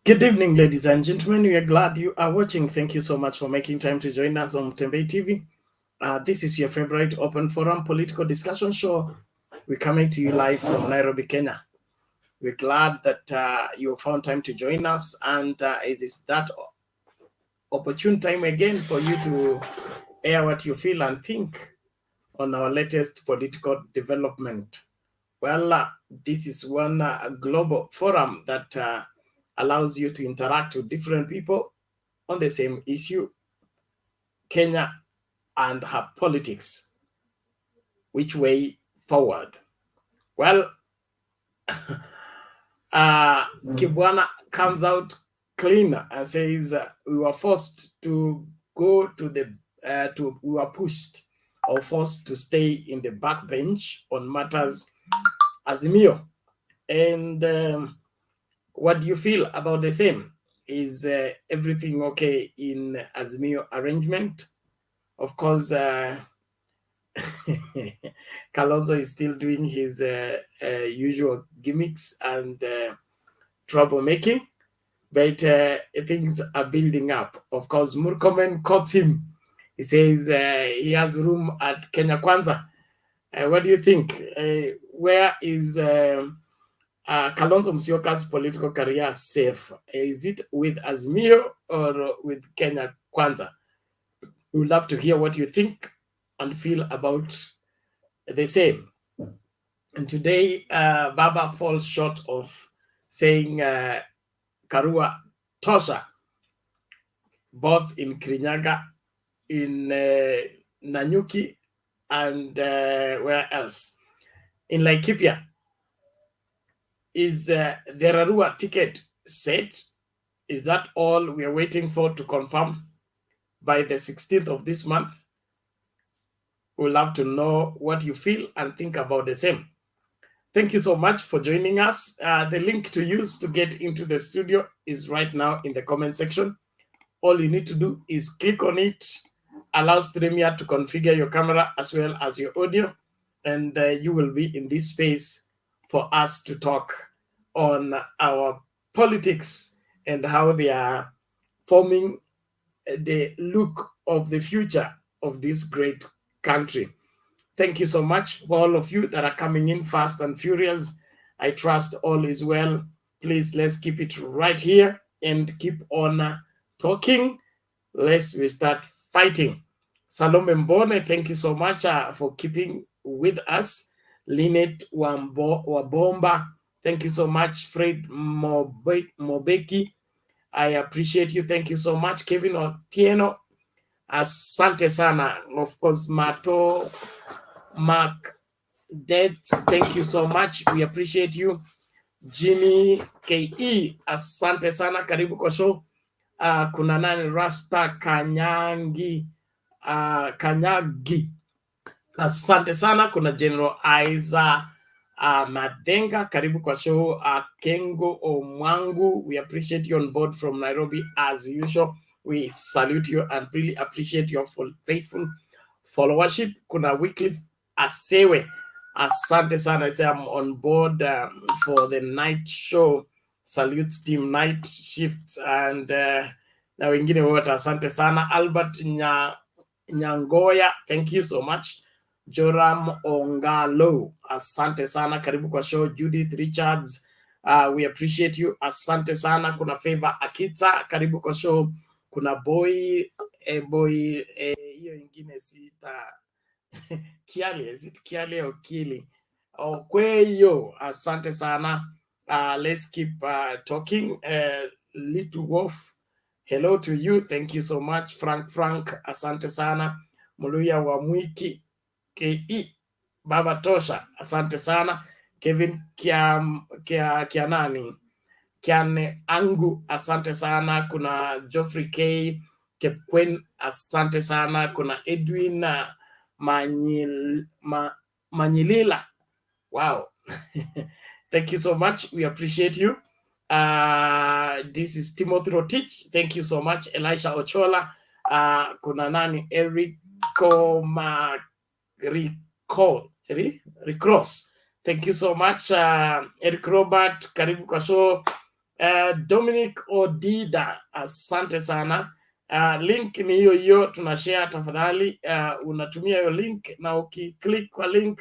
Good evening, ladies and gentlemen. We are glad you are watching. Thank you so much for making time to join us on Mtembei TV. This is your favorite open forum political discussion show. We're coming to you live from Nairobi, Kenya. We're glad that you found time to join us, and it is that opportune time again for you to air what you feel and think on our latest political development. Well, this is one global forum that allows you to interact with different people on the same issue, Kenya and her politics. Which way forward? Well, Kibwana comes out clean and says we were forced to go to the we were pushed or forced to stay in the backbench on matters Azimio. And what do you feel about the same? Is everything okay in Azimio arrangement? Of course, Kalonzo is still doing his usual gimmicks and troublemaking, but things are building up. Of course, Murkomen caught him. He says he has room at Kenya Kwanzaa. What do you think? Where is Kalonzo Musyoka's political career safe? Is it with Azimio or with Kenya Kwanzaa? We would love to hear what you think and feel about the same. And today, Baba falls short of saying Karua Tosha, both in Kirinyaga, in NANYUKI, and where else? In LAIKIPIA. Is the Karua ticket set? Is that all we are waiting for to confirm by the 16th of this month? We'd love to know what you feel and think about the same. Thank you so much for joining us. The link to use to get into the studio is right now in the comment section. All you need to do is click on it, allow StreamYard to configure your camera as well as your audio, and you will be in this space for us to talk on our politics and how they are forming the look of the future of this great country. Thank you so much for all of you that are coming in fast and furious. I trust all is well. Please, let's keep it right here and keep on talking, lest we start fighting. Salome Mbone, thank you so much for keeping with us. Linet Wabomba, thank you so much. Fred Mobeki, I appreciate you. Thank you so much. Kevin Otieno, asante sana. Of course, Mato, Mark, Dets, thank you so much. We appreciate you. Jimmy KE, asante sana. Karibu kwa show. Kuna nani? Rasta Kanyagi, asante sana. Kuna General Aiza Madenga, karibu kwa show. Kengo Omwangu, we appreciate you on board from Nairobi as usual. We salute you and really appreciate your faithful followership. Kuna Wycliffe Asewe, asante sana. I say I'm on board for the night show. Salutes team night shifts and na wengine wote asante sana. Albert Nyangoya, thank you so much. Joram Ongalo, asante sana, karibu kwa show. Judith Richards, we appreciate you, asante sana. Kuna Favor Akita, karibu kwa show. Kuna boy hiyo ingine sita Kiali, is it Kiali or Kili? Okweyo, asante sana. Let's keep talking. Little Wolf, hello to you, thank you so much. Frank, asante sana. Muluya wa Mwiki KE, Baba Tosha, asante sana. Kevin Kianani, Kiane Angu, asante sana. Kuna Geoffrey K, Kepkwen, asante sana. Kuna Edwin Manyilila, wow. Thank you so much, we appreciate you. This is Timothy Rotich, thank you so much. Elisha Ochola, kuna nani? Erico Recross, thank you so much. Eric Robert, karibu kwa show. Dominic Odida, asante sana. Link ni hiyo hiyo tunashare, tafadhali. Unatumia hiyo link na ukiklik kwa link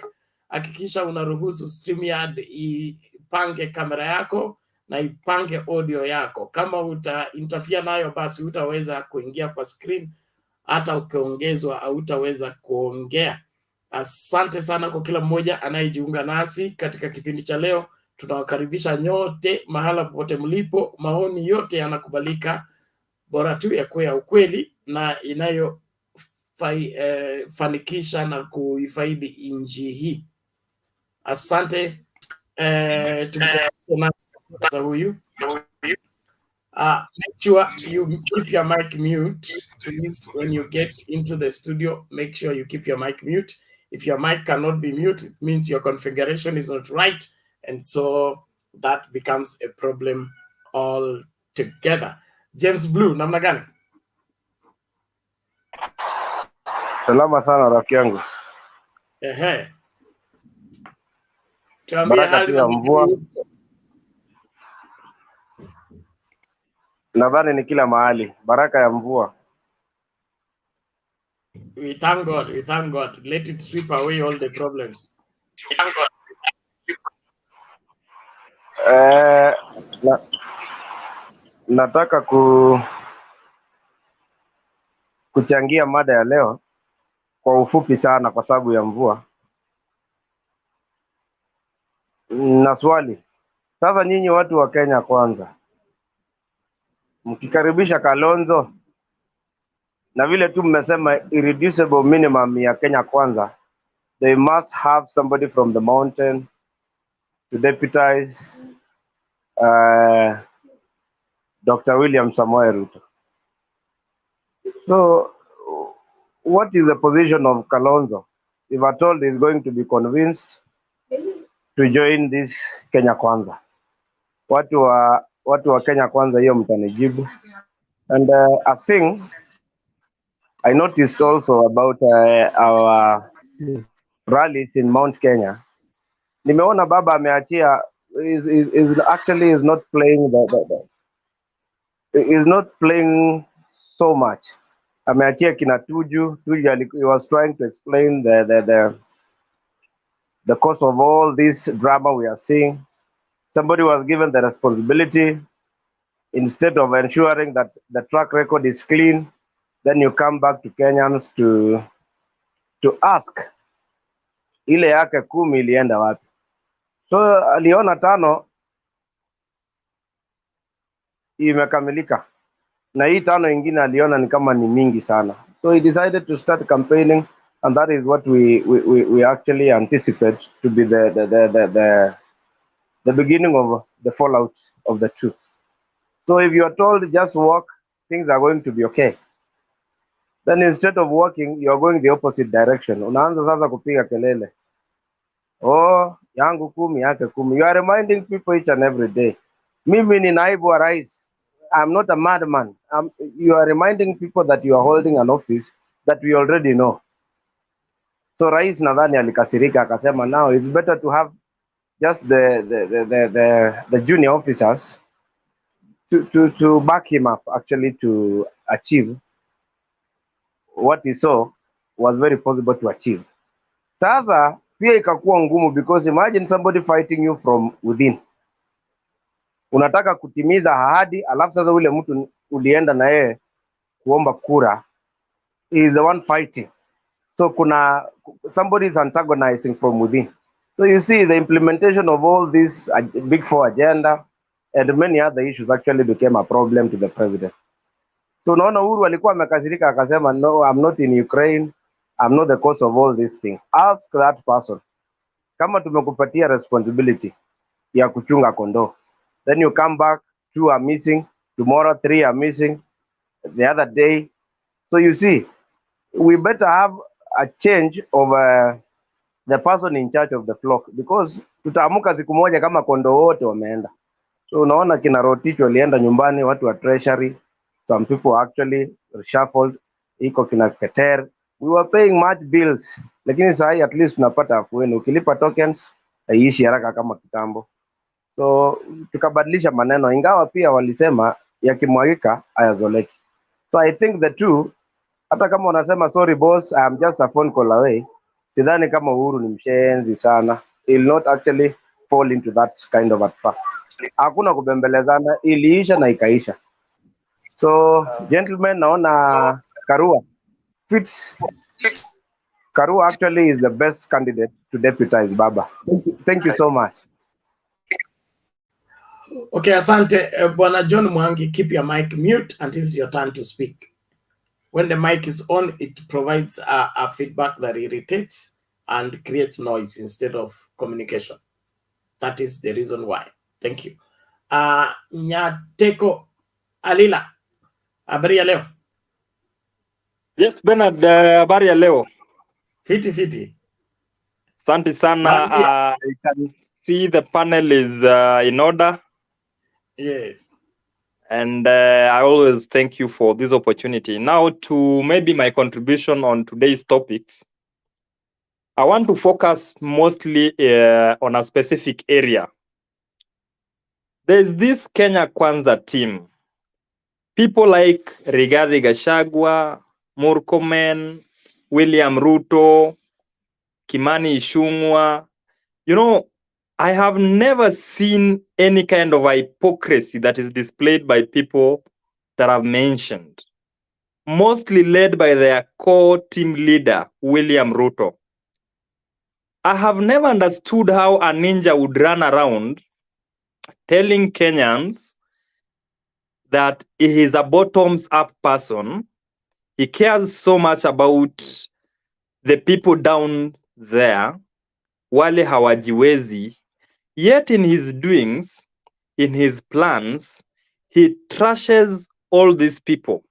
hakikisha unaruhusu StreamYard ipange kamera yako na ipange audio yako. Kama uta interfere nayo, basi utaweza kuingia kwa screen, hata ukiongezwa hautaweza kuongea. Asante sana kwa kila mmoja anayejiunga nasi katika kipindi cha leo. Tunawakaribisha nyote mahala popote mlipo. Maoni yote yanakubalika, bora tu yakuwe ya ukweli na inayofanikisha na kuifaidi inji hii. Asante. Tuko huyu. Make sure you keep your mic mute, please. When you get into the studio, make sure you keep your mic mute. If your mic cannot be mute, it means your configuration is not right, and so that becomes a problem altogether. James Blue, namna gani? Salama sana rafiki yangu. Tuambie hali ya mvua. Nadhani ni kila mahali. Baraka ya mvua. We thank God. We thank God. Let it sweep away all the problems. Nataka kuchangia mada ya leo kwa ufupi sana kwa sababu ya mvua. Na swali. Sasa nyinyi watu wa Kenya Kwanza, mkikaribisha Kalonzo na vile tu mmesema irreducible minimum ya Kenya Kwanza, they must have somebody from the mountain to deputize Dr. William Samoei Ruto. So what is the position of Kalonzo if at all is going to be convinced to join this Kenya Kwanza? Watu wa Kenya Kwanza, hiyo mtanijibu. And a thing I noticed also about our rallies in Mount Kenya. Nimeona baba ameachia is actually is not playing is not playing so much. Ameachia kina Tuju. He was trying to explain the cause of all this drama we are seeing. Somebody was given the responsibility. Instead of ensuring that the track record is clean, then you come back to Kenyans to ask ile yake 10 ilienda wapi? So aliona 5 imekamilika, na hii 5 ingine aliona ni kama ni mingi sana. So he decided to start campaigning, and that is what we actually anticipate to be the beginning of the fallout of the two. So if you are told just walk, things are going to be okay, then instead of walking, you are going the opposite direction. Unaanza sasa kupiga kelele, oh, yangu 10 yake 10. You are reminding people each and every day, mimi ni naibu wa rais. I'm not a madman. You are reminding people that you are holding an office that we already know. So rais nadhani alikasirika akasema, now it's better to have just the junior officers to back him up, actually, to achieve what he saw was very possible to achieve. Sasa pia ikakuwa ngumu, because imagine somebody fighting you from within. Unataka kutimiza ahadi, alafu sasa ule mtu ulienda na yeye kuomba kura is the one fighting. So somebody is antagonizing from within. So you see, the implementation of all this Big Four agenda and many other issues actually became a problem to the president. So unaona Uhuru alikuwa amekasirika akasema, no, I'm not in Ukraine, I'm not the cause of all these things. Ask that person, kama tumekupatia responsibility ya kuchunga kondoo, then you come back, 2 are missing, tomorrow 3 are missing, the other day. So you see, we better have a change of the person in charge of the flock, because tutaamuka siku moja kama kondoo wote wameenda. So unaona kina Rotich walienda nyumbani, watu wa treasury, some people actually reshuffled, iko kina Keter. We were paying much bills, lakini sasa at least tunapata afueni. Ukilipa tokens haiishi haraka kama kitambo. So tukabadilisha maneno, ingawa pia walisema yakimwagika hayazoleki. So I think the two, hata kama unasema sorry boss, I am just a phone call away, sidhani kama Uhuru ni mshenzi sana. He will not actually fall into that kind of a trap. Hakuna kubembelezana, iliisha na ikaisha. So gentlemen, naona Karua fits. Karua actually is the best candidate to deputize Baba. Thank you so much. Okay, asante. Bwana John Mwangi, keep your mic mute until it's your turn to speak. When the mic is on, it provides a feedback that irritates and creates noise instead of communication. That is the reason why. Thank you. Nyateko Alila, habari ya leo? Yes, Bernard, habari ya leo. Fiti fiti. Asante sana. I can see the panel is in order. Yes. And I always thank you for this opportunity. Now to maybe my contribution on today's topics. I want to focus mostly on a specific area. There's this Kenya Kwanzaa team. People like Rigathi Gachagua, Murkomen, William Ruto, Kimani Ichung'wah. You know, I have never seen any kind of hypocrisy that is displayed by people that I've mentioned, mostly led by their core team leader, William Ruto. I have never understood how a ninja would run around telling Kenyans that he is a bottoms-up person. He cares so much about the people down there, wale hawajiwezi. Yet in his doings, in his plans, he trashes all these people.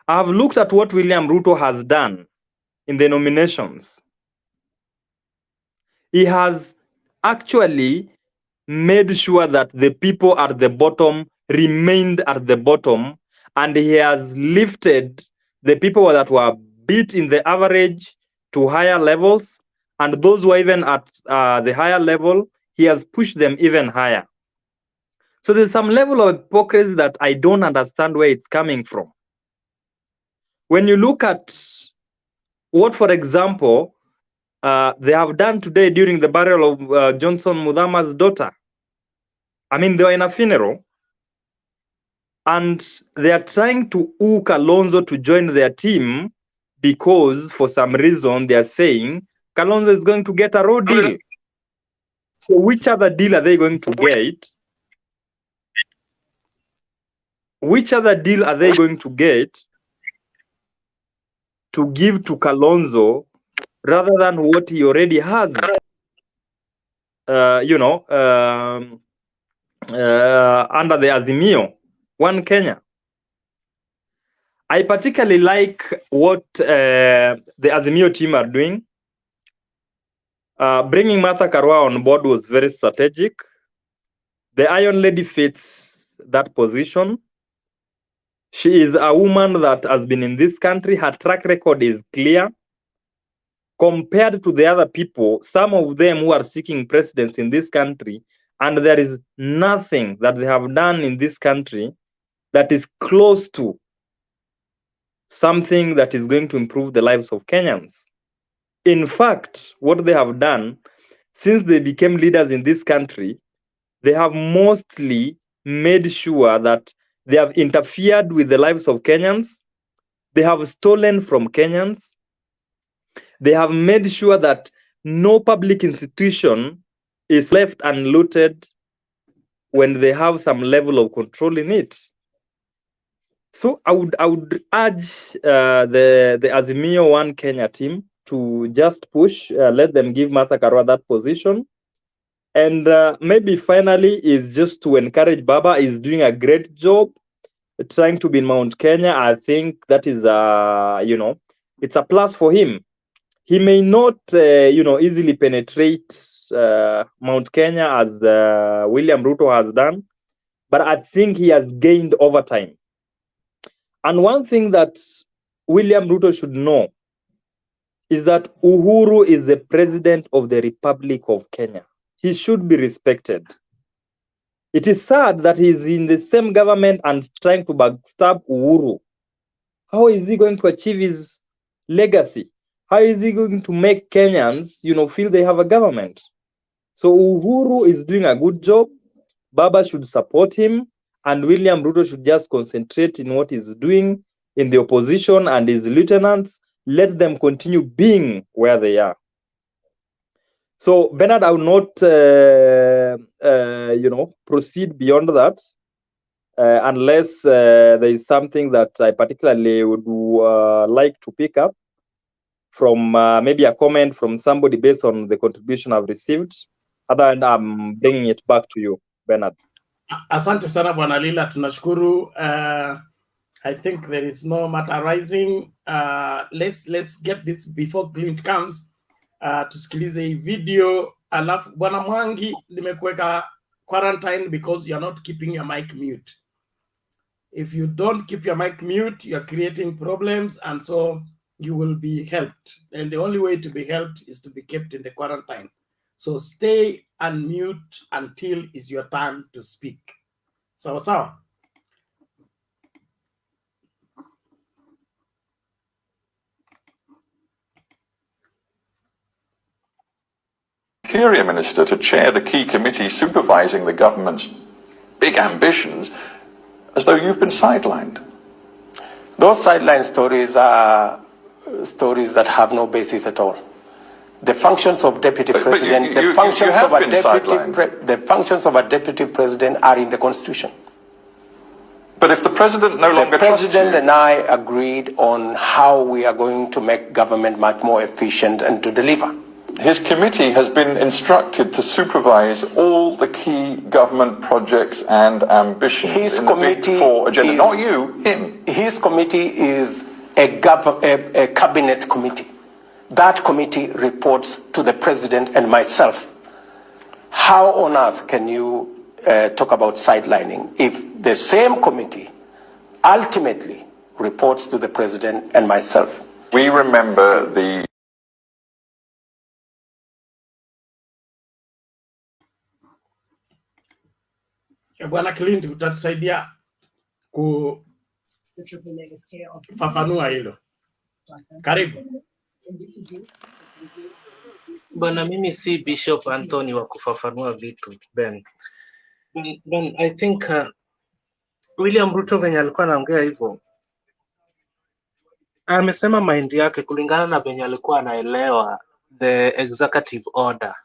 I've looked at what William Ruto has done in the nominations. He has actually made sure that the people at the bottom remained at the bottom, and he has lifted the people that were beat in the average to higher levels, and those who are even at the higher level, he has pushed them even higher. So there's some level of hypocrisy that I don't understand where it's coming from. When you look at what, for example, they have done today during the burial of Johnson Muthama's daughter. I mean, they were in a funeral, and they are trying to woo Kalonzo to join their team because, for some reason, they are saying Kalonzo is going to get a raw deal. So which other deal are they going to get? Which other deal are they going to get to give to Kalonzo rather than what he already has? Under the Azimio, One Kenya. I particularly like what the Azimio team are doing. Bringing Martha Karua on board was very strategic. The Iron Lady fits that position. She is a woman that has been in this country. Her track record is clear. Compared to the other people, some of them who are seeking precedence in this country, and there is nothing that they have done in this country that is close to something that is going to improve the lives of Kenyans. In fact, what they have done since they became leaders in this country, they have mostly made sure that they have interfered with the lives of Kenyans. They have stolen from Kenyans. They have made sure that no public institution is left unlooted when they have some level of control in it. So I would urge the Azimio One Kenya team to just push, let them give Martha Karua that position. And maybe finally is just to encourage Baba. Is doing a great job trying to be in Mount Kenya. I think that is, it's a plus for him. He may not, easily penetrate Mount Kenya as William Ruto has done, but I think he has gained over time. And one thing that William Ruto should know is that Uhuru is the president of the Republic of Kenya. he should be respected. It is sad that he's in the same government and trying to backstab Uhuru. How is he going to achieve his legacy? How is he going to make Kenyans, feel they have a government? So Uhuru is doing a good job. Baba should support him, and William Ruto should just concentrate in what he's doing in the opposition and his lieutenants. Let them continue being where they are. So Bernard, I will not, proceed beyond that, unless there is something that I particularly would like to pick up from maybe a comment from somebody based on the contribution I've received. Other than I'm bringing it back to you, Bernard. Asante sana Bwana Lila, tunashukuru. I think there is no matter rising. Let's get this before Clint comes. Tusikilize hii video, alafu Bwana Mwangi nimekuweka quarantine because you're not keeping your mic mute. If you don't keep your mic mute, you're creating problems, and so you will be helped. And the only way to be helped is to be kept in the quarantine. So stay unmute until it's your turn to speak. Sawa sawa. Interior Minister to chair the key committee supervising the government's big ambitions, as though you've been sidelined. Those sideline stories are stories that have no basis at all. The functions of deputy president, the functions of a deputy president are in the Constitution. But if the president no longer trusts you... The president and I agreed on how we are going to make government much more efficient and to deliver. His committee has been instructed to supervise all the key government projects and ambitions in the Big Four agenda. Not you, him. His committee is a cabinet committee. That committee reports to the president and myself. How on earth can you talk about sidelining if the same committee ultimately reports to the president and myself? We remember the... Bwana Clint, utatusaidia kufafanua hilo. Karibu. Bwana, mimi si Bishop Anthony wa kufafanua vitu, Ben, I think William Ruto venye alikuwa anaongea hivyo, amesema mind yake kulingana na venye alikuwa anaelewa the executive order.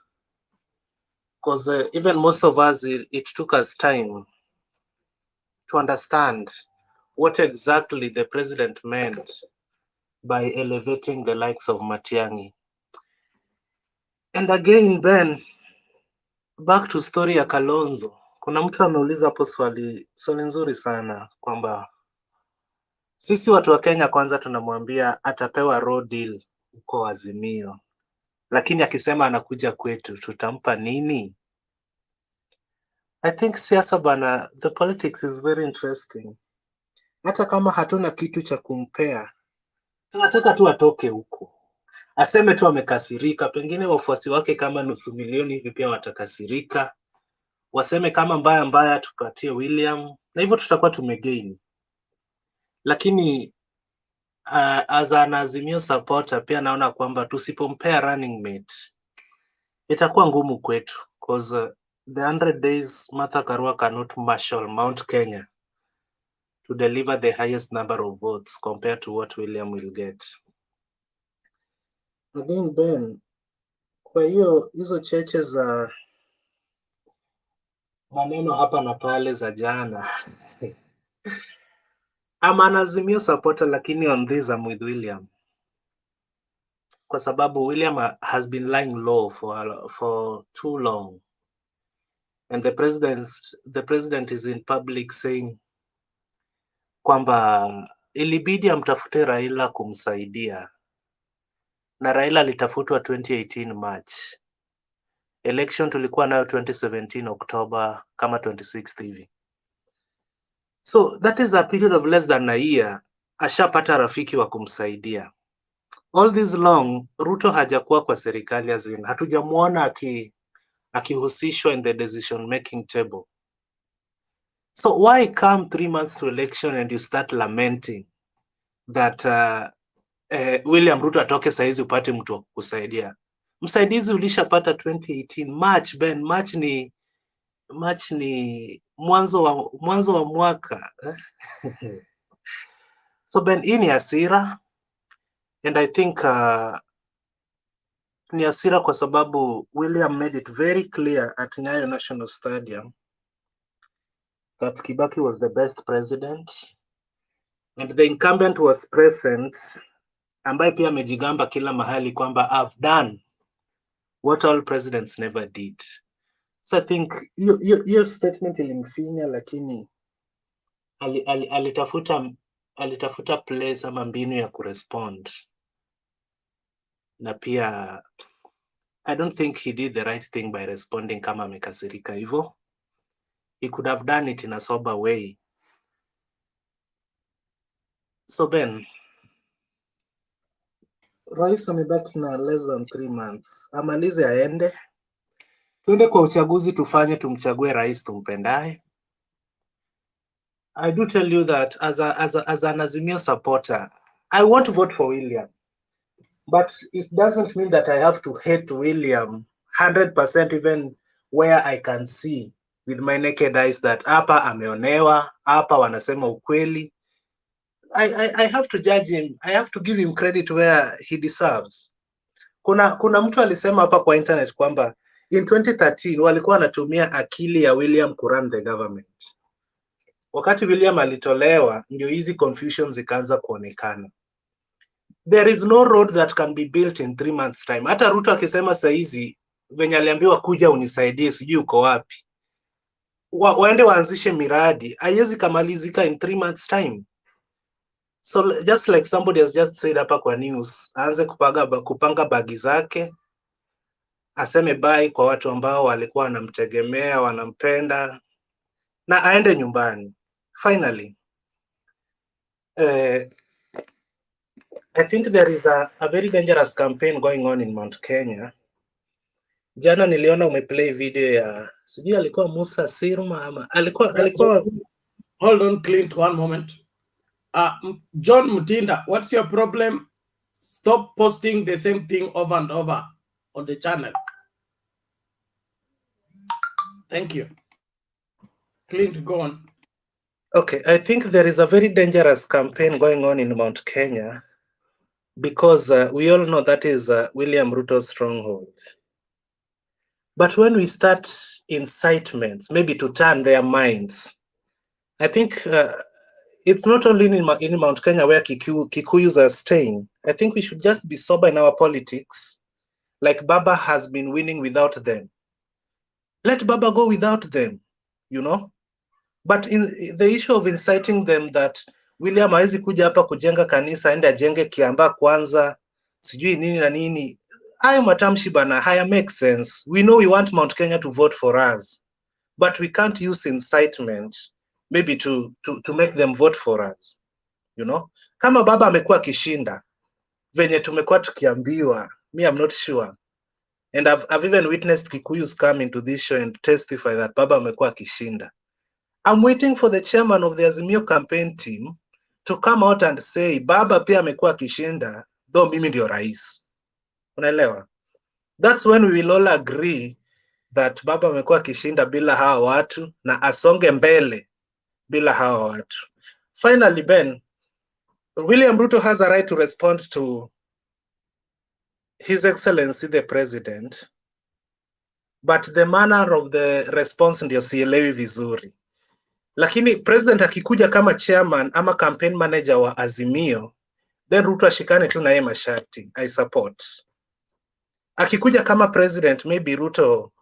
Because even most of us, it took us time to understand what exactly the president meant by elevating the likes of Matiang'i. And again, Ben, back to story ya Kalonzo. Kuna mtu ameuliza hapo swali nzuri sana kwamba sisi watu wa Kenya kwanza tunamwambia atapewa road deal uko Azimio. Lakini akisema anakuja kwetu tutampa nini? I think siasa bana, the politics is very interesting. Hata kama hatuna kitu cha kumpea, tunataka tu atoke huko. Aseme tu amekasirika, pengine wafuasi wake kama 500,000 hivi pia watakasirika. Waseme kama mbaya tupatie William, na hivyo tutakuwa tumegain. Lakini as an Azimio supporter pia naona kwamba tusipompea running mate itakuwa ngumu kwetu, because the 100 days Martha Karua cannot marshal Mount Kenya to deliver the highest number of votes compared to what William will get. Again, Ben, kwa hiyo hizo cheche za maneno hapa na pale za jana I'm an Azimio supporter, lakini on this I'm with William. Kwa sababu William has been lying low for too long. And the president is in public saying kwamba ilibidi amtafute Raila kumsaidia. Na Raila alitafutwa 2018 March. Election tulikuwa nayo 2017 October kama 26th hivi. So that is a period of less than a year. Ashapata rafiki wa kumsaidia. All this long, Ruto hajakuwa kwa serikali azin. Hatujamuona akihusishwa in the decision making table. So why come 3 months to election and you start lamenting that William Ruto atoke saizi upate mtu wa kukusaidia? Msaidizi ulishapata 2018 March. Ben, March ni mwanzo wa mwaka. So Ben, hii ni hasira, and I think ni hasira kwa sababu William made it very clear at Nyayo National Stadium that Kibaki was the best president and the incumbent was present, ambaye pia amejigamba kila mahali kwamba I've done what all presidents never did. So I think hiyo statement ilimfinya, lakini alitafuta place ama mbinu ya kurespond, na pia I don't think he did the right thing by responding kama amekasirika hivyo. He could have done it in a sober way. So Ben, rais amebaki na less than 3 months, amalize aende, tuende kwa uchaguzi, tumchague rais tumpendaye. I do tell you that as an Azimio supporter, I want to vote for William, but it doesn't mean that I have to hate William 100%, even where I can see with my naked eyes that hapa ameonewa, hapa wanasema ukweli. I have to judge him. I have to give him credit where he deserves. Kuna mtu alisema hapa kwa internet kwamba in 2013 walikuwa wanatumia akili ya William kurun the government. Wakati William alitolewa, ndio hizi confusion zikaanza kuonekana. There is no road that can be built in 3 months time. Hata Ruto akisema saizi venye aliambiwa kuja unisaidie sijui uko wapi, waende waanzishe miradi, haiwezi kamalizika in 3 months time. So just like somebody has just said hapa kwa news, aanze kupanga bagi zake, aseme bye kwa watu ambao walikuwa wanamtegemea, wanampenda, na aende nyumbani. Finally, I think there is a very dangerous campaign going on in Mount Kenya. Jana niliona umeplay video ya sijui alikuwa Musa Sirma ama alikuwa Hold on Clint, one moment. John Mutinda, what's your problem? Stop posting the same thing over and over on the channel. Thank you. Clint, go on. Okay, I think there is a very dangerous campaign going on in Mount Kenya because we all know that is William Ruto's stronghold. But when we start incitements, maybe to turn their minds, I think it's not only in Mount Kenya where Kikuyus are staying. I think we should just be sober in our politics, like Baba has been winning without them. Let Baba go without them, you know? But in the issue of inciting them that William hawezi kuja hapa kujenga kanisa, ende ajenge Kiambaa kwanza, sijui nini na nini, hayo matamshi bana, haya make sense. We know we want Mount Kenya to vote for us, but we can't use incitement maybe to make them vote for us, you know? Kama Baba amekuwa kishinda venye tumekuwa tukiambiwa, me I'm not sure. And I've even witnessed Kikuyus come into this show and testify that Baba amekuwa kishinda. I'm waiting for the chairman of the Azimio campaign team to come out and say Baba pia amekuwa kishinda, though mimi ndio rais. Unaelewa? That's when we will all agree that Baba amekuwa kishinda bila hawa watu na asonge mbele bila hawa watu. Finally, Ben, William Ruto has a right to respond to His Excellency the President, but the manner of the response ndio sielewi vizuri. Lakini president akikuja kama chairman ama campaign manager wa Azimio, then Ruto ashikane tu na yeye masharti, I support. Akikuja kama president, maybe Ruto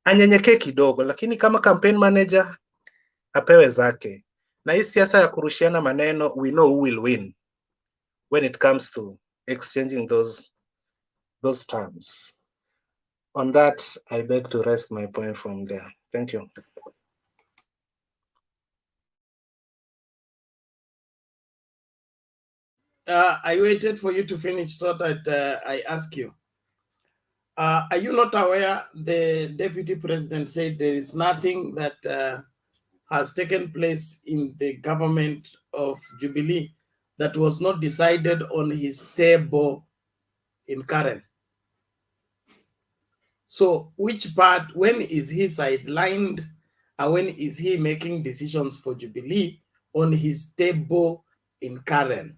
anyenyekee kidogo, lakini kama campaign manager apewe zake. Na hii siasa ya kurushiana maneno, we know who will win when it comes to exchanging those terms. On that, I beg to rest my point from there. Thank you. I waited for you to finish so that I ask you. Are you not aware the deputy president said there is nothing that has taken place in the government of Jubilee that was not decided on his table in Karen? So which part, when is he sidelined, and when is he making decisions for Jubilee on his table in Karen?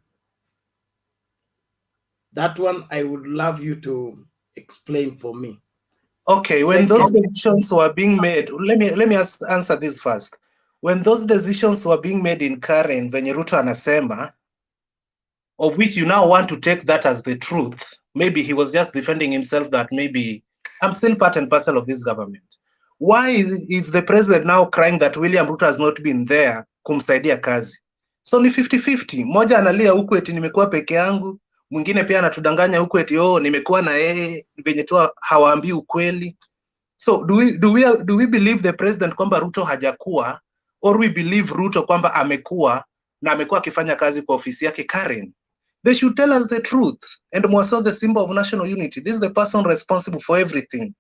That one I would love you to explain for me. Okay, when those decisions were being made, let me answer this first. When those decisions were being made in Karen, when Ruto anasema, of which you now want to take that as the truth, maybe he was just defending himself that maybe I'm still part and parcel of this government. Why is the president now crying that William Ruto has not been there kumsaidia kazi? So ni 50-50. Moja analia huku eti nimekuwa peke yangu, mwingine pia anatudanganya huku eti nimekuwa na yeye, venye tu hawaambii ukweli. So do we believe the president kwamba Ruto hajakuwa, or we believe Ruto kwamba amekuwa na amekuwa akifanya kazi kwa ofisi yake Karen? They should tell us the truth. And Mwaso, the symbol of national unity, this is the person responsible for everything.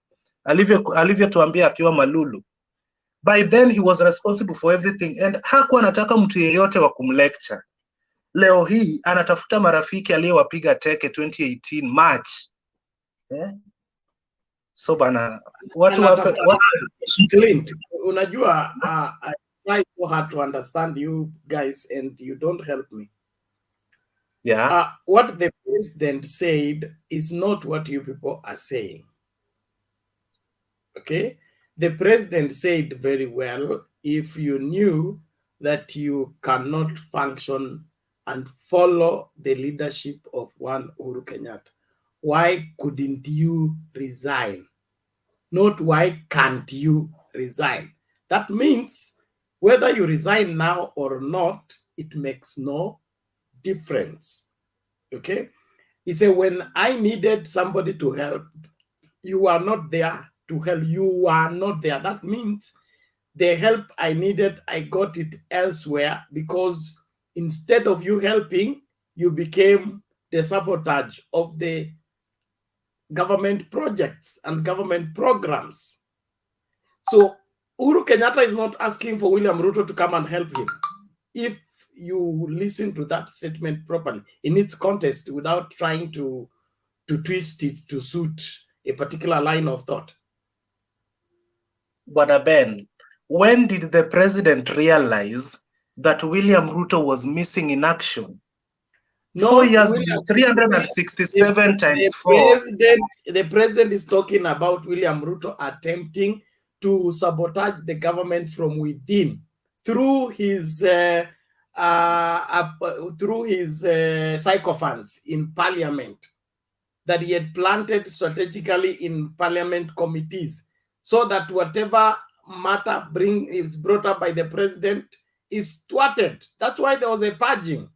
Alivyotuambia akiwa Malulu. By then he was responsible for everything, and hakuwa anataka mtu yeyote wa kumlecture. Leo hii anatafuta marafiki aliyewapiga teke 2018 March. So bana, Clint, unajua, I try so hard to understand you guys and you don't help me. Yeah. What the president said is not what you people are saying. Okay? The president said very well, if you knew that you cannot function and follow the leadership of one Uhuru Kenyatta, why couldn't you resign? Not why can't you resign? That means whether you resign now or not, it makes no difference. Okay? He said, when I needed somebody to help, you are not there to help. You are not there. That means the help I needed, I got it elsewhere, because instead of you helping, you became the sabotage of the government projects and government programs. So Uhuru Kenyatta is not asking for William Ruto to come and help him. If you listen to that statement properly in its context without trying to twist it to suit a particular line of thought. But Ben, when did the president realize that William Ruto was missing in action? No, 4 years, 367 times 4. The president is talking about William Ruto attempting to sabotage the government from within through his sycophants in parliament that he had planted strategically in parliament committees, so that whatever matter is brought up by the president is thwarted. That's why there was a purging.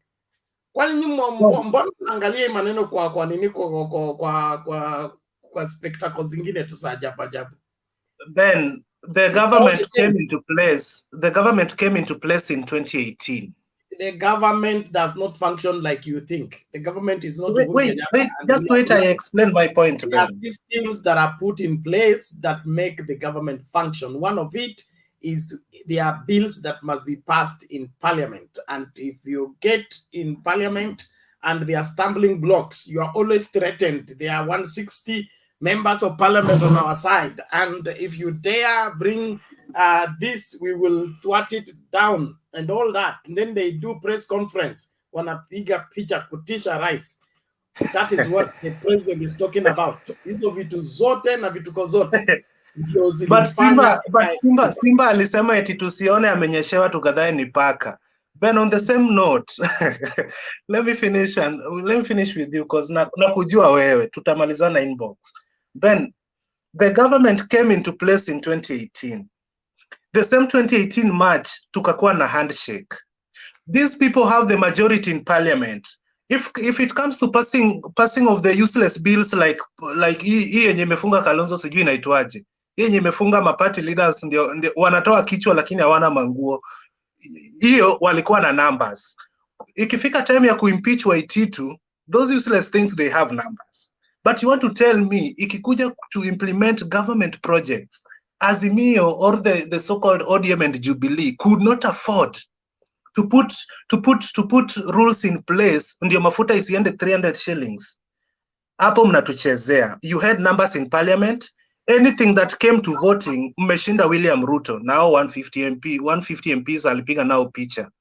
Kwani mbona angalia maneno kwa nini kwa spectacles zingine tu za ajabu. Then the government came into place. The government came into place in 2018. The government does not function like you think. The government is not. Wait, just wait. I explain my point. There are systems that are put in place that make the government function. One of it is there are bills that must be passed in parliament. And if you get in parliament and there are stumbling blocks, you are always threatened. There are 160 members of parliament on our side. And if you dare bring this, we will thwart it down and all that. And then they do press conference. Wanapiga picha kutisha rais. That is what the president is talking about. Hizo vitu zote na vituko zote. But Simba alisema eti tusione amenyeshewa tukadhani ni paka. Then on the same note, let me finish with you because nakujua wewe tutamalizana inbox. Then the government came into place in 2018. The same 2018 March tukakuwa na handshake. These people have the majority in parliament. If it comes to passing of the useless bills like hii yenye imefunga Kalonzo sijui inaitwaje. Hii yenye imefunga maparty leaders ndio wanatoa kichwa lakini hawana manguo. Hiyo walikuwa na numbers. Ikifika time ya kuimpeach Waititu, those useless things they have numbers. But you want to tell me, ikikuja to implement government projects, Azimio or the so-called ODM and Jubilee could not afford to put rules in place, ndio mafuta isiende 300 shillings. Hapo mnatuchezea. You had numbers in parliament. Anything that came to voting, mmeshinda William Ruto. Now 150 MPs alipiga nao picha.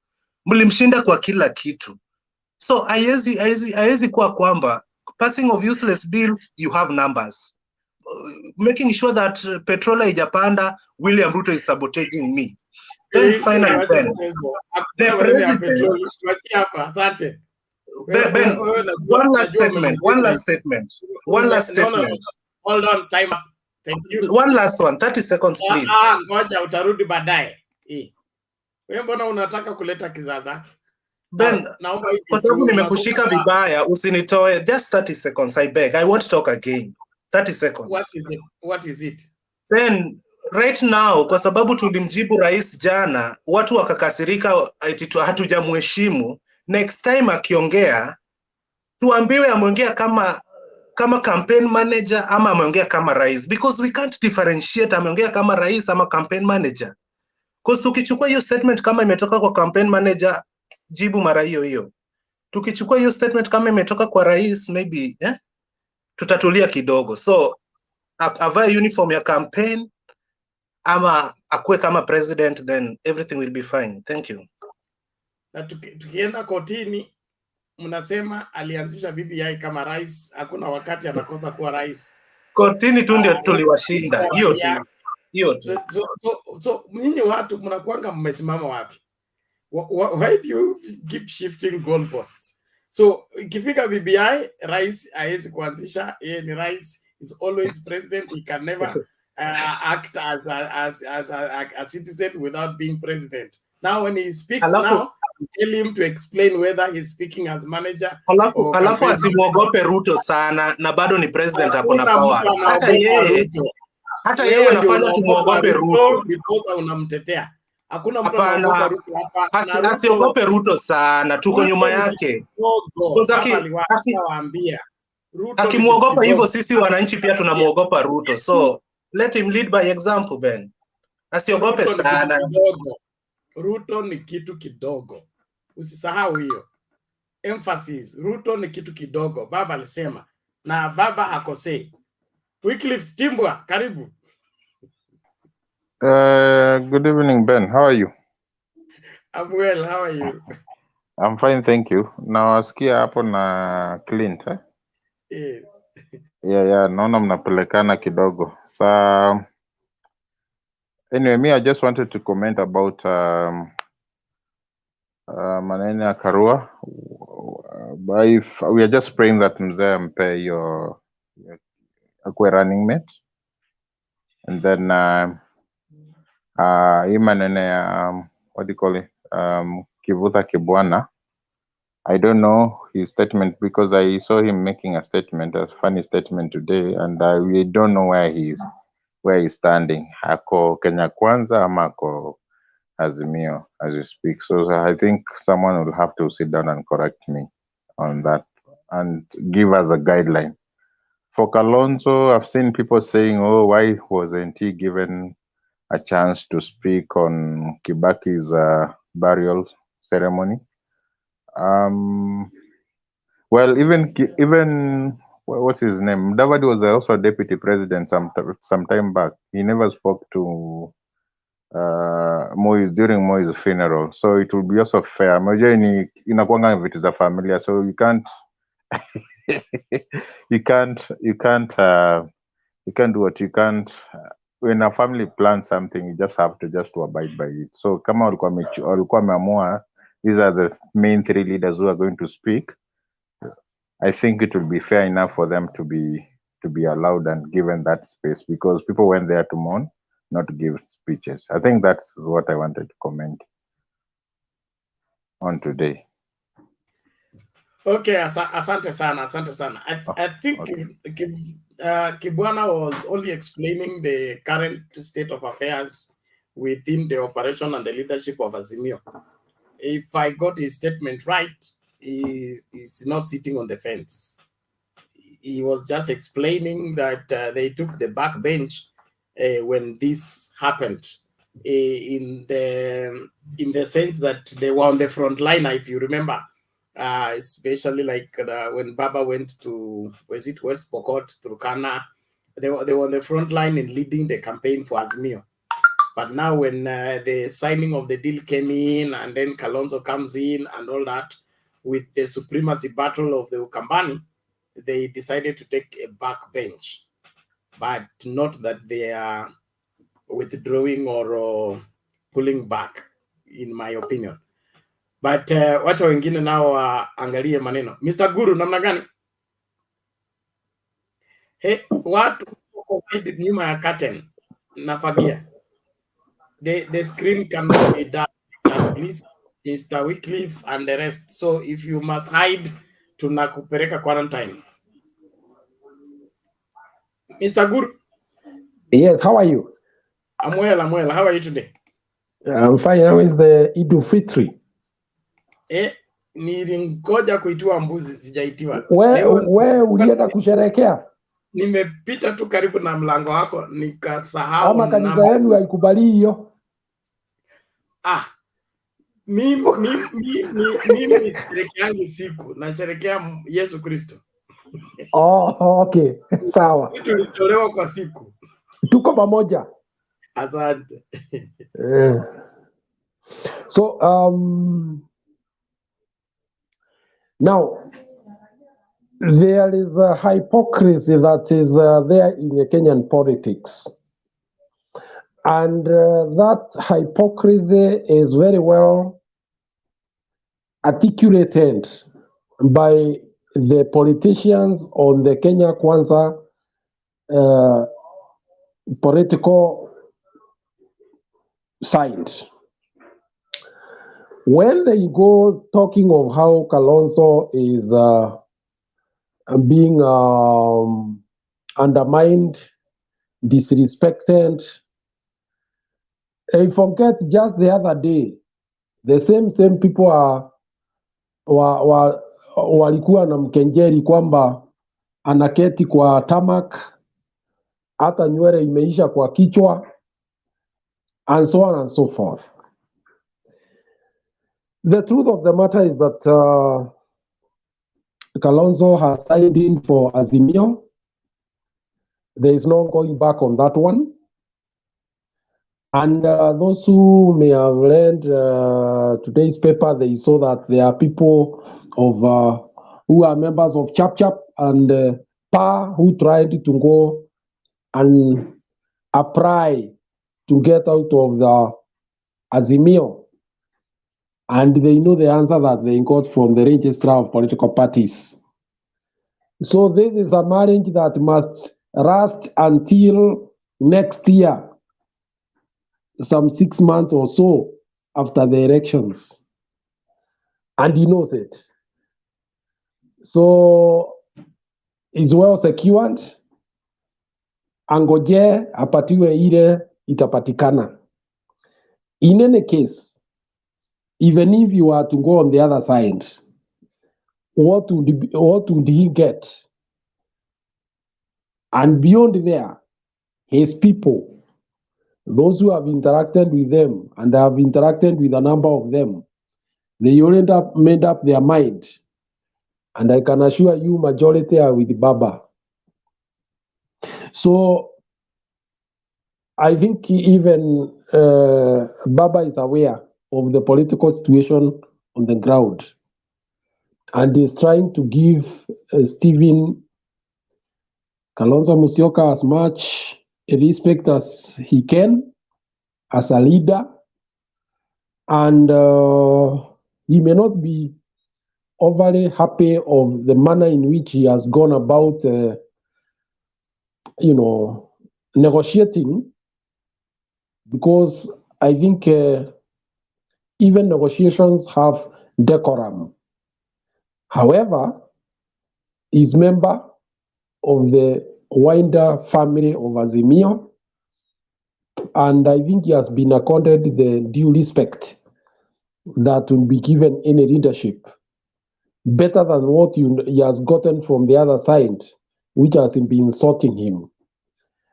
Mlimshinda kwa kila kitu. So haiwezi kuwa kwamba passing of useless bills, you have numbers. Making sure that petrol haijapanda, William Ruto is sabotaging me. Then finally, Ben, the president. Ben, one last statement. No. Hold on, time up. Thank you. One last one, 30 seconds, please. Ngoja utarudi baadaye. Wewe mbona unataka kuleta kizaza? Ben, kwa sababu nimekushika vibaya, usinitoe. Just 30 seconds, I beg. I won't talk again. 30 seconds. What is it? Ben, right now, kwa sababu tulimjibu rais jana, watu wakakasirika eti hatujamheshimu. Next time akiongea, tuambiwe ameongea kama campaign manager ama ameongea kama rais, because we can't differentiate ameongea kama rais ama campaign manager. Because tukichukua hiyo statement kama imetoka kwa campaign manager, jibu mara hiyo. Tukichukua hiyo statement kama imetoka kwa rais, maybe tutatulia kidogo. So avae uniform ya campaign ama akue kama president, then everything will be fine. Thank you. Na tukienda kotini, mnasema alianzisha BBI kama rais, hakuna wakati anakosa kuwa rais. Kotini tu ndio tuliwashinda. Hiyo tu. So nyinyi watu mnakuanga mmesimama wapi? Why do you keep shifting goalposts? So ikifika BBI, rais hawezi kuanzisha, yeye ni rais, is always president, he can never act as a citizen without being president. Now when he speaks tell him to explain whether he's speaking as manager. Alafu asimuogope Ruto sana na bado ni president hapo na powers. Hata yeye anafanya tumuogope Ruto because unamtetea. Hakuna mtu anaogopa Ruto hapa. Asiogope Ruto sana, tuko nyuma yake. Akimuogopa hivyo sisi wananchi pia tunamuogopa Ruto. So let him lead by example, Ben. Asiogope sana. Ruto ni kitu kidogo. Usisahau hiyo. Emphasis, Ruto ni kitu kidogo. Baba alisema na baba hakosei. Wycliffe Timbwa, karibu. Good evening, Ben. How are you? I'm well. How are you? I'm fine, thank you. Nawasikia hapo na Clint, eh? Yes. Yeah, naona mnapelekana kidogo. So anyway, I just wanted to comment about maneno ya Karua. If we are just praying that mzee ampe your akwe running mate, and then hii maneno ya what do you call it, Kivutha Kibwana, I don't know his statement because I saw him making a statement, a funny statement today, and we don't know where he's standing. Ako Kenya Kwanzaa ama ako Azimio as you speak. So I think someone will have to sit down and correct me on that and give us a guideline. For Kalonzo, I've seen people saying, oh, why wasn't he given a chance to speak on Kibaki's burial ceremony? Well, even what's his name? Mudavadi was also deputy president some time back. He never spoke to Moise during Moise's funeral, so it will be also fair. Moja ni inakuanga vitu za familia, so you can't you can't do what you can't. When a family plans something, you just have to abide by it. So kama walikuwa wameamua these are the main three leaders who are going to speak, I think it will be fair enough for them to be allowed and given that space, because people went there to mourn, not to give speeches. I think that's what I wanted to comment on today. Okay, asante sana. I think okay. Kibwana was only explaining the current state of affairs within the operation and the leadership of Azimio. If I got his statement right, he's not sitting on the fence. he was just explaining that they took the back bench when this happened, in the sense that they were on the front line, if you remember, especially like when Baba went to, was it West Pokot, Turkana, they were on the front line in leading the campaign for Azimio. But now when the signing of the deal came in, and then Kalonzo comes in and all that, with the supremacy battle of the Ukambani, they decided to take a back bench. But not that they are withdrawing or pulling back, in my opinion. But wacha wengine nao angalie maneno. Mr. Guru, namna gani? Hey, watu wako nyuma ya curtain nafagia. The screen cannot be done. Please, Mr. Wycliffe and the rest. So if you must hide, tunakupeleka quarantine. Mr. Guru. Yes, how are you? I'm well. How are you today? I'm fine. How is the Eid Fitri? Nilingoja kuitiwa mbuzi, sijaitiwa. Wewe ulienda kusherehekea? Nimepita tu karibu na mlango wako nikasahau. Ama kanisa yenu haikubali hiyo? Mimi nisherekeangi siku, nasherekea Yesu Kristo. Okay. Sawa. Tulitolewa kwa siku. Tuko pamoja. Asante. So now there is a hypocrisy that is there in the Kenyan politics. And that hypocrisy is very well articulated by the politicians on the Kenya Kwanzaa political side. When they go talking of how Kalonzo is being undermined, disrespected, they forget just the other day, the same people walikuwa na mkenjeri kwamba anaketi kwa tamak, hata nywele imeisha kwa kichwa, and so on and so forth. The truth of the matter is that Kalonzo has signed in for Azimio. There is no going back on that one. And those who may have read today's paper, they saw that there are people of who are members of Chap Chap and PA who tried to go and apply to get out of the Azimio. And they know the answer that they got from the registrar of political parties. So this is a marriage that must last until next year, some 6 months or so after the elections. And he knows it. So is well secured. Angoje apatiwe ile itapatikana. In any case, even if you are to go on the other side, what would he get? And beyond there, his people, those who have interacted with them and have interacted with a number of them, they all made up their mind. And I can assure you, majority are with Baba. So I think even Baba is aware of the political situation on the ground and is trying to give Stephen Kalonzo Musyoka as much respect as he can as a leader, and he may not be overly happy of the manner in which he has gone about negotiating, because I think even negotiations have decorum. However, he's member of the wider family of Azimio, and I think he has been accorded the due respect that will be given any leadership, better than what he has gotten from the other side, which has been insulting him.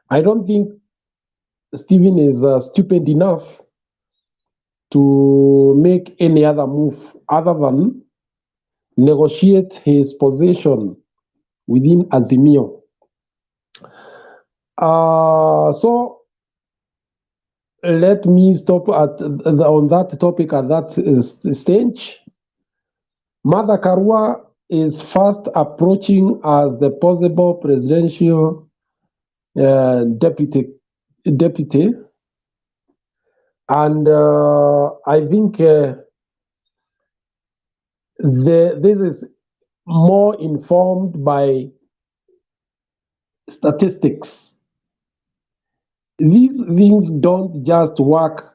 I don't think Stephen is stupid enough to make any other move other than negotiate his position within Azimio. So let me stop on that topic at that stage. Mother Karua is fast approaching as the possible presidential deputy, and I think this is more informed by statistics. These things don't just work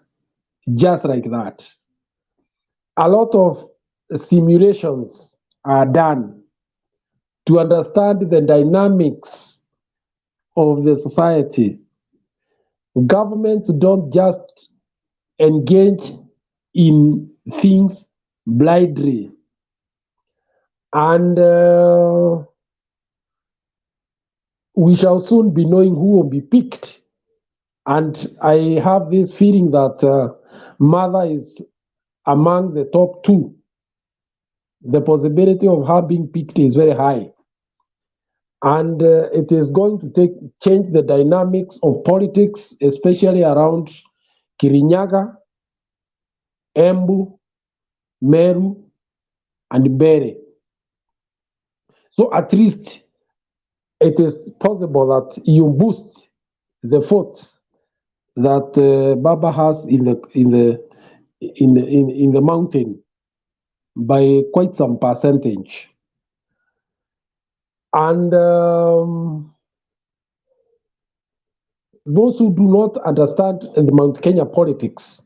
just like that. A lot of simulations are done to understand the dynamics of the society. Governments don't just engage in things blindly. And we shall soon be knowing who will be picked. And I have this feeling that Mother is among the top two. The possibility of her being picked is very high. And it is going to change the dynamics of politics, especially around Kirinyaga, Embu, Meru, and Bere. So at least it is possible that you boost the votes that Baba has in the mountain by quite some percentage. And those who do not understand the Mount Kenya politics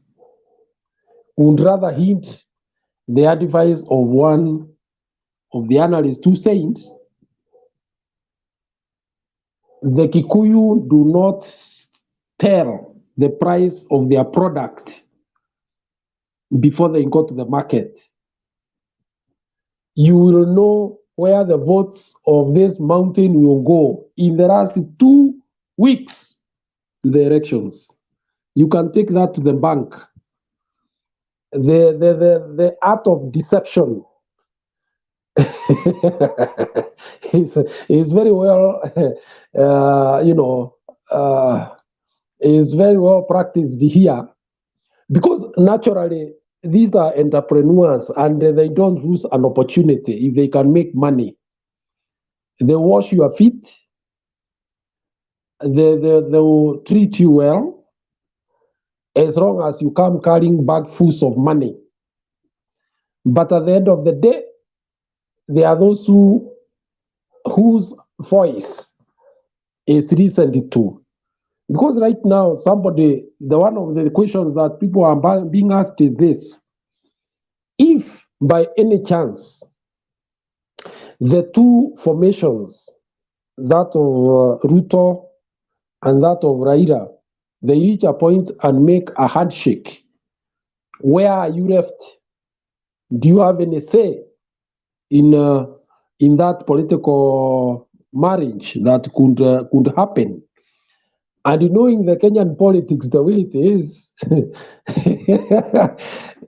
would rather heed the advice of one of the analysts who said, the Kikuyu do not tell the price of their product before they go to the market. You will know where the votes of this mountain will go in the last 2 weeks to the elections. You can take that to the bank. The art of deception is very well, is very well practiced here, because naturally these are entrepreneurs and they don't lose an opportunity if they can make money. They wash your feet, they will treat you well as long as you come carrying bagfuls of money. But at the end of the day, there are those whose voice is listened to. Because right now, one of the questions that people are being asked is this: if by any chance the two formations, that of Ruto and that of Raila, they reach a point and make a handshake, where are you left? Do you have any say in that political marriage that could happen? And knowing the Kenyan politics the way it is,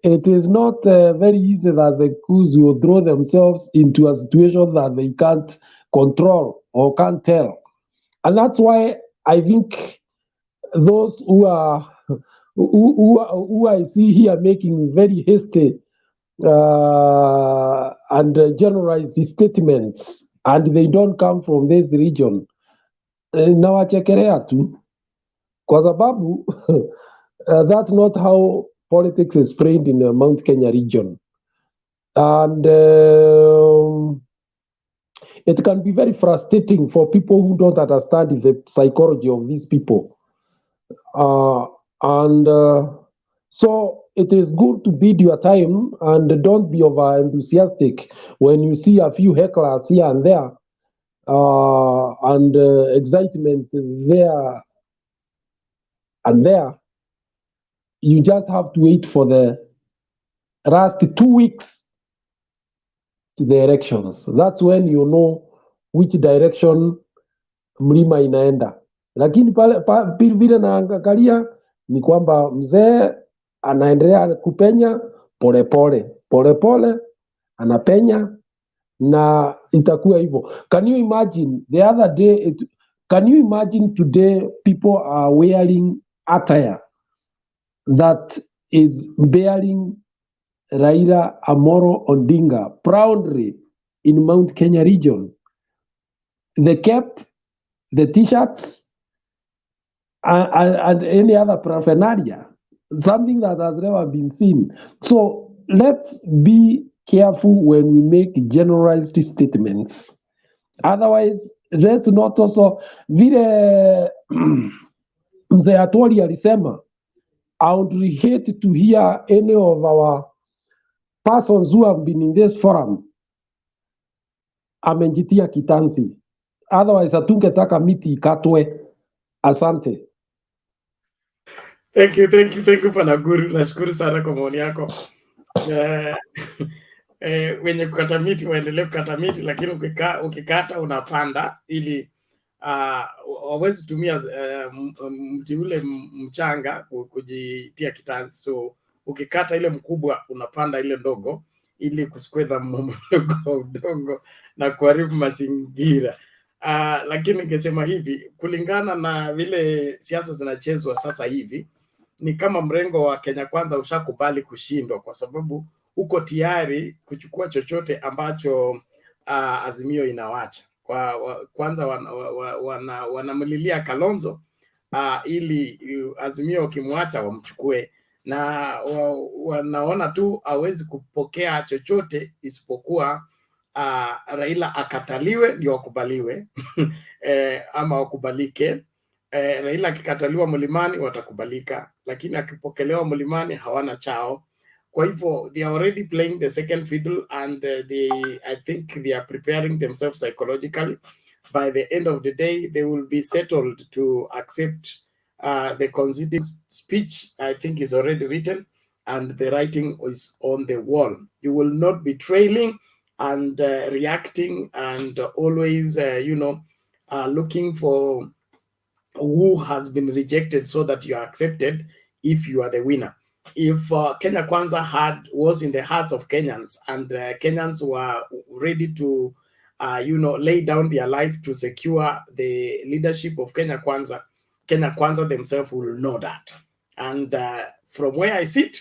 it is not very easy that the coups will throw themselves into a situation that they can't control or can't tell. And that's why I think those who I see here making very hasty and generalized statements, and they don't come from this region, nawachekelea tu, kwa sababu that's not how politics is framed in the Mount Kenya region. And it can be very frustrating for people who don't understand the psychology of these people. So it is good to bid your time and don't be over enthusiastic when you see a few hecklers here and there, and excitement there and there. You just have to wait for the last 2 weeks to the elections. That's when you know which direction mlima inaenda. Lakini vile naangalia ni kwamba mzee anaendelea kupenya polepole anapenya na itakuwa hivyo. Can you imagine the other day, can you imagine today people are wearing attire that is bearing Raila Amolo Odinga proudly in Mount Kenya region? The cap, the t-shirts, and any other paraphernalia, something that has never been seen. So let's be careful when we make generalized statements. Otherwise, let's not also vile mzee Atwoli alisema, I would hate to hear any of our persons who have been in this forum amenjitia kitanzi. Otherwise, hatungetaka miti ikatwe. Asante. Thank you Panaguru. Nashukuru sana kwa maoni yako. Wenye kukata miti waendelee kukata miti, lakini ukikata unapanda ili wawezi tumia mti ule mchanga kujitia kitanzi. So ukikata ile mkubwa unapanda ile ndogo ili kusikweza mmomonyoko udongo na kuharibu mazingira. Lakini ningesema hivi, kulingana na vile siasa zinachezwa sasa hivi, ni kama mrengo wa Kenya Kwanza ushakubali kushindwa, kwa sababu uko tayari kuchukua chochote ambacho Azimio inawacha. Kwanza wanamlilia Kalonzo ili Azimio ukimwacha wamchukue, na wanaona tu hawezi kupokea chochote isipokuwa Raila akataliwe ndio wakubaliwe ama wakubalike. Raila akikataliwa mlimani watakubalika, lakini akipokelewa mlimani hawana chao. Kwa hivyo they are already playing the second fiddle, and I think they are preparing themselves psychologically. By the end of the day, they will be settled to accept the conceding speech. I think is already written, and the writing is on the wall. You will not be trailing and reacting and always, looking for who has been rejected so that you are accepted if you are the winner. If Kenya Kwanza was in the hearts of Kenyans, and Kenyans were ready to, lay down their life to secure the leadership of Kenya Kwanza themselves will know that. And from where I sit,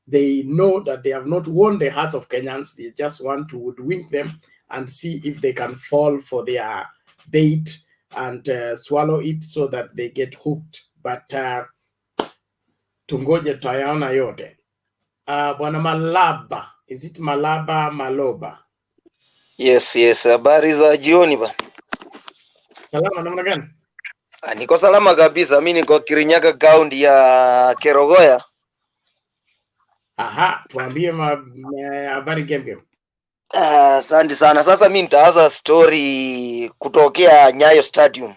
they know that they have not won the hearts of Kenyans. They just want to hoodwink them and see if they can fall for their bait and swallow it so that they get hooked. But tungoje tayaona yote. Bwana Malaba, is it Malaba Maloba? Yes, habari za jioni ba. Salama, namna gani? Niko salama kabisa. Mimi niko Kirinyaga County ya Kerogoya. Aha, tuambie habari game. Asante sana. Sasa mimi nitaanza story kutokea Nyayo Stadium.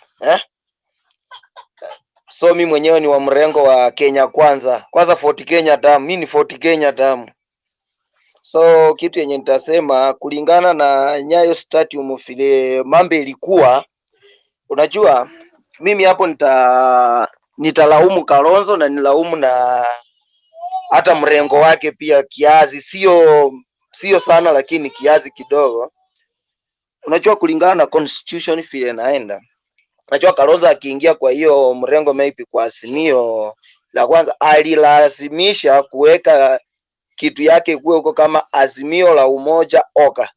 So mimi mwenyewe ni wa mrengo wa Kenya Kwanza 40 Kenya damu. Mimi ni 40 Kenya damu. So kitu yenye nitasema kulingana na Nyayo Stadium vile mambo ilikuwa, unajua mimi hapo nitalaumu Kalonzo na nilaumu na hata mrengo wake pia kiazi, sio sana lakini kiazi kidogo. Unajua kulingana na constitution vile naenda, unajua Kalonzo akiingia kwa hiyo mrengo maybe kwa Azimio la kwanza alilazimisha kuweka kitu yake kuwe huko kama Azimio la Umoja Oka.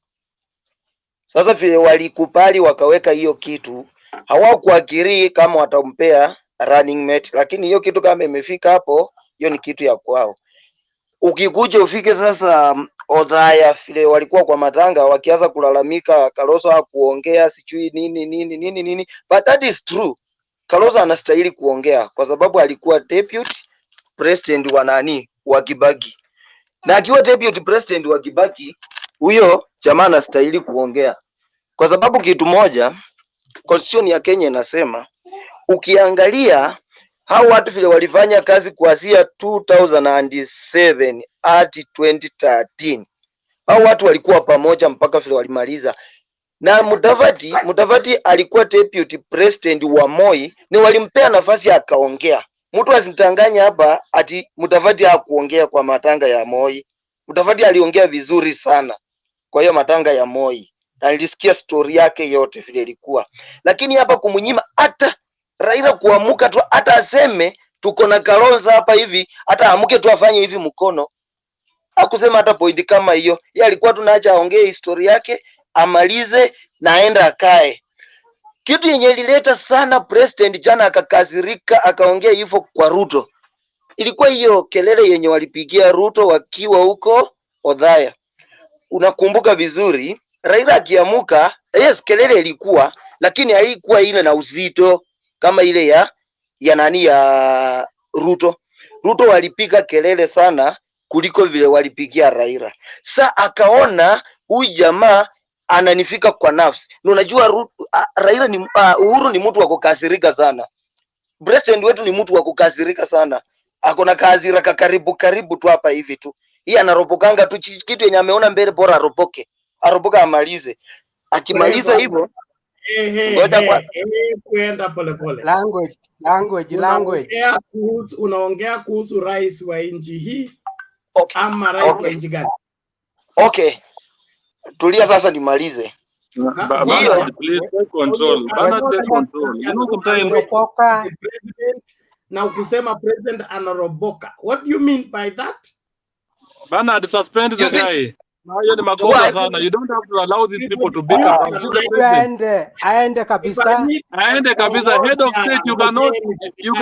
Sasa vile walikubali wakaweka hiyo kitu, hawakuagiri kama watampea running mate, lakini hiyo kitu kama imefika hapo, hiyo ni kitu ya kwao. Ukikuja ufike sasa Odhaya vile walikuwa kwa matanga wakianza kulalamika Kalonzo hakuongea sijui nini, but that is true. Kalonzo anastahili kuongea kwa sababu alikuwa deputy president wa Kibaki. Na akiwa deputy president wa Kibaki, huyo jamaa anastahili kuongea. Kwa sababu kitu moja, constitution ya Kenya inasema, ukiangalia hao watu vile walifanya kazi kuanzia 2007 hadi 2013. Hao watu walikuwa pamoja mpaka vile walimaliza. Na Mudavadi alikuwa deputy president wa Moi, ni walimpea nafasi akaongea. Mtu asimtanganya hapa ati Mudavadi hakuongea kwa matanga ya Moi. Mudavadi aliongea vizuri sana kwa hiyo matanga ya Moi, na nilisikia story yake yote vile ilikuwa, lakini hapa kumunyima hata Raila kuamuka tu, hata aseme tuko na Kalonzo hapa hivi, hata amuke tu afanye hivi mkono, hakusema hata point kama hiyo. Yeye alikuwa tunaacha aongee historia yake, amalize na aenda akae. Kitu yenye ilileta sana president jana akakasirika, akaongea hivyo kwa Ruto, ilikuwa hiyo kelele yenye walipigia Ruto wakiwa huko Odhaya. Unakumbuka vizuri, Raila akiamuka, yes, kelele ilikuwa, lakini haikuwa ile na uzito kama ile ya nani ya Ruto. Ruto walipiga kelele sana kuliko vile walipigia Raila. Sa akaona huyu jamaa ananifika kwa nafsi. Na unajua Raila ni Uhuru ni mtu wa kukasirika sana. President wetu ni mtu wa kukasirika sana. Akona kasira karibu tu hapa hivi tu. Hii anaropokanga tu kitu yenye ameona mbele, bora aropoka amalize. Akimaliza hivyo kuenda polepole. Language. Unaongea kuhusu rais wa nchi hii, okay, ama rais wa nchi gani? Okay, tulia sasa nimalize. Na ukisema president anaroboka, what do you mean by that? Bernard, suspend the guy. You don't have to allow these people to beat up. Aende kabisa. Head of state, you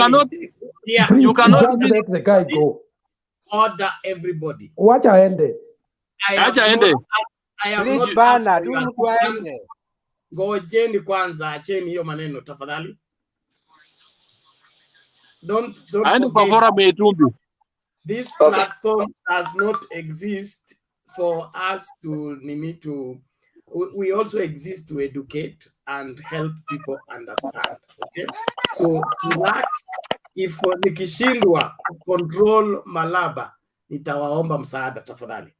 cannot let the guy go. Order everybody. Watch aende. Please Bernard, ngojeni kwanza, acheni hiyo maneno tafadhali. Don't forget. This platform does not exist for us to we also exist to educate and help people understand. Okay, so relax. If nikishindwa control Malaba, nitawaomba msaada tafadhali,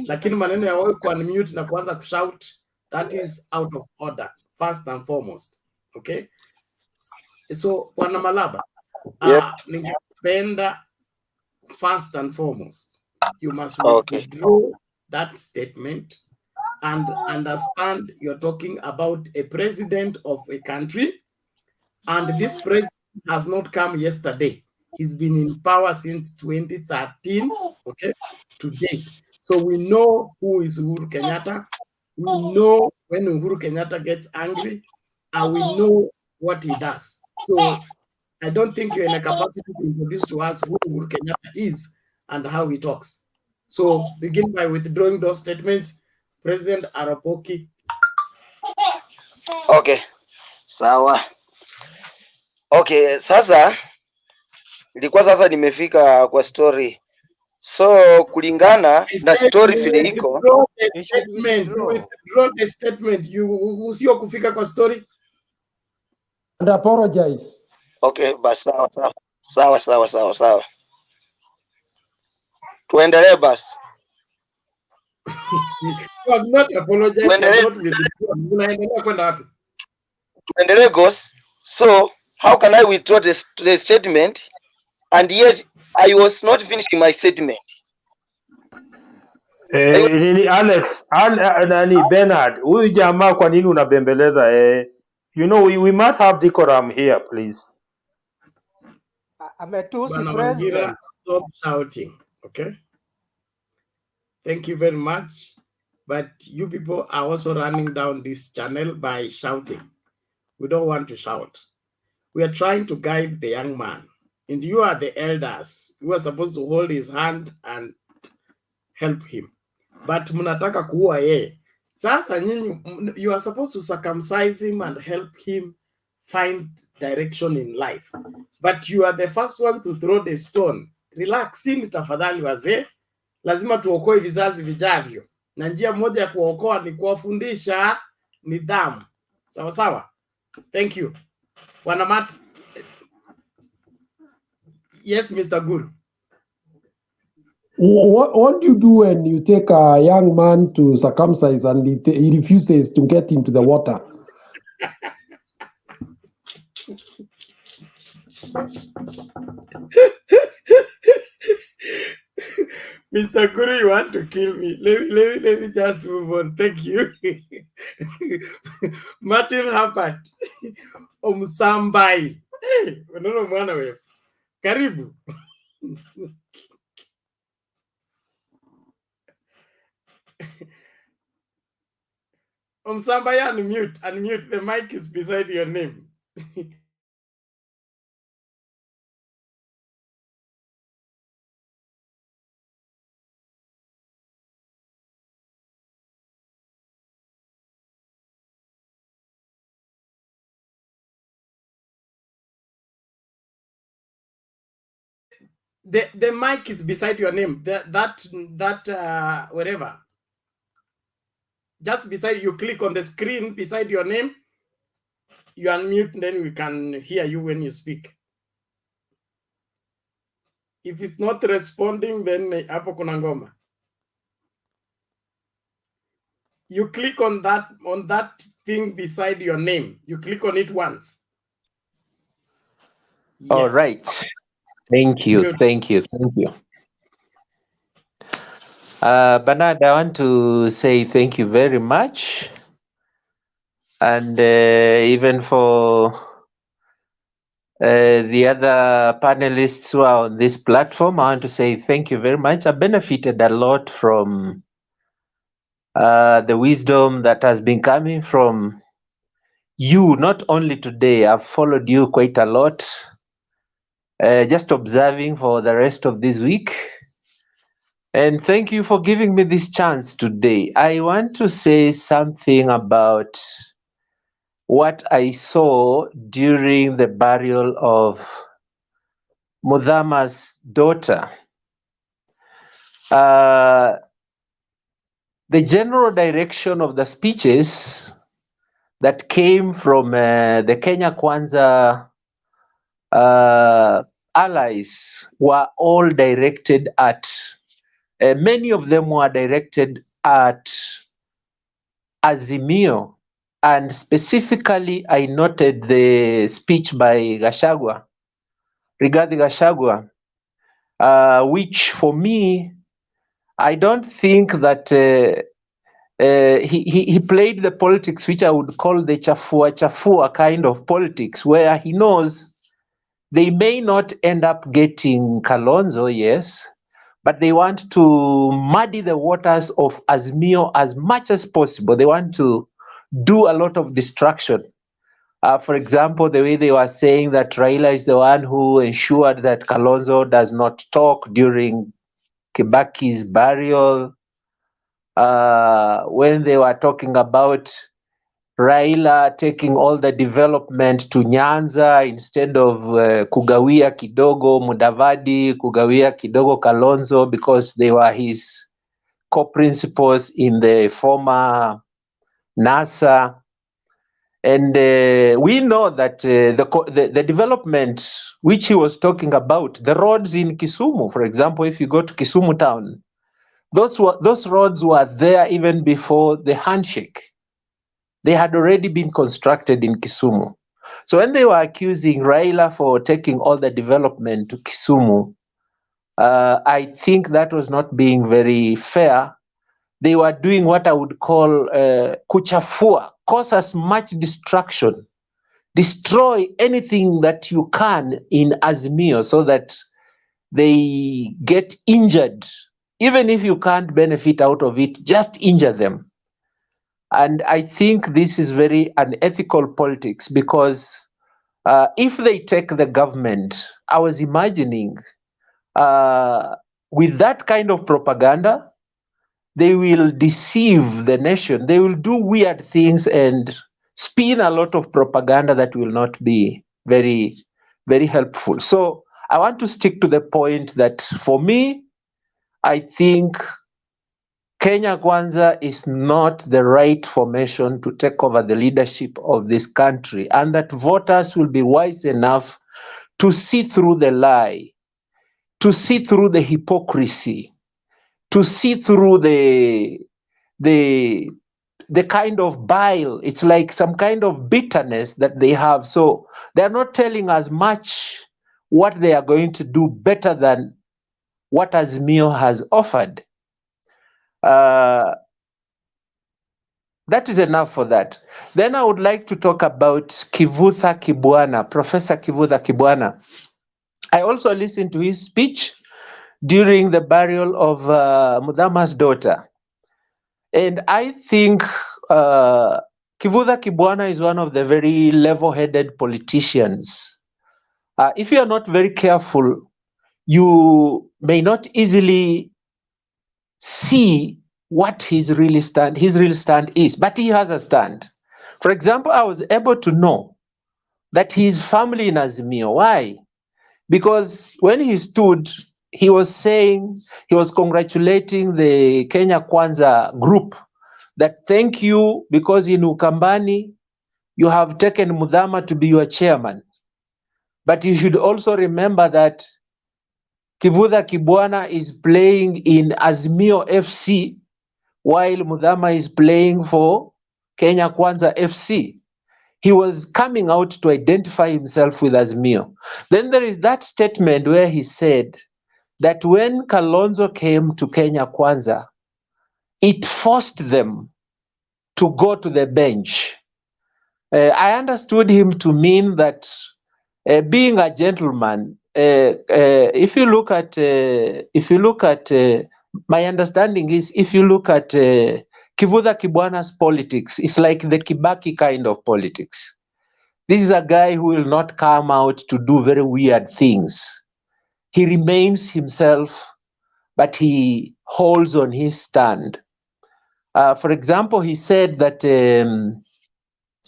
lakini maneno ya wewe kwa mute na kuanza kushout, that is out of order first and foremost. Okay, so wana Malaba, ningependa first and foremost, you must withdraw that statement and understand you're talking about a president of a country, and this president has not come yesterday. He's been in power since 2013, okay, to date. So we know who is Uhuru Kenyatta. We know when Uhuru Kenyatta gets angry, and we know what he does. So I don't think you're in a capacity to introduce to us who Uhuru Kenyatta is and how he talks. So begin by withdrawing those statements, President Arapoki. Okay, sawa. Okay, sasa ilikuwa sasa nimefika kwa story. So kulingana na story vile iko, withdraw the statement. You usio kufika kwa story and apologize. Okay, basi sawa. Tuendelee basi. You have not apologized. Tuendelee goes. So how can I withdraw the statement and yet I was not finishing my statement? Alex, Bernard, huyu jamaa kwa nini unabembeleza? You know, we must have decorum here, please. President. Stop shouting, okay? Thank you very much. But you people are also running down this channel by shouting. We don't want to shout. We are trying to guide the young man. And you are the elders. You are supposed to hold his hand and help him. But mnataka kuua yeye. Sasa nyinyi, you are supposed to circumcise him and help him find direction in life. But you are the first one to throw the stone. Relaxing tafadhali wazee. Lazima tuokoe vizazi vijavyo. Na njia moja ya kuokoa ni kuwafundisha nidhamu. Sawa sawa? Thank you. Wanamat. Yes, Mr. Guru. What do you do when you take a young man to circumcise and he refuses to get into the water? Mr. Kuru, you want to kill me? Let me just move on. Thank you. Martin Happat Omsambai. Hey, unaona mwana wewe. Karibu. Omsambai, unmute. The mic is beside your name. The mic is beside your name. That whatever. Just beside, you click on the screen beside your name, you unmute, then we can hear you when you speak. If it's not responding, then hapo kuna ngoma. You click on that thing beside your name. You click on it once. Yes. All right. Thank you. Good. Thank you. Bernard, I want to say thank you very much. And even for the other panelists who are on this platform, I want to say thank you very much. I benefited a lot from the wisdom that has been coming from you, not only today. I've followed you quite a lot, just observing for the rest of this week. And thank you for giving me this chance today. I want to say something about what I saw during the burial of Mudhama's daughter. The general direction of the speeches that came from the Kenya Kwanzaa allies were all directed at, many of them were directed at Azimio. And specifically, I noted the speech by Gachagua, Rigathi Gachagua, which for me, I don't think that he played the politics which I would call the chafua kind of politics, where he knows they may not end up getting Kalonzo, yes, but they want to muddy the waters of Azimio as much as possible. They want to do a lot of distraction. For example, the way they were saying that Raila is the one who ensured that Kalonzo does not talk during Kibaki's burial. When they were talking about Raila taking all the development to Nyanza instead of kugawia kidogo Mudavadi, kugawia kidogo Kalonzo, because they were his co-principals in the former NASA. And we know that the development which he was talking about, the roads in Kisumu, for example, if you go to Kisumu town, those roads were there even before the handshake. They had already been constructed in Kisumu. So when they were accusing Raila for taking all the development to Kisumu, I think that was not being very fair. They were doing what I would call kuchafua, cause as much destruction, destroy anything that you can in Azimio so that they get injured. Even if you can't benefit out of it, just injure them. And I think this is very unethical politics, because if they take the government, I was imagining with that kind of propaganda, they will deceive the nation. They will do weird things and spin a lot of propaganda that will not be very, very helpful. So I want to stick to the point that for me, I think Kenya Kwanzaa is not the right formation to take over the leadership of this country, and that voters will be wise enough to see through the lie, to see through the hypocrisy, to see through the kind of bile. It's like some kind of bitterness that they have. So they're not telling us much what they are going to do better than what Azimio has offered. That is enough for that. Then I would like to talk about Kivutha Kibwana, Professor Kivutha Kibwana. I also listened to his speech during the burial of Mudhama's daughter. And I think Kivutha Kibwana is one of the very level-headed politicians. If you are not very careful, you may not easily see what his real stand is, but he has a stand. For example, I was able to know that his family in Azimio. Why? Because when he stood, he was saying, he was congratulating the Kenya Kwanzaa group that thank you because in Ukambani you have taken Mudhama to be your chairman. But you should also remember that Kivutha Kibwana is playing in Azimio FC while Mudhama is playing for Kenya Kwanzaa FC. He was coming out to identify himself with Azimio. Then there is that statement where he said that when Kalonzo came to Kenya Kwanzaa, it forced them to go to the bench. I understood him to mean that being a gentleman, if you look at, my understanding is if you look at Kivutha Kibwana's politics, it's like the Kibaki kind of politics. This is a guy who will not come out to do very weird things. He remains himself, but he holds on his stand. For example, he said that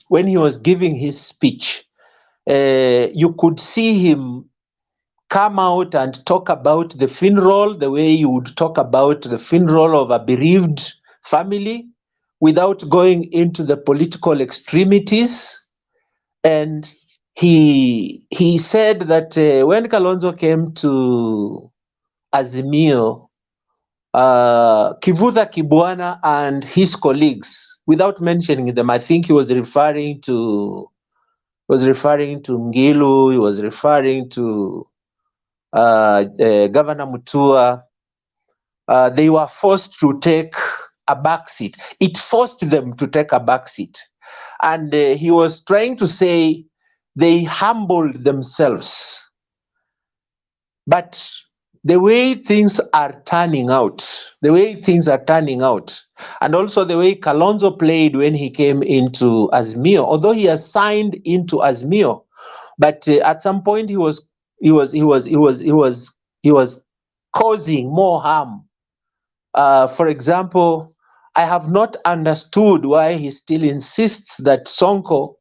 when he was giving his speech, you could see him come out and talk about the funeral the way you would talk about the funeral of a bereaved family without going into the political extremities. And he said that when Kalonzo came to Azimio, Kivutha Kibwana and his colleagues, without mentioning them, I think he was referring to Ngilu, he was referring to Governor Mutua. They were forced to take a back seat. It forced them to take a back seat. And he was trying to say they humbled themselves. But the way things are turning out, and also the way Kalonzo played when he came into Azimio, although he has signed into Azimio, but at some point he was causing more harm. For example, I have not understood why he still insists that Sonko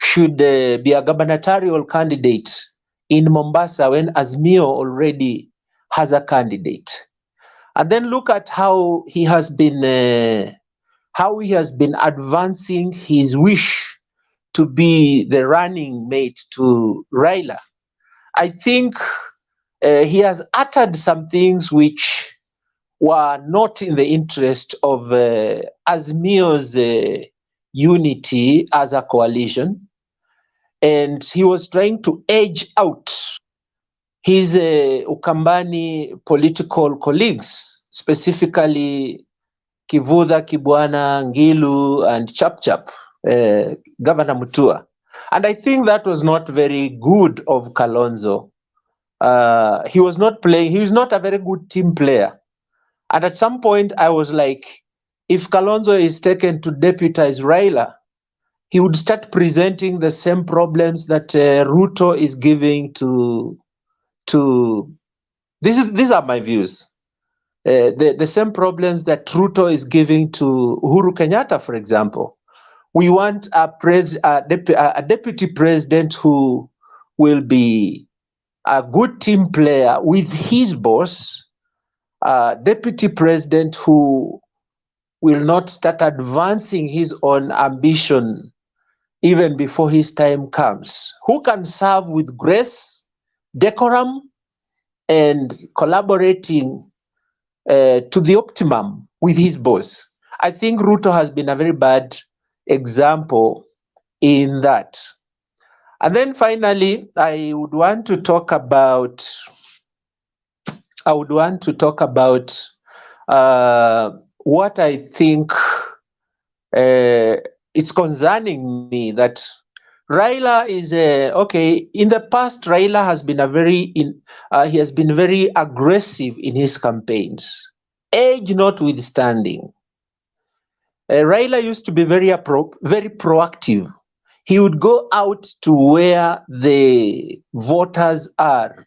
should be a gubernatorial candidate in Mombasa when Azimio already has a candidate. And then look at how he has been advancing his wish to be the running mate to Raila. I think he has uttered some things which were not in the interest of Azimio's unity as a coalition. And he was trying to edge out his Ukambani political colleagues, specifically Kivutha, Kibwana, Ngilu, and Chapchap, Governor Mutua. And I think that was not very good of Kalonzo. He was not a very good team player. And at some point I was like, if Kalonzo is taken to deputize Raila, he would start presenting the same problems that Ruto is giving to these are my views. The same problems that Ruto is giving to Uhuru Kenyatta, for example. We want a deputy president who will be a good team player with his boss, a deputy president who will not start advancing his own ambition even before his time comes, who can serve with grace, decorum, and collaborating to the optimum with his boss. I think Ruto has been a very bad example in that. And then finally, I would want to talk about what I think it's concerning me, that Raila is okay. In the past, Raila has been he has been very aggressive in his campaigns, age notwithstanding. Raila used to be very proactive. He would go out to where the voters are.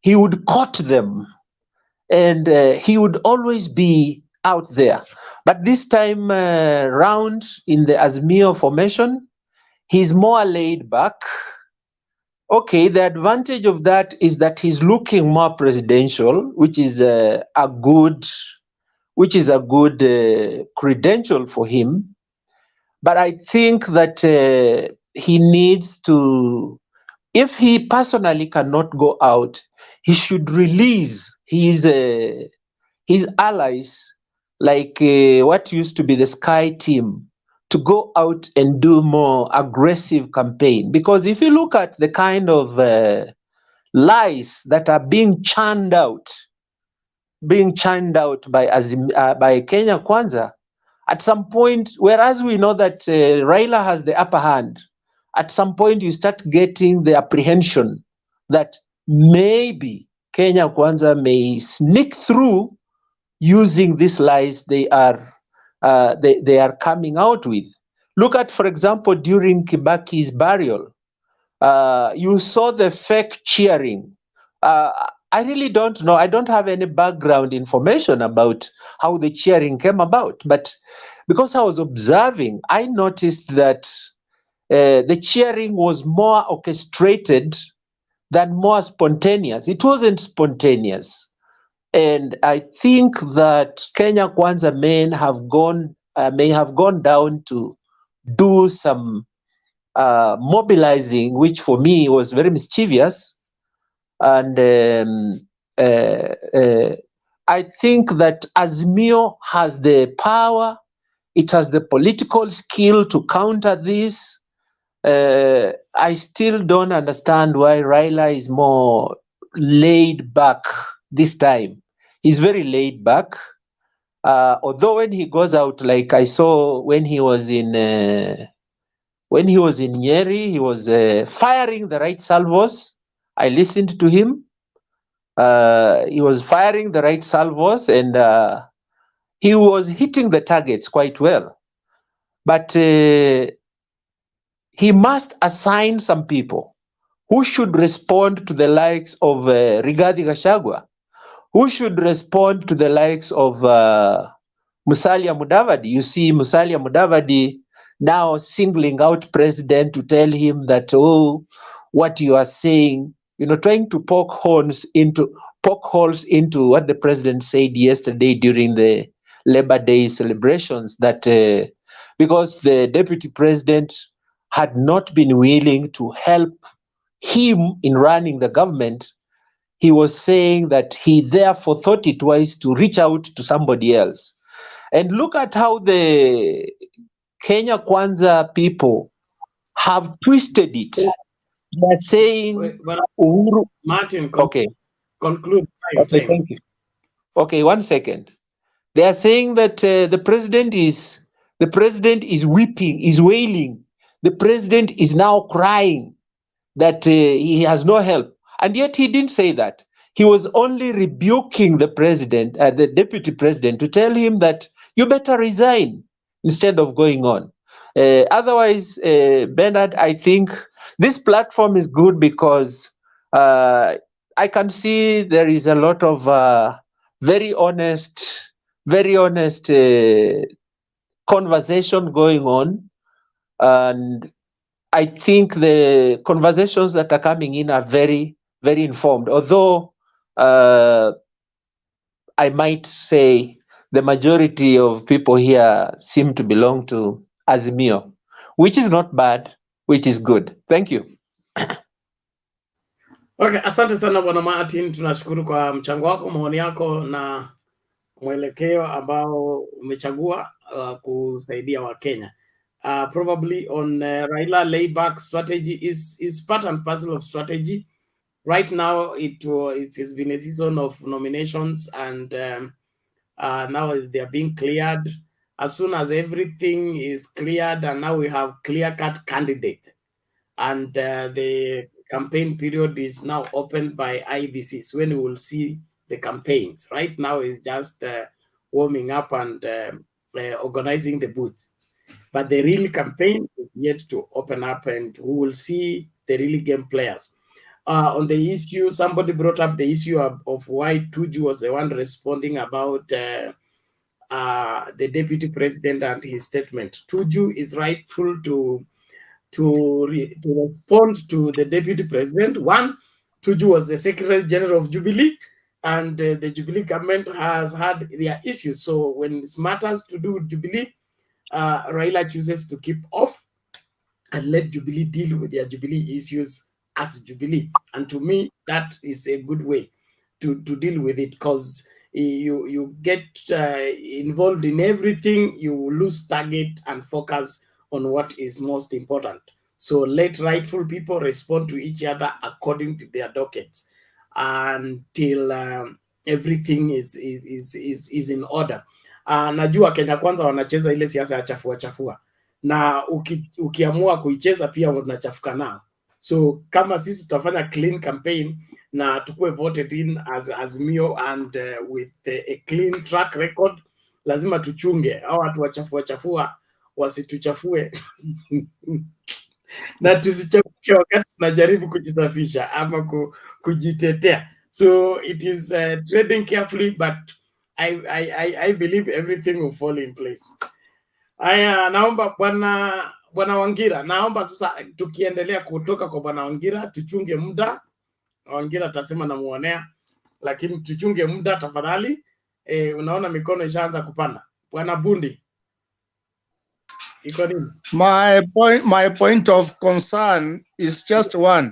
He would court them, and he would always be out there. But this time round in the Azimio formation, he's more laid back. Okay, the advantage of that is that he's looking more presidential, which is a good credential for him. But I think that he needs to, if he personally cannot go out, he should release his allies, like what used to be the Sky team, to go out and do more aggressive campaign. Because if you look at the kind of lies that are being churned out by Kenya Kwanzaa, at some point, whereas we know that Raila has the upper hand, at some point you start getting the apprehension that maybe Kenya Kwanzaa may sneak through using these lies they are coming out with. Look at, for example, during Kibaki's burial, you saw the fake cheering. I really don't know. I don't have any background information about how the cheering came about, but because I was observing, I noticed that the cheering was more orchestrated than more spontaneous. It wasn't spontaneous. And I think that Kenya Kwanzaa may have gone down to do some mobilizing, which for me was very mischievous. And I think that Azimio has the power, it has the political skill to counter this. I still don't understand why Raila is more laid back this time. He's very laid back. Although when he goes out, like I saw when he was in Nyeri, he was firing the right salvos. I listened to him. He was firing the right salvos, and he was hitting the targets quite well. But he must assign some people who should respond to the likes of Rigathi Gachagua, who should respond to the likes of Musalia Mudavadi. You see Musalia Mudavadi now singling out president to tell him that, oh, what you are saying, trying to poke holes into what the president said yesterday during the Labor Day celebrations, that because the deputy president had not been willing to help him in running the government, he was saying that he therefore thought it wise to reach out to somebody else. And look at how the Kenya Kwanzaa people have twisted it. They are saying, Uhuru. Martin, Okay. Conclude. Okay, thank you. Okay, 1 second. They are saying that the president is weeping, is wailing. The president is now crying that he has no help. And yet he didn't say that. He was only rebuking the president, the deputy president, to tell him that you better resign instead of going on. Otherwise, Bernard, I think this platform is good because I can see there is a lot of very honest conversation going on. And I think the conversations that are coming in are very, very informed. Although I might say the majority of people here seem to belong to Azimio, which is not bad, which is good. Thank you. Okay, asante sana Bwana Martin, tunashukuru kwa mchango wako, maoni yako, na mwelekeo ambao umechagua kusaidia Wakenya. Probably on Raila layback strategy is part and parcel of strategy. Right now, it has been a season of nominations, and now they are being cleared. As soon as everything is cleared, and now we have clear-cut candidate, and the campaign period is now opened by IBCs when we will see the campaigns. Right now is just warming up and organizing the booths. But the real campaign is yet to open up, and we will see the real game players. On the issue, somebody brought up the issue of why Tuju was the one responding about the deputy president and his statement. Tuju is rightful to respond to the deputy president. One, Tuju was the Secretary General of Jubilee, and the Jubilee government has had their issues. So when it matters to do with Jubilee, Raila chooses to keep off and let Jubilee deal with their Jubilee issues as Jubilee. And to me, that is a good way to deal with it, because you get involved in everything, you lose target and focus on what is most important. So let rightful people respond to each other according to their dockets until everything is in order. Najua Kenya Kwanza wanacheza ile siasa ya chafua na ukiamua kuicheza pia unachafuka nao. So kama sisi tutafanya clean campaign na tukue voted in as Azimio and with a clean track record, lazima tuchunge hao watu wachafua wasituchafue na tusichafuke wakati tunajaribu kujisafisha ama kujitetea. So it is treading carefully, but I believe everything will fall in place. Aya, naomba bwana Wangira, naomba sasa tukiendelea kutoka kwa bwana Wangira tuchunge muda. Wangira atasema namuonea, lakini tuchunge muda tafadhali. Unaona mikono ishaanza kupanda. Bwana Bundi, iko nini? My point of concern is just one.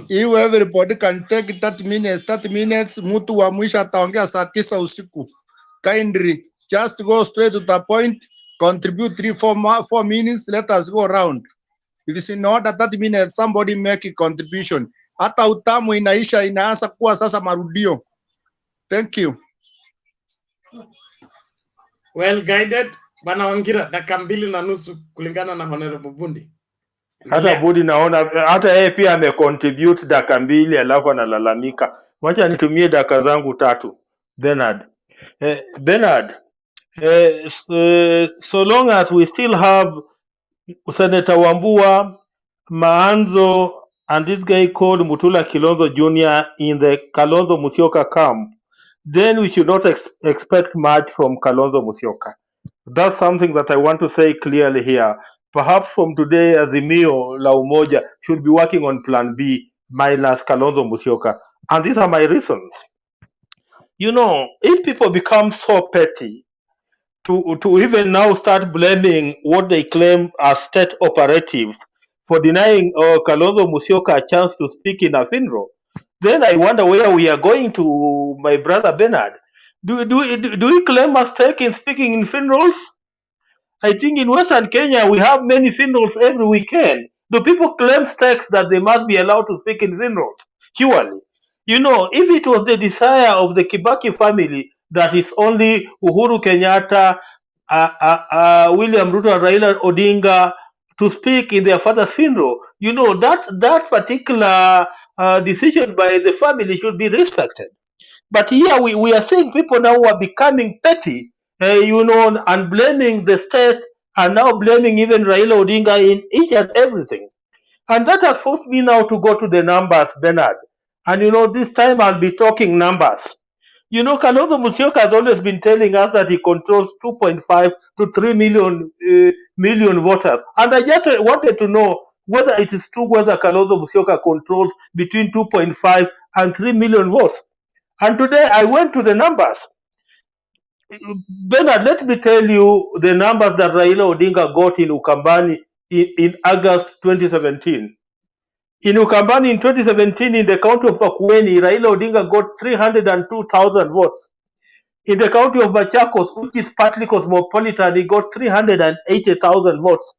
If everybody can take 30 minutes, mtu wa mwisho ataongea saa 9 usiku. Kindly just go straight to the point, contribute 3-4 minutes, let us go around. If it's in order 30 minutes, somebody make a contribution. Hata utamu inaisha, inaanza kuwa sasa marudio. Thank you. Well guided. Bwana Wangira, dakika 2.5 kulingana na Honorable Bundi. Hata Budi naona hata yeye pia amecontribute dakika 2 alafu analalamika. Wacha nitumie dakika zangu 3. Bernard, so long as we still have Senator Wambua, Maanzo, and this guy called Mutula Kilonzo Jr. in the Kalonzo Musyoka camp, then we should not expect much from Kalonzo Musyoka. That's something that I want to say clearly here. Perhaps from today, Azimio la Umoja should be working on Plan B minus Kalonzo Musyoka. And these are my reasons. You know, if people become so petty to even now start blaming what they claim as state operatives for denying Kalonzo Musyoka a chance to speak in a funeral, then I wonder where we are going to, my brother Bernard. Do we claim a stake in speaking in funerals? I think in Western Kenya we have many funerals every weekend. Do people claim stakes that they must be allowed to speak in funerals? Surely. You know, if it was the desire of the Kibaki family that it's only Uhuru Kenyatta, William Ruto and Raila Odinga to speak in their father's funeral, you know, that particular decision by the family should be respected. But here we are seeing people now who are becoming petty, you know, and blaming the state, and now blaming even Raila Odinga in each and everything. And that has forced me now to go to the numbers, Bernard. And you know, this time I'll be talking numbers. You know, Kalonzo Musyoka has always been telling us that he controls 2.5 to 3 million voters. And I just wanted to know whether it is true whether Kalonzo Musyoka controls between 2.5 and 3 million votes. And today I went to the numbers. Bernard, let me tell you the numbers that Raila Odinga got in Ukambani in August 2017. In Ukambani in 2017, in the county of Makueni, Raila Odinga got 302,000 votes. In the county of Machakos, which is partly cosmopolitan, he got 380,000 votes.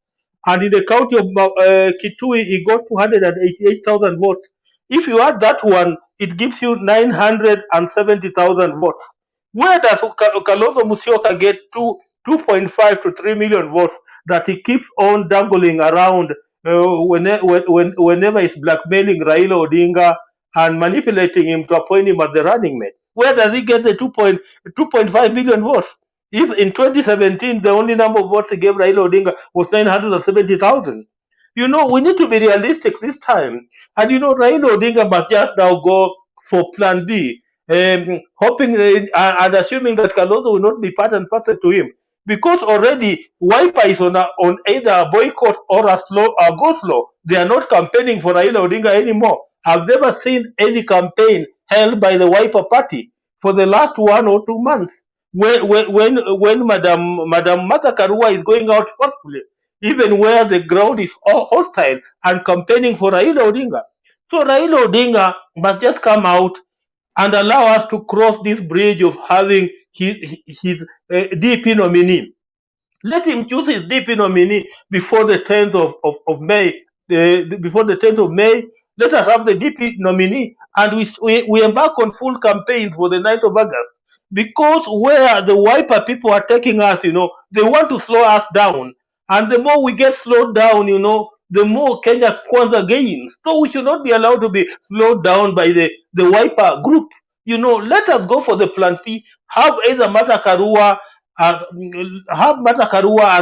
And in the county of Kitui, he got 288,000 votes. If you add that one, it gives you 970,000 votes. Where does Kalonzo Musyoka get 2.5 to 3 million votes that he keeps on dangling around whenever he's blackmailing Raila Odinga and manipulating him to appoint him as the running mate? Where does he get the 2.5 million votes? If in 2017 the only number of votes he gave Raila Odinga was 970,000. You know, we need to be realistic this time. And you know, Raila Odinga must just now go for plan B, hoping and assuming that Kalonzo will not be part and parcel to him. Because already Wiper is on either a boycott or a go slow. They are not campaigning for Raila Odinga anymore. I've never seen any campaign held by the Wiper party for the last 1 or 2 months. When Madam Martha Karua is going out forcefully, even where the ground is hostile and campaigning for Raila Odinga. So Raila Odinga must just come out and allow us to cross this bridge of having his DP nominee. Let him choose his DP nominee before the 10th of May. Before the 10th of May, let us have the DP nominee, and we embark on full campaigns for the 9th of August. Because where the Wiper people are taking us, you know, they want to slow us down. And the more we get slowed down, you know, the more Kenya Kwanzaa gains. So we should not be allowed to be slowed down by the Wiper group. You know, let us go for the plan P. Have either Martha Karua as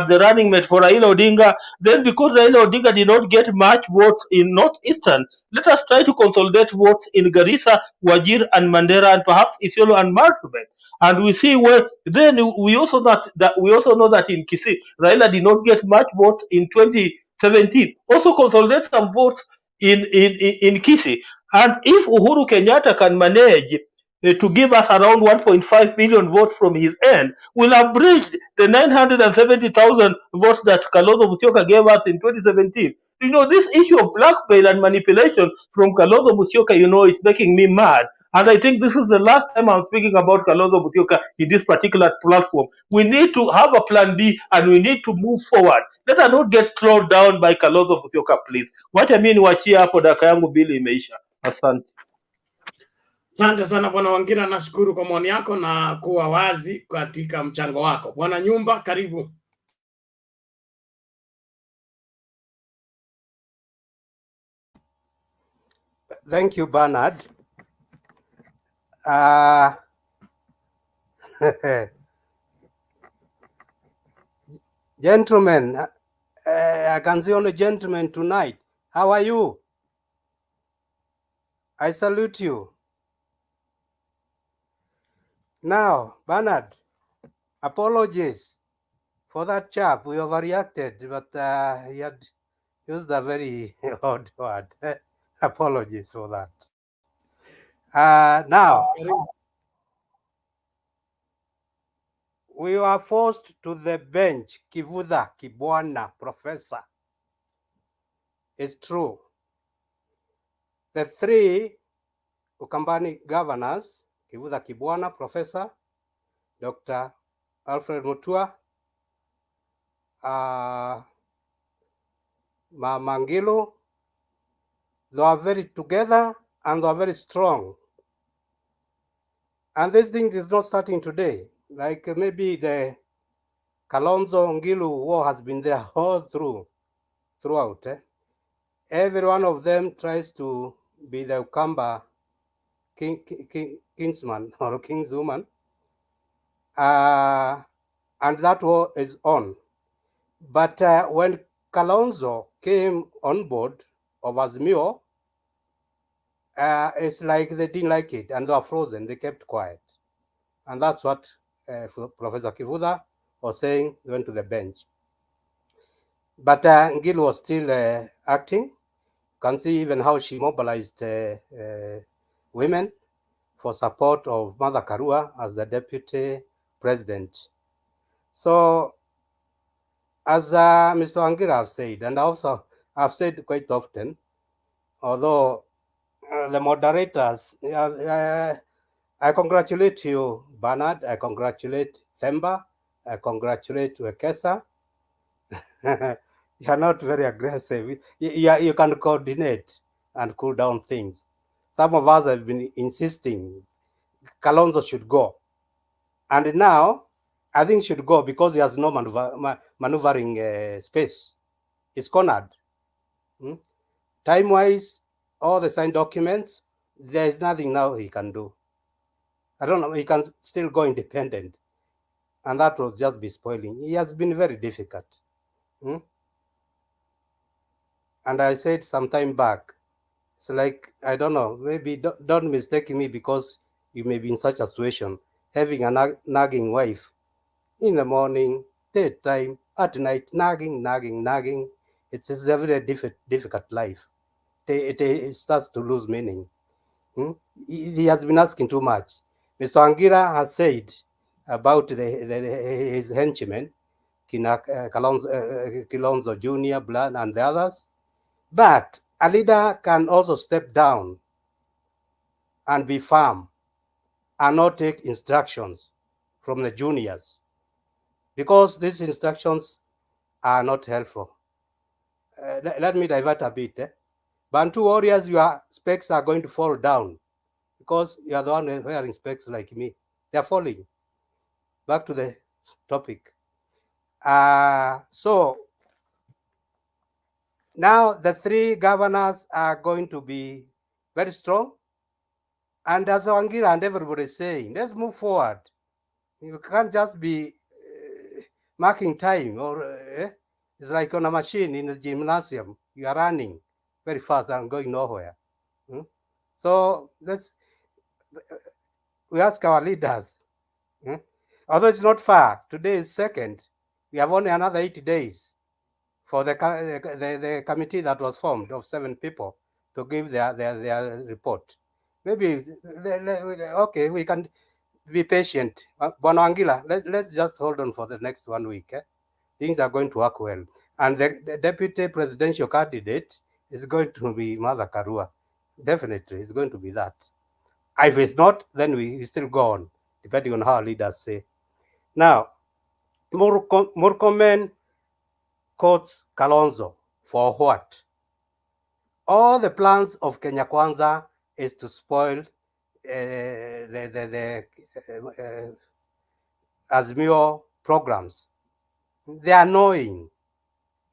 the running mate for Raila Odinga. Then because Raila Odinga did not get much votes in Northeastern, let us try to consolidate votes in Garissa, Wajir and Mandera, and perhaps Isiolo and Marsabit. And we see where then we also know that in Kisii, Raila did not get much votes in 2017. Also consolidate some votes in Kisii. And if Uhuru Kenyatta can manage to give us around 1.5 million votes from his end, will have bridged the 970,000 votes that Kalonzo Musyoka gave us in 2017. You know, this issue of blackmail and manipulation from Kalonzo Musyoka, you know, it's making me mad. And I think this is the last time I'm speaking about Kalonzo Musyoka in this particular platform. We need to have a plan B and we need to move forward. Let us not get slowed down by Kalonzo Musyoka, please. Wacha mimi niwachie hapo, dakika yangu mbili imeisha. Asante. Asante sana Bwana Wangira, nashukuru kwa maoni yako na kuwa wazi katika mchango wako. Bwana Nyumba, karibu. Thank you, Bernard. Gentlemen, I can see only gentlemen tonight. How are you? I salute you. Now, Bernard, apologies for that chap. We overreacted, but he had used a very odd word. Apologies for that. Now, we were forced to the bench. Kivutha, Kibwana, Professor. It's true. The three Ukambani governors, Kivutha, Kibwana, Professor, Dr. Alfred Mutua, Mangilo, they are very together and they are very strong. And this thing is not starting today. Like maybe the Kalonzo Ngilu war has been there all throughout. Every one of them tries to be the Ukamba kinsman or kingswoman. And that war is on. But when Kalonzo came on board of Azimio, it's like they didn't like it and they were frozen. They kept quiet. And that's what Professor Kivutha was saying. They went to the bench. But Ngilu was still acting. You can see even how she mobilized women for support of Mother Karua as the deputy president. So, as Mr. Wangira have said, and also I've said quite often, although the moderators, I congratulate you, Bernard. I congratulate Themba. I congratulate Wekesa. You are not very aggressive. You can coordinate and cool down things. Some of us have been insisting Kalonzo should go. And now, I think should go because he has no maneuvering space. He's cornered. Time-wise, all the signed documents, there is nothing now he can do. I don't know, he can still go independent. And that will just be spoiling. He has been very difficult. And I said some time back, it's like, I don't know, maybe don't mistake me because you may be in such a situation, having a nagging wife in the morning, daytime, at night, nagging. It's a very difficult life. It starts to lose meaning. He has been asking too much. Mr. Angira has said about his henchmen, Kalonzo Jr., Blood, and the others. But a leader can also step down and be firm and not take instructions from the juniors because these instructions are not helpful. Let me divert a bit. Bantu warriors, your specs are going to fall down because you are the one wearing specs like me. They are falling. Back to the topic. So now the three governors are going to be very strong. And as Angira and everybody is saying, let's move forward. You can't just be marking time or it's like on a machine in the gymnasium. You are running very fast and going nowhere. So we ask our leaders. Although it's not far, today is 2nd. We have only another 80 days for the committee that was formed of 7 people to give their report. Maybe, okay, we can be patient. Bwana Angila, let's just hold on for the next 1 week. Things are going to work well. And the deputy presidential candidate is going to be Mother Karua. Definitely, it's going to be that. If it's not, then we still go on, depending on how our leaders say. Now, Murkomen quotes Kalonzo for what? All the plans of Kenya Kwanzaa is to spoil the Azimio programs. They are annoying.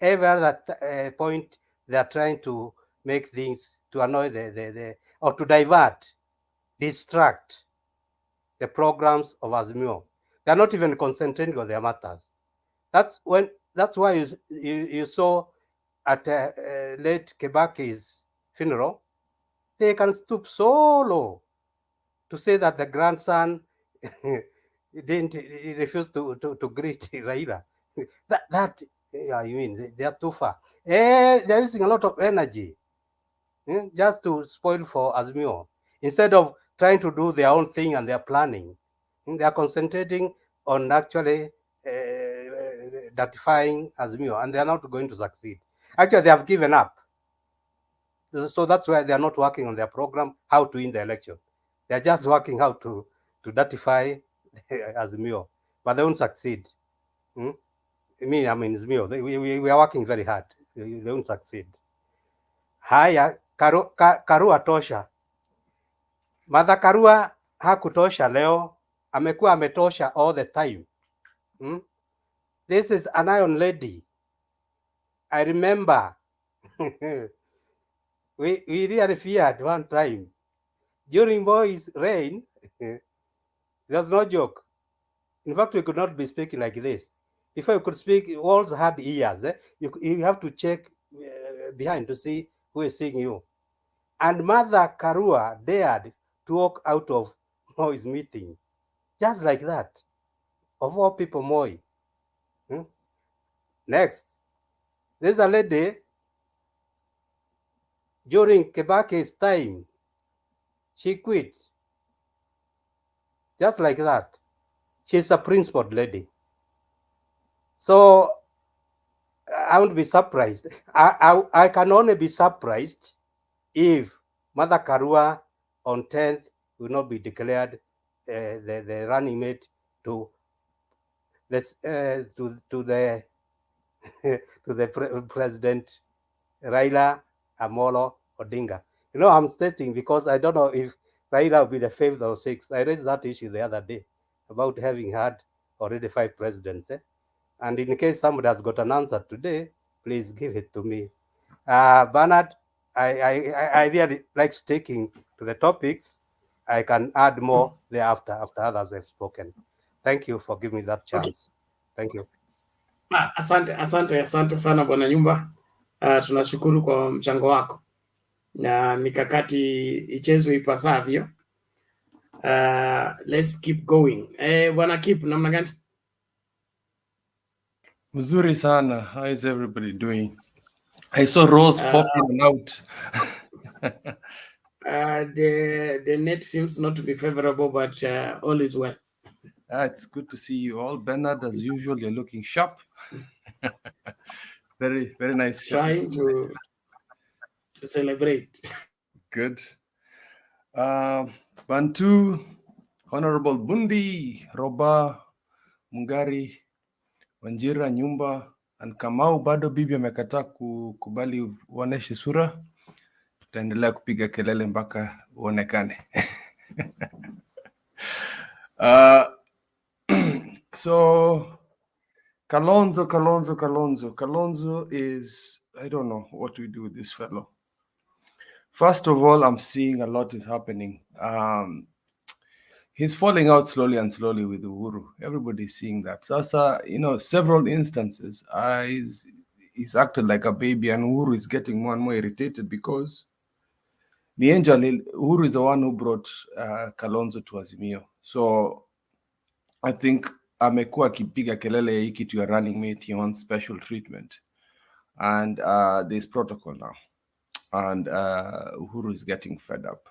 Every other point, they are trying to make things to annoy or to divert, distract the programs of Azimio. They are not even concentrating on their matters. That's why you saw at late Kibaki's funeral, they can stoop so low to say that the grandson he refused to greet Raila. I mean, they are too far. They're using a lot of energy just to spoil for Azimio. Instead of trying to do their own thing and their planning, they are concentrating on actually ratifying Azimio, and they are not going to succeed. Actually, they have given up. So that's why they are not working on their program, how to win the election. They are just working how to ratify Azimio, but they won't succeed. I mean, Azimio, we are working very hard. They won't succeed. Haya, Karua Tosha. Mother Karua hakutosha leo, amekuwa ametosha all the time. This is an iron lady. I remember we really feared one time. During Moi's reign, there's no joke. In fact, we could not be speaking like this. If I could speak, walls had ears. You have to check behind to see who is seeing you. And Mother Karua dared to walk out of Moi's meeting. Just like that. Of all people, Moi. Next. There's a lady during Kibaki's time. She quit. Just like that. She's a principled lady. So I won't be surprised. I can only be surprised if Mother Karua on 10th will not be declared the running mate to this to the to the President Raila Amolo Odinga. You know, I'm stating because I don't know if Raila will be the 5th or 6th. I raised that issue the other day about having had already 5 presidents. And in case somebody has got an answer today, please give it to me. Bernard, I really like sticking to the topics. I can add more thereafter after others have spoken. Thank you for giving me that chance. Thank you. Asante sana Bwana Nyumba. Tunashukuru kwa mchango wako na mikakati ichezwe ipasavyo. Let's keep going. Bwana Kip, namna gani? Mzuri sana. How is everybody doing? I saw Rose popping out. The net seems not to be favorable, but all is well. It's good to see you all. Bernard, as usual, you're looking sharp. Very, very nice. Trying to celebrate. Good. Bantu, Honorable Bundi, Roba, Mungari, Wanjira, Nyumba, and Kamau bado bibi amekataa kukubali uoneshe sura. Tutaendelea kupiga kelele mpaka uonekane. So Kalonzo is, I don't know what we do with this fellow. First of all, I'm seeing a lot is happening. He's falling out slowly with Uhuru. Everybody's seeing that. Sasa, several instances, he's acted like a baby, and Uhuru is getting more and more irritated because the angel, Uhuru is the one who brought Kalonzo to Azimio. So I think amekuwa akipiga kelele hii kitu ya running mate, he wants special treatment. And there's protocol now. And Uhuru is getting fed up.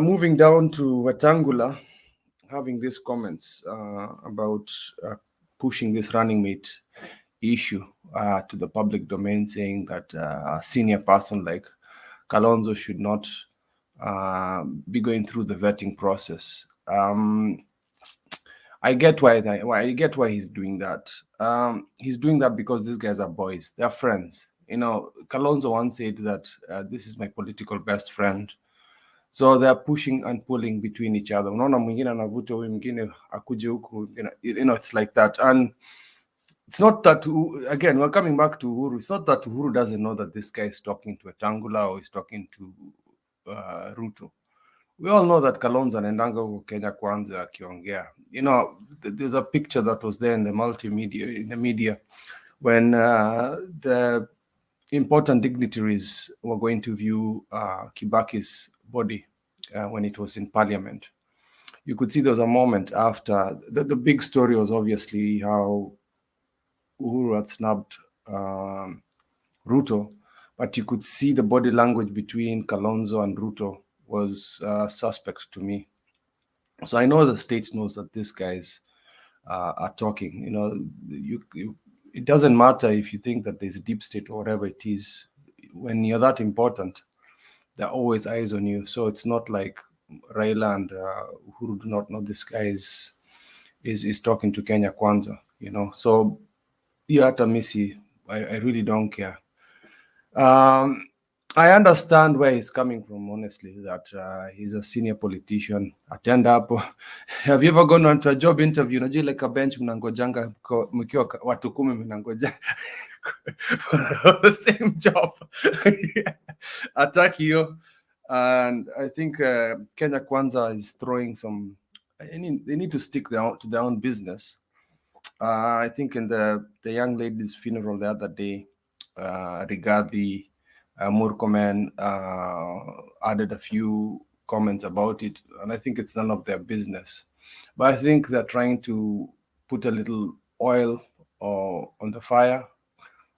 Moving down to Wetangula, having these comments about pushing this running mate issue to the public domain, saying that a senior person like Kalonzo should not be going through the vetting process. I get why he's doing that. He's doing that because these guys are boys. They're friends. Kalonzo once said that this is my political best friend. So they're pushing and pulling between each other. Unaona mwingine anavuta huyu mwingine akuje huku, it's like that. And it's not that, again, we're coming back to Uhuru. It's not that Uhuru doesn't know that this guy is talking to Wetangula or is talking to Ruto. We all know that Kalonzo anaendanga huko Kenya Kwanzaa akiongea. There's a picture that was there in the media when the important dignitaries were going to view Kibaki's body when it was in parliament. You could see there was a moment after. The big story was obviously how Uhuru had snubbed Ruto, but you could see the body language between Kalonzo and Ruto was suspect to me. So I know the state knows that these guys are talking. It doesn't matter if you think that there's a deep state or whatever it is. When you're that important, there are always eyes on you. So it's not like Raila and Uhuru do not know this guy is talking to Kenya Kwanzaa, So hata misi, I really don't care. I understand where he's coming from, honestly, that he's a senior politician. Attend up. Have you ever gone on to a job interview? Like a bench, mnangojanga mkiwa watu 10 mnangoja for the same job. Attack you. And I think Kenya Kwanzaa is throwing some. They need to stick to their own business. I think in the young lady's funeral the other day, Rigathi Murkomen added a few comments about it, and I think it's none of their business. But I think they're trying to put a little oil on the fire,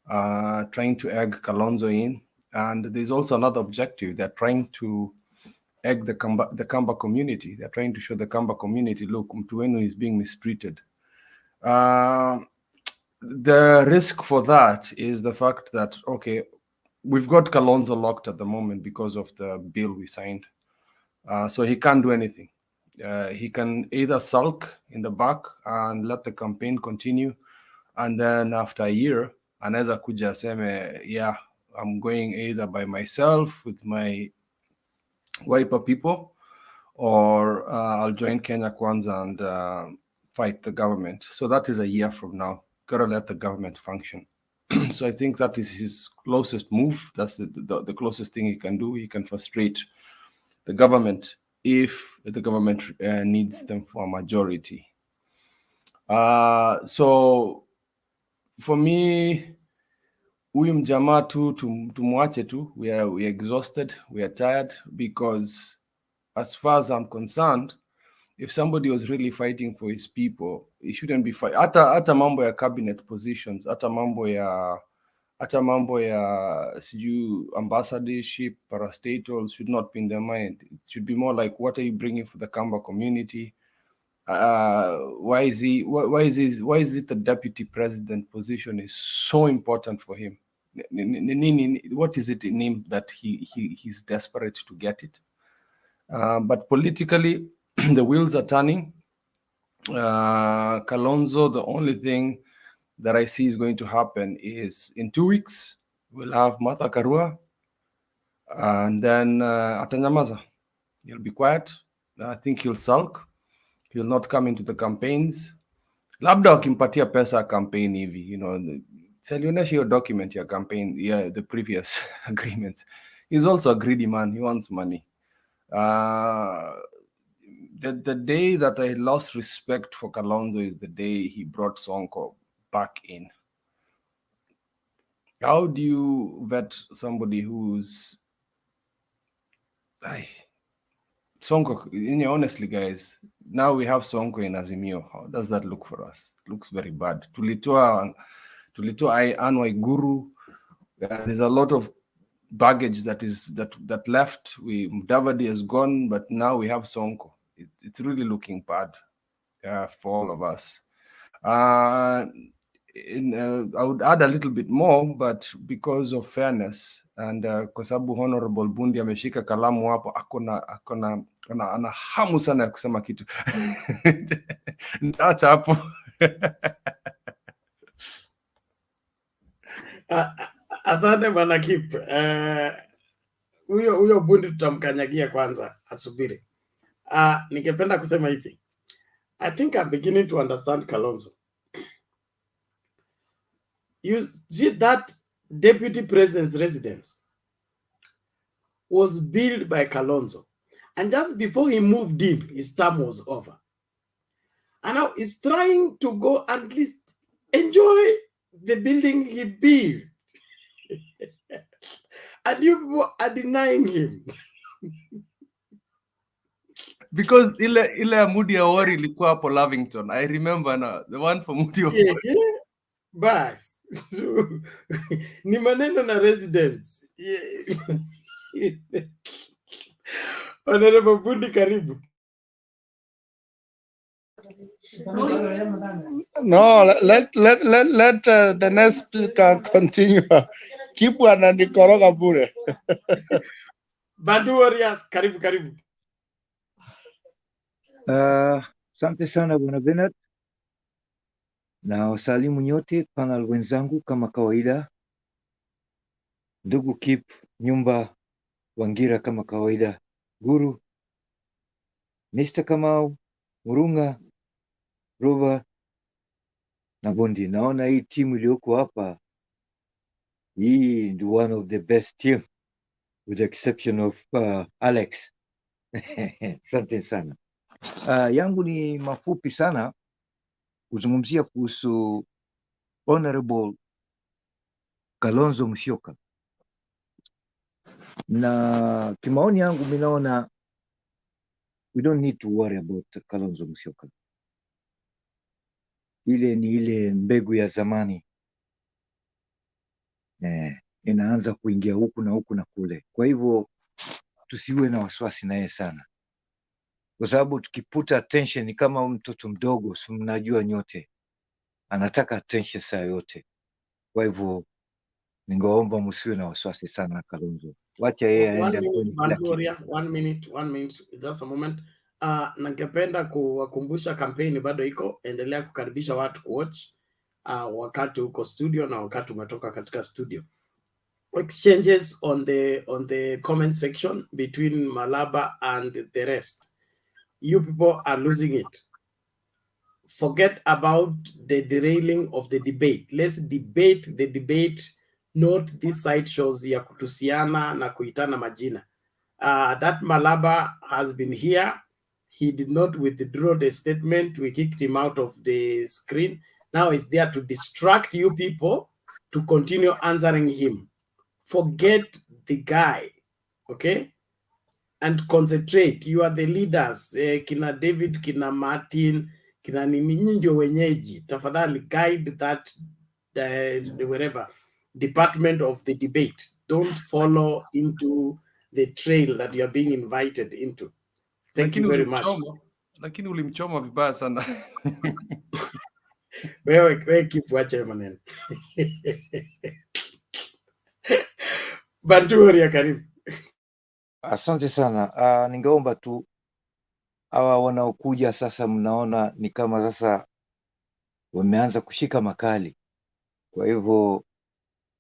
trying to egg Kalonzo in. And there's also another objective. They're trying to egg the Kamba community. They're trying to show the Kamba community, look, Mtuwenu is being mistreated. The risk for that is the fact that, okay, we've got Kalonzo locked at the moment because of the bill we signed. So he can't do anything. He can either sulk in the back and let the campaign continue, and then after a year anaweza kuja aseme yeah, I'm going either by myself with my Wiper people, or I'll join Kenya Kwanzaa and fight the government. So that is a year from now. Gotta let the government function. So I think that is his closest move. That's the closest thing he can do. He can frustrate the government if the government needs them for a majority. So for me, huyu mjamaa tu tumwache tu. We are exhausted, we are tired, because as far as I'm concerned, if somebody was really fighting for his people, he shouldn't be fighting. Hata mambo ya cabinet positions, hata mambo ya sijui ambassadorship, parastatals should not be in their mind. It should be more like, what are you bringing for the Kamba community? Why is it the deputy president position is so important for him? What is it in him that he's desperate to get it? But politically, the wheels are turning. Kalonzo, the only thing that I see is going to happen is in 2 weeks, we'll have Martha Karua, and then atanyamaza. He'll be quiet. I think he'll sulk. He'll not come into the campaigns. Labda wakimpatia pesa campaign hivi, alionyesha hiyo document ya campaign, the previous agreements. He's also a greedy man. He wants money. The day that I lost respect for Kalonzo is the day he brought Sonko back in. How do you vet somebody who's Sonko? Honestly, guys, now we have Sonko in Azimio. How does that look for us? It looks very bad. Tulitoa Anne Waiguru. There's a lot of baggage that left. Mudavadi has gone, but now we have Sonko. It's really looking bad for all of us. I would add a little bit more, but because of fairness and kwa sababu Honorable Bundi ameshika kalamu hapo, ana hamu sana ya kusema kitu. Nitaacha hapo. Asante bwana Kip. Huyo Bundi tutamkanyagia kwanza, asubiri. Ningependa kusema hivi. I think I'm beginning to understand Kalonzo. You see, that deputy president's residence was built by Kalonzo. And just before he moved in, his term was over. And now he's trying to go and at least enjoy the building he built. And you people are denying him. Because ile Moody Awori ilikuwa hapo Lavington. I remember now, the one for Moody Awori. Yeah. Bas. So, ni maneno na residence. Yeah. Honorable Bundi, karibu. No, let the next speaker continue. Keep ananikoroga bure. Bantu Warriors, karibu. Asante sana bwana Bernard, na wasalimu nyote panel wenzangu kama kawaida, ndugu Kip, Nyumba, Wangira kama kawaida, Guru, Mr. Kamau, Murunga, Rover na Bondi. Naona hii timu iliyoko hapa, hii ndio one of the best team with the exception of Alex. Asante sana. Yangu ni mafupi sana kuzungumzia kuhusu Honorable Kalonzo Musyoka, na kimaoni yangu minaona we don't need to worry about Kalonzo Musyoka. Ile ni ile mbegu ya zamani, inaanza kuingia huku na kule. Kwa hivyo tusiwe na wasiwasi naye sana, kwa sababu tukiputa attention ni kama mtoto mdogo, si mnajua nyote, anataka attention saa yote. Kwa hivyo ningeomba msiwe na wasiwasi sana na Kalonzo, wacha yeye aende. 1 minute, just a moment. Ningependa kuwakumbusha kampeni bado iko, endelea kukaribisha watu kuwatch wakati uko studio na wakati umetoka katika studio. Exchanges on the comment section between Malaba and the rest. You people are losing it. Forget about the derailing of the debate. Let's debate the debate, not this side shows ya kutusiana na kuitana majina. That Malaba has been here. He did not withdraw the statement. We kicked him out of the screen. Now he's there to distract you people to continue answering him. Forget the guy, okay? And concentrate. You are the leaders. Kina David, kina Martin, kina nini ndio wenyeji. Tafadhali guide that wherever department of the debate. Don't follow into the trail that you are being invited into. Thank you very much. Lakini ulimchoma vibaya sana. Wewe keep wache maneno. Bantu ya karibu. Asante sana. Ningeomba tu hawa wanaokuja sasa, mnaona ni kama sasa wameanza kushika makali, kwa hivyo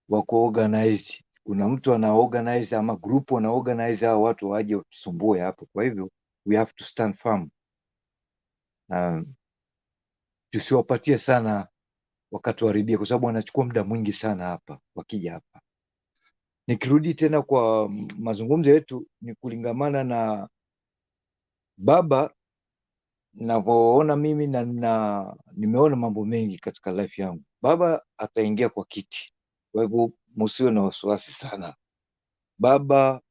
wako organized. Kuna mtu ana organize ama group wana organize hao watu waje watusumbue hapo. Kwa hivyo we have to stand firm, tusiwapatie sana wakati waribia, kwa sababu wanachukua muda mwingi sana hapa wakija hapa. Nikirudi tena kwa mazungumzo yetu, ni kulingamana na baba navyoona mimi na nimeona mambo mengi katika life yangu. Baba ataingia kwa kiti, kwa hivyo msiwe na wasiwasi sana. Baba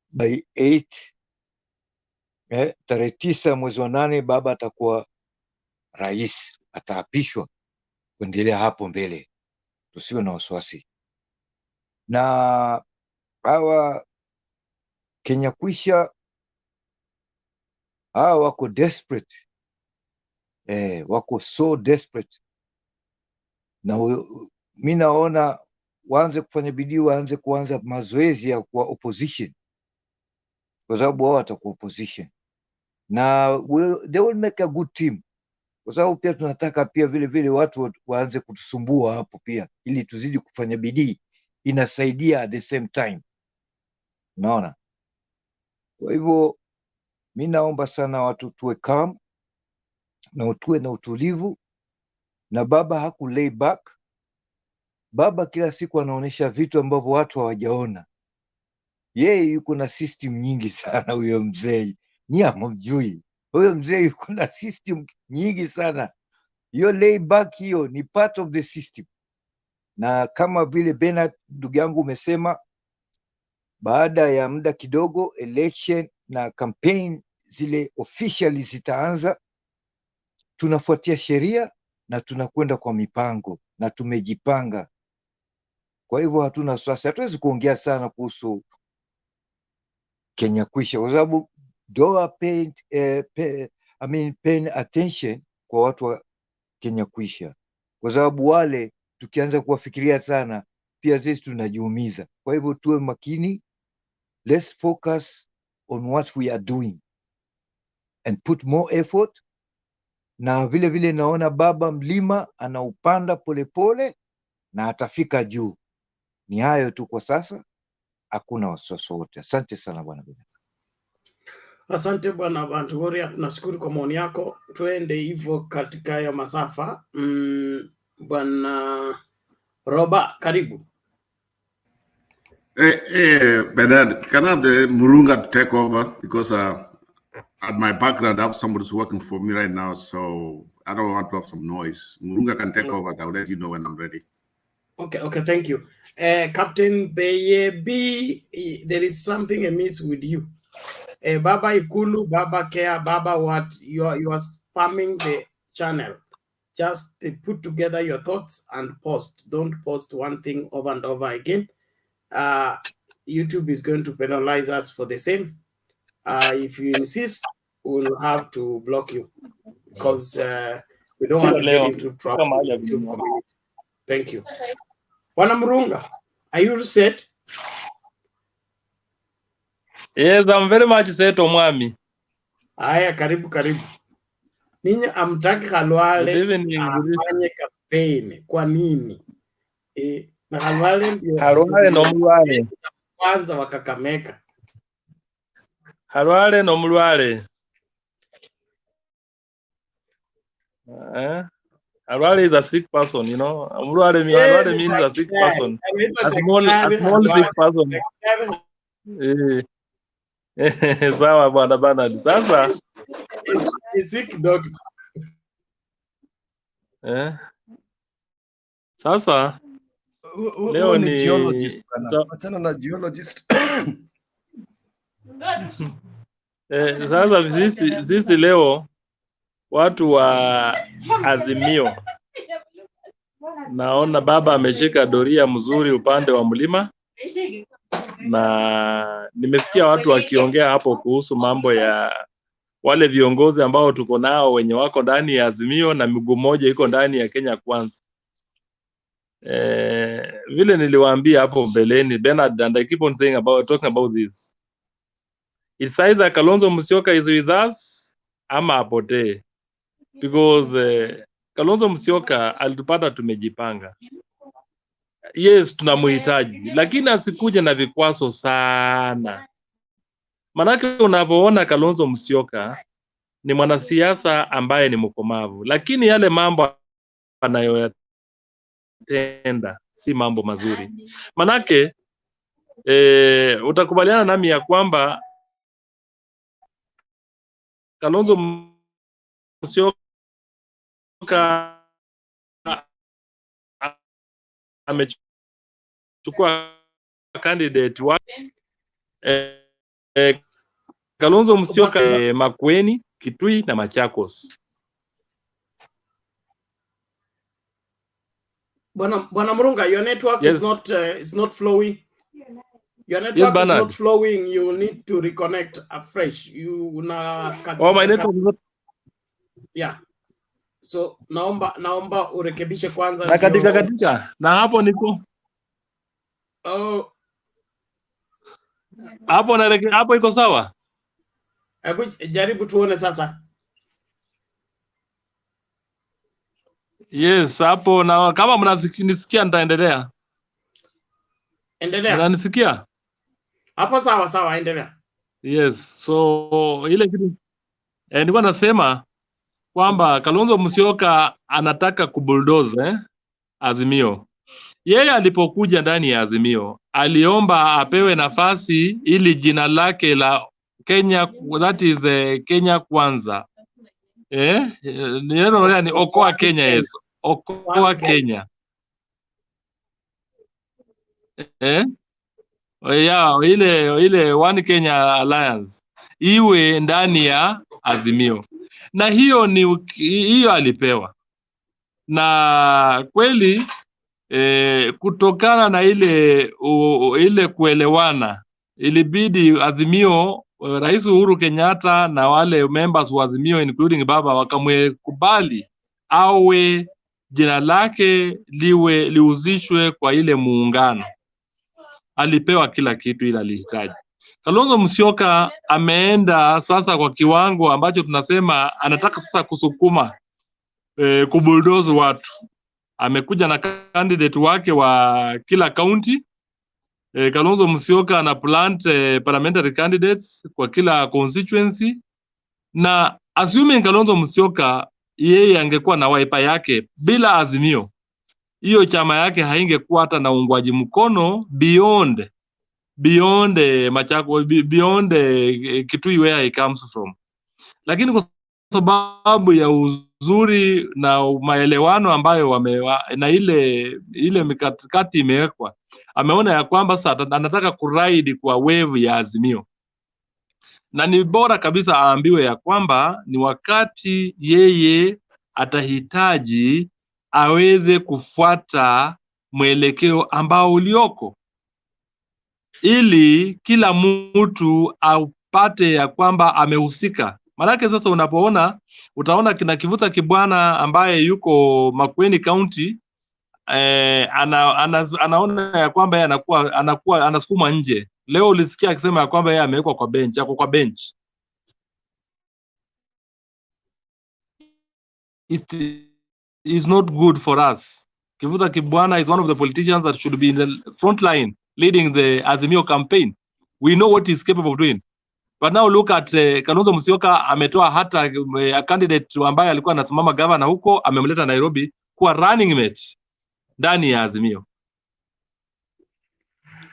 by 8 tarehe 9 mwezi wa 8 baba atakuwa rais, ataapishwa kuendelea hapo mbele, tusiwe na wasiwasi. Na hawa Kenya kwisha, hawa wako desperate, wako so desperate, na mi naona waanze kufanya bidii, kuanza mazoezi ya kuwa opposition, kwa sababu wao watakuwa opposition na they will make a good team, kwa sababu pia tunataka pia vile vile watu waanze kutusumbua hapo pia, ili tuzidi kufanya bidii, inasaidia at the same time, unaona. Kwa hivyo mi naomba sana watu tuwe calm na tuwe na utulivu, na baba haku lay back. Baba kila siku anaonyesha vitu ambavyo watu hawajaona. Yeye yuko na system nyingi sana, huyo mzee. Ni hamjui. Huyo mzee yuko na system nyingi sana. Hiyo lay back hiyo ni part of the system. Na kama vile Bernard ndugu yangu umesema, baada ya muda kidogo election na campaign zile officially zitaanza, tunafuatia sheria na tunakwenda kwa mipango na tumejipanga. Kwa hivyo hatuna wasiwasi, hatuwezi kuongea sana kuhusu Kenya kwisha, kwa sababu paying attention kwa watu wa Kenya kwisha, kwa sababu wale tukianza kuwafikiria sana pia sisi tunajiumiza. Kwa hivyo tuwe makini, let's focus on what we are doing and put more effort. Na vile vile naona baba mlima anaupanda polepole na atafika juu. Ni hayo tu kwa sasa, hakuna wasiwasi wote. Asante sana bwana. Asante bwana Bantugoria, tunashukuru kwa maoni yako. Tuende hivyo katika ya masafa. Bwana Roba, karibu. Bernard, can I have the Murunga take over? Because at my background, I have somebody who's working for me right now, so I don't want to have some noise. Murunga can take over. I'll let you know when I'm ready. Okay, thank you. Captain Bayebi, there is something amiss with you. Baba Ikulu, Baba Care, Baba what? You are spamming the channel. Just put together your thoughts and post. Don't post one thing over and over again. YouTube is going to penalize us for the same. If you insist, we'll have to block you because we don't want to get into trouble with the YouTube community. Thank you. Wanamurunga, are you set? Yes, I'm very much set, Omwami. Haya, karibu. Ninyi amtaki Khalwale afanye campaign. Kwa nini? Na Khalwale ndio Khalwale n'omulwale. Kwanza wa Kakamega. Khalwale n'omulwale. Khalwale is a sick person, you know. Khalwale means a sick person. A small sick person. Sawa bwana Bernard. Sasa is sick doctor. Sasa leo ni geologist bwana. Achana na geologist. Sasa sisi leo watu wa Azimio, naona baba ameshika doria mzuri upande wa mlima, na nimesikia watu wakiongea hapo kuhusu mambo ya wale viongozi ambao tuko nao wenye wako ndani ya Azimio na miguu moja iko ndani ya Kenya Kwanza. Vile niliwaambia hapo mbeleni, Bernard, and I keep on talking about this. It's either Kalonzo Musyoka is with us ama apotee, because Kalonzo Musyoka alitupata tumejipanga. Yes, tunamuhitaji, lakini asikuje na vikwazo sana. Manake unapoona Kalonzo Musyoka ni mwanasiasa ambaye ni mkomavu, lakini yale mambo anayoyatenda si mambo mazuri. Manake utakubaliana nami ya kwamba Kalonzo Musyoka amechukua candidate wake Kalonzo Musyoka Makueni, Kitui na Machakos. Bwana Murunga, your network is not flowing. Your network is not flowing. You need to reconnect afresh. My network is not. Yeah. So naomba urekebishe kwanza. Na katika na hapo niko. Hapo iko sawa? Hebu jaribu tuone sasa. Yes, hapo na kama mnanisikia nitaendelea. Endelea. Mnanisikia? Hapo sawa, endelea. Yes, so ile kitu nilikuwa nasema kwamba Kalonzo Musyoka anataka kubulldoze Azimio. Yeye alipokuja ndani ya Azimio aliomba apewe nafasi ili jina lake la Kenya, that is Kenya Kwanza. Neno gani? Okoa Kenya. Yes, Okoa Kenya. Ile One Kenya Alliance iwe ndani ya Azimio, na hiyo alipewa, na kweli kutokana na ile kuelewana, ilibidi Azimio, Rais Uhuru Kenyatta na wale members wa Azimio including baba wakamwekubali awe jina lake liuzishwe kwa ile muungano. Alipewa kila kitu ila alihitaji. Kalonzo Musyoka ameenda sasa kwa kiwango ambacho tunasema anataka sasa kusukuma kubuldoze watu. Amekuja na candidate wake wa kila county. Kalonzo Musyoka ana plant parliamentary candidates kwa kila constituency, na assuming Kalonzo Musyoka yeye angekuwa na waipa yake bila Azimio, hiyo chama yake haingekuwa hata na ungwaji mkono beyond Machako, beyond Kitui where he comes from. Lakini kwa sababu ya uzuri na maelewano ambayo na ile mikakati imewekwa, ameona ya kwamba sasa anataka kuride kwa wave ya Azimio, na ni bora kabisa aambiwe ya kwamba ni wakati yeye atahitaji aweze kufuata mwelekeo ambao ulioko, ili kila mtu apate ya kwamba amehusika. Maanake sasa utaona kina Kivutha Kibwana ambaye yuko Makueni County, anaona ya kwamba yeye anakuwa anasukuma nje. Leo ulisikia akisema ya kwamba yeye amewekwa kwa bench, yako kwa bench. it is not good for us. Kivutha Kibwana is one of the politicians that should be in the front line leading the Azimio campaign. We know what he's capable of doing. But now look at Kalonzo Musyoka ametoa hata a candidate ambaye alikuwa anasimama governor huko, amemleta Nairobi kuwa running mate ndani ya Azimio.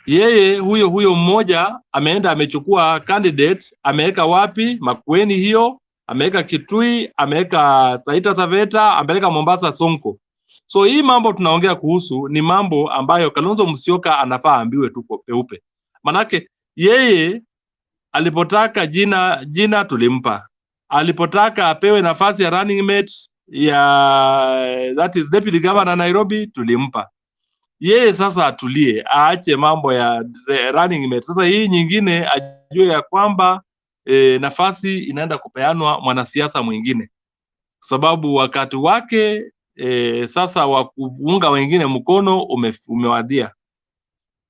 Yeye huyo mmoja ameenda amechukua candidate, ameweka wapi? Makueni hiyo, ameweka Kitui, ameweka Taita Taveta, ameweka Mombasa Sonko. So hii mambo tunaongea kuhusu ni mambo ambayo Kalonzo Musyoka anafaa ambiwe tu peupe. Manake yeye alipotaka jina tulimpa. Alipotaka apewe nafasi ya running mate ya that is deputy governor Nairobi tulimpa. Yeye sasa atulie, aache mambo ya running mate. Sasa hii nyingine ajue ya kwamba nafasi inaenda kupeanwa mwanasiasa mwingine. Sababu wakati wake sasa wa kuunga wengine mkono umewadia.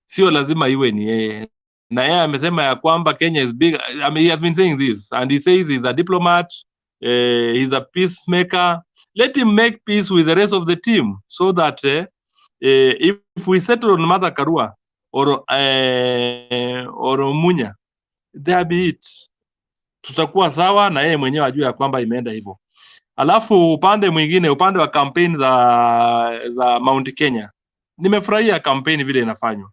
Sio lazima iwe ni yeye. Na yeye amesema ya kwamba Kenya is big. I mean, he has been saying this and he says he's a diplomat, he's a peacemaker. Let him make peace with the rest of the team so that if we settle on Mother Karua or Munya, there be it. Tutakuwa sawa na yeye mwenyewe ajue ya kwamba imeenda hivyo. Alafu upande mwingine, upande wa campaign za Mount Kenya, nimefurahia campaign vile inafanywa.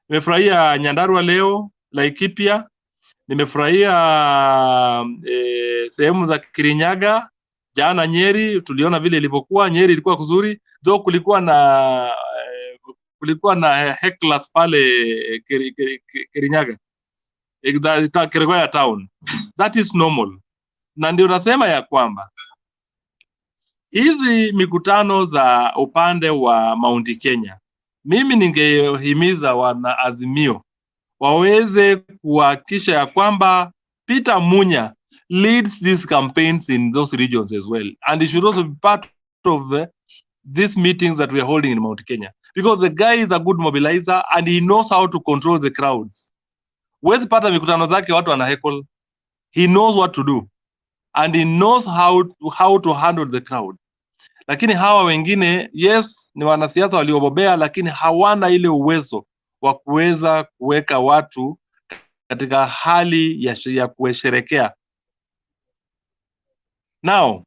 Nimefurahia Nyandarua leo, Laikipia, nimefurahia sehemu za Kirinyaga, jana Nyeri, tuliona vile ilivyokuwa. Nyeri ilikuwa kuzuri, though kulikuwa na hecklers pale Kirinyaga, Kirinyaga town. That is normal. Na ndio nasema ya kwamba hizi mikutano za upande wa Mount Kenya, mimi ningehimiza wana Azimio waweze kuhakikisha ya kwamba Peter Munya leads these campaigns in those regions as well, and he should also be part of these meetings that we are holding in Mount Kenya, because the guy is a good mobilizer and he knows how to control the crowds. Wezi pata mikutano zake watu wana heckle. He knows what to do and he knows how to handle the crowd. Lakini hawa wengine, yes, ni wanasiasa waliobobea, lakini hawana ile uwezo wa kuweza kuweka watu katika hali ya kusherekea. Now,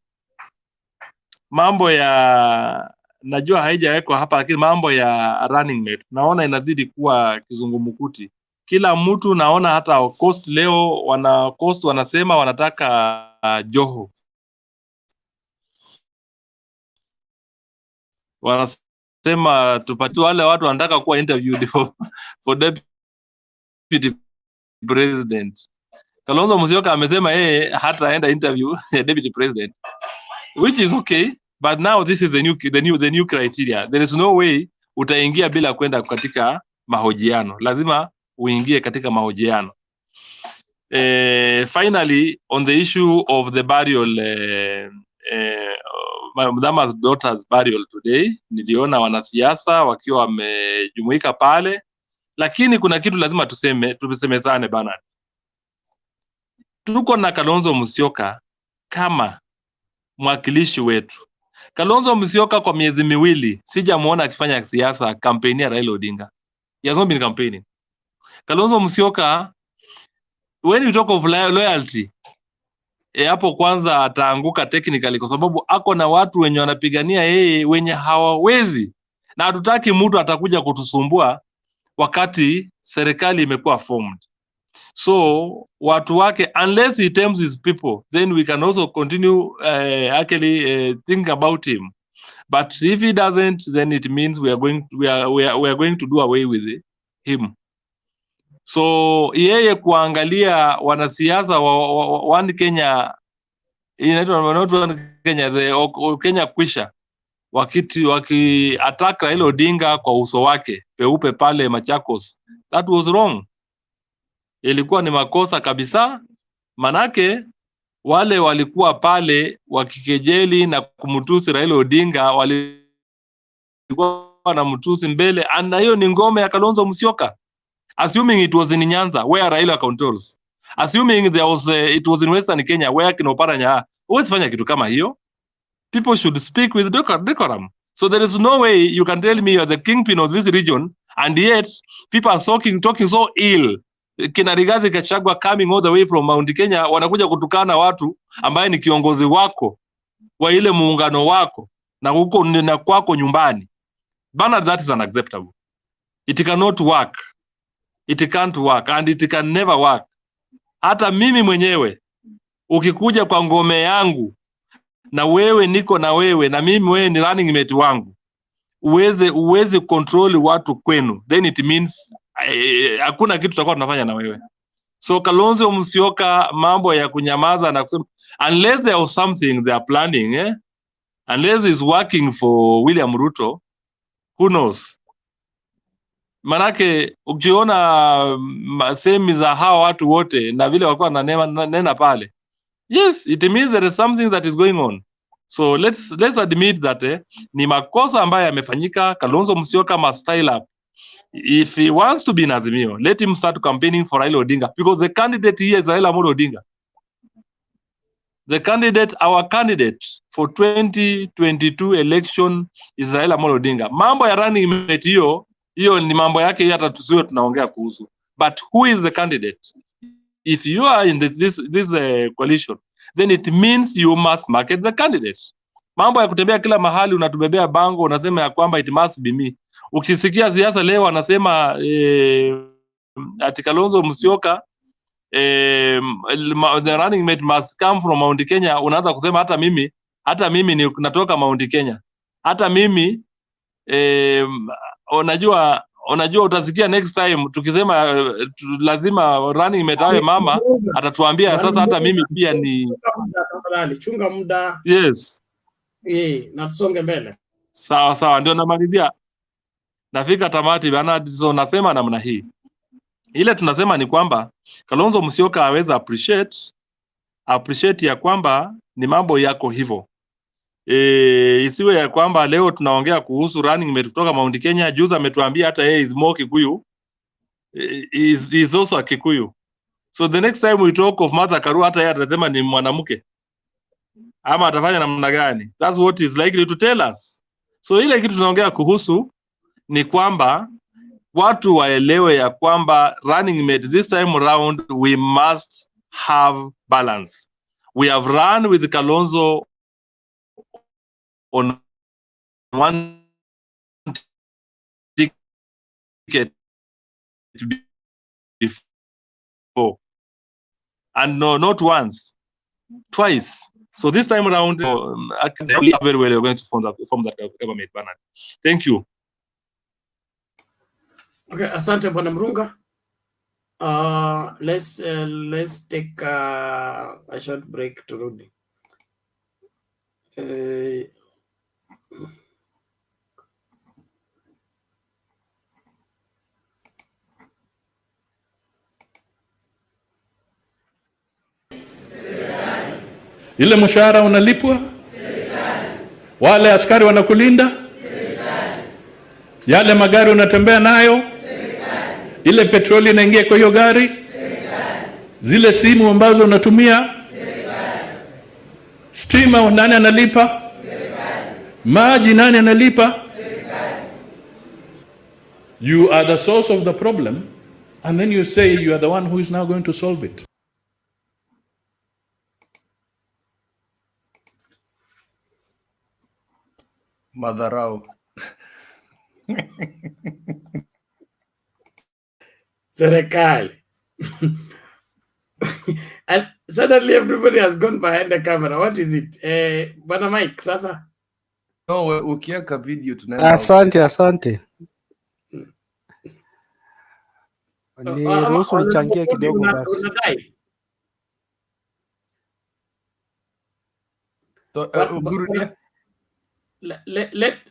mambo ya najua haijawekwa hapa, lakini mambo ya running mate naona inazidi kuwa kizungumkuti. Kila mtu naona hata Coast leo Coast wanasema wanataka Joho. Wanasema tupatie wale watu wanataka kuwa interviewed for deputy president. Kalonzo Musyoka amesema yeye hataenda interview ya deputy president, which is okay, but now this is the new criteria. There is no way utaingia bila kwenda katika mahojiano. Lazima uingie katika mahojiano. Finally, on the issue of the burial, Mdama's daughter's burial today, niliona wanasiasa wakiwa wamejumuika pale, lakini kuna kitu lazima tusemezane bana. Tuko na Kalonzo Musyoka kama mwakilishi wetu. Kalonzo Musyoka kwa miezi miwili sijamuona akifanya siasa kampeni ya Raila Odinga. He has not been campaigning. Kalonzo Musyoka, when you talk of loyalty, hapo kwanza ataanguka technically, kwa sababu ako na watu wenye wanapigania yeye wenye hawawezi, na hatutaki mtu atakuja kutusumbua wakati serikali imekuwa formed. So watu wake, unless he tempts his people, then we can also continue actually think about him. But if he doesn't, then it means we are going to do away with him. So yeye kuangalia wanasiasa wa One Kenya, inaitwa not One Kenya, the Kenya kwisha, waki attack Raila Odinga kwa uso wake peupe pale Machakos. That was wrong. Ilikuwa ni makosa kabisa, manake wale walikuwa pale wakikejeli na kumtusi Raila Odinga, walikuwa na mtusi mbele, na hiyo ni ngome ya Kalonzo Musyoka. Assuming it was in Nyanza where Raila controls, assuming there was it was in Western Kenya where kina Oparanya, huwezi fanya kitu kama hiyo. people should speak with decorum. So there is no way you can tell me you're the kingpin of this region, and yet people are talking so ill. Kina Rigathi Gachagua coming all the way from Mount Kenya, wanakuja kutukana watu ambaye ni kiongozi wako wa ile muungano wako na huko na kwako nyumbani. Bana, that is unacceptable. It cannot work. It can't work and it can never work. Hata mimi mwenyewe ukikuja kwa ngome yangu na wewe niko na wewe na mimi wewe ni running mate wangu, uweze control watu kwenu, then it means hakuna kitu tutakuwa tunafanya na wewe. So Kalonzo Musyoka, mambo ya kunyamaza na kusema unless there was something they are planning, unless it's working for William Ruto, who knows? Manake ukiona semi za hawa watu wote na vile walikuwa nena pale, yes, it means there is something that is going on. So let's admit that ni makosa ambayo yamefanyika. Kalonzo Musyoka must style up. If he wants to be in Azimio, let him start campaigning for Raila Odinga, because the candidate here is Raila Odinga. The candidate, our candidate for 2022 election is Raila Odinga. Mambo ya running mate hiyo ni mambo yake, hata tusiwe tunaongea kuhusu. But who is the candidate? If you are in this coalition, then it means you must market the candidate. Mambo ya kutembea kila mahali unatubebea bango unasema ya kwamba it must be me. Ukisikia siasa leo anasema ati Kalonzo Musyoka the running mate must come from Mount Kenya, unaanza kusema hata mimi ni natoka Mount Kenya. Hata mimi unajua utasikia next time tukisema lazima running mate awe mama, atatuambia sasa hata mimi pia ni chunga muda. Yes. Na tusonge mbele. Sawa, ndio namalizia. Nafika tamati bana. So nasema namna hii. Ile tunasema ni kwamba Kalonzo Musyoka aweza appreciate ya kwamba ni mambo yako hivyo. Isiwe ya kwamba leo tunaongea kuhusu running mate kutoka Mount Kenya, juzi ametuambia hata yeye is more Kikuyu, is also a Kikuyu. So the next time we talk of Martha Karua, hata yeye atasema ni mwanamke ama atafanya namna gani? That's what is likely to tell us. So ile kitu tunaongea kuhusu ni kwamba watu waelewe ya kwamba running mate this time around we must have balance. We have run with Kalonzo on one ticket before, and no, not once, twice. So this time around, very well we're going to form that government. Thank you. Okay, asante Bwana Mrunga. Let's take a short break to Rudy. Ile mshahara unalipwa? Serikali. Wale askari wanakulinda? Serikali. Yale magari unatembea nayo? Serikali. Ile petroli inaingia kwa hiyo gari? Serikali. Zile simu ambazo unatumia? Serikali. Stima nani analipa? Serikali. Maji nani analipa? Serikali. You are the source of the problem, and then you say you are the one who is now going to solve it. Madharau. Serikali. And suddenly everybody has gone behind the camera. What is it? Bwana Mike, sasa? No, ukiweka video tunaenda. Asante. Ni ruhusu nichangie kidogo basi.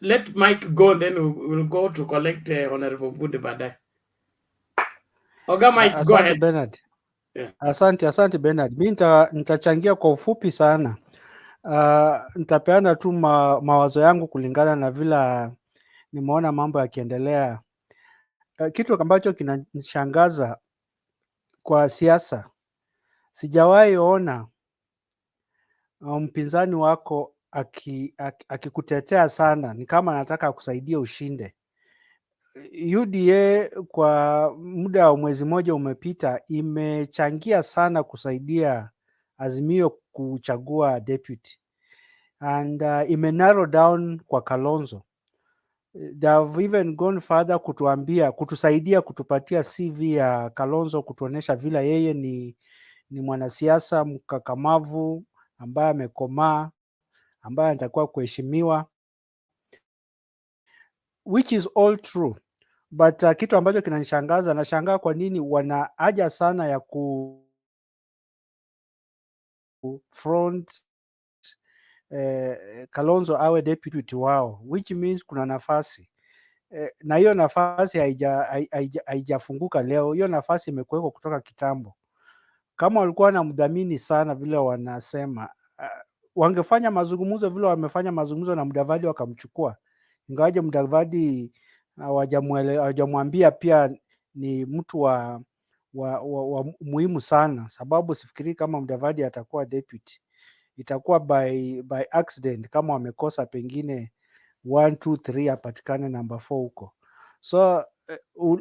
Let Mike go, then we'll go to collect Honorable Bude baadaye. Oga Mike, go ahead. Bernard. Yeah. Asante Bernard. Mimi nitachangia kwa ufupi sana. Nitapeana tu mawazo yangu kulingana na vile nimeona mambo yakiendelea. Kitu ambacho kinanishangaza kwa siasa, sijawahi ona mpinzani wako akikutetea sana ni kama anataka kusaidia ushinde. UDA kwa muda wa mwezi mmoja umepita imechangia sana kusaidia Azimio kuchagua deputy and ime narrow down kwa Kalonzo. They have even gone further kutusaidia kutupatia CV ya Kalonzo, kutuonesha vile yeye ni mwanasiasa mkakamavu ambaye amekomaa, ambaye anatakiwa kuheshimiwa, which is all true. But kitu ambacho kinanishangaza, nashangaa kwa nini wana haja sana ya front Kalonzo awe deputy wao, which means kuna nafasi na hiyo nafasi haijafunguka leo. Hiyo nafasi imekuwekwa kutoka kitambo. Kama walikuwa na mdhamini sana vile wanasema, wangefanya mazungumzo vile wamefanya mazungumzo na Mudavadi wakamchukua, ingawaje Mudavadi hawajamwambia pia ni mtu wa muhimu sana, sababu sifikiri kama Mudavadi atakuwa deputy, itakuwa by accident kama wamekosa pengine 1 2 3 apatikane number 4 huko. So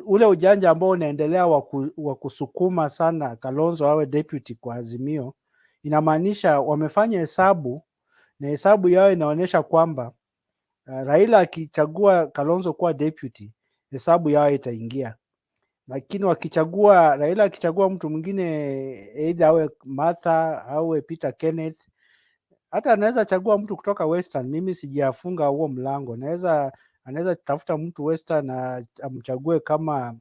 ule ujanja ambao unaendelea wa kusukuma sana Kalonzo awe deputy kwa Azimio, inamaanisha wamefanya hesabu, na hesabu yao inaonyesha kwamba Raila akichagua Kalonzo kuwa deputy, hesabu yao itaingia. Lakini Raila akichagua mtu mwingine, either awe Martha awe Peter Kenneth, hata anaweza chagua mtu kutoka Western, mimi sijafunga huo mlango. Anaweza tafuta mtu Western na amchague kama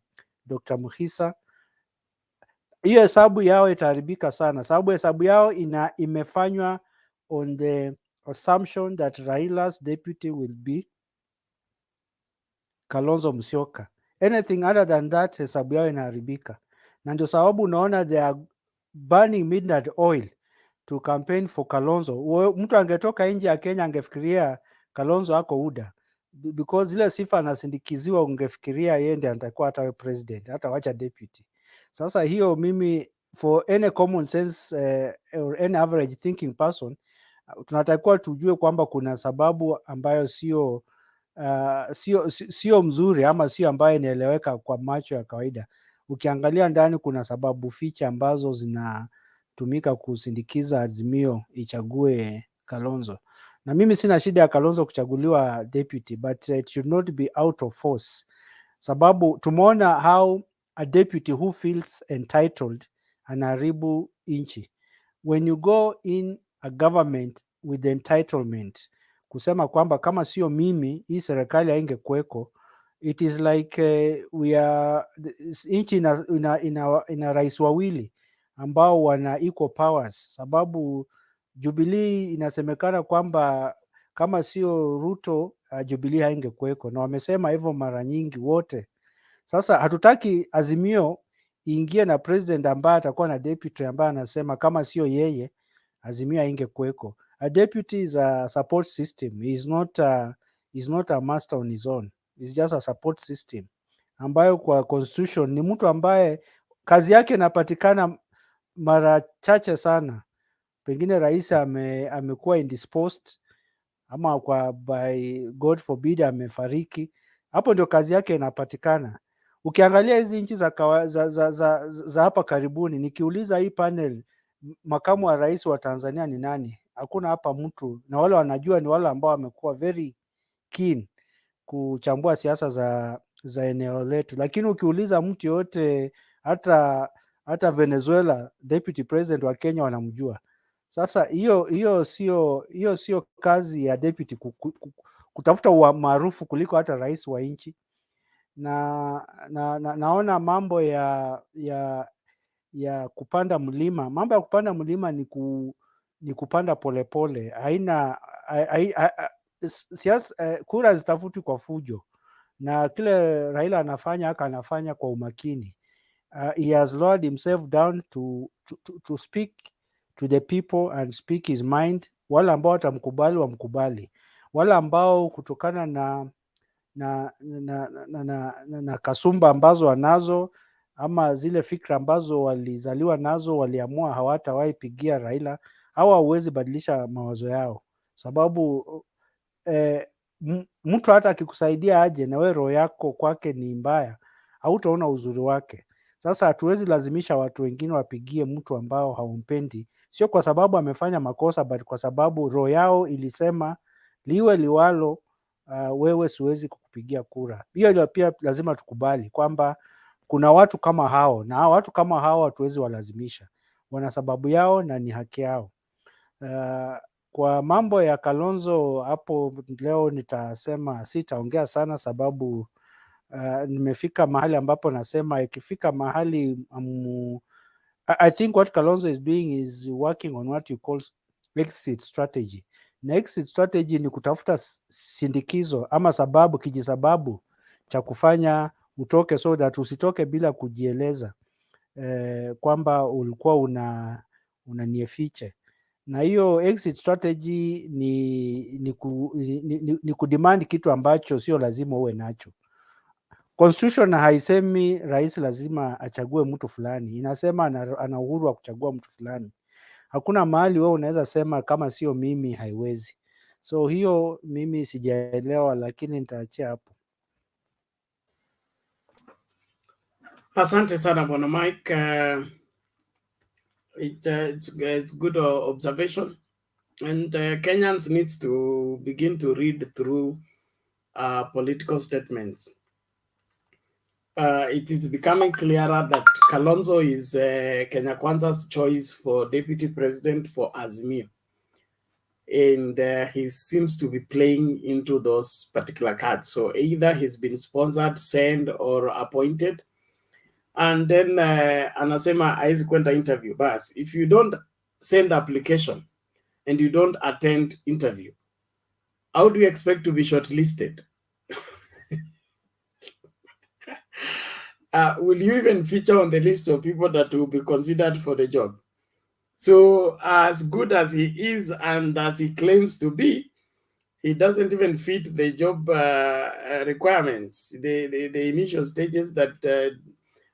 Dr. Muhisa. Hiyo hesabu yao itaharibika sana, sababu hesabu yao imefanywa on the assumption that Raila's deputy will be Kalonzo Musyoka. Anything other than that, hesabu yao inaharibika. Na ndio sababu unaona they are burning midnight oil to campaign for Kalonzo. Mtu angetoka nje ya Kenya angefikiria Kalonzo ako UDA, because ile sifa anasindikiziwa, ungefikiria yeye ndiye atakuwa hata president, hata wacha deputy. Sasa hiyo mimi, for any common sense or any average thinking person, tunatakiwa tujue kwamba kuna sababu ambayo sio mzuri, ama sio ambayo inaeleweka kwa macho ya kawaida. Ukiangalia ndani kuna sababu ficha ambazo zinatumika kusindikiza Azimio ichague Kalonzo. Na mimi sina shida ya Kalonzo kuchaguliwa deputy, but it should not be out of force, sababu tumeona how a deputy who feels entitled anaharibu nchi. When you go in a government with entitlement, kusema kwamba kama sio mimi hii serikali haingekuweko, it is like nchi ina rais wawili ambao wana equal powers, sababu Jubilee inasemekana kwamba kama sio Ruto Jubilee haingekuweko, na wamesema hivyo mara nyingi wote. Sasa hatutaki Azimio ingie na president ambaye atakuwa na deputy ambaye anasema kama sio yeye Azimio haingekuweko. A deputy is a support system. He is not a master on his own. It's just a support system ambayo kwa constitution ni mtu ambaye kazi yake inapatikana mara chache sana. Pengine rais amekuwa indisposed, ama by God forbid amefariki, hapo ndio kazi yake inapatikana. Ukiangalia hizi nchi za hapa karibuni, nikiuliza hii panel makamu wa rais wa Tanzania ni nani, hakuna hapa mtu, na wale wanajua ni wale ambao wamekuwa very keen kuchambua siasa za eneo letu. Lakini ukiuliza mtu yote, hata Venezuela deputy president wa Kenya wanamjua. Sasa hiyo sio kazi ya deputy kutafuta maarufu kuliko hata rais wa nchi. Naona mambo ya kupanda mlima, mambo ya kupanda mlima ni kupanda polepole. Siasa, kura zitafuti kwa fujo, na kile Raila anafanya kwa umakini. He has lowered himself down to speak to the people and speak his mind. Wale ambao watamkubali wamkubali, wale ambao kutokana na kasumba ambazo wanazo, ama zile fikra ambazo walizaliwa nazo, waliamua hawatawahi pigia Raila, hawa huwezi badilisha mawazo yao. sababu mtu hata akikusaidia aje na wewe roho yako kwake ni mbaya, hautaona uzuri wake. Sasa hatuwezi lazimisha watu wengine wapigie mtu ambao hawampendi, sio kwa sababu amefanya makosa, but kwa sababu roho yao ilisema liwe liwalo, wewe siwezi kukupigia kura. Hiyo pia lazima tukubali kwamba kuna watu kama hao, na watu kama hao hatuwezi walazimisha, wana sababu yao na ni haki yao. Kwa mambo ya Kalonzo hapo leo nitasema sitaongea sana, sababu nimefika mahali ambapo nasema ikifika mahali I think what Kalonzo is doing is working on what you call exit strategy. Na exit strategy ni kutafuta sindikizo ama sababu, kijisababu cha kufanya utoke, so that usitoke bila kujieleza kwamba ulikuwa unaniefiche. Na hiyo exit strategy ni kudemand kitu ambacho sio lazima uwe nacho. Constitution haisemi rais lazima achague mtu fulani, inasema ana uhuru wa kuchagua mtu fulani. Hakuna mahali wewe unaweza sema kama sio mimi haiwezi. So hiyo mimi sijaelewa, lakini nitaachia hapo. Asante sana bwana Mike. It's good observation, and Kenyans needs to begin to read through political statements. It is becoming clearer that Kalonzo is Kenya Kwanza's choice for deputy president for Azimio, and he seems to be playing into those particular cards. So either he's been sponsored, sent, or appointed. And then anasema haizi kwenda interview. But if you don't send application and you don't attend interview, how do you expect to be shortlisted? Will you even feature on the list of people that will be considered for the job? So as good as he is and as he claims to be, he doesn't even fit the job requirements, the initial stages that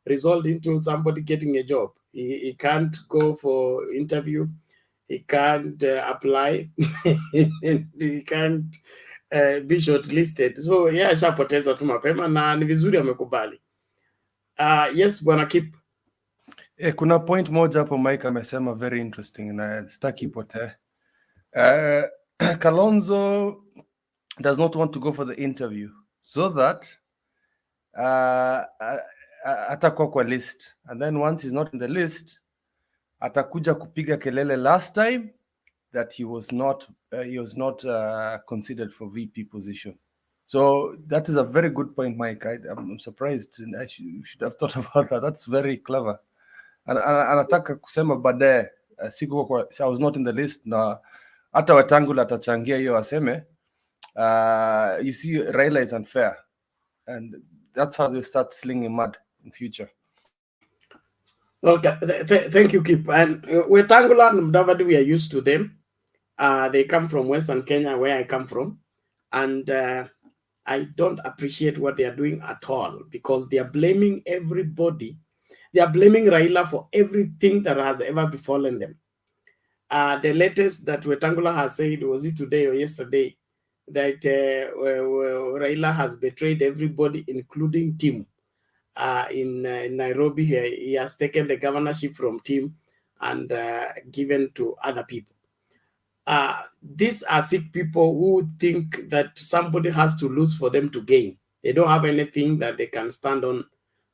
result into somebody getting a job. He can't go for interview. He can't apply. He can't be shortlisted. So yeah, ashapoteza tu mapema na ni vizuri amekubali. Yes, bwana Kip. Kuna point moja hapo Mike amesema very interesting na sitaki ipotee. Kalonzo does not want to go for the interview so that atakuwa kwa list, and then once he's not in the list atakuja kupiga kelele last time that he was not considered for VP position. So that is a very good point, Mike. I'm surprised. I should have thought about that. That's very clever. Anataka kusema baadaye I was not in the list, na hata Wetangula atachangia hiyo aseme you see Raila is unfair, and that's how they start slinging mud in future. Okay, thank you, Kip. And Wetangula and Mudavadi, we are used to them. They come from Western Kenya, where I come from, and I don't appreciate what they are doing at all, because they are blaming everybody. They are blaming Raila for everything that has ever befallen them. The latest that Wetangula has said, was it today or yesterday, that Raila has betrayed everybody, including Tim. In Nairobi, he has taken the governorship from Tim and given to other people. These are sick people who think that somebody has to lose for them to gain. They don't have anything that they can stand on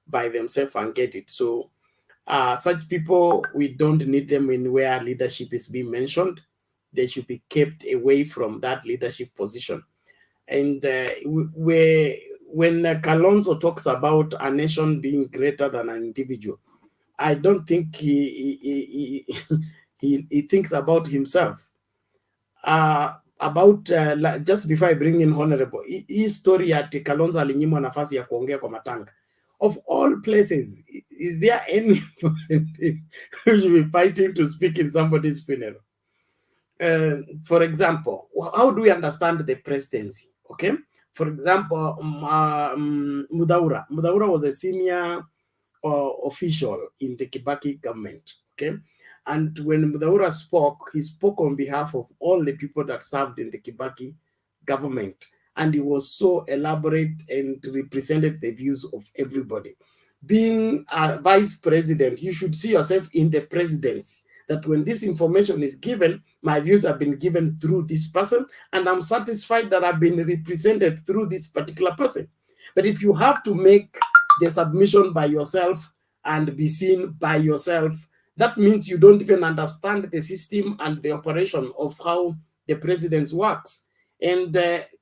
by themselves and get it. So such people, we don't need them in where leadership is being mentioned. They should be kept away from that leadership position. And when Kalonzo talks about a nation being greater than an individual, I don't think he thinks about himself. Just before I bring in Honorable, hii story at Kalonzo alinyimwa nafasi ya kuongea kwa matanga. Of all places, is there anybody who should be fighting to speak in somebody's funeral? For example, how do we understand the presidency? Okay, for example, Mudaura was a senior official in the Kibaki government. Okay, And when Mudhaura spoke, he spoke on behalf of all the people that served in the Kibaki government. And he was so elaborate and represented the views of everybody. Being a vice president, you should see yourself in the presidency, that when this information is given, my views have been given through this person, and I'm satisfied that I've been represented through this particular person. But if you have to make the submission by yourself and be seen by yourself, that means you don't even understand the system and the operation of how the president works. And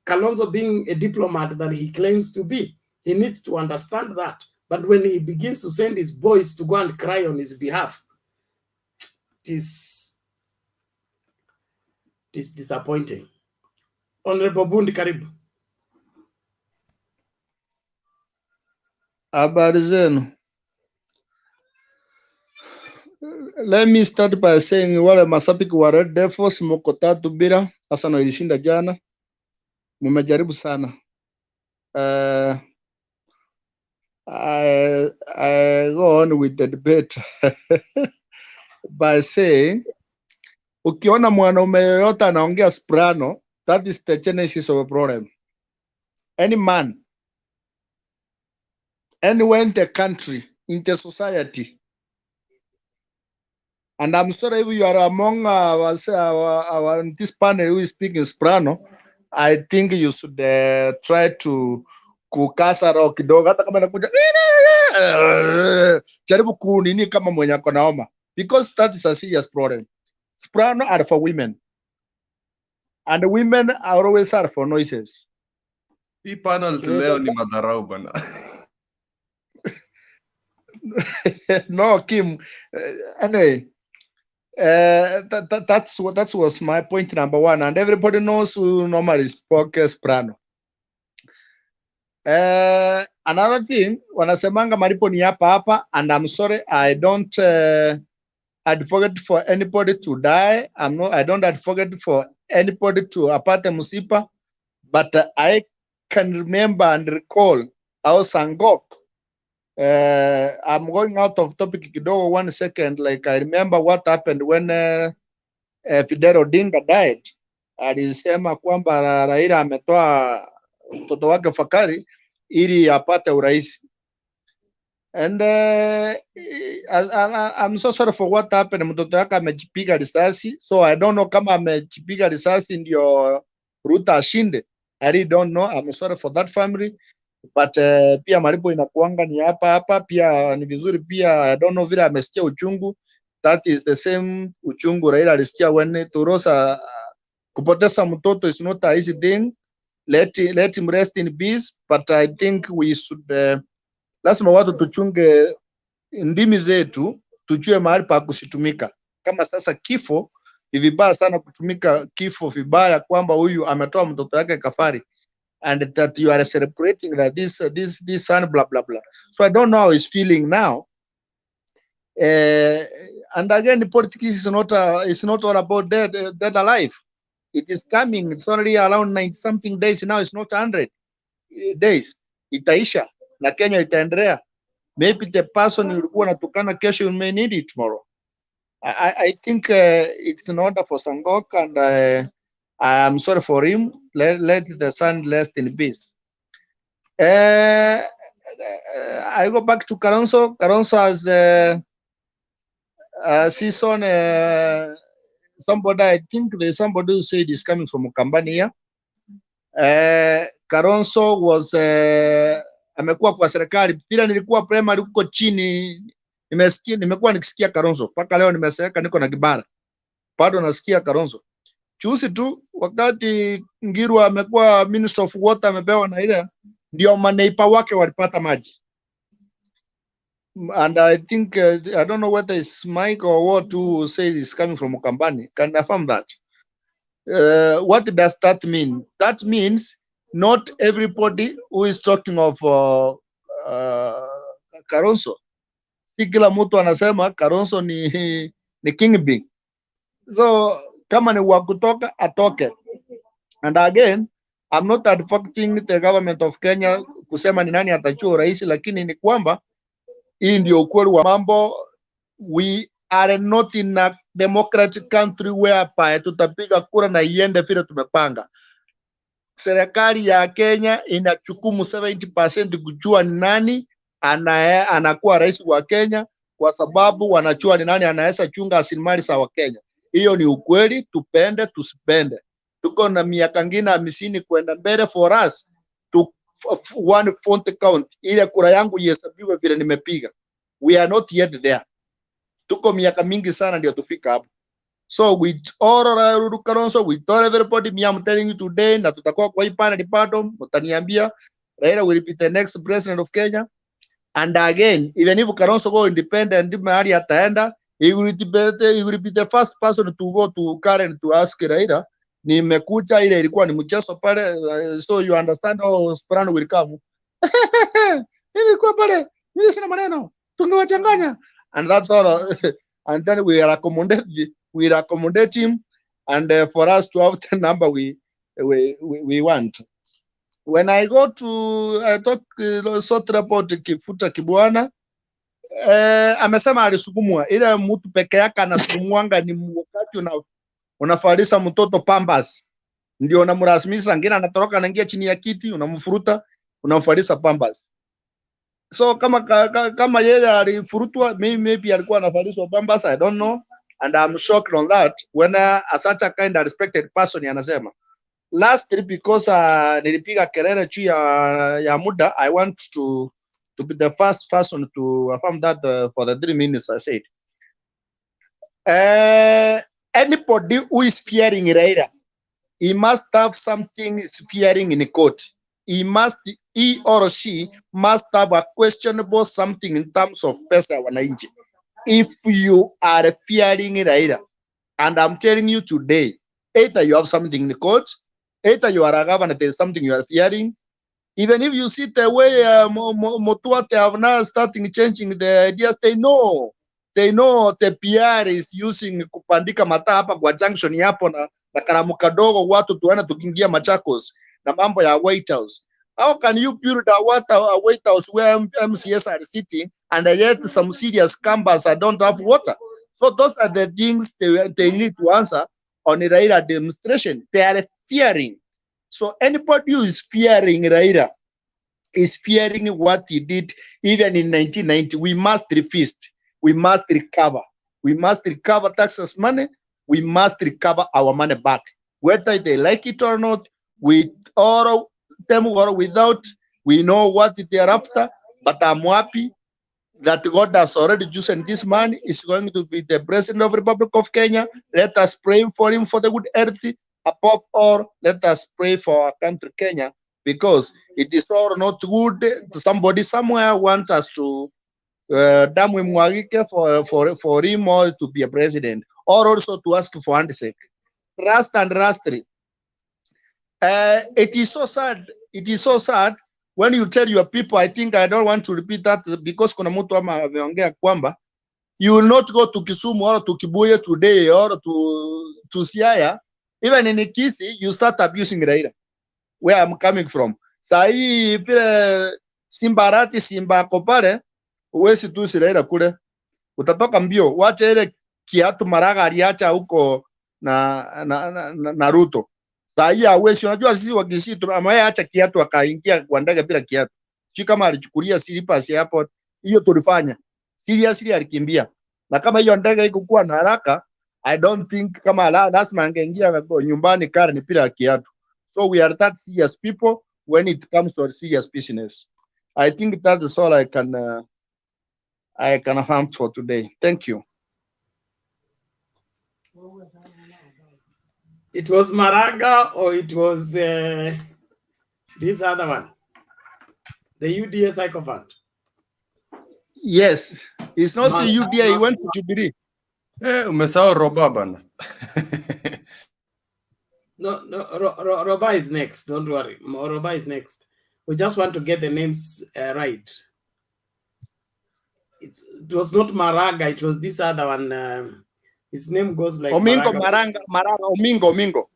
Kalonzo, being a diplomat that he claims to be, he needs to understand that. But when he begins to send his boys to go and cry on his behalf, it is disappointing. Honorable Bundi, karibu. Habari zenu. Let me start by saying wale mashabiki wa Red Devils mko 3-0. Arsenal ilishinda jana. Mumejaribu sana. I go on with the debate by saying, ukiona mwanaume yoyote anaongea soprano, that is the genesis of a problem. Any man, anywhere in the country, in the society, and I'm sorry if you are among this panel who is speaking soprano, I think you should try to kukasa roho kidogo, hata kama nakuja jaribu kunini kama mwenye ako naoma, because that is a serious problem. Soprano are for women, and women are always are for noises. Hii panel leo ni madharau bana. No, Kim. Anyway, that was my point number one, and everybody knows who normally spoke soprano. Another thing, wanasemanga malipo ni hapa, and I'm sorry, I don't advocate for anybody to die. I don't advocate for anybody to apate musipa, but I can remember and recall how Sangok. I'm going out of topic kidogo 1 second. Like I remember what happened when Fidel Odinga died. Alisema kwamba Raila ametoa mtoto wake Fakari ili apate urais. And I'm so sorry for what happened. Mtoto wake amejipiga risasi, so I don't know kama amejipiga risasi ndio Ruto ashinde. I really don't know. I'm sorry for that family. But pia malipo inakuanga ni hapa pia ni vizuri pia. I don't know vile amesikia uchungu. That is the same uchungu Raila alisikia when Turosa kupoteza mtoto is not an easy thing. Let him rest in peace, but I think we should lazima watu tuchunge ndimi zetu, tujue mahali pa kusitumika. Kama sasa kifo ni vibaya sana, kutumika kifo vibaya, kwamba huyu ametoa mtoto wake kafari, and that you are celebrating that this son blah blah blah. So I don't know how he's feeling now. And again, politics is not all about dead alive. It is coming. It's already around 90 something days now. It's not 100 days. Itaisha na Kenya itaendelea. Maybe the person ulikuwa natukana kesho, you may need it tomorrow. I think it's an order for Sangok, and I am sorry for him. Let the son rest in peace. I go back to Kalonzo. Kalonzo has season. Somebody, I think there's somebody who said he's coming from Ukambani here. Kalonzo was amekuwa kwa serikali. Bila nilikuwa primary huko chini, nimekuwa nikisikia Kalonzo mpaka leo nimeseka, niko na kibara bado nasikia Kalonzo. Juzi tu wakati Ngiru amekuwa Minister of Water, amepewa na ile, ndio maneipa wake walipata maji. And I think I don't know whether it's Mike or what to say is coming from Ukambani. Can I affirm that? What does that mean? That means not everybody who is talking of Kalonzo, kila mtu anasema Kalonzo ni king bee. So kama ni wa kutoka atoke. And again, I'm not advocating the government of Kenya kusema ni nani atachukua urais, lakini ni kwamba hii ndio ukweli wa mambo. We are not in a democratic country whereby tutapiga kura na iende vile tumepanga. Serikali ya Kenya inachukumu 70% kujua ni nani anakuwa rais wa Kenya, kwa sababu wanajua ni nani anaweza chunga rasilimali za Wakenya. Hiyo ni ukweli, tupende tusipende. Tuko na miaka ngine 50 kwenda mbele for us to one front count, ile kura yangu ihesabiwe vile nimepiga. We are not yet there. Tuko miaka mingi sana ndio tufika hapo. So with all Kalonzo, with all everybody, me I'm telling you today, na tutakuwa kwa hii panel pato, mtaniambia Raila will be the next president of Kenya. And again, even if Kalonzo go independent, mahali ataenda, he will be the first person to go to Karen to ask Raila, nimekuja ile ilikuwa ni mchezo pale, so you understand how Sprano will come. Ilikuwa pale, mimi sina maneno, tungewachanganya. And that's all. And then we accommodate him, and for us to have the number we want. When I go to talk sort about Kivutha Kibwana, amesema alisukumwa. Ile mtu peke yake anasukumwanga ni wakati unafarisa mtoto Pampers, ndio unamrasmisha, ngine anatoroka anaingia chini ya kiti, unamfuruta, unamfarisa Pampers. So kama yeye alifurutwa, maybe alikuwa anafariswa Pampers, I don't know, and I'm shocked on that when such a kind of respected person anasema. Lastly, because nilipiga kelele juu ya muda, I want to be the first person to affirm that for the 3 minutes I said. Anybody who is fearing Raila, he must have something is fearing in court. He or she must have a questionable something in terms of pesa wananchi. If you are fearing Raila, and I'm telling you today, either you have something in the court, either you are a governor, there is something you are fearing. Even if you see the way Motuate have now starting changing the ideas, they know the PR is using kupandika mata hapa kwa junction yapo na karamu kadogo watu tuana tukiingia Machakos na mambo ya White House. How can you build a White House where MCS are sitting and yet some serious campers don't have water? So those are the things they need to answer on the Raila demonstration. They are fearing. So anybody who is fearing Raila is fearing what he did even in 1990. We must resist. We must recover. We must recover taxes money. We must recover our money back. Whether they like it or not, with or them or without, we know what they are after. But I'm happy that God has already chosen this man is going to be the president of the Republic of Kenya. Let us pray for him for the good health. Above all, let us pray for our country, Kenya, because it is all not good. Somebody somewhere wants us to damn him for him or to be a president, or also to ask for handshake. Rust and Rastri. It is so sad. It is so sad when you tell your people, I think I don't want to repeat that because kuna mtu ameongea kwamba you will not go to Kisumu or to Kibuye today or to Siaya. Even in Kisi, you start abusing Raila. Where I'm coming from. Sahi vile Simbarati Simba kopare, uwezi tu Raila kule. Utatoka mbio, wacha ile kiatu Maraga aliacha huko na Ruto. Sahi hawezi, unajua sisi wa Kisii ameacha kiatu akaingia kwa ndege bila kiatu. Si kama alichukulia slippers hapo, hiyo tulifanya. Seriously alikimbia. Na kama hiyo ndege iko na haraka, I don't think kama lazima angeingia nyumbani Karen bila kiatu. So we are that serious people when it comes to serious business. I think that is all I can have for today. Thank you. It was Maraga or it was this other one, the UDA sycophant? Yes, it's not the UDA. He went to Jubilee. Umesahau Roba bana. No, Roba is next. Don't worry. Roba is next. We just want to get the names right. It was not Maraga. It was this other one. His name goes like Omingo Maraga. Omingo.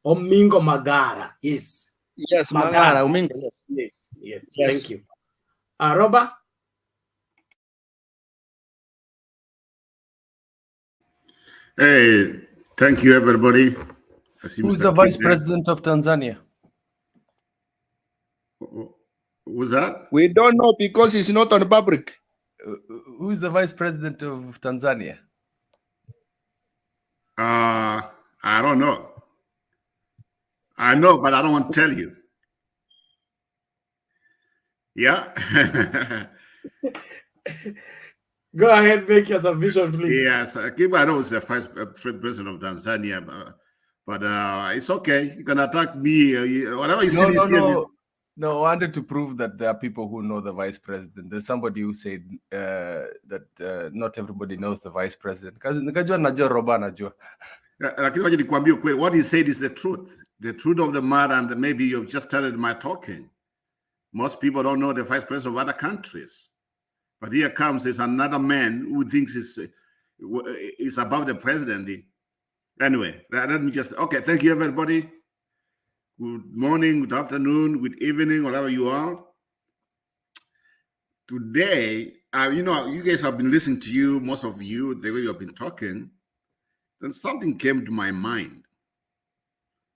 Omingo Magara. Yes. Yes, Magara. Omingo. Yes. Thank you. Roba. Hey, thank you, everybody. I see Who's Mr. the Vice Kid there. President of Tanzania? Who's that? We don't know because it's not on public. Who's the Vice President of Tanzania? I don't know. I know, but I don't want to tell you. Yeah. Go ahead, make your submission, please. Yes, Kiba, I know it's the Vice President of Tanzania, but it's okay. You can attack me, whatever you see. No, I wanted to prove that there are people who know the Vice President. There's somebody who said that not everybody knows the Vice President. Because what he said is the truth of the matter, and maybe you've just started my talking. Most people don't know the Vice President of other countries. But here comes is another man who thinks is above the president. Anyway, let me just, okay, thank you, everybody. Good morning, good afternoon, good evening, whatever you are. Today, you guys have been listening to you, most of you, the way you have been talking. Then something came to my mind.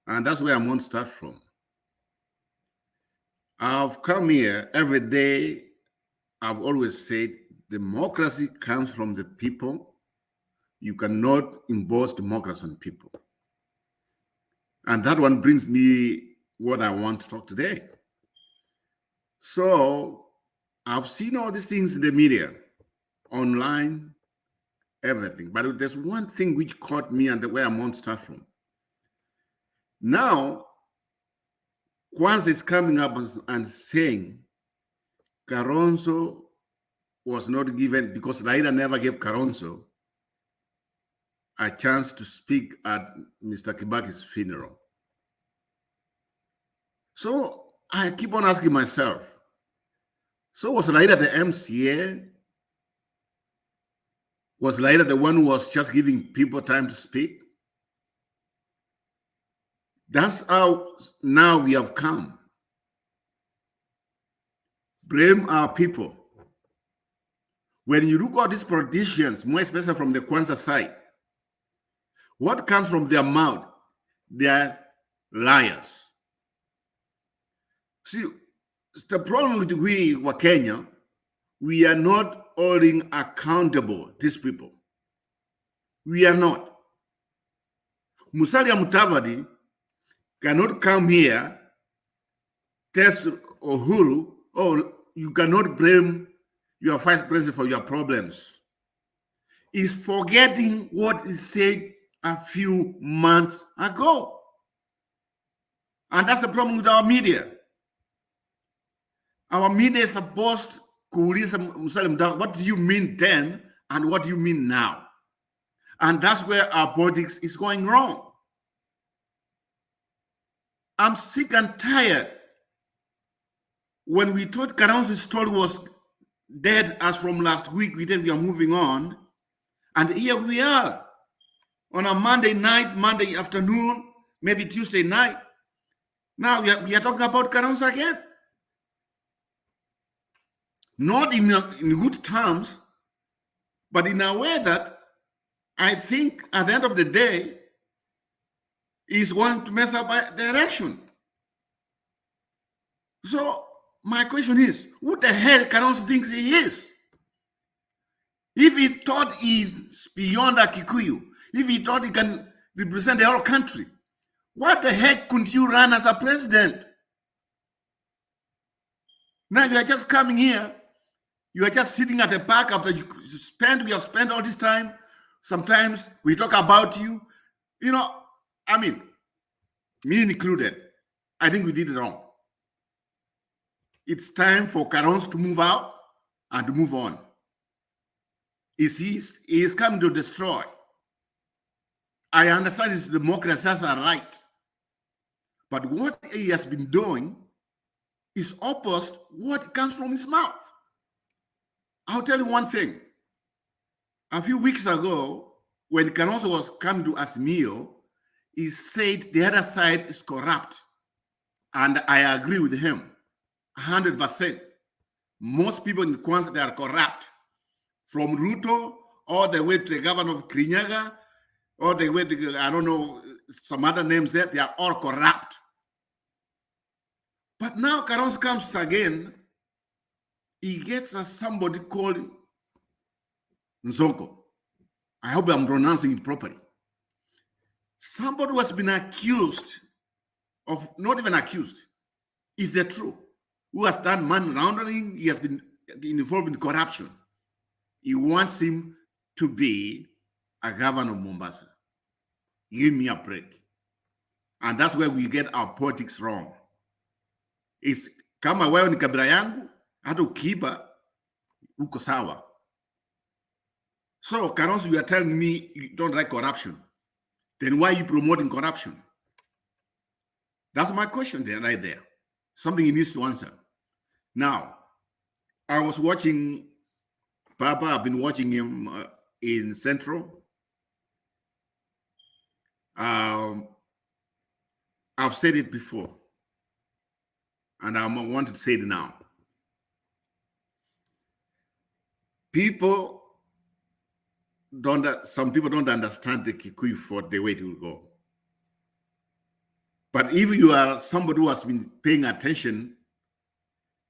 And that's where I'm going to start from. I've come here every day. I've always said democracy comes from the people. You cannot impose democracy on people. And that one brings me what I want to talk today. So I've seen all these things in the media, online, everything. But there's one thing which caught me and where I want to start from. Now, Kwanzaa is coming up and saying Kalonzo was not given, because Raila never gave Kalonzo a chance to speak at Mr. Kibaki's funeral. So I keep on asking myself, so was Raila the MCA? Was Raila the one who was just giving people time to speak? That's how now we have come. Blame our people. When you look at these politicians, more especially from the Kwanzaa side, what comes from their mouth? They are liars. See, the problem with we Kenya, we are not holding accountable these people. We are not. Musalia Mudavadi cannot come here, test Uhuru, oh, you cannot blame your vice president for your problems. He's forgetting what he said a few months ago. And that's the problem with our media. Our media is supposed to listen, what do you mean then and what do you mean now? And that's where our politics is going wrong. I'm sick and tired. When we thought Kalonzo's story was dead as from last week, we said we are moving on. And here we are on a Monday night, Monday afternoon, maybe Tuesday night. Now we are talking about Kalonzo again. Not in good terms, but in a way that I think at the end of the day is going to mess up the election. So my question is, who the hell Kalonzo thinks he is? If he thought he's beyond a Kikuyu, if he thought he can represent the whole country, what the heck couldn't you run as a president? Now you are just coming here, you are just sitting at the park after we have spent all this time. Sometimes we talk about you. I mean, me included, I think we did it wrong. It's time for Kalonzo to move out and to move on. He is coming to destroy. I understand his democracy has a right. But what he has been doing is opposite what comes from his mouth. I'll tell you one thing. A few weeks ago, when Kalonzo was coming to Azimio, he said the other side is corrupt. And I agree with him 100%. Most people in Kwanzaa, they are corrupt. From Ruto all the way to the governor of Kirinyaga, or the way I don't know some other names there, they are all corrupt. But now Kalonzo comes again, he gets somebody called Nzoko. I hope I'm pronouncing it properly. Somebody who has been accused of, not even accused, it's the truth, who has done money laundering, he has been involved in corruption. He wants him to be a governor of Mombasa. Give me a break. And that's where we get our politics wrong. It's kama wewe ni kabila yangu, hata ukiiba uko sawa. So, Kalonzo, you are telling me you don't like corruption. Then why are you promoting corruption? That's my question there, right there. Something he needs to answer. Now, I was watching Papa. I've been watching him in Central. I've said it before, and I want to say it now. Some people don't understand the Kikuyu for the way it will go. But if you are somebody who has been paying attention,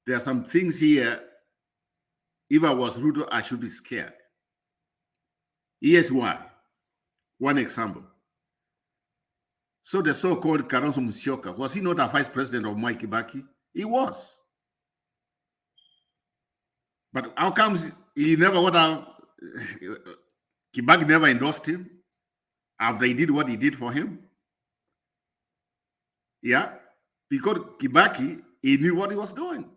there are some things here. If I was Ruto, I should be scared. Here's why. One example. So the so-called Kalonzo Musyoka, was he not a vice president of Mwai Kibaki? He was. But how comes he never Kibaki never endorsed him after he did what he did for him? Yeah, because Kibaki, he knew what he was doing.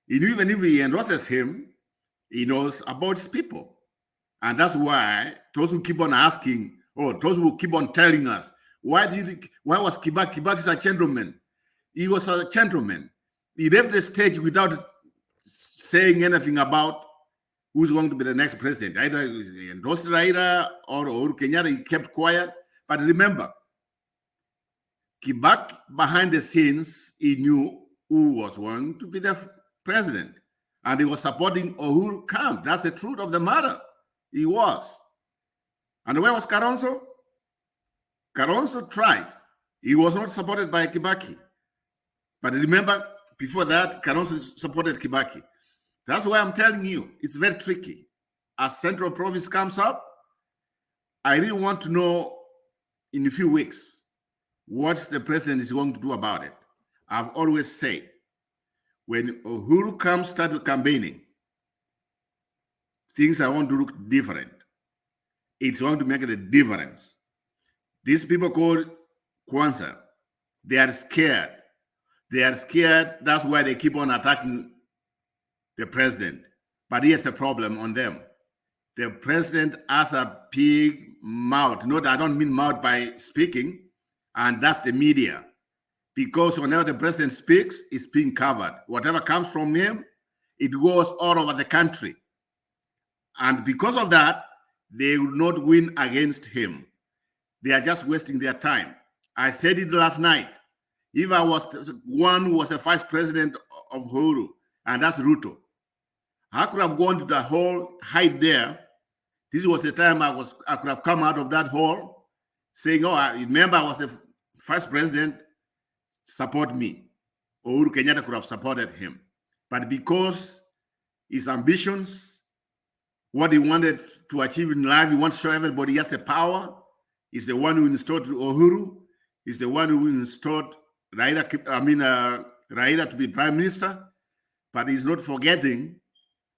He knew even if he endorses him, he knows about his people. And that's why those who keep on asking, or those who keep on telling us, why was Kibaki? Kibaki is a gentleman. He was a gentleman. He left the stage without saying anything about who's going to be the next president. Either he endorsed Raila or Kenyatta, he kept quiet. But remember, Kibaki, behind the scenes, he knew who was going to be the president. And he was supporting Uhuru camp. That's the truth of the matter. He was. And where was Kalonzo? Kalonzo tried. He was not supported by Kibaki. But remember, before that, Kalonzo supported Kibaki. That's why I'm telling you, it's very tricky. As Central Province comes up, I really want to know in a few weeks what the president is going to do about it. I've always said, when Uhuru comes started campaigning, things are going to look different. It's going to make a difference. These people called Kwanzaa, they are scared. They are scared. That's why they keep on attacking the president. But here's the problem on them. The president has a big mouth. No, I don't mean mouth by speaking, and that's the media. Because whenever the president speaks, it's being covered. Whatever comes from him, it goes all over the country. And because of that, they will not win against him. They are just wasting their time. I said it last night. If I was one who was the vice president of Uhuru, and that's Ruto, I could have gone to the hall, hide there. This was the time I could have come out of that hall saying, oh, I remember I was the vice president, support me. Uhuru Kenyatta could have supported him. But because his ambitions, what he wanted to achieve in life, he wants to show everybody he has the power. He's the one who installed Uhuru. He's the one who installed Raila to be prime minister. But he's not forgetting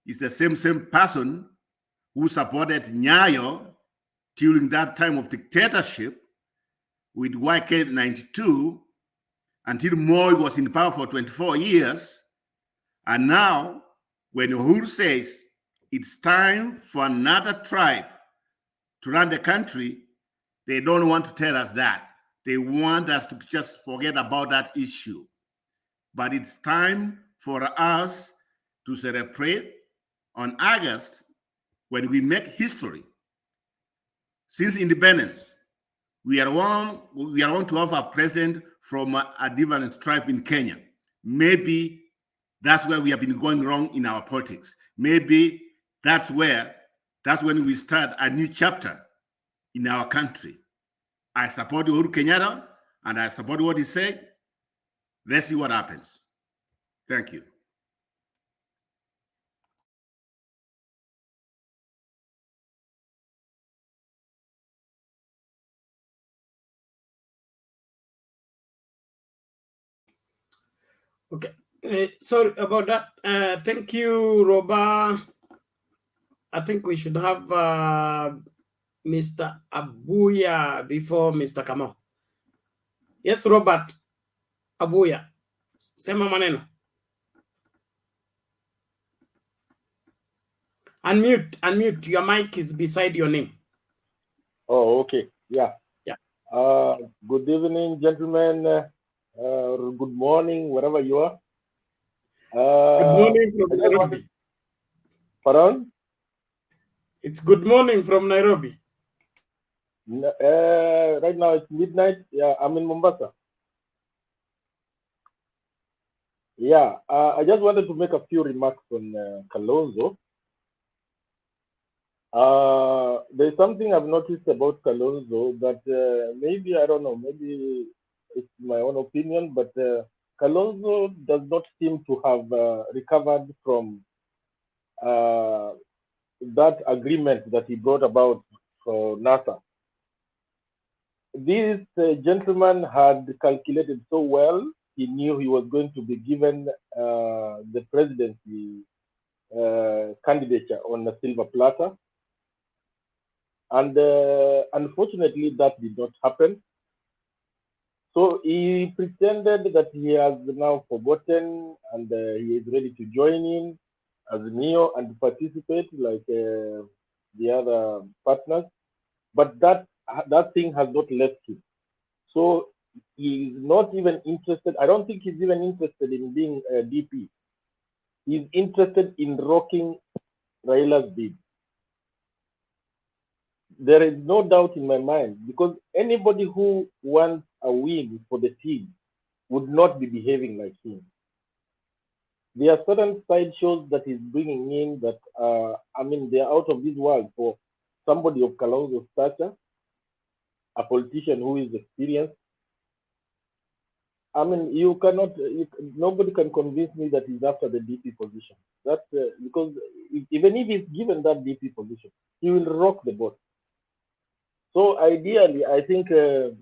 he's the same person who supported Nyayo during that time of dictatorship with YK92 until Moi was in power for 24 years. And now, when Uhuru says it's time for another tribe to run the country, they don't want to tell us that. They want us to just forget about that issue. But it's time for us to celebrate on August when we make history. Since independence, we are going to have a president from a different tribe in Kenya. Maybe that's where we have been going wrong in our politics. Maybe that's when we start a new chapter in our country. I support Uhuru Kenyatta, and I support what he said. Let's see what happens. Thank you. Okay, sorry about that. Thank you, Roba. I think we should have Mr. Abuya before Mr. Kamau. Yes, Robert Abuya. Sema maneno. Unmute. Your mic is beside your name. Oh, okay. Yeah. Yeah. Good evening, gentlemen. Good morning, wherever you are. Good morning from Nairobi. Pardon? It's good morning from Nairobi. Right now it's midnight. Yeah, I'm in Mombasa. Yeah, I just wanted to make a few remarks on Kalonzo. There's something I've noticed about Kalonzo that maybe, I don't know, maybe it's my own opinion, but Kalonzo does not seem to have recovered from that agreement that he brought about for NASA. This gentleman had calculated so well. He knew he was going to be given the presidency candidature on a silver platter. And unfortunately, that did not happen. So he pretended that he has now forgotten and he is ready to join in Azimio and participate like the other partners. But that thing has not left him. So he's not even interested. I don't think he's even interested in being a DP. He's interested in rocking Raila's bid. There is no doubt in my mind, because anybody who wants a win for the team would not be behaving like him. There are certain side shows that he's bringing in that, I mean, they're out of this world for somebody of Kalonzo's stature, a politician who is experienced. I mean, nobody can convince me that he's after the DP position. That's because even if he's given that DP position, he will rock the boat. So ideally, I think it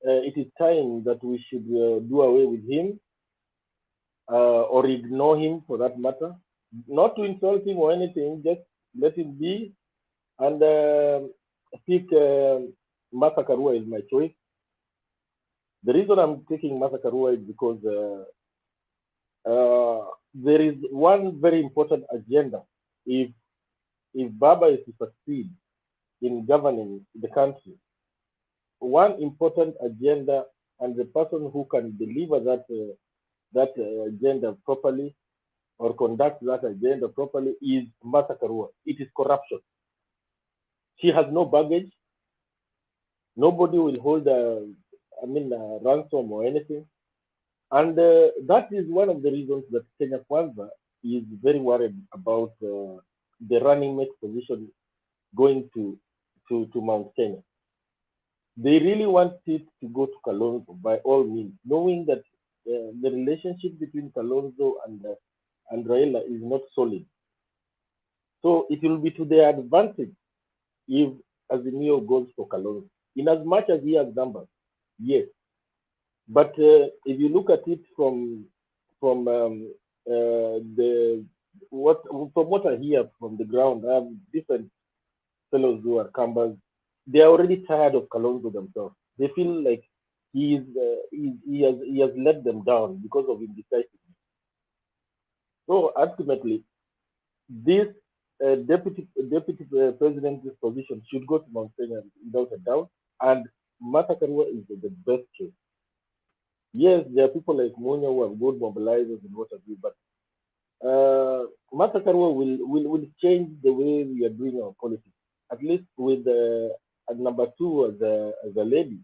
is time that we should do away with him or ignore him for that matter. Not to insult him or anything, just let him be. And pick Martha Karua is my choice. The reason I'm taking Martha Karua is because there is one very important agenda. If Baba is to succeed in governing the country, one important agenda, and the person who can deliver that agenda properly or conduct that agenda properly is Martha Karua. It is corruption. She has no baggage. Nobody will hold ransom or anything. And that is one of the reasons that Kenya Kwanzaa is very worried about the running mate position going to Mount Kenya. They really want it to go to Kalonzo by all means, knowing that the relationship between Kalonzo and Raila is not solid. So it will be to their advantage if Azimio goes for Kalonzo, in as much as he has numbers, yes. But if you look at it from what I hear from the ground, I have different fellows who are Kambas. They are already tired of Kalonzo themselves. They feel like he has let them down because of indecisiveness. So ultimately, this deputy president's position should go to Mount Kenya without a doubt, and Martha Karua is the best choice. Yes, there are people like Munya who have good mobilizers and what have you, but Martha Karua will change the way we are doing our politics. At least with number two as a lady,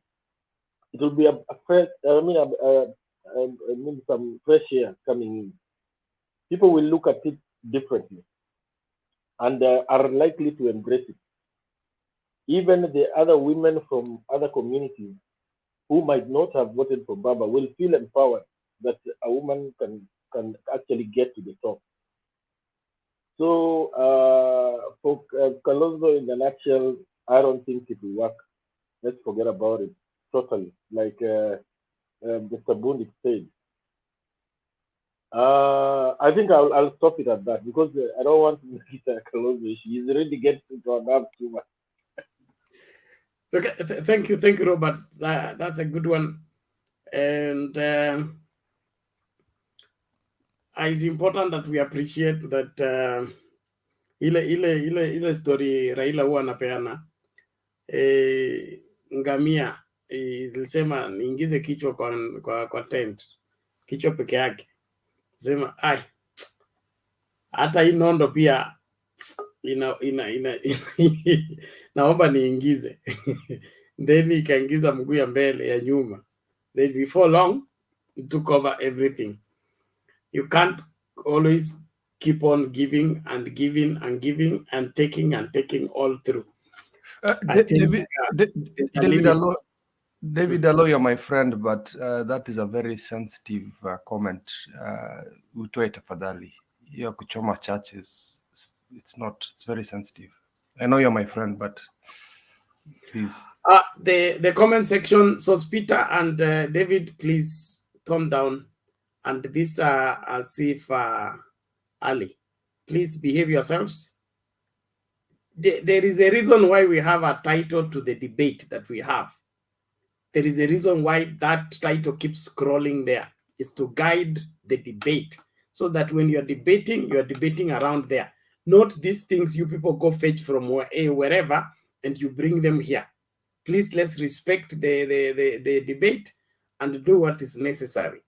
it will be some fresh air coming in. People will look at it differently and are likely to embrace it. even the other women from other communities who might not have voted for Baba will feel empowered that a woman can actually get to the top. So for Kalonzo, in a nutshell, I don't think it will work. Let's forget about it totally. Like Mr. Bundit said. I think I'll stop it at that because I don't want to make it a Kalonzo issue. He's really getting to adapt too much. Okay, thank you, Robert. That's a good one, and it's important that we appreciate that ile story Raila huwa anapeana ngamia ilisema niingize kichwa kwa tent, kichwa peke yake, sema ai hata hii nondo pia naomba niingize then ikaingiza mguu ya mbele ya nyuma, then before long it took over everything. You can't always keep on giving and giving and giving and taking all through. David Allo, you're my friend, but that is a very sensitive comment. Utoe tafadhali. Hiyo kuchoma churches, it's very sensitive. I know you're my friend, but please. The comment section, so Peter and David, please tone down. And this Asif Ali, please behave yourselves. There is a reason why we have a title to the debate that we have. There is a reason why that title keeps scrolling there. It's to guide the debate so that when you're debating around there. Not these things you people go fetch from wherever and you bring them here. Please, let's respect the debate and do what is necessary.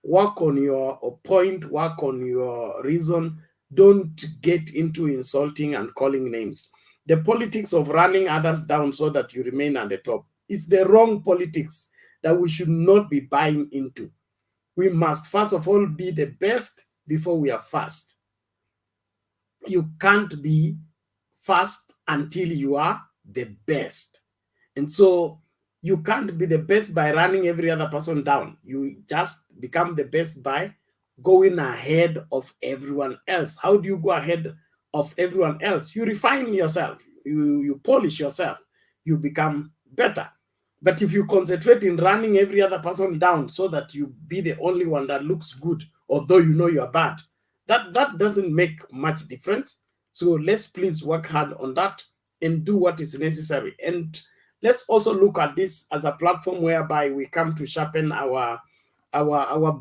Work on your point, work on your reason. Don't get into insulting and calling names. The politics of running others down so that you remain at the top is the wrong politics that we should not be buying into. We must, first of all, be the best before we are first. You can't be first until you are the best. And so you can't be the best by running every other person down. You just become the best by going ahead of everyone else. How do you go ahead of everyone else? You refine yourself. You polish yourself. You become better. But if you concentrate in running every other person down so that you be the only one that looks good, although you know you are bad, that doesn't make much difference. So let's please work hard on that and do what is necessary. And let's also look at this as a platform whereby we come to sharpen our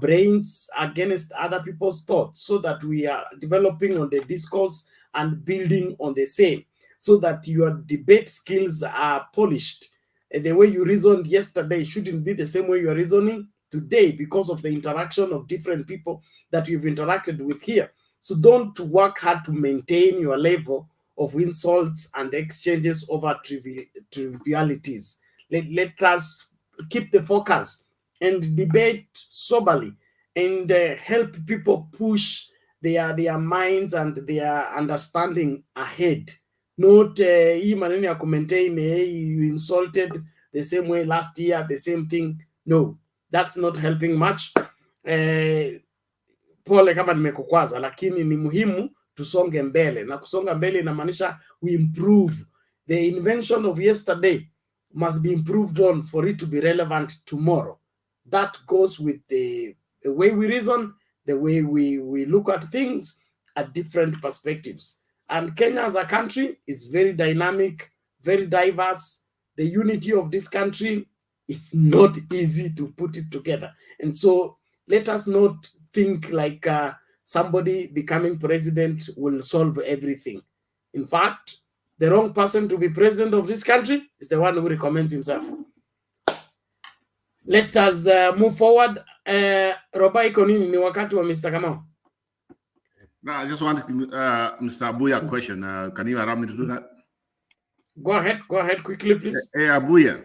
brains against other people's thoughts so that we are developing on the discourse and building on the same, so that your debate skills are polished. The way you reasoned yesterday shouldn't be the same way you are reasoning today because of the interaction of different people that you've interacted with here. So don't work hard to maintain your level of insults and exchanges over trivialities. Let us keep the focus and debate soberly and help people push their minds and their understanding ahead. Not hii maneno ya maintain you insulted the same way last year, the same thing. No, that's not helping much. Pole kama nimekukwaza, lakini ni muhimu tusonge mbele, na kusonga mbele inamaanisha we improve. The invention of yesterday must be improved on for it to be relevant tomorrow. That goes with the way we reason, the way we look at things at different perspectives. And Kenya as a country is very dynamic, very diverse. The unity of this country, it's not easy to put it together. And so let us not think like somebody becoming president will solve everything. In fact, the wrong person to be president of this country is the one who recommends himself. Let us move forward. Robai Konini, ni wakati wa Mr. Kamau. No, I just wanted Mr. Abuya a question. Can you allow me to do that? Go ahead quickly, please. Hey, Abuya.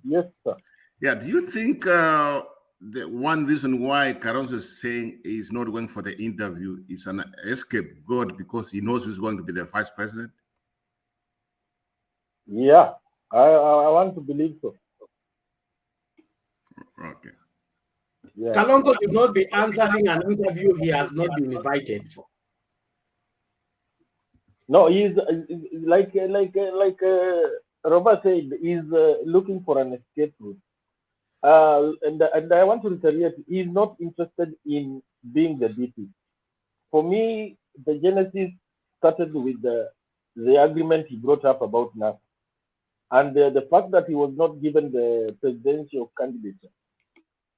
Yes, sir. Yeah, do you think the one reason why Kalonzo is saying he's not going for the interview is an escape goat because he knows who's going to be the vice president? Yeah, I want to believe so. Okay. Yeah. Kalonzo should not be answering an interview he has not been invited for. No, he's like Robert said, he's looking for an escape route. And I want to reiterate, he's not interested in being the DP. For me, the genesis started with the agreement he brought up about NAS. And the fact that he was not given the presidential candidature,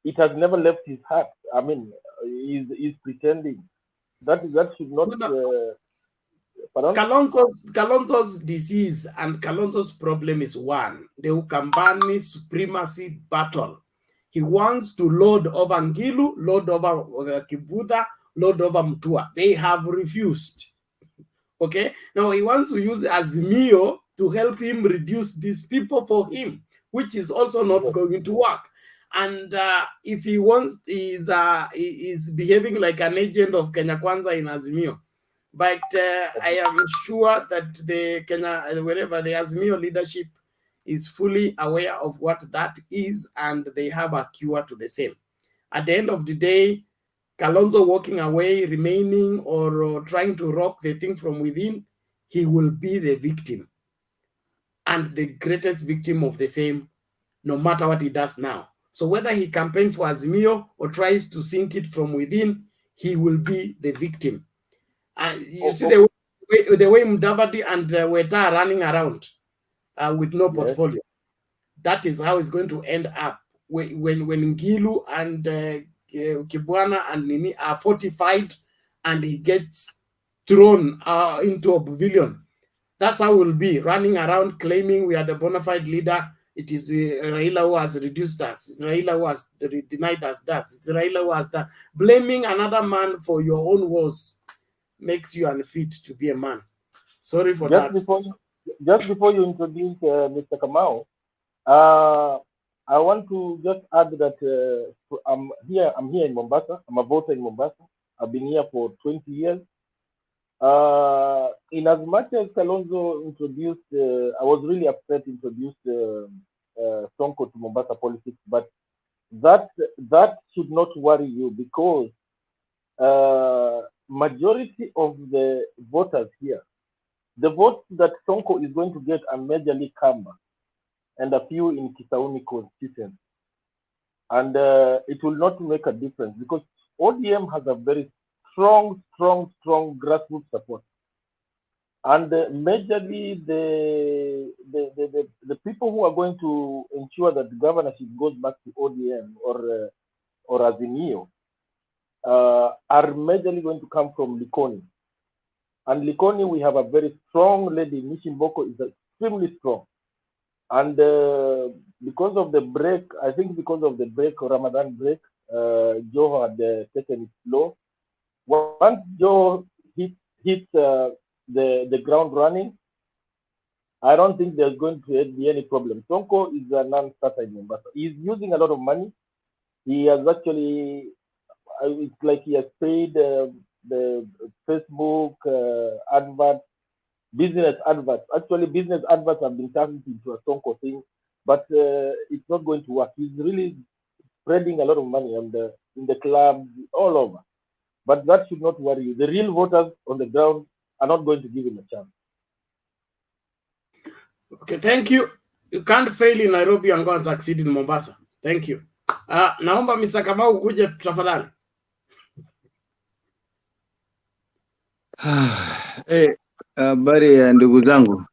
it has never left his heart. I mean, he's pretending. That should not... Kalonzo's disease and Kalonzo's problem is one, the Ukambani supremacy battle. He wants to lord over Ngilu, lord over Kivutha, lord over Mutua. They have refused. Okay, now he wants to use Azimio to help him reduce these people for him, which is also not going to work. And if he wants, he is behaving like an agent of Kwanzaa in Azimio. But I am sure that wherever the Azimio leadership is fully aware of what that is, and they have a cure to the same. At the end of the day, Kalonzo walking away, remaining, or trying to rock the thing from within, he will be the victim. And the greatest victim of the same, no matter what he does now. So whether he campaigns for Azimio or tries to sink it from within, he will be the victim. You see the way Mudavadi and Weta are running around with no portfolio. That is how it's going to end up. When Ngilu and Kibwana and Nini are fortified and he gets thrown into a pavilion. That's how we'll be, running around claiming we are the bona fide leader. It is Raila who has reduced us. It's Raila who has denied us that. It's Raila who has done. Blaming another man for your own woes makes you unfit to be a man. Sorry for that. Just before you introduce Mr. Kamau, I want to just add that I'm here in Mombasa. I'm a voter in Mombasa. I've been here for 20 years. In as much as Kalonzo introduced, I was really upset, introduced Sonko to Mombasa politics, but that should not worry you, because majority of the voters here, the votes that Sonko is going to get are majorly Kamba and a few in Kisauni constituency. And it will not make a difference, because ODM has a very strong grassroots support. And majorly the people who are going to ensure that the governorship goes back to ODM or Azimio are majorly going to come from Likoni. And Likoni, we have a very strong lady. Nishimboko is extremely strong. And because of the break, I think because of the break, Ramadan break, Joe had taken it slow. Once Joe hits the ground running, I don't think there's going to be any problem. Sonko is a non-starter in Mombasa. He's using a lot of money. He has actually, it's like he has paid the Facebook adverts, business adverts. Actually, business adverts have been turned into a Sonko thing, but it's not going to work. He's really spreading a lot of money in the clubs all over. But that should not worry you. The real voters on the ground are not going to give him a chance. Okay, thank you. You can't fail in Nairobi and go and succeed in Mombasa. Thank you. Naomba Mr. Kamau kuje tafadhali. Habari ya ndugu zangu.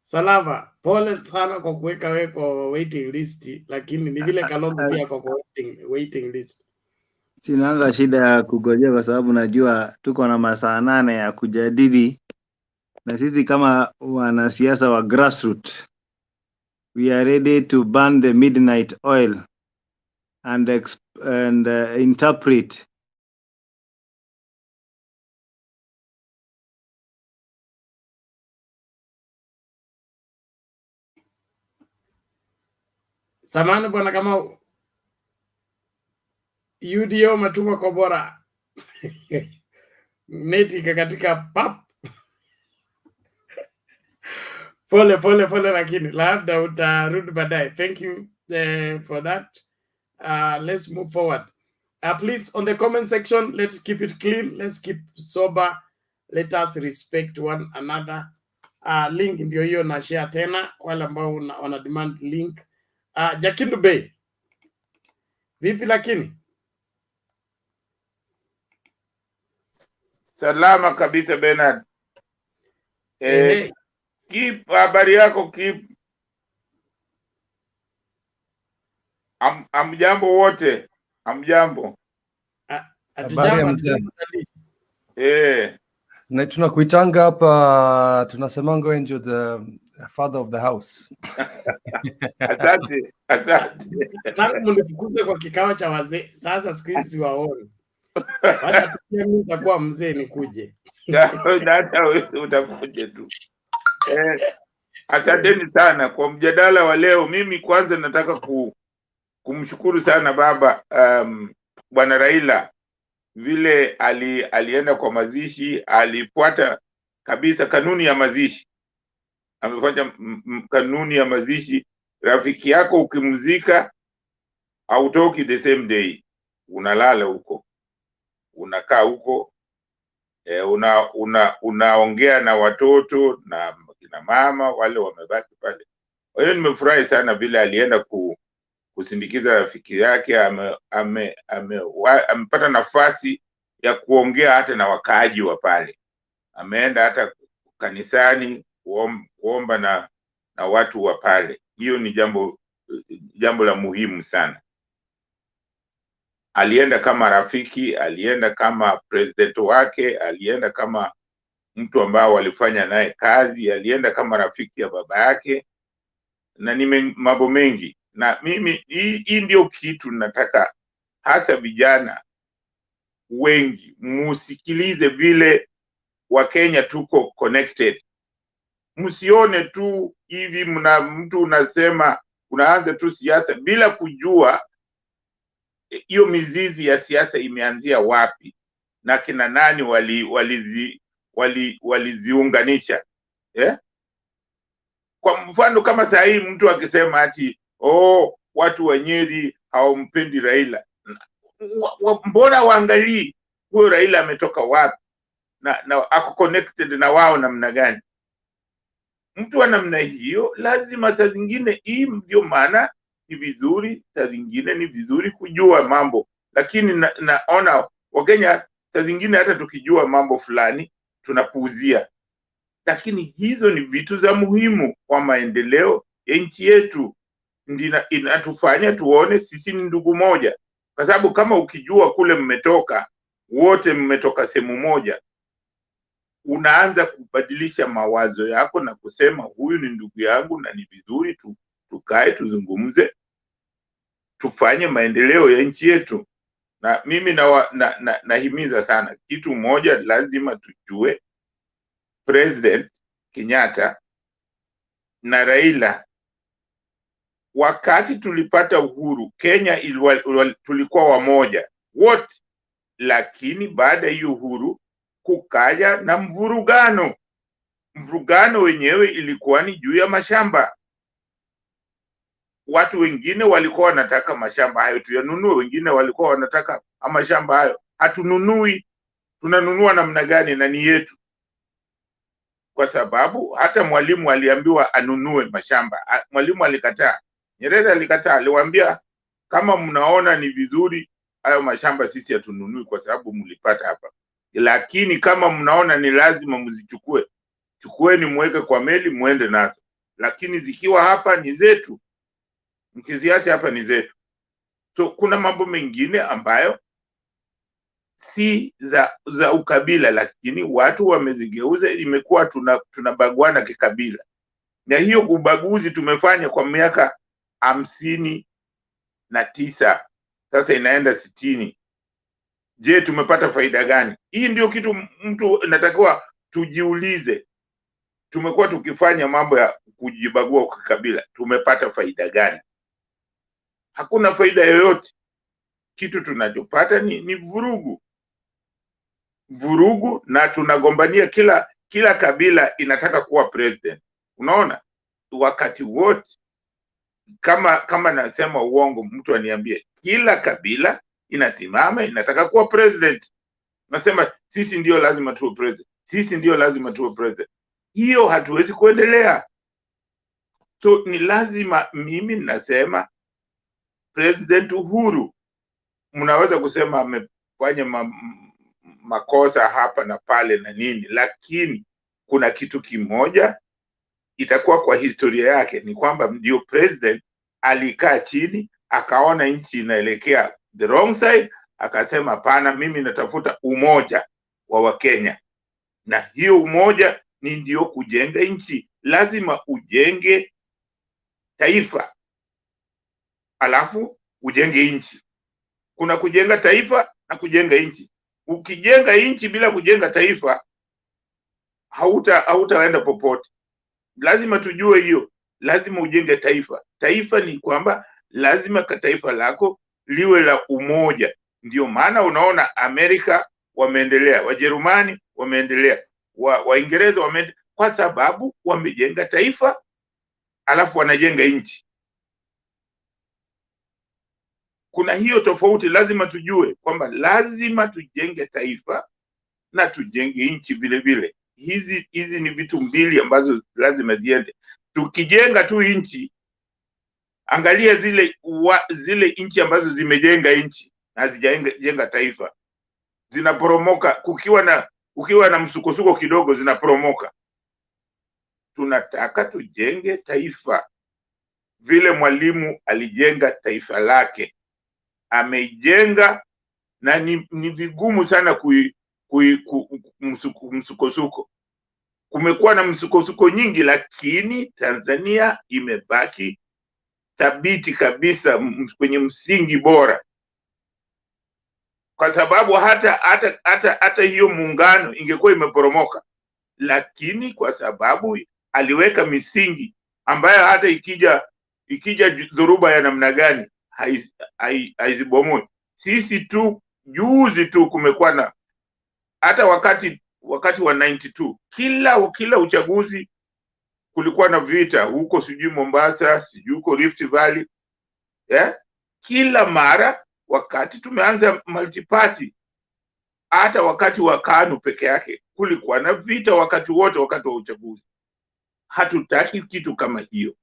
Salama. Pole sana kwa kuweka wewe kwa waiting list, lakini ni vile Kalonzo pia kwa waiting list. Sinanga shida ya kugojea kwa sababu najua tuko na masaa 8 ya kujadili, na sisi kama wanasiasa wa grassroots, we are ready to burn the midnight oil and interpret Samahani bwana Kamau. UDA umetuma kwa bora. Neti katika pap. Pole lakini labda utarudi baadaye. Thank you for that. Let's move forward. Please, on the comment section, let's keep it clean. Let's keep sober. Let us respect one another. Link ndio hiyo na share tena wale ambao wana demand link. Jakindu Bay. Vipi lakini? Salama kabisa Bernard. Keep habari yako keep. Amjambo wote. Amjambo. Habari ya mzee. Na tunakuitanga hapa tunasemanga wewe ndio the father of the house. Asante. Tangu mnifukuze kwa kikao cha wazee, sasa siku hizi siwaoni. Hata pia mimi nitakuwa mzee nikuje. Hata wewe utakuja tu. Asanteni sana kwa mjadala wa leo. Mimi kwanza nataka kumshukuru sana baba Bwana Raila vile alienda kwa mazishi, alifuata kabisa kanuni ya mazishi. Amefanya kanuni ya mazishi. Rafiki yako ukimzika hautoki the same day, unalala huko, unakaa huko, unaongea na watoto na kina mama wale wamebaki pale. Kwa hiyo nimefurahi sana vile alienda kusindikiza rafiki yake. Amepata nafasi ya kuongea hata na wakaaji wa pale. Ameenda hata kanisani kuomba na watu wa pale. Hiyo ni jambo la muhimu sana. Alienda kama rafiki, alienda kama president wake, alienda kama mtu ambao walifanya naye kazi, alienda kama rafiki ya baba yake, na ni mambo mengi. Na mimi hii ndio kitu nataka hasa vijana wengi musikilize vile Wakenya tuko connected. Msione tu hivi mtu unasema unaanza tu siasa bila kujua hiyo mizizi ya siasa imeanzia wapi na kina nani waliziunganisha. Kwa mfano kama saa hii mtu akisema ati watu wa Nyeri hawampendi Raila, mbona waangalie huyo Raila ametoka wapi na ako connected na wao namna gani? Mtu wa namna hiyo lazima saa zingine, hii ndio maana ni vizuri, saa zingine ni vizuri kujua mambo. Lakini naona Wakenya saa zingine hata tukijua mambo fulani tunapuuzia, lakini hizo ni vitu za muhimu kwa maendeleo ya nchi yetu. Inatufanya tuone sisi ni ndugu moja, kwa sababu kama ukijua kule mmetoka wote, mmetoka sehemu moja, unaanza kubadilisha mawazo yako na kusema huyu ni ndugu yangu na ni vizuri tukae tuzungumze tufanye maendeleo ya nchi yetu. Na mimi nahimiza sana kitu moja, lazima tujue President Kenyatta na Raila, wakati tulipata uhuru Kenya tulikuwa wamoja wote, lakini baada ya uhuru kukaja na mvurugano wenyewe ilikuwa ni juu ya mashamba. Watu wengine walikuwa wanataka mashamba hayo tuyanunue, wengine walikuwa wanataka mashamba hayo hatununui. Tunanunua namna gani na ni yetu? Kwa sababu hata Mwalimu aliambiwa anunue mashamba, Mwalimu alikataa. Nyerere alikataa, aliwaambia kama mnaona ni vizuri hayo mashamba sisi hatununui kwa sababu mlipata hapa, lakini kama mnaona ni lazima mzichukue, chukueni muweke kwa meli muende nazo, lakini zikiwa hapa ni zetu, mkiziacha hapa ni zetu. So kuna mambo mengine ambayo si za ukabila, lakini watu wamezigeuza, imekuwa tunabaguana kikabila, na hiyo ubaguzi tumefanya kwa miaka 59, sasa inaenda 60. Je, tumepata faida gani? Hii ndio kitu mtu natakiwa tujiulize. Tumekuwa tukifanya mambo ya kujibagua kwa kabila, tumepata faida gani? Hakuna faida yoyote. Kitu tunachopata ni vurugu, na tunagombania kila kabila inataka kuwa president. Unaona, wakati wote kama nasema uongo, mtu aniambie, kila kabila inasimama inataka kuwa president. Nasema sisi ndio lazima tuwe president, sisi ndio lazima tuwe president. Hiyo hatuwezi kuendelea. So ni lazima, mimi nasema President Uhuru, mnaweza kusema amefanya makosa hapa na pale na nini, lakini kuna kitu kimoja itakuwa kwa historia yake, ni kwamba ndio president alikaa chini akaona nchi inaelekea the wrong side, akasema hapana, mimi natafuta umoja wa Wakenya, na hiyo umoja ni ndio kujenga nchi. Lazima ujenge taifa alafu ujenge nchi. Kuna kujenga taifa na kujenga nchi. Ukijenga nchi bila kujenga taifa, hautaenda popote. Lazima tujue hiyo. Lazima ujenge taifa. Taifa ni kwamba lazima taifa lako liwe la umoja. Ndio maana unaona Amerika wameendelea, Wajerumani wameendelea, Waingereza wameendelea, kwa sababu wamejenga taifa alafu wanajenga nchi. Kuna hiyo tofauti. Lazima tujue kwamba lazima tujenge taifa na tujenge nchi vile vile. Hizi ni vitu mbili ambazo lazima ziende. Tukijenga tu nchi, angalia zile nchi ambazo zimejenga nchi na hazijajenga taifa, zinaporomoka. Kukiwa na msukosuko kidogo zinaporomoka. Tunataka tujenge taifa vile Mwalimu alijenga taifa lake, ameijenga, na ni vigumu sana msukosuko. Kumekuwa na msukosuko nyingi, lakini Tanzania imebaki thabiti kabisa kwenye msingi bora, kwa sababu hata hiyo muungano ingekuwa imeporomoka, lakini kwa sababu aliweka misingi ambayo hata ikija dhoruba ya namna gani haizibomoi. Sisi tu juzi tu kumekuwa na, hata wakati wa 92 kila uchaguzi kulikuwa na vita huko, sijui Mombasa, sijui huko Rift Valley, kila mara wakati tumeanza multiparty. Hata wakati wa KANU peke yake kulikuwa na vita wakati wote, wakati wa uchaguzi. Hatutaki kitu kama hiyo.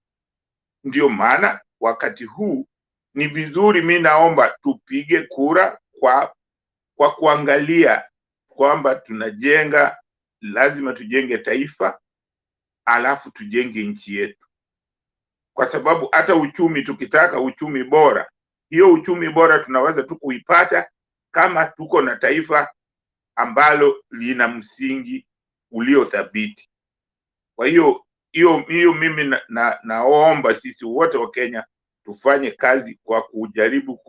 Ndio maana wakati huu ni vizuri, mimi naomba tupige kura kwa kuangalia kwamba lazima tujenge taifa alafu tujenge nchi yetu, kwa sababu hata uchumi, tukitaka uchumi bora, hiyo uchumi bora tunaweza tu kuipata kama tuko na taifa ambalo lina msingi uliothabiti. Kwa hiyo mimi naomba sisi wote wa Kenya tufanye kazi kwa kujaribu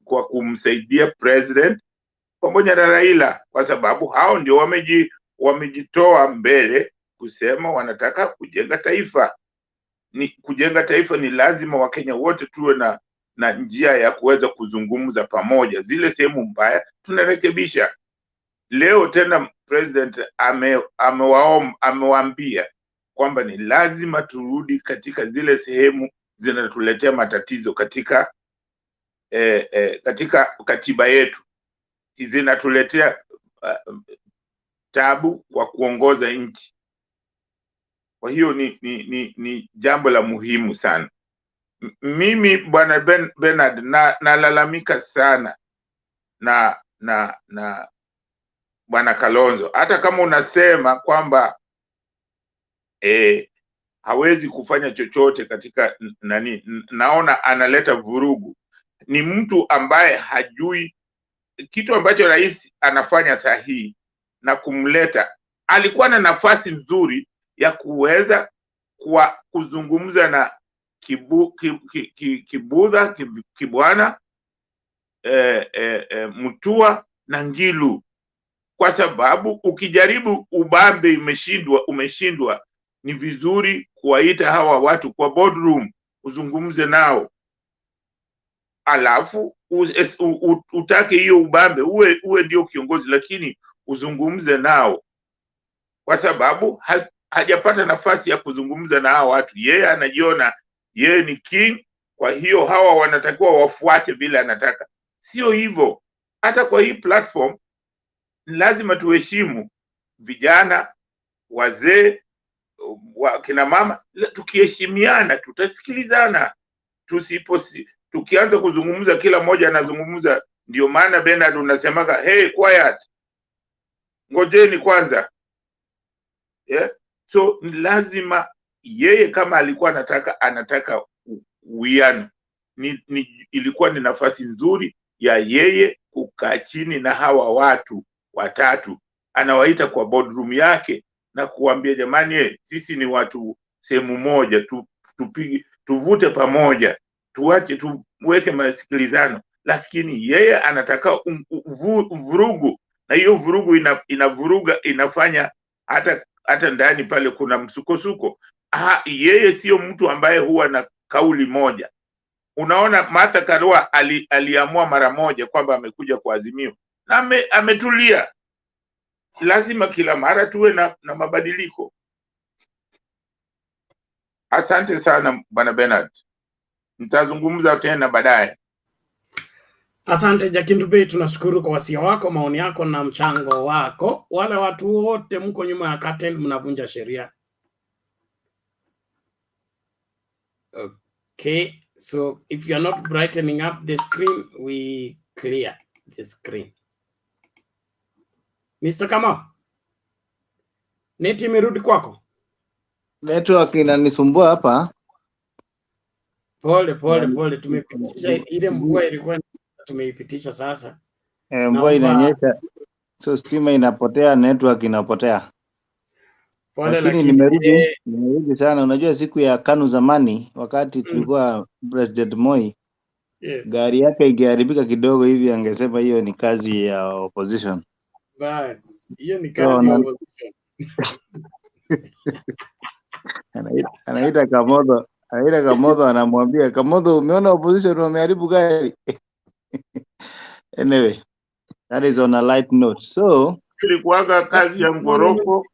kwa kumsaidia president pamoja na Raila, kwa sababu hao ndio wamejitoa mbele kusema wanataka kujenga taifa. Kujenga taifa ni lazima Wakenya wote tuwe na njia ya kuweza kuzungumza pamoja. Zile sehemu mbaya tunarekebisha. Leo tena president amewaambia kwamba ni lazima turudi katika zile sehemu zinatuletea matatizo katika katiba yetu, zinatuletea tabu kwa kuongoza nchi. Kwa hiyo ni jambo la muhimu sana. Mimi bwana Bernard nalalamika sana na bwana Kalonzo, hata kama unasema kwamba hawezi kufanya chochote katika naona analeta vurugu. Ni mtu ambaye hajui kitu ambacho rais anafanya sahihi na kumleta. Alikuwa na nafasi nzuri ya kuweza kuzungumza na Kivutha, Kibwana, Mutua na Ngilu, kwa sababu ukijaribu ubambe umeshindwa, ni vizuri kuwaita hawa watu kwa boardroom uzungumze nao, alafu utake hiyo ubambe uwe ndio kiongozi, lakini uzungumze nao, kwa sababu hajapata nafasi ya kuzungumza na hawa watu. Yeye anajiona yeye ni king, kwa hiyo hawa wanatakiwa wafuate vile anataka. Sio hivyo. Hata kwa hii platform lazima tuheshimu vijana, wazee, kina mama. Tukiheshimiana tutasikilizana. Tukianza kuzungumza kila mmoja anazungumza, ndio maana Bernard unasemaga hey quiet, ngojeni kwanza. Yeah? So lazima yeye kama alikuwa anataka uwiano, ilikuwa ni nafasi nzuri ya yeye kukaa chini na hawa watu watatu, anawaita kwa boardroom yake na kuambia jamani, sisi ni watu sehemu moja, tuvute pamoja, tuache tuweke masikilizano. Lakini yeye anataka vurugu, na hiyo vurugu inavuruga, inafanya hata ndani pale kuna msukosuko. Yeye sio mtu ambaye huwa na kauli moja. Unaona Martha Karua aliamua mara moja kwamba amekuja kwa Azimio na ametulia. Lazima kila mara tuwe na mabadiliko. Asante sana Bwana Bernard. Nitazungumza tena baadaye. Asante Jakindu Bey, tunashukuru kwa wasia wako, maoni yako na mchango wako. Wale watu wote mko nyuma ya curtain mnavunja sheria. Okay, so if you are not brightening up the screen, we clear the screen. Mr. Kamau, neti imerudi kwako? Network inanisumbua hapa. Pole, tumepitisha ile mvua ilikuwa tumeipitisha sasa. Mvua inanyesha, so stima inapotea, network inapotea. Lakini nimerudi sana. Unajua siku ya KANU zamani, wakati tulikuwa President Moi, gari yake ingeharibika kidogo hivi, angesema hiyo ni kazi ya opposition. Bas, hiyo ni kazi ya opposition. Anaita Kamodho, anamwambia Kamodho, umeona opposition wameharibu gari? Anyway, that is on a light note. So ilikuwaga kazi ya Ngoroko.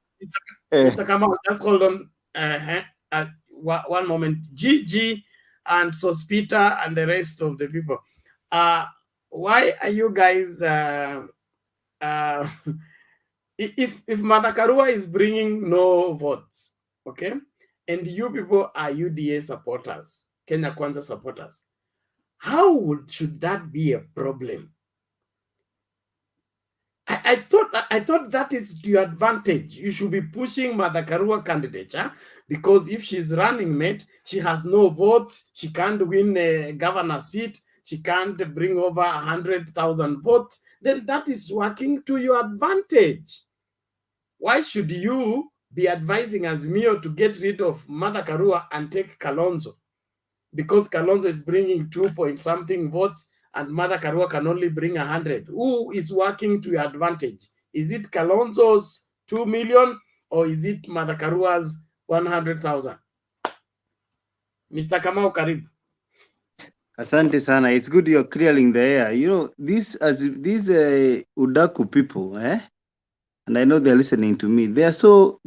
Mr. Kamau, just hold on one moment. Gigi and Sospita and the rest of the people, why are you guys if Martha Karua is bringing no votes, okay, and you people are UDA supporters, Kenya Kwanzaa supporters, how should that be a problem? I thought that is to your advantage. You should be pushing Martha Karua candidature, because if she's running mate, she has no votes, she can't win a governor seat, she can't bring over 100,000 votes, then that is working to your advantage. Why should you be advising Azimio to get rid of Martha Karua and take Kalonzo? Because Kalonzo is bringing 2-point-something votes and Martha Karua can only bring 100. Who is working to your advantage? Is it Kalonzo's 2 million or is it Martha Karua's 100,000? Mr. Kamau, karibu. Asante sana. It's good you're clearing the air. You know, these Udaku people, and I know they're listening to me. They are so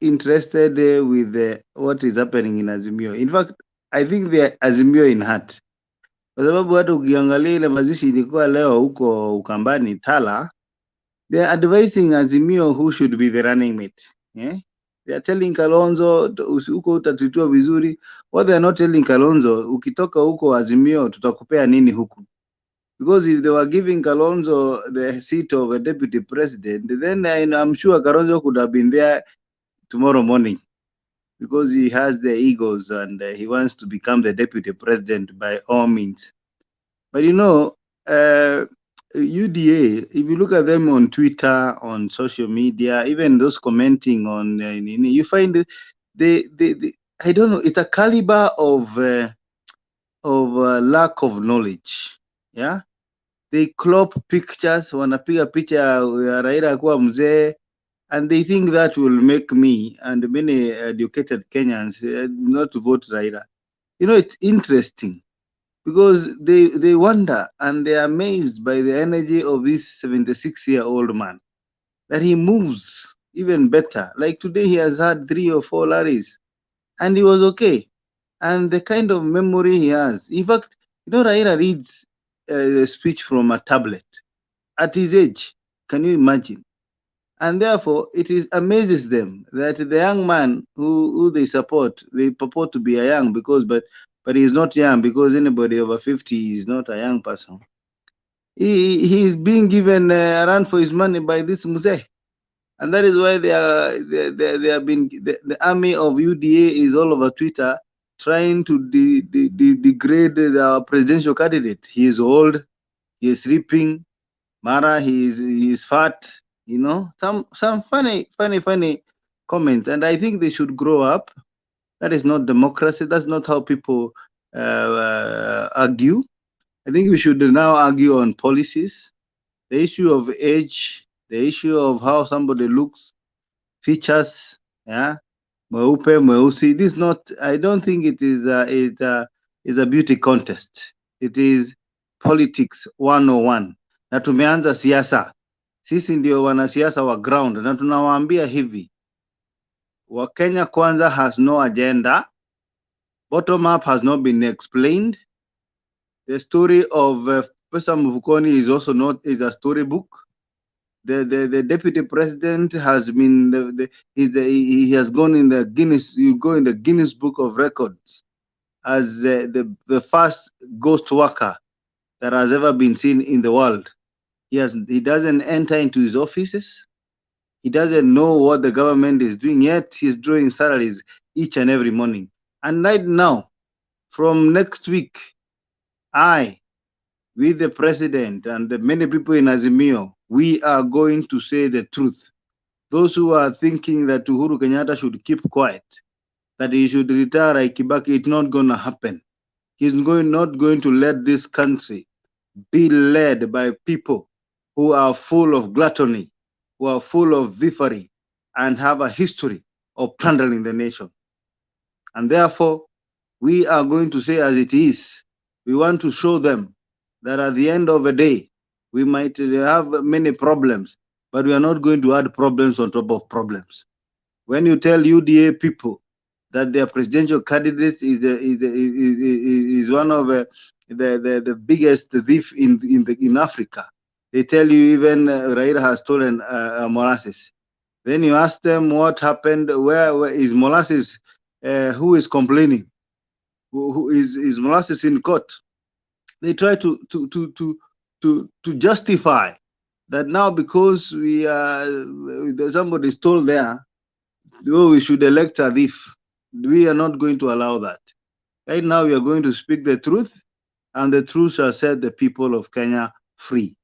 interested with what is happening in Azimio. In fact, I think they are Azimio in heart. Kwa sababu hata ukiangalia ile mazishi ilikuwa leo huko Ukambani Tala, they are advising Azimio who should be the running mate. They are telling Kalonzo huko utatitiwa vizuri. What they are not telling Kalonzo, ukitoka huko Azimio tutakupea nini huku? Because if they were giving Kalonzo the seat of a deputy president, then I'm sure Kalonzo could have been there tomorrow morning, because he has the egos and he wants to become the deputy president by all means. But you know, UDA, if you look at them on Twitter, on social media, even those commenting on, you find they I don't know, it's a caliber of lack of knowledge. Yeah, they crop pictures, wanapiga picha ya Raila kuwa mzee, and they think that will make me and many educated Kenyans not to vote Raila. You know, it's interesting because they wonder and they are amazed by the energy of this 76-year-old man, that he moves even better. Like today, he has had 3 or 4 lorries, and he was okay. And the kind of memory he has. In fact, Raila reads a speech from a tablet at his age. Can you imagine? And therefore, amazes them that the young man who they support, they purport to be a young but he's not young, because anybody over 50 is not a young person. He is being given a run for his money by this Muse. And that is why they have been, the army of UDA is all over Twitter trying to degrade the presidential candidate. He is old, he is sleeping, Mara, he is fat, some funny comment. And I think they should grow up. That is not democracy. That's not how people argue. I think we should now argue on policies, the issue of age, the issue of how somebody looks, features, yeah, mweupe, mweusi. This not. I don't think it is a beauty contest. It is politics 101. Na tumeanza siasa. Sisi ndio wanasiasa wa ground, na tunawaambia hivi, Kenya Kwanza has no agenda. Bottom up has not been explained. The story of Pesa Mvukoni is a storybook. The deputy president has been he has gone in the Guinness. You go in the Guinness Book of Records as the first ghost worker that has ever been seen in the world. He doesn't enter into his offices. He doesn't know what the government is doing, yet he's drawing salaries each and every morning. And right now, from next week, with the president and the many people in Azimio, we are going to say the truth. Those who are thinking that Uhuru Kenyatta should keep quiet, that he should retire like Kibaki, it's not going to happen. He's not going to let this country be led by people who are full of gluttony, who are full of thievery, and have a history of plundering the nation. And therefore, we are going to say as it is. We want to show them that at the end of the day, we might have many problems, but we are not going to add problems on top of problems. When you tell UDA people that their presidential candidate is one of the biggest thief in Africa, they tell you even Raila has stolen molasses. Then you ask them what happened, where is molasses, who is complaining, who is molasses in court. They try to justify that now because somebody stole there, we should elect a thief. We are not going to allow that. Right now, we are going to speak the truth, and the truth shall set the people of Kenya free.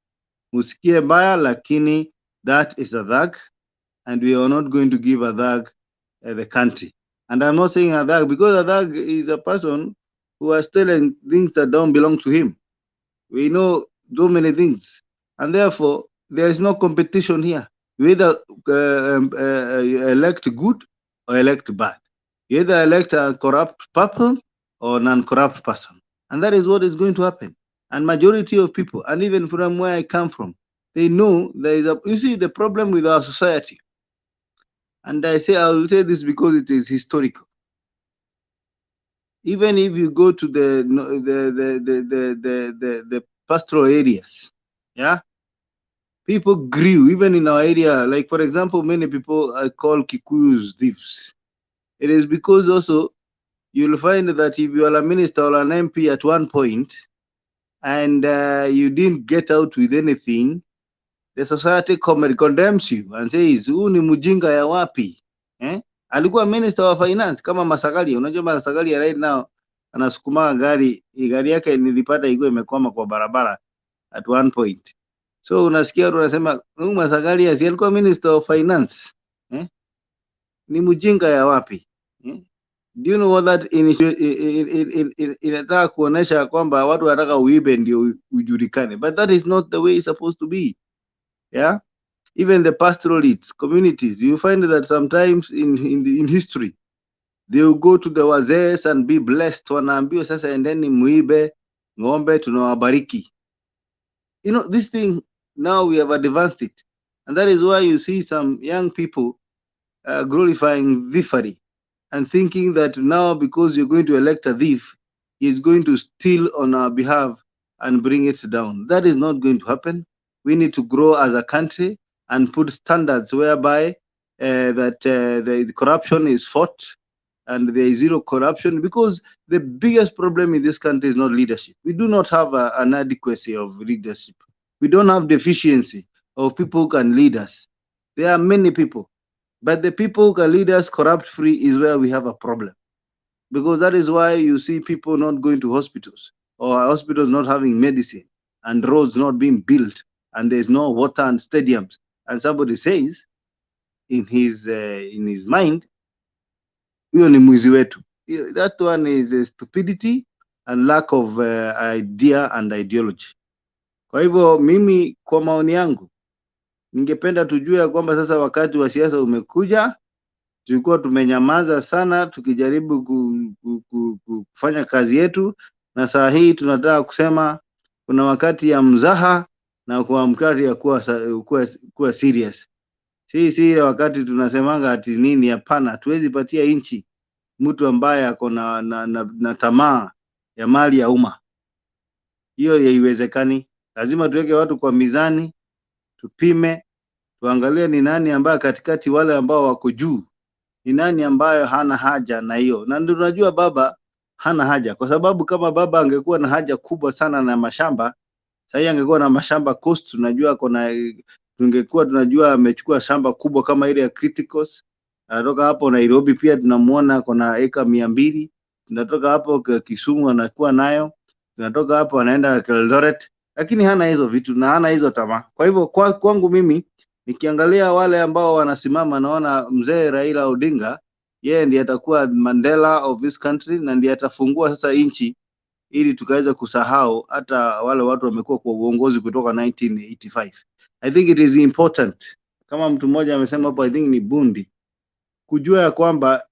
Musikie mbaya, lakini that is a thug, and we are not going to give a thug the country. And I'm not saying a thug because a thug is a person who has stolen things that don't belong to him. We know so many things, and therefore there is no competition here. You either elect good or elect bad. You either elect a corrupt person or non-corrupt person, and that is what is going to happen. And majority of people, and even from where I come from, they know there is you see the problem with our society. And I will say this because it is historical. Even if you go to the pastoral areas, yeah, people grew even in our area. Like for example, many people call Kikuyus thieves. It is because also you'll find that if you are a minister or an MP at one point and you didn't get out with anything, the society condemns you and says, "Huu ni mujinga ya wapi?" Alikuwa minister wa finance kama Masagalia. Unajua Masagalia right now anasukuma gari yake nilipata iko imekwama kwa barabara at one point. So unasikia watu wanasema Masagalia si alikuwa minister of finance. Ni mujinga ya wapi? Do you know what that inataka kuonesha kwamba watu wanataka uibe ndio ujulikane, but that is not the way it's supposed to be. Yeah, even the pastoral elites, communities, you find that sometimes in history they will go to the wazees and be blessed, wanaambiwa sasa endeni muibe ng'ombe tunawabariki. This thing now we have advanced it. And that is why you see some young people glorifying thievery and thinking that now because you're going to elect a thief, he's going to steal on our behalf and bring it down. That is not going to happen. We need to grow as a country and put standards whereby the corruption is fought and there is zero corruption, because the biggest problem in this country is not leadership. We do not have an adequacy of leadership. We don't have deficiency of people who can lead us. There are many people, but the people who can lead us corrupt-free is where we have a problem. Because that is why you see people not going to hospitals, or hospitals not having medicine, and roads not being built, and there's no water and stadiums. And somebody says in his mind, huyo ni mwizi wetu. That one is a stupidity and lack of idea and ideology. Kwa hivyo mimi, kwa maoni yangu, ningependa tujue ya kwamba sasa wakati wa siasa umekuja. Tulikuwa tumenyamaza sana tukijaribu kufanya kazi yetu, na saa hii tunataka kusema kuna wakati ya mzaha na kwa wakati ya kuwa serious. Si wakati tunasemanga ati nini. Hapana, hatuwezi patia inchi mtu ambaye ako na tamaa ya mali ya umma. Hiyo haiwezekani. Lazima tuweke watu kwa mizani, tupime, tuangalie ni nani ambaye katikati wale ambao wako juu ni nani ambayo hana haja na hiyo. Na ndio tunajua baba hana haja, kwa sababu kama baba angekuwa na haja kubwa sana na mashamba, sasa angekuwa na mashamba coast. Tunajua tungekuwa tunajua amechukua shamba kubwa kama ile ya Criticals. Anatoka hapo Nairobi pia tunamuona kuna eka 200. Tunatoka hapo Kisumu anakuwa nayo. Tunatoka hapo anaenda Eldoret, lakini hana hizo vitu na hana hizo tamaa. Kwa hivyo kwangu mimi nikiangalia wale ambao wanasimama, naona mzee Raila Odinga, yeye ndiye atakuwa Mandela of this country, na ndiye atafungua sasa inchi ili tukaweza kusahau hata wale watu wamekuwa kwa uongozi kutoka 1985. I think it is important, kama mtu mmoja amesema hapo, I think ni bundi, kujua ya kwamba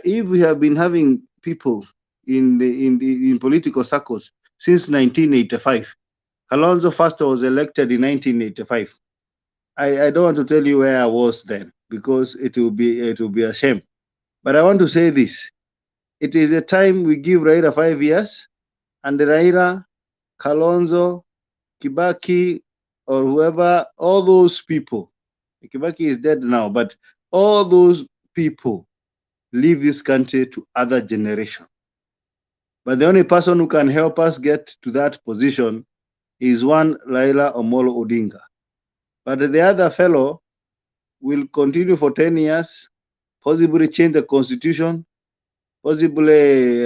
if we have been having people in political circles since 1985. Kalonzo first was elected in 1985. I don't want to tell you where I was then, because it will be a shame. But I want to say this: it is a time we give Raila 5 years, and Raila, Kalonzo, Kibaki, or whoever, all those people. Kibaki is dead now, but all those people leave this country to other generation. But the only person who can help us get to that position is one Raila Amolo Odinga. But the other fellow will continue for 10 years, possibly change the constitution, possibly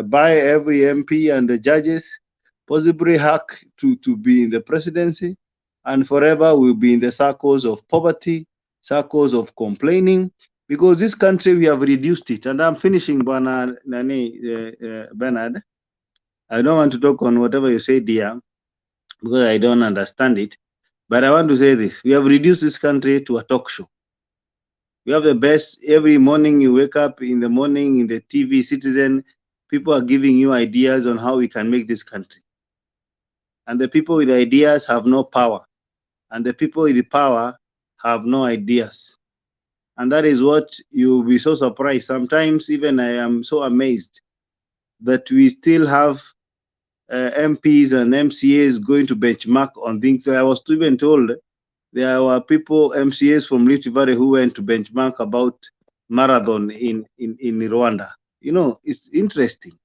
buy every MP and the judges, possibly hack to be in the presidency, and forever will be in the circles of poverty, circles of complaining, because this country, we have reduced it. And I'm finishing, Bernard. I don't want to talk on whatever you say, dear, because I don't understand it. But I want to say this: we have reduced this country to a talk show. We have the best. Every morning you wake up in the morning in the TV Citizen, people are giving you ideas on how we can make this country. And the people with ideas have no power. And the people with the power have no ideas. And that is what you'll be so surprised. Sometimes even I am so amazed that we still have MPs and MCAs going to benchmark on things. I was even told there were people, MCAs from Rift Valley, who went to benchmark about marathon in Rwanda. You know, it's interesting.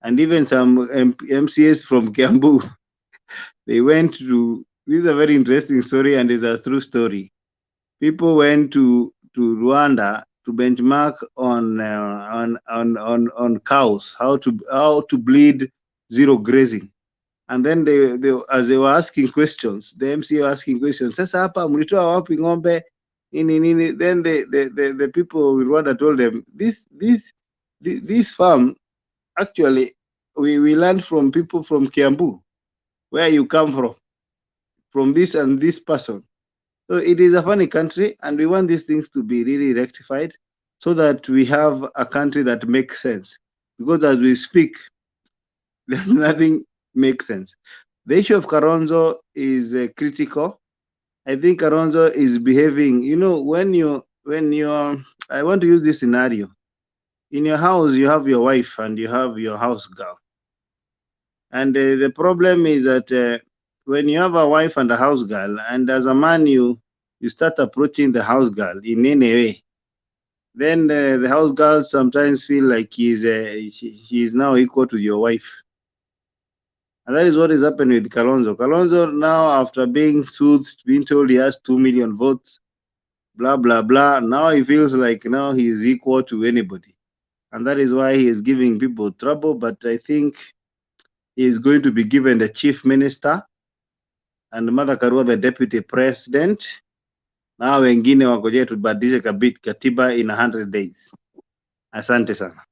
And even some MCAs from Kiambu, they went to, this is a very interesting story and it's a true story. People went to Rwanda to benchmark on cows, how to bleed zero grazing. And then they as they were asking questions, the MCA were asking questions. Sasa hapa mlitoa wapi ng'ombe nini? Then the people in Rwanda told them, this farm actually we learned from people from Kiambu, where you come from this and this person. So it is a funny country, and we want these things to be really rectified so that we have a country that makes sense. Because as we speak, nothing makes sense. The issue of Kalonzo is critical. I think Kalonzo is behaving, you know, when I want to use this scenario. In your house, you have your wife and you have your house girl. And the problem is that when you have a wife and a house girl, and as a man, you start approaching the house girl in any way, then the house girl sometimes feel like she is now equal to your wife. And that is what is happening with Kalonzo. Kalonzo now, after being soothed, being told he has 2 million votes, blah, blah, blah, now he feels like now he is equal to anybody. And that is why he is giving people trouble. But I think he is going to be given the chief minister and Mother Karua the deputy president. Now wengine wakoje tubadilishe katiba in 100 days. Asante sana.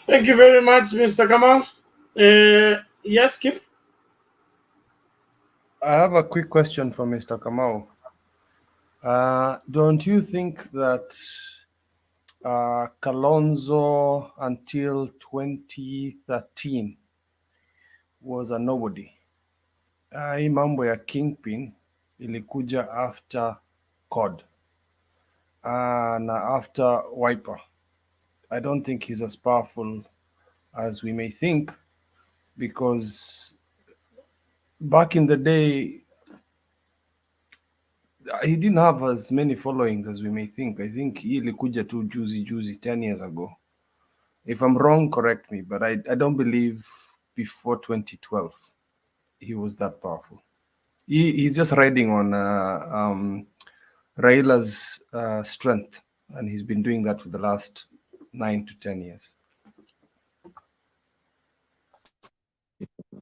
Thank you very much, Mr. Kamal. Yes, Kip? I have a quick question for Mr. Kamau. Don't you think that Kalonzo until 2013 was a nobody? Hii mambo ya kingpin ilikuja after CORD na after Wiper. I don't think he's as powerful as we may think, because back in the day, he didn't have as many followings as we may think. I think he ilikuja tu juzi 10 years ago. If I'm wrong, correct me, but I don't believe before 2012 he was that powerful. He's just riding on Raila's strength, and he's been doing that for the last 9 to 10 years.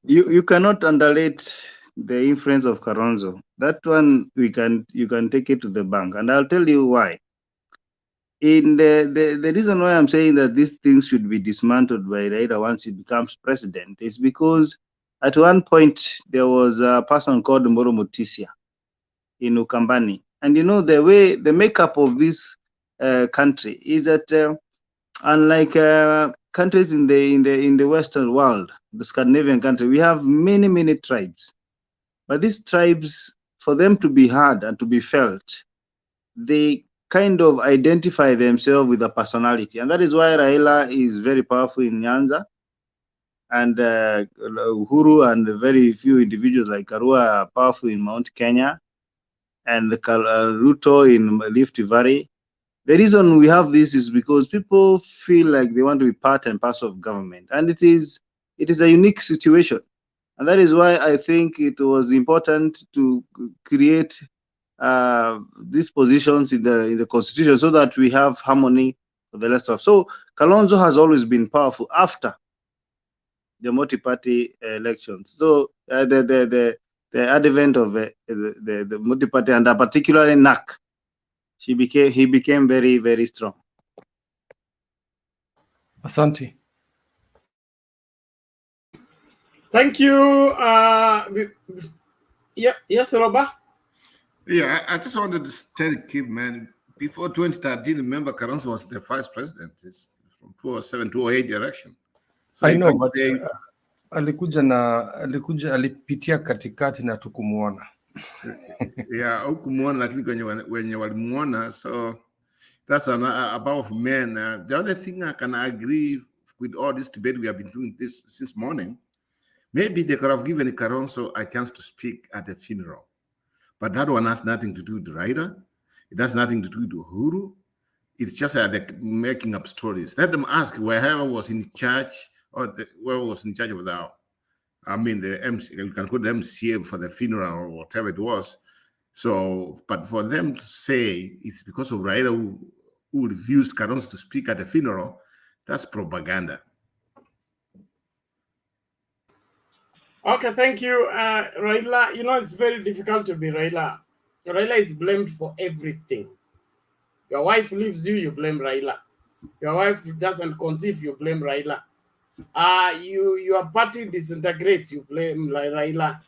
You cannot underrate the influence of Kalonzo. That one you can take it to the bank, and I'll tell you why. In the reason why I'm saying that these things should be dismantled by Raila once he becomes president is because at one point there was a person called Mboro Mutisia in Ukambani, and you know the makeup of this country is that unlike countries in the Western world, the Scandinavian country, we have many tribes, but these tribes, for them to be heard and to be felt, they kind of identify themselves with a personality, and that is why Raila is very powerful in Nyanza, and Uhuru and very few individuals like Karua are powerful in Mount Kenya, and Ruto in Rift Valley. The reason we have this is because people feel like they want to be part and parcel of government, and it is a unique situation, and that is why I think it was important to create these positions in the constitution so that we have harmony for the rest of. So Kalonzo has always been powerful after the multi-party elections. So the advent of the multi-party, and particularly NAC, he became very strong. Asante. Thank you. Yes, Roba. Yeah, I just wanted to tell Kip, man, before 2013, remember Kalonzo was the vice president. It's from 2007 to 2008 election. So I know, but alipitia katikati na tukumuona. Yeah, hukumuona, lakini wenye walimuona, so that's a powerful man. The other thing I can agree with all this debate we have been doing this since morning, maybe they could have given Kalonzo a chance to speak at the funeral. But that one has nothing to do with Raila. It has nothing to do with Uhuru. It's just making up stories. Let them ask whoever was in charge, or whoever was in charge of the, the MC, you can call the MCA for the funeral or whatever it was. So, but for them to say it's because of Raila who refused Kalonzo to speak at the funeral, that's propaganda. Okay, thank you, Raila. You know, it's very difficult to be Raila. Raila is blamed for everything. Your wife leaves you, you blame Raila. Your wife doesn't conceive, you blame Raila. Your party disintegrates, you blame Raila.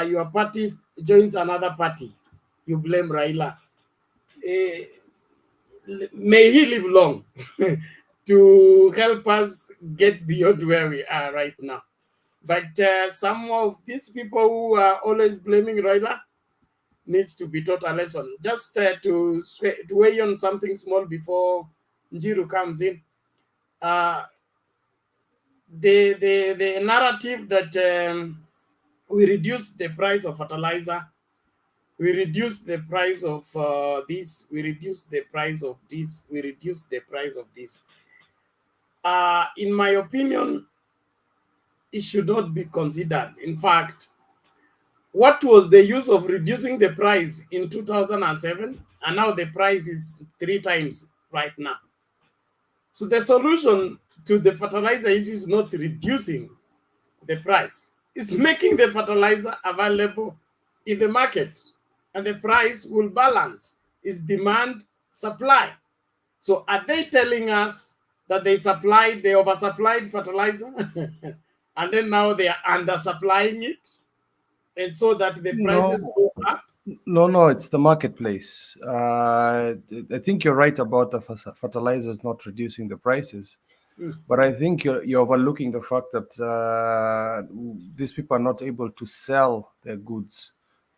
Your party joins another party, you blame Raila. May he live long to help us get beyond where we are right now. But some of these people who are always blaming Raila needs to be taught a lesson. Just to weigh on something small before Njiru comes in. The narrative that we reduce the price of fertilizer, we reduce the price of this, we reduce the price of this, we reduce the price of this. In my opinion, it should not be considered. In fact, what was the use of reducing the price in 2007? And now the price is 3 times right now. So the solution to the fertilizer issue is not reducing the price. It's making the fertilizer available in the market. And the price will balance. It's demand, supply. So are they telling us that they oversupplied fertilizer? And then now they are undersupplying it? And so that the prices go up? No, it's the marketplace. I think you're right about the fertilizers not reducing the prices. But I think you're overlooking the fact that these people are not able to sell their goods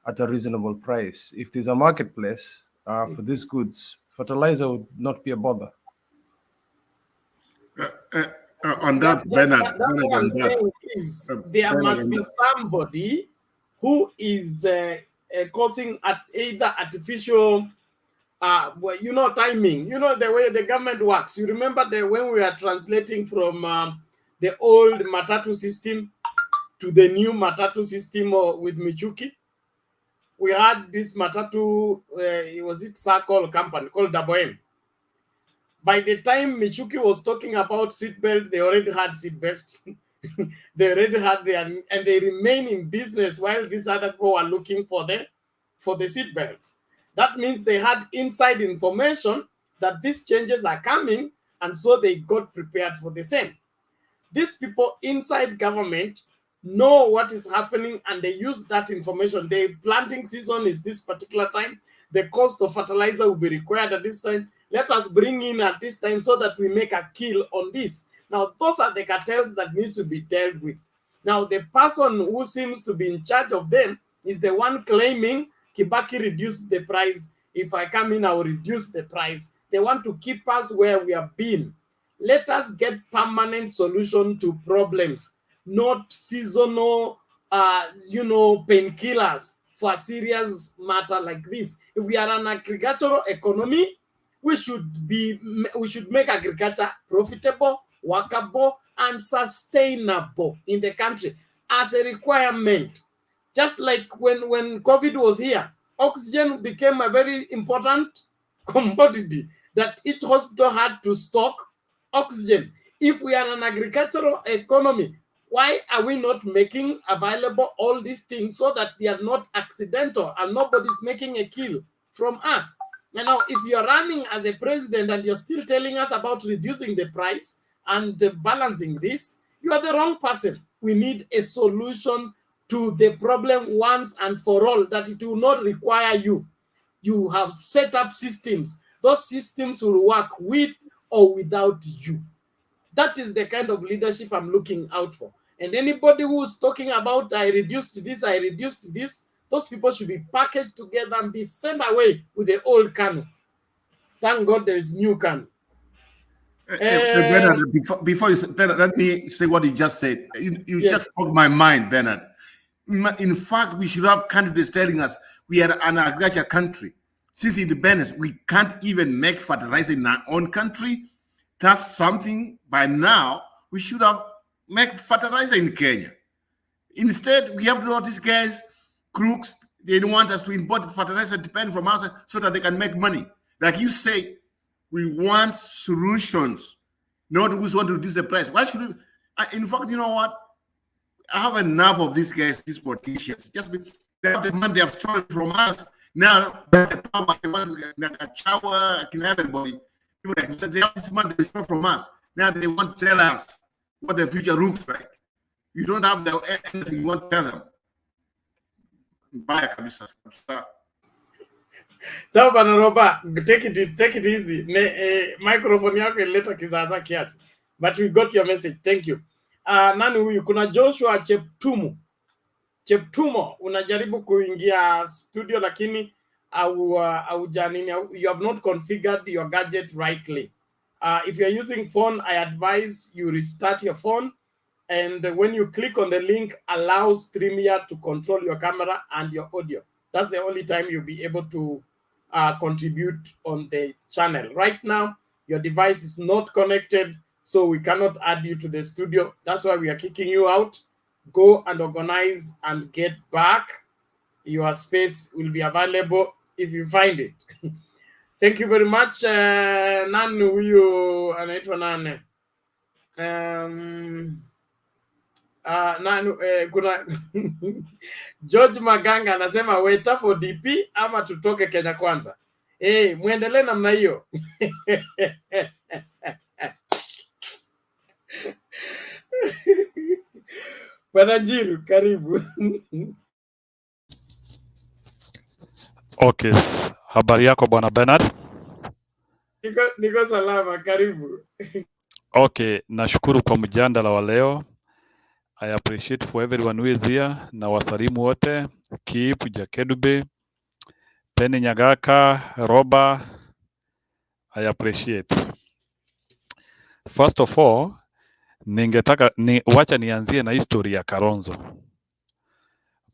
at a reasonable price. If there's a marketplace for these goods, fertilizer would not be a bother. On that, Bernard, what I'm saying is there must be somebody who is causing either artificial, timing. You know the way the government works. You remember when we are translating from the old Matatu system to the new Matatu system with Michuki? We had this Matatu, was it Circle company called Double M. By the time Michuki was talking about seatbelt, they already had seatbelts. They already had and they remain in business while these other people are looking for the seatbelt. That means they had inside information that these changes are coming, and so they got prepared for the same. These people inside government know what is happening, and they use that information. The planting season is this particular time. The cost of fertilizer will be required at this time. Let us bring in at this time so that we make a kill on this. Now, those are the cartels that needs to be dealt with. Now, the person who seems to be in charge of them is the one claiming Kibaki reduced the price. If I come in, I will reduce the price. They want to keep us where we have been. Let us get permanent solution to problems, not seasonal, painkillers for a serious matter like this. If we are an agricultural economy, we should make agriculture profitable, workable, and sustainable in the country as a requirement. Just like when COVID was here, oxygen became a very important commodity that each hospital had to stock oxygen. If we are an agricultural economy, why are we not making available all these things so that they are not accidental and nobody's making a kill from us? Now, if you're running as a president and you're still telling us about reducing the price and balancing this, you are the wrong person. We need a solution to the problem once and for all, that it will not require you. You have set up systems. Those systems will work with or without you. That is the kind of leadership I'm looking out for. And anybody who's talking about I reduced this, those people should be packaged together and be sent away with the old canon. Thank God there is new canon. Bernard, before you say, Bernard, let me say what you just said. You just spoke my mind, Bernard. In fact, we should have candidates telling us we are an agriculture country. Since independence, we can't even make fertilizer in our own country. That's something by now we should have make fertilizer in Kenya. Instead, we have to know these guys, crooks, they don't want us to import fertilizer depend from outside so that they can make money. Like you say, we want solutions, not who want to reduce the price. Why should we? In fact, you know what? I have enough of these guys, these politicians. They have the money they have stolen from us. Now they have the power, they want to shower, can everybody. They have this money they stole from us. Now they want to tell us what the future looks like. You don't have anything you want to tell them. Bye, kabisa. So, Banaroba, take it easy. Microphone yako ileta kizaza kiasi. But we got your message. Thank you. Nani huyu? Kuna Joshua Cheptumo, unajaribu kuingia studio lakini you have not configured your gadget rightly. If you're using phone, I advise you restart your phone, and when you click on the link, allow StreamYard to control your camera and your audio. That's the only time you'll be able to contribute on the channel. Right now, your device is not connected, so we cannot add you to the studio. That's why we are kicking you out. Go and organize and get back. Your space will be available if you find it. Thank you very much. Nani huyu anaitwa nane? Kuna George Maganga anasema weta for DP ama tutoke Kenya Kwanza. Muendelee namna hiyo. Bwana Njiru, karibu. Okay, habari yako Bwana Bernard? Niko salama, karibu. Okay, nashukuru kwa mjadala wa leo. I appreciate for everyone who is here, na wasalimu wote, Kip, Jakedube, Penny Nyagaka, Roba, I appreciate. First of all, wacha nianzie na historia ya Kalonzo.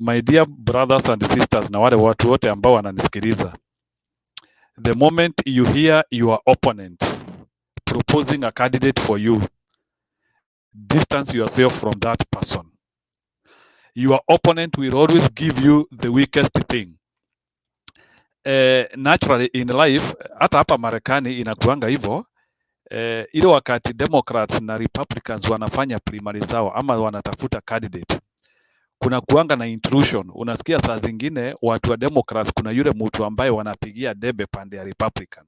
My dear brothers and sisters na wale watu wote ambao wananisikiliza. The moment you hear your opponent proposing a candidate for you, distance yourself from that person. Your opponent will always give you the weakest thing. Naturally in life, hata hapa Marekani inakuanga hivyo. Ile wakati Democrats na Republicans wanafanya primary zao ama wanatafuta candidate, kuna kuanga na intrusion. Unasikia saa zingine watu wa Democrats kuna yule mtu ambaye wanapigia debe pande ya Republican,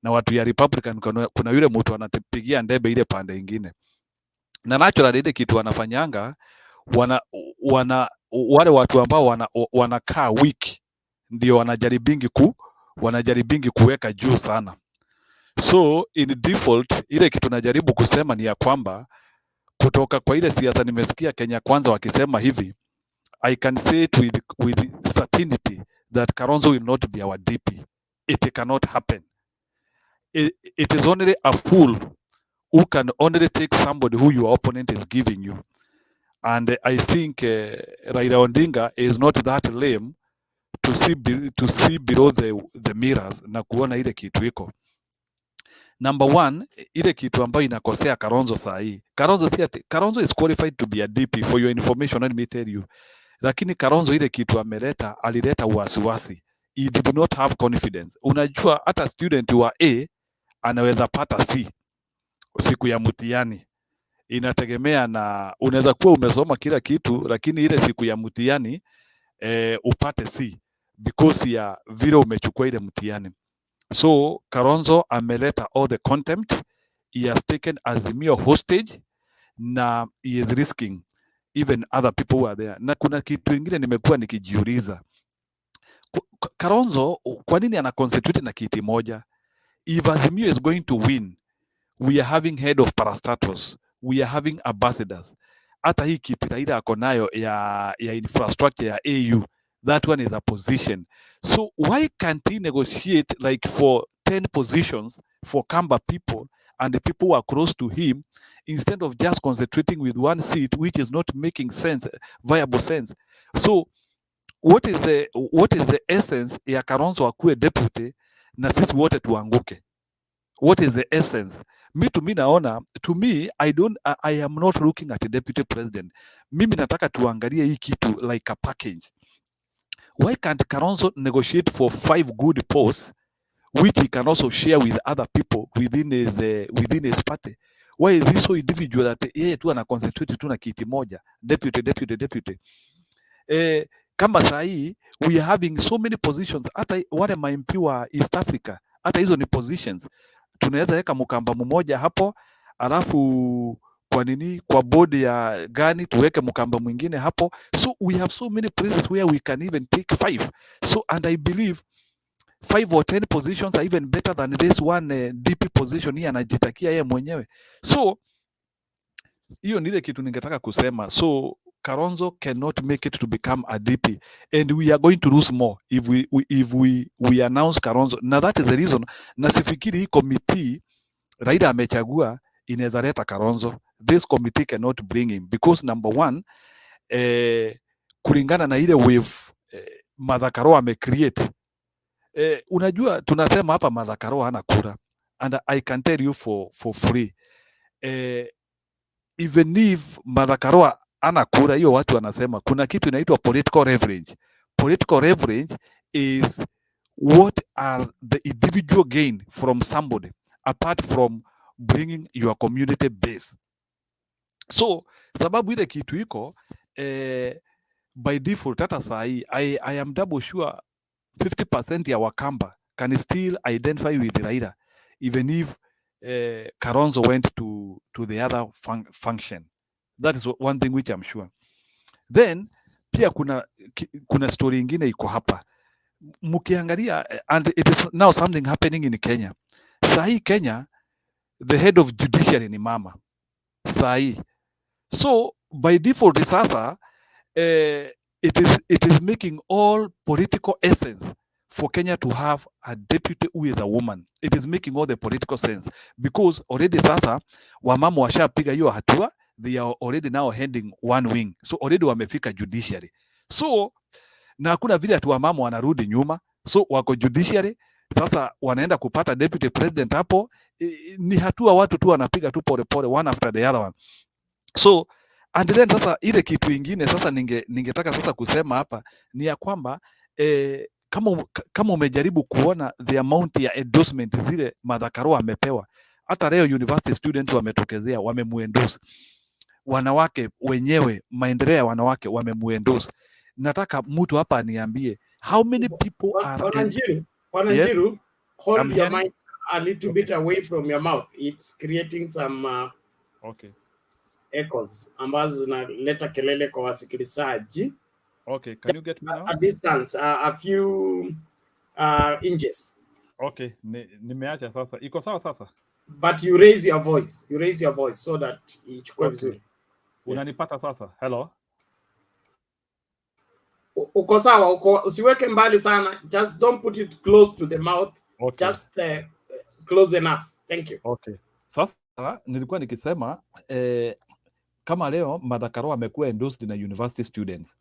na watu ya Republican kuna yule mtu anapigia debe ile pande ingine. Na naturally ile kitu wanafanyanga wale watu ambao wanakaa weak ndio wanajaribingi kuweka juu sana. So in default ile kitu najaribu kusema ni ya kwamba kutoka kwa ile siasa nimesikia Kenya Kwanza wakisema hivi, I can say it with certainty that Kalonzo will not be our DP. It cannot happen. It is only a fool who can only take somebody who your opponent is giving you. And I think Raila Odinga is not that lame to see below the mirrors na kuona ile kitu iko. Number one, ile kitu ambayo inakosea Kalonzo saa hii. Kalonzo is qualified to be a DP, for your information, let me tell you. Lakini Kalonzo ile kitu alileta wasiwasi. He did not have confidence. Unajua hata student wa A anaweza pata C siku ya mtihani. Inategemea na unaweza kuwa umesoma kila kitu lakini ile siku ya mtihani upate C because ya vile umechukua ile mtihani. So Kalonzo ameleta all the contempt. He has taken Azimio hostage na he is risking even other people who are there. Na kuna kitu ingine nimekuwa nikijiuliza. Kalonzo kwa nini ana concentrate na kiti moja? If Azimio is going to win, we are having head of parastatus, we are having ambassadors. Hata hii kiti Raila ako nayo ya infrastructure ya AU, that one is a position. So why can't he negotiate like for 10 positions for Kamba people and the people who are close to him, instead of just concentrating with one seat, which is not making sense, viable sense? So what is the essence ya Kalonzo akuwe deputy na sisi wote tuanguke? What is the essence? To me, I am not looking at a deputy president. Mimi nataka tuangalie hii kitu like a package. Why can't Kalonzo negotiate for 5 good posts, which he can also share with other people within his party? Why is he so individual that yeye tu ana concentrate tu na kiti moja, deputy? Kama saa hii we are having so many positions, hata wale MP wa East Africa, hata hizo ni positions. Tunaweza weka Mkamba mmoja hapo, alafu kwa board ya gani tuweke Mkamba mwingine hapo. So we have so many places where we can even take 5. So and I believe 5 or 10 positions are even better than this one DP position hii anajitakia yeye mwenyewe. So hiyo ni ile kitu ningetaka kusema. So Kalonzo cannot make it to become a DP, and we are going to lose more if we announce Kalonzo. Na that is the reason na sifikiri hii committee Raila amechagua inaweza leta Kalonzo. This committee cannot bring him because number one, kulingana na ile wave Martha Karua amecreate. Unajua tunasema hapa Martha Karua hana kura, and I can tell you for free, even if Martha Karua ana kura, hiyo watu wanasema kuna kitu inaitwa political leverage. Political leverage is what are the individual gain from somebody apart from bringing your community base. So sababu ile kitu iko by default, hata sahi I am double sure 50% ya Wakamba can still identify with Raila even if Kalonzo went to the other function. That is one thing which I'm sure. Then pia kuna story ingine iko hapa mkiangalia, and it is now something happening in Kenya. Sahi Kenya, the head of judiciary ni mama sahi. So by default sasa it is making all political essence for Kenya to have a deputy who is a woman. It is making all the political sense because already sasa wamama washapiga hiyo hatua, they are already now heading one wing, so already wamefika judiciary. So na hakuna vile atu wamama wanarudi nyuma, so wako judiciary sasa, wanaenda kupata deputy president hapo. Ni hatua watu tu wanapiga tu pole pole, one after the other one. So and then sasa ile kitu ingine sasa ningetaka sasa kusema hapa ni ya kwamba kama umejaribu kuona the amount ya endorsement zile Martha Karua amepewa, hata leo university students wametokezea wamemuendorse, wanawake wenyewe, maendeleo ya wanawake wamemuendorse. Nataka mtu hapa aniambie how many people are Wananjiru, yes? hold your mic a little bit away from your mouth. It's creating some okay echoes ambazo zinaleta kelele kwa wasikilizaji. Okay, can you get me now? A distance, a few inches. Okay, nimeacha sasa. Iko sawa sasa? But you raise your voice. You raise your voice so that ichukue vizuri. Unanipata sasa? Hello? Uko sawa, usiweke mbali sana. Just don't put it close to the mouth. Okay. Just close enough. Thank you. Okay. Sasa nilikuwa nikisema kama leo Martha Karua amekuwa endorsed na university students.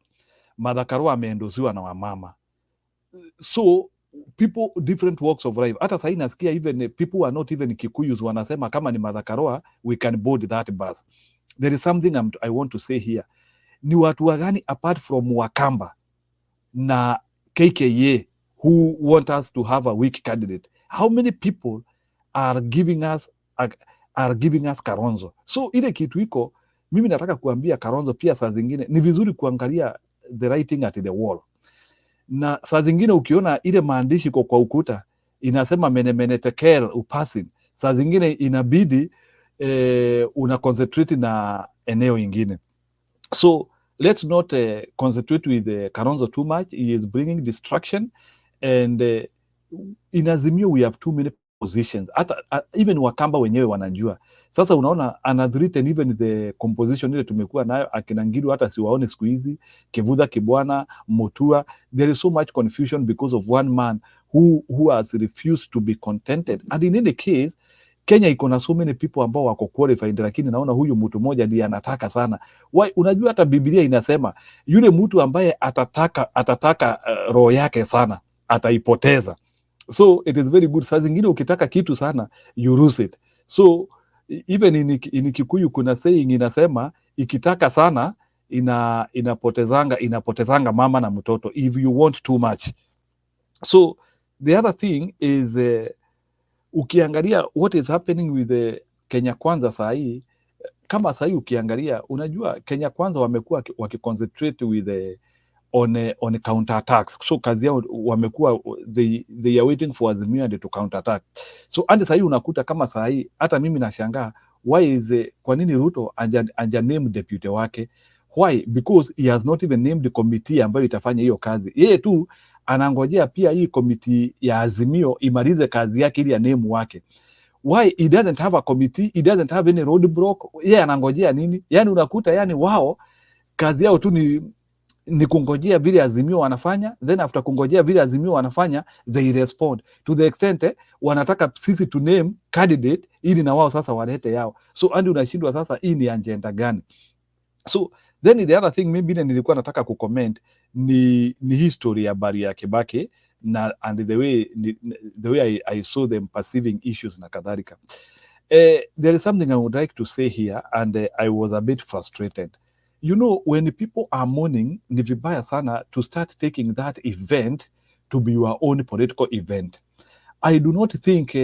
Martha Karua ameendosiwa na wamama. So people different walks of life. Hata sasa nasikia even people who are not even Kikuyus wanasema kama ni Martha Karua we can board that bus. There is something I want to say here. Ni watu wagani apart from Wakamba na KKA who want us to have a weak candidate? How many people are giving us Kalonzo? So ile kitu iko, mimi nataka kuambia Kalonzo pia saa zingine ni vizuri kuangalia the writing at the wall. Na saa zingine ukiona ile maandishi kwa ukuta inasema mene tekel upasin, saa zingine inabidi una concentrate na eneo ingine. So let's not concentrate with Kalonzo too much. He is bringing distraction, and in Azimio we have too many positions. Even Wakamba wenyewe wanajua. Sasa unaona anadhiriten even the composition ile tumekuwa nayo, akina Ngilu hata siwaone siku hizi, Kivutha, Kibwana, Mutua. There is so much confusion because of one man who has refused to be contented. And in any case, Kenya iko na so many people ambao wako qualified, lakini naona huyu mtu mmoja ndiye anataka sana. Why? Unajua hata Biblia inasema yule mtu ambaye atataka roho yake sana ataipoteza. So it is very good. Saa zingine ukitaka kitu sana you lose it. So even in Kikuyu kuna saying inasema ikitaka sana inapotezanga mama na mtoto if you want too much. So the other thing is ukiangalia what is happening with the Kenya Kwanza sahi, kama sahi ukiangalia unajua Kenya Kwanza wamekuwa wakiconcentrate with on counter attacks. So kazi yao wamekuwa they are waiting for Azimio to counter attack. So and sahi unakuta kama sahi hata mimi nashangaa why kwa nini Ruto anja name deputy wake? Why? Because he has not even named the committee ambayo itafanya hiyo kazi. Yeye tu anangojea pia hii committee ya Azimio imalize kazi yake ili ya name wake. Why he doesn't have a committee, he doesn't have any roadblock, yeye anangojea nini? Yani unakuta yani wao kazi yao tu ni kungojea vile Azimio wanafanya, then after kungojea vile Azimio wanafanya they respond to the extent wanataka sisi to name candidate ili na wao sasa walete yao. So andi unashindwa sasa hii ni agenda gani? So then the other thing maybe nilikuwa nataka kucomment ni history ya bari ya Kibaki na and the way I saw them perceiving issues na kadhalika. There is something I would like to say here, and I was a bit frustrated. You know, when people are mourning, ni vibaya sana to start taking that event to be your own political event. I do not think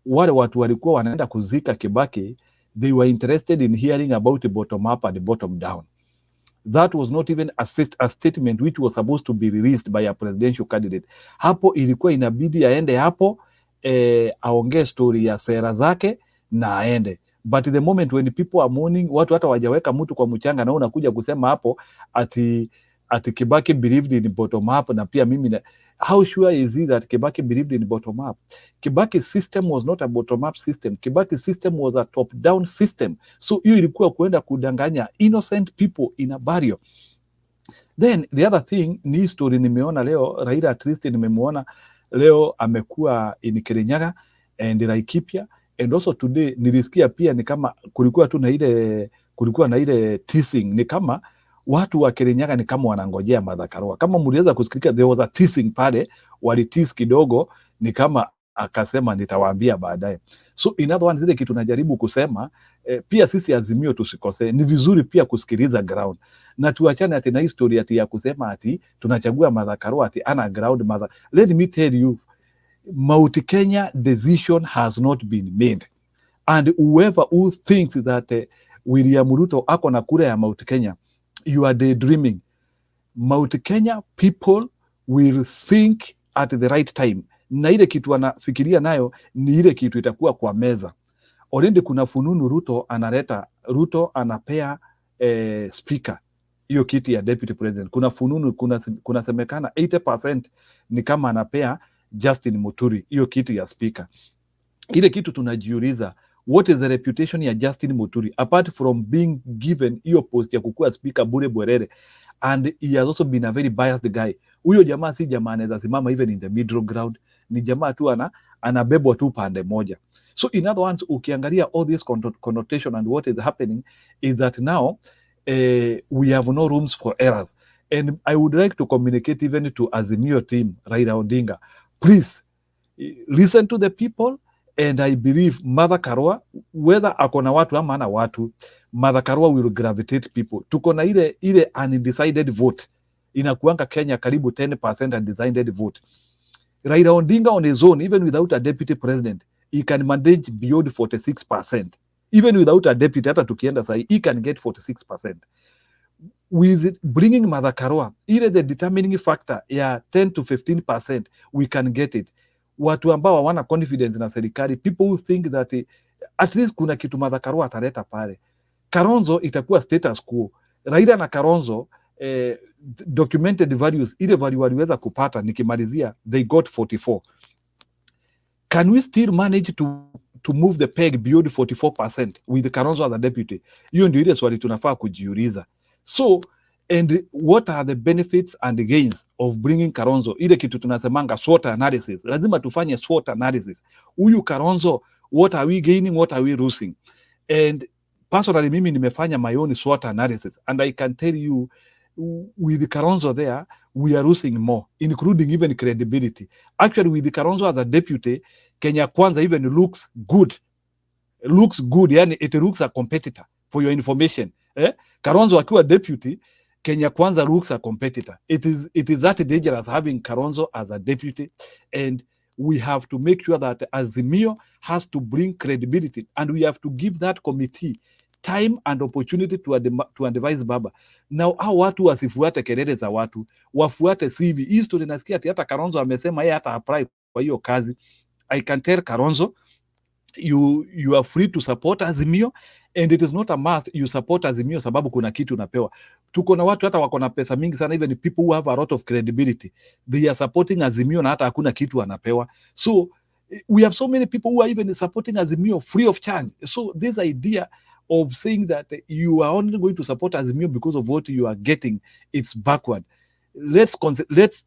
wale watu walikuwa wanaenda kuzika Kibaki, they were interested in hearing about the bottom up and the bottom down. That was not even a statement which was supposed to be released by a presidential candidate. Hapo ilikuwa inabidi aende hapo, aongee story ya sera zake na aende. But the moment when people are mourning, watu hata wajaweka mtu kwa mchanga na unakuja kusema hapo ati Kibaki believed in bottom up na pia mimi na, how sure is he that Kibaki believed in bottom up? Kibaki's system was not a bottom up system. Kibaki's system was a top down system. So hiyo ilikuwa kuenda kudanganya innocent people in a barrio. Then the other thing ni story nimeona leo, Raila at least nimemuona leo amekuwa in Kirinyaga and LAIKIPIA, and also today nilisikia pia ni kama kulikuwa na ile teasing, ni kama watu wa Kirinyaga ni kama wanangojea Martha Karua. Kama mliweza kusikika, there was a teasing pale, walitease kidogo, ni kama akasema nitawaambia baadaye. So in other words, zile kitu najaribu kusema, pia sisi Azimio tusikose, ni vizuri pia kusikiliza ground. Na tuachane ati na history ati ya kusema ati tunachagua Martha Karua ati ana ground Martha. Let me tell you, Mount Kenya decision has not been made. And whoever who thinks that William Ruto ako na kura ya Mount Kenya, you are daydreaming. Mount Kenya people will think at the right time. Na ile kitu wanafikiria nayo ni ile kitu itakuwa kwa meza. Already kuna fununu Ruto anapea speaker hiyo kiti ya deputy president. Kuna fununu, kuna semekana 80% ni kama anapea Justin Muturi hiyo kitu ya speaker. Ile kitu tunajiuliza, what is the reputation ya Justin Muturi apart from being given hiyo post ya kukua speaker bure bwerere, and he has also been a very biased guy. Huyo jamaa si jamaa anaweza simama even in the middle ground, ni jamaa tu anabebwa tu pande moja. So in other words, ukiangalia all this connotation and what is happening is that now we have no rooms for errors. And I would like to communicate even to Azimio team, Raila Odinga, please listen to the people. And I believe Martha Karua, whether akona watu ama ana watu, Martha Karua will gravitate people. Tuko na ile undecided vote. Inakuanga Kenya karibu 10% undecided vote. Raila Odinga on his own, even without a deputy president, he can manage beyond 46%. Even without a deputy, hata tukienda sahi, he can get 46%. With bringing Martha Karua, ile the determining factor ya 10 to 15%, we can get it. Watu ambao hawana confidence na serikali, people who think that at least kuna kitu Martha Karua ataleta pale. Kalonzo itakuwa status quo. Raila na Kalonzo documented values, ile value waliweza kupata, nikimalizia, they got 44. Can we still manage to move the peg beyond 44% with Kalonzo as a deputy? Hiyo ndio ile swali tunafaa kujiuliza. So, and what are the benefits and the gains of bringing Kalonzo? Ile kitu tunasemanga SWOT analysis. Lazima tufanye SWOT analysis. Huyu Kalonzo, what are we gaining, what are we losing? And personally, mimi nimefanya my own SWOT analysis, and I can tell you, with Kalonzo there, we are losing more, including even credibility. Actually, with Kalonzo as a deputy, Kenya Kwanzaa even looks good. Yani it looks a competitor, for your information. Kalonzo akiwa deputy, Kenya Kwanzaa looks a competitor. It is that dangerous having Kalonzo as a deputy, and we have to make sure that Azimio has to bring credibility, and we have to give that committee time and opportunity to advise Baba. Now, hao watu wasifuate kelele za watu, wafuate CV. Hii story nasikia ati hata Kalonzo amesema yeye hata apply kwa hiyo kazi. I can tell Kalonzo, you are free to support Azimio, and it is not a must you support Azimio sababu kuna kitu unapewa. Tuko na watu hata wako na pesa mingi sana, even people who have a lot of credibility, they are supporting Azimio na hata hakuna kitu anapewa. So We have so many people who are even supporting Azimio free of charge. So this idea of saying that you are only going to support Azimio because of what you are getting, it's backward. Let's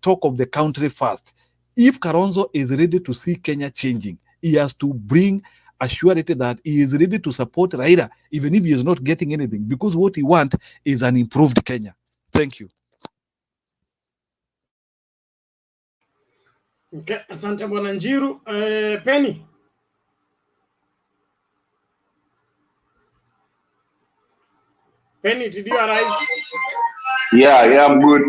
talk of the country first. If Kalonzo is ready to see Kenya changing, he has to bring a surety that he is ready to support Raila, even if he is not getting anything, because what he wants is an improved Kenya. Thank you. Okay, asante bwana Njiru. Penny. Penny, did you arrive? Yeah, I'm good.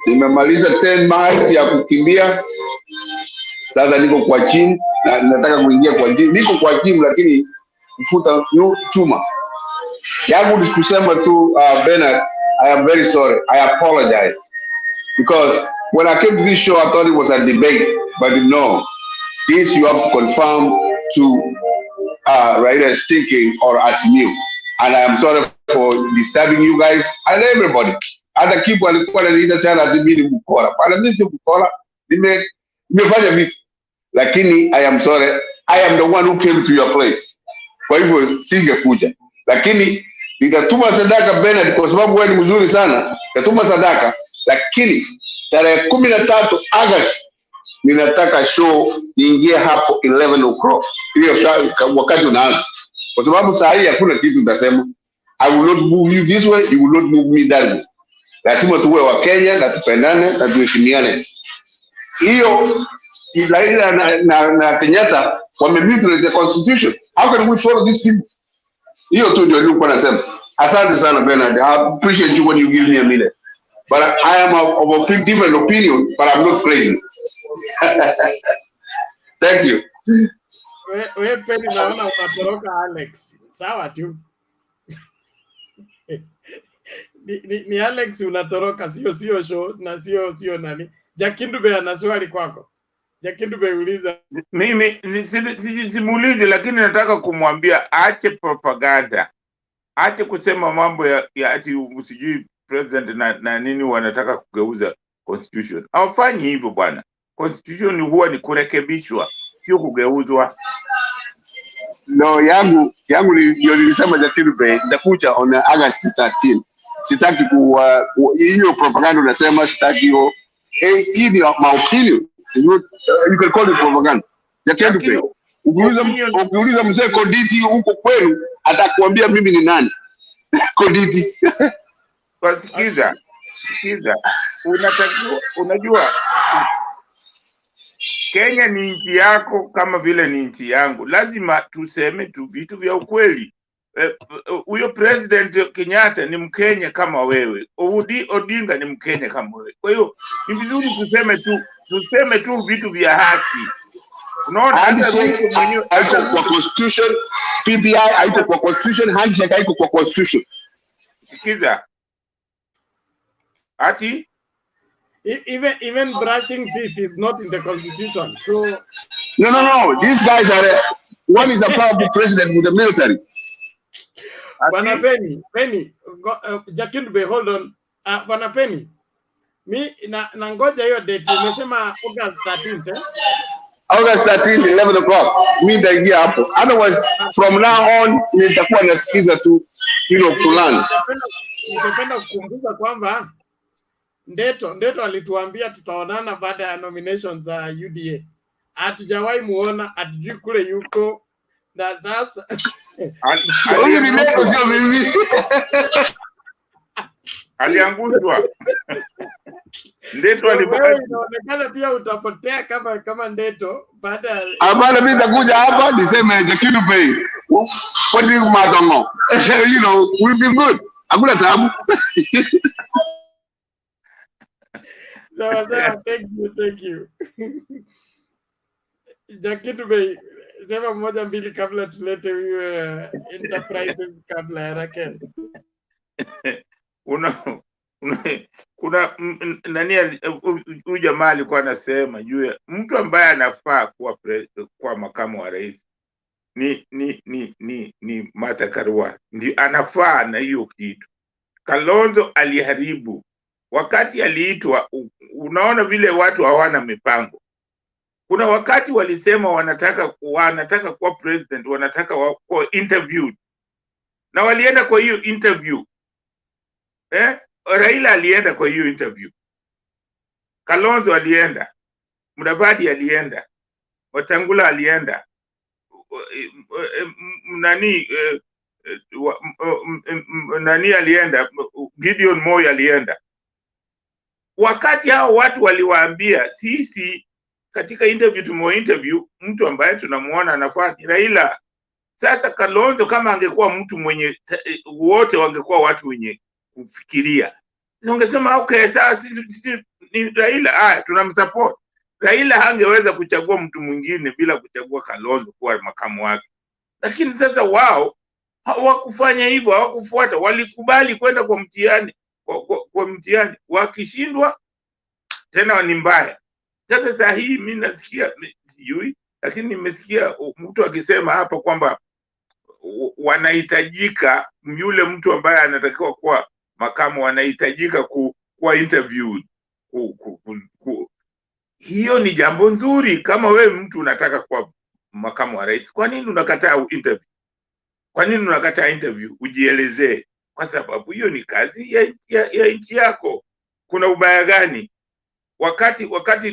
Nimemaliza 10 miles ya kukimbia. Sasa niko kwa gym na nataka kuingia kwa gym. Niko kwa gym lakini kufuta chuma. Yangu ni kusema tu Bernard, I am very sorry. I apologize. Because when I came to this show, I thought it was a debate, but no. This you have to confirm to Raila's thinking or Azimio. And I am sorry for disturbing you guys and everybody. Hata kipu alikuwa ananiita sana Azimio mkora. Bana mimi si mkora. Nimefanya vitu. Lakini I am sorry. I am the one who came to your place. Kwa hivyo singekuja. Lakini nitatuma sadaka Bernard kwa sababu wewe ni mzuri sana. Nitatuma sadaka. Lakini tarehe 13 August ninataka show niingie hapo 11 o'clock. Hiyo wakati unaanza. Kwa sababu saa hii hakuna kitu nitasema. I will not move you this way, you will not move me that way. Lazima tuwe wa Kenya na tupendane na tuheshimiane. Hiyo Raila na Kenyatta wamemutilate the constitution. How can we follow these people? Hiyo tu ndio nilikuwa nasema. Asante sana Bernard. I appreciate you when you give me a minute. But I am of a different opinion, but I'm not crazy. Thank you. Wewe Penny naona unatoroka Alex. Sawa tu. ni Alex unatoroka, sio show na sio nani. Jakindube ana swali kwako. Jakindube uliza. Mimi simuulize, lakini nataka kumwambia aache propaganda. Aache kusema mambo ya ati usijui president na nini wanataka kugeuza constitution. Hawafanyi hivyo bwana. Constitution huwa ni kurekebishwa, sio kugeuzwa. No, yangu ndio nilisema Jakindube nitakuja on August 13. Sitaki hiyo propaganda unasema, sitaki hiyo. Hii ni my opinion. You can call it propaganda. Jakindube, ukiuliza mzee Koditi huko kwenu atakwambia mimi ni nani. Koditi. Sikiza. Unajua Kenya ni nchi yako kama vile ni nchi yangu. Lazima tuseme tu vitu vya ukweli. Huyo president Kenyatta ni Mkenya kama wewe. Odinga ni Mkenya kama wewe. Kwa hiyo ni vizuri tuseme tu vitu vya haki. Unaona handshake haiko kwa constitution, PBI haiko kwa constitution, handshake haiko kwa constitution. Sikiza. Ati even brushing teeth is not in the constitution. So no. These guys one is a powerful president with the military. Bwana Penny, Jakindube, hold on. Bwana Penny, mi na ngoja hiyo date umesema August 13th, eh? August 13th 11 o'clock. Mimi nitaingia hapo. Otherwise from now on nitakuwa nasikiza tu plan. Ningependa kukumbuka kwamba Ndeto alituambia tutaonana baada ya nominations za UDA. Hatujawahi muona, hatujui kule yuko. Na sasa huyu ni Ndeto, sio mimi. Alianguzwa. Ndeto alibaki. Inaonekana pia utapotea kama Ndeto baada ya Abana mimi nitakuja hapa niseme Jakindube. What do you matter? You know, we've been good. Hakuna tabu. Sawa, thank you. Jakindube, sema moja mbili kabla tulete huyo enterprises kabla ya Raquel. Kuna nani huyu jamaa alikuwa anasema juu ya mtu ambaye anafaa kuwa makamu wa rais ni Martha Karua, ndio anafaa na hiyo kitu. Kalonzo aliharibu wakati aliitwa, unaona vile watu hawana mipango. Kuna wakati walisema wanataka kuwa president, wanataka kuwa interviewed, na walienda kwa hiyo interview. Raila alienda kwa hiyo interview, Kalonzo alienda, Mudavadi alienda, Wetangula alienda, nani alienda, Gideon Moi alienda. Wakati hao watu waliwaambia, sisi katika interview mtu ambaye tunamuona anafaa ni Raila. Sasa Kalonzo kama angekuwa mtu mwenye wote wangekuwa watu wenye kufikiria, ungesema okay, sasa ni Raila, tunamsupport. Raila hangeweza kuchagua mtu mwingine bila kuchagua Kalonzo kuwa makamu wake. Lakini sasa wao hawakufanya hivyo, hawakufuata, walikubali kwenda kwa mtihani, kwa mtihani. Wakishindwa tena ni mbaya. Sasa saa hii mimi nasikia, sijui, lakini nimesikia mtu akisema hapa kwamba wanahitajika, yule mtu ambaye anatakiwa kuwa makamu wanahitajika kuwa interviewed. Hiyo ni jambo nzuri. Kama wewe mtu unataka kuwa makamu wa rais, kwa nini unakataa interview? Kwa nini unakataa interview? Ujielezee, kwa sababu hiyo ni kazi ya nchi yako. Kuna ubaya gani? Wakati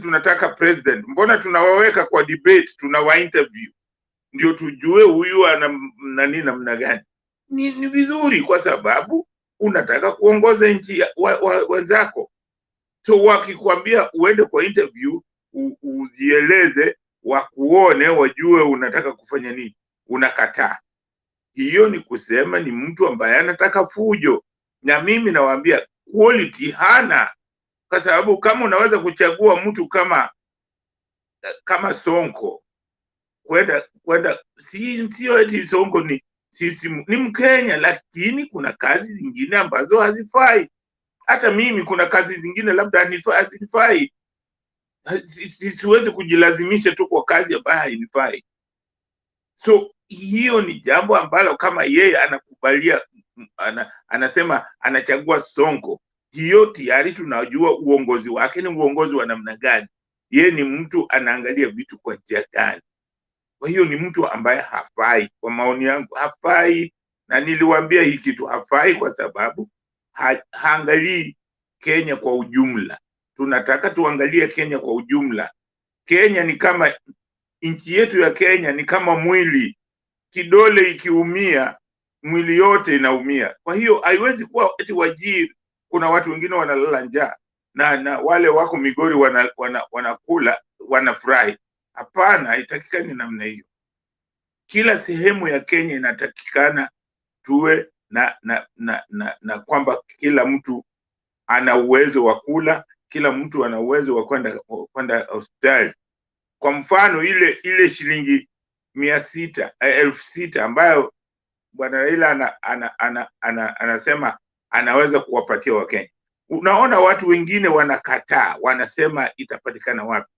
tunataka president, mbona tunawaweka kwa debate, tunawa interview ndio tujue huyu ana nani namna gani? Ni vizuri, kwa sababu unataka kuongoza nchi wenzako. So wakikwambia uende kwa interview, ujieleze, wakuone, wajue unataka kufanya nini, unakataa. Hiyo ni kusema ni mtu ambaye anataka fujo. Na mimi nawaambia quality hana, kwa sababu kama unaweza kuchagua mtu kama Sonko kwenda sio eti Sonko ni Mkenya, lakini kuna kazi zingine ambazo hazifai. Hata mimi kuna kazi zingine labda hazifai. Siwezi kujilazimisha tu kwa kazi ambayo hainifai. So hiyo ni jambo ambalo kama yeye anakubalia, anasema anachagua Sonko, hiyo tayari tunajua uongozi wake ni uongozi wa namna gani. Yeye ni mtu anaangalia vitu kwa njia gani. Kwa hiyo ni mtu ambaye hafai, kwa maoni yangu hafai, na niliwaambia hii kitu hafai kwa sababu haangalii Kenya kwa ujumla. Tunataka tuangalie Kenya kwa ujumla. Kenya ni kama nchi yetu ya Kenya ni kama mwili, kidole ikiumia mwili yote inaumia. Kwa hiyo haiwezi kuwa eti Wajir kuna watu wengine wanalala njaa na wale wako Migori wanakula wanafurahi. Hapana, haitakikani namna hiyo. Kila sehemu ya Kenya inatakikana tuwe na kwamba kila mtu ana uwezo wa kula, kila mtu ana uwezo wa kwenda hospitali. Kwa mfano ile shilingi 600,000 ambayo Bwana Raila anasema anaweza kuwapatia Wakenya. Unaona watu wengine wanakataa, wanasema itapatikana wapi?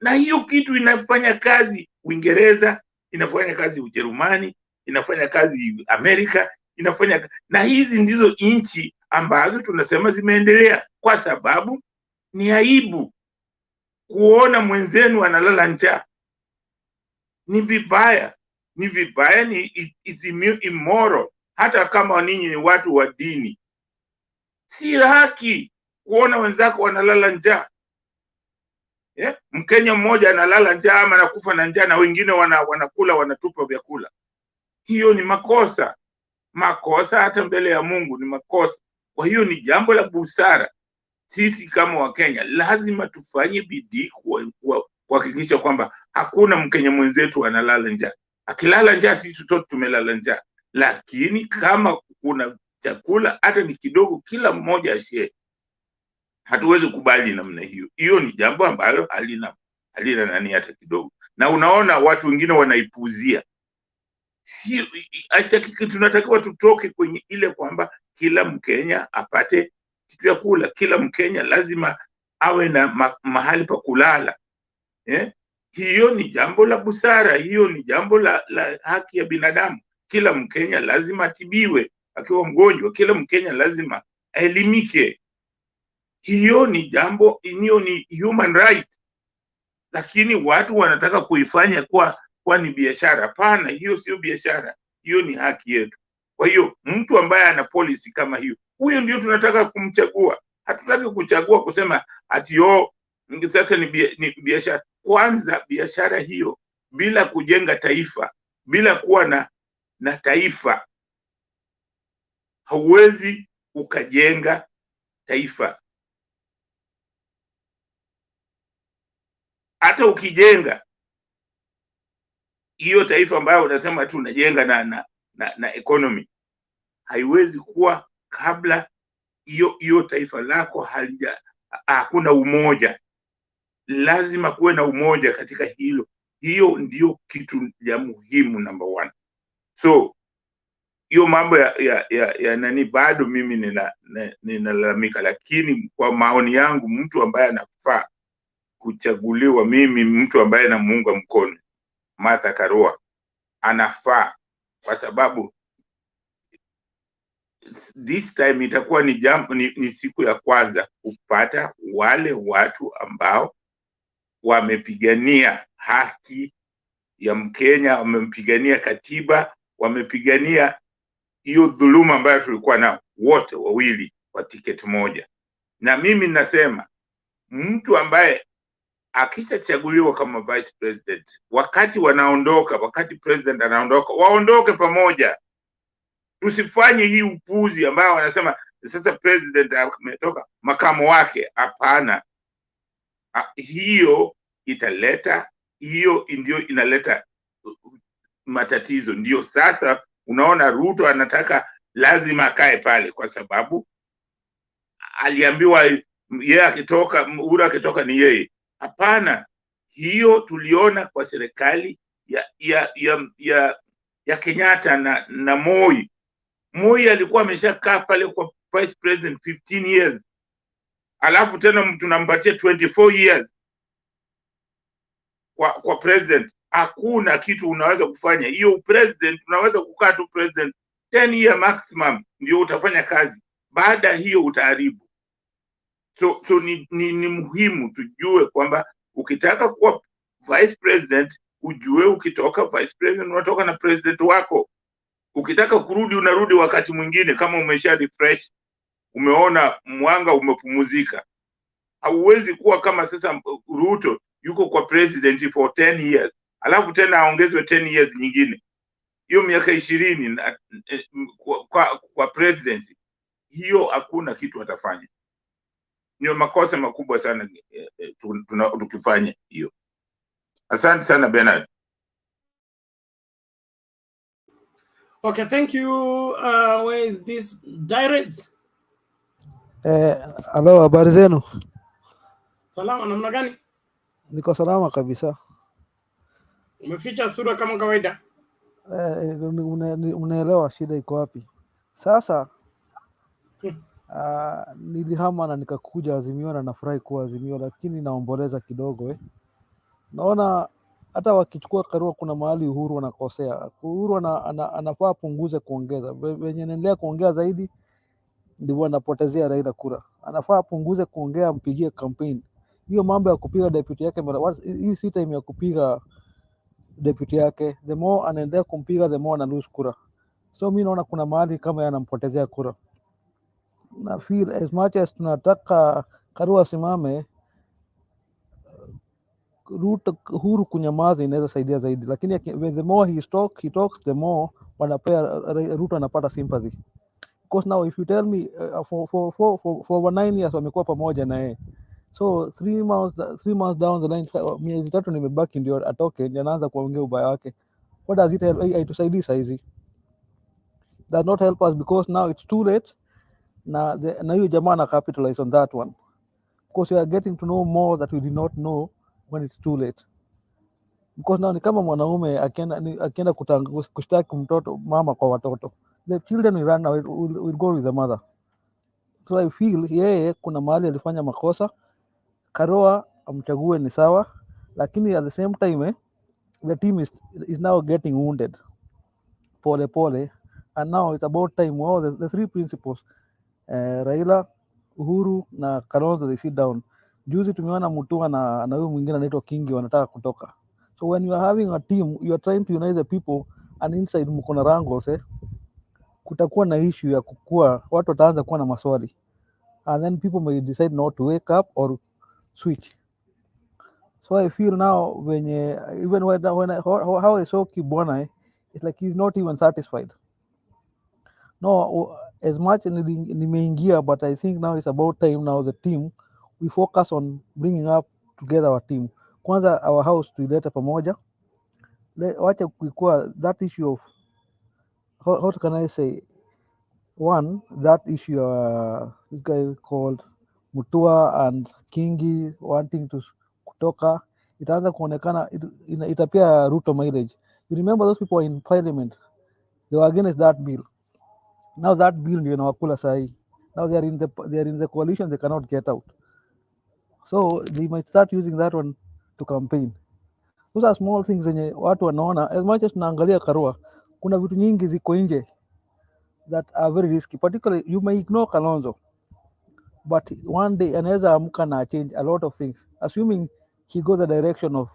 Na hiyo kitu inafanya kazi Uingereza, inafanya kazi Ujerumani, inafanya kazi Amerika, na hizi ndizo nchi ambazo tunasema zimeendelea, kwa sababu ni aibu kuona mwenzenu analala njaa. Ni vibaya, it's immoral. Hata kama ninyi ni watu wa dini, si haki kuona wenzako wanalala njaa. Mkenya mmoja analala njaa ama anakufa na njaa na wengine wanakula, wanatupa vyakula. Hiyo ni makosa hata mbele ya Mungu ni makosa. Kwa hiyo ni jambo la busara, sisi kama Wakenya lazima tufanye bidii kuhakikisha kwamba hakuna Mkenya mwenzetu analala njaa. Akilala njaa sisi sote tumelala njaa, lakini kama kuna chakula hata ni kidogo, kila mmoja ashie. Hatuwezi kubali namna hiyo. Hiyo ni jambo ambalo halina nani hata kidogo. Na unaona watu wengine wanaipuzia. Tunatakiwa tutoke kwenye ile kwamba kila Mkenya apate kitu ya kula, kila Mkenya lazima awe na mahali pa kulala. Hiyo ni jambo la busara, hiyo ni jambo la haki ya binadamu. Kila Mkenya lazima atibiwe akiwa mgonjwa, kila Mkenya lazima aelimike. Hiyo ni jambo, hiyo ni human right, lakini watu wanataka kuifanya kwa ni biashara. Hapana, hiyo sio biashara, hiyo ni haki yetu. Kwa hiyo mtu ambaye ana policy kama hiyo, huyo ndio tunataka kumchagua. Hatutaki kuchagua kusema ati sasa ni biashara. Kwanza biashara hiyo bila kujenga taifa, bila kuwa na taifa, hauwezi ukajenga taifa. Hata ukijenga hiyo taifa ambayo unasema tu unajenga na economy, haiwezi kuwa kabla hiyo taifa lako hakuna umoja. Lazima kuwe na umoja katika hilo. Hiyo ndio kitu ya muhimu, number one. So hiyo mambo ya nani, bado mimi ninalalamika, lakini kwa maoni yangu mtu ambaye anafaa kuchaguliwa, mimi mtu ambaye namuunga mkono Martha Karua anafaa, kwa sababu this time itakuwa ni siku ya kwanza kupata wale watu ambao wamepigania haki ya Mkenya, wamepigania katiba, wamepigania hiyo dhuluma ambayo tulikuwa nao wote wawili kwa tiketi moja. Na mimi nasema mtu ambaye akishachaguliwa kama vice president, wakati president anaondoka, waondoke pamoja. Tusifanye hii upuzi ambao wanasema sasa president ametoka, makamo wake. Hapana, hiyo ndio inaleta matatizo. Ndio sasa unaona Ruto anataka lazima akae pale, kwa sababu aliambiwa yeye akitoka, Uhuru akitoka ni yeye. Hapana, hiyo tuliona kwa serikali ya Kenyatta na Moi. Moi alikuwa ameshakaa pale kwa vice president 15 years, alafu tena tunampatia 24 years kwa president. Hakuna kitu unaweza kufanya. Hiyo president unaweza kukaa tu president 10 year maximum, ndio utafanya kazi. Baada hiyo utaharibu. So ni muhimu tujue kwamba ukitaka kuwa vice president, ujue ukitoka vice president unatoka na president wako. Ukitaka kurudi unarudi wakati mwingine, kama umesha refresh, umeona mwanga, umepumuzika. Hauwezi kuwa kama sasa Ruto yuko kwa president for 10 years, alafu tena aongezwe 10 years nyingine. Hiyo miaka 20 kwa presidency, hiyo hakuna kitu atafanya. Ni makosa makubwa sana tukifanya hiyo. Asante sana Bernard. Okay, thank you. Where is this direct? Halo, habari zenu? Salama, namna gani? Niko salama kabisa. Umeficha sura kama kawaida. Unaelewa shida iko wapi? Sasa nilihama na nikakuja Azimio na nafurahi kuwa Azimio, lakini naomboleza kidogo. Naona hata wakichukua Karua kuna mahali Uhuru wanakosea. Uhuru anafaa punguze kuongeza. Wenye anaendelea kuongea zaidi ndivyo anapotezea Raila kura. Anafaa punguze kuongea, mpigie campaign. Hiyo mambo ya kupiga deputy yake, hii si time ya kupiga deputy yake. The more anaendelea kumpiga, the more ana lose kura. So mimi naona kuna mahali kama yanampotezea kura. Na feel as much as tunataka Karua simame, Ruto Uhuru kunyamaza inaweza saidia zaidi, lakini the more he talks, the more wanapea Ruto anapata sympathy. Because now if you tell me for over 9 years wamekuwa pamoja na yeye, so 3 months down the line, miezi 3 nimebaki ndio atoke, ndio anaanza kuongea ubaya wake. What does it help? Haitusaidii saizi. Does not help us, because now it's too late. Na hiyo jamaa na capitalize on that one, because we are getting to know more that we did not know when it's too late. Because now ni kama mwanaume akienda kushtaki mtoto mama kwa watoto, the children will run away, will go with the mother. So I feel yeye kuna mahali alifanya makosa. Karua amchague ni sawa, lakini at the same time the team is now getting wounded pole pole, and now it's about time. The 3 principles, Raila, Uhuru na Kalonzo, they sit down. Juzi tumeona Mutua na huyo mwingine anaitwa Kingi wanataka kutoka. So when you are having a team, you are trying to unite the people, and inside mko na wrangles, kutakuwa na issue ya kukua, watu wataanza kuwa na maswali, and then people may decide not to wake up or switch. So I feel now even how I saw Kibwana, it's like he's not even satisfied. No, as much nimeingia, but I think now it's about time now the team, we focus on bringing up together our team. Kwanza our house tuilete pamoja. Wacha kukua that issue of, how can I say, one, that issue, this guy called Mutua and Kingi wanting to kutoka, itaanza kuonekana, itapia Ruto mileage. You remember those people in parliament, they were against that bill. Now that bill ndio inawakula sahi. Now they are in the coalition, they cannot get out. So they might start using that one to campaign. Those are small things zenye watu wanaona. As much as tunaangalia Karua, kuna vitu nyingi ziko nje that are very risky. Particularly, you may ignore Kalonzo, but one day anaweza amka na change a lot of things. Assuming he goes the direction of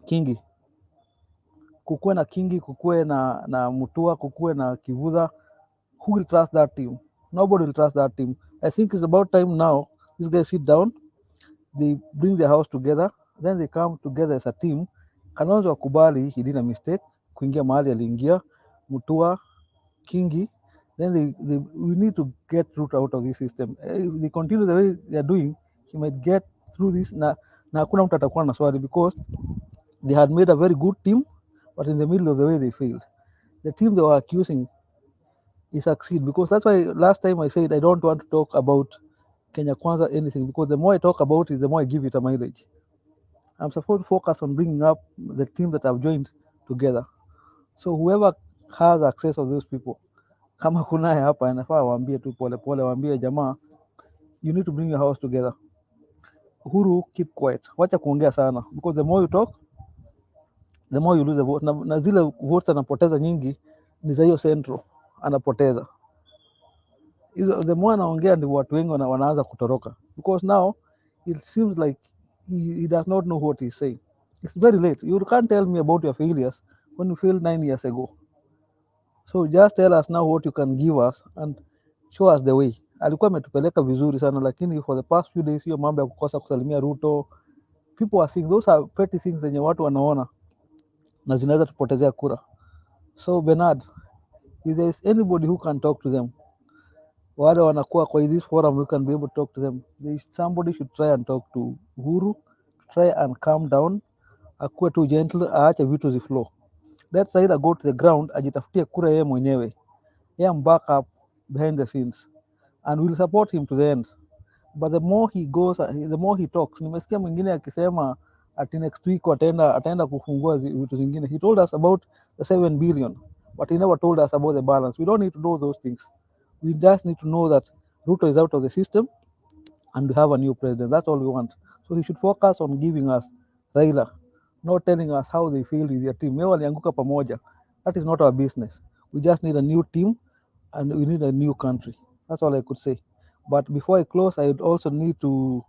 Kingi, kukue na Kingi, kukue na Mutua, kukue na Kivutha, who will trust that team? Nobody will trust that team. I think it's about time now these guys sit down, they bring their house together, then they come together as a team. Kalonzo akubali he did a mistake, kuingia mahali aliingia, Mutua, Kingi, then we need to get Ruto out of this system. If they continue the way they are doing, he might get through this na hakuna mtu atakuwa na swali, because they had made a very good team, but in the middle of the way they failed. The team they were accusing, he succeed, because that's why last time I said I don't want to talk about Kenya Kwanzaa anything, because the more I talk about it, the more I give it a mileage. I'm supposed to focus on bringing up the team that I've joined together. So whoever has access of those people, kama kunaye hapa, inafaa waambie tu pole pole, waambie jamaa, you need to bring your house together. Uhuru, keep quiet, wacha kuongea sana, because the more you talk, the more you lose the vote. Na zile votes anapoteza nyingi ni za hiyo central anapoteza. The more anaongea ndio watu wengi wanaanza kutoroka, because now it seems like he does not know what he's saying. It's very late. You can't tell me about your failures when you failed 9 years ago. So just tell us now what you can give us and show us the way. Alikuwa ametupeleka vizuri sana, lakini for the past few days hiyo mambo ya kukosa kusalimia Ruto, people are saying those are petty things zenye watu wanaona na zinaweza tupotezea kura. So Bernard, if there is anybody who can talk to them, wale wanakuwa kwa this forum, who can be able to talk to them, somebody should try and talk to Uhuru, try and calm down, akuwe tu gentle, aache vitu ziflow. Let's either go to the ground, ajitafutie kura yeye mwenyewe, yeye back up behind the scenes, and we'll support him to the end. But the more he goes, the more he talks. Nimesikia mwingine akisema ati next week ataenda kufungua vitu zingine. He told us about the 7 billion, but he never told us about the balance. We don't need to know those things. We just need to know that Ruto is out of the system and we have a new president. That's all we want. So he should focus on giving us Raila, not telling us how they failed with their team. Mewa walianguka pamoja. That is not our business. We just need a new team and we need a new country. That's all I could say. But before I close, I would also need to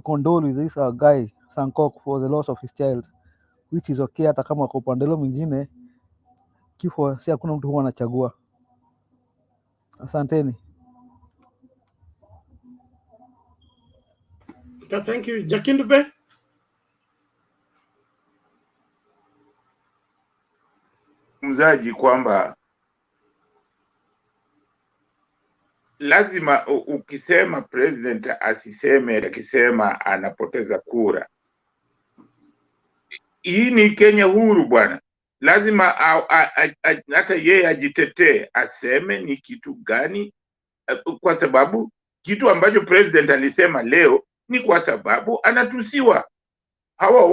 condole with this guy Sankok for the loss of his child, which is okay hata kama kwa upande mwingine kifo si hakuna mtu huwa anachagua. Asanteni. Thank you. Jakindube. Mzaji kwamba lazima ukisema president asiseme akisema anapoteza kura. Hii ni Kenya huru bwana. Lazima hata yeye ajitetee, aseme ni kitu gani, kwa sababu kitu ambacho president alisema leo ni kwa sababu anatusiwa. Hao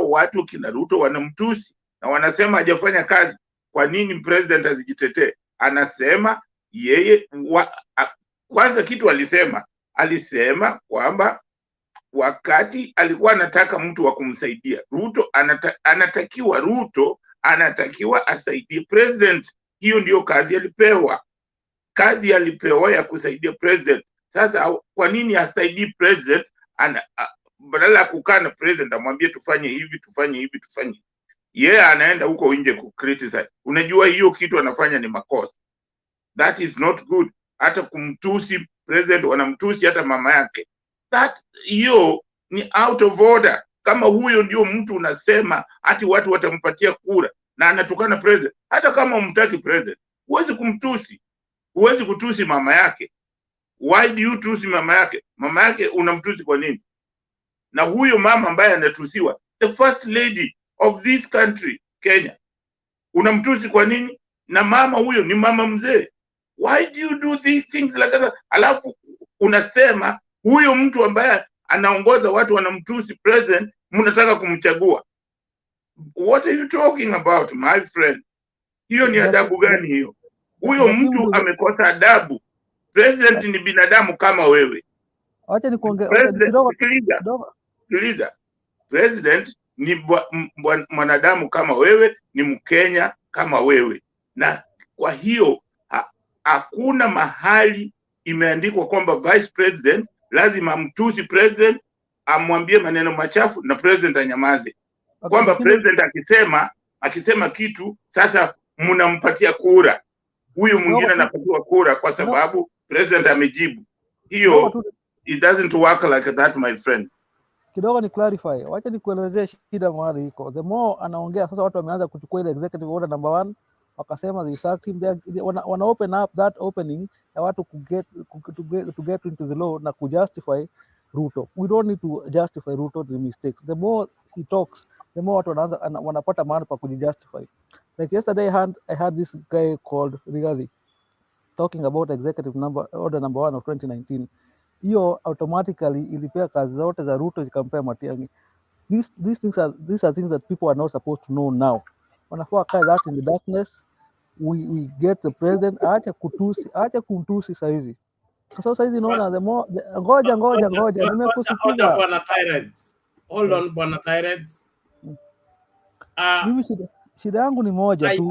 watu kina Ruto wanamtusi na wanasema hajafanya kazi. Kwa nini president azijitetee? Anasema yeye kwanza kitu alisema kwamba wakati alikuwa anataka mtu wa kumsaidia Ruto, anatakiwa asaidie president. Hiyo ndio kazi alipewa. kazi alipewa ya kusaidia president. Sasa kwa nini hasaidii president? Badala ya kukaa na president amwambie tufanye hivi tufanye hivi tufanye, yeye anaenda huko nje ku criticize. Unajua hiyo kitu anafanya ni makosa. That is not good. Hata kumtusi president, wanamtusi hata mama yake. Hiyo ni out of order. Kama huyo ndio mtu unasema ati watu watampatia kura na anatukana president, hata kama umtaki president, huwezi kumtusi. Huwezi kutusi mama yake. Why do you tusi mama yake? Mama yake unamtusi kwa nini? Na huyo mama ambaye anatusiwa, the first lady of this country, Kenya, unamtusi kwa nini? Na mama huyo ni mama mzee. Why do you do these things like that? Alafu unasema huyo mtu ambaye anaongoza watu wanamtusi president, mnataka kumchagua. What are you talking about, my friend? Hiyo ni adabu gani hiyo? Huyo mtu amekosa adabu. President ni binadamu kama wewe. Acha nikuongee Sikiliza. President ni mwanadamu kama wewe, ni Mkenya kama wewe. Na kwa hiyo hakuna mahali imeandikwa kwamba vice president lazima amtusi president, amwambie maneno machafu na president anyamaze. Kwamba president akisema kitu sasa mnampatia kura, huyu mwingine anapatiwa kura kwa sababu president amejibu. Hiyo it doesn't work like that, my friend. Kidogo ni clarify. Wacha nikuelezee shida mahali iko. The more anaongea sasa, watu wameanza kuchukua ile executive order number 1, wakasema they sacked him. Wana open up that opening ya watu to get into the law na kujustify Ruto. We don't need to justify Ruto the mistakes. The more he talks, the more watu wanapata mahali pa kujustify. Like yesterday I had this guy called Rigathi talking about executive order number 1 of 2019. Hiyo automatically ilipea kazi zote za Ruto zikampea Matiang'i. These are things that people are not supposed to know now. Wanafaa kae that in the darkness. We get the president, acha kumtusi saizi. Sasa saizi naona the more ngoja nimekusikiza. Bwana Tyrants. Hold on Bwana Tyrants. Mimi shida yangu ni moja tu.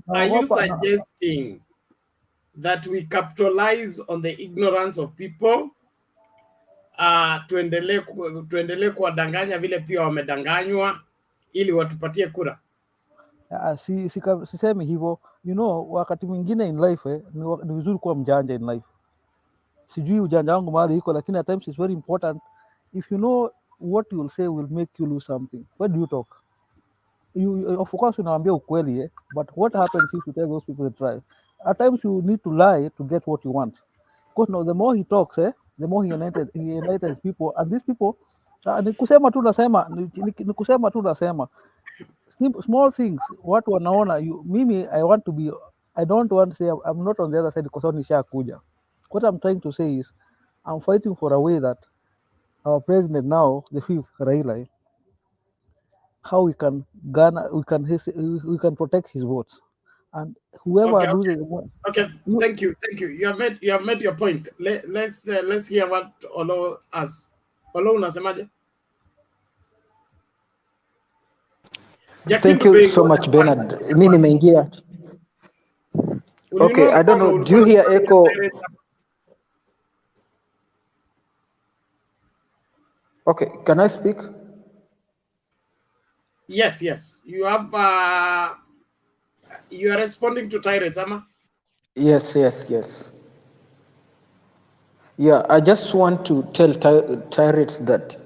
Are you suggesting that we capitalize on the ignorance of people? Tuendelee kuwadanganya vile pia wamedanganywa ili watupatie kura? Sisemi hivyo. You know, wakati mwingine in life ni vizuri kuwa mjanja in life. Sijui ujanja wangu mahali iko, lakini at times it's very important. If you know what you will say will make you lose something, why do you talk? You of course unaambia ukweli, but what happens if you tell those people the truth? At times you need to lie to get what you want. Because now the more he talks, the more he enlightens people, and these people ni kusema tu nasema small things watu wanaona mimi I don't want to say I'm not on the other side because nishakuja. What I'm trying to say is I'm fighting for a way that our president now, the 5th Raila, how we can protect his votes, and whoever loses. Okay, thank you. You have made your point. Let's hear what Olo has. Olo, unasemaje? Thank you so much, Bernard. Mimi nimeingia. Okay, I don't know. Do you hear echo? Okay, can I speak? Yes. You have. You are responding to Tyrants, Ama? Yes. Yeah, I just want to tell Tyrants that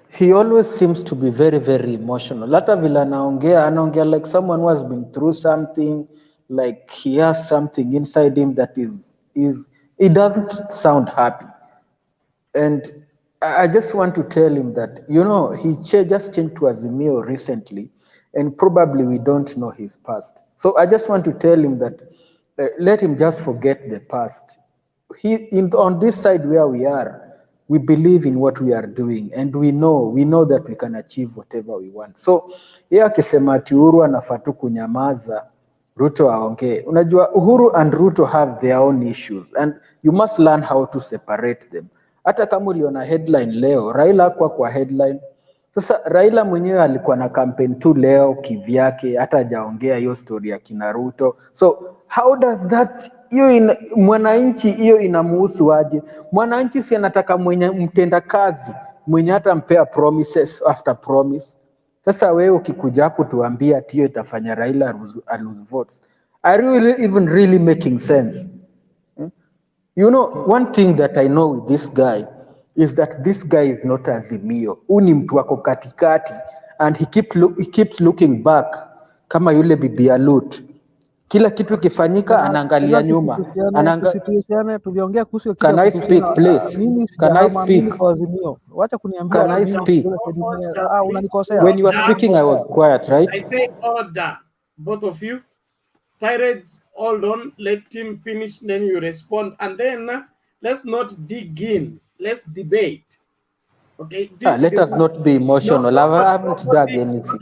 he always seems to be very, very emotional. Hata vile anaongea like someone who has been through something, like he has something inside him that it doesn't sound happy. And I just want to tell him that, you know, he just changed to Azimio recently, and probably we don't know his past. So I just want to tell him that let him just forget the past. On this side where we are, we believe in what we are doing, and we know that we can achieve whatever we want. So yeye akisema ati Uhuru anafaa tu kunyamaza, Ruto aongee. Unajua Uhuru and Ruto have their own issues, and you must learn how to separate them. Hata kama uliona headline leo, Raila hakuwa kwa headline. Sasa Raila mwenyewe alikuwa na campaign tu leo kivyake, hata hajaongea hiyo story ya kina Ruto. So How does that mwananchi hiyo inamuhusu aje? Mwananchi si anataka mwenye mtenda kazi mwenye hata mpea promises after promise. Sasa wewe ukikuja hapo tuambie ati hiyo itafanya Raila lose votes. Are you even really making sense? You know, one thing that I know with this guy is that this guy is not Azimio. Huyu ni mtu wako katikati and he keeps looking back kama yule bibi ya Lut. Kila kitu ikifanyika anaangalia nyuma. Tuliongea kuhusu Can I speak please? Can I speak? Wacha kuniambia. Can I speak? Unanikosea. When you were speaking I was quiet, right? I say order, both of you. Pirates, hold on, let him finish, then you respond, and then let's not dig in. Let's debate. Okay. Let us not be emotional. I haven't dug anything.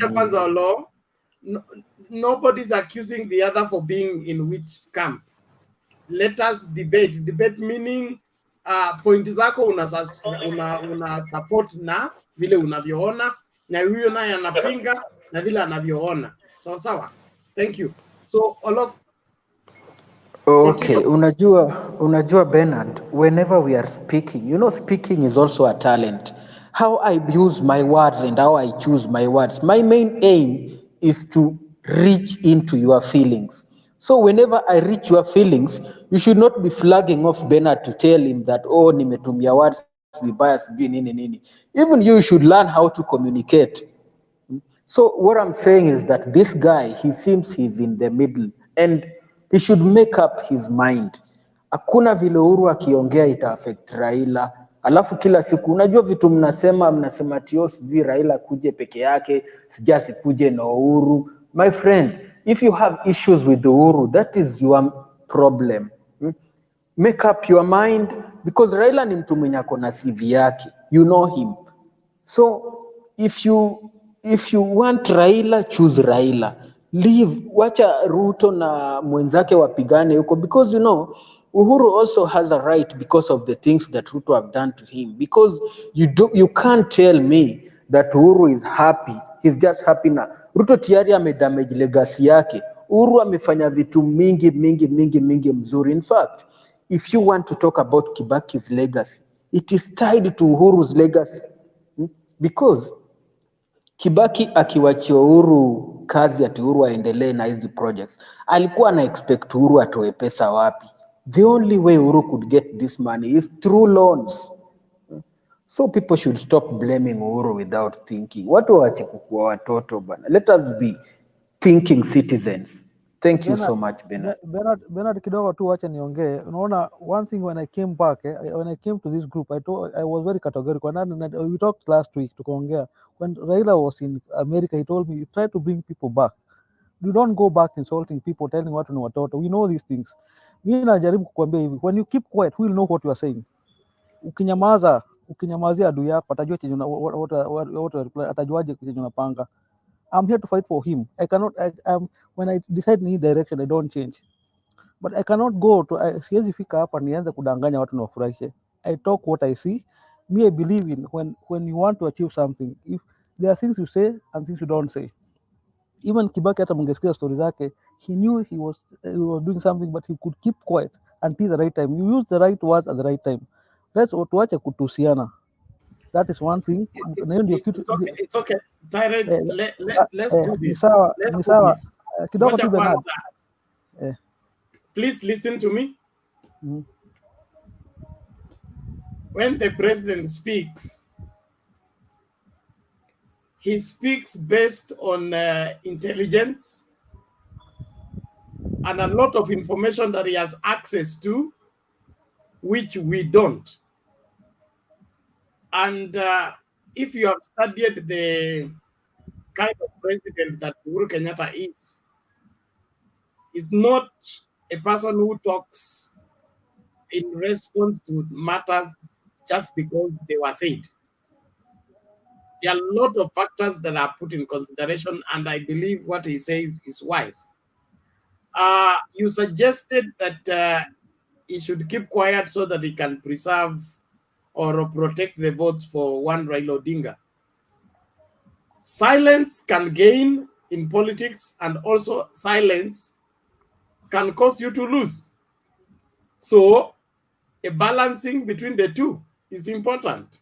Nobody's accusing the other for being in which camp. Let us debate. Debate meaning point zako una support na vile unavyoona na huyo naye anapinga na vile anavyoona. Sawa. Thank you. So okay, unajua Bernard, whenever we are speaking, you know, speaking is also a talent. How I use my words and how I choose my words. My main aim is to reach into your feelings. So whenever I reach your feelings, you should not be flagging off Bernard to tell him that, oh, nimetumia words vibaya sijui nini. Even you should learn how to communicate. So what I'm saying is that this guy, he seems he's in the middle and he should make up his mind. Hakuna vile Uhuru akiongea ita affect Raila. Alafu kila siku unajua vitu mnasema tio sijui Raila kuje peke yake, sija sikuje na Uhuru. My friend, if you have issues with Uhuru, that is your problem. Make up your mind because Raila ni mtu mwenye ako na CV yake. You know him. So if you want Raila, choose Raila. Leave, wacha Ruto na mwenzake wapigane huko because you know Uhuru also has a right because of the things that Ruto have done to him. Because you can't tell me that Uhuru is happy. He's just happy na Ruto tayari amedamage legacy yake. Uhuru amefanya vitu mingi mzuri. In fact, if you want to talk about Kibaki's legacy, it is tied to Uhuru's legacy. Because Kibaki akiwachia Uhuru kazi ati Uhuru aendelee na hizi projects, alikuwa na expect Uhuru atoe pesa wapi? The only way Uhuru could get this money is through loans. So people should stop blaming Uhuru without thinking. Watu waache kukua watoto bana. Let us be thinking citizens. Thank you so much, Bernard. Bernard kidogo tu wacha niongee. Unaona, one thing when I came back, when I came to this group, I was very categorical. We talked last week tukaongea. When Raila was in America, he told me, you try to bring people back. You don't go back insulting people, telling watu ni watoto. We know these things. Mimi najaribu kukuambia hivi, when you keep quiet, we'll know what you are saying. Ukinyamazia adui yako atajua chenye atajuaje chenye unapanga. I'm here to fight for him. I cannot. When I decide in direction, I don't change. But I cannot go to. Siwezi fika hapa nianze kudanganya watu na wafurahishe. I talk what I see. Me, I believe in when you want to achieve something. If there are things you say and things you don't say. Even Kibaki hata mngesikia story zake, he knew he was doing something, but he could keep quiet until the right time. You use the right words at the right time. Let's tuache kutusiana. That is one thing. It's okay. Tyrants, let's do this. Let's do this. Please listen to me. When the president speaks, he speaks based on intelligence and a lot of information that he has access to, which we don't. And if you have studied the kind of president that Uhuru Kenyatta is not a person who talks in response to matters just because they were said. There are a lot of factors that are put in consideration, and I believe what he says is wise. You suggested that he should keep quiet so that he can preserve or protect the votes for one Raila Odinga. Silence can gain in politics, and also silence can cause you to lose. So a balancing between the two is important.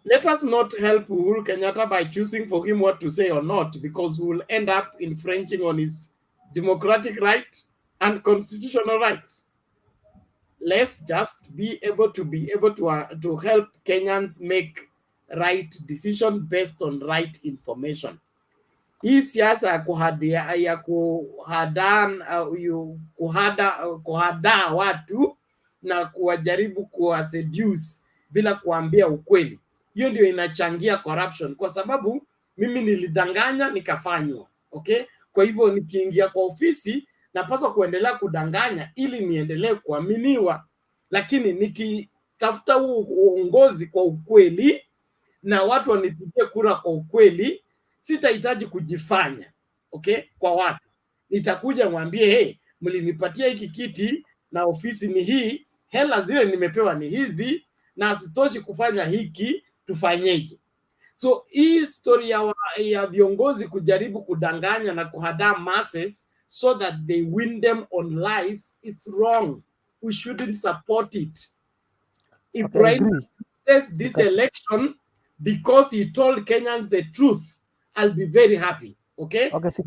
Let us not help Uhuru Kenyatta by choosing for him what to say or not, because we will end up infringing on his democratic right and constitutional rights. Let's just be able to help Kenyans make right decision based on right information. Hii siasa ya kuhadaa watu na kuwajaribu kuwaseduce bila kuambia ukweli, hiyo ndio inachangia corruption, kwa sababu mimi nilidanganya nikafanywa. Okay, kwa hivyo nikiingia kwa ofisi napaswa kuendelea kudanganya ili niendelee kuaminiwa, lakini nikitafuta uongozi kwa ukweli na watu wanipigie kura kwa ukweli, sitahitaji kujifanya okay kwa watu. Nitakuja mwambie, hey, mlinipatia hiki kiti na ofisi ni hii, hela zile nimepewa ni hizi, na sitoshi kufanya hiki, tufanyeje? So hii story ya viongozi kujaribu kudanganya na kuhadaa masses so that they win them on lies is wrong. We shouldn't support it. If Okay, Raila says this election because he told Kenyans the truth, I'll be very happy, okay? Because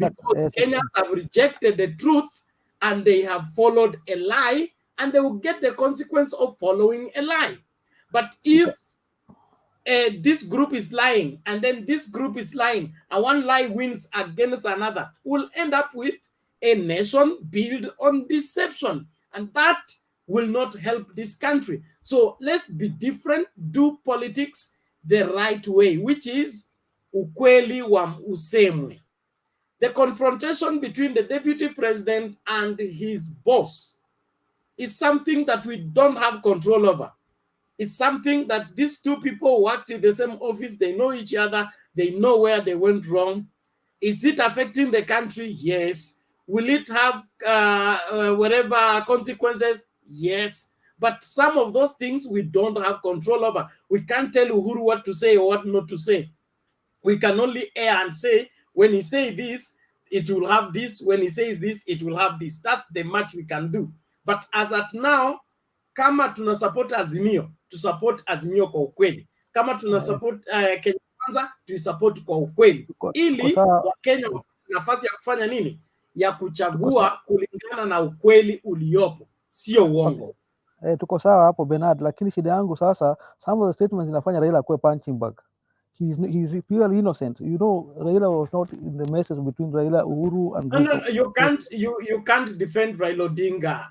Kenyans have rejected the truth and they have followed a lie, and they will get the consequence of following a lie. But if this group is lying and then this group is lying and one lie wins against another, we'll end up with a nation built on deception, and that will not help this country. So let's be different, do politics the right way, which is ukweli wa usemwe. The confrontation between the deputy president and his boss is something that we don't have control over. It's something that these two people worked in the same office, they know each other, they know where they went wrong. Is it affecting the country? Yes. Will it have whatever consequences? Yes. But some of those things we don't have control over. We can't tell Uhuru what to say or what not to say. We can only err and say, when he says this, it will have this. When he says this, it will have this. That's the much we can do. But as at now, kama tuna support Azimio, to support Azimio kwa ukweli. Kama tuna support Kenya Kwanza, to support kwa ukweli. Ili Wakenya nafasi ya kufanya nini? Ya kuchagua kulingana na ukweli uliopo, sio uongo. Tuko sawa hapo Bernard, lakini shida yangu sasa, some of the statements inafanya Raila kuwe punching bag. He's purely innocent. You know, Raila was not in the message between Raila, Uhuru, and Ruto. No, you can't defend Raila Odinga.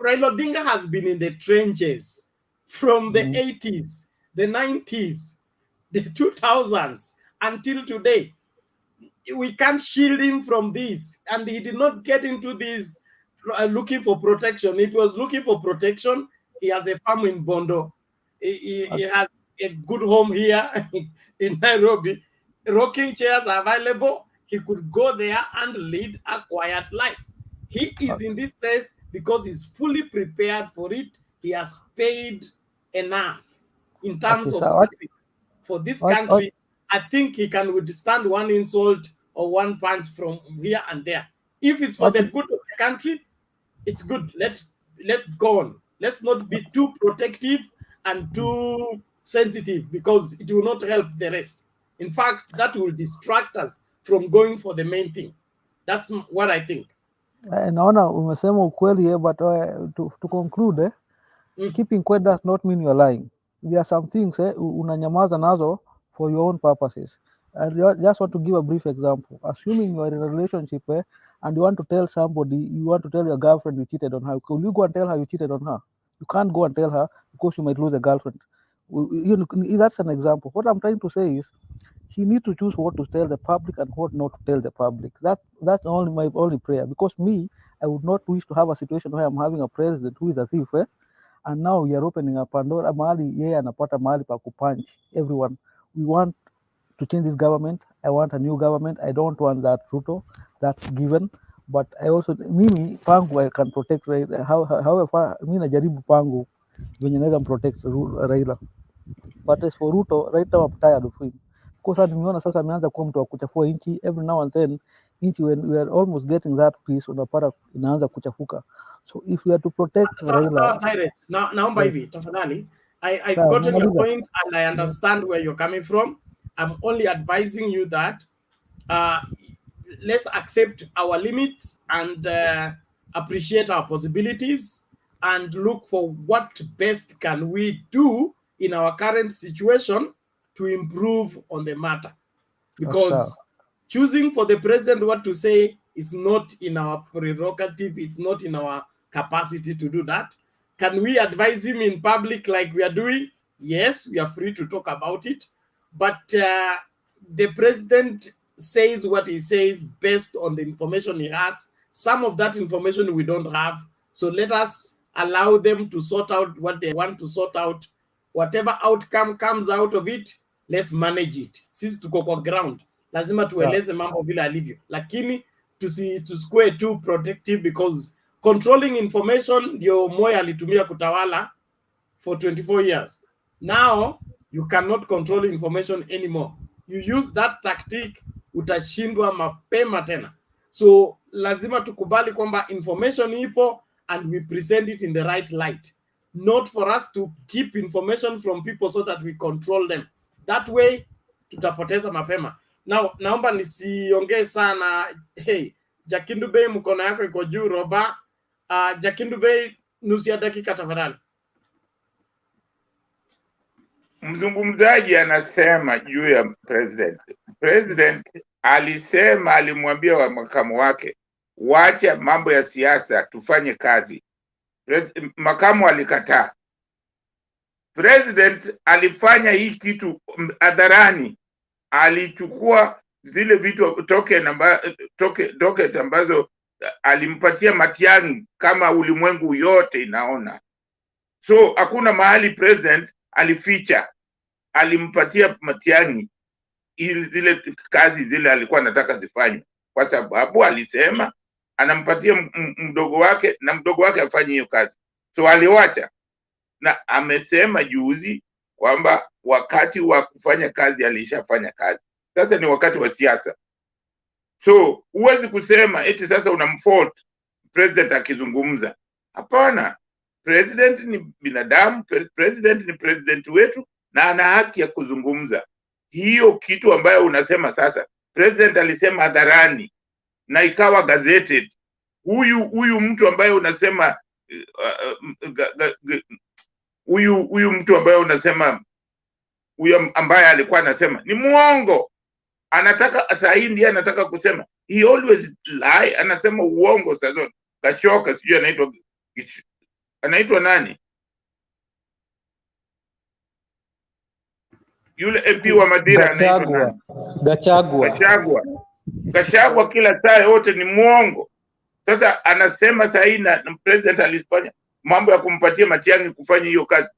Raila Odinga has been in the trenches from the 80s, the 90s, the 2000s until today. We can't shield him from this, and he did not get into this looking for protection. If he was looking for protection, he has a farm in Bondo. He has a good home here in Nairobi. Rocking chairs are available. He could go there and lead a quiet life. He is in this place because he's fully prepared for it. He has paid enough in terms of sacrifice for this country. I think he can withstand one insult or one punch from here and there. If it's for the good of the country, it's good. Let's go on. Let's not be too protective and too sensitive, because it will not help the rest. In fact, that will distract us from going for the main thing. That's what I think. Naona umesema ukweli, but to conclude, keeping quiet does not mean you're lying. There are some things unanyamaza nazo for your own purposes. I just want to give a brief example. Assuming you are in a relationship and you want to tell somebody, you want to tell your girlfriend you cheated on her, will you go and tell her you cheated on her? You can't go and tell her because you might lose a girlfriend. That's an example. What I'm trying to say is, he needs to choose what to tell the public and what not to tell the public. That's only my only prayer. Because me, I would not wish to have a situation where I'm having a president who is a thief, and now we are opening a Pandora mahali yeye anapata mahali pa kupunch everyone. We want to change this government. I want a new government. I don't want that Ruto. That's given. But I also, mimi pangu I can protect Raila. However, mimi najaribu pangu venye naweza protect Raila. But as for Ruto, right now I'm tired of him. Because nimeona sasa ameanza kuwa mtu wa kuchafua nchi. Every now and then nchi when we are almost getting that peace, unapata inaanza kuchafuka. So if we are to protect Sawa Raila, Tyrants. Naomba yes, hivi tafadhali. I've sawa, gotten your namaliza. point and I understand where you're coming from. I'm only advising you that uh, let's accept our limits and appreciate our possibilities and look for what best can we do in our current situation to improve on the matter. Because choosing for the president what to say is not in our prerogative, it's not in our capacity to do that. Can we advise him in public like we are doing? Yes, we are free to talk about it. But the president says what he says based on the information he has. Some of that information we don't have. So let us allow them to sort out what they want to sort out. Whatever outcome comes out of it, let's manage it. Sisi tuko kwa ground, lazima tueleze mambo vile alivyo, lakini tusikue too protective because controlling information ndio Moi alitumia kutawala for 24 years. Now you cannot control information anymore. You use that tactic, utashindwa mapema tena. So lazima tukubali kwamba information ipo and we present it in the right light, not for us to keep information from people so that we control them. That way tutapoteza mapema. Now naomba nisiongee sana. Hey, Jakindu Bey, mkono yako iko juu. Roba, Jakindu Bey, nusu ya dakika tafadhali. Mzungumzaji anasema juu ya president. President alisema, alimwambia wa makamu wake, wacha mambo ya siasa, tufanye kazi. Makamu alikataa. President alifanya hii kitu hadharani, alichukua zile vitu token ambazo alimpatia Matiang'i kama ulimwengu yote inaona. So hakuna mahali president alificha, alimpatia Matiang'i zile kazi zile alikuwa anataka zifanye, kwa sababu alisema anampatia mdogo wake na mdogo wake afanye hiyo kazi. So aliwacha, na amesema juzi kwamba wakati wa kufanya kazi alishafanya kazi. Sasa ni wakati wa siasa. So huwezi kusema eti sasa unamfault president akizungumza. Hapana, president ni binadamu, president ni president wetu na ana haki ya kuzungumza. Hiyo kitu ambayo unasema sasa, president alisema hadharani na ikawa gazetted. Huyu mtu ambaye unasema huyu mtu ambaye unasema huyu ambaye alikuwa anasema ni muongo. Anataka saa hii ndiye anataka kusema he always lie, anasema uongo. Sasa kachoka, sijui anaitwa nani yule MP wa Madira, anaitwa nani? Gachagua kila saa yote ni muongo. Sasa anasema saa hii na president alifanya mambo ya kumpatia Matiang'i kufanya hiyo kazi,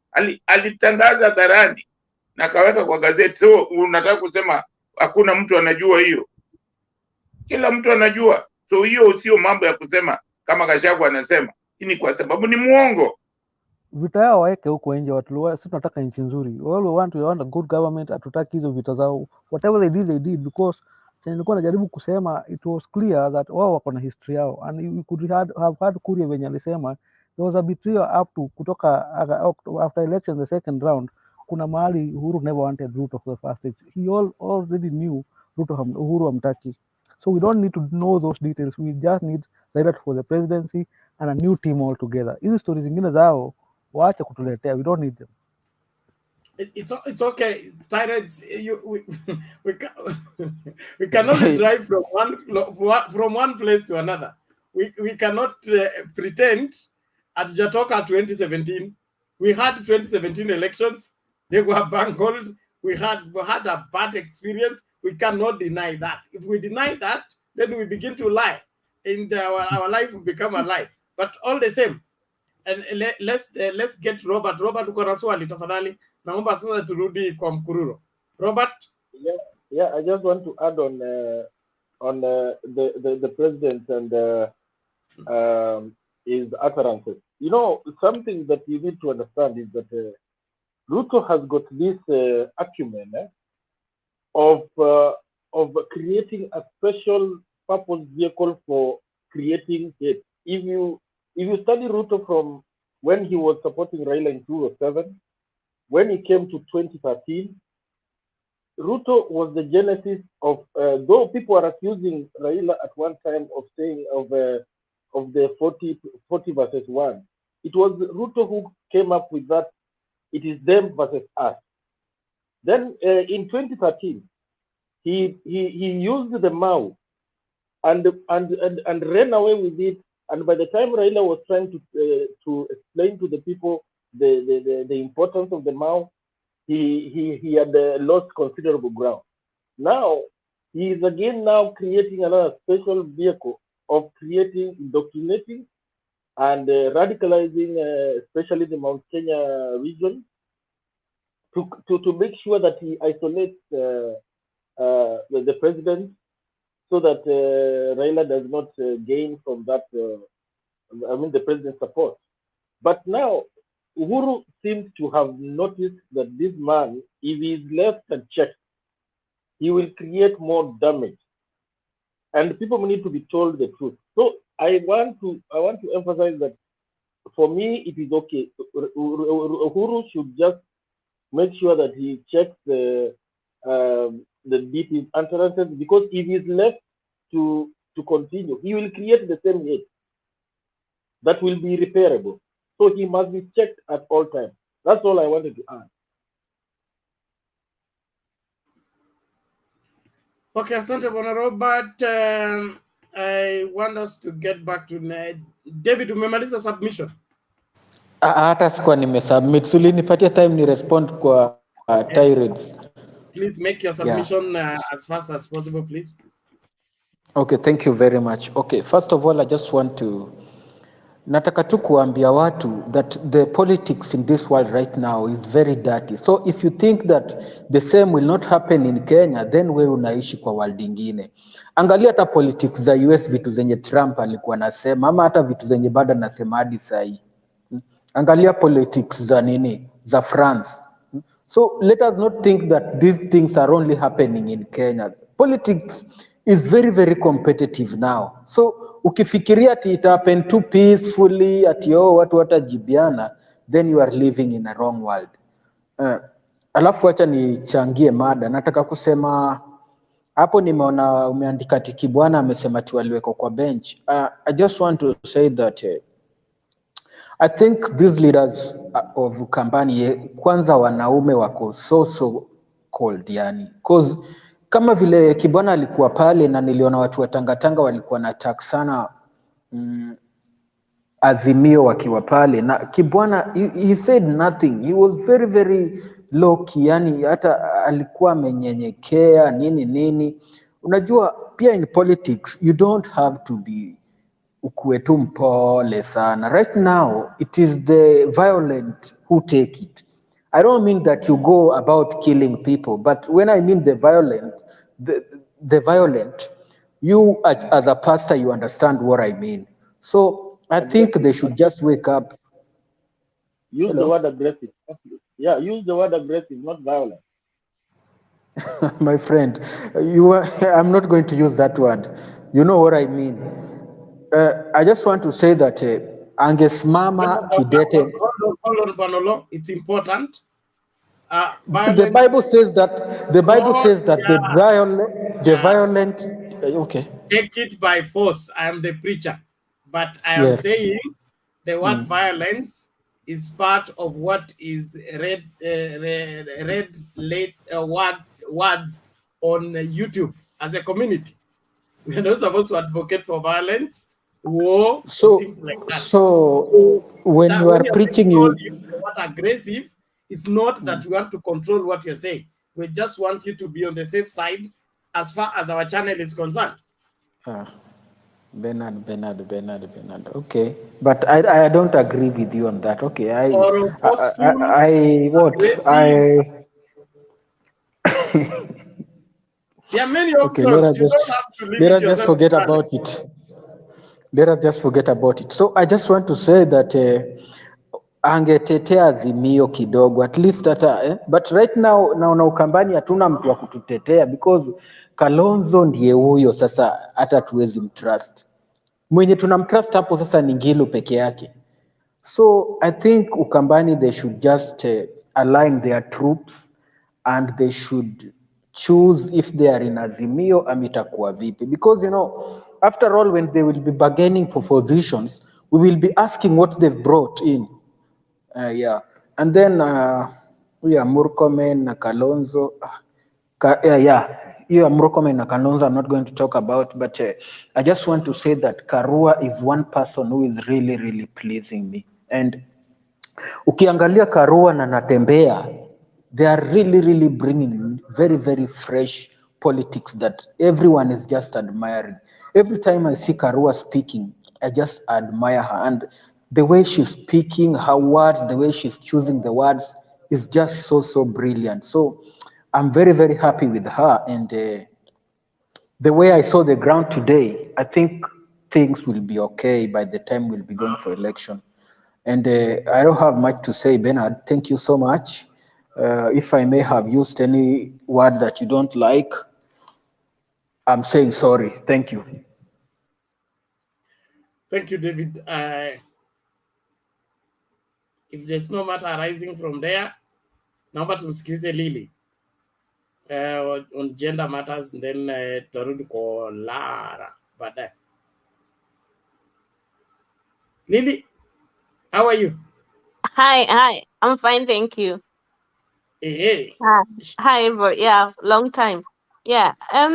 alitangaza hadharani na akaweka kwa gazeti. So unataka kusema hakuna mtu anajua hiyo? Kila mtu anajua. So hiyo sio mambo ya kusema kama Gachagua anasema, ni kwa sababu ni muongo. Vita yao waeke huko nje, watu sisi tunataka nchi nzuri. All we want a good government, hatutaki hizo vita zao. Whatever they did because nilikuwa najaribu kusema it was clear that wao wako na history yao, and we could have had Kuria venye alisema there was a betrayal up to kutoka after election the second round. Kuna mahali Uhuru never wanted Ruto for the first stage. He already knew Uhuru hamtaki. So we don't need to know those details. We just need Raila for the presidency and a new team altogether. Hizi stories zingine zao waache kutuletea, we don't need them. It's okay, Tyrants. We can only drive from one place to another. We cannot pretend. Hatujatoka 2017. We had 2017 elections. They were bungled. We had a bad experience. We cannot deny that. If we deny that, then we begin to lie, and our life will become a lie. But all the same, and let's get Robert. Robert, uko na swali tafadhali. Naomba sasa turudi kwa Mkururo. Robert? Yeah, I just want to add on the president and his utterances. You know, something that you need to understand is that Ruto has got this acumen of creating a special purpose vehicle for creating hate. If you study Ruto from when he was supporting Raila in 2007, when he came to 2013, Ruto was the genesis of, though people are accusing Raila at one time of saying of the 40 versus 1, it was Ruto who came up with that. It is them versus us. Then in 2013, he used the Mao and ran away with it. And by the time Raila was trying to explain to the people the importance of the Mao, he had lost considerable ground. Now he is again now creating another special vehicle of creating, indoctrinating, and radicalizing, especially the Mount Kenya region, to make sure that he isolates the president, so that Raila does not gain from that. The president's support. But now Uhuru seems to have noticed that this man, if he is left unchecked, he will create more damage, and people need to be told the truth. So I want to emphasize that for me it is okay. Uhuru should just make sure that he checks the DP's utterances, because if he is left to continue, he will create the same hate that will be repairable. So he must be checked at all times. That's all I wanted to add. Okay, asante Bwana Robert. I want us to get back to David. Umemaliza submission? Hata sikuwa nimesubmit. Ulinipatia time ni respond kwa tirades. Please make your submission as fast as possible, please. Okay, thank you very much. Okay, first of all, I just want to nataka tu kuambia watu that the politics in this world right now is very dirty. So if you think that the same will not happen in Kenya, then wewe unaishi kwa world ingine. Angalia hata politics za US, vitu zenye Trump alikuwa nasema, ama hata vitu zenye bado nasema hadi sahi. Angalia politics za nini, za France. So let us not think that these things are only happening in Kenya. Politics is very, very competitive now. So ukifikiria ati it happen too peacefully, ati watu watajibiana, then you are living in a wrong world. Alafu acha nichangie mada. Nataka kusema hapo, nimeona umeandika ati Kibwana amesema ati waliwekwa kwa bench. I just want to say that I think these leaders of Ukambani, kwanza wanaume wako so cold yani, cause kama vile Kibwana alikuwa pale na niliona watu wa Tangatanga walikuwa na attack sana Azimio wakiwa pale, na Kibwana he said nothing, he was very very low key yani, hata alikuwa amenyenyekea nini. Unajua pia in politics you don't have to be ukuwe tu mpole sana. Right now it is the violent who take it. I don't mean that you go about killing people, but when I mean the violent, you as a pastor, you understand what I mean. So I think they should just wake up. Use the word aggressive. Yeah, use the word aggressive, not violent. My friend, I'm not going to use that word. You know what I mean. I just want to say that angesimama kidete. Hold on, Banolo. It's important. The Bible says that the violent. Okay. Take it by force. I am the preacher, but I am saying the word violence is part of what is read words on YouTube as a community. We're not supposed to advocate for violence, war, things like that. So when you are preaching, you the word aggressive, it's not that we want to control what you're saying. We just want you to be on the safe side as far as our channel is concerned. Bernard. Okay, but I don't agree with you on that. Okay, there are many options. Okay, let us just forget about it. Let us just forget about it. So I just want to say that angetetea Azimio kidogo at least hata but right now naona Ukambani hatuna mtu wa kututetea, because Kalonzo ndiye huyo sasa, hata tuwezi mtrust. Mwenye tunamtrust hapo sasa ni Ngilu peke yake. So I think Ukambani, they should just align their troops and they should choose if they are in Azimio ama itakuwa vipi, because you know, after all, when they will be bargaining for positions, we will be asking what they've brought in. Yeah, and then Murkomen na Kalonzo, Murkomen na Kalonzo I'm not going to talk about, but I just want to say that Karua is one person who is really, really pleasing me. And ukiangalia Karua na Natembea, they are really, really bringing very, very fresh politics that everyone is just admiring. Every time I see Karua speaking, I just admire her. And the way she's speaking, her words, the way she's choosing the words is just so, so brilliant. So I'm very, very happy with her. And the way I saw the ground today, I think things will be okay by the time we'll be going for election. And I don't have much to say, Bernard. Thank you so much. If I may have used any word that you don't like, I'm saying sorry. Thank you. Thank you, David. If there's no matter arising from there, naomba tumsikilize Lily on gender matters, and then tutarudi kwa Lara baadaye. Lily, how are you? Hi. I'm fine, thank you. Hey. Hi, everybody. Yeah, long time. Yeah. I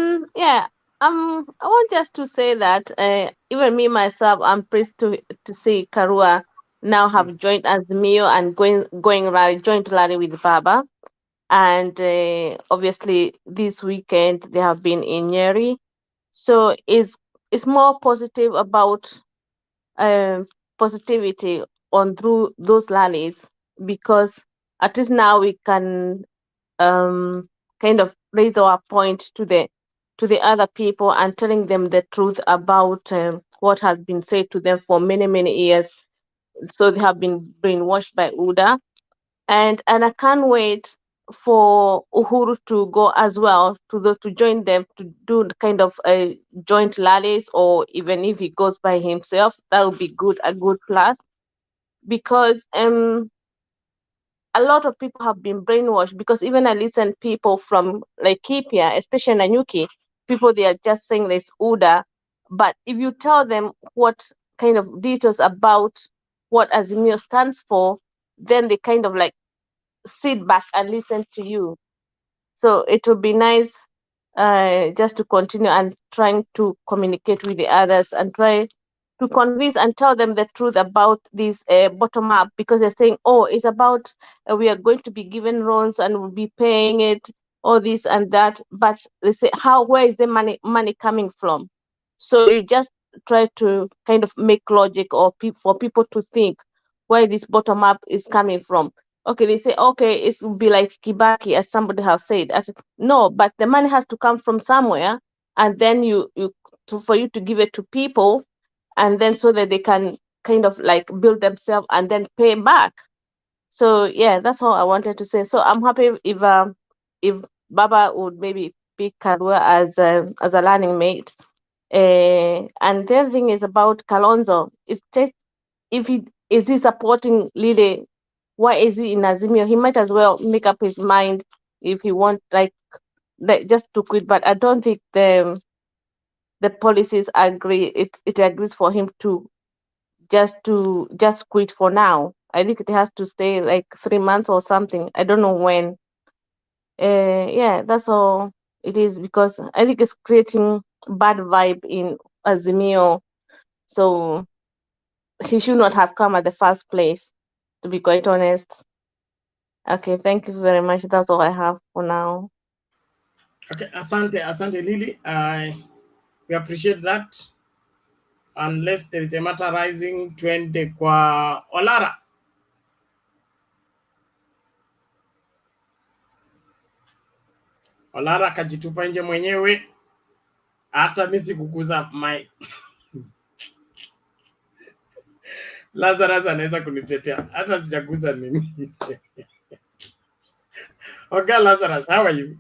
want just to say that even me myself, I'm pleased to see Karua now have joined Azimio and going joint rally with Baba. And obviously this weekend they have been in Nyeri. So it's more positive about positivity on through those rallies, because at least now we can kind of raise our point to the other people and telling them the truth about what has been said to them for many, many years. So they have been brainwashed by UDA, and I can't wait for Uhuru to go as well, to join them, to do kind of a joint rallies, or even if he goes by himself, that would be good, a good plus, because a lot of people have been brainwashed. Because even I listen people from Laikipia, especially NANYUKI, people, they are just saying there's UDA, but if you tell them what kind of details about what Azimio stands for, then they kind of like sit back and listen to you. So it would be nice just to continue and trying to communicate with the others and try to convince and tell them the truth about this bottom up, because they're saying, oh, it's about we are going to be given loans and we'll be paying it, all this and that. But they say, where is the money coming from? So you just try to kind of make logic, or for people to think where this bottom up is coming from. Okay, they say, okay, it will be like Kibaki, as somebody has said. I said, no, but the money has to come from somewhere, and then for you to give it to people, and then so that they can kind of like build themselves and then pay back. So yeah, that's all I wanted to say. So I'm happy if Baba would maybe pick Karua as a running mate. And the other thing is about Kalonzo. It's just, if he is supporting Lile, why is he in Azimio? He might as well make up his mind if he wants like just to quit. But I don't think the policies agree. It agrees for him to just quit for now. I think it has to stay like 3 months or something. I don't know when. Yeah, that's all it is, because I think it's creating bad vibe in Azimio. So he should not have come at the first place, to be quite honest. Okay, thank you very much. That's all I have for now. Okay, asante Lily. We appreciate that. Unless there is a matter rising, twende kwa Olara. Olara kajitupa nje mwenyewe, hata mimi sikuguza my Lazarus anaweza kunitetea hata sijaguza nini. Okay, Lazarus, how are you?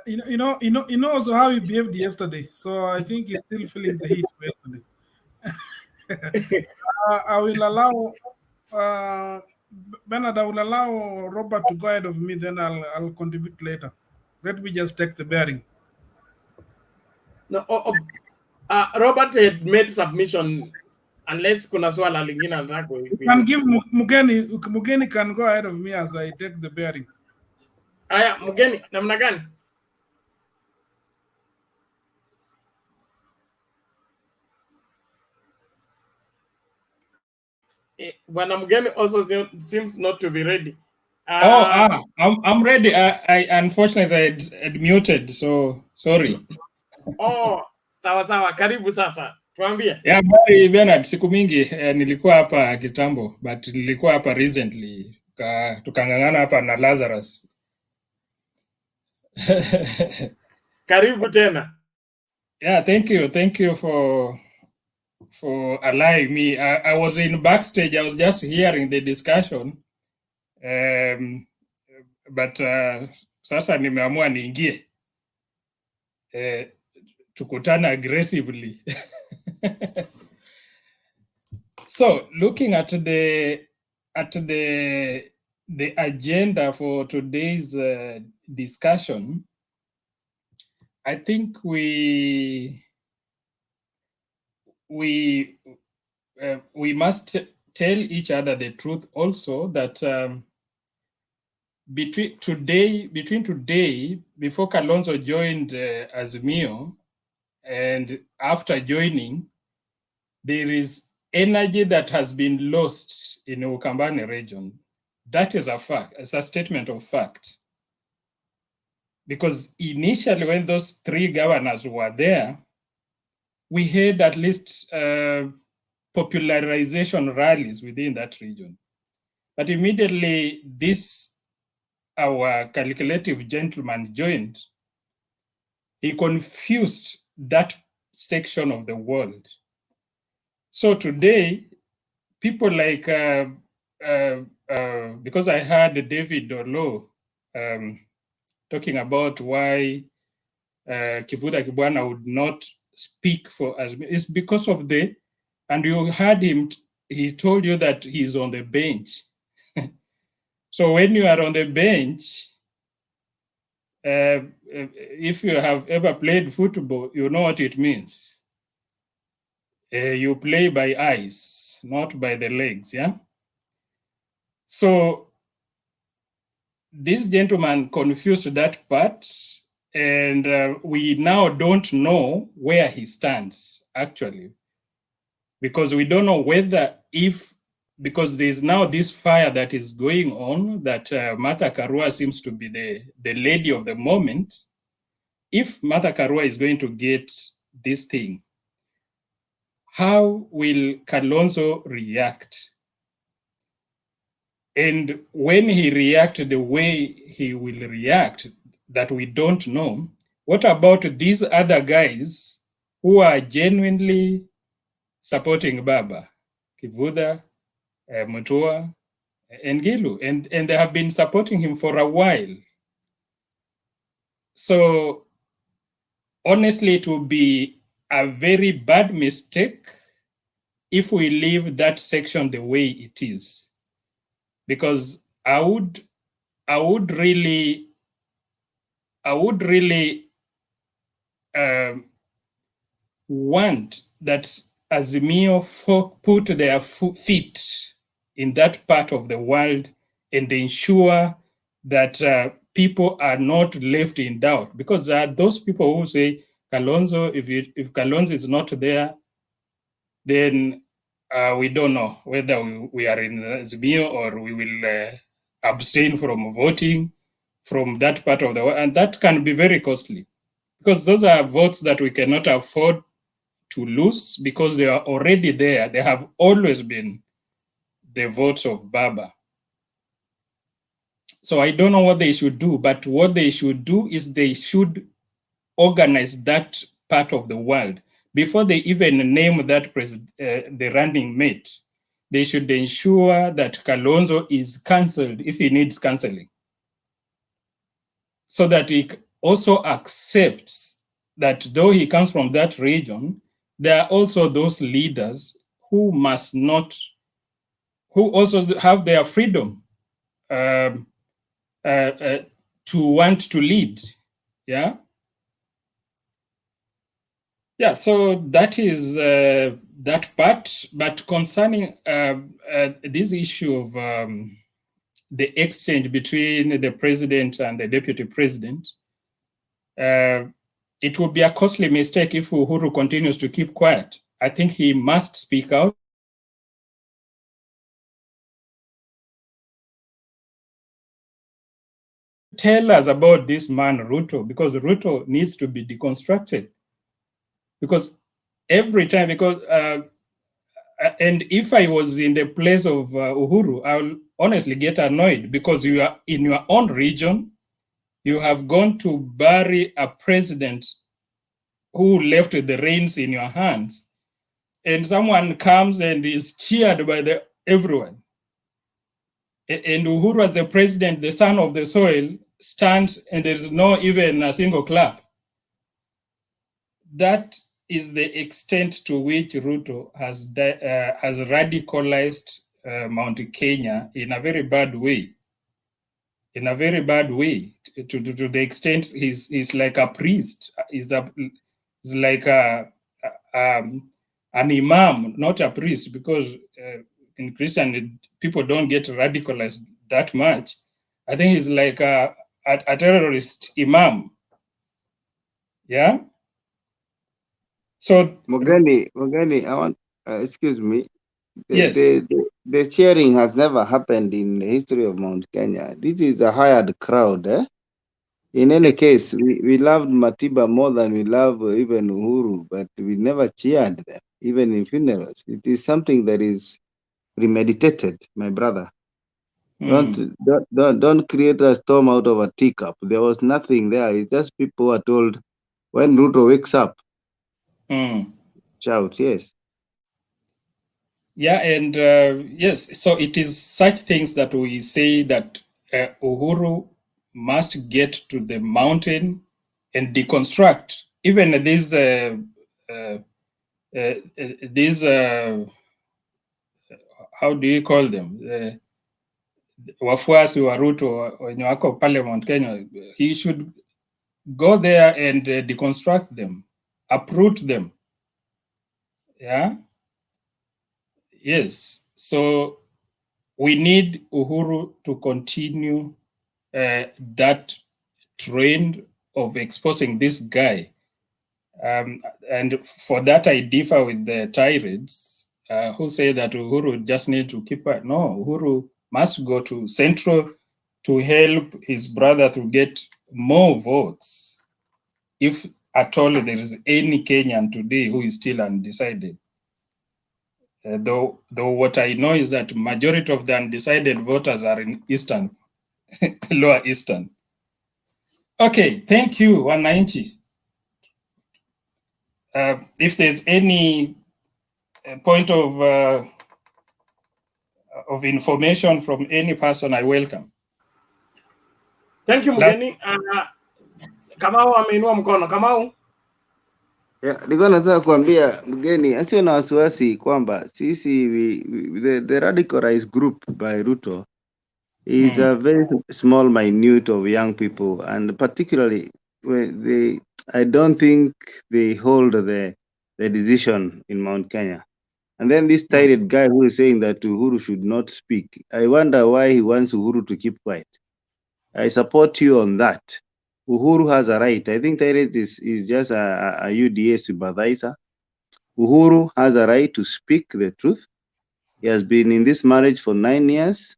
He knows how he behaved yesterday, so I think he's still feeling the heat from yesterday. I will allow Bernard. I will allow Robert to go ahead of me. Then I'll contribute later. Let me just take the bearing. No, Robert had made submission unless kuna swala lingine anataka You can give Mugeni can go ahead of me as I take the bearing. Aya, Mugeni, namna gani? Bwana Mugeni also seems not to be ready. I'm ready. I unfortunately had muted, so sorry. Sawa, karibu sasa. Tuambie. Yeah, bali Bernard, siku mingi nilikuwa hapa kitambo, but nilikuwa hapa recently. Tukangangana hapa na Lazarus. Karibu tena. Yeah, thank you for allowing me. I was in backstage. I was just hearing the discussion. But sasa nimeamua niingie. Tukutana aggressively. So, looking at the agenda for today's discussion, I think we must tell each other the truth also that between today, before Kalonzo joined Azimio, and after joining, there is energy that has been lost in the Ukambani region. That is a fact. It's a statement of fact. Because initially, when those three governors were there, we had at least popularization rallies within that region. But immediately, our calculative gentleman joined. He confused that section of the world. So today, people like, because I heard David Olo talking about why Kivutha Kibwana would not speak for us, it's because of and you heard him, he told you that he's on the bench. So when you are on the bench, if you have ever played football, you know what it means. You play by eyes, not by the legs, yeah? So this gentleman confused that part, and we now don't know where he stands, actually, because we don't know whether because there's now this fire that is going on, that Martha Karua seems to be the lady of the moment. If Martha Karua is going to get this thing, how will Kalonzo react? And when he reacts the way he will react, that we don't know, what about these other guys who are genuinely supporting Baba, Kivutha, Mutua, and Gilu, and they have been supporting him for a while? So honestly, it would be a very bad mistake if we leave that section the way it is, because I would really want that Azimio put their feet in that part of the world and ensure that people are not left in doubt, because there are those people who say, Kalonzo, if Kalonzo is not there, then we don't know whether we are in Azimio or we will abstain from voting from that part of the world. And that can be very costly, because those are votes that we cannot afford to lose, because they are already there. They have always been the votes of Baba. So I don't know what they should do, but what they should do is they should organize that part of the world. Before they even name that the running mate, they should ensure that Kalonzo is cancelled if he needs cancelling, so that also accepts that though he comes from that region, there are also those leaders who must not, who also have their freedom to want to lead. Yeah. Yeah, so that is that part. But concerning this issue of the exchange between the president and the deputy president, it would be a costly mistake if Uhuru continues to keep quiet. I think he must speak out. Tell us about this man, Ruto, because Ruto needs to be deconstructed. Because every time, and if I was in the place of Uhuru, I'll honestly get annoyed because you are in your own region, you have gone to bury a president who left the reins in your hands, and someone comes and is cheered by everyone. And Uhuru as the president, the son of the soil, stands and there's no even a single clap. That is the extent to which Ruto has radicalized Mount Kenya in a very bad way. In a very bad way, to the extent he's like a priest. He's like an imam, not a priest, because in Christian people don't get radicalized that much. I think he's like a terrorist imam. Yeah. So Mogani, I want, excuse me. Yes. The cheering has never happened in the history of Mount Kenya. This is a hired crowd. In any case, we loved Matiba more than we love even Uhuru, but we never cheered them, even in funerals. It is something that is premeditated, my brother. Don't create a storm out of a teacup. There was nothing there. It's just people are told when Ruto wakes up, shout, yes. Yeah, and yes, so it is such things that we say that Uhuru must get to the mountain and deconstruct. Even these how do you call them? Wafuasi wa Ruto wenye wako pale Mount Kenya, he should go there and deconstruct them, uproot them. Yeah. Yes. So we need Uhuru to continue that trend of exposing this guy. And for that, I differ with the tirades who say that Uhuru just need to keep it. No, Uhuru must go to Central to help his brother to get more votes. If at all there is any Kenyan today who is still undecided. Though what I know is that majority of the undecided voters are in Eastern, Lower Eastern. Okay, thank you, Wananchi. If there's any point of information from any person, I welcome. Thank you, Mugeni. Kamau ameinua mkono. Kamau. Yeah, nilikuwa nataka kuambia mgeni asiwe na wasiwasi kwamba sisi the radicalized group by Ruto is a very small minute of young people, and particularly I don't think they hold the decision in Mount Kenya. And then this tired guy who is saying that Uhuru should not speak. I wonder why he wants Uhuru to keep quiet. I support you on that. Uhuru has a right. I think Tyrant is just a UDA sympathizer. Uhuru has a right to speak the truth. He has been in this marriage for 9 years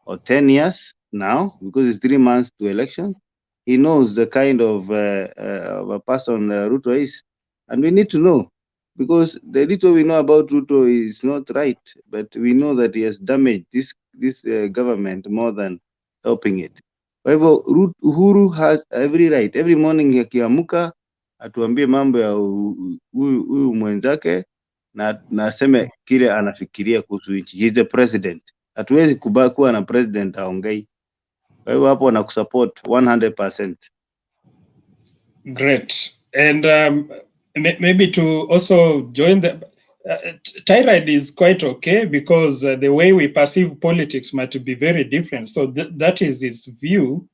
or 10 years now, because it's 3 months to election. He knows the kind of a person Ruto is. And we need to know, because the little we know about Ruto is not right, but we know that he has damaged this government more than helping it. Kwa hivyo Uhuru has every right. Every morning akiamuka atuambie mambo ya huyu mwenzake na aseme kile anafikiria kuhusu nchi. He is the president. Hatuwezi kubaki kuwa na president aongei. Kwa hivyo hapo na kusupport 100%. Great. And maybe to also join the tirade is quite okay, because the way we perceive politics might be very different. So that is his view.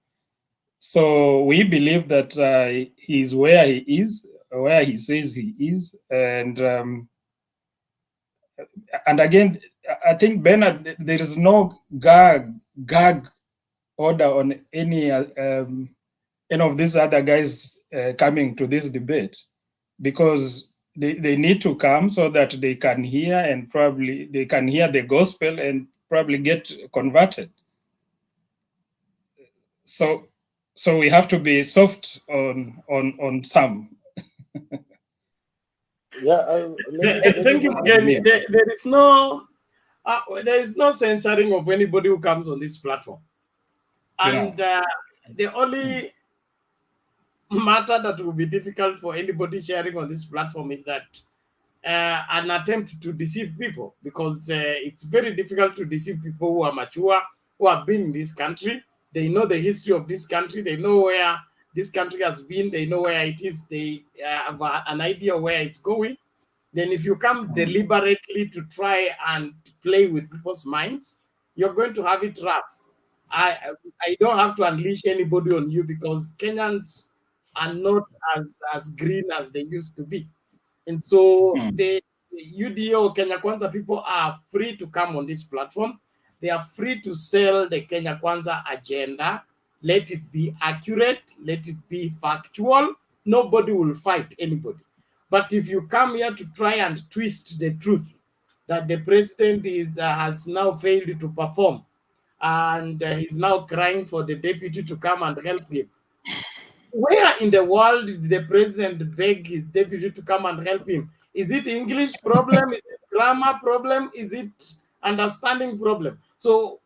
So we believe that he's where he is, where he says he is, and again, I think, Bernard, there is no gag order on any of these other guys coming to this debate, because they need to come so that they can hear, and probably they can hear the gospel and probably get converted. So we have to be soft on some. Yeah, thank you again. There is no censoring of anybody who comes on this platform, and the only matter that will be difficult for anybody sharing on this platform is that an attempt to deceive people, because it's very difficult to deceive people who are mature, who have been in this country. They know the history of this country. They know where this country has been. They know where it is. They have an idea where it's going. Then if you come deliberately to try and play with people's minds, you're going to have it rough. I don't have to unleash anybody on you, because Kenyans are not as green as they used to be. And so the UDA or Kenya Kwanza people are free to come on this platform. They are free to sell the Kenya Kwanza agenda. Let it be accurate. Let it be factual. Nobody will fight anybody. But if you come here to try and twist the truth that the president has now failed to perform, and he's now crying for the deputy to come and help him. Where in the world did the president beg his deputy to come and help him? Is it English problem? Is it grammar problem? Is it understanding problem? So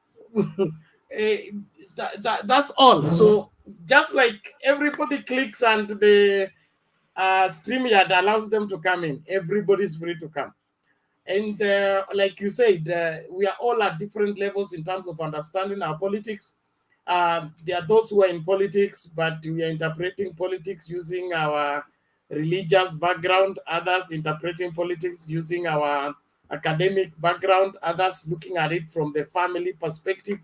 that's all. So just like everybody clicks and the StreamYard allows them to come in, everybody's free to come. And like you said, we are all at different levels in terms of understanding our politics. There are those who are in politics, but we are interpreting politics using our religious background, others interpreting politics using our academic background, others looking at it from the family perspective.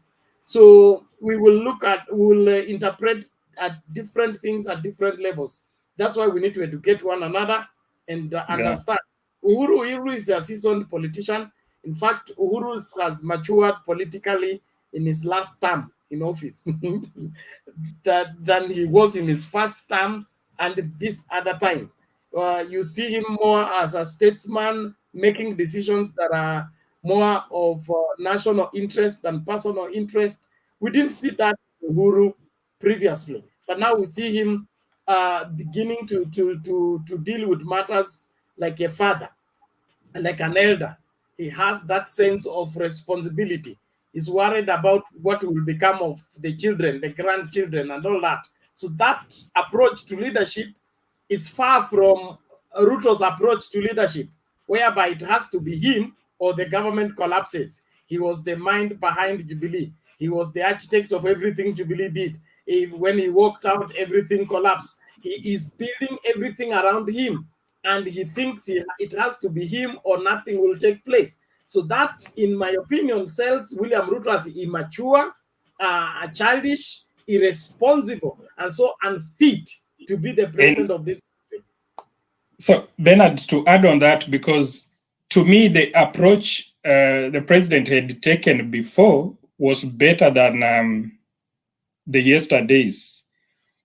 So we will interpret at different things at different levels. That's why we need to educate one another and understand. Uhuru is a seasoned politician. In fact, Uhuru has matured politically in his last term in office than he was in his first term and this other time. You see him more as a statesman, making decisions that are more of national interest than personal interest. We didn't see that in Uhuru previously, but now we see him beginning to deal with matters like a father, like an elder. He has that sense of responsibility. He's worried about what will become of the children, the grandchildren, and all that. So that approach to leadership is far from Ruto's approach to leadership, whereby it has to be him or the government collapses. He was the mind behind Jubilee. He was the architect of everything Jubilee did. When he walked out, everything collapsed. He is building everything around him, and he thinks it has to be him or nothing will take place. So that, in my opinion, sells William Ruto as immature, childish, irresponsible, and so unfit to be the president of this country. So, Bernard, to add on that, because to me, the approach the president had taken before was better than the yesterdays,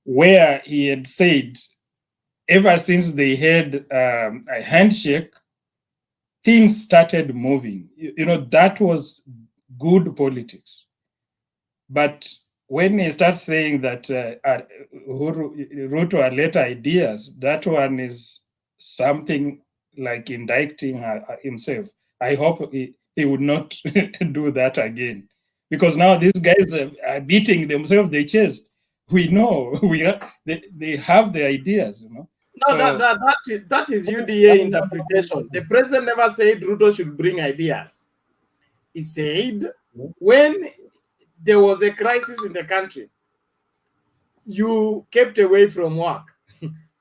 where he had said, ever since they had a handshake, things started moving. You know, that was good politics. But when he starts saying that Ruto are later ideas, that one is something like indicting himself. I hope he would not do that again, because now these guys are beating themselves their chest. We know they have the ideas, you know. No, so, that is UDA interpretation. The president never said Ruto should bring ideas. He said when there was a crisis in the country, you kept away from work.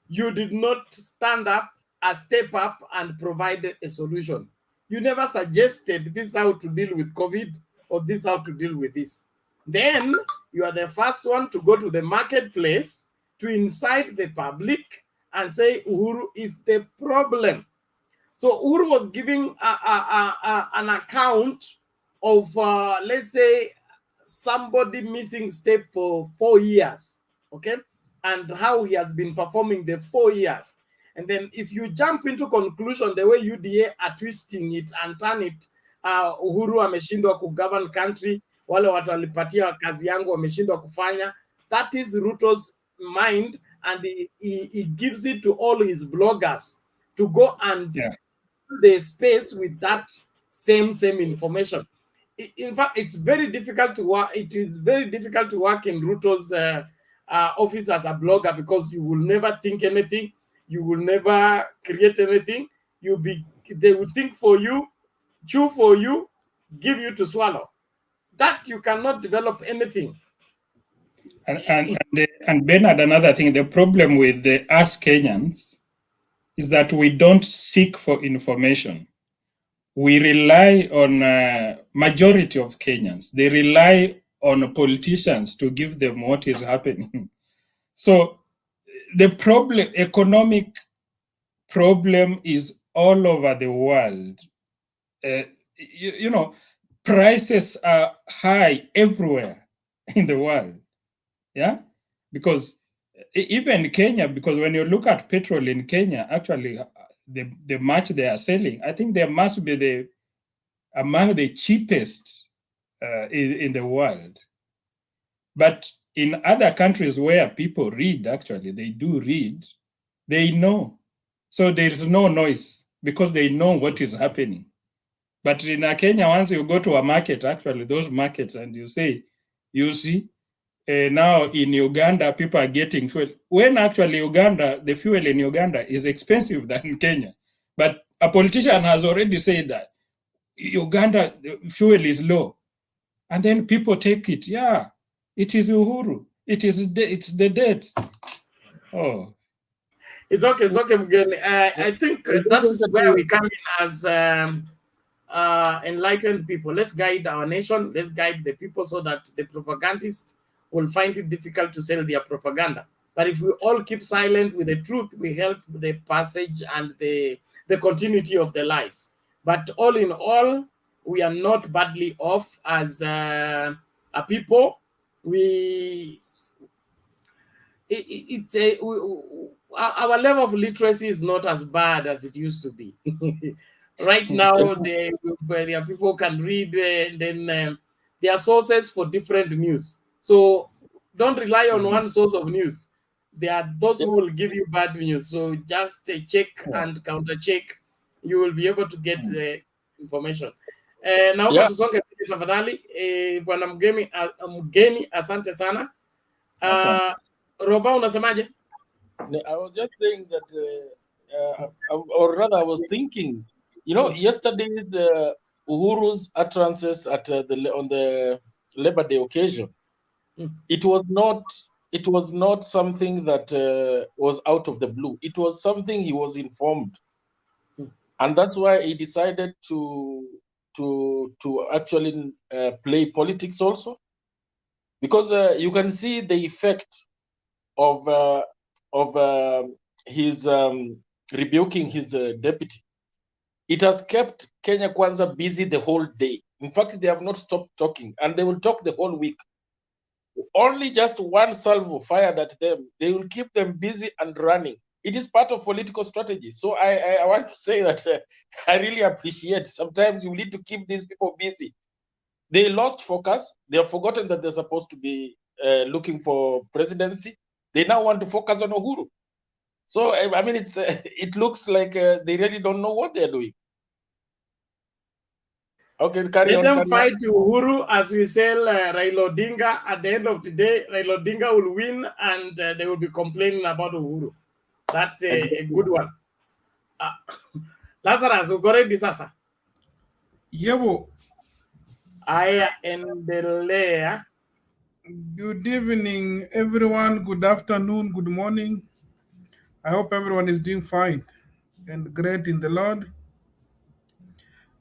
You did not stand up, step up, and provide a solution. You never suggested this is how to deal with COVID or this is how to deal with this. Then you are the first one to go to the marketplace to incite the public and say Uhuru is the problem. So Uhuru was giving an account of, let's say, somebody missing step for 4 years, okay? And how he has been performing the 4 years. And then if you jump into conclusion, the way UDA are twisting it and turn it, Uhuru ameshindwa kugovern country, wale watu walipatia kazi yangu wameshindwa kufanya, that is Ruto's mind, and he gives it to all his bloggers to go and the space with that same information. In fact, it's very difficult to work. It is very difficult to work in Ruto's office as a blogger, because you will never think anything, you will never create anything. They will think for you, chew for you, give you to swallow. That you cannot develop anything. And Bernard, another thing, the problem with us Kenyans is that we don't seek for information. We rely on majority of Kenyans. They rely on politicians to give them what is happening. So the problem, economic problem, is all over the world. You know, prices are high everywhere in the world. Yeah, because even Kenya, because when you look at petrol in Kenya, actually the much they are selling, I think there must be among the cheapest in the world. But in other countries where people read, actually they do read, they know. So there is no noise because they know what is happening. But in Kenya, once you go to a market, actually those markets, and you say, you see, now in Uganda, people are getting fuel. When actually Uganda, the fuel in Uganda is expensive than Kenya. But a politician has already said that Uganda, the fuel is low. And then people take it. Yeah, it is Uhuru. It's the debt. Oh. It's okay, Mugeni. I think that's where we come in as enlightened people. Let's guide our nation. Let's guide the people so that the propagandists will find it difficult to sell their propaganda. But if we all keep silent with the truth, we help the passage and the continuity of the lies. But all in all, we are not badly off as a people. Our level of literacy is not as bad as it used to be. Right now, there are people who can read, and then there are sources for different news. So don't rely on one source of news. There are those who will give you bad news. So just check and counter check. You will be able to get the information. Naomba tusonge tafadhali. Bwana mgeni, asante sana. Roba, unasemaje? I was just saying that, or rather, I was thinking, you know, yesterday the Uhuru's utterances at on the Labor Day occasion, it was not something that was out of the blue. It was something he was informed, and that's why he decided to actually play politics also, because you can see the effect of his rebuking his deputy. It has kept Kenya Kwanzaa busy the whole day. In fact, they have not stopped talking, and they will talk the whole week. Only just one salvo fired at them, they will keep them busy and running. It is part of political strategy. So I want to say that I really appreciate. Sometimes you need to keep these people busy. They lost focus. They have forgotten that they're supposed to be looking for presidency. They now want to focus on Uhuru. So I mean, it looks like they really don't know what they're doing. Okay, carry on. Let them fight Uhuru as we sell Raila Odinga. At the end of the day, Raila Odinga will win, and they will be complaining about Uhuru. That's a good one. Lazarus, uko ready sasa? Yebo. Aya, endelea. Good evening, everyone. Good afternoon. Good morning. I hope everyone is doing fine and great in the Lord.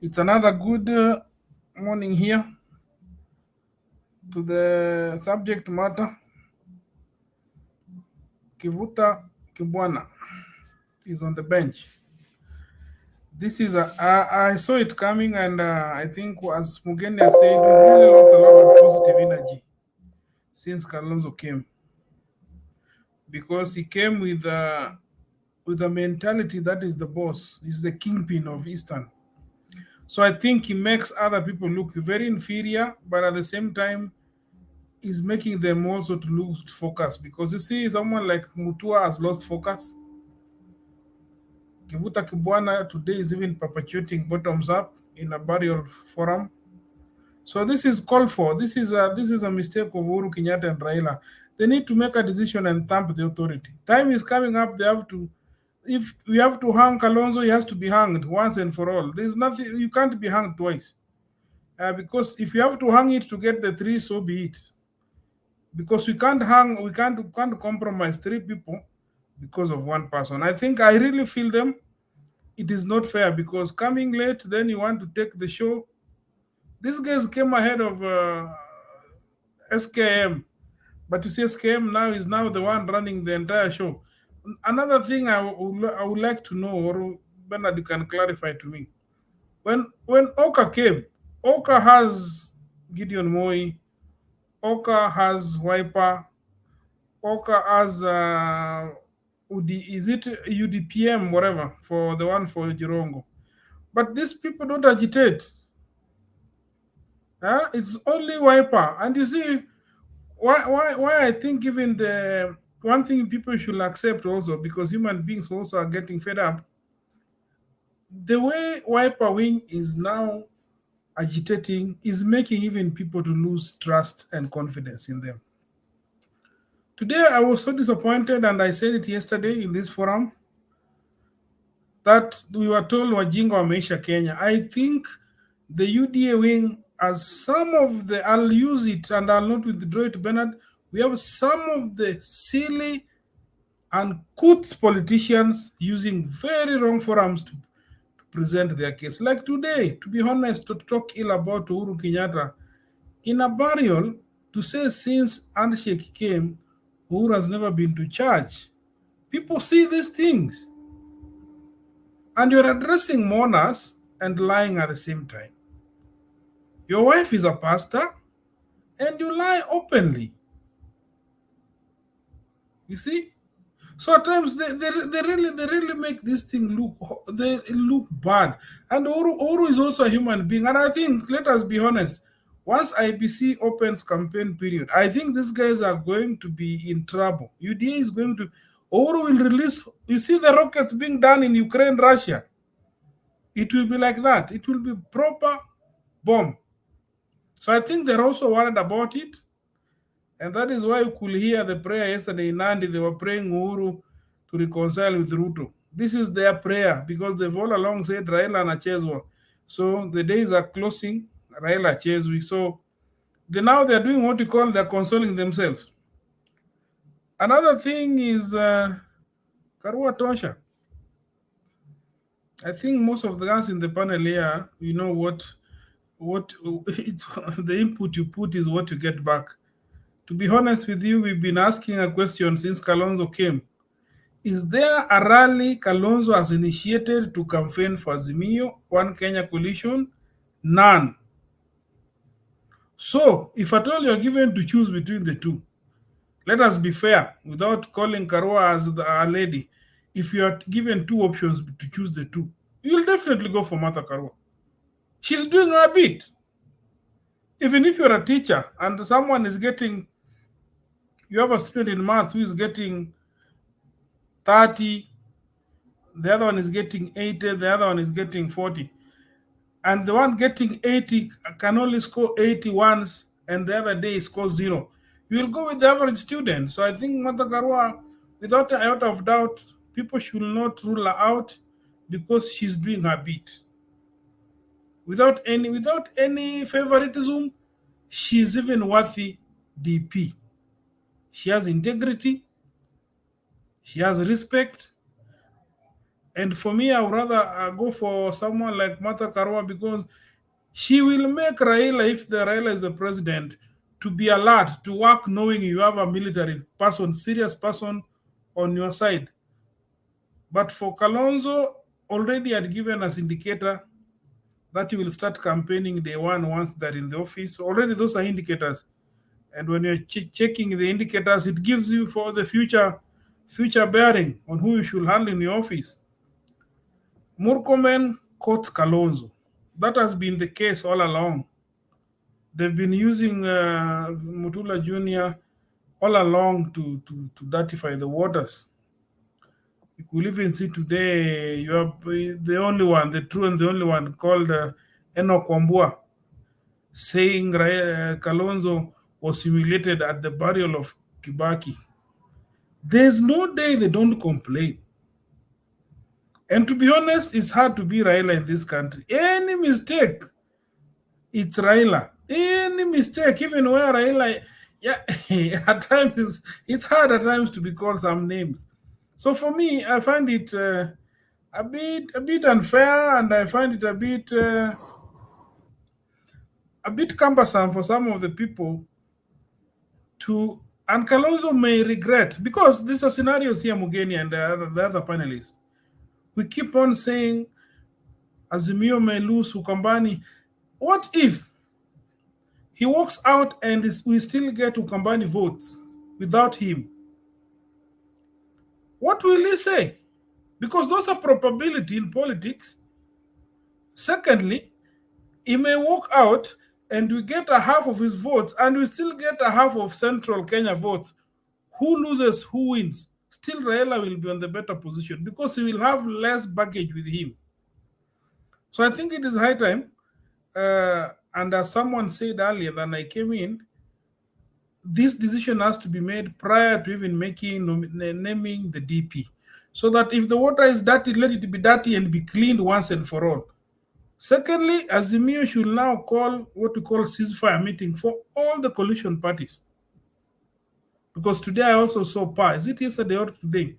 It's another good morning here to the subject matter. Kivutha Kibwana is on the bench. This is I saw it coming, and I think, as Mugenya said, we've really lost a lot of positive energy since Kalonzo came, because he came with a mentality that is the boss, he's the kingpin of Eastern. So I think he makes other people look very inferior, but at the same time, he's making them also to lose focus, because you see, someone like Mutua has lost focus. Kivutha Kibwana today is even perpetuating bottoms up in a burial forum. So this is called for. This is a mistake of Uhuru Kenyatta and Raila. They need to make a decision and thump the authority. Time is coming up. They have to. If we have to hang Kalonzo, he has to be hanged once and for all. There's nothing. You can't be hanged twice. Because if you have to hang it to get the 3, so be it. Because we can't compromise 3 people because of 1 person. I really feel them. It is not fair, because coming late, then you want to take the show. These guys came ahead of SKM, but you see, SKM now is the one running the entire show. Another thing I would like to know, or Bernard, you can clarify to me. When Oka came, Oka has Gideon Moi, Oka has Wiper, Oka has is it UDPM, whatever, for the one for Jirongo. But these people don't agitate. It's only Wiper. And you see, why I think even the one thing people should accept also, because human beings also are getting fed up, the way Wiper Wing is now agitating is making even people to lose trust and confidence in them. Today, I was so disappointed, and I said it yesterday in this forum, that we were told Wajinga wameisha Kenya. I think the UDA wing, as some of the, I'll use it and I'll not withdraw it, Bernard, we have some of the silly and couth politicians using very wrong forums to present their case. Like today, to be honest, to talk ill about Uhuru Kenyatta in a burial, to say since handshake came, Uhuru has never been to church. People see these things. And you're addressing mourners and lying at the same time. Your wife is a pastor, and you lie openly. You see? So at times they really make this thing look bad. And Oru is also a human being. And I think, let us be honest, once IBC opens campaign period, I think these guys are going to be in trouble. UDA is going to, Oru will release, you see the rockets being done in Ukraine, Russia. It will be like that. It will be proper bomb. So I think they're also worried about it. And that is why you could hear the prayer yesterday in Nandi. They were praying Uhuru to reconcile with Ruto. This is their prayer, because they've all along said Raila and Achezwa. So the days are closing, Raila Achezwa. So now they're doing what you call, they're consoling themselves. Another thing is Karua Tosha. I think most of the guys in the panel here, you know what it's the input you put is what you get back. To be honest with you, we've been asking a question since Kalonzo came. Is there a rally Kalonzo has initiated to campaign for Azimio, One Kenya coalition? None. So, if at all you're given to choose between the two, let us be fair, without calling Karua as a lady. If you are given 2 options to choose the 2, you'll definitely go for Martha Karua. She's doing her bit. Even if you're a teacher and someone is getting, you have a student in maths who is getting 30, the other one is getting 80, the other one is getting 40. And the one getting 80 can only score 80 once, and the other day scores 0. You will go with the average student. So I think Martha Karua, without a iota of doubt, people should not rule her out, because she's doing her bit. Without any favoritism, she's even worthy DP. She has integrity, she has respect, And for me, I would rather go for someone like Martha Karua because she will make Raila, if the Raila is the president, to be alert, to work knowing you have a military person, serious person on your side. But for Kalonzo, already had given us indicator that he will start campaigning day one once they're in the office. Already those are indicators. And when you're checking the indicators, it gives you for the future bearing on who you should handle in your office. Murkomen caught Kalonzo. That has been the case all along. They've been using Mutula Jr. all along to dirtify the waters. You could even see today, you have the only one, the true and the only one, called Enoch Wambua, saying Kalonzo was humiliated at the burial of Kibaki. There's no day they don't complain. And to be honest, it's hard to be Raila in this country. Any mistake, it's Raila. Any mistake, even where Raila, yeah, at times, it's hard at times to be called some names. So for me, I find it a bit unfair, and I find it a bit cumbersome for some of the people to, and Kalonzo may regret, because these are scenarios here, Mugeni and the other panelists. We keep on saying Azimio may lose Ukambani. What if he walks out and we still get Ukambani votes without him? What will he say? Because those are probability in politics. Secondly, he may walk out and we get a half of his votes and we still get a half of Central Kenya votes. Who loses, who wins? Still Raila will be on the better position because he will have less baggage with him. So I think it is high time, and as someone said earlier when I came in, this decision has to be made prior to even naming the DP. So that if the water is dirty, let it be dirty and be cleaned once and for all. Secondly, Azimio should now call what we call ceasefire meeting for all the coalition parties. Because today I also saw PA, is it yesterday or today?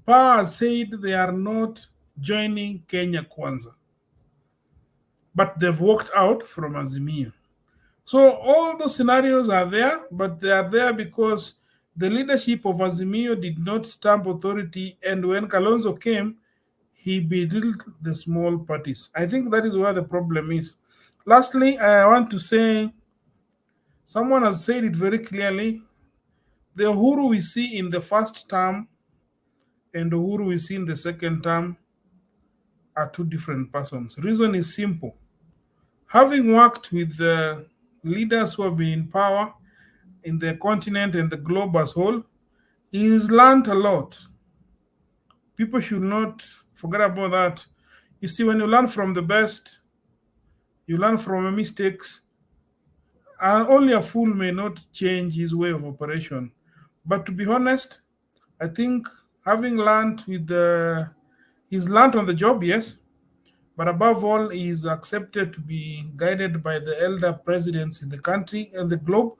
PA said they are not joining Kenya Kwanzaa. But they've walked out from Azimio. So all those scenarios are there, but they are there because the leadership of Azimio did not stamp authority, and when Kalonzo came, he belittled the small parties. I think that is where the problem is. Lastly, I want to say, someone has said it very clearly, the Uhuru we see in the first term and the Uhuru we see in the second term are two different persons. Reason is simple. Having worked with the leaders who have been in power in the continent and the globe as whole, he's learned a lot. People should not forget about that. You see, when you learn from the best, you learn from mistakes, and only a fool may not change his way of operation. But to be honest, I think having learned with he's learned on the job, yes, but above all, he is accepted to be guided by the elder presidents in the country and the globe.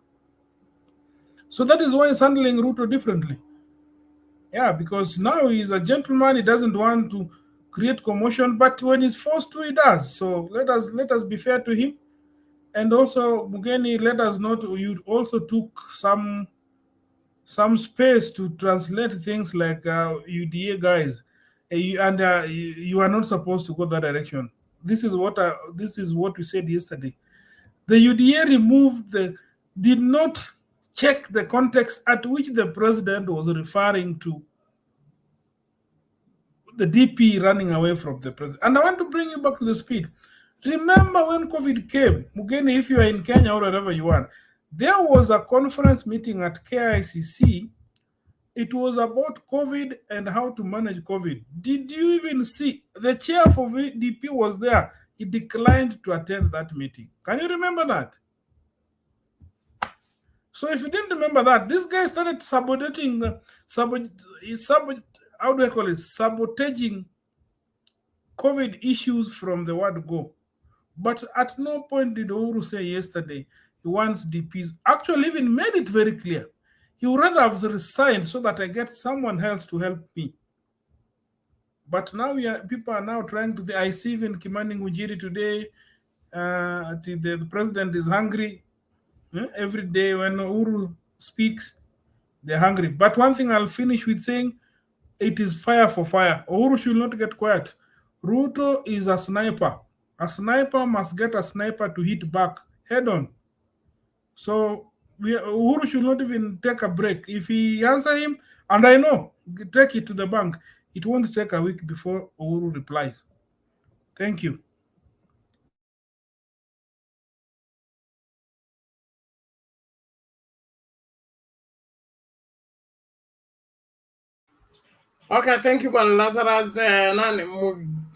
So that is why he's handling Ruto differently. Yeah, because now he's a gentleman. He doesn't want to create commotion, but when he's forced to, he does. So let us be fair to him. And also, Mugeni, let us note you also took some space to translate things like UDA guys, and you are not supposed to go that direction. This is what we said yesterday. The UDA did not check the context at which the president was referring to the DP running away from the president. And I want to bring you back to the speed. Remember when COVID came, Mugeni, if you are in Kenya or wherever you are, there was a conference meeting at KICC. It was about COVID and how to manage COVID. Did you even see? The chair for DP was there. He declined to attend that meeting. Can you remember that? So if you didn't remember that, this guy started sabotaging COVID issues from the word go. But at no point did Uhuru say yesterday he wants DPs. Actually, even made it very clear. He would rather have resigned so that I get someone else to help me. But now people are now trying to. I see even Kimani Ngujiri today. The president is hungry. Every day when Uhuru speaks, they're hungry. But one thing I'll finish with saying, it is fire for fire. Uhuru should not get quiet. Ruto is a sniper. A sniper must get a sniper to hit back head on. So Uhuru should not even take a break. If he answer him, and I know, take it to the bank, it won't take a week before Uhuru replies. Thank you. Okay, thank you Bwana Lazarus. Nani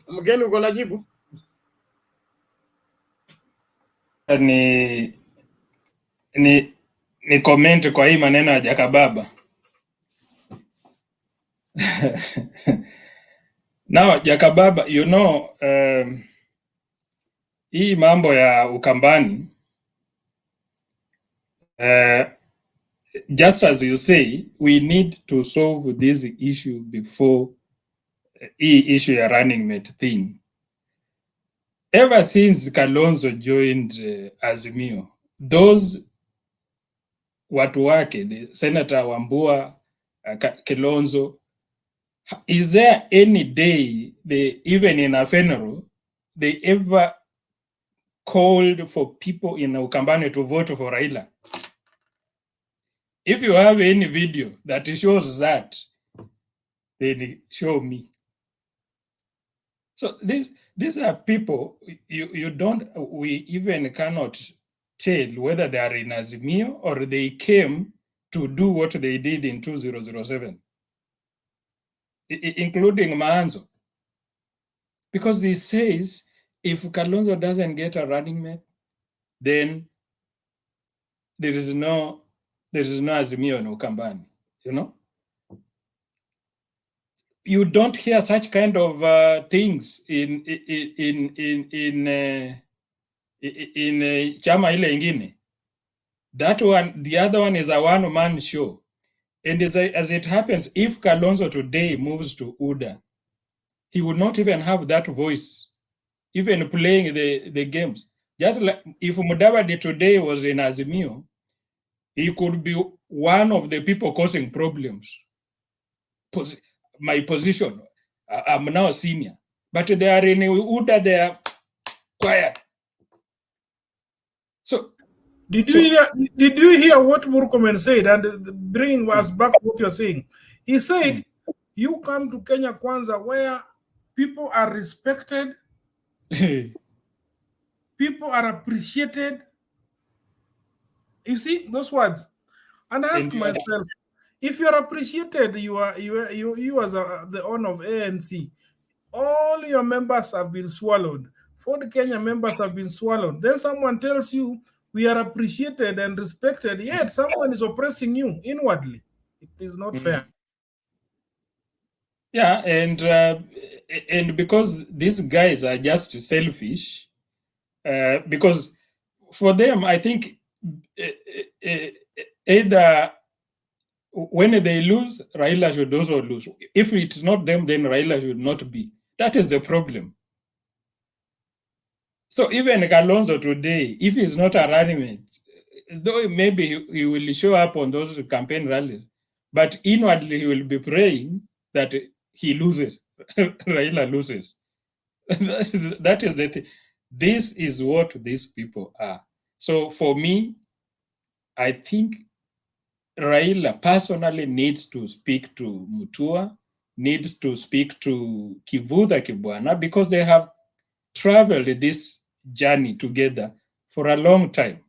mgeni uko na jibu? Ni comment kwa hii maneno ya Jakababa. Now Jakababa, you know, hii mambo ya Ukambani, just as you say, we need to solve this issue before hii issue ya running mate thing. Ever since Kalonzo joined Azimio, those watu wake, the Senator Wambua, Kalonzo, is there any day they, even in a funeral, they ever called for people in Ukambani to vote for Raila? If you have any video that shows that, then show me. So these are people you don't, we even cannot tell whether they are in Azimio or they came to do what they did in 2007, including Maanzo. Because he says if Kalonzo doesn't get a running mate, then there is no Azimio in Ukambani, you know? You don't hear such kind of things in chama ile ingine. That one, the other one is a one-man show. And as it happens, if Kalonzo today moves to UDA, he would not even have that voice, even playing the games. Just like if Mudavadi today was in Azimio, he could be one of the people causing problems. My position, I'm now a senior, but they are in UDA, they are quiet. So, did you hear what Murkomen said? And bringing us back to what you're saying, he said, "You come to Kenya Kwanzaa where people are respected, people are appreciated." You see those words, and I ask myself, if you are appreciated, you as the owner of ANC, all your members have been swallowed. 40 Kenya members have been swallowed. Then someone tells you we are appreciated and respected, yet someone is oppressing you inwardly. It is not fair. Yeah, and because these guys are just selfish, because for them, I think either when they lose, Raila should also lose. If it's not them, then Raila should not be. That is the problem. So even Kalonzo today, if he's not a running mate, though maybe he will show up on those campaign rallies, but inwardly he will be praying that he loses, Raila loses. That is the thing. This is what these people are. So for me, I think Raila personally needs to speak to Mutua, needs to speak to Kivutha Kibwana, because they have traveled this journey together for a long time.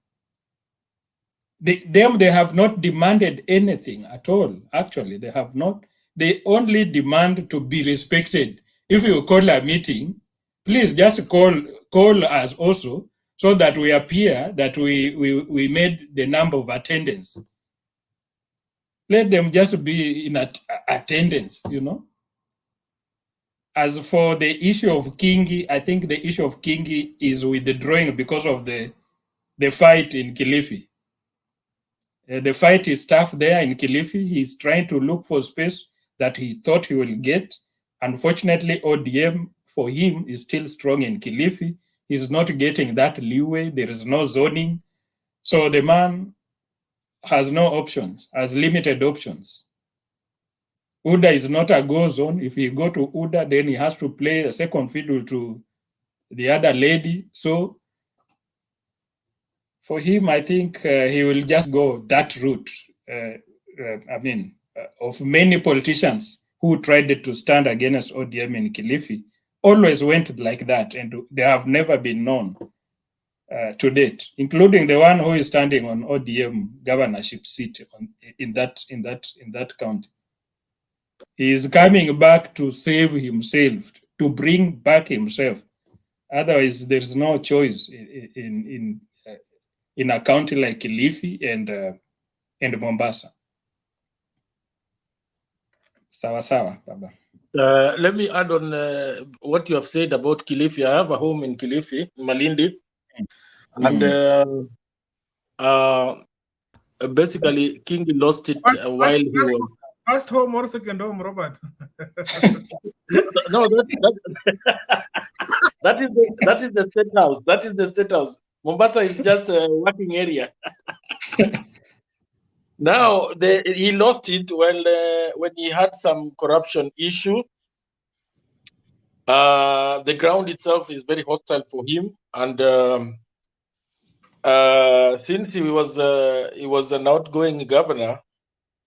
They have not demanded anything at all. Actually, they have not. They only demand to be respected. If you call a meeting, please just call us also, so that we appear that we made the number of attendance. Let them just be in attendance, you know. As for the issue of Kingi, I think the issue of Kingi is withdrawing because of the fight in Kilifi. The fight is tough there in Kilifi. He's trying to look for space that he thought he will get, Unfortunately, ODM for him is still strong in Kilifi. He's not getting that leeway. There is no zoning. So the man has no options, has limited options. UDA is not a go zone. If he go to UDA, then he has to play a second fiddle to the other lady. So for him, I think he will just go that route. Of many politicians who tried to stand against ODM in Kilifi, always went like that, and they have never been known to date, including the one who is standing on ODM governorship seat in that county. He is coming back to save himself, to bring back himself. Otherwise, there is no choice in a county like Kilifi and Mombasa. Sawa sawa, Baba. Let me add on what you have said about Kilifi. I have a home in Kilifi, Malindi, and basically King lost it while he was. First home or second home, Robert? No, that is the state house. That is the state house. Mombasa is just a working area. Now he lost it when he had some corruption issue. The ground itself is very hostile for him, and since he was an outgoing governor,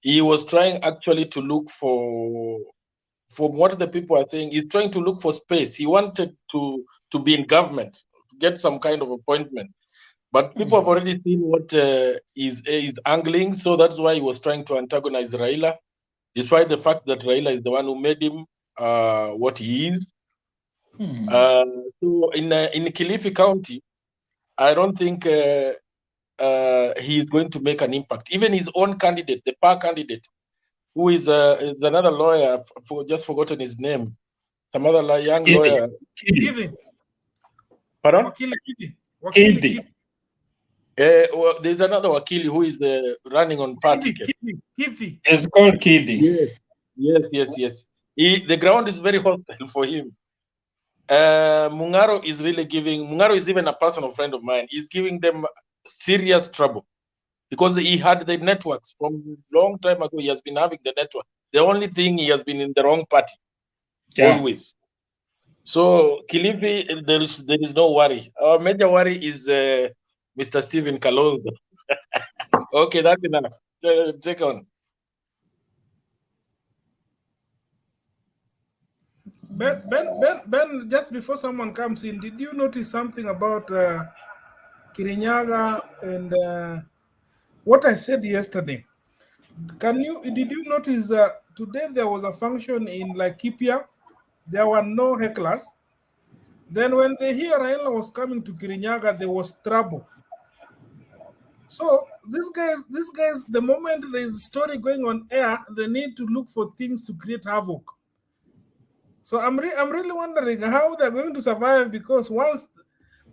he was trying actually to look for what the people are saying. He's trying to look for space. He wanted to be in government, to get some kind of appointment. But people have already seen what is angling, so that's why he was trying to antagonize Raila, despite the fact that Raila is the one who made him what he is. So in Kilifi County, I don't think he is going to make an impact. Even his own candidate, the PAR candidate, who is another lawyer, just forgotten his name, some other young lawyer. Pardon? Wakili. Well, there's another Wakili who is running on party. Kivi. It's called Kidi. Yes. The ground is very hostile for him. Mungaro is really Mungaro is even a personal friend of mine. He's giving them serious trouble because he had the networks from long time ago. He has been having the network. The only thing, he has been in the wrong party, always. So Kilifi, there is no worry. Our major worry is Mr. Stephen Kalonzo. Okay, that's enough. Take on. Ben, just before someone comes in, did you notice something about Kirinyaga and what I said yesterday? Did you notice today there was a function in Laikipia? There were no hecklers. Then when they hear Raila was coming to Kirinyaga, there was trouble. So these guys, the moment there is a story going on air, they need to look for things to create havoc. So I'm really wondering how they're going to survive, because once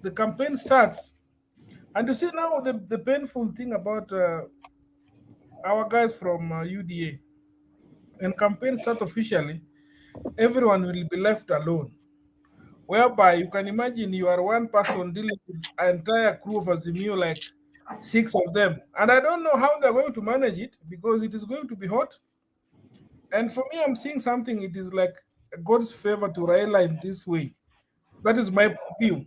the campaign starts, and you see now the painful thing about our guys from UDA, when campaign starts officially, everyone will be left alone. Whereby you can imagine you are one person dealing with an entire crew of Azimio, like 6 of them. And I don't know how they're going to manage it, because it is going to be hot. And for me, I'm seeing something, it is like God's favor to Raila in this way. That is my view.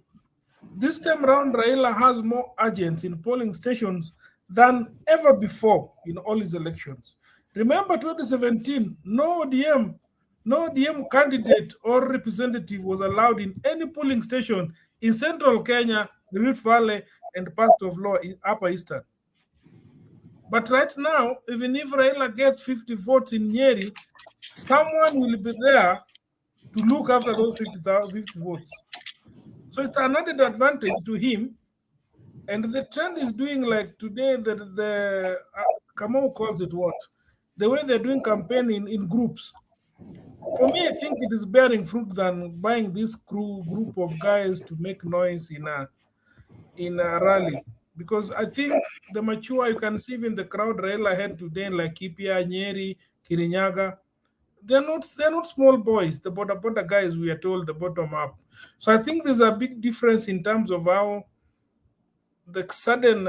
This time around, Raila has more agents in polling stations than ever before in all his elections. Remember 2017, no ODM candidate or representative was allowed in any polling station in central Kenya, the Rift Valley, and part of Upper Eastern. But right now, even if Raila gets 50 votes in Nyeri, someone will be there to look after those 50 votes. So it's another advantage to him. And the trend is doing like today, the Kamau calls it what? The way they're doing campaign in groups. For me, I think it is bearing fruit than buying this group of guys to make noise in a rally. Because I think the mature, you can see in the crowd Raila had today, like Laikipia, Nyeri, Kirinyaga, they're not small boys. The border guys, we are told, the bottom up. So I think there's a big difference in terms of how the sudden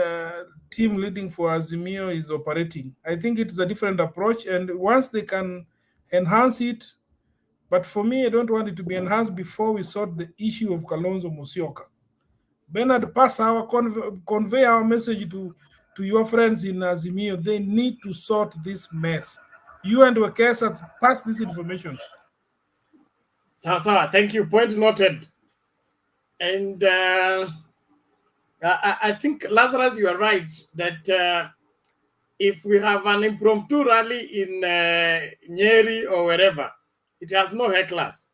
team leading for Azimio is operating. I think it's a different approach, and once they can enhance it, but for me, I don't want it to be enhanced before we sort the issue of Kalonzo Musyoka. Bernard, convey our message to your friends in Azimio. They need to sort this mess. You and Wekesa, pass this information. Sawa, thank you. Point noted. And I think, Lazarus, you are right that if we have an impromptu rally in Nyeri or wherever, it has no hecklers.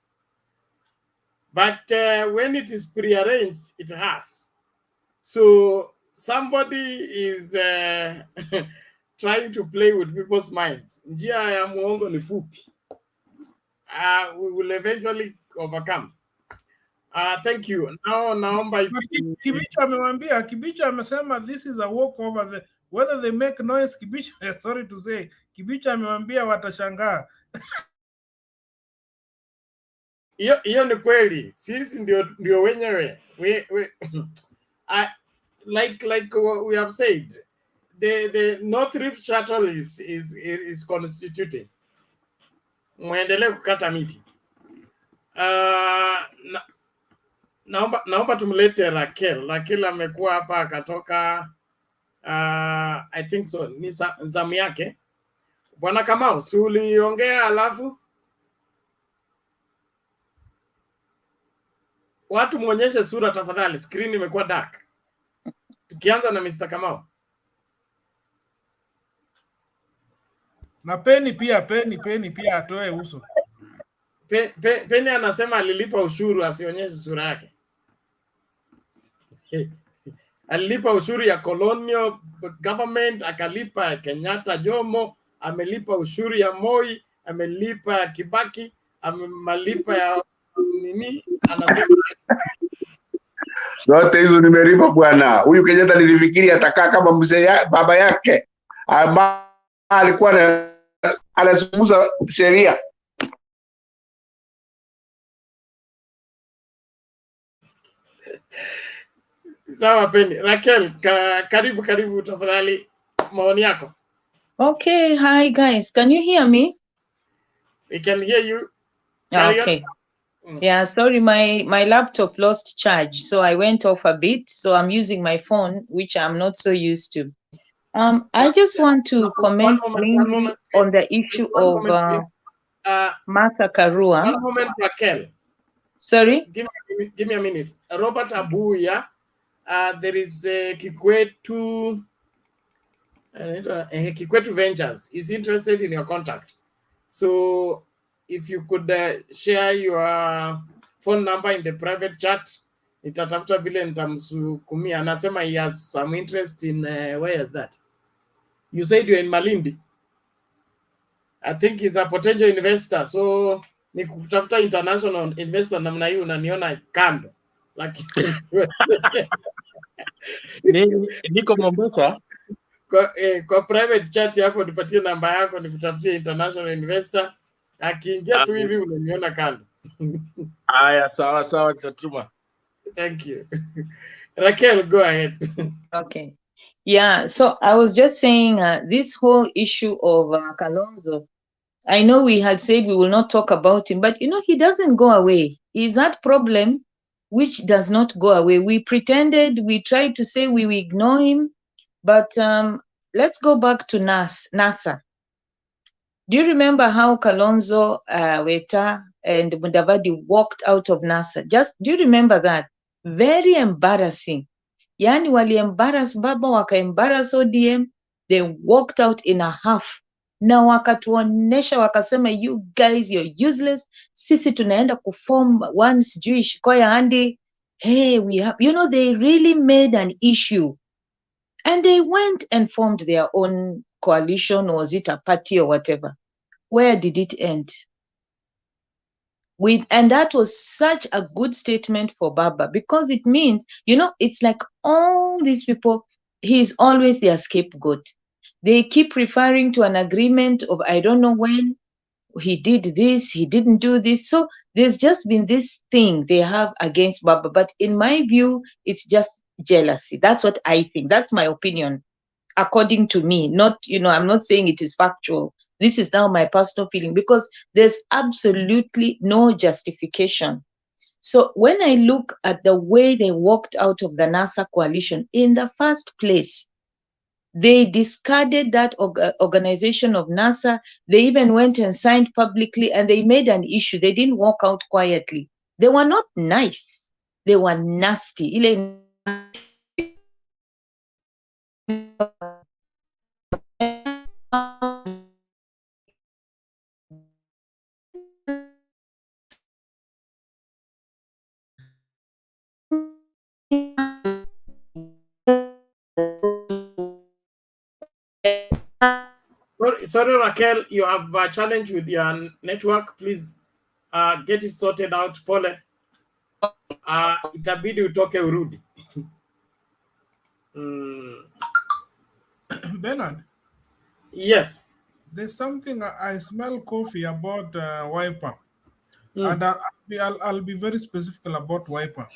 But when it is prearranged, it has. So somebody is trying to play with people's minds. Njia ya muongo ni fupi. We will eventually overcome. Thank you. Now, naomba Kibicho amesema this is a walkover. Whether they make noise, Kibicho, sorry to say, Kibicho amewambia watashangaa. Hiyo ni kweli. Sisi ndio wenyewe. Like we have said, the North Rift Shuttle is constituting. Muendelee kukata miti. Naomba tumlete Raquel. Raquel amekuwa hapa akatoka I think so ni zamu yake. Bwana Kamau, si uliongea alafu watu muonyeshe sura tafadhali, screen imekuwa dark. Tukianza na Mr. Kamau. Na Peni pia atoe uso. Peni anasema alilipa ushuru, asionyeshe sura yake. Alilipa ushuru ya colonial government, akalipa ya Kenyatta Jomo, amelipa ushuru ya Moi, amelipa ya Kibaki, amelipa ya nini, anasema zote hizo nimelipa bwana. Huyu Kenyatta nilifikiri atakaa kama mzee baba yake ambaye alikuwa anazungumza sheria. Sawa Peni. Raquel, karibu tafadhali, maoni yako. Okay, hi guys. Can you hear me? We can hear you. Okay. Yeah, sorry, my laptop lost charge, so I went off a bit. So I'm using my phone, which I'm not so used to. I just want to comment mainly on the issue of Martha Karua. One moment, Raquel. Sorry? Give me a minute. Robert Abuya, there is Kikwetu Ventures is interested in your contact. So if you could share your phone number in the private chat, nitatafuta vile nitamsukumia. Anasema he has some interest in where is that? You said you're in Malindi. I think he's a potential investor. So ni kutafuta international investor namna hii unaniona kando. Lakini niko Mombasa. Kwa private chat hapo nipatie namba yako nikutafutie international investor. Akiingia tu hivi unaniona kando. Haya, sawa nitatuma. Thank you. Raquel, go ahead. Okay. Yeah, so I was just saying this whole issue of Kalonzo, I know we had said we will not talk about him, but he doesn't go away. He's that problem which does not go away. We pretended, we tried to say we will ignore him, but let's go back to NASA. Do you remember how Kalonzo, Weta, and Mudavadi walked out of NASA? Do you remember that? Very embarrassing. Yani wali embarrass Baba, waka embarrass ODM, they walked out in a half. Na wakatuonesha wakasema, you guys, you're useless. Sisi tunaenda kuform one sijui Shikoya Andi. Hey, we have, they really made an issue. And they went and formed their own coalition, or was it a party or whatever? Where did it end? And that was such a good statement for Baba, because it means, it's like all these people, he's always their scapegoat. They keep referring to an agreement of I don't know when, he did this, he didn't do this. So there's just been this thing they have against Baba. But in my view, it's just jealousy. That's what I think. That's my opinion, according to me. Not, I'm not saying it is factual. This is now my personal feeling, because there's absolutely no justification. So when I look at the way they walked out of the NASA coalition in the first place, they discarded that organization of NASA. They even went and signed publicly, and they made an issue. They didn't walk out quietly. They were not nice. They were nasty. Sorry, Raquel, you have a challenge with your network. Please get it sorted out. Pole. Itabidi utoke urudi. Bernard. Yes. There's something I smell coffee about Wiper. And I'll be very specific about Wiper.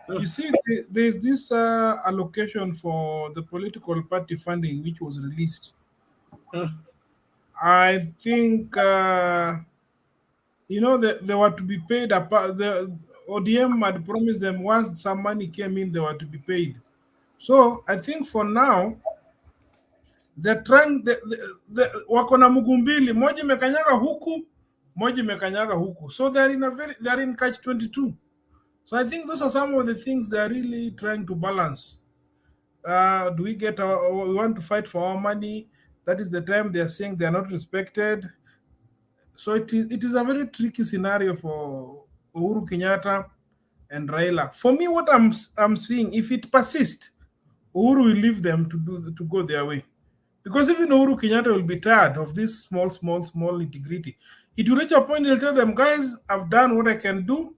You see, there's this allocation for the political party funding which was released. I think, they were to be paid. The ODM had promised them once some money came in, they were to be paid. So I think for now, they're trying, wako na mugumbili, moja imekanyaga huku, moja imekanyaga huku. So they're in catch 22. So I think those are some of the things they're really trying to balance. Do we want to fight for our money? That is the time they're saying they're not respected. So it is a very tricky scenario for Uhuru Kenyatta and Raila. For me, what I'm seeing, if it persists, Uhuru will leave them to go their way. Because even Uhuru Kenyatta will be tired of this small integrity. It will reach a point he'll tell them, guys, I've done what I can do.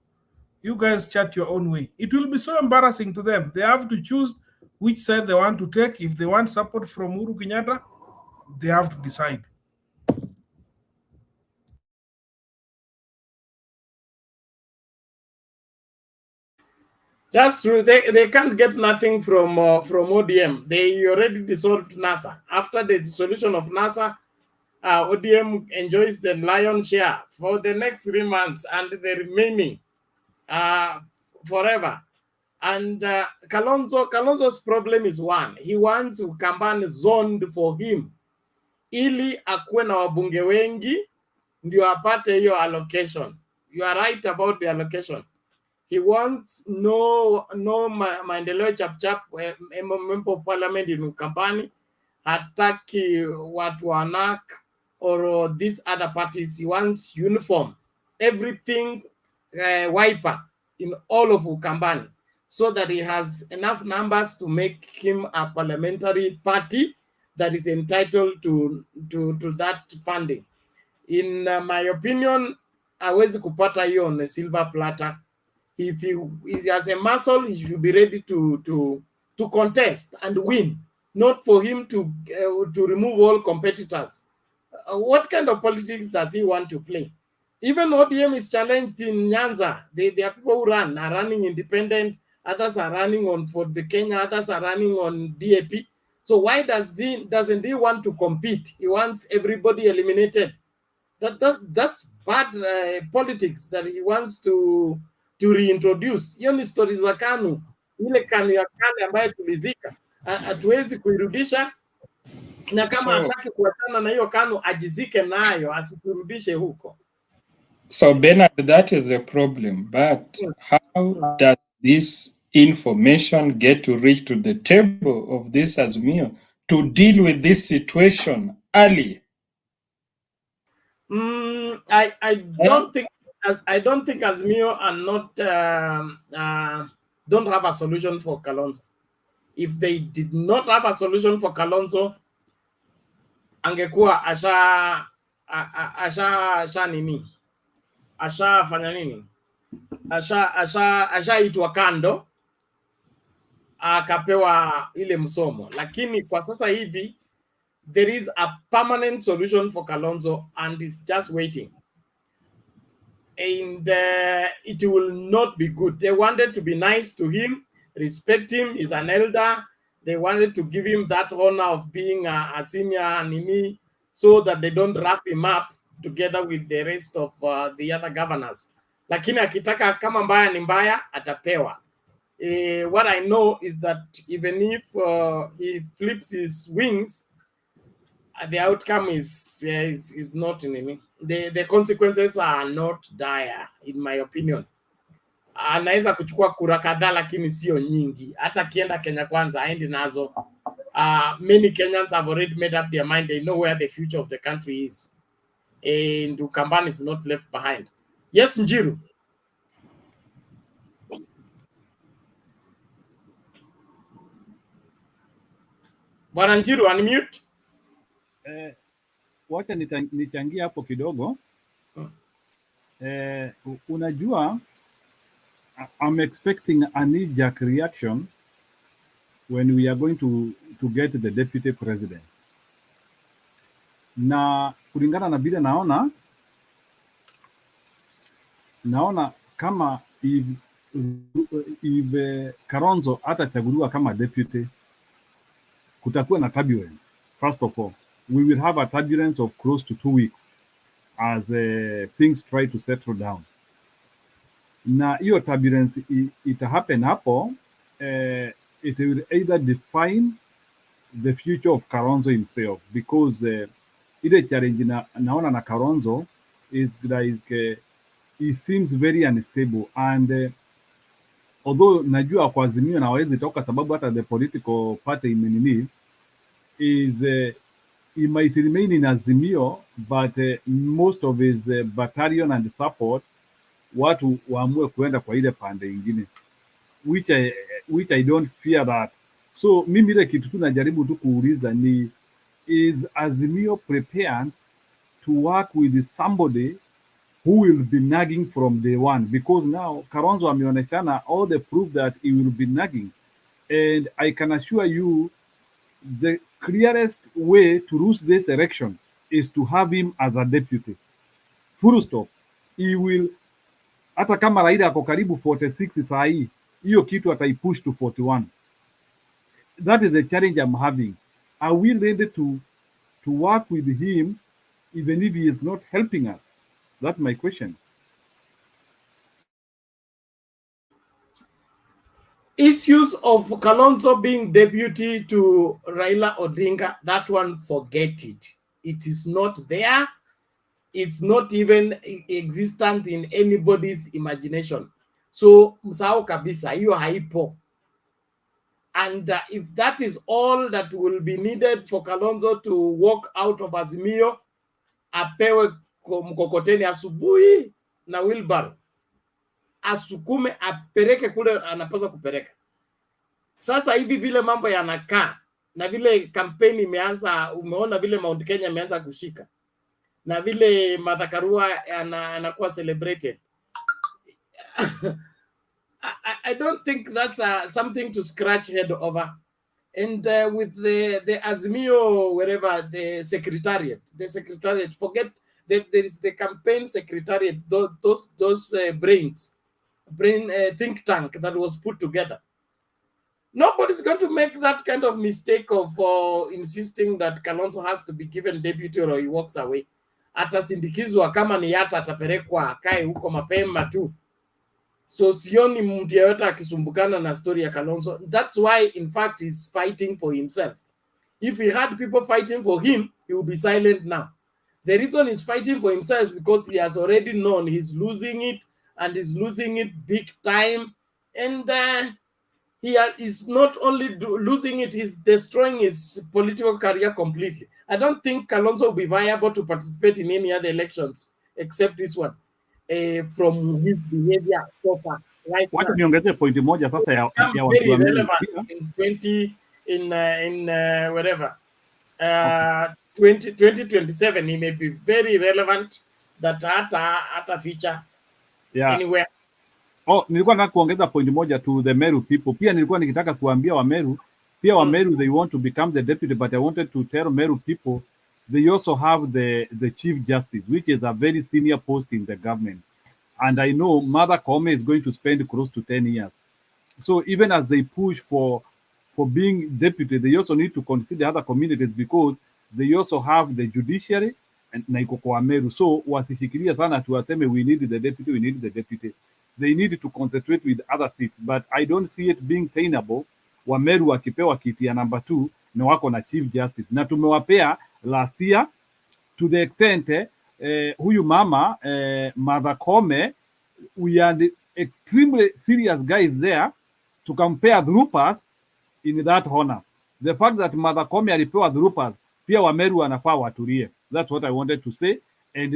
You guys chat your own way. It will be so embarrassing to them. They have to choose which side they want to take. If they want support from Uhuru Kenyatta, they have to decide. That's true. They can't get nothing from ODM. They already dissolved NASA. After the dissolution of NASA, ODM enjoys the lion's share for the next 3 months, and the remaining forever. And Kalonzo's problem is one. He wants Ukambani zoned for him, ili akuwe na wabunge wengi ndio apate hiyo allocation. You are right about the allocation. He wants no maendeleo chap member of parliament in Ukambani. Hataki watu wa NAK or these other parties. He wants uniform, everything Wiper in all of Ukambani, so that he has enough numbers to make him a parliamentary party that is entitled to that funding. In my opinion, hawezi kupata hiyo on a silver platter. If he has a muscle, he should be ready to contest and win, not for him to remove all competitors. What kind of politics does he want to play? Even ODM is challenged in Nyanza. There are people who are running independent, others are running on for the Kenya, others are running on DAP. So why doesn't he want to compete? He wants everybody eliminated. That's bad politics that he wants to reintroduce. Hiyo ni story za KANU, ile KANU ya kale ambayo tulizika, hatuwezi kuirudisha, na kama hataki kuachana na hiyo KANU ajizike nayo, asikurudishe huko. So Bernard, that is the problem. But how does this information get to reach to the table of this Azimio to deal with this situation early? I don't think Azimio are not don't have a solution for Kalonzo. If they did not have a solution for Kalonzo, angekuwa ashafanya nini? Ashaitwa kando, akapewa ile msomo. Lakini kwa sasa hivi there is a permanent solution for Kalonzo and is just waiting. and it will not be good. They wanted to be nice to him, respect him. He's an elder. They wanted to give him that honor of being a senior Nini, so that they don't wrap him up together with the rest of the other governors. Lakini akitaka kama mbaya ni mbaya atapewa. What I know is that even if he flips his wings, the outcome is not in the consequences are not dire in my opinion. Anaweza kuchukua kura kadhaa lakini sio nyingi. Hata kienda Kenya Kwanza aendi nazo. Many Kenyans have already made up their mind. They know where the future of the country is. And Ukambani is not left behind. Yes, Njiru. Bwana Njiru, unmute. Wacha nichangia hapo kidogo. Unajua, I'm expecting a knee-jerk reaction when we are going to get the deputy president. Na kulingana na vile naona kama if Kalonzo atachaguliwa kama deputy, kutakuwa na turbulence. First of all, we will have a turbulence of close to 2 weeks as things try to settle down. Na hiyo turbulence it happen hapo, it will either define the future of Kalonzo himself, because ile challenge naona na Kalonzo is like he seems very unstable, and although najua kwa Azimio na hawezi toka sababu hata the political party imenini is he might remain in Azimio, but most of his battalion and support watu waamue kuenda kwa ile pande ingine, which I don't fear that. So mimi ile kitu tu najaribu tu kuuliza ni, is Azimio prepared to work with somebody who will be nagging from day one? Because now Kalonzo ameonekana all the proof that he will be nagging, and I can assure you the clearest way to lose this election is to have him as a deputy. Full stop. He will, hata kama Raila ako karibu 46 saa hii, hiyo kitu ataipush to 41. That is the challenge I'm having. Are we ready to work with him even if he is not helping us? That's my question. Issues of Kalonzo being deputy to Raila Odinga, that one, forget it. It is not there. It's not even existent in anybody's imagination. So msahau kabisa, hiyo haipo. And if that is all that will be needed for Kalonzo to walk out of Azimio, apewe mkokoteni asubuhi na wheelbarrow, asukume apereke kule anapaswa kupereka. Sasa hivi vile mambo yanakaa na vile kampeni imeanza, umeona vile Mount Kenya imeanza kushika na vile Martha Karua anakuwa celebrated. I don't think that's something to scratch head over. And with the Azimio, wherever, the secretariat, forget that there is the campaign secretariat, those brain think tank that was put together. Nobody's going to make that kind of mistake of insisting that Kalonzo has to be given deputy or he walks away. Atasindikizwa kama ni yata ataperekwa akae huko mapema tu. So sioni mtu yeyote akisumbukana na story ya Kalonzo. That's why in fact he's fighting for himself. If he had people fighting for him, he would be silent now. The reason he's fighting for himself is because he has already known he's losing it, and he's losing it big time. And he is not only losing it, he's destroying his political career completely. I don't think Kalonzo will be viable to participate in any other elections except this one. From his behavior so far, right? Wacha niongezee pointi moja sasa ya watu very wa relevant in whatever 2027 he may be very relevant that hata feature anywhere. Oh, nilikuwa nataka kuongeza pointi moja to the Meru people. Pia nilikuwa nikitaka kuambia wa Meru, pia wa Meru they want to become the deputy, but I wanted to tell Meru people they also have the chief justice, which is a very senior post in the government. And I know Mother Kome is going to spend close to 10 years. So even as they push for being deputy, they also need to consider other communities because they also have the judiciary and na iko kwa Meru. So wasishikilia sana tuwaseme we need the deputy, we need the deputy. They need to concentrate with other seats, but I don't see it being tenable. Wameru wakipewa kiti ya number 2 na wako na chief justice, na tumewapea last year to the extent huyu mama Mother Kome, we are the extremely serious guys there to compare Drupas in that honor. The fact that Mother Kome alipewa Drupas, pia Wameru wanafaa watulie. That's what I wanted to say. And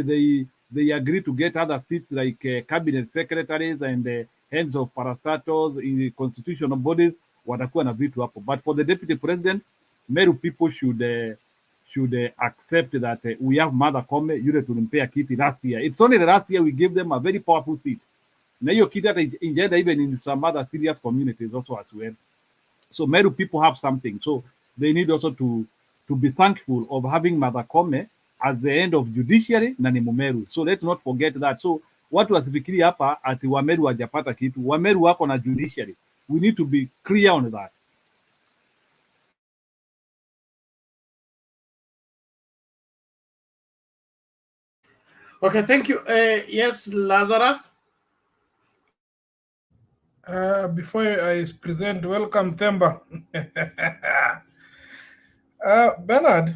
they agree to get other seats like cabinet secretaries and heads of parastatals in the constitutional bodies, watakuwa na vitu hapo. But for the deputy president, Meru people should accept that we have Mother Kome, yule tulimpea kiti last year. It's only the last year we gave them a very powerful seat. Na hiyo kiti hata injenda even in some other serious communities also as well. So Meru people have something. So they need also to be thankful of having Mother Kome as the end of judiciary na ni Mumeru. So let's not forget that. So watu wasifikiri hapa ati Wameru hajapata kitu. Wameru wako na judiciary. We need to be clear on that. Okay, thank you. Yes, Lazarus. Before I present, welcome Temba. Bernard,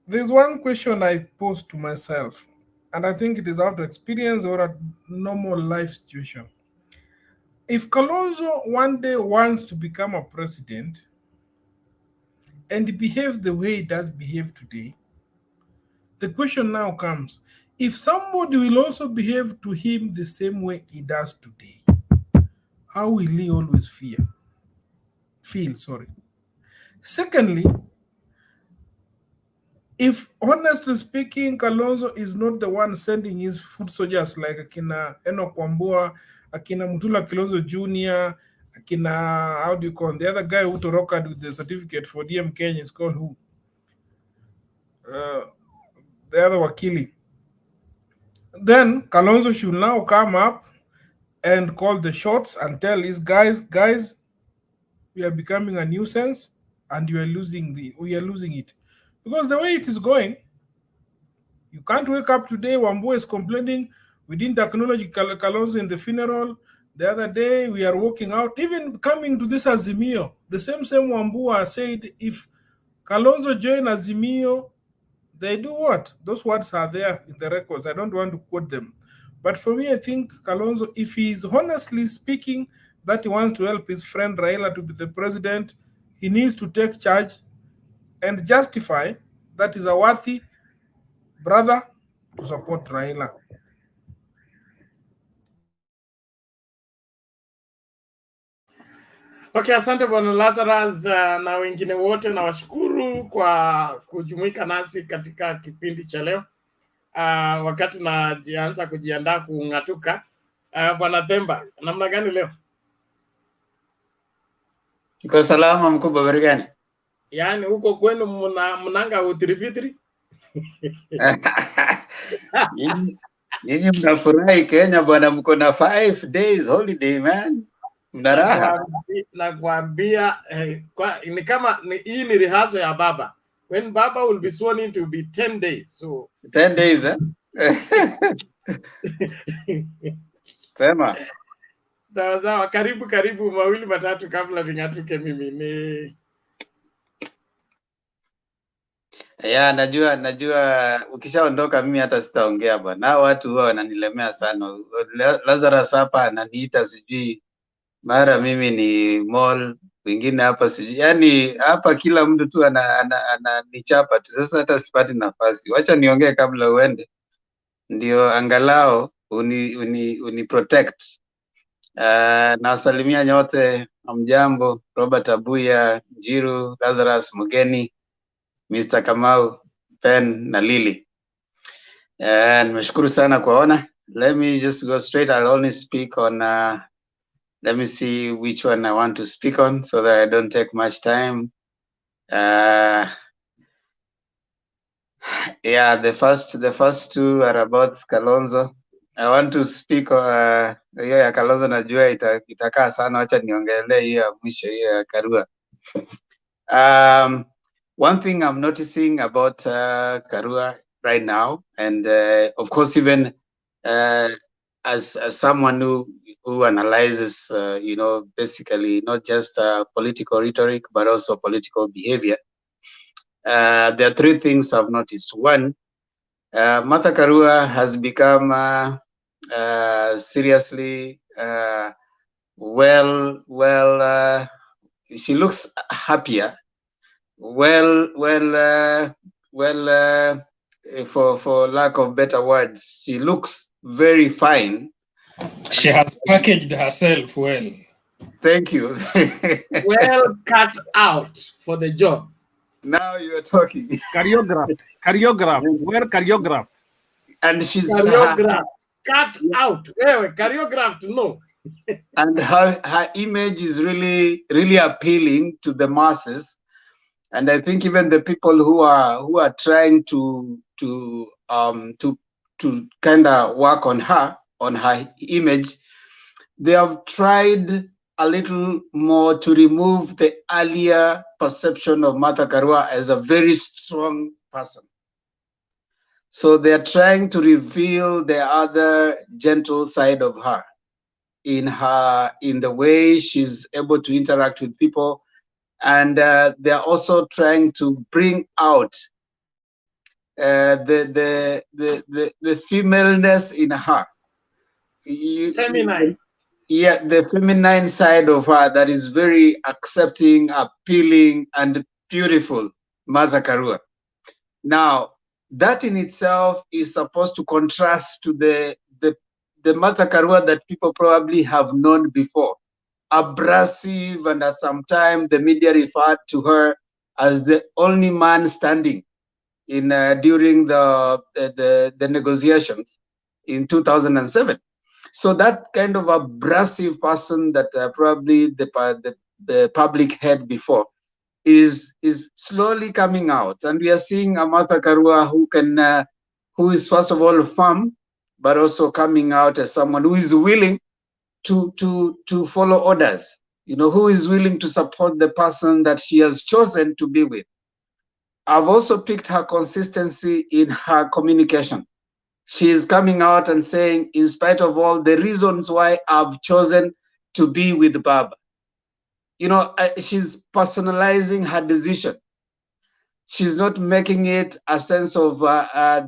there's one question I pose to myself, and I think it is out of experience or a normal life situation. If Kalonzo one day wants to become a president and he behaves the way he does behave today, the question now comes, if somebody will also behave to him the same way he does today, how will he always feel? Secondly, if honestly speaking, Kalonzo is not the one sending his foot soldiers like Akina Enoch Wambua, Akina Mutula Kilonzo Jr., Akina, how do you call him? The other guy who toroka with the certificate for DM Kenya is called who? The other Wakili. Then Kalonzo should now come up and call the shots and tell his guys, we are becoming a nuisance and we are losing it. Because the way it is going, you can't wake up today, Wambua is complaining, we didn't acknowledge Kalonzo in the funeral. The other day, we are walking out, even coming to this Azimio, the same Wambua said, if Kalonzo join Azimio, they do what? Those words are there in the records. I don't want to quote them. But for me, I think Kalonzo, if he is honestly speaking that he wants to help his friend Raila to be the president, he needs to take charge and justify that is a worthy brother to support Raila. Okay, asante bwana Lazarus na wengine wote, na washukuru kwa kujumuika nasi katika kipindi cha leo. Wakati najianza kujiandaa kung'atuka, bwana Themba, namna gani leo? Iko salama mkubwa, habari gani? Yaani huko kwenu mnanga utirifitri? Nyinyi mnafurahi Kenya bwana, mko na 5 days holiday man. Mnaraha. Nakwambia ni kama hii ni rehearsal ya baba. When baba will be sworn in to be 10 days. So 10 days eh? Sema. Sawa, karibu mawili matatu kabla ning'atuke mimi ni. Ya, najua ukishaondoka mimi hata sitaongea bwana. Hao watu huwa wananilemea sana. Lazarus hapa ananiita sijui mara mimi ni mall, wengine hapa sijui. Yaani hapa kila mtu tu ananichapa tu. Sasa hata sipati nafasi. Wacha niongee kabla uende. Ndio angalao uni protect. Nawasalimia nyote, amjambo, Robert Abuya, Njiru, Lazarus Mugeni, Mr. Kamau, Pen na Lily. Nimeshukuru sana kuwaona. Let me just go straight. I'll only speak on let me see which one I want to speak on so that I don't take much time. Yeah, the first two are about Kalonzo. I want to speak hiyo ya Kalonzo najua itakaa sana, acha niongelee hiyo ya mwisho hiyo ya Karua. One thing I'm noticing about Karua right now, and of course even as someone who analyzes, basically not just political rhetoric, but also political behavior, there are three things I've noticed. One, Martha Karua has become seriously she looks happier. For lack of better words, she looks very fine. She has packaged herself well. Thank you. Well cut out for the job. Now you're talking. Choreographed, well choreographed. And she's choreographed, cut out. Choreographed, no. And her image is really, really appealing to the masses. And I think even the people who are trying to kind of work on her image, they have tried a little more to remove the earlier perception of Martha Karua as a very strong person. So they are trying to reveal the other gentle side of her in the way she's able to interact with people. And they're also trying to bring out the femaleness in her. Feminine. Yeah, the feminine side of her that is very accepting, appealing, and beautiful, Martha Karua. Now, that in itself is supposed to contrast to the Martha Karua that people probably have known before. Abrasive, and at some time the media referred to her as the only man standing in during the negotiations in 2007. So that kind of abrasive person that probably the public had before is slowly coming out, and we are seeing a Martha Karua who is first of all firm, but also coming out as someone who is willing to follow orders, who is willing to support the person that she has chosen to be with. I've also picked her consistency in her communication. She is coming out and saying, in spite of all the reasons why I've chosen to be with Baba, she's personalizing her decision. She's not making it a sense of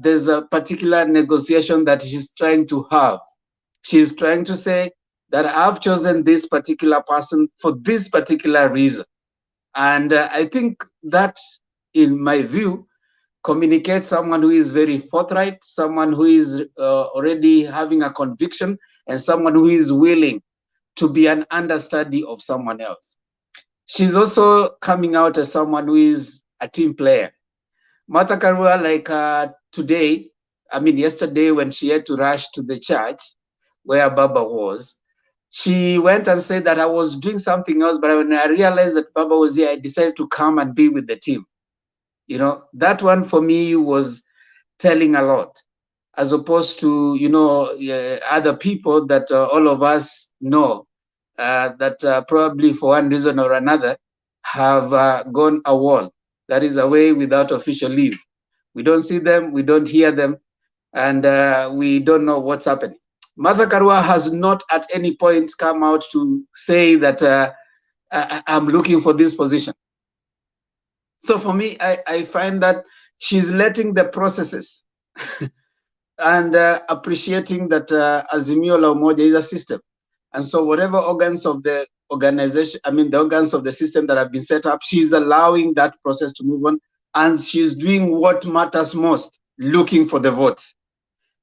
there's a particular negotiation that she's trying to have. She's trying to say that I've chosen this particular person for this particular reason. And I think that, in my view, communicates someone who is very forthright, someone who is already having a conviction, and someone who is willing to be an understudy of someone else. She's also coming out as someone who is a team player. Martha Karua, like yesterday when she had to rush to the church where Baba was, she went and said that I was doing something else, but when I realized that Baba was here, I decided to come and be with the team. That one for me was telling a lot, as opposed to, other people that all of us know that probably for one reason or another have gone AWOL. That is away without official leave. We don't see them, we don't hear them, and we don't know what's happening. Martha Karua has not at any point come out to say that I'm looking for this position. So for me, I find that she's letting the processes and appreciating that Azimio la Umoja is a system. And so whatever organs of the organization, the organs of the system that have been set up, she's allowing that process to move on, and she's doing what matters most, looking for the votes.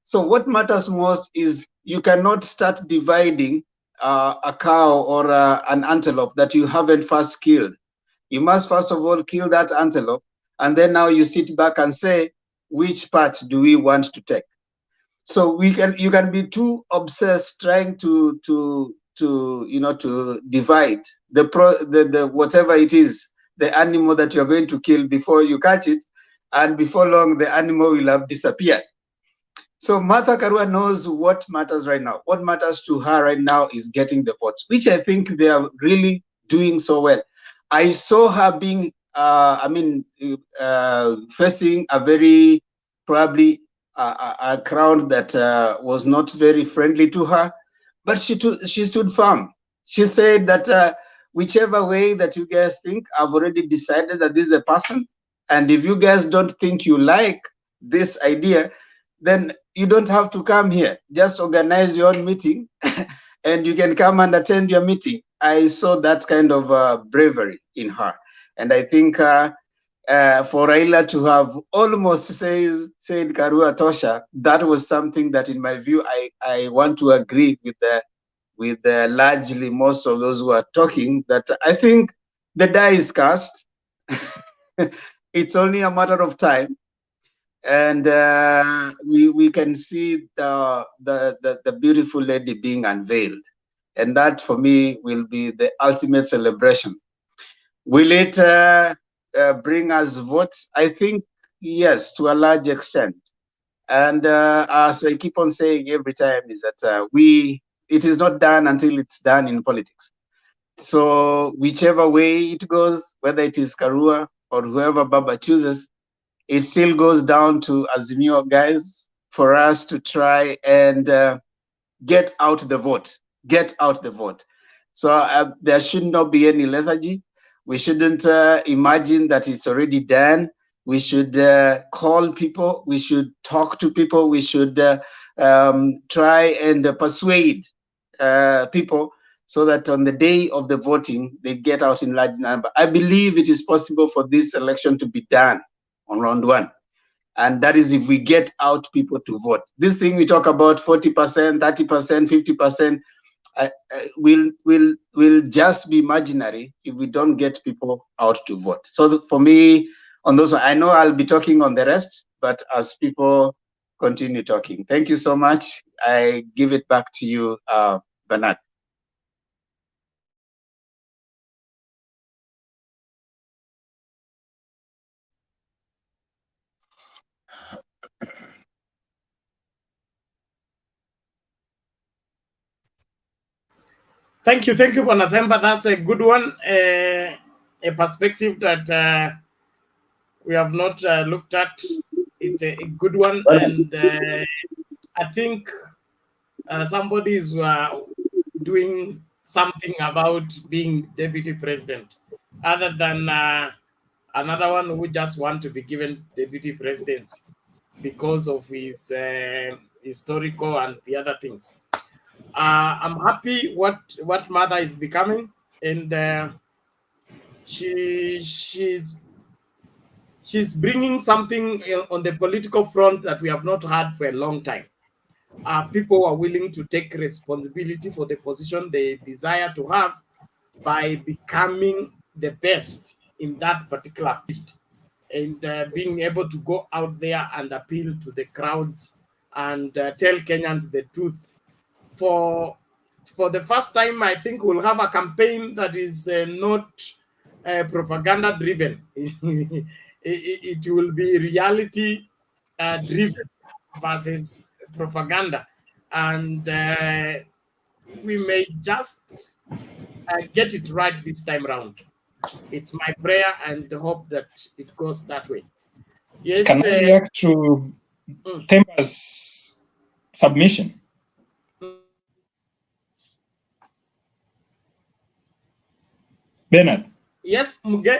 So what matters most is you cannot start dividing a cow or an antelope that you haven't first killed. You must first of all kill that antelope, and then now you sit back and say, which part do we want to take? So you can be too obsessed trying to divide the whatever it is, the animal that you're going to kill before you catch it, and before long the animal will have disappeared. So Martha Karua knows what matters right now. What matters to her right now is getting the votes, which I think they are really doing so well. I saw her being, facing a very probably a crowd that was not very friendly to her, but she stood firm. She said that whichever way that you guys think, I've already decided that this is a person, and if you guys don't think you like this idea, then you don't have to come here. Just organize your own meeting and you can come and attend your meeting. I saw that kind of bravery in her. And I think for Raila to have almost said Karua Tosha, that was something that in my view, I want to agree with largely most of those who are talking, that I think the die is cast. It's only a matter of time. And we can see the beautiful lady being unveiled, and that for me will be the ultimate celebration. Will it bring us votes? I think yes, to a large extent. And as I keep on saying every time, is that it is not done until it's done in politics. So whichever way it goes, whether it is Karua or whoever Baba chooses, it still goes down to Azimio guys for us to try and get out the vote. Get out the vote. So there should not be any lethargy. We shouldn't imagine that it's already done. We should call people. We should talk to people. We should try and persuade people so that on the day of the voting, they get out in large number. I believe it is possible for this election to be done on round one. And that is if we get out people to vote. This thing we talk about 40%, 30%, 50%, will just be imaginary if we don't get people out to vote. So for me, on those, I know I'll be talking on the rest, but as people continue talking. Thank you so much. I give it back to you, Bernard. Thank you, Bwana. That's a good one, a perspective that we have not looked at. It's a good one, and I think somebody is doing something about being deputy president, other than another one who just want to be given deputy presidency because of his historical and the other things. I'm happy what Mother is becoming, and she's bringing something on the political front that we have not had for a long time. People are willing to take responsibility for the position they desire to have by becoming the best in that particular field, and being able to go out there and appeal to the crowds and tell Kenyans the truth. For the first time, I think we'll have a campaign that is not propaganda driven. It will be reality driven versus propaganda, and we may just get it right this time around. It's my prayer and hope that it goes that way. Yes. Can I react to Temba's submission? Bernard. Yes,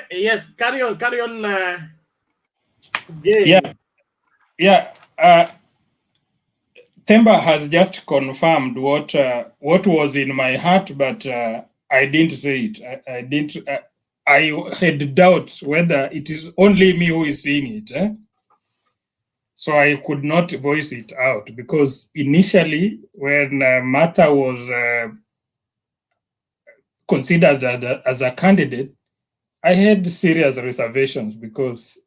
yes. Carry on. Yeah. Temba has just confirmed what was in my heart, but I didn't say it. I had doubts whether it is only me who is seeing it. So I could not voice it out, because initially when Martha was considered as a candidate, I had serious reservations, because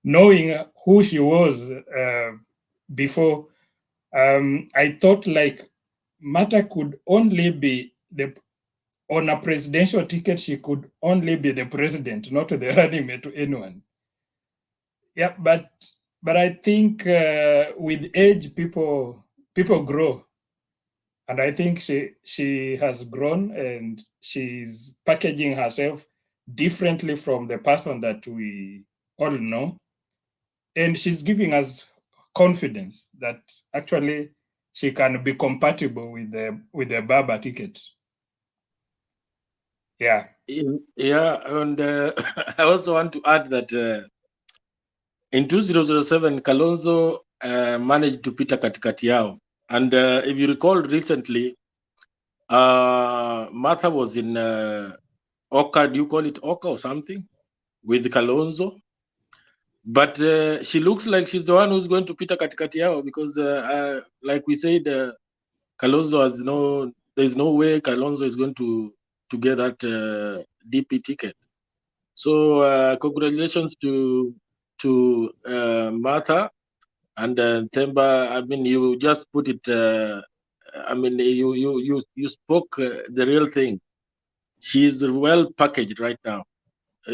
knowing who she was before, I thought like Martha could only be on a presidential ticket, she could only be the president, not the running mate to anyone. Yeah, but But I think with age, people grow. And I think she has grown, and she's packaging herself differently from the person that we all know. And she's giving us confidence that actually she can be compatible with the Baba ticket. Yeah. Yeah, and I also want to add that in 2007 Kalonzo managed to pita katikati yao. And if you recall recently, Martha was in Oka, do you call it Oka or something, with Kalonzo? But she looks like she's the one who's going to pita katikati yao, because like we said, Kalonzo has there's no way Kalonzo is going to get that DP ticket. So congratulations to Martha and Themba. I mean, you just put it. I mean, you spoke the real thing. She's well packaged right now,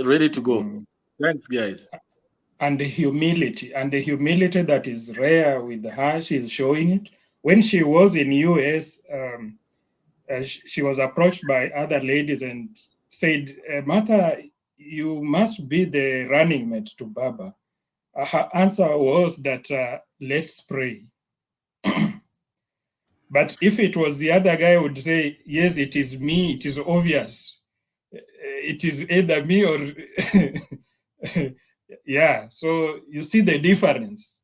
ready to go. Thanks, guys. And the humility that is rare with her, she's showing it. When she was in US, she was approached by other ladies and said, Martha, you must be the running mate to Baba. Her answer was that, let's pray. But if it was the other guy, would say, yes, it is me, it is obvious. It is either me or... Yeah, so you see the difference.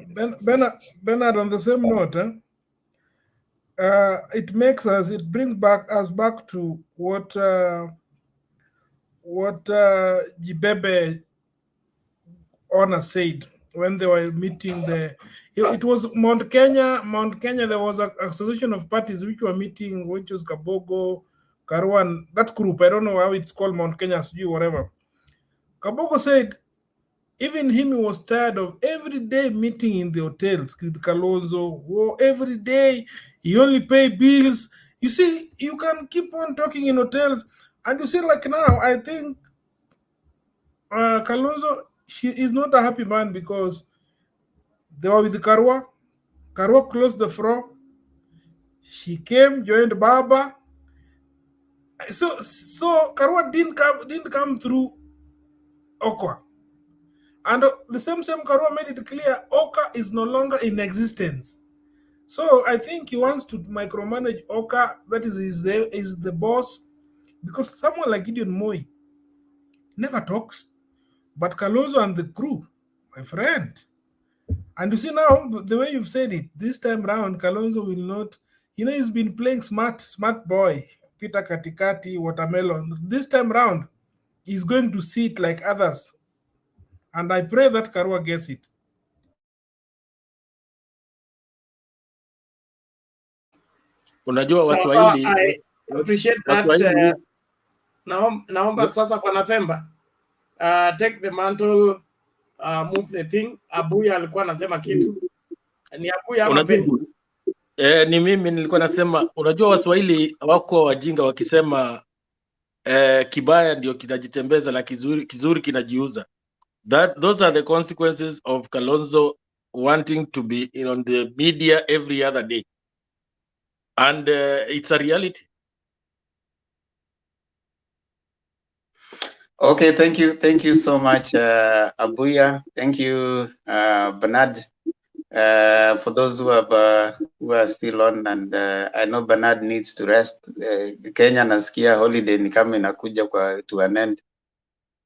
Bernard, on the same note, it brings us back to what Jibebe Honor said when they were meeting it was Mount Kenya, there was an association of parties which were meeting, which was Kabogo, Karua, and that group, I don't know how it's called, Mount Kenya, whatever. Kabogo said even him was tired of every day meeting in the hotels with Kalonzo. Every day he only pay bills. You see, you can keep on talking in hotels, and you see, like now, I think Kalonzo, he is not a happy man because they were with Karua. Karua closed the floor. She came, joined Baba. So Karua didn't come through Okwa. And the same Karua made it clear Oka is no longer in existence. So I think he wants to micromanage Oka. That is the boss, because someone like Gideon Moi never talks, but Kalonzo and the crew, my friend. And you see now the way you've said it, this time round Kalonzo will not. He's been playing smart boy, Peter Katikati, watermelon. This time round, he's going to see it like others. And I pray that Karua gets it. Unajua watu So waili, I appreciate that. Naomba sasa kwa November, take the mantle, move the thing. Abuya alikuwa anasema kitu. Ni Abuya ama Penny? Ni mimi nilikuwa nasema, unajua Waswahili wako wajinga wakisema kibaya ndio kinajitembeza na kizuri kinajiuza. Those are the consequences of Kalonzo wanting to be on the media every other day. And it's a reality. Okay, thank you so much, Abuya. Thank you, Bernard. For those who are still on, and I know Bernard needs to rest. Kenya nasikia holiday ni kama inakuja to an end,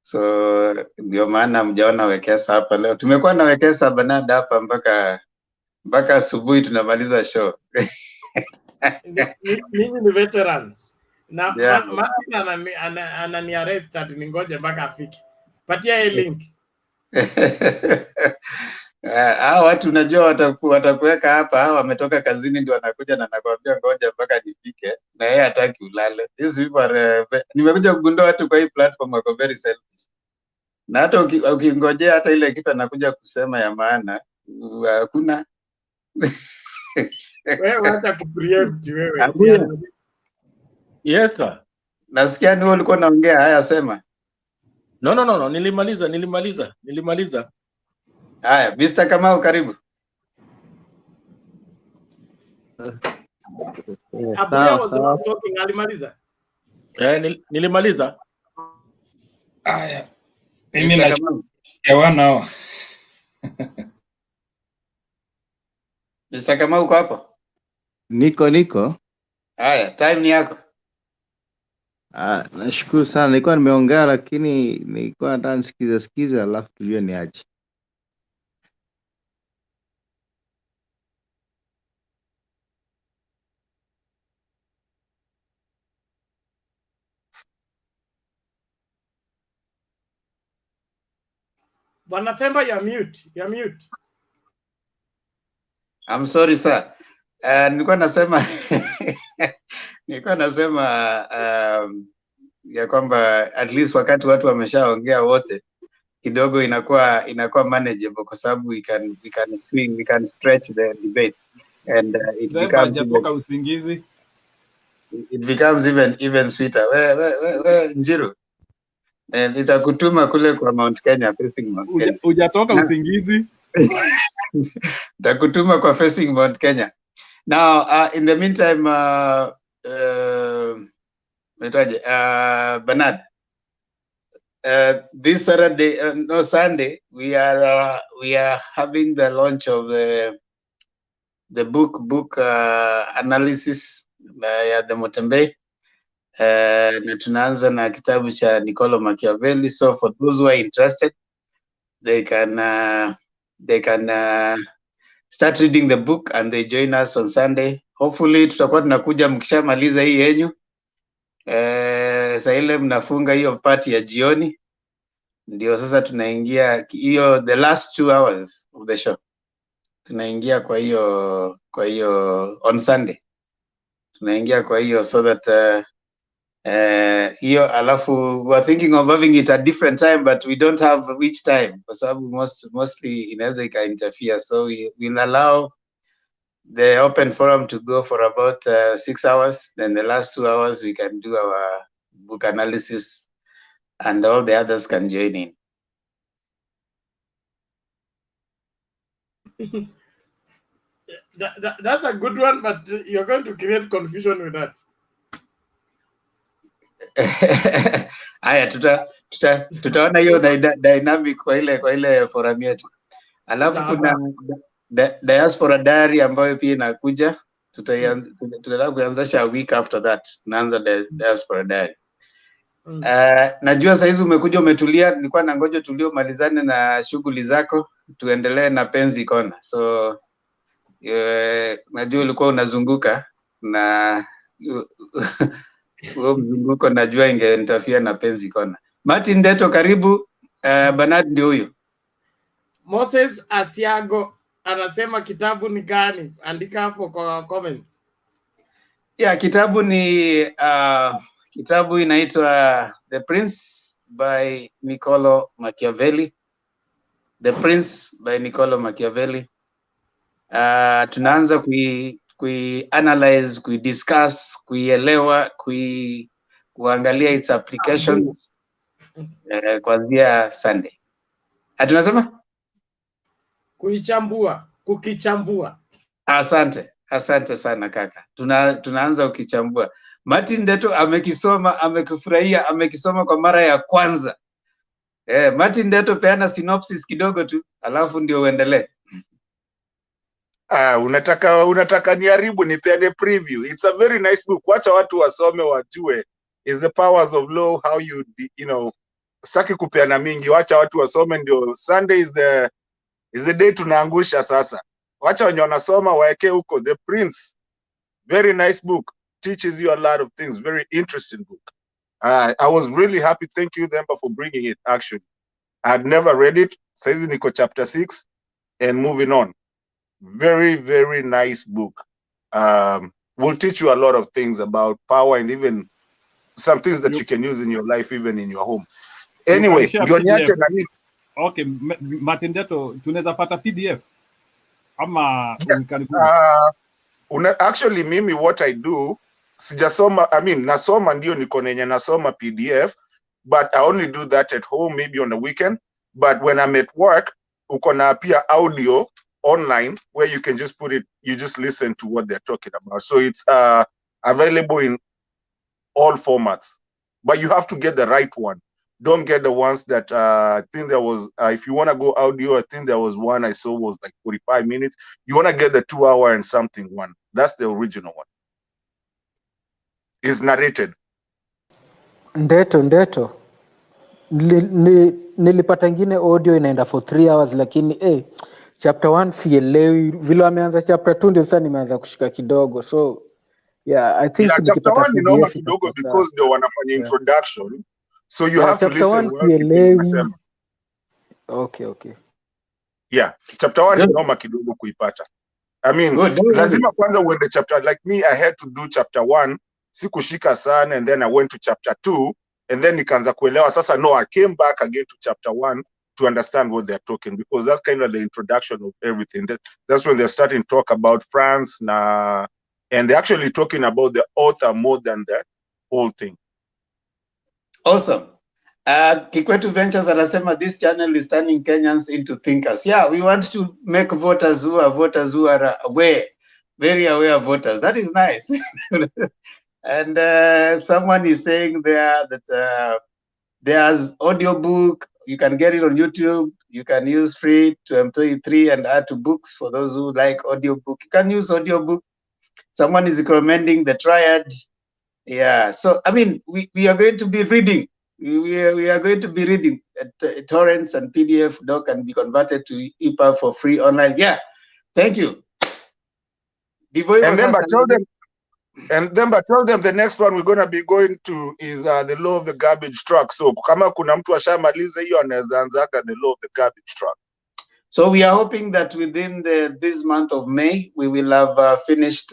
so ndio maana mjaona Wekesa hapa leo. Tumekuwa na Wekesa Bernard hapa mpaka asubuhi tunamaliza show. Mimi ni veterans na Yeah. Martin anani arrest ati ningoje mpaka afike. Patia hii link. Hao watu unajua watakuweka hapa, hao wametoka kazini ndio wanakuja na nakwambia ngoja mpaka nifike, na yeye hataki ulale. These people are nimekuja kugundua watu kwa hii platform wako very selfish, na hata ukingojea hata ile kitu anakuja kusema ya maana hakuna. Wewe hata kupreempt wewe. Yes sir. Nasikia ni ulikuwa unaongea, haya sema. No, nilimaliza. Haya, Mr. Kamau karibu. Abuya was not talking, alimaliza. Nilimaliza. Aya. Mimi na nao. Mr. Kamau uko hapo? Niko. Haya, time ni yako. Nashukuru sana. Nilikuwa nimeongea lakini nilikuwa nataka nisikize alafu tujue ni aje. Bwana Themba, you're mute. I'm sorry sir. Nilikuwa nasema ya kwamba at least wakati watu wameshaongea wote kidogo inakuwa manageable kwa sababu we can swing, we can stretch the debate and it becomes even sweeter. We Njiru. Nitakutuma kule kwa Mount Kenya, facing Mount Kenya. Hujatoka usingizi? Nitakutuma kwa facing Mount Kenya. Now, in the meantime, Bernard, this Sunday, we are having the launch of the book analysis ya the Motembe. Na tunaanza na kitabu cha Niccolo Machiavelli. So for those who are interested, they can start reading the book and they join us on Sunday. Hopefully tutakuwa tunakuja mkishamaliza hii yenyu. Saa ile mnafunga hiyo party ya jioni. Ndio sasa tunaingia hiyo the last 2 hours of the show. Tunaingia kwa hiyo on Sunday. Tunaingia kwa hiyo so that hiyo alafu we are thinking of having it at different time but we don't have which time kwa sababu mostly inaweza interfere, so we'll allow the open forum to go for about 6 hours, then the last 2 hours we can do our book analysis and all the others can join in. That's a good one, but you're going to create confusion with that. Haya, tutaona hiyo dynamic kwa ile forum yetu. Alafu kuna diaspora diary ambayo pia inakuja, tutaanza kuanzisha a week after that. Tunaanza diaspora diary. Najua saa hizi umekuja umetulia, nilikuwa na ngoja tulio malizane na shughuli zako tuendelee na penzi kona. So najua ulikuwa unazunguka na huo mzunguko najua ingeinterfere na penzi kona. Martin Ndeto karibu. Bernard ndio huyo. Moses Asiago anasema kitabu ni gani? Andika hapo kwa comments. Yeah, kitabu inaitwa The Prince by Niccolo Machiavelli. The Prince by Niccolo Machiavelli. Tunaanza analyze, discuss, kuielewa, kuangalia its applications kuanzia Sunday. Tunasema kukichambua. Asante sana kaka. Tunaanza ukichambua. Martin Ndeto amekifurahia, amekisoma kwa mara ya kwanza. Martin Ndeto, peana synopsis kidogo tu, alafu ndio uendelee. Unataka niharibu nipeane preview. It's a very nice book. Wacha watu wasome wajue. Is the powers of law, how you know, saki kupeana mingi. Wacha watu wasome ndio Sunday is the day tunaangusha sasa. Wacha wenye wanasoma waeke huko. The Prince, very nice book. Teaches you a lot of things. Very interesting book. I was really happy. Thank you, Themba, for bringing it. Actually, I had never read it. Saizi niko chapter 6 and moving on. Very, very nice book. Will teach you a lot of things about power and even some things that you can use in your life, even in your home. Anyway, okay, Martin Ndeto, tunaweza pata PDF ama actually mimi what I do, sijasoma, nasoma ndio niko nenye nasoma PDF, but I only do that at home, maybe on the weekend. But when I'm at work, uko na pia audio online where you can just put it, you just listen to what they're talking about. So it's available in all formats, but you have to get the right one. Don't get the ones that I think there was, if you want to go audio, I think there was one I saw was like 45 minutes. You want to get the 2 hour and something one. That's the original one. It's narrated. Ndeto. Nilipata ingine audio inaenda for 3 hours, lakini chapter 1 sielewi vile wameanza. Chapter 2 ndio sasa nimeanza kushika kidogo, so yeah, I think Chapter 1 ni noma CDF kidogo itakuwa sawa. because they wanafanya introduction, so you have to Chapter listen 1 well kitu sielewi. wanasema. Okay. Yeah, chapter 1 ni noma kidogo kuipata. I mean, lazima kwanza uende chapter, like me, I had to do chapter 1, sikushika sana, and then I went to chapter 2, and then nikaanza kuelewa. Sasa no, I came back again to chapter 1 to understand what they're talking, because that's kind of the introduction of everything. That's when they're starting to talk about France, and they're actually talking about the author more than the whole thing. Awesome. Kikwetu Ventures anasema this channel is turning Kenyans into thinkers. Yeah, we want to make voters who are aware, very aware voters. That is nice. And someone is saying there that there's audiobook. You can get it on YouTube. You can use free to MP3 and add to books for those who like audiobook. You can use audiobook. Someone is recommending the Triad. Yeah, so I mean, we are going to be reading. We are going to be reading torrents and PDF doc can be converted to EPUB for free online. Yeah, thank you. And then tell them the next one we're going to be going to is the law of the garbage truck. So kama kuna mtu ashamaliza hiyo anaweza anzaga the law of the garbage truck. So we are hoping that within this month of May we will have finished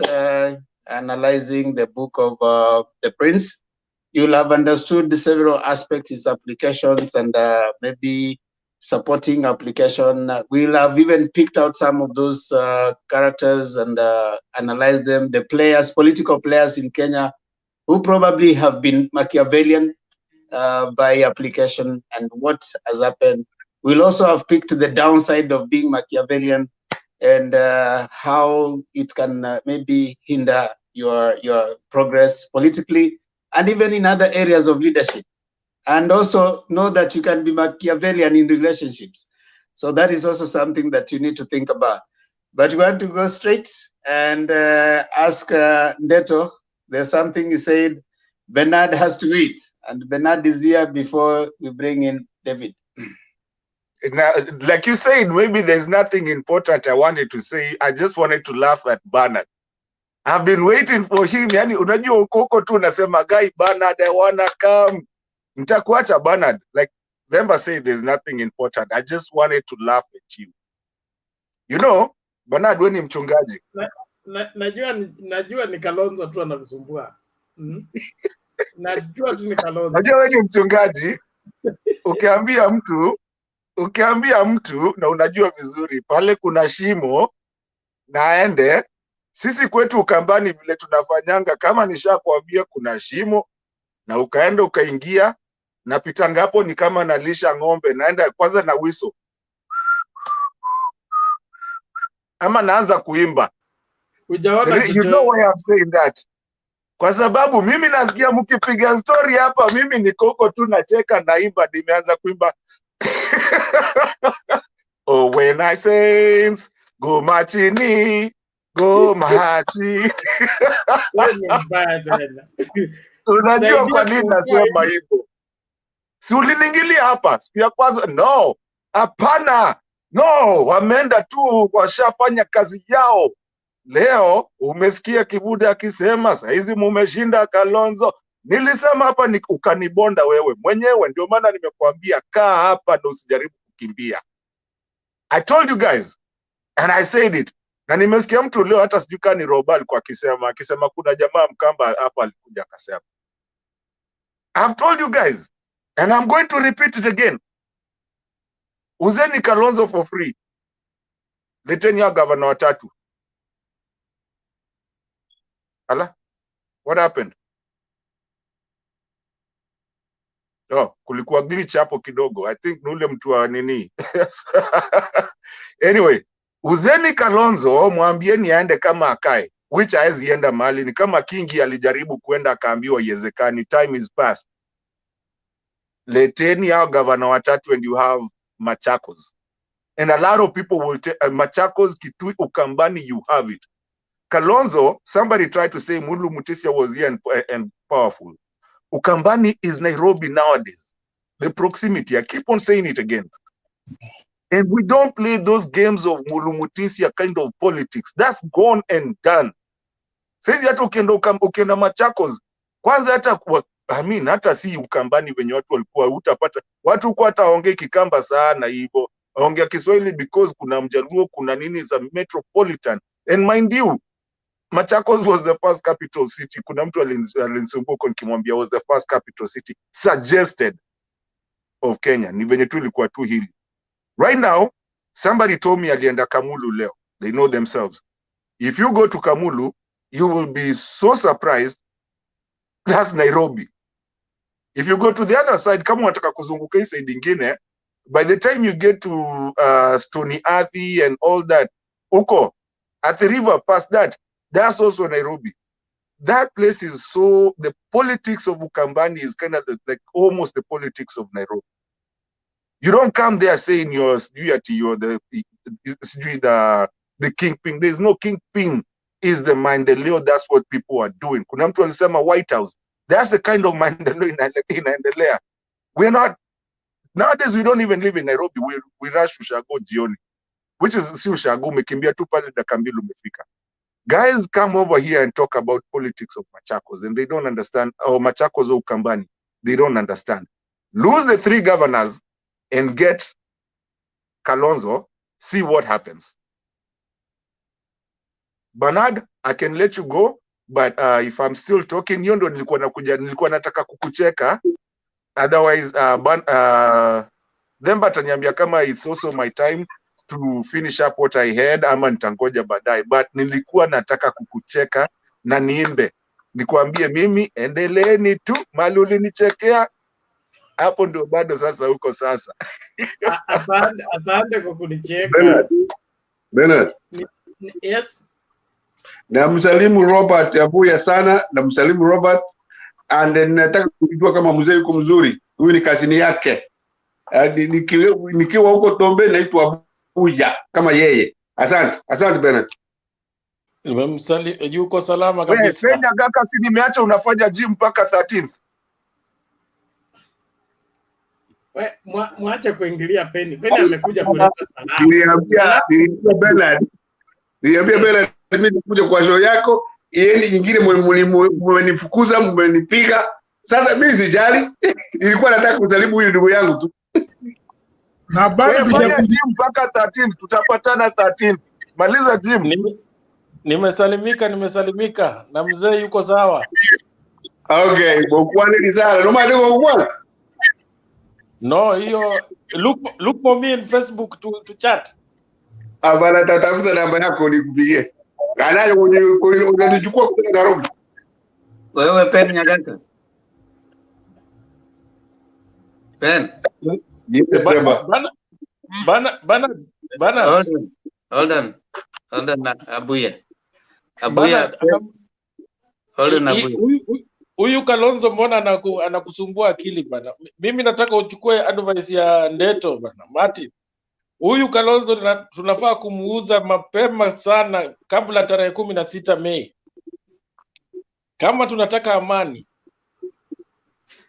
analyzing the book of the Prince. You'll have understood several aspects, its applications, and maybe supporting application. We'll have even picked out some of those characters and analyzed them, the players, political players in Kenya, who probably have been Machiavellian by application and what has happened. We'll also have picked the downside of being Machiavellian and how it can maybe hinder your progress politically and even in other areas of leadership. And also know that you can be Machiavellian in relationships. So that is also something that you need to think about. But you want to go straight and ask Ndeto. There's something he said, Bernard has to wait. And Bernard is here before we bring in David. Now, like you said, maybe there's nothing important I wanted to say. I just wanted to laugh at Bernard. I've been waiting for him. Yani, unajua ukoko tu nasema, guy, Bernard, I wanna come. Nitakuacha Bernard. Like, remember say there's nothing important. I just wanted to laugh at you. You know, Bernard, wewe ni mchungaji. Najua ni Kalonzo tu anakusumbua. Najua tu ni Kalonzo. Najua wewe ni mchungaji. Ukiambia mtu na unajua vizuri pale kuna shimo naende, sisi kwetu Ukambani vile tunafanyanga, kama nishakwambia kuna shimo na ukaenda ukaingia, napitanga hapo ni kama nalisha ng'ombe, naenda kwanza na wiso ama naanza kuimba. You know why I'm saying that? Kwa sababu mimi nasikia mkipiga story hapa, mimi nikoko tu nacheka naimba, nimeanza kuimba. Oh, when I saints go machini, go machi. Unajua kwa nini nasema hivyo? Si uliniingilia hapa siku ya kwanza? No, hapana. No, wameenda tu washafanya kazi yao. Leo umesikia Kivutha akisema saizi mumeshinda Kalonzo. Nilisema hapa ni ukanibonda wewe mwenyewe, ndio maana nimekuambia kaa hapa na usijaribu kukimbia. I told you guys and I said it. Na nimesikia mtu leo hata sijui kani Roba alikuwa akisema kuna jamaa Mkamba hapa alikuja akasema. I've told you guys and I'm going to repeat it again. Uzeni Kalonzo for free. Leteni ya governor watatu. Ala? What happened? Oh, kulikuwa glitch hapo kidogo. I think ni ule mtu wa nini. Anyway, uzeni Kalonzo, mwambieni aende kama akae, which haezi enda mahali. Ni kama Kingi alijaribu kuenda akaambiwa iwezekani, time is past. Leteni hao gavana watatu and you have Machakos. And a lot of people will take Machakos, Kitui, Ukambani, you have it. Kalonzo, somebody tried to say Mulu Mutisia was here and powerful. Ukambani is Nairobi nowadays. The proximity, I keep on saying it again. And we don't play those games of Mulu Mutisia kind of politics. That's gone and done. Saizi hata ukienda Machakos, kwanza hata hata si Ukambani venye watu walikuwa utapata. Watu huko hata waongea Kikamba sana hivyo. Waongea Kiswahili because kuna Mjaluo, kuna nini za metropolitan. And mind you, Machakos was the first capital city. Kuna mtu alinisumbuka nikimwambia was the first capital city suggested of Kenya. Ni venye tu ilikuwa tu hili. Right now, somebody told me alienda Kamulu leo. They know themselves. If you go to Kamulu, you will be so surprised. That's Nairobi. If you go to the other side, kama unataka kuzunguka hii side ingine, by the time you get to Stony Athi and all that, uko at the river past that, that's also Nairobi. That place is so, the politics of Ukambani is kind of like almost the politics of Nairobi. You don't come there saying you're the kingpin. There's no kingpin. Is the Mandeleo. That's what people are doing. Kuna mtu alisema White House. That's the kind of Mandeleo inaendelea. We're not, nowadays we don't even live in Nairobi. We rush Ushago jioni. Which is si Ushago, umekimbia tu pale dakika mbili umefika. Guys come over here and talk about politics of Machakos and they don't understand, or Machakos or Ukambani. They don't understand. Lose the 3 governors and get Kalonzo, see what happens. Bernard, I can let you go, but if I'm still talking, hiyo ndo nilikuwa nataka kukucheka. Otherwise, then bataniambia kama it's also my time to finish up what I had, ama nitangoja baadaye. But nilikuwa nataka kukucheka na niimbe. Nikuambie mimi, endeleeni tu, mali ulinichekea. Hapo ndio bado sasa huko sasa. Asante kwa kunicheka. Bernard. Yes. Na msalimu Robert Abuya sana, na msalimu Robert, and nataka kujua kama mzee yuko mzuri. Huyu ni kazini yake. Nikiwa huko Tombe naitwa Abuya kama yeye. Asante Bernard. Nimemsali yuko salama kabisa. Wewe Kenyaga si nimeacha unafanya gym mpaka 13th. Mwache kuingilia Penny amekuja kuleta salama. Niambia Bernard mimi nikuja kwa show yako, yeye nyingine mmenifukuza, mmenipiga. Sasa mimi sijali. Nilikuwa nataka kusalimu huyu ndugu yangu tu. Na bado tujafanya gym mpaka 13th, tutapatana 13th. Maliza gym. Nimesalimika na mzee yuko sawa. Okay, bokwane ni sawa. Noma ndio bokwane. No, hiyo look for me in Facebook to chat. Abana tatafuta namba yako nikupigie. Anayo unanichukua kutoka Nairobi. Wewe Pen Nyagaka. Pen. Yes, Bana. Hold on, Abuya. Hold on, Abuya. Huyu Kalonzo mbona anakusumbua akili bana? Mimi nataka uchukue advice ya Ndeto bana. Martin. Huyu Kalonzo tunafaa kumuuza mapema sana kabla tarehe 16 Mei. Kama tunataka amani.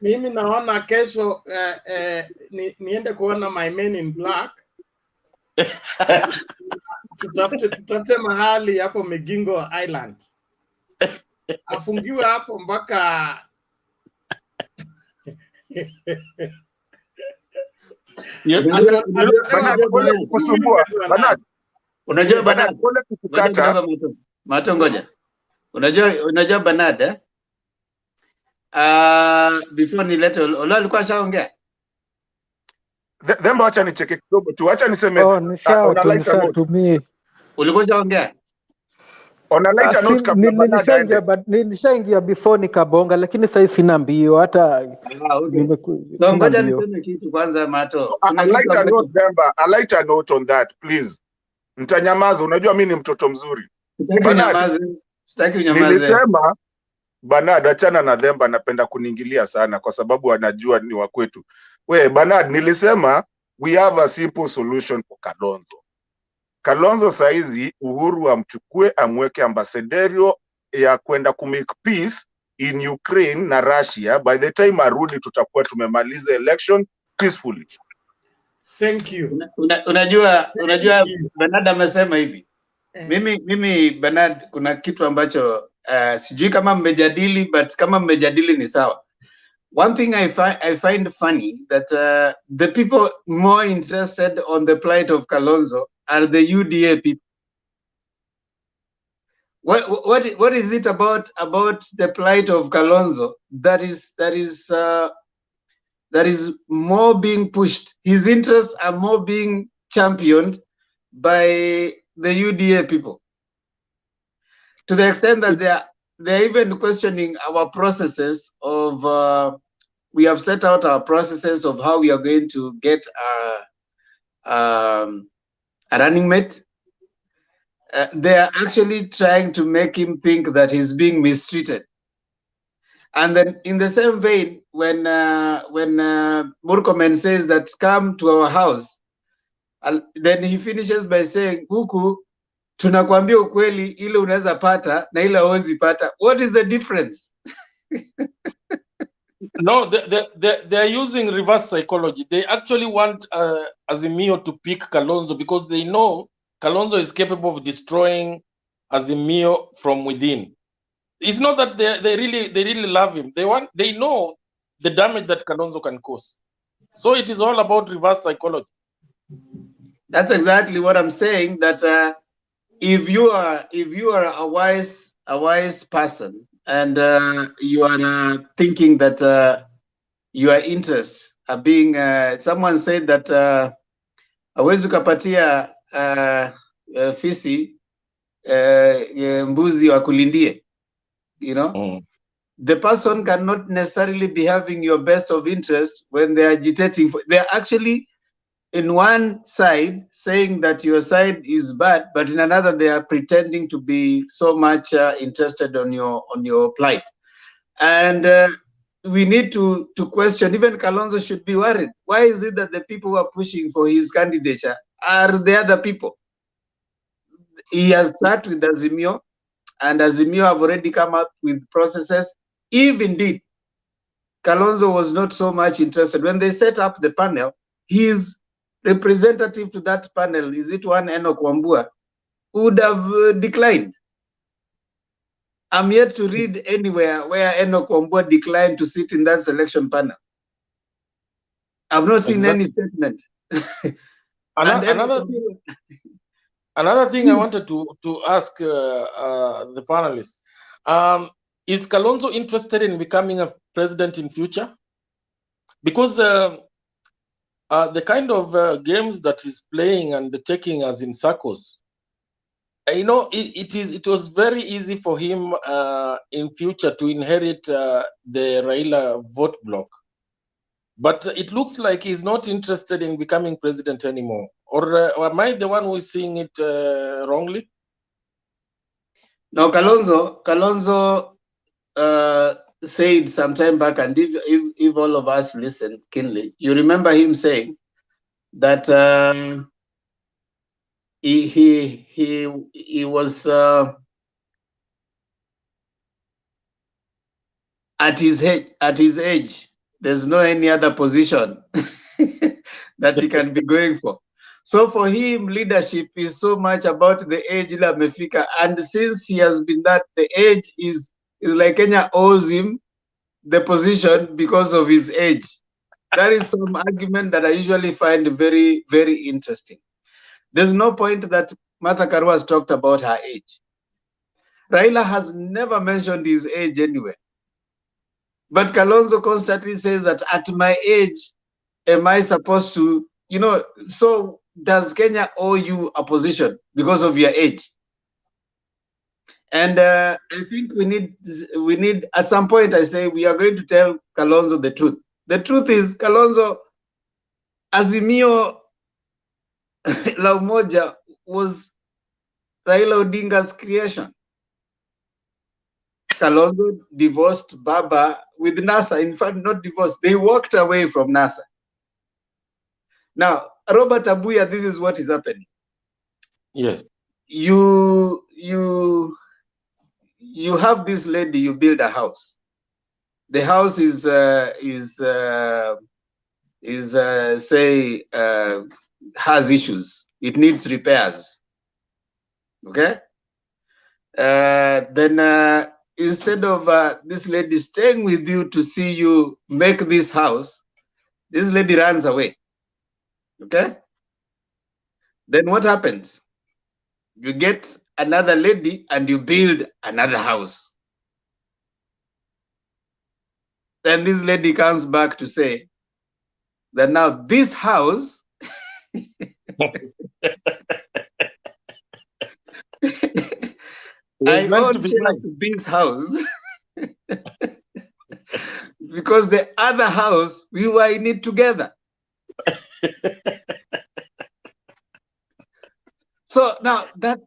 Mimi naona kesho niende kuona My Men in Black. tutafute mahali hapo Megingo Island. Afungiwe hapo mpaka kusumbua. Unajua Bernard, pole kukukata. Mato ngoja. Unajua Bernard before nilete Olo alikuwa shaongea. Themba acha nicheke kidogo tu. Acha niseme una like a note. Ulikuwa shaongea? On a lighter note, kabla Bernard aende. Nilishaingia before nikabonga, lakini sasa sina mbio hata Okay. So sina ngoja mbio. niseme kitu kwanza Mato. A Kuna kitu lighter ambacho note, Demba, a lighter note on that, please. Mtanyamaza, unajua mimi ni mtoto mzuri. sitaki Bernard, unyamaze, sitaki unyamaze. nilisema Bernard, achana na Demba, anapenda kuniingilia sana kwa sababu anajua ni wa kwetu. We Bernard, nilisema we have a simple solution for Kalonzo. Kalonzo saizi Uhuru amchukue amweke ambassador ya kwenda kumake peace in Ukraine na Russia. By the time arudi tutakuwa tumemaliza election peacefully. Thank you. Unajua Bernard amesema hivi. Mimi Bernard, kuna kitu ambacho sijui kama mmejadili, but kama mmejadili ni sawa. One thing I find funny that the people more interested on the plight of Kalonzo are the UDA people. What is it about the plight of Kalonzo that is more being pushed? His interests are more being championed by the UDA people, to the extent that they're even questioning our processes of we have set out our processes of how we are going to get a running mate. They are actually trying to make him think that he's being mistreated. And then in the same vein, when Murkomen says that come to our house, then he finishes by saying, huku tunakwambia ukweli, ile unaweza pata na ile hauwezi pata. What is the difference? No, they're using reverse psychology. They actually want Azimio to pick Kalonzo because they know Kalonzo is capable of destroying Azimio from within. It's not that they really love him. They know the damage that Kalonzo can cause. So it is all about reverse psychology. That's exactly what I'm saying. That if you are a wise person and you are thinking that your interests are being, someone said that hawezi ukapatia fisi mbuzi wa kulindie, you know. The person cannot necessarily be having your best of interest when they are agitating. They're actually in one side saying that your side is bad, but in another they are pretending to be so much interested on your plight. And we need to question. Even Kalonzo should be worried. Why is it that the people who are pushing for his candidature are the other people? He has sat with Azimio, and Azimio have already come up with processes. If indeed Kalonzo was not so much interested, when they set up the panel, his representative to that panel, is it one Enoch Wambua, would have declined. I'm yet to read anywhere where Enoch Wambua declined to sit in that selection panel. I've not seen any statement. Another thing I wanted to ask the panelists. Is Kalonzo interested in becoming a president in future? Because the kind of games that he's playing and taking us in circles, you know, it was very easy for him in future to inherit the Raila vote block. But it looks like he's not interested in becoming president anymore. Or am I the one who is seeing it wrongly? No, Kalonzo said some time back, and if all of us listen keenly, you remember him saying that he was at his age. There's no any other position that he can be going for. So for him, leadership is so much about the age ila amefika, and since he has been that, the age is like Kenya owes him the position because of his age. That is some argument that I usually find very, very interesting. There's no point that Martha Karua has talked about her age. Raila has never mentioned his age anywhere. But Kalonzo constantly says that at my age, am I supposed to, you know, so does Kenya owe you a position because of your age? And I think we need at some point, I say, we are going to tell Kalonzo the truth. The truth is, Kalonzo, Azimio la Umoja was Raila Odinga's creation. Kalonzo divorced Baba with NASA. In fact, not divorced. They walked away from NASA. Now, Robert Abuya, this is what is happening. Yes. You have this lady, you build a house. The house has issues. It needs repairs. Okay? Then instead of this lady staying with you to see you make this house, this lady runs away. Okay? Then what happens? You get another lady and you build another house. Then this lady comes back to say that now this house I own shares to this house because the other house, we were in it together. So now that's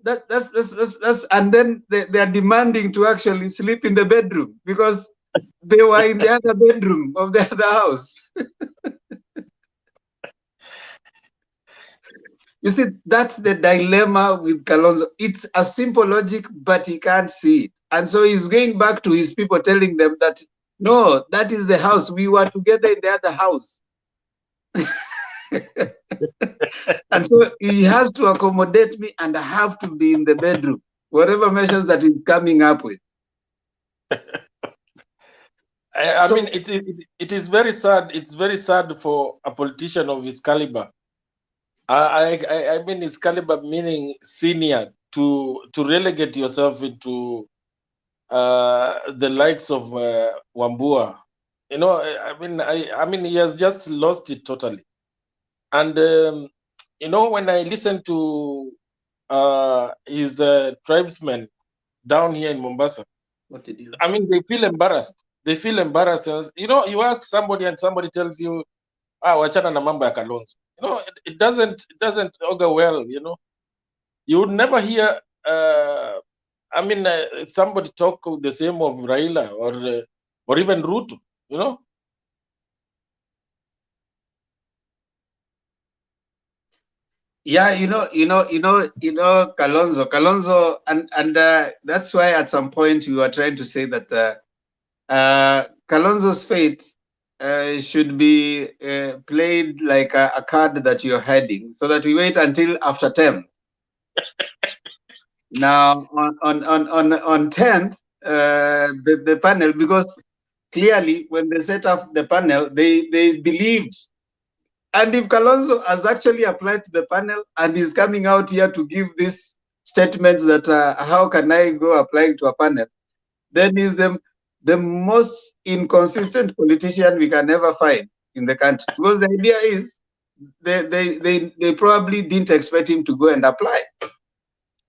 and then they are demanding to actually sleep in the bedroom because they were in the other bedroom of the other house. You see, that's the dilemma with Kalonzo. It's a simple logic, but he can't see it. And so he's going back to his people, telling them that, no, that is the house. We were together in the other house. And so he has to accommodate me and I have to be in the bedroom, whatever measures that he's coming up with. I mean, it is very sad. It's very sad for a politician of his caliber. I mean, his caliber meaning senior, to relegate yourself into the likes of Wambua. You know, I mean, he has just lost it totally. And you know, when I listen to his tribesmen down here in Mombasa, what did you? I mean, they feel embarrassed. They feel embarrassed. You know, you ask somebody and somebody tells you, wachana na mambo ya Kalonzo. You know, it doesn't augur well. You know, you would never hear. Somebody talk the same of Raila or even Ruto. You know. Yeah, Kalonzo, and that's why at some point we were trying to say that Kalonzo's fate should be played like a card that you're heading, so that we wait until after 10th. Now on 10th, the panel, because clearly when they set up the panel, they believed. And if Kalonzo has actually applied to the panel and is coming out here to give this statement that how can I go applying to a panel, then he's the most inconsistent politician we can ever find in the country. Because the idea is they probably didn't expect him to go and apply.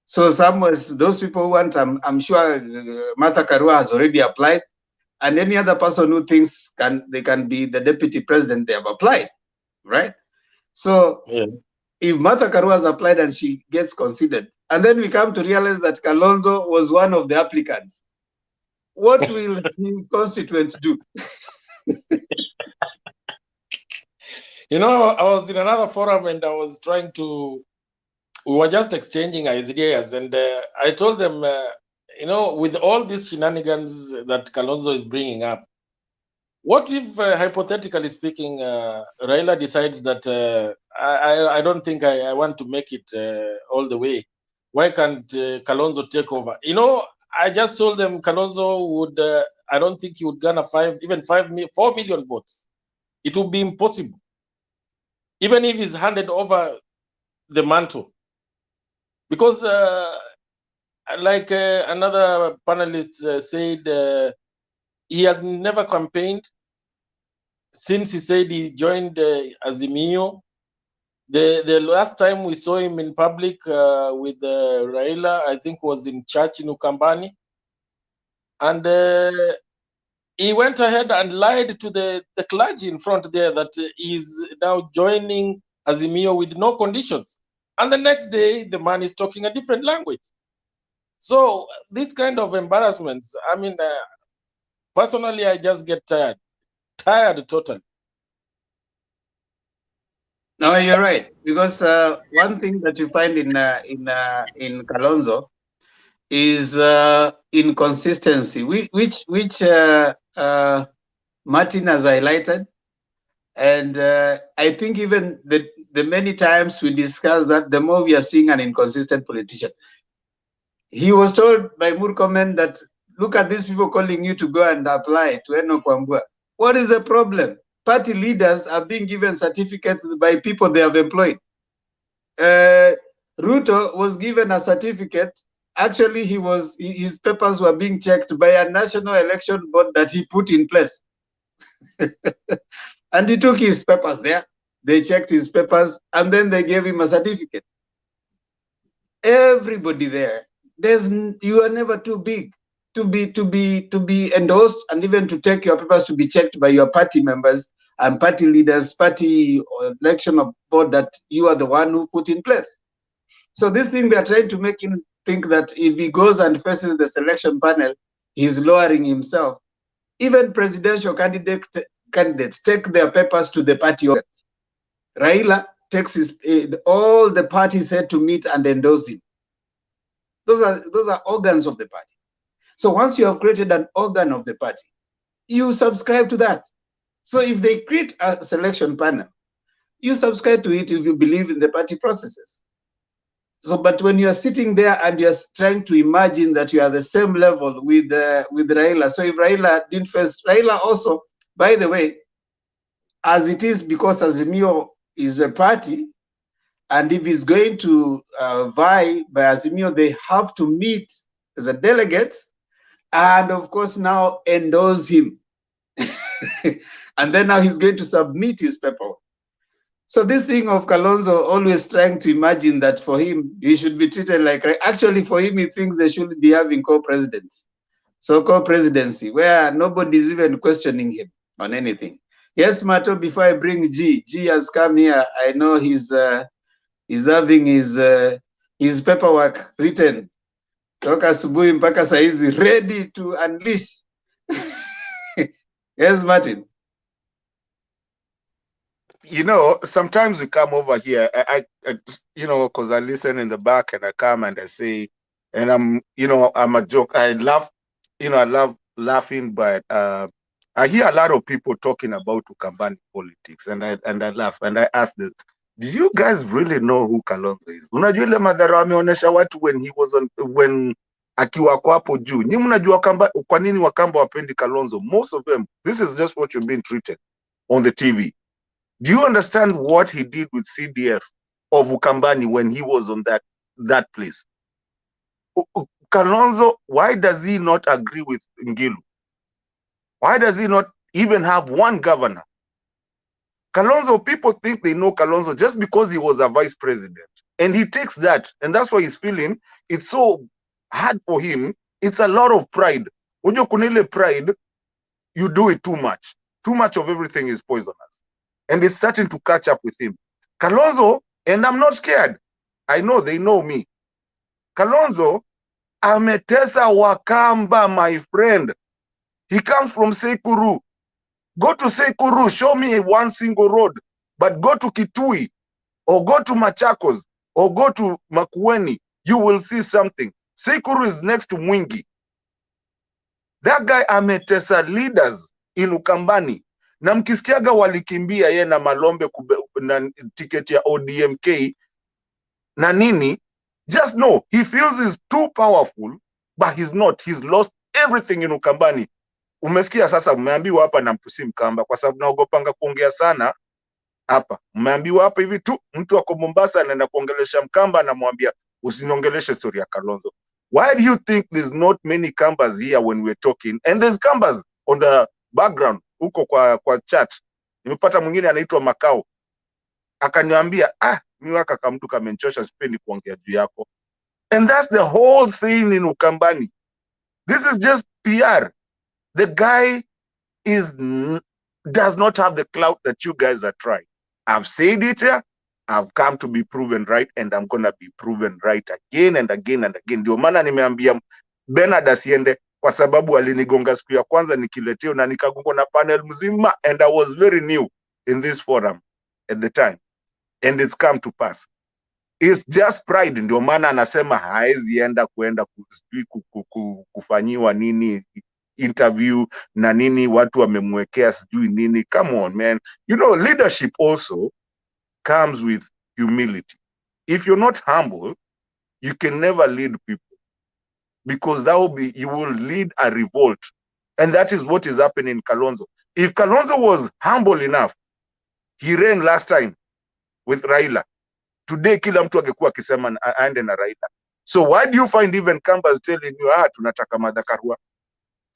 So those people who want, I'm sure Martha Karua has already applied, and any other person who thinks they can be the deputy president, they have applied. Right? So if Martha Karua has applied and she gets considered, and then we come to realize that Kalonzo was one of the applicants, what will his constituents do? You know, I was in another forum and I was we were just exchanging ideas, and I told them, you know, with all these shenanigans that Kalonzo is bringing up, what if, hypothetically speaking, Raila decides that I don't think I want to make it all the way? Why can't Kalonzo take over? You know, I just told them Kalonzo would, I don't think he would garner 4 million votes. It would be impossible. Even if he's handed over the mantle. Because like another panelist said, he has never campaigned since he said he joined Azimio. The last time we saw him in public with Raila, I think was in church in Ukambani. And he went ahead and lied to the clergy in front there that he's now joining Azimio with no conditions. And the next day, the man is talking a different language. So this kind of embarrassments, I mean, personally, I just get tired totally. No, you're right. Because one thing that you find in Kalonzo is inconsistency, which Martin has highlighted, and I think even the many times we discuss that, the more we are seeing an inconsistent politician. He was told by Murkomen that, look at these people calling you to go and apply to Eno Kwambua. What is the problem? Party leaders are being given certificates by people they have employed. Ruto was given a certificate. Actually, his papers were being checked by a national election board that he put in place. And he took his papers there. They checked his papers, and then they gave him a certificate. Everybody there, you are never too big to be endorsed, and even to take your papers to be checked by your party members and party leaders, party election board that you are the one who put in place. So this thing, they are trying to make him think that if he goes and faces the selection panel, he's lowering himself. Even presidential candidates take their papers to the party organs. Raila takes all the parties had to meet and endorse him. Those are organs of the party. So once you have created an organ of the party, you subscribe to that. So if they create a selection panel, you subscribe to it if you believe in the party processes. So, but when you are sitting there and you are trying to imagine that you are the same level with Raila, so if Raila didn't face, Raila also, by the way, as it is, because Azimio is a party, and if he's going to vie by Azimio, they have to meet as a delegate, and of course now endorse him. And then now he's going to submit his paperwork. So this thing of Kalonzo always trying to imagine that for him, he should be treated like, actually for him, he thinks they should be having co-presidents. So co-presidency, where nobody's even questioning him on anything. Yes, Mato, before I bring G has come here. I know he's having his paperwork written. Toka asubuhi mpaka saizi, ready to unleash. Yes, Martin. You know, sometimes we come over here, I you know, because I listen in the back and I come and I say, and I'm a joke. I laugh, I love laughing, but I hear a lot of people talking about Ukambani politics, and I laugh and I ask them, do you guys really know who Kalonzo is? Unajua ile madhara ameonesha watu when akiwa kwa hapo juu. Nyinyi mnajua kwa nini Wakamba wapendi Kalonzo? Most of them, this is just what you're being treated on the TV. Do you understand what he did with CDF of Ukambani when he was on that place? Kalonzo, why does he not agree with Ngilu? Why does he not even have one governor? Kalonzo, people think they know Kalonzo just because he was a vice president. And he takes that, and that's why he's feeling it's so hard for him. It's a lot of pride. When you kunile pride, you do it too much. Too much of everything is poisonous. And it's starting to catch up with him. Kalonzo, and I'm not scared. I know they know me. Kalonzo, ametesa Wakamba, my friend. He comes from Sekuru. Go to Sekuru, show me one single road. But go to Kitui, or go to Machakos, or go to Makueni, you will see something. Sekuru is next to Mwingi. That guy ametesa leaders in Ukambani. Na mkisikiaga walikimbia ye na Malombe na tiketi ya ODMK na nini, just know he feels he's too powerful, but he's not. He's lost everything in Ukambani. Umesikia sasa, umeambiwa hapa na Mpusi Mkamba, kwa sababu naogopanga kuongea sana hapa. Umeambiwa hapa hivi tu, mtu wako Mombasa anaenda kuongelesha Mkamba, anamwambia usiniongeleshe story ya Kalonzo. Why do you think there's not many Kambas here when we're talking? And there's Kambas on the background huko kwa chat. Nimepata mwingine anaitwa Makao. Akaniambia, miwaka kama mtu kamenchosha, sipendi kuongea juu yako. And that's the whole thing in Ukambani. This is just PR. The guy does not have the clout that you guys are trying. I've said it here. I've come to be proven right, and I'm gonna be proven right again and again and again. Ndio maana nimeambia Bernard asiende, kwa sababu alinigonga siku ya kwanza nikileteo na nikagongwa na panel mzima, and I was very new in this forum at the time, and it's come to pass. It's just pride. Ndio maana anasema haezi enda kufanyiwa nini interview na nini, watu wamemwekea sijui nini. Come on man, you know, leadership also comes with humility. If you're not humble, you can never lead people, because you will lead a revolt, and that is what is happening in Kalonzo. If Kalonzo was humble enough, he ran last time with Raila. Today kila mtu angekuwa akisema aende na Raila. So why do you find even Kambas telling you tunataka Martha Karua?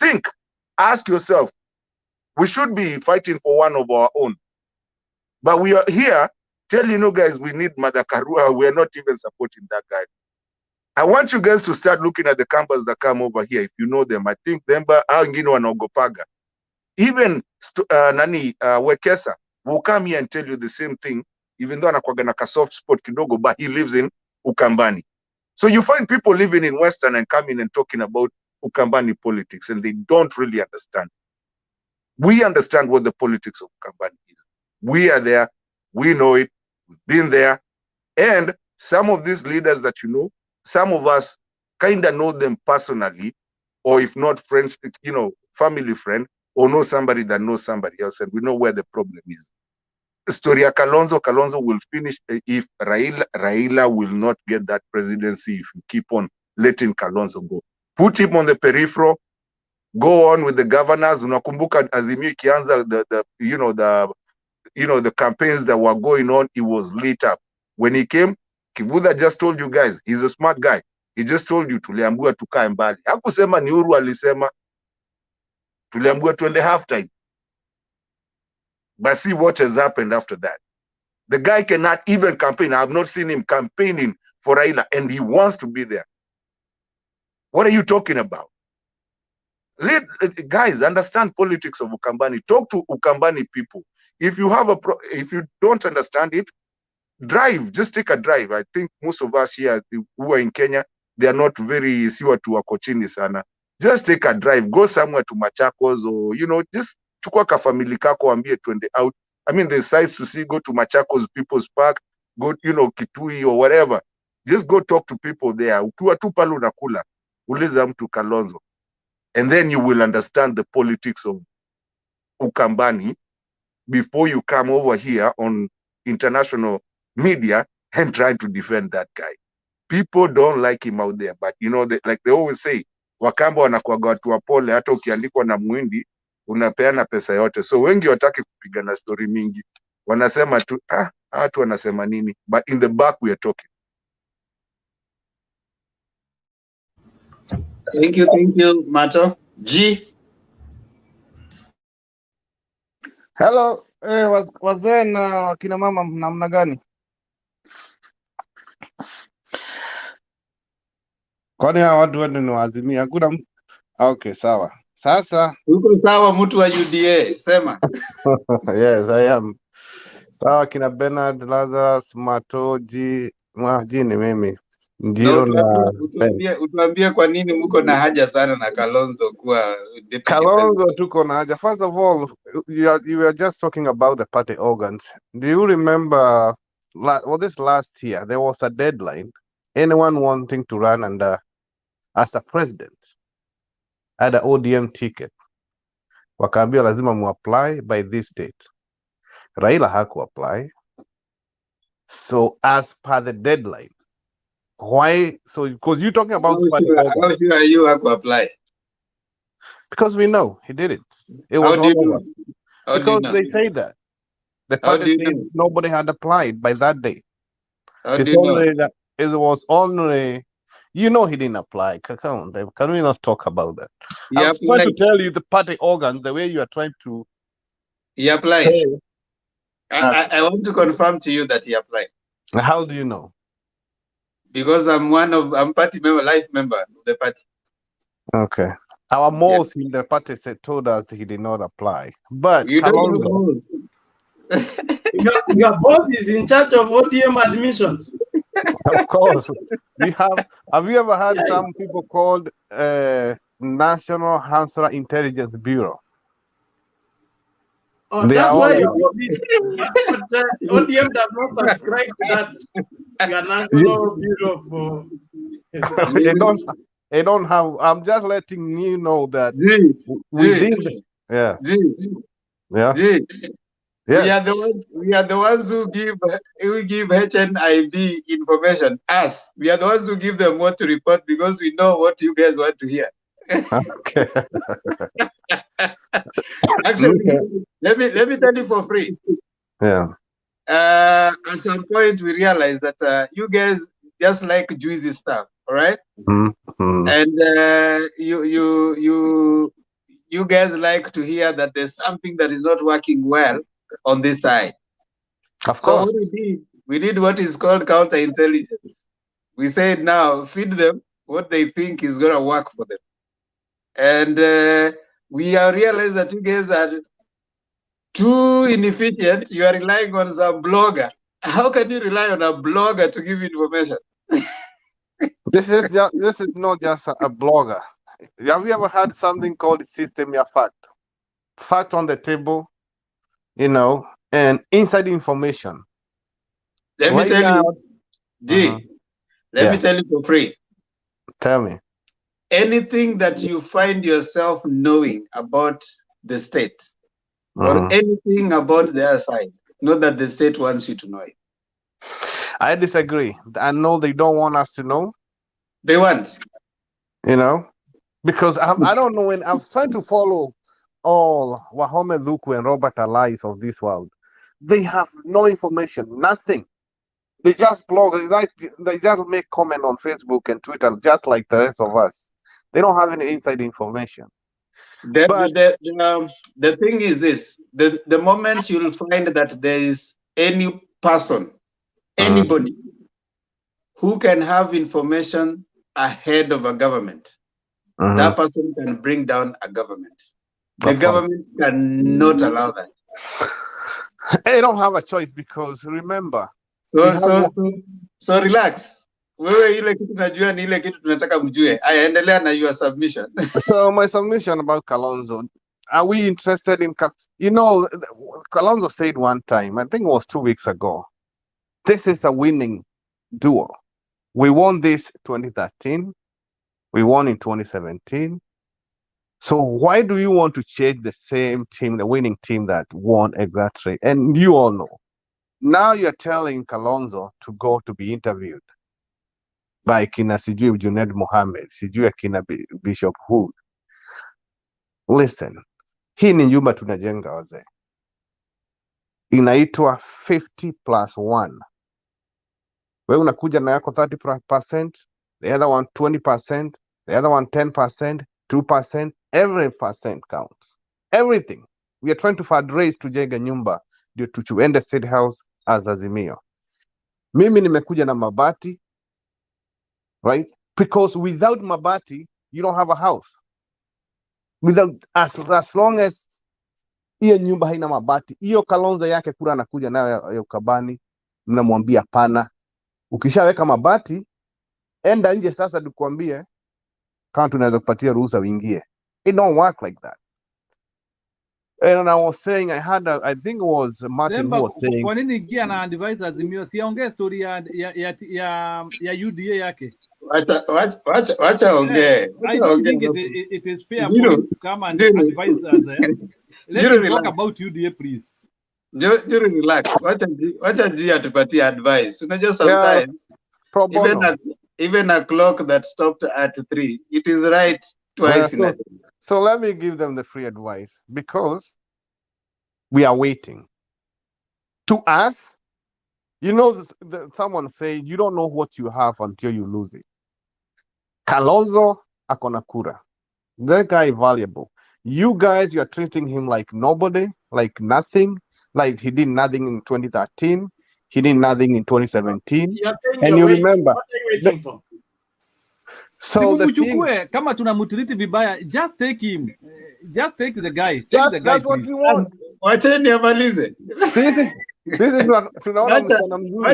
Think, ask yourself. We should be fighting for one of our own, but we are here telling you guys we need Martha Karua. We are not even supporting that guy. I want you guys to start looking at the Kambas that come over here. If you know them, I think them wengine wanaogopaga. Even Wekesa will come here and tell you the same thing, even though anakuwaga na soft spot kidogo, but he lives in Ukambani. So you find people living in Western and coming and talking about Ukambani politics, and they don't really understand. We understand what the politics of Ukambani is. We are there. We know it. We've been there. And some of these leaders that you know, some of us kind of know them personally, or if not friends, you know, family friend, or know somebody that knows somebody else, and we know where the problem is. Story of Kalonzo will finish if Raila will not get that presidency if you keep on letting Kalonzo go. Put him on the peripheral, go on with the governors. Unakumbuka Azimio ikianza the campaigns that were going on, it was lit up. When he came, Kivutha just told you guys, he's a smart guy. He just told you tuliambiwa tukae mbali. Hakusema ni Uhuru alisema tuliambiwa tuende half time. But see what has happened after that. The guy cannot even campaign. I have not seen him campaigning for Raila, and he wants to be there. What are you talking about? Guys, understand politics of Ukambani. Talk to Ukambani people. If you have if you don't understand it, drive. Just take a drive. I think most of us here who are in Kenya, they are not very siwa tu wako chini sana. Just take a drive. Go somewhere to Machakos, or just chukua ka family kako ambie tuende out. I mean, there's sites to see. Go to Machakos People's Park. Go, Kitui or whatever. Just go talk to people there. Ukiwa tu pale unakula, uliza mtu Kalonzo. And then you will understand the politics of Ukambani before you come over here on international media and try to defend that guy. People don't like him out there, but like they always say, Wakamba wanakuwaga watu wapole, hata ukiandikwa na Mwindi unapeana pesa yote. So wengi wataki kupigana story mingi, wanasema tu watu wanasema nini, but in the back we are talking. Thank you, Mato. G. Hello, wazee na wakina mama namna gani? Kwani hawa watu wote ni Azimio? Hakuna okay, sawa. Sasa uko sawa, mtu wa UDA, sema. Yes, I am. Sawa, kina Bernard, Lazarus, Mato, G ni mimi. Ndio na utuambie kwa nini mko na haja sana na Kalonzo kuwa deputy Kalonzo tuko na haja. First of all, you were just talking about the party organs. Do you remember this last year there was a deadline? Anyone wanting to run as a president had an ODM ticket, wakaambia lazima mu-apply by this date. Raila haku apply. So as per the deadline, why? So because you're talking about how sure are you haku apply? Because we know he did it. It was all over. Because they say that the party said nobody had applied by that day. It's only that it was only. He didn't apply. Can we not talk about that? I'm trying to tell you the party organs, the way you are trying to. He applied. I want to confirm to you that he applied. How do you know? Because I'm party member, life member of the party. Okay. Our most in the party said told us he did not apply. But You don't Kalonzo, Your boss is in charge of ODM admissions. of course, we have you ever had some people called National Hansara Intelligence Bureau? Oh, They that's are why all your boss is. But ODM does not subscribe to that. Your National Bureau for they don't have. I'm just letting you know that within yeah. Yes. We are the ones who give HNIB information. Us. We are the ones who give them what to report because we know what you guys want to hear. Okay. Actually, let me tell you for free. Yeah. At some point we realized that you guys just like juicy stuff, all right? Mm-hmm. And you guys like to hear that there's something that is not working well on this side. Of So course. what we did what is called counterintelligence. We said now feed them what they think is gonna work for them. And we have realized that you guys are too inefficient. You are relying on some blogger. How can you rely on a blogger to give information? This is not just a blogger. Have you ever had something called system ya fact? Fact on the table, and inside information. Let me tell you, let me tell you for free. Tell me. Anything that you find yourself knowing about the state or anything about the other side, know that the state wants you to know it. I disagree. I know they don't want us to know. They want. Because I don't know when I'm trying to follow all Wahome Dhuku and Robert Allies of this world. They have no information, nothing. They just blog, they just make comment on Facebook and Twitter, just like the rest of us. They don't have any inside information. The thing is this: the moment you'll find that there is any person, anybody, who can have information ahead of a government, that person can bring down a government. The government cannot allow that. They don't have a choice because remember. So relax. Wewe ile kitu najua ni ile kitu tunataka mjue. Aya, endelea na your submission. So my submission about Kalonzo. Are we interested in Kalonzo said one time, I think it was 2 weeks ago, this is a winning duo. We won this 2013. We won in 2017. So why do you want to change the same team, the winning team that won exactly? And you all know. Now you're telling Kalonzo to go to be interviewed by kina sijui Junaid Mohammed, sijui akina Bishop Hood. Listen, hii ni nyumba tunajenga wazee. Inaitwa 50+1. Wewe unakuja na yako 30%, the other one 20%, the other one 10%, 2%, every percent counts. Everything. We are trying to fundraise tujenga nyumba ndio tuende State House as Azimio. Mimi nimekuja na mabati, right? Because without mabati, you don't have a house. Without as long as hiyo nyumba haina mabati, hiyo Kalonzo yake kura anakuja nayo ya ukabani, mnamwambia pana. Ukishaweka mabati, enda nje sasa tukwambie kama tunaweza kupatia ruhusa uingie. It don't work like that. And I was saying, I think it was Martin who was saying. Kwa nini Gia na advise Azimio siongee story ya UDA yake? Wacha ongee. I don't think it is fair for you to come and advise us. Let's talk about UDA, please. Just relax. Wacha Gia tupatie advice. Unajua sometimes even a clock that stopped at 3, it is right twice in a day. So let me give them the free advice because we are waiting. To us, someone say you don't know what you have until you lose it. Kalonzo akona kura. That guy valuable. You guys, you are treating him like nobody, like nothing, like he did nothing in 2013. He did nothing in 2017. You're saying And you're you waiting. remember. What are you waiting for? So the thing, Simumchukue kama tunamtreat vibaya, just take him. Just take the guy. Take just the guy, that's what please. we want. Wacheni amalize. Sisi tunaona msichana mzuri.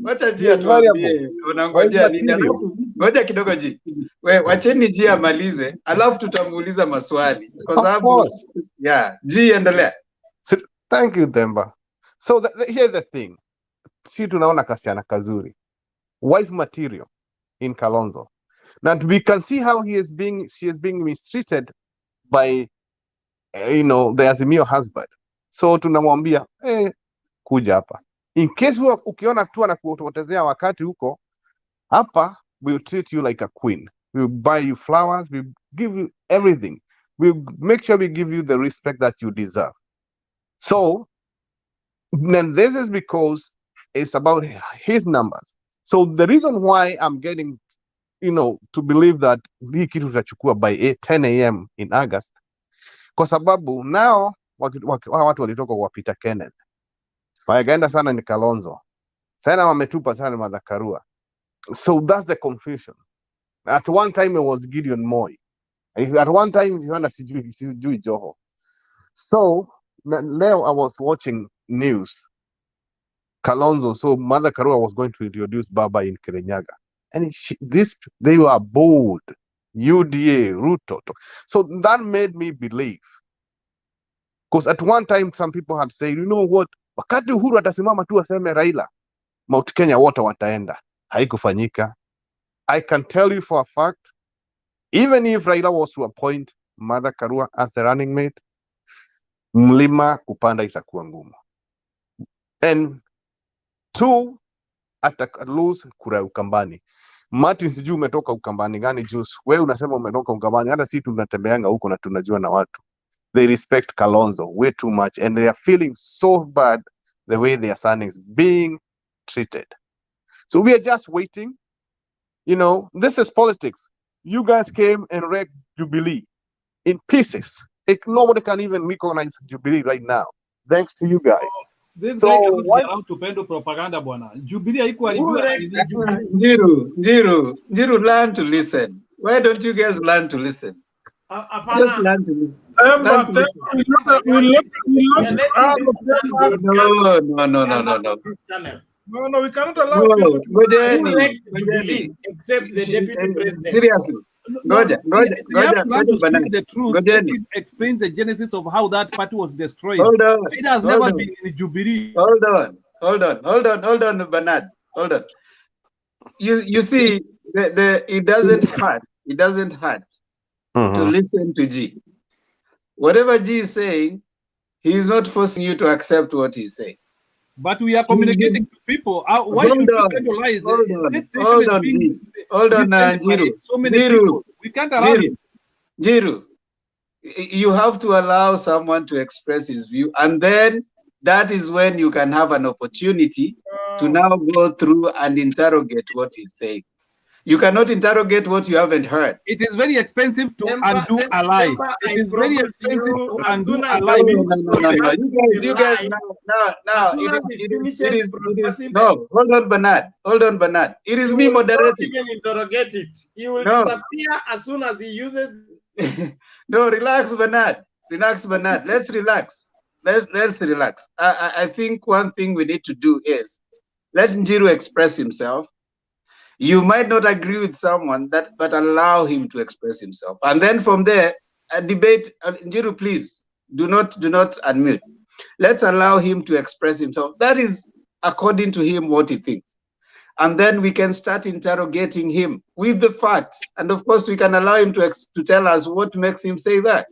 Wacha He Jia is variable. tuambie unangojea nini, alafu ngoja kidogo Ji. Wacheni Jia amalize, alafu tutamuuliza maswali kwa Of sababu course. Ji endelea. Thank you, Demba. So here's the thing. Si tunaona kasichana kazuri. Wife material in Kalonzo. Now we can see how she is being mistreated by the Azimio husband. So tunamwambia kuja hapa. In case ukiona tu anakupotezea wakati huko hapa, we'll treat you like a queen. We'll buy you flowers, we'll give you everything. We'll make sure we give you the respect that you deserve. So then this is because it's about his numbers. So the reason why I'm getting to believe that hii kitu tutachukua by 10 a.m. in August, kwa sababu now watu walitoka kwa Peter Kenneth, wakaenda sana ni Kalonzo, sana wametupa sana Martha Karua. So that's the confusion. At one time it was Gideon Moi, at one time sana sijui Joho. So leo I was watching news Kalonzo, so Martha Karua was going to introduce Baba in Kirinyaga. And they were bold. UDA, Ruto. So that made me believe. Because at one time, some people had said, you know what, wakati Uhuru atasimama tu aseme Raila, Mount Kenya wote wataenda. Haikufanyika. I can tell you for a fact, even if Raila was to appoint Martha Karua as the running mate, mlima kupanda itakuwa ngumu. And two, lose kura Ukambani. Martin, sijui umetoka Ukambani gani juice. Wewe unasema umetoka Ukambani, hata sisi tunatembeanga huko na tunajua na watu. They respect Kalonzo way too much and they are feeling so bad the way their son is being treated. So we are just waiting. This is politics. You guys came and wrecked Jubilee in pieces. Nobody can even recognize Jubilee right now. Thanks to you guys. This guy cannot be allowed to pendo propaganda bwana. Jubilee haikuharibiwa. Njiru, learn to listen. Why don't you guys learn to listen? Just learn to listen. No, we cannot allow people to except the deputy president. Seriously. They have to speak the truth. They should explain the genesis of how that party was destroyed. Hold on. It has never been in Jubilee. Hold on, Bernard. Hold on. You see, it doesn't hurt. It doesn't hurt to listen to G. Whatever G is saying, he is not forcing you to accept what he's saying. But we are communicating to people. Why should you penalize? Hold on, Jiru. So many people. We can't allow it. Jiru, you have to allow someone to express his view, and then that is when you can have an opportunity to now go through and interrogate what he's saying. You cannot interrogate what you haven't heard. It is very expensive to undo a lie. It is very expensive to undo a lie. No. You guys now. No, hold on, Bernard. It is me moderating. Even interrogate it. He will disappear as soon as he uses. No, relax, Bernard. Let's relax. Let's relax. I think one thing we need to do is let Njiru express himself. You might not agree with someone, but allow him to express himself. And then from there, a debate. Njiru, please, do not unmute. Let's allow him to express himself. That is according to him what he thinks. And then we can start interrogating him with the facts. And of course, we can allow him to tell us what makes him say that.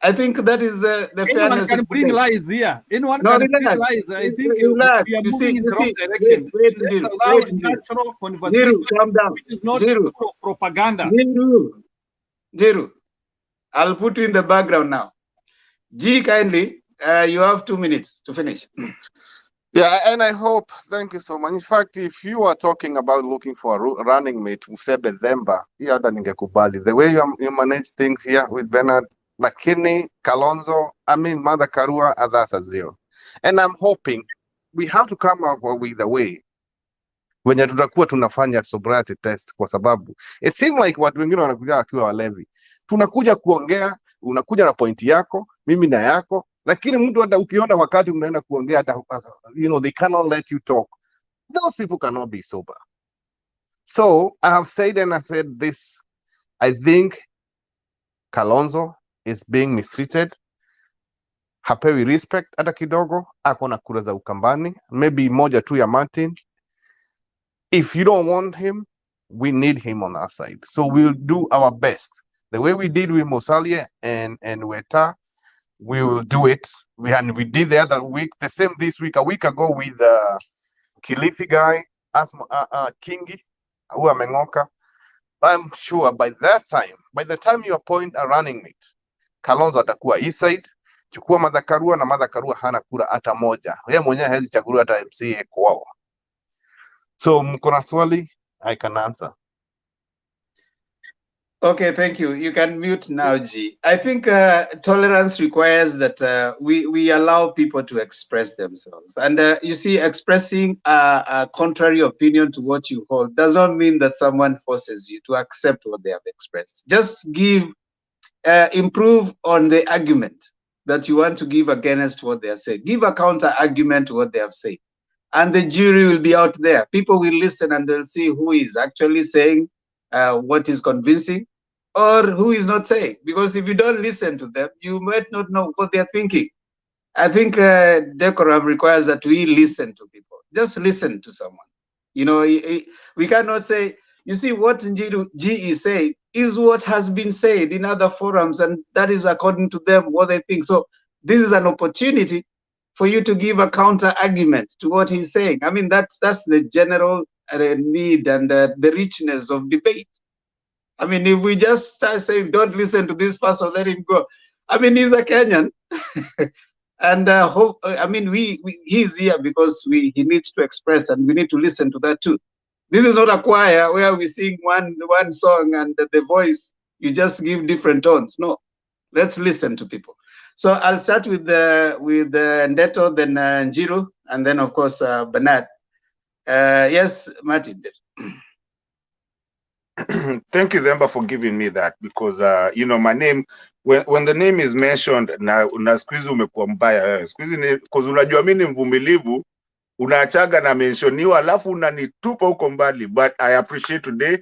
I think that is the Anyone fairness. Can bring lies here. Anyone No, can bring relax. lies. I think Relax. we are You moving see, in the wrong direction. Let's allow natural conversation, Jiru, calm down. which is not Jiru. full of propaganda. Jiru, I'll put you in the background now. G, kindly, you have 2 minutes to finish. Yeah, and I hope, thank you so much. In fact, if you are talking about looking for a running mate, Usebe Themba, the way you manage things here with Bernard, Makini, Kalonzo, Martha Karua, that's a zero. And I'm hoping we have to come up with a way wenye tutakuwa tunafanya sobriety test, kwa sababu it seems like watu wengine wanakuja wakiwa walevi. Tunakuja kuongea, unakuja na pointi yako, mimi na yako, lakini mtu hata ukiona wakati mnaenda kuongea hata, they cannot let you talk. Those people cannot be sober. So I have said and I said this, I think Kalonzo is being mistreated. Hapewi respect hata kidogo, ako na kura za Ukambani, maybe moja tu ya Martin. If you don't want him, we need him on our side. So we'll do our best. The way we did with Musalia and Weta, we will do it. We did the other week, the same this week, a week ago with Kilifi guy, Kingi, who Mengoka. I'm sure by the time you appoint a running mate, Kalonzo atakuwa east side, chukua Martha Karua, na Martha Karua hana kura hata moja. Yeye mwenyewe hawezi chaguliwa hata MCA kwao. So mko na swali, I can answer. Okay, thank you. You can mute now, G. I think tolerance requires that we allow people to express themselves. And you see, expressing a contrary opinion to what you hold does not mean that someone forces you to accept what they have expressed. Just improve on the argument that you want to give against what they are saying. Give a counter argument to what they have said. And the jury will be out there. People will listen and they'll see who is actually saying what is convincing or who is not saying. Because if you don't listen to them, you might not know what they're thinking. I think decorum requires that we listen to people. Just listen to someone. We cannot say, you see, what G is saying is what has been said in other forums, and that is according to them what they think. So this is an opportunity for you to give a counter argument to what he's saying. I mean, that's the general need and the richness of debate. I mean, if we just start saying, don't listen to this person, let him go. I mean, he's a Kenyan. And he's here because he needs to express, and we need to listen to that too. This is not a choir where we sing one song and the voice, you just give different tones. No, let's listen to people. So I'll start with Ndeto, then Njiru, and then of course Bernard. Yes, Martin. Thank you, Themba, for giving me that, because my name, when the name is mentioned, na siku hizi umekuwa mbaya siku hizi, because unajua mimi ni mvumilivu, unaachaga na mentioniwa alafu unanitupa huko mbali. But I appreciate today,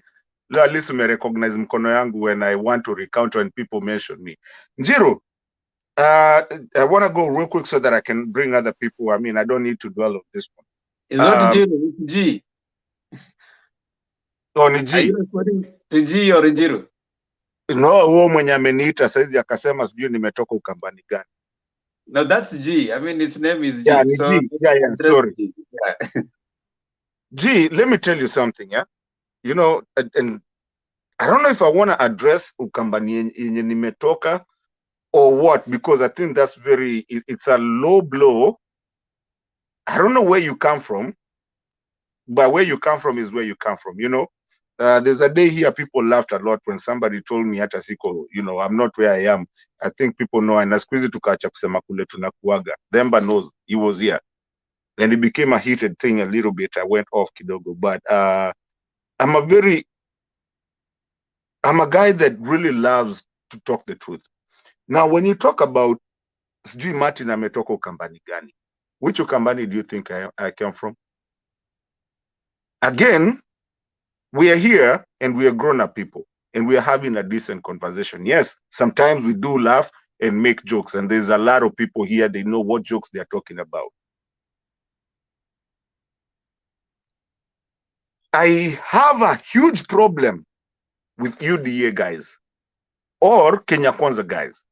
at least umerecognize mkono yangu when I want to recount when people mention me. Njiru, I want to go real quick so that I can bring other people. I mean, I don't need to dwell on this one. It's not Njiru, it's G. Oh, ni G. Are you referring to G or Njiru? No, huo mwenye ameniita saizi akasema sijui nimetoka Ukambani gani. No, that's G. I mean, its name is G. Yeah, so G. Yeah, sorry. G. Yeah. G, let me tell you something, yeah? And I don't know if I want to address Ukambani yenye nimetoka or what, because I think that's it's a low blow. I don't know where you come from, but where you come from is where you come from, There's a day here people laughed a lot when somebody told me hata siko, I'm not where I am. I think people know, and squeeze tukacha kusema kule tunakuaga. Themba knows he was here. And it became a heated thing a little bit. I went off kidogo, but I'm a guy that really loves to talk the truth. Now, when you talk about sijui Martin ametoka Ukambani gani, which Ukambani do you think I came from? Again, we are here and we are grown-up people and we are having a decent conversation. Yes, sometimes we do laugh and make jokes, and there's a lot of people here, they know what jokes they're talking about. I have a huge problem with UDA guys or Kenya Kwanzaa guys,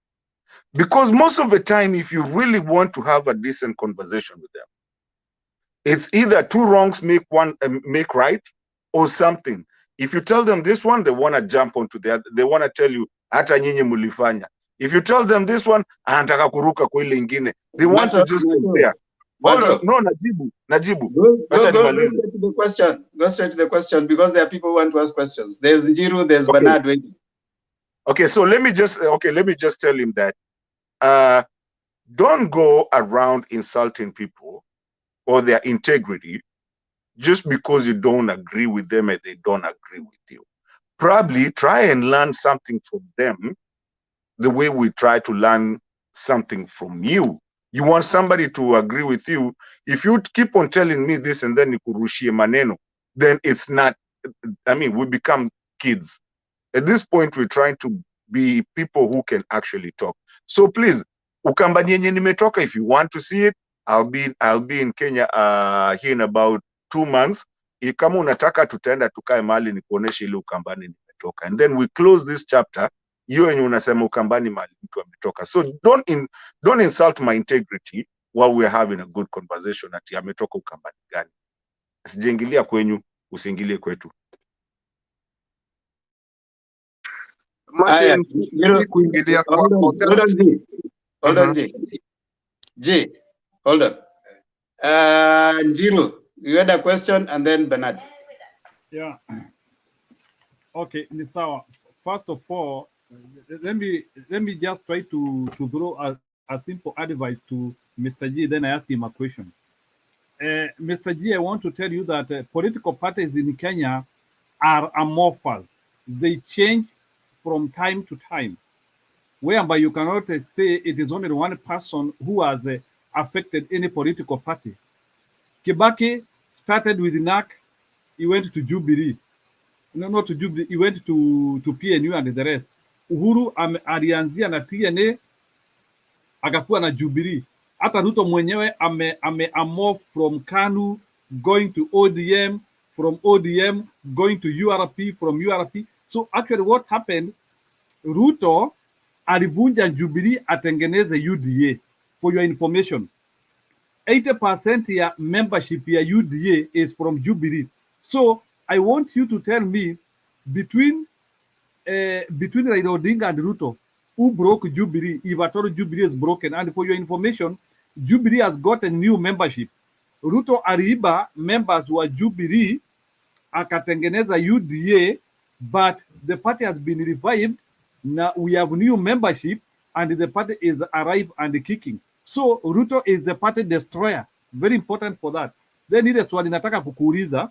because most of the time, if you really want to have a decent conversation with them, it's either two wrongs make right or something. If you tell them this one, they want to jump onto the other. They want to tell you hata nyinyi mulifanya. If you tell them this one, anataka kuruka kwa ile ingine. They want to just compare. Hold on. No, Najibu. Go straight to the question. Go straight to the question, because there are people who want to ask questions. There's Njiru, there's Bernard waiting. Okay, so let me just tell him that don't go around insulting people or their integrity just because you don't agree with them and they don't agree with you. Probably try and learn something from them the way we try to learn something from you. You want somebody to agree with you. If you keep on telling me this and then nikurushie maneno, then it's not, I mean, we become kids. At this point, we're trying to be people who can actually talk. So please, Ukambani yenye nimetoka, if you want to see it, I'll be in Kenya here in about 2 months. Kama unataka tutaenda tukae mahali nikuoneshe ile Ukambani nimetoka. And then we close this chapter. Hiyo yenye unasema Ukambani mahali mtu ametoka. So don't insult my integrity while we're having a good conversation ati ametoka Ukambani gani. Sijaingilia kwenyu, usiingilie kwetu. Martin, hold on, G, hold on. Njiru, you had a question, and then Bernard. Yeah. Okay, Nisawa. First of all, let me just try to throw a simple advice to Mr. G. Then I ask him a question. Mr. G, I want to tell you that political parties in Kenya are amorphous. They change from time to time, whereby you cannot say it is only one person who has affected any political party. Kibaki started with NAC, he went to Jubilee. No, not to Jubilee, he went to PNU and the rest. Uhuru alianzia na PNA, akakuwa na Jubilee. Hata Ruto mwenyewe amorph from KANU going to ODM, from ODM going to URP, from URP. So actually what happened, Ruto alivunja Jubilee atengeneze UDA. For your information, 80% ya membership ya UDA is from Jubilee. So I want you to tell me between Raila Odinga and Ruto, who broke Jubilee, if at all Jubilee is broken. And for your information, Jubilee has got a new membership. Ruto aliiba members wa Jubilee akatengeneza UDA, but the party has been revived. Now we have new membership and the party is arrived and kicking. So Ruto is the party destroyer. Very important for that. Then ile swali nataka kukuuliza,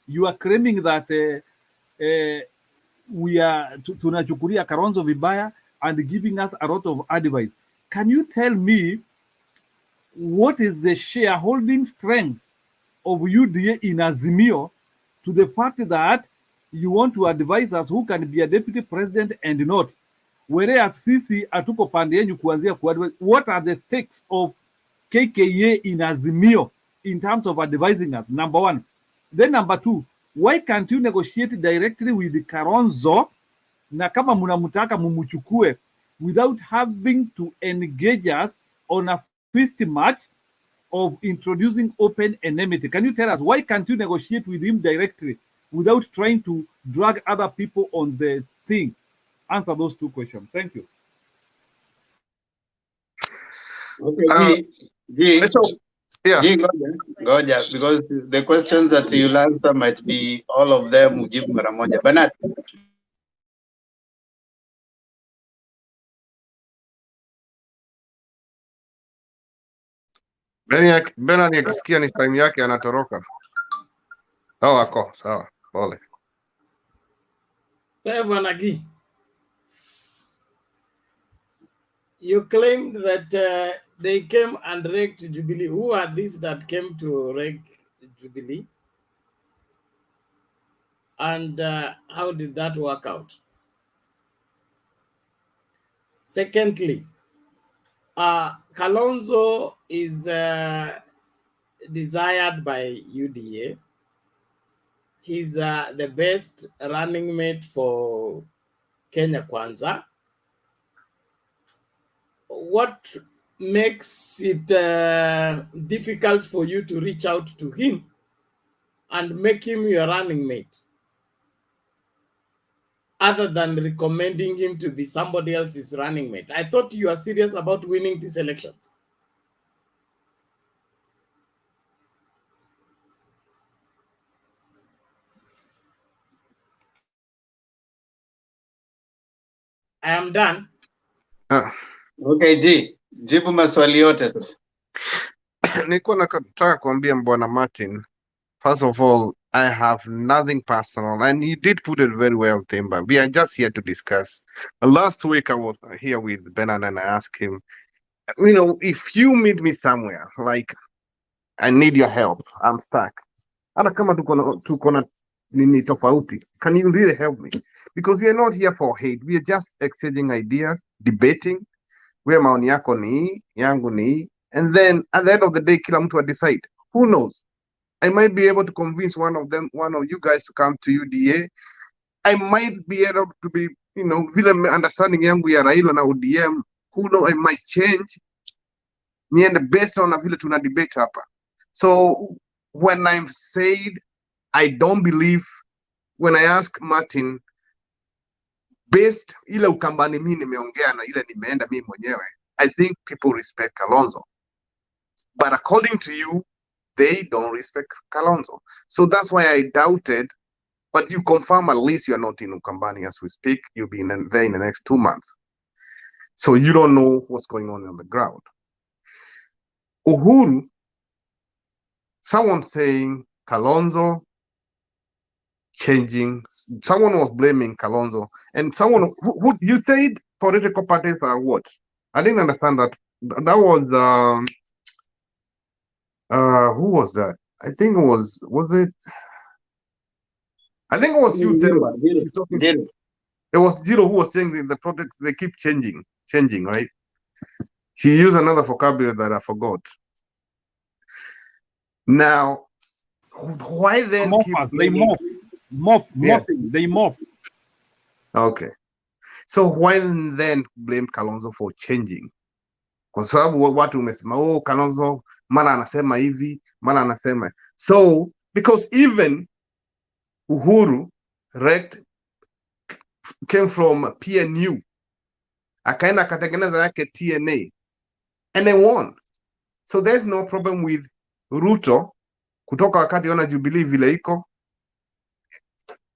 you are claiming that we are tunachukulia Kalonzo vibaya and giving us a lot of advice. Can you tell me what is the shareholding strength of UDA in Azimio to the fact that you want to advise us who can be a deputy president and not? Whereas sisi atuko pande yenyu kuanzia kuadvise. What are the stakes of KKA in Azimio in terms of advising us? Number one. Then number two, why can't you negotiate directly with the Kalonzo na kama munamutaka mumuchukue without having to engage us on a fist match of introducing open enmity? Can you tell us why can't you negotiate with him directly without trying to drag other people on the thing? Answer those two questions. Thank you. Okay, Goja, because the questions that you'll answer might be all of them ujibu mara moja. Bernard. Bernard akisikia ni time yake anatoroka. Oh, ako sawa. Pole. Bwana Gi, you claimed that they came and wrecked Jubilee. Who are these that came to wreck Jubilee? And how did that work out? Secondly, Kalonzo is desired by UDA. He's the best running mate for Kenya Kwanzaa. What makes it difficult for you to reach out to him and make him your running mate, other than recommending him to be somebody else's running mate? I thought you are serious about winning these elections. I am done. Okay, jibu maswali yote sasa. nilikuwa nataka kuambia Bwana Martin, first of all, I have nothing personal, and you did put it very well, Timber. We are just here to discuss. Last week I was here with Bernard and I asked him, you know, if you meet me somewhere, like I need your help, I'm stuck. Hata kama tuko na nini tofauti, can you really help me? Because we are not here for hate. We are just exchanging ideas, debating. Where maoni yako ni hii, yangu ni hii. And then at the end of the day, kila mtu decide. Who knows? I might be able to convince one of you guys to come to UDA. I might be able to be, you know, vile understanding yangu ya Raila na ODM. Who knows? I might change. Niende based on vile tuna debate hapa. So when I'm said, I don't believe, when I ask Martin, based ile ukambani mimi nimeongea na ile nimeenda mimi mwenyewe, I think people respect Kalonzo. But according to you, they don't respect Kalonzo. So that's why I doubted, but you confirm at least you're not in Ukambani as we speak. You'll be there in the next 2 months. So you don't know what's going on the ground. Uhuru, someone saying Kalonzo changing, someone was blaming Kalonzo, and someone who you said political parties are what? I didn't understand that. That was who was that? I think it was it? I think it was you, Temba. It was Zero who was saying the project they keep changing, right? He used another vocabulary that I forgot. Now, why then keep blaming? They morph. Okay. So why then blame Kalonzo for changing? Kwa sababu watu umesema, oh, Kalonzo mara anasema hivi, mara anasema. So, because even Uhuru came from PNU, akaenda akatengeneza yake TNA, and they won. So there's no problem with Ruto kutoka wakati ona Jubilee vile iko,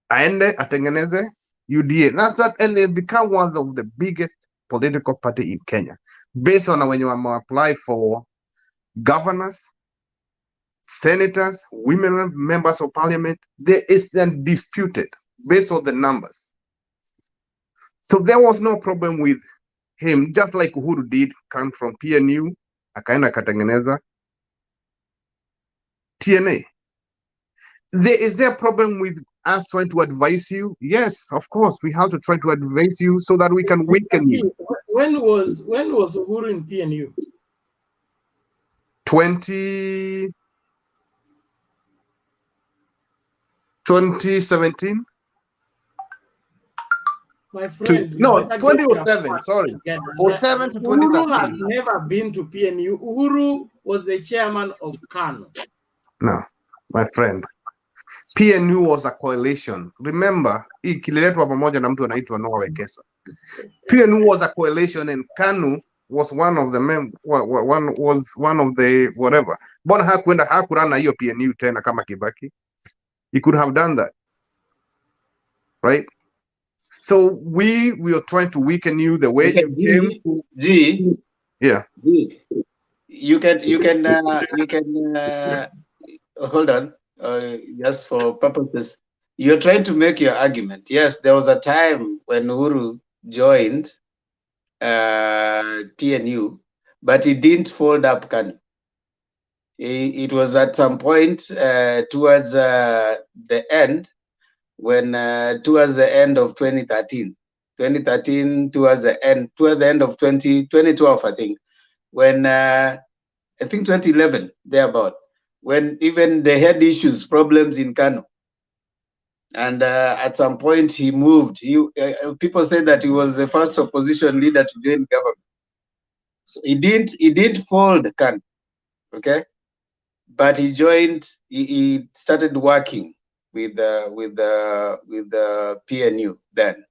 aende atengeneze UDA. That's that, and they become one of the biggest political party in Kenya, based on when you apply for governors, senators, women members of parliament. There is undisputed based on the numbers. So there was no problem with him, just like Uhuru did, come from PNU, akaenda katengeneza TNA. Is there a problem with us trying to advise you? Yes, of course, we have to try to advise you so that we can weaken you. When was Uhuru in PNU? 2017? My friend, no, 2007, sorry. 07 to 2013. Uhuru has never been to PNU. Uhuru was the chairman of KANU. No, my friend. PNU was a coalition. Remember, hii kililetwa pamoja na mtu anaitwa Noah Wekesa. PNU was a coalition and KANU was one of the one of the whatever. Mbona hakurana hiyo PNU tena kama Kibaki? He could have done that. Right? So we are trying to weaken you the way you came. Yeah. You can hold on. Just for purposes, you're trying to make your argument. Yes, there was a time when Uhuru joined PNU, but he didn't fold up KANU. It was at some point towards the end, when towards the end of 2013, towards the end of 2012, I think, when I think 2011, thereabout, when even they had problems in KANU. And at some point he moved. People said that he was the first opposition leader to join government. So he didn't fold KANU, okay? But he joined. He started working with the PNU then.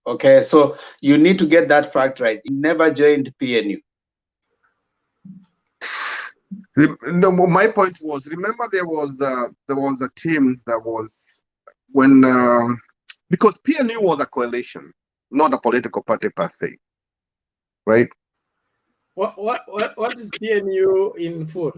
Okay, so you need to get that fact right. He never joined PNU. No, my point was, remember there was a team that was when because PNU was a coalition, not a political party per se, right? What is PNU in full?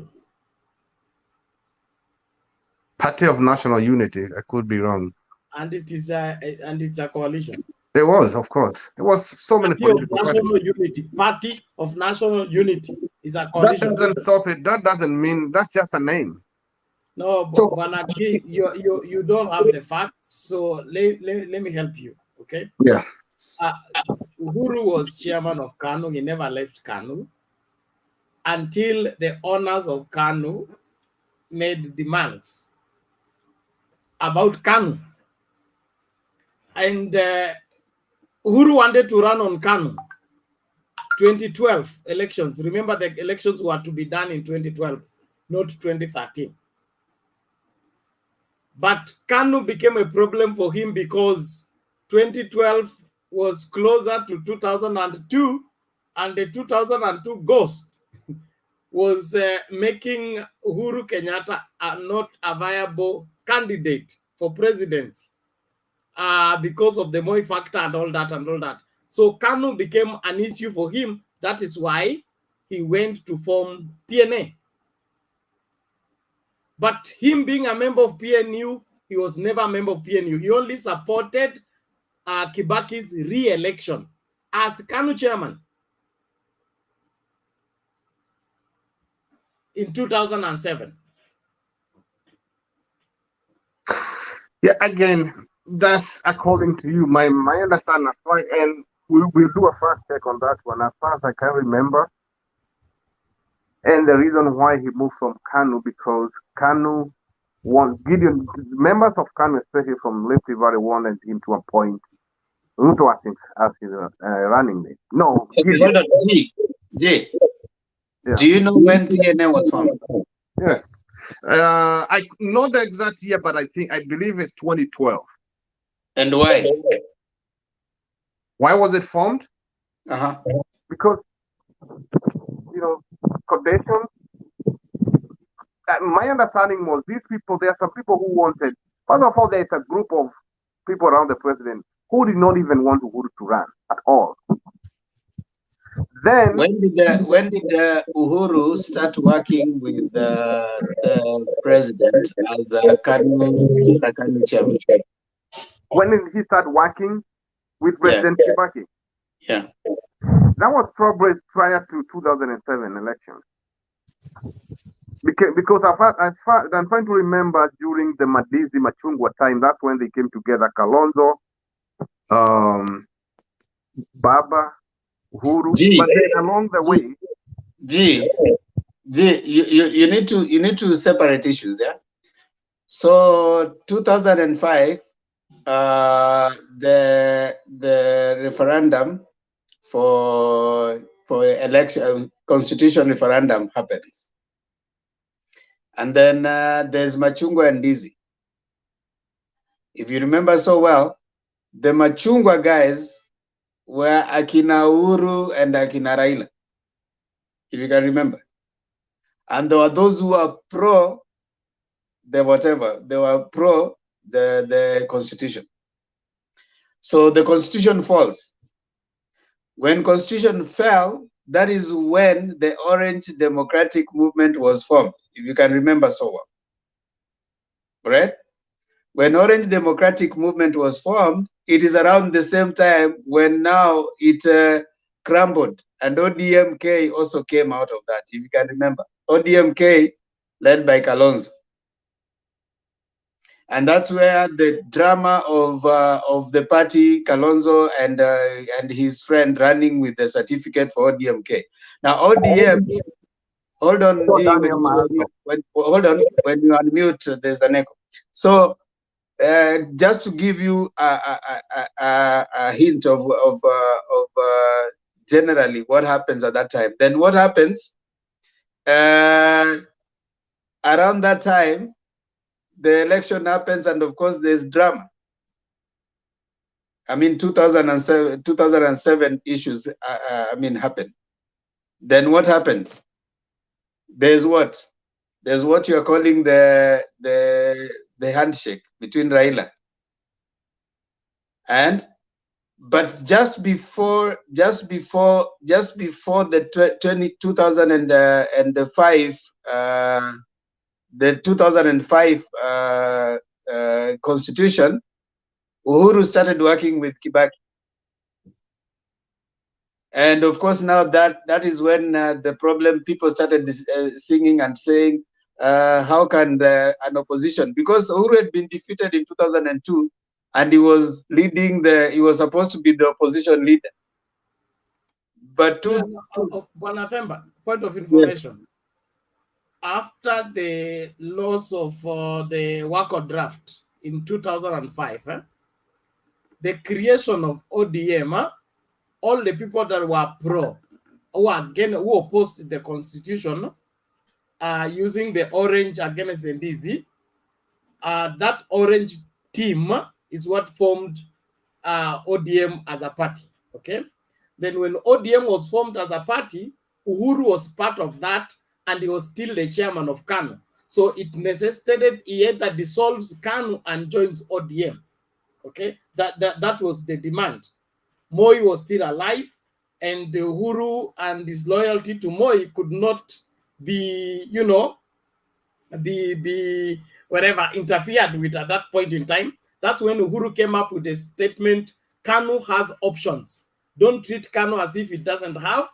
Party of National Unity. I could be wrong. And it's a coalition. There was, of course. There was so many Party of political National parties. Unity. Party of National Unity is a That coalition. doesn't stop it. That doesn't mean that's just a name. No, So but you don't have the facts, so let me help you, okay? yeah. Uhuru was chairman of KANU. He never left KANU until the owners of KANU made demands about KANU. And Uhuru wanted to run on KANU. 2012 elections. Remember, the elections were to be done in 2012, not 2013. But KANU became a problem for him because 2012 was closer to 2002, and the 2002 ghost was making Uhuru Kenyatta not a viable candidate for president because of the Moi factor and all that. So KANU became an issue for him. That is why he went to form TNA. But him being a member of PNU, he was never a member of PNU. He only supported Kibaki's re-election as KANU chairman in 2007. Yeah, again, that's according to you. My understanding, and we'll do a fast check on that one. As far as I can remember, and the reason why he moved from KANU, because KANU members of KANU, especially from Rift Valley, wanted him to appoint Ruto as his running mate. No. Okay, hold on. G. Yeah. Do you know when TNA was formed? Yes. I not the exact year, but I believe it's 2012. And why? Why was it formed? Because conditions. My understanding was these people. There are some people who wanted. First of all, there is a group of people around the president who did not even want Uhuru to run at all. Then when did Uhuru start working with the president as a KANU chairman? When did he start working with President Kibaki? Yeah. That was probably prior to 2007 elections. Because as far I'm trying to remember, during the Madizi Machungwa time, that's when they came together. Kalonzo, Baba, Uhuru, but then along the way, you need to separate issues, yeah. So 2005, the referendum for election constitution referendum happens, and then there's Machungwa and Ndizi. If you remember so well, the Machungwa guys were Akina Uhuru and Akina Raila, if you can remember. And there were those who were pro the whatever, they were pro the constitution. So the constitution falls. When constitution fell, that is when the Orange Democratic Movement was formed, if you can remember so well. Right? When Orange Democratic Movement was formed, it is around the same time when now it crumbled, and ODMK also came out of that, if you can remember. ODMK led by Kalonzo. And that's where the drama of the party, Kalonzo and his friend running with the certificate for ODMK. Now ODM, hold on, G, hold on, when you unmute, there's an echo. So just to give you a hint of generally what happens at that time. Then what happens around that time, the election happens, and of course there's drama. I mean, 2007 issues happen. Then what happens? There's what you're calling the handshake between Raila and But just before the 2005, the 2005 constitution, Uhuru started working with Kibaki. And of course, now that is when the problem, people started singing and saying, how can an opposition, because Uhuru had been defeated in 2002, and he was he was supposed to be the opposition leader. But Bwana Themba, point of information. Yes. After the loss of the Wako draft in 2005, the creation of ODM, all the people that were pro, who opposed the constitution, using the orange against the DZ, that orange team is what formed ODM as a party. Okay. Then when ODM was formed as a party, Uhuru was part of that, and he was still the chairman of KANU. So it necessitated he either dissolves KANU and joins ODM. Okay, that was the demand. Moi was still alive, and Uhuru and his loyalty to Moi could not be, be whatever interfered with at that point in time. That's when Uhuru came up with a statement: KANU has options. Don't treat KANU as if it doesn't have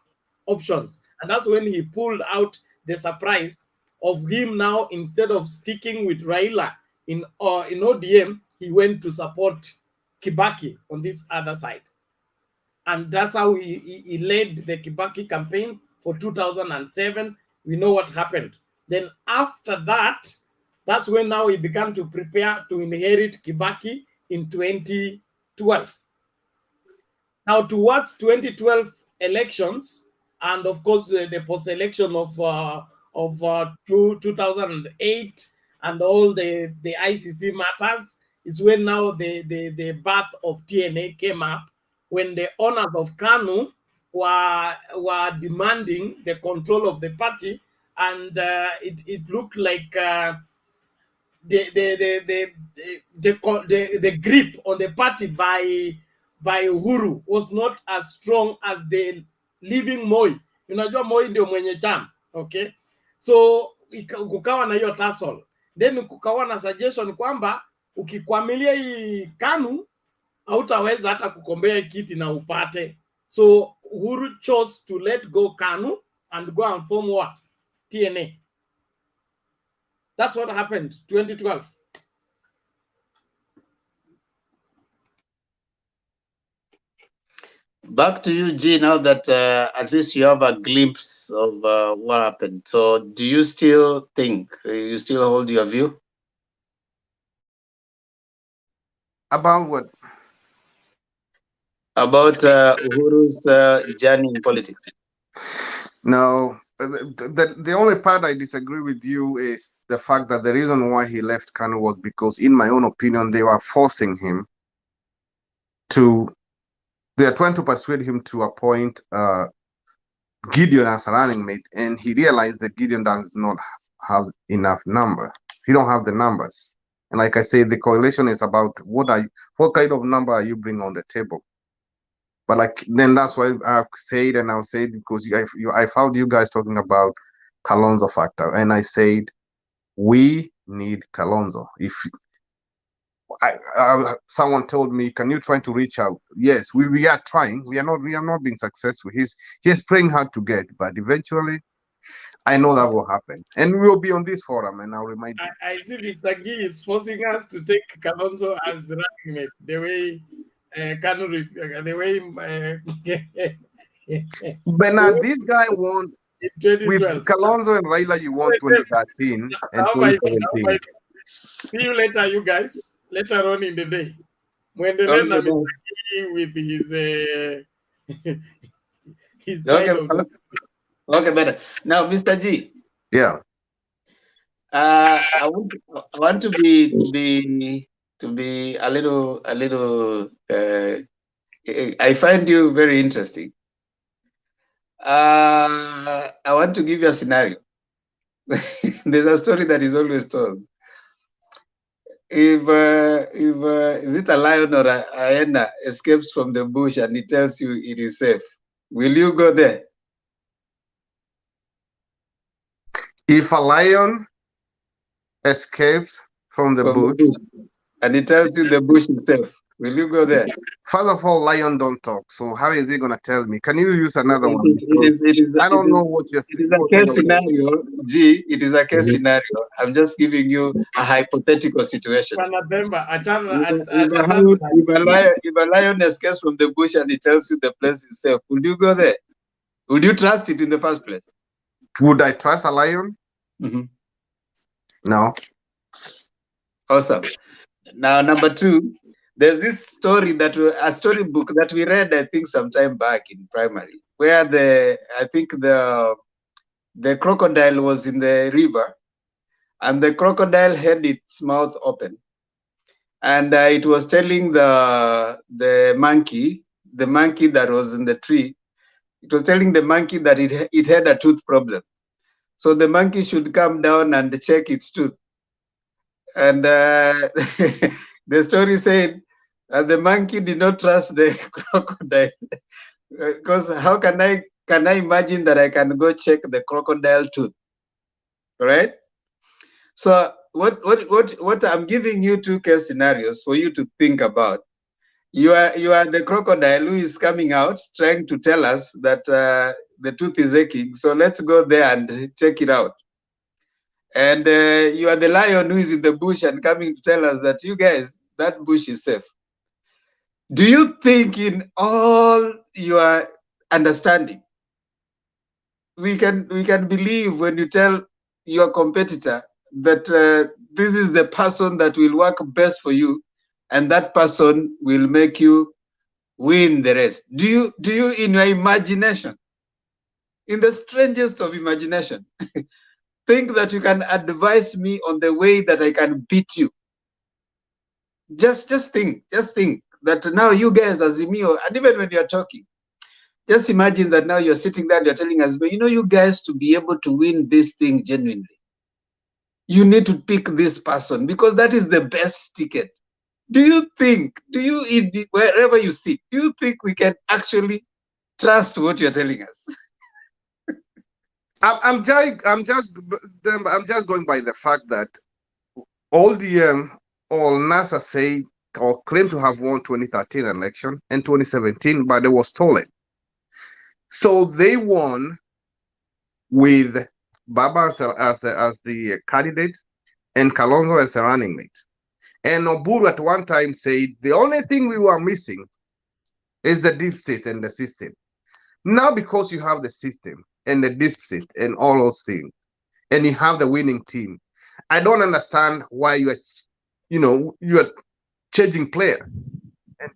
options. And that's when he pulled out the surprise of him now, instead of sticking with Raila in ODM, he went to support Kibaki on this other side. And that's how he led the Kibaki campaign for 2007. We know what happened. Then after that, that's when now he began to prepare to inherit Kibaki in 2012. Now, towards 2012 elections, and of course the post-election of 2008 and all the ICC matters, is when now the birth of TNA came up, when the owners of KANU were demanding the control of the party, and it looked like the grip on the party by Uhuru was not as strong as the living Moi. Unajua Moi ndio mwenye chama, okay? So kukawa na hiyo tussle. Then kukawa na suggestion kwamba ukikwamilia hii KANU hautaweza hata kukombea kiti na upate. So Uhuru chose to let go KANU and go and form what? TNA. That's what happened 2012. Back to you, G, now that at least you have a glimpse of what happened. So do you still think, you still hold your view? About what? About Uhuru's journey in politics. No, the only part I disagree with you is the fact that the reason why he left KANU was because, in my own opinion, they were forcing him to, they are trying to persuade him to appoint Gideon as a running mate, and he realized that Gideon does not have enough number. He don't have the numbers. And like I say, the coalition is about what kind of number are you bringing on the table? But like, then that's why I've said, and I'll say it because I found you guys talking about Kalonzo factor, and I said we need Kalonzo. If someone told me, can you try to reach out? Yes, we are trying. We have not been successful. He's praying hard to get, but eventually I know that will happen, and we will be on this forum, and I'll remind you. I see Mr. Gee is forcing us to take Kalonzo as running mate, the way the way Bernard, this guy won with Kalonzo and Raila. You won 2013 and 2017. See you later, you guys. Later on in the day, when the Mr. Gee with his side of the... Okay, better. Now, Mr. G. Yeah. I want to be a little. I find you very interesting. I want to give you a scenario. There's a story that is always told. If is it a lion or a hyena escapes from the bush and it tells you it is safe, will you go there? If a lion escapes from the bush and it tells you the bush is safe, will you go there? First of all, lion don't talk. So how is he gonna tell me? Can you use another one? I don't know what you're saying. It is a case scenario, G. It is a case scenario. I'm just giving you a hypothetical situation. If a lion escapes from the bush and it tells you the place is safe, would you go there? Would you trust it in the first place? Would I trust a lion? No. Awesome. Now, number two, there's this story a storybook that we read, I think, some time back in primary, where I think the crocodile was in the river, and the crocodile had its mouth open, and it was telling the monkey that was in the tree, it was telling the monkey that it had a tooth problem, so the monkey should come down and check its tooth. And the story said the monkey did not trust the crocodile, because how can I imagine that I can go check the crocodile tooth, right? So what I'm giving you two case scenarios for you to think about. You are the crocodile who is coming out trying to tell us that the tooth is aching, so let's go there and check it out. And you are the lion who is in the bush and coming to tell us that you guys, that bush is safe. Do you think in all your understanding, we can believe when you tell your competitor that this is the person that will work best for you, and that person will make you win the race? Do you in your imagination, in the strangest of imagination, think that you can advise me on the way that I can beat you? Just think that now you guys, Azimio, and even when you're talking, just imagine that now you're sitting there and you're telling us, but you guys, to be able to win this thing genuinely, you need to pick this person because that is the best ticket. Do you, wherever you sit, do you think we can actually trust what you're telling us? I'm just going by the fact that all NASA say or claim to have won 2013 election and 2017, but it was stolen. So they won with Baba as the candidate and Kalonzo as the running mate. And Oburu at one time said the only thing we were missing is the deep state and the system. Now, because you have the system and the deep state and all those things, and you have the winning team, I don't understand why you are changing player and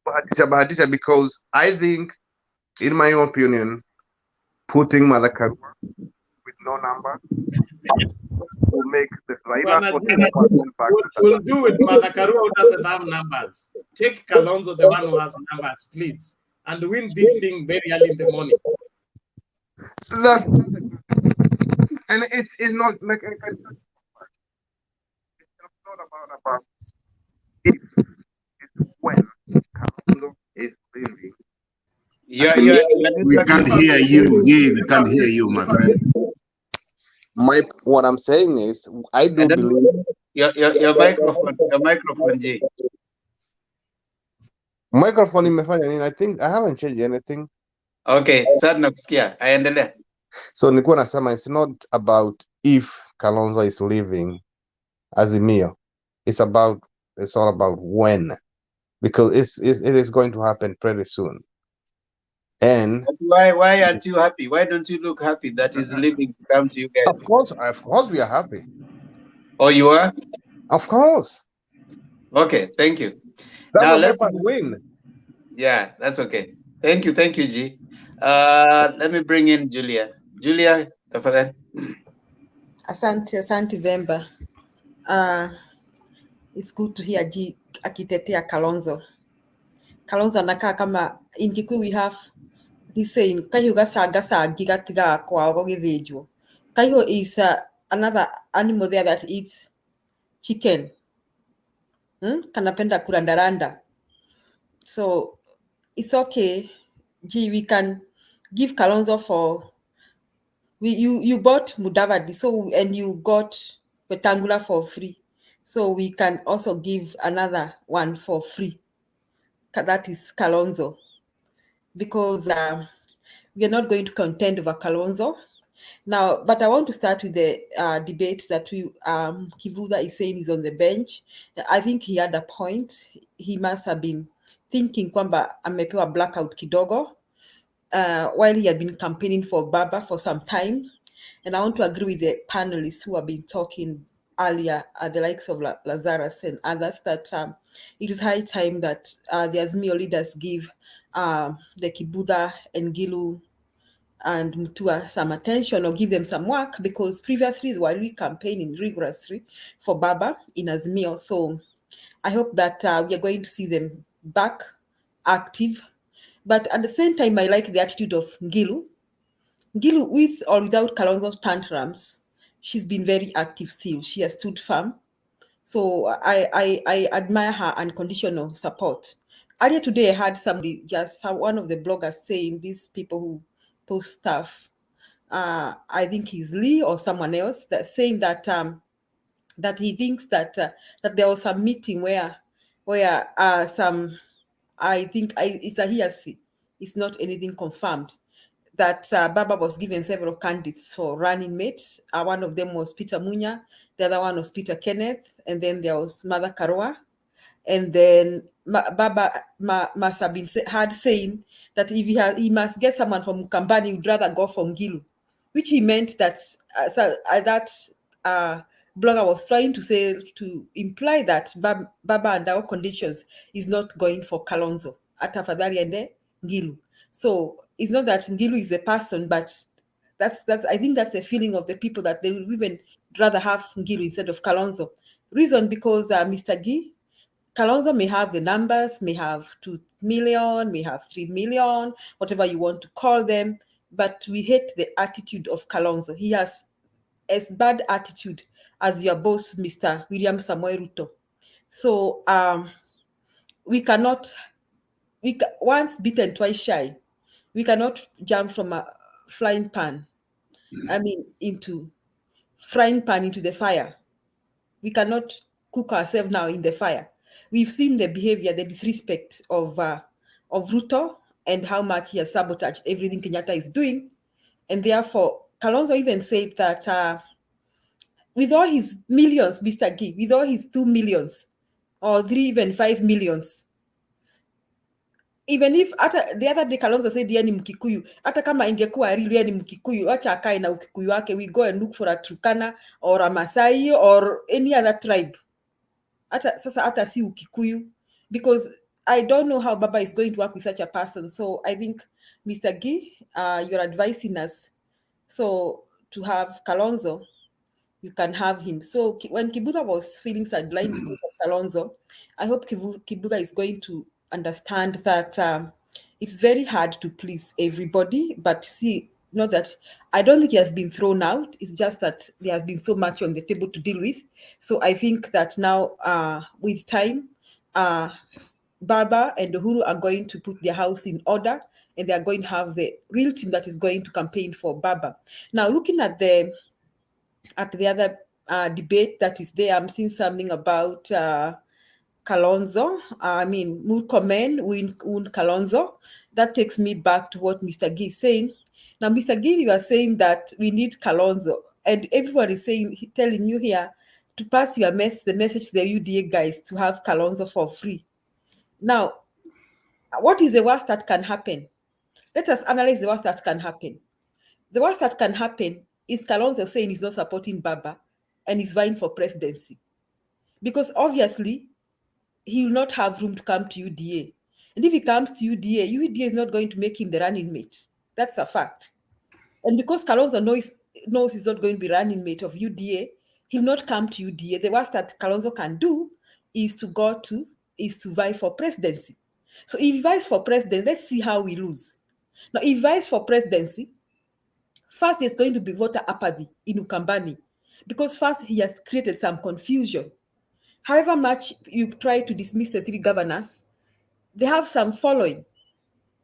Bahatisha, because I think, in my own opinion, putting Mother Karua with no number will make the Raila 40% back. We'll do it. Mother Karua who doesn't have numbers. Take Kalonzo, the one who has numbers, please, and win this thing very early in the morning. And it's not like it's not about if, it's when Kalonzo is leaving. We can't hear you. We can't hear you, my friend. What I'm saying is, I do believe your microphone, G. Microphone imefanya nini? I think I haven't changed anything. Okay, sasa nakusikia. Aendelea. So nilikuwa nasema it's not about if Kalonzo is leaving Azimio. It's all about when, because it is going to happen pretty soon. And why aren't you happy? Why don't you look happy that he's leaving to come to you guys? Of course we are happy. Oh, you are? Of course. Okay, thank you. Now let's win. Yeah, that's okay. Thank you, G. Let me bring in Julia. Julia, tafadhali. Asante Vemba. It's good to hear G akitetea Kalonzo. Kalonzo anakaa kama, in Kikuyu we have this saying, kahiũ gacangacangĩ gatigaga kwao gĩthĩnjwo. Kahiũ is another animal there that eats chicken. kanapenda kurandaranda. So it's okay. Gee, we can give Kalonzo for you bought Mudavadi, so and you got Petangula for free. So we can also give another one for free. That is Kalonzo. Because we are not going to contend over Kalonzo. Now, but I want to start with the debate that Kivutha is saying is on the bench. I think he had a point. He must have been thinking kwamba amepewa blackout kidogo while he had been campaigning for Baba for some time. And I want to agree with the panelists who have been talking earlier, the likes of Lazarus and others, that it is high time that the Azimio leaders give the Kivutha and Gilu and Mutua some attention or give them some work, because previously they were really campaigning rigorously for Baba in Azimio. So I hope that we are going to see them back active. But at the same time, I like the attitude of Gilu. Gilu, with or without Kalonzo's tantrums, she's been very active still. She has stood firm. So I admire her unconditional support. Earlier today, I had somebody, one of the bloggers saying, these people who post stuff, I think he's Lee or someone else, that saying that that he thinks that that there was some meeting where some, I think it's a hearsay, it's not anything confirmed, that Baba was given several candidates for running mate. One of them was Peter Munya, the other one was Peter Kenneth, and then there was Mother Karua. And then Baba must have been heard saying that if he must get someone from Mukambani, he would rather go for Ngilu, which he meant that blogger was trying to say, to imply that Baba under all conditions is not going for Kalonzo at Afadhali and Ngilu. So it's not that Ngilu is the person, but that's I think that's a feeling of the people, that they would even rather have Ngilu instead of Kalonzo. Reason because Mr. Gi, Kalonzo may have the numbers, may have 2 million, may have 3 million, whatever you want to call them, but we hate the attitude of Kalonzo. He has as bad attitude as your boss, Mr. William Samoei Ruto. So we cannot, once bitten, twice shy. We cannot jump from a frying pan, into the fire. We cannot cook ourselves now in the fire. We've seen the behavior, the disrespect of Ruto, and how much he has sabotaged everything Kenyatta is doing. And therefore, Kalonzo even said that with all his millions, Mr. G, with all his 2 millions or 3, even 5 millions, even if the other day Kalonzo said yeye ni Mkikuyu, hata kama ingekuwa really yeye ni Mkikuyu, acha akae na Ukikuyu wake, we go and look for a Turkana or a Masai or any other tribe. Hata si Ukikuyu, because I don't know how Baba is going to work with such a person. So I think, Mr. Gi, you're advising us. So to have Kalonzo, you can have him. So when Kivutha was feeling sidelined because of Kalonzo, I hope Kivutha is going to understand that it's very hard to please everybody, but see, not that I don't think he has been thrown out. It's just that there has been so much on the table to deal with. So I think that now, with time, Baba and Uhuru are going to put their house in order, and they are going to have the real team that is going to campaign for Baba. Now, looking at the other debate that is there, I'm seeing something about Kalonzo. Murkomen win Kalonzo. That takes me back to what Mr. Gi is saying. Now, Mr. Gi, you are saying that we need Kalonzo, and everyone is telling you here to pass the message to the UDA guys to have Kalonzo for free. Now, what is the worst that can happen? Let us analyze the worst that can happen. The worst that can happen is Kalonzo saying he's not supporting Baba and he's vying for presidency. Because obviously, he will not have room to come to UDA. And if he comes to UDA, UDA is not going to make him the running mate. That's a fact. And because Kalonzo knows he's not going to be running mate of UDA, he'll not come to UDA. The worst that Kalonzo can do is to vie for presidency. So if he vies for president, let's see how we lose. Now, if he vies for presidency, first there's going to be voter apathy in Ukambani, because first he has created some confusion. however much you try to dismiss the three governors, they have some following.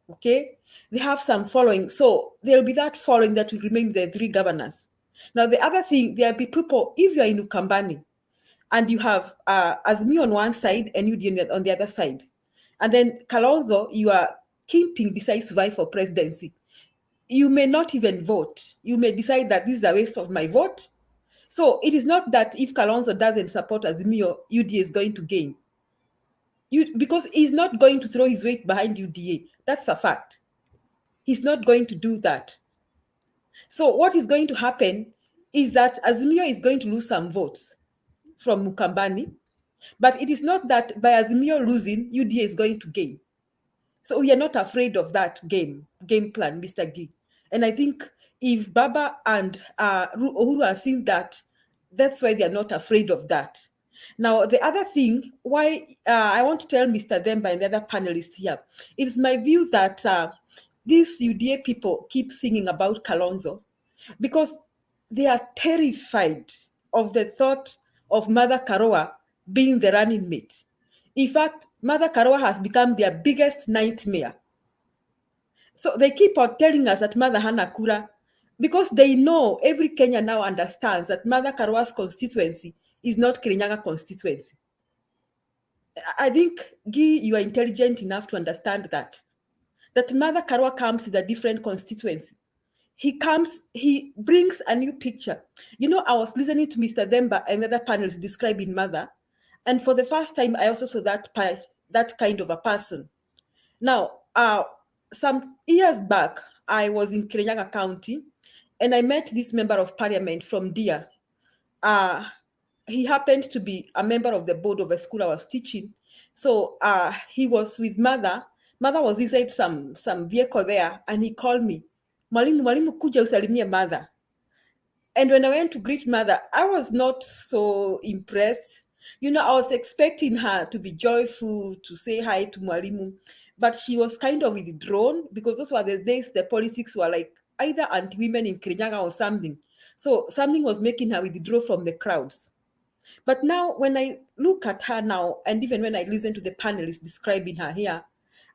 Okay, they have some following, so there'll be that following that will remain the three governors. Now, the other thing, there'll be people, if you're in Ukambani and you have Azimio on one side and UDA on the other side, and then Kalonzo, you are Kingpin decides to vie for presidency, you may not even vote. You may decide that this is a waste of my vote. So it is not that if Kalonzo doesn't support Azimio, UDA is going to gain. Because he's not going to throw his weight behind UDA. That's a fact. He's not going to do that. So what is going to happen is that Azimio is going to lose some votes from Mukambani, but it is not that by Azimio losing, UDA is going to gain. So we are not afraid of that game plan, Mr. Gee. And I think if Baba and Uhuru are seeing that, that's why they are not afraid of that. Now, the other thing, why I want to tell Mr. Demba and the other panelists here, it is my view that these UDA people keep singing about Kalonzo because they are terrified of the thought of Mother Karua being the running mate. In fact, Mother Karua has become their biggest nightmare. So they keep on telling us that Mother Hana Kura, because they know, every Kenyan now understands that Mother Karua's constituency is not Kirinyaga constituency. I think, Guy, you are intelligent enough to understand that Mother Karua comes with a different constituency. He brings a new picture. You know, I was listening to Mr. Demba and other panels describing Mother, and for the first time, I also saw that kind of a person. Now, some years back, I was in Kirinyaga County, and I met this member of parliament from Dia. He happened to be a member of the board of a school I was teaching. So he was with Mother. Mother was inside some vehicle there, and he called me, Mwalimu kuja usalimie Mother. And when I went to greet Mother, I was not so impressed. You know, I was expecting her to be joyful, to say hi to Mwalimu, but she was kind of withdrawn because those were the days the politics were like either anti-women in Kirinyaga or something. So something was making her withdraw from the crowds. But now when I look at her now, and even when I listen to the panelists describing her here,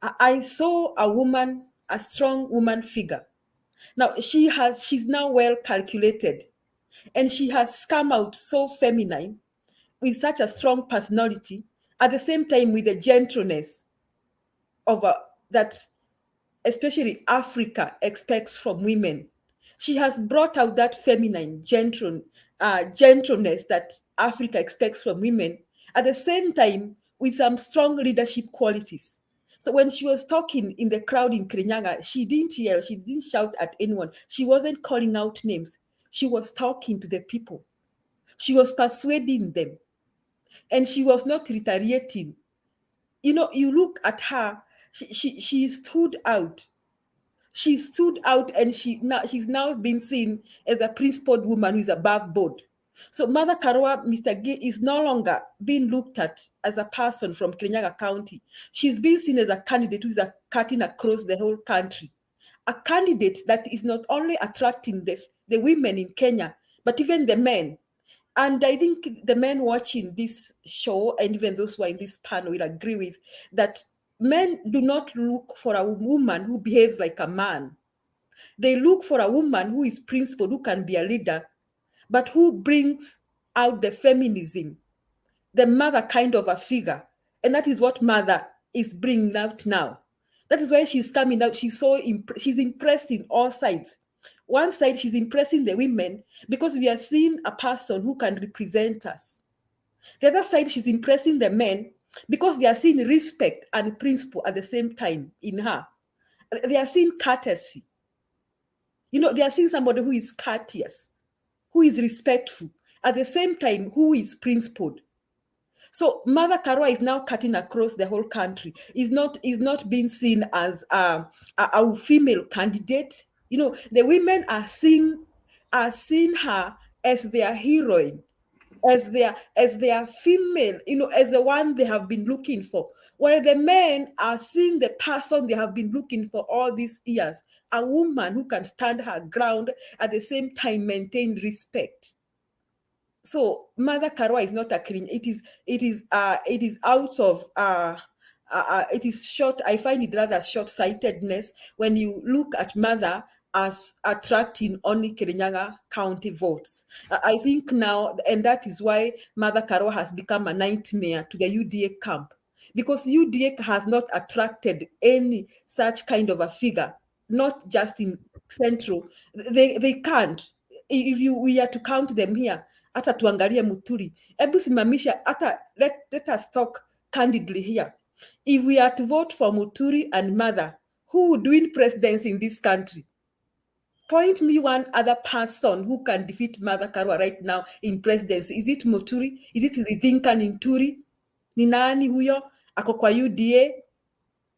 I saw a woman, a strong woman figure. Now she's now well calculated, and she has come out so feminine with such a strong personality, at the same time with the gentleness of that especially Africa expects from women. She has brought out that feminine gentleness that Africa expects from women, at the same time with some strong leadership qualities. So when she was talking in the crowd in Kirinyaga, she didn't yell, she didn't shout at anyone. She wasn't calling out names. She was talking to the people. She was persuading them. And she was not retaliating. You know, you look at her, she stood out. She stood out, and she's now been seen as a principled woman who is above board. So Mother Karua, Mr. Gay, is no longer being looked at as a person from Kirinyaga County. She's being seen as a candidate who is cutting across the whole country. A candidate that is not only attracting the women in Kenya, but even the men. And I think the men watching this show, and even those who are in this panel, will agree with that men do not look for a woman who behaves like a man. They look for a woman who is principled, who can be a leader, but who brings out the feminism, the mother kind of a figure. And that is what Mother is bringing out now. That is why she's coming out. She's impressing all sides. One side, she's impressing the women because we are seeing a person who can represent us. The other side, she's impressing the men because they are seeing respect and principle at the same time in her. They are seeing courtesy. You know, they are seeing somebody who is courteous, who is respectful, at the same time, who is principled. So Mother Karua is now cutting across the whole country. Is not being seen as a female candidate. You know, the women are seeing her as their heroine, as their female, you know, as the one they have been looking for. While the men are seeing the person they have been looking for all these years, a woman who can stand her ground, at the same time maintain respect. So Mother Karua is not a Kirin. It is out of it is short. I find it rather short-sightedness when you look at Mother as attracting only Kirinyaga County votes. I think now, and that is why Mother Karua has become a nightmare to the UDA camp, because UDA has not attracted any such kind of a figure, not just in Central. They can't. If we are to count them here, hata tuangalie Muturi. Ebu simamisha, hata let us talk candidly here. If we are to vote for Muturi and Mother, who would win presidency in this country? Point me one other person who can defeat Mother Karua right now in presidency. Is it Muturi? Is it Rithinka Ninturi? Ni nani huyo? Ako kwa UDA?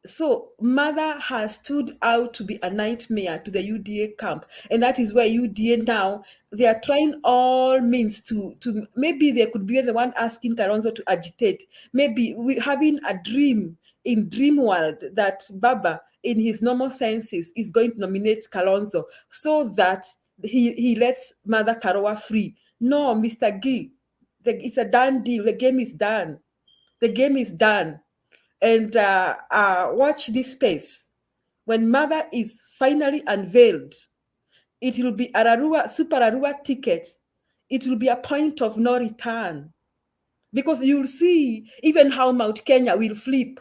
So Mother has stood out to be a nightmare to the UDA camp. And that is where UDA now, they are trying all means to maybe they could be the one asking Kalonzo to agitate. Maybe we having a dream in dream world that Baba, in his normal senses, is going to nominate Kalonzo so that he lets Mother Karua free. No, Mr. Gee, it's a done deal. The game is done. The game is done. And watch this space. When Mother is finally unveiled, it will be a Super Arua ticket. It will be a point of no return. Because you'll see even how Mount Kenya will flip.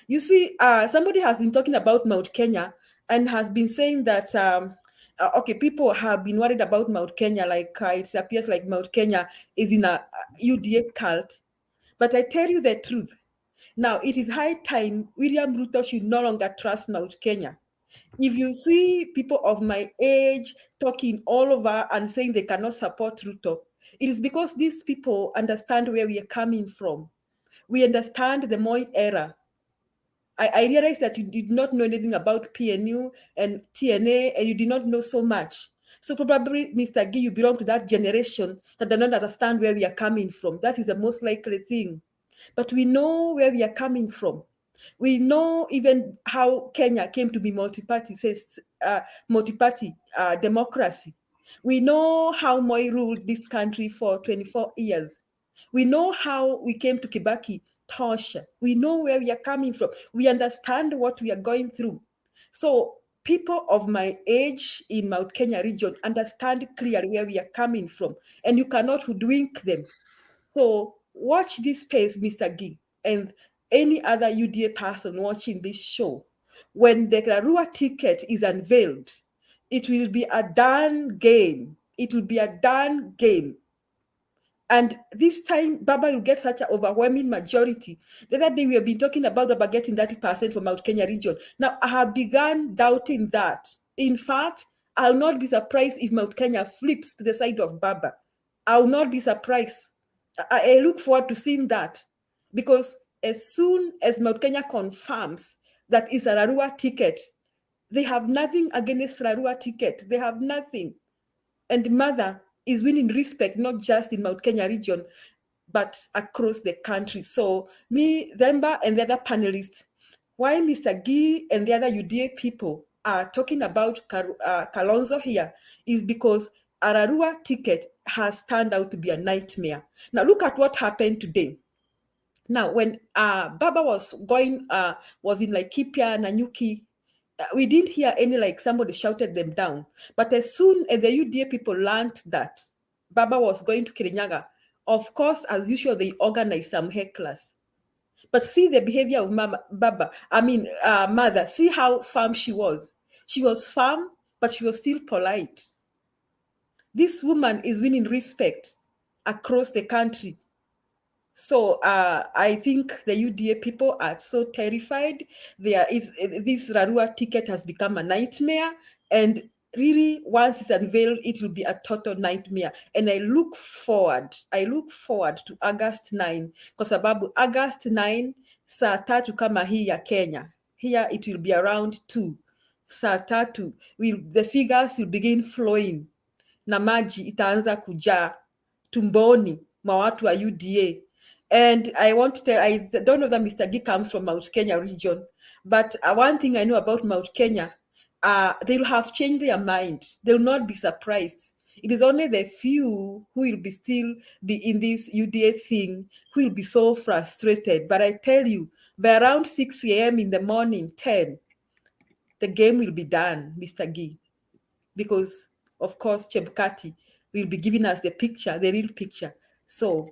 You see, somebody has been talking about Mount Kenya and has been saying that, okay, people have been worried about Mount Kenya, like it appears like Mount Kenya is in a UDA cult. But I tell you the truth. Now, it is high time William Ruto should no longer trust Mount Kenya. If you see people of my age talking all over and saying they cannot support Ruto, it is because these people understand where we are coming from. We understand the Moi era. I realize that you did not know anything about PNU and TNA, and you did not know so much. So probably, Mr. Gee, you belong to that generation that does not understand where we are coming from. That is the most likely thing. But we know where we are coming from. We know even how Kenya came to be multi-party democracy. We know how Moi ruled this country for 24 years. We know how we came to Kibaki Tosha. We know where we are coming from. We understand what we are going through. So people of my age in Mount Kenya region understand clearly where we are coming from, and you cannot hoodwink them. So watch this space, Mr. Gee, and any other UDA person watching this show. When the Karua ticket is unveiled, it will be a done game. It will be a done game. And this time, Baba will get such an overwhelming majority. The other day, we have been talking about Baba getting 30% from Mount Kenya region. Now, I have begun doubting that. In fact, I'll not be surprised if Mount Kenya flips to the side of Baba. I'll not be surprised. I look forward to seeing that, because as soon as Mount Kenya confirms that it's a Rarua ticket, they have nothing against Rarua ticket. They have nothing. And Mother is winning respect, not just in Mount Kenya region, but across the country. So me, Themba, and the other panelists, why Mr. Gee and the other UDA people are talking about Kalonzo here is because Ararua ticket has turned out to be a nightmare. Now look at what happened today. Now when Baba was in Laikipia, NANYUKI, we didn't hear any like somebody shouted them down. But as soon as the UDA people learned that Baba was going to Kirinyaga, of course, as usual, they organized some hecklers. But see the behavior of Mother. See how firm she was. She was firm, but she was still polite. This woman is winning respect across the country. So I think the UDA people are so terrified. This Rarua ticket has become a nightmare, and really, once it's unveiled, it will be a total nightmare. And I look forward to August 9, kwa sababu August 9 saa tatu kama hii ya Kenya. Here it will be around 2. Saa tatu, the figures will begin flowing. Na maji itaanza kujaa tumboni mwa watu wa UDA. And I want to tell, I don't know that Mr. Gee comes from Mount Kenya region, but one thing I know about Mount Kenya, they will have changed their mind. They will not be surprised It is only the few who will still be in this UDA thing who will be so frustrated. But I tell you, by around 6 a.m. in the morning, 10, the game will be done, Mr. Gee. Because, of course, Chebukati will be giving us the picture, the real picture. So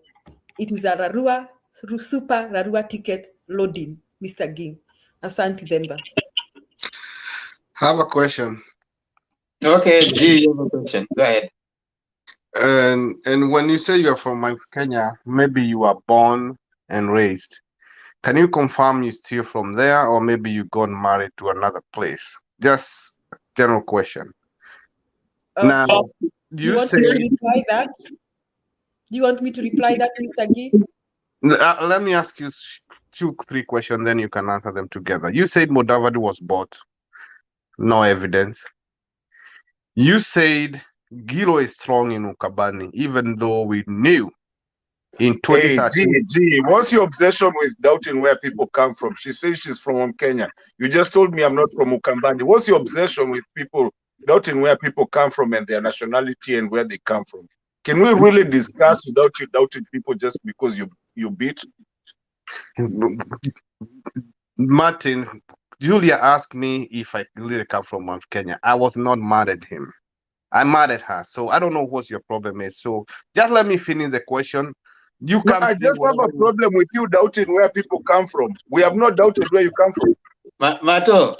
it is a super Rarua ticket loading, Mr. Gee. Asante Demba. Have a question. Okay, G, you have a question. Go ahead. And when you say you're from Mount Kenya, maybe you were born and raised. Can you confirm you're still from there, or maybe you got married to another place? Just general question. Now, you want me to reply that? Do you want me to reply that, Mr. Gee? Let me ask you 2-3 questions, then you can answer them together. You said Mudavadi was bought. No evidence. You said Gilo is strong in Ukabani, even though we knew in 2013. Hey, G, what's your obsession with doubting where people come from? She says she's from Kenya. You just told me I'm not from Ukambani. What's your obsession with people doubting where people come from and their nationality and where they come from? Can we really discuss without you doubting people just because you beat? Martin, Julia asked me if I really come from Mount Kenya. I was not mad at him. I'm mad at her. So I don't know what your problem is. So just let me finish the question. You no, I just have a problem with you doubting where people come from. We have not doubted where you come from. Mato,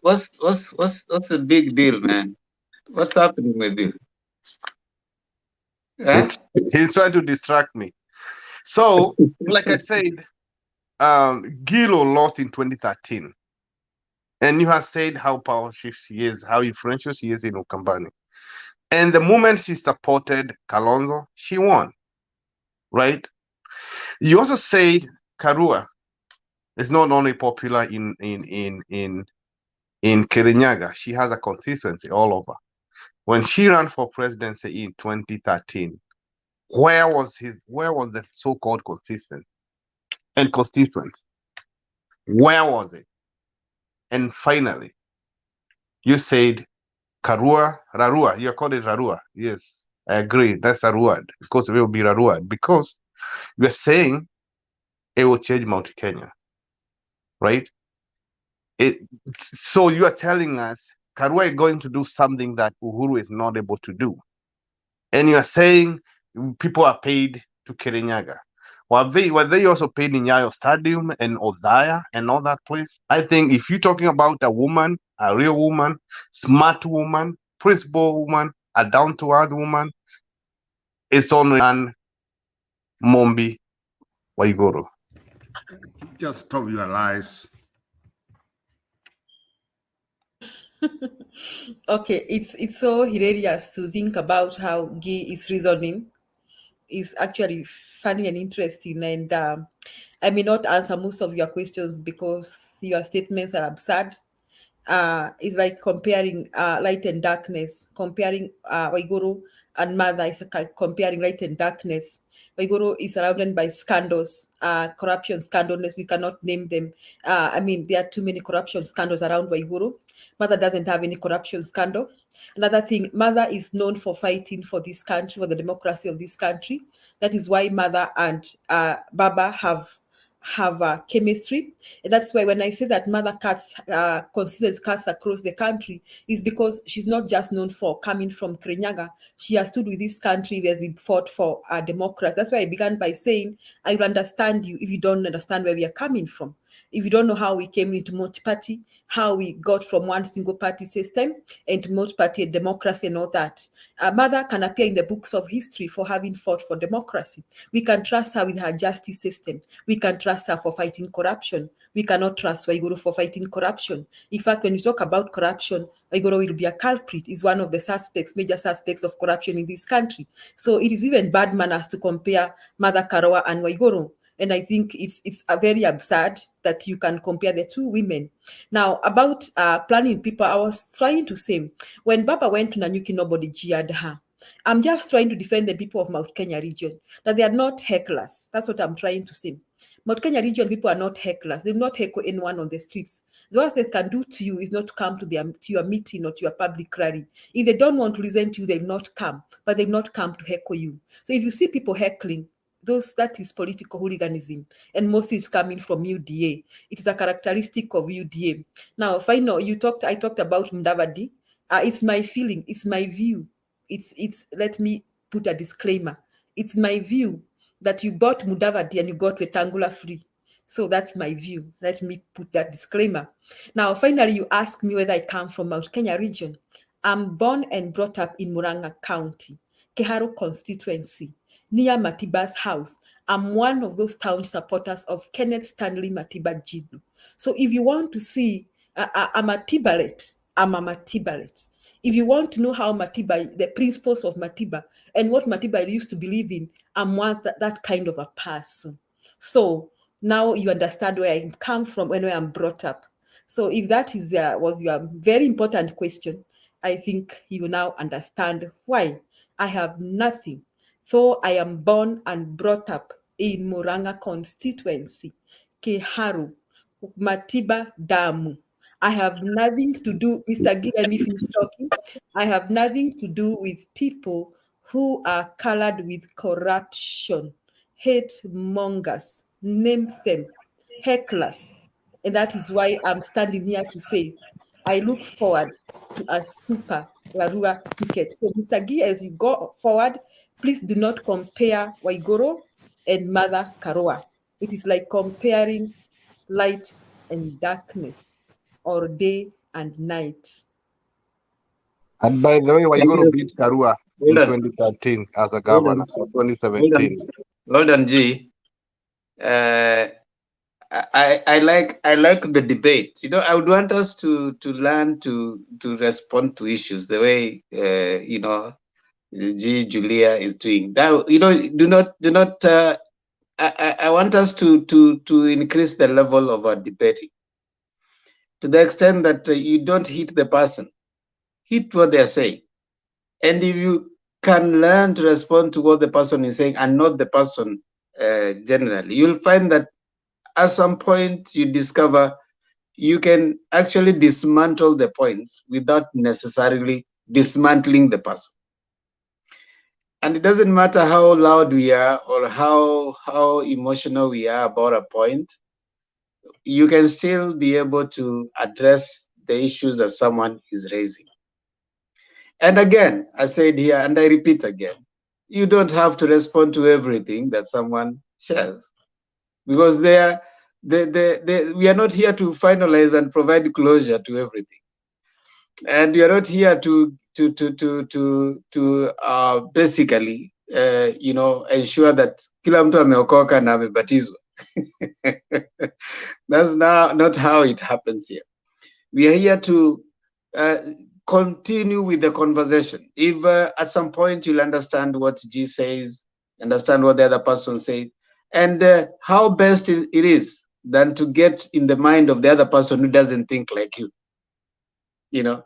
what's the big deal, man? What's happening with you? Huh? He's trying to distract me. So, like I said, Gilo lost in 2013. And you have said how powerful she is, how influential she is in Ukambani. And the moment she supported Kalonzo, she won. Right? You also said Karua is not only popular in Kirinyaga, she has a consistency all over. When she ran for presidency in 2013, where was the so-called consistency and constituents? Where was it? And finally, you said Rarua, you called it Rarua. Yes, I agree. That's a word because it will be Rarua because you're saying it will change Mount Kenya, right? So you are telling us Karua is going to do something that Uhuru is not able to do. And you are saying people are paid to Kirinyaga. Were they also paid in Nyayo Stadium and Odhaya and all that place? I think if you're talking about a woman, a real woman, smart woman, principled woman, a down-to-earth woman, it's only an Mombi Waiguru. Just stop your lies. Okay, it's so hilarious to think about how Guy is reasoning. It's actually funny and interesting, and I may not answer most of your questions because your statements are absurd. It's like comparing light and darkness, comparing Waiguru and Mother is like comparing light and darkness. Waiguru is surrounded by scandals, corruption scandals. We cannot name them. I mean, there are too many corruption scandals around Waiguru. Mother doesn't have any corruption scandal. Another thing, Mother is known for fighting for this country, for the democracy of this country. That is why Mother and Baba have chemistry, and that's why when I say that Mother cuts considers cuts across the country is because she's not just known for coming from Kirinyaga. She has stood with this country as we fought for democracy. That's why I began by saying I will understand you if you don't understand where we are coming from. If you don't know how we came into multi-party, how we got from one single party system into multi-party democracy and all that. Mother can appear in the books of history for having fought for democracy. We can trust her with her justice system. We can trust her for fighting corruption. We cannot trust Waiguru for fighting corruption. In fact, when we talk about corruption, Waiguru will be a culprit, is one of the suspects, major suspects of corruption in this country. So it is even bad manners to compare Mother Karua and Waiguru. And I think it's very absurd that you can compare the two women. Now, about planning people, I was trying to say, when Baba went to NANYUKI, nobody jeered her. I'm just trying to defend the people of Mount Kenya region, that they are not hecklers. That's what I'm trying to say. Mount Kenya region people are not hecklers. They will not heckle anyone on the streets. The worst they can do to you is not to come to your meeting or to your public rally. If they don't want to listen to you, they will not come, but they will not come to heckle you. So if you see people heckling, that is political hooliganism, and mostly it's coming from UDA. It is a characteristic of UDA. Now, I talked about Mudavadi. It's my feeling, it's my view. It's let me put a disclaimer. It's my view that you bought Mudavadi and you got Wetangula free. So that's my view. Let me put that disclaimer. Now, finally, you ask me whether I come from Mount Kenya region. I'm born and brought up in Murang'a County, Keharo constituency, near Matiba's house. I'm one of those town supporters of Kenneth Stanley Matiba Jidu. So if you want to see a Matibalet, I'm a Matibalet. If you want to know how Matiba, the principles of Matiba, and what Matiba used to believe in, I'm that kind of a person. So now you understand where I come from and where I'm brought up. So if that was your very important question, I think you now understand why I have nothing. So I am born and brought up in Murang'a constituency, Keharu, Matiba Damu. I have nothing to do, Mr. Gill, let me finish talking. I have nothing to do with people who are colored with corruption, hate mongers, name them, hecklers. And that is why I'm standing here to say, I look forward to a super Karua ticket. So Mr. Gill, as you go forward, please do not compare Waiguru and Mother Karua. It is like comparing light and darkness, or day and night. And by the way, Thank Waiguru you. beat Karua in 2013 as a governor, or 2017. Hold on, G. I like the debate. You know, I would want us to learn to respond to issues the way you know, G Julia is doing. That, you know, do not. I want us to increase the level of our debating to the extent that you don't hit the person, hit what they're saying, and if you can learn to respond to what the person is saying and not the person generally, you'll find that at some point you discover you can actually dismantle the points without necessarily dismantling the person. And it doesn't matter how loud we are or how emotional we are about a point, you can still be able to address the issues that someone is raising. And again, I said here, and I repeat again, you don't have to respond to everything that someone shares, because we are not here to finalize and provide closure to everything, and we are not here to basically you know, ensure that kila mtu ameokoka na amebatizwa. That's not how it happens here. We are here to continue with the conversation. If at some point you'll understand what G says, understand what the other person says, and how best it is than to get in the mind of the other person who doesn't think like you. You know,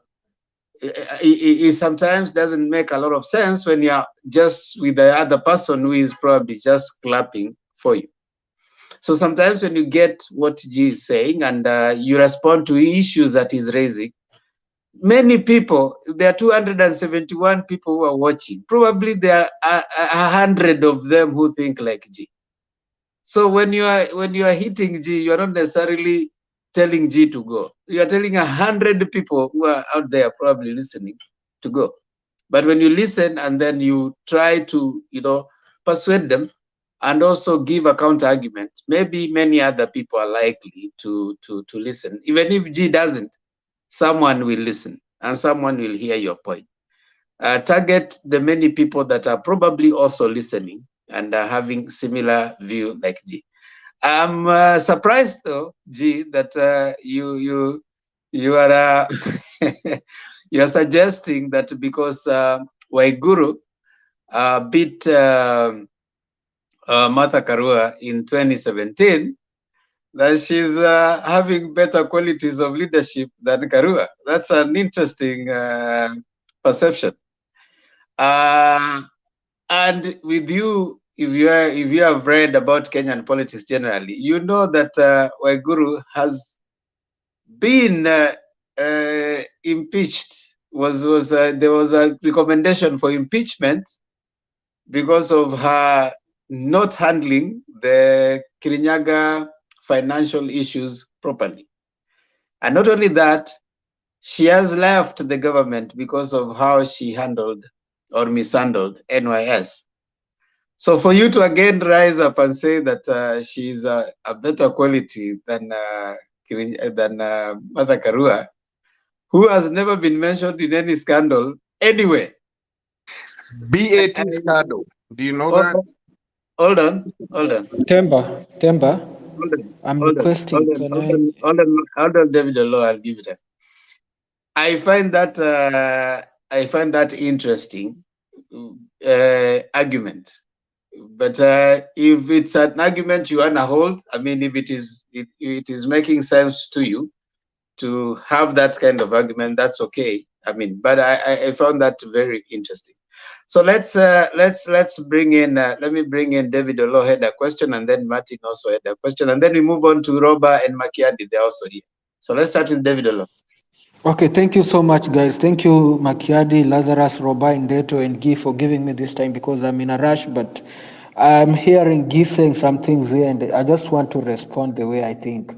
it sometimes doesn't make a lot of sense when you're just with the other person who is probably just clapping for you. So sometimes when you get what G is saying and you respond to issues that he's raising, many people, there are 271 people who are watching. Probably there are 100 of them who think like G. So when you are hitting G, you are not necessarily telling G to go. You are telling 100 people who are out there probably listening to go. But when you listen and then you try to, you know, persuade them and also give a counter argument, maybe many other people are likely to listen. Even if G doesn't, someone will listen and someone will hear your point. Target the many people that are probably also listening and are having similar view like G. I'm surprised though, G, that you are you are suggesting that because Waiguru beat Martha Karua in 2017, that she's having better qualities of leadership than Karua. That's an interesting perception. And with you, if you have read about Kenyan politics generally, you know that Waiguru has been impeached. There was a recommendation for impeachment because of her not handling the Kirinyaga financial issues properly. And not only that, she has left the government because of how she handled or mishandled NYS. So for you to again rise up and say that she's a better quality than Mother Karua, who has never been mentioned in any scandal anyway. BAT scandal. Do you know that? Hold on. Temba, I'm requesting, Hold on, David Olo, I'll give it. I find that interesting argument. But if it's an argument you want to hold, I mean, if it is making sense to you to have that kind of argument, that's okay. I mean, but I found that very interesting. So let's bring in. Let me bring in David Olo had a question, and then Martin also had a question, and then we move on to Roba and Makiadi. They're also here. So let's start with David Olo. Okay, thank you so much, guys. Thank you, Makiadi, Lazarus, Roba, Ndeto, and Guy for giving me this time because I'm in a rush, but I'm hearing Guy saying some things here, and I just want to respond the way I think.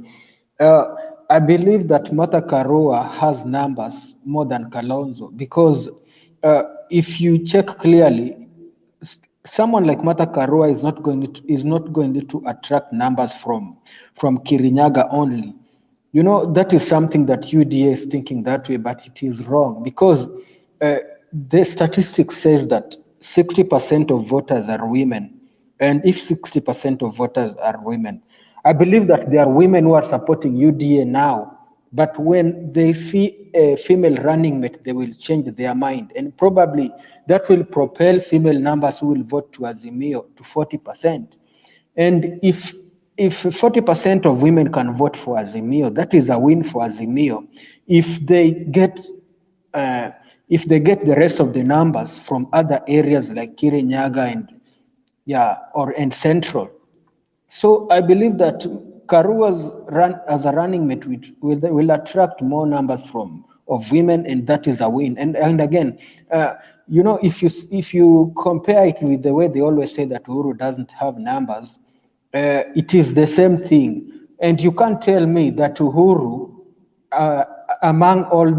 I believe that Mata Karua has numbers more than Kalonzo because if you check clearly, someone like Mata Karua is not going to attract numbers from Kirinyaga only. You know, that is something that UDA is thinking that way, but it is wrong because the statistics says that 60% of voters are women. And if 60% of voters are women, I believe that there are women who are supporting UDA now, but when they see a female running mate, they will change their mind. And probably that will propel female numbers who will vote to Azimio to 40%. And if 40% of women can vote for Azimio, that is a win for Azimio. If they get the rest of the numbers from other areas like Kirinyaga and Central. So I believe that Karua's run as a running mate will attract more numbers of women, and that is a win. And again, you know, if you compare it with the way they always say that Uhuru doesn't have numbers, it is the same thing. And you can't tell me that Uhuru, among all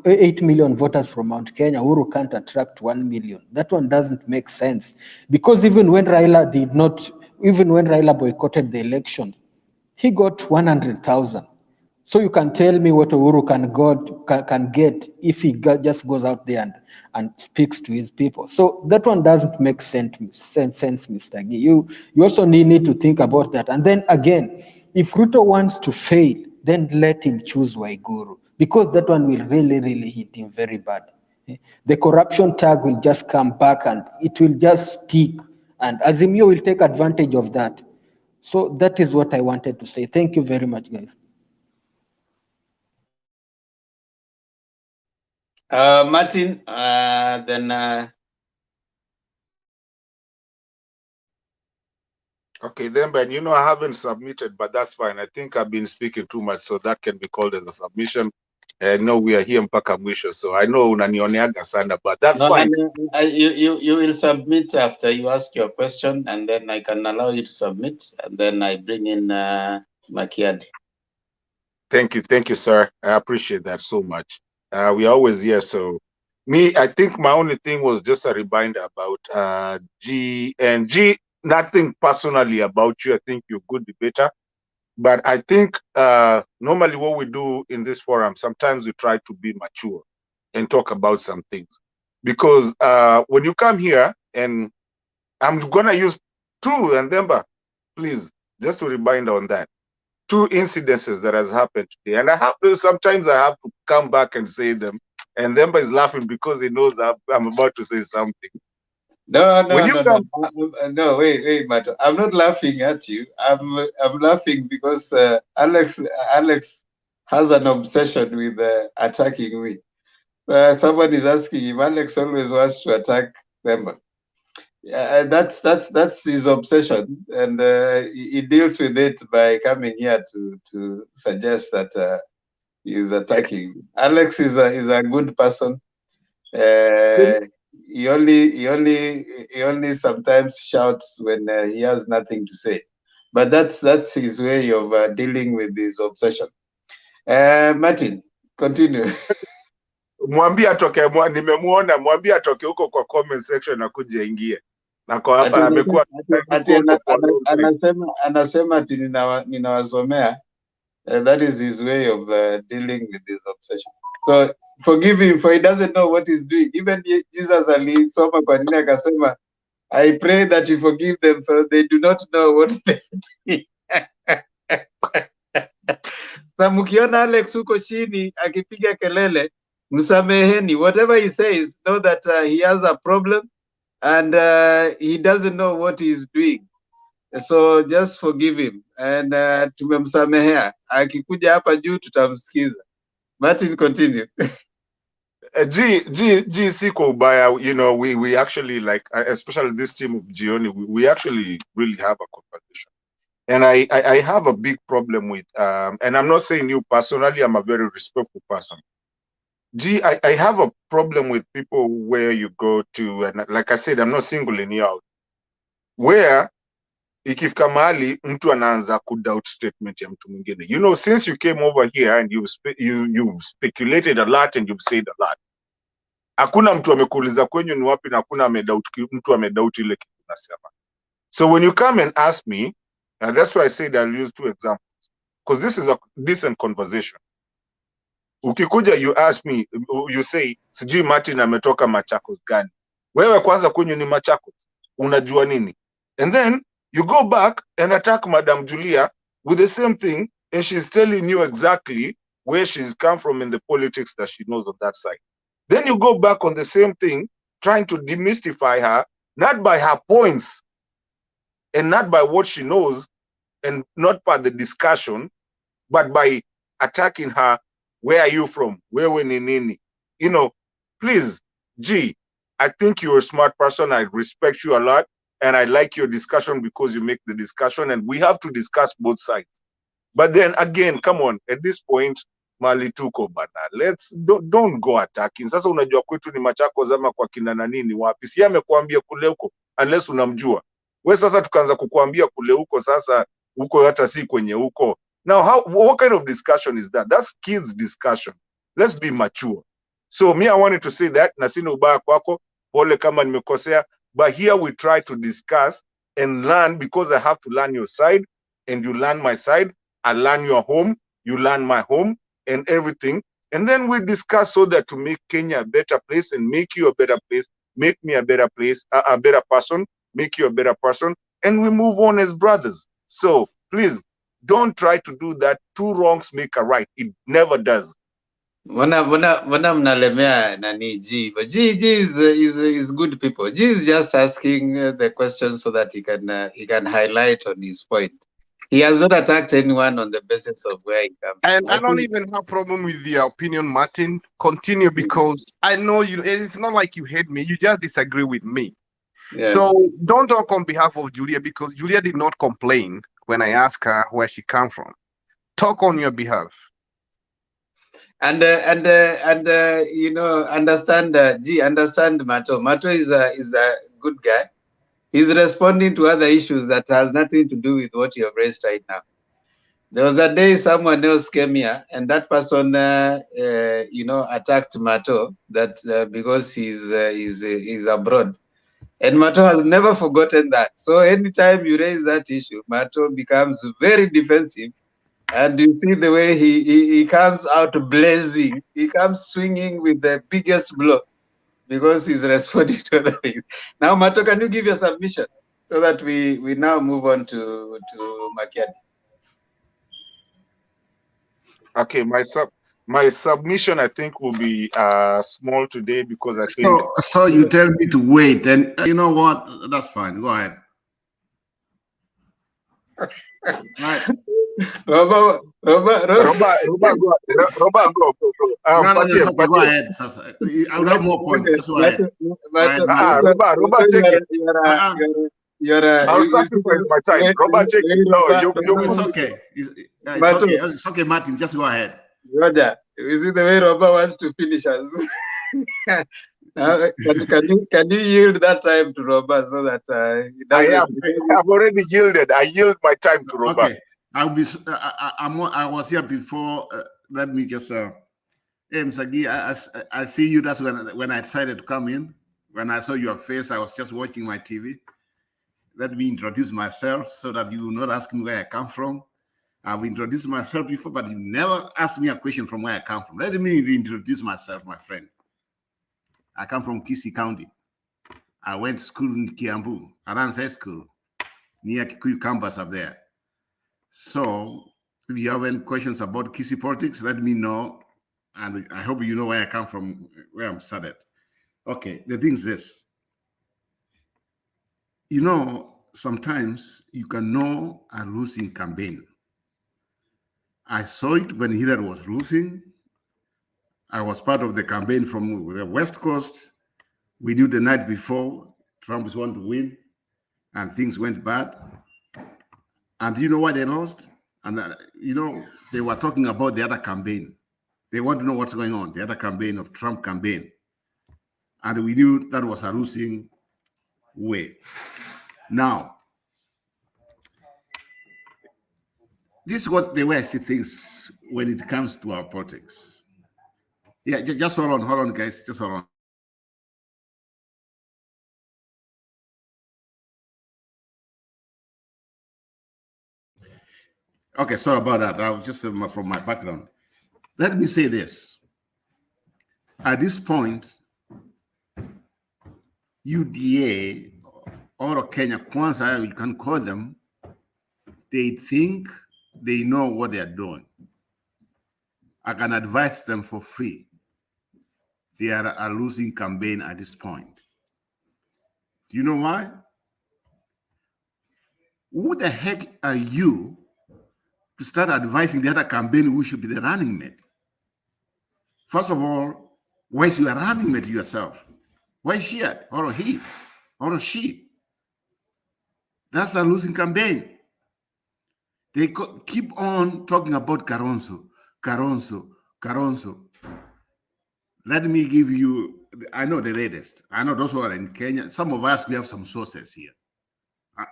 8 million voters from Mount Kenya, Uhuru can't attract 1 million. That one doesn't make sense. Because even when Raila boycotted the election, he got 100,000. So you can tell me what Uhuru can get if he just goes out there and speaks to his people. So that one doesn't make sense, Mr. Gi. You also need to think about that. And then again, if Ruto wants to fail, then let him choose Waiguru, because that one will really, really hit him very bad. The corruption tag will just come back and it will just stick, and Azimio will take advantage of that. So that is what I wanted to say. Thank you very much, guys. Martin, then. Okay, then, Ben, you know, I haven't submitted, but that's fine. I think I've been speaking too much, so that can be called as a submission. No, we are here mpaka mwisho, so I know unanioneaga sana, but that's fine. You will submit after you ask your question, and then I can allow you to submit, and then I bring in Makiadi. Thank you, sir. I appreciate that so much. We are always here, so I think my only thing was just a reminder about G, nothing personally about you. I think you're a good debater. But I think normally what we do in this forum, sometimes we try to be mature and talk about some things. Because when you come here, and I'm going to use two, and Demba, please, just to remind on that, 2 incidences that has happened today. And sometimes I have to come back and say them. And Demba is laughing because he knows I'm about to say something. No, wait, Mato. I'm not laughing at you. I'm laughing because Alex has an obsession with attacking me. Someone is asking him. Alex always wants to attack member. That's his obsession, and he deals with it by coming here to suggest that he's attacking. Alex is a good person. He only sometimes shouts when he has nothing to say, but that's his way of dealing with his obsession. Martin, continue. Mwambie atoke, nimemuona, mwambie atoke huko kwa comment section na kuja ingie. Na kwa hapa amekuwa anasema ati ninawasomea. That is his way of dealing with his obsession. So forgive him, for he doesn't know what he's doing. Even Jesus alisoma kwa nini akasema, I pray that you forgive them, for they do not know what they do. Sa mkiona Alex huko chini akipiga kelele, msameheni. Whatever he says, know that he has a problem and he doesn't know what he's doing. So just forgive him and tumemsamehea. Akikuja hapa juu tutamsikiza. Martin, continue. G siko ubaya, you know, we actually like, especially this team of Gioni, we actually really have a conversation. And I have a big problem with, and I'm not saying you personally, I'm a very respectful person. I have a problem with people where you go to, and like I said, I'm not singling you out, where ikifika mahali mtu anaanza kudoubt statement ya mtu mwingine. You know, since you came over here and you've speculated a lot and you've said a lot, hakuna mtu amekuuliza kwenyu ni wapi na hakuna mtu amedoubt ile kitu unasema. So when you come and ask me, and that's why I said I'll use 2 examples, because this is a decent conversation. Ukikuja, you ask me, you say, sijui Martin ametoka Machakos gani. Wewe kwanza kwenyu ni Machakos, unajua nini? And then you go back and attack Madam Julia with the same thing, and she's telling you exactly where she's come from in the politics that she knows on that side. Then you go back on the same thing, trying to demystify her, not by her points, and not by what she knows, and not by the discussion, but by attacking her. Where are you from? Where were nini? You know, please, G, I think you're a smart person. I respect you a lot. And I like your discussion because you make the discussion. And we have to discuss both sides. But then again, come on, at this point, mali tuko bana. Don't go attacking. Sasa unajua kwetu ni Machakos ama kwa kina na nini wapi? Si amekuambia kule huko, unless unamjua. We sasa tukaanza kukuambia kule huko, sasa huko hata si kwenye huko. Now, what kind of discussion is that? That's kids discussion. Let's be mature. So me, I wanted to say that, na sina ubaya kwako, pole kama nimekosea, but here we try to discuss and learn, because I have to learn your side and you learn my side. I learn your home, you learn my home and everything. And then we discuss so that to make Kenya a better place and make you a better place, make me a better place, a better person, make you a better person, and we move on as brothers. So please, don't try to do that. 2 wrongs make a right. It never does. Wana mnalemea nani G, but G is good people. G is just asking the question so that he can highlight on his point. He has not attacked anyone on the basis of where he comes. And I don't even have problem with your opinion, Martin. Continue, because I know you. It's not like you hate me. You just disagree with me. Yeah. So don't talk on behalf of Julia, because Julia did not complain when I asked her where she come from. Talk on your behalf. And you know, understand understand Mato. Mato is a good guy. He's responding to other issues that has nothing to do with what you have raised right now. There was a day someone else came here, and that person you know, attacked Mato that because he's abroad. And Mato has never forgotten that. So anytime you raise that issue, Mato becomes very defensive. And you see the way he comes out blazing. He comes swinging with the biggest blow because he's responding to other things. Now, Mato, can you give your submission so that we now move on to Makiadi? Okay, my submission, I think, will be small today, because I think... So you tell me to wait, and you know what? That's fine. Go ahead. Right. Roba, go. No, it's okay. Go ahead. I would have more points. Just go ahead. Roba, take it. I'll sacrifice my time. Roba, take it. No, it's okay. It's okay, Martin. Just go ahead. Roger, you see the way Roba wants to finish us. Can you yield that time to Roba so that I have already yielded. I yield my time to Roba. Okay, I'll be. I was here before. Let me just. Msagi, I see you. That's when I decided to come in. When I saw your face, I was just watching my TV. Let me introduce myself so that you will not ask me where I come from. I've introduced myself before, but you never asked me a question from where I come from. Let me introduce myself, my friend. I come from Kisii County. I went to school in Kiambu, Aran's High School, near Kikuyu campus up there. So if you have any questions about Kisii politics, let me know. And I hope you know where I come from, where I'm started. Okay, the thing is this. You know, sometimes you can know a losing campaign. I saw it when Hillary was losing. I was part of the campaign from the West Coast. We knew the night before Trump was going to win, and things went bad. And you know why they lost? And you know, they were talking about the other campaign. They want to know what's going on, the other campaign of Trump campaign. And we knew that was a losing way. Now, this is what the way I see things when it comes to our politics. Yeah, just hold on, guys, just hold on. Okay, sorry about that. I was just from my background. Let me say this. At this point, UDA or Kenya Kwanzaa, you can call them, they think they know what they are doing. I can advise them for free. They are a losing campaign at this point. Do you know why? Who the heck are you to start advising the other campaign who should be the running mate? First of all, where's your running mate yourself? Where is she at? Or he? Or she? That's a losing campaign. They keep on talking about Kalonzo. Let me give you, I know the latest. I know those who are in Kenya. Some of us, we have some sources here.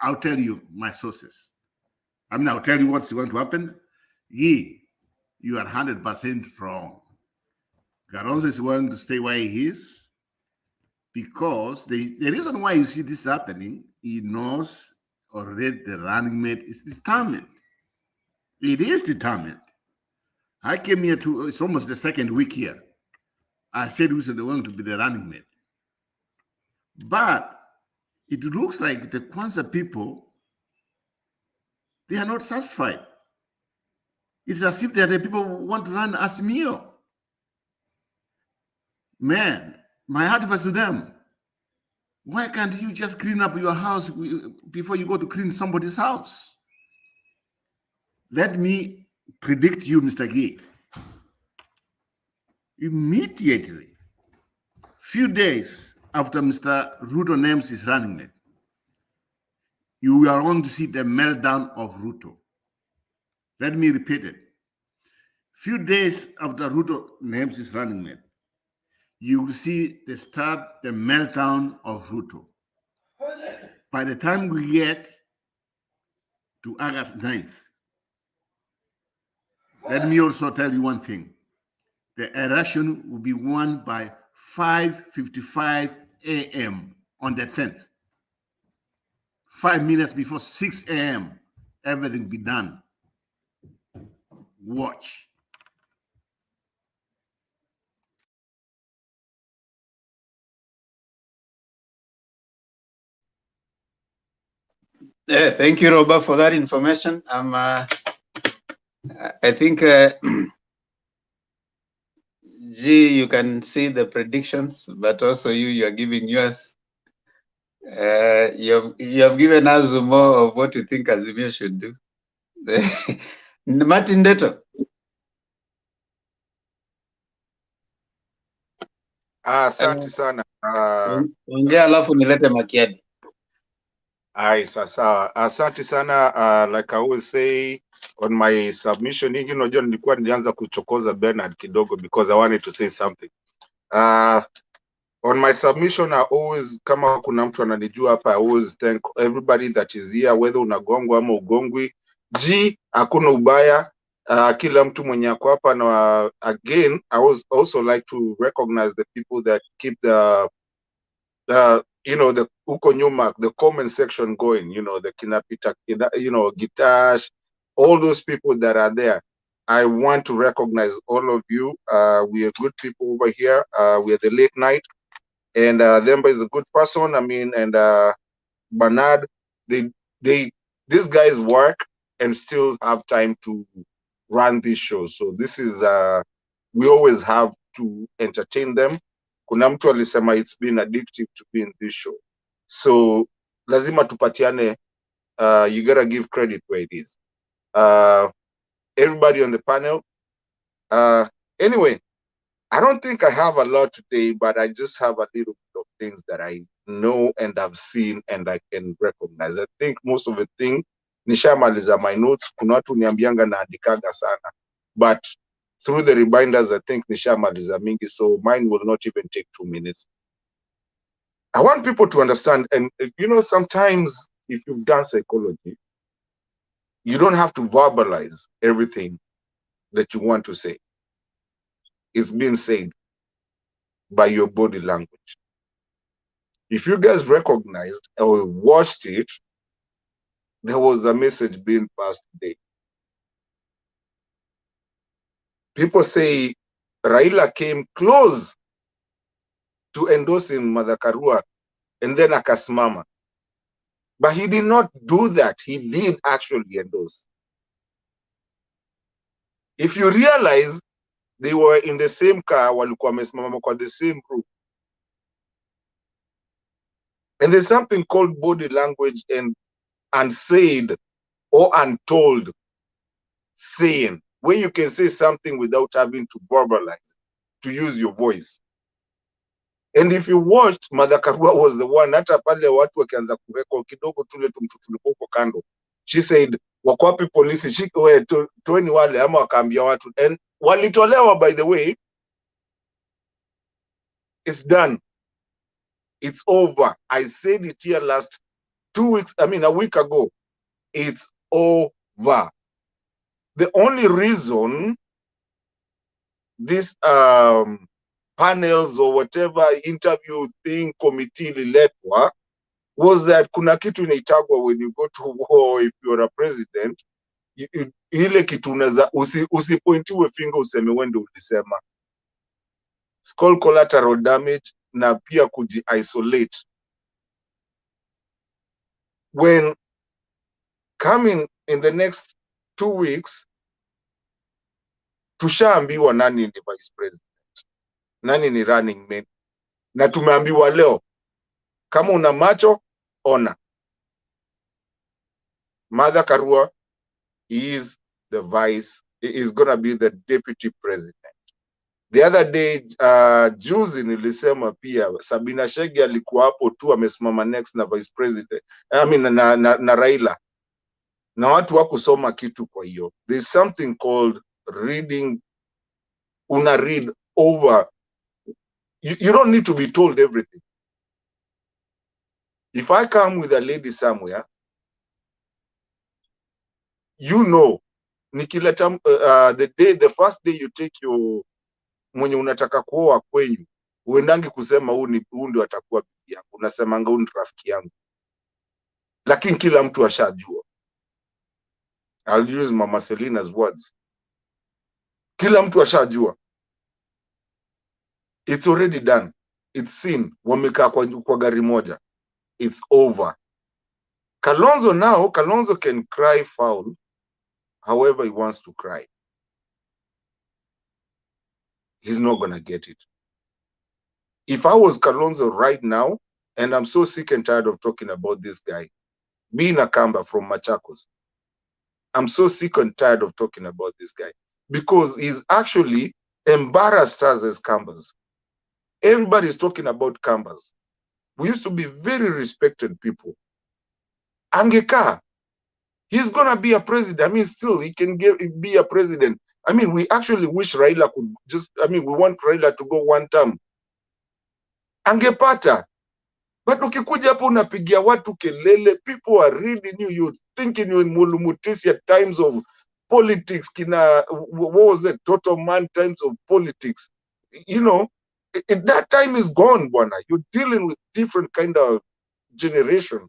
I'll tell you my sources. I'll tell you what's going to happen. You are 100% wrong. Kalonzo is going to stay where he is because the reason why you see this happening, he knows already the running mate is determined. It is determined. I came here it's almost the second week here. I said who's going to be the running mate. But it looks like the Kwanzaa people, they are not satisfied. It's as if they are the people who want to run Azimio. Man, my advice to them, why can't you just clean up your house before you go to clean somebody's house? Let me predict you, Mr. Gee. Immediately, few days after Mr. Ruto names his running mate, you are going to see the meltdown of Ruto. Let me repeat it. Few days after Ruto names his running mate, you will see the meltdown of Ruto. By the time we get to August 9th, let me also tell you one thing. The election will be won by 5:55 a.m. on the 10th. 5 minutes before 6 a.m., everything will be done. Watch. Thank you, Robert, for that information. I think, G, you can see the predictions, but also you are giving yours. You have given us more of what you think Azimio should do. Martin Deto. Asante sana. Ongea alafu nilete Makiadi. Aye, sasa. Asante sana. Like I always say on my submission, hii unajua nilikuwa nilianza kuchokoza Bernard kidogo because I wanted to say something. On my submission, I always, kama kuna mtu ananijua hapa, I always thank everybody that is here, whether unagongwa ama ugongwi. Hakuna ubaya. Kila mtu mwenye ako hapa, na again, I was also like to recognize the people that keep the you know, the uko nyuma, the comment section going, you know, the kinapita, you know, Gitash, all those people that are there. I want to recognize all of you. We are good people over here. We are the late night. And Themba is a good person. I mean, and Bernard, these guys work and still have time to run this show. So this is we always have to entertain them. Kuna mtu alisema it's been addictive to be in this show. So lazima tupatiane. You gotta give credit where it is. Everybody on the panel. Anyway, I don't think I have a lot today, but I just have a little bit of things that I know and have seen and I can recognize. I think most of the thing, nishamaliza my notes, kuna watu niambianga naandikaga sana. But through the reminders, I think nishamaliza mingi, so mine will not even take 2 minutes. I want people to understand, and you know, sometimes if you've done psychology, you don't have to verbalize everything that you want to say. It's being said by your body language. If you guys recognized or watched it, there was a message being passed today. People say Raila came close to endorsing Mother Karua and then akasimama. But he did not do that. He did actually endorse. If you realize they were in the same car, walikuwa wamesimama kwa the same group. And there's something called body language and unsaid or untold saying, where you can say something without having to verbalize, to use your voice. And if you watched, Mother Karua was the one, hata pale watu wakianza kuweka kidogo tule tulipokuwa kando. She said, wako wapi polisi, toeni wale, ama wakaambia watu. And walitolewa, by the way, it's done. It's over. I said it here last 2 weeks, I mean a week ago. It's over. The only reason this panels or whatever interview thing committee liletwa was that kuna kitu inaitagwa when you go to war, if you're a president, ile kitu unaweza usipointiwe finger useme wende ulisema. It's called collateral damage na pia kuji-isolate. When coming in the next 2 weeks, tushaambiwa nani ni vice president, nani ni running mate, na tumeambiwa leo, kama una macho, ona. Mother Karua is the vice, is going to be the deputy president. The other day, juzi nilisema pia, Sabina Chege alikuwa hapo tu amesimama next na vice president, I mean na Raila. Na watu wakusoma kitu kwa hiyo. There's something called reading, una read over. You don't need to be told everything. If I come with a lady somewhere, you know, nikileta the first day you take your mwenye unataka kuoa kwenyu, uendangi kusema huu ndio atakuwa bibi yangu, unasemanga huu ni rafiki yangu. Lakini kila mtu ashajua. I'll use Mama Selina's words. Kila mtu ashajua. It's already done. It's seen. Wamekaa kwa gari moja. It's over. Kalonzo now, Kalonzo can cry foul however he wants to cry. He's not going to get it. If I was Kalonzo right now, and I'm so sick and tired of talking about this guy, being a Kamba from Machakos, I'm so sick and tired of talking about this guy because he's actually embarrassed us as Kambas. Everybody is talking about Kambas. We used to be very respected people. Angeka, he's gonna be a president. I mean, still he can be a president. I mean, we actually wish Raila could we want Raila to go one term. Angepata. But ukikuja hapo unapigia watu kelele, people are reading you, you're thinking you're in Mulumutisi at times of politics, what was it, total man times of politics. You know, that time is gone, bwana. You're dealing with different kind of generation.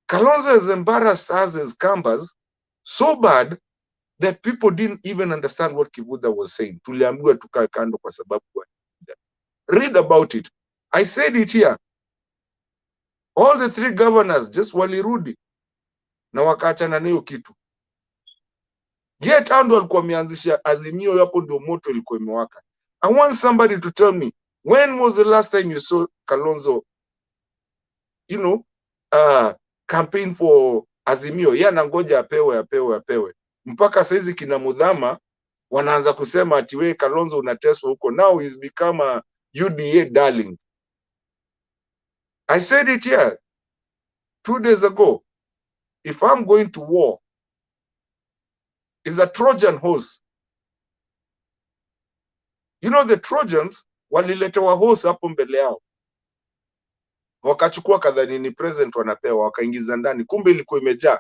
Kalonzo has embarrassed us as Kambas so bad that people didn't even understand what Kivutha was saying. Tuliambiwa tukae kando kwa sababu. Read about it. I said it here. All the three governors just walirudi na wakaachana nayo kitu. Yet ando walikuwa wameanzisha Azimio, hapo ndio moto ilikuwa imewaka. I want somebody to tell me, when was the last time you saw Kalonzo, campaign for Azimio? Yeye anangoja apewe. Mpaka saizi kina Mudhama wanaanza kusema ati wewe Kalonzo unateswa huko. Now he's become a UDA darling. I said it here 2 days ago. If I'm going to war, it's a Trojan horse. You know, the Trojans waliletewa horse hapo mbele yao, wakachukua kadhani ni present wanapewa, wakaingiza ndani, kumbe ilikuwa imejaa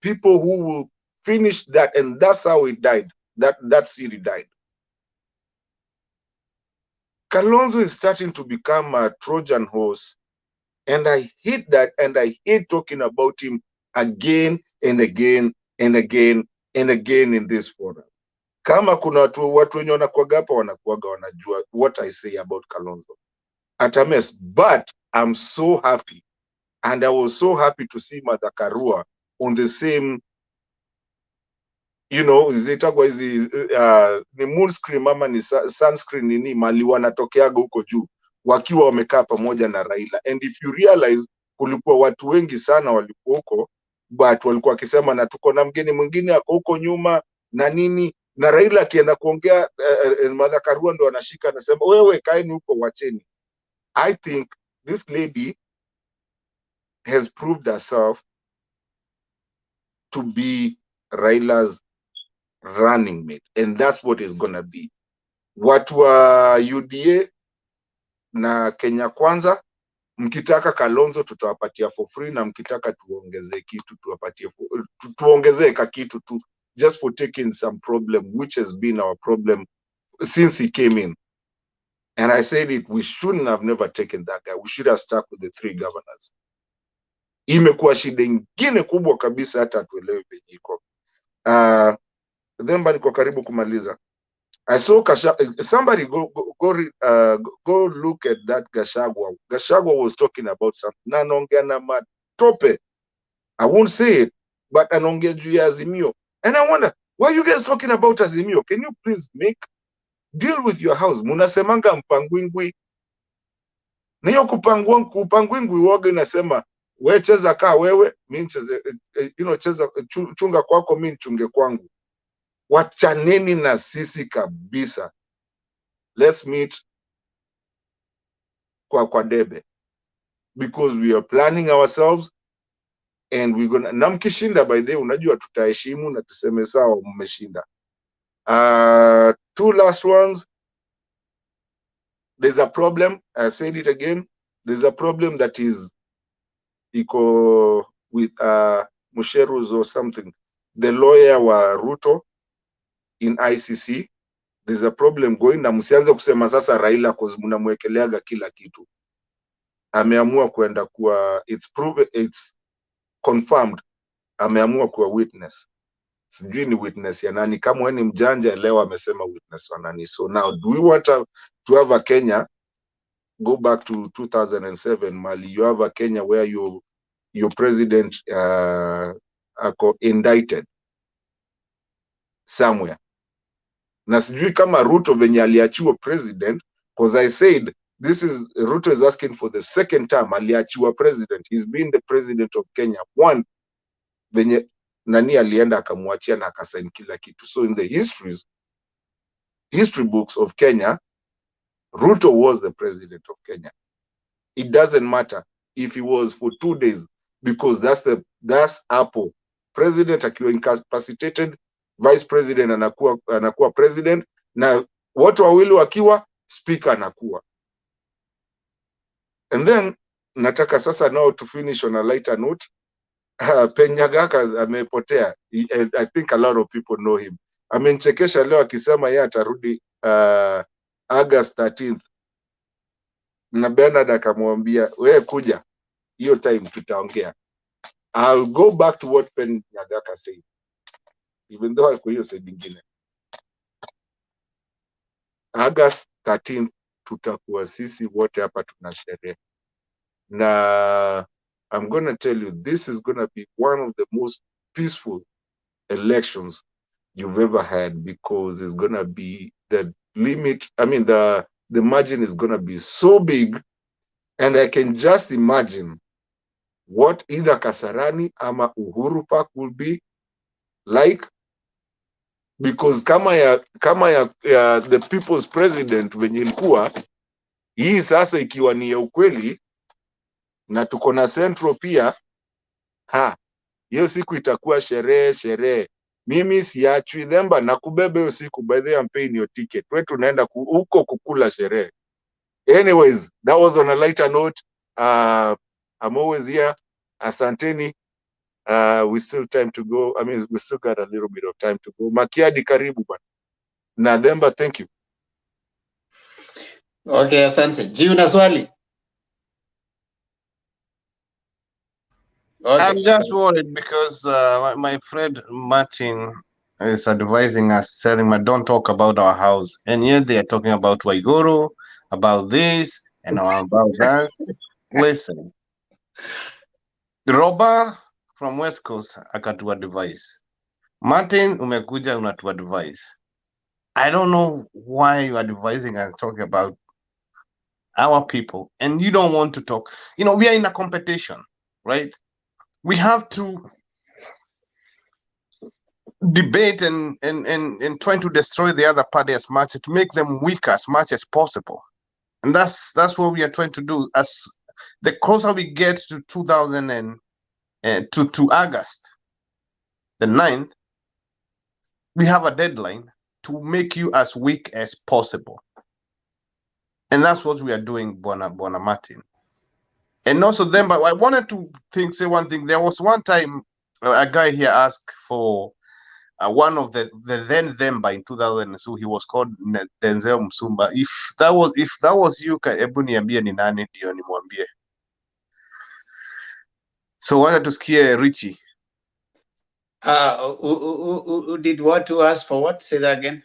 people who will finish that, and that's how it died. That city died. Kalonzo is starting to become a Trojan horse, and I hate that, and I hate talking about him again and again and again and again in this forum. Kama kuna watu wenye wanakuaga hapa wanakuaga wanajua what I say about Kalonzo. At a mess, but I'm so happy, and I was so happy to see Mother Karua on the same, zitagwa hizi ni moon screen mama ni sunscreen nini mali wanatokeaga huko juu wakiwa wamekaa pamoja na Raila. And if you realize, kulikuwa watu wengi sana walikuwa huko, but walikuwa wakisema na tuko na mgeni mwingine ako huko nyuma na nini, na Raila akienda kuongea Mother Karua ndo anashika anasema wewe kaeni huko, wacheni. I think this lady has proved herself to be Raila's running mate, and that's what is gonna be. Watu wa UDA na Kenya Kwanza, mkitaka Kalonzo tutawapatia for free, na mkitaka tuongezee kitu tuwapatie, tuongezee ka kitu tu, just for taking some problem which has been our problem since he came in. And I said it, we shouldn't have never taken that guy. We should have stuck with the three governors. Imekuwa shida ingine kubwa kabisa, hata tuelewe penye iko. Then niko karibu kumaliza. I saw somebody go look at that Gachagua. Gachagua was talking about something. Nanongea na matope. I won't say it, but anongea juu ya Azimio. And I wonder, why are you guys talking about Azimio? Can you please deal with your house? Munasemanga mpangwingwi. Na hiyo kupangwingwi woga inasema wewe cheza kaa wewe, mimi cheze, cheza chunga kwako, mimi chunge kwangu. Wachaneni na sisi kabisa. Let's meet kwa debe, because we are planning ourselves, and we're gonna, na mkishinda by the way, unajua tutaheshimu na tuseme sawa mmeshinda. Two last ones. There's a problem, I said it again, there's a problem that is iko with Musherus or something, the lawyer wa Ruto in ICC. There's a problem going, na msianze kusema sasa Raila cause mnamwekeleaga kila kitu. Ameamua kwenda kuwa, it's confirmed, ameamua kuwa witness. Sijui ni witness ya nani, kama wewe ni mjanja leo amesema witness wa nani. So now, do we want to have a Kenya, go back to 2007, Mali, you have a Kenya where your president indicted somewhere. Na sijui kama Ruto venye aliachiwa president, because I said Ruto is asking for the second term, aliachiwa president. He's been the president of Kenya. One, venye nani alienda akamwachia na akasaini kila kitu. So in the history books of Kenya, Ruto was the president of Kenya. It doesn't matter if he was for 2 days, because that's Apple. President akiwa incapacitated, vice president anakuwa president, na watu wawili wakiwa speaker anakuwa. And then nataka sasa now to finish on a lighter note. Kenyatta amepotea. I think a lot of people know him. Amenichekesha leo akisema yeye atarudi August 13th. Na Bernard akamwambia wewe kuja hiyo time tutaongea. I'll go back to what Kenyatta said, even though kwa hiyo side nyingine. August 13th tutakuwa sisi wote hapa tunasherehe. Na I'm going to tell you, this is going to be one of the most peaceful elections you've ever had, because it's going to be the limit. I mean, the margin is going to be so big, and I can just imagine what either Kasarani ama Uhuru Park will be like, because kama ya the people's president venye ilikuwa, hii sasa ikiwa ni ya ukweli, na tuko na Central pia, hiyo siku itakuwa sherehe. Mimi siachwi Themba na kubebe hiyo siku. By the way, I'm paying your ticket. Wewe tunaenda huko kukula sherehe. Anyways, that was on a lighter note. I'm always here. Asanteni. We still time to go. I mean, we still got a little bit of time to go. Makiadi karibu bwana. Na Themba, thank you. Okay, asante. Ji, una swali? Okay. I'm just worried because my friend Martin is advising us, telling me don't talk about our house, and yet they are talking about Waigoro, about this and about that. Listen, Roba from West Coast akatu advise. Martin umekuja unatu advise. I don't know why you are advising and talking about our people, and you don't want to talk. You know, we are in a competition, right? We have to debate and trying to destroy the other party as much, to make them weak as much as possible. And that's what we are trying to do. As the closer we get to 2000 and to August the 9th, we have a deadline to make you as weak as possible. And that's what we are doing, Buona Martin. And also then, but I wanted to say one thing. There was one time a guy here asked for one of the then Themba in 2000, so he was called Denzel Musumba. If that was you, hebu niambie ni nani ndio nimwambie. So wanted to scare Richie. Who did what to ask for what? Say that again.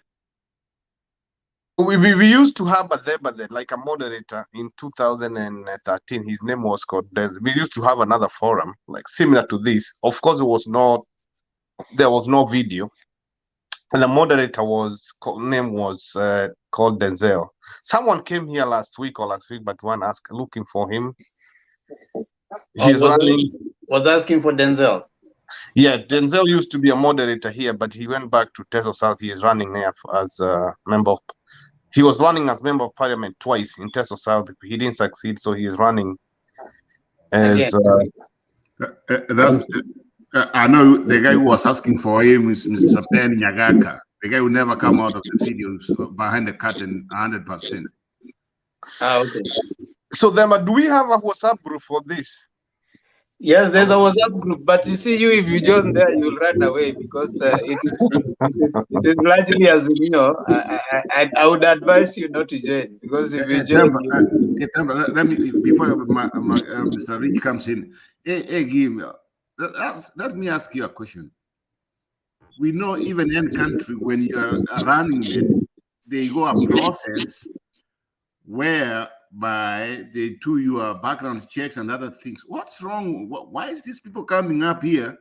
We used to have a Themba, like a moderator in 2013. His name was called Denzel. We used to have another forum like similar to this. Of course, there was no video, and the moderator name was called Denzel. Someone came here last week, but one asked looking for him. Was asking for Denzel. Yeah, Denzel used to be a moderator here, but he went back to Teso South. He is running there as a member of. He was running as member of parliament twice in Teso South. He didn't succeed, so he is running as. I know the guy who was asking for him is Mr. Kirinyaga, the guy who never come out of the videos behind the curtain 100%. Okay. So then, do we have a WhatsApp group for this? Yes, there's a WhatsApp group, but you see, if you join there, you'll run away because it is largely Azimio. I would advise you not to join, because if you join, let me before Mr. Rich comes in. Let me ask you a question. We know even in country when you are running them, they go a process whereby they do your background checks and other things. What's wrong? Why is these people coming up here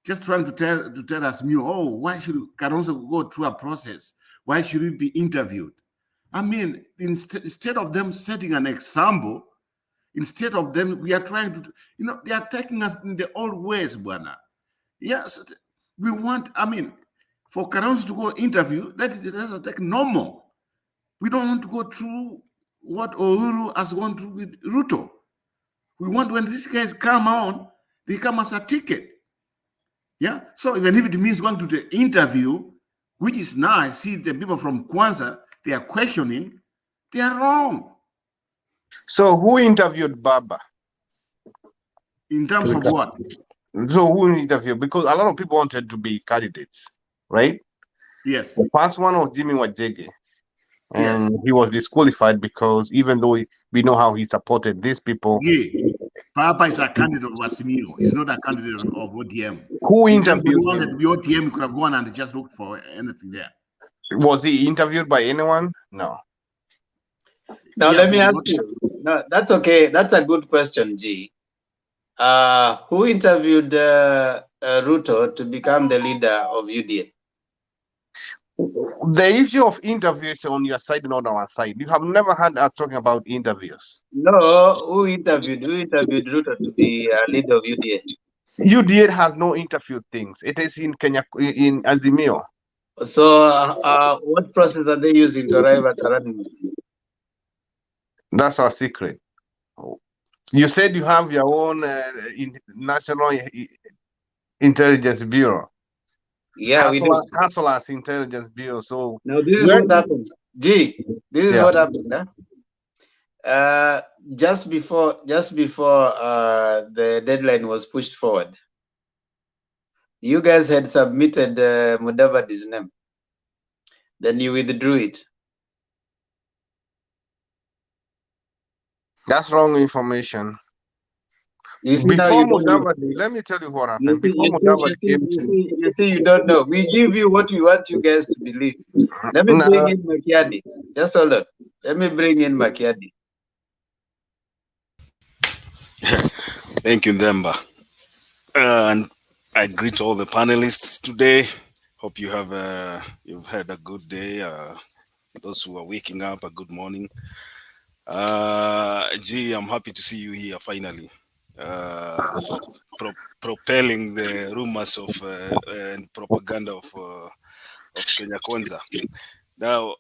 just trying to tell us, why should Kalonzo go through a process? Why should he be interviewed? I mean, instead of them setting an example, instead of them, we are trying to, they are taking us in the old ways, Buana. Yes, We want, I mean, for Kalonzo to go interview, that's like normal. We don't want to go through what Uhuru has gone through with Ruto. We want when these guys come on, they come as a ticket. Yeah. So even if it means going to the interview, which is now I see the people from Kwanzaa, they are questioning, they are wrong. So who interviewed Baba? In terms of what? So who interviewed? Because a lot of people wanted to be candidates, right? Yes. The first one was Jimmy Wajege. And Yes. he was disqualified because even though we know how he supported these people. Yeah. Papa is a candidate of Azimio. He's not a candidate of ODM. Who If interviewed anybody wanted him? to be ODM, you could have gone and just looked for anything there. Was he interviewed by anyone? No. Now, Yeah, let me but ask you. No, that's okay. That's a good question, G. Who interviewed Ruto to become the leader of UDA? The issue of interviews is on your side, not on our side. You have never heard us talking about interviews. No, who interviewed Ruto to be leader of UDA? UDA has no interview things. It is in Kenya, in Azimio. So, what process are they using to arrive at a running mate? That's our secret. You said you have your own National Intelligence Bureau. Yeah, we do. Hustler's Intelligence Bureau. So now this is what happened. G, this is what happened. Huh? Just before the deadline was pushed forward, you guys had submitted Mudavadi's name. Then you withdrew it. That's wrong information. You see, before Mudavadi, let me tell you what happened. Before Mudavadi came you see, you don't know. We give you what we want you guys to believe. Let me bring in Makiadi. Just hold on. Let me bring in Makiadi. Thank you, Ndemba. And I greet all the panelists today. Hope you have you've had a good day. Those who are waking up, a good morning. Gee, I'm happy to see you here finally. Propelling the rumors of and propaganda of Kenya Kwanzaa. Now,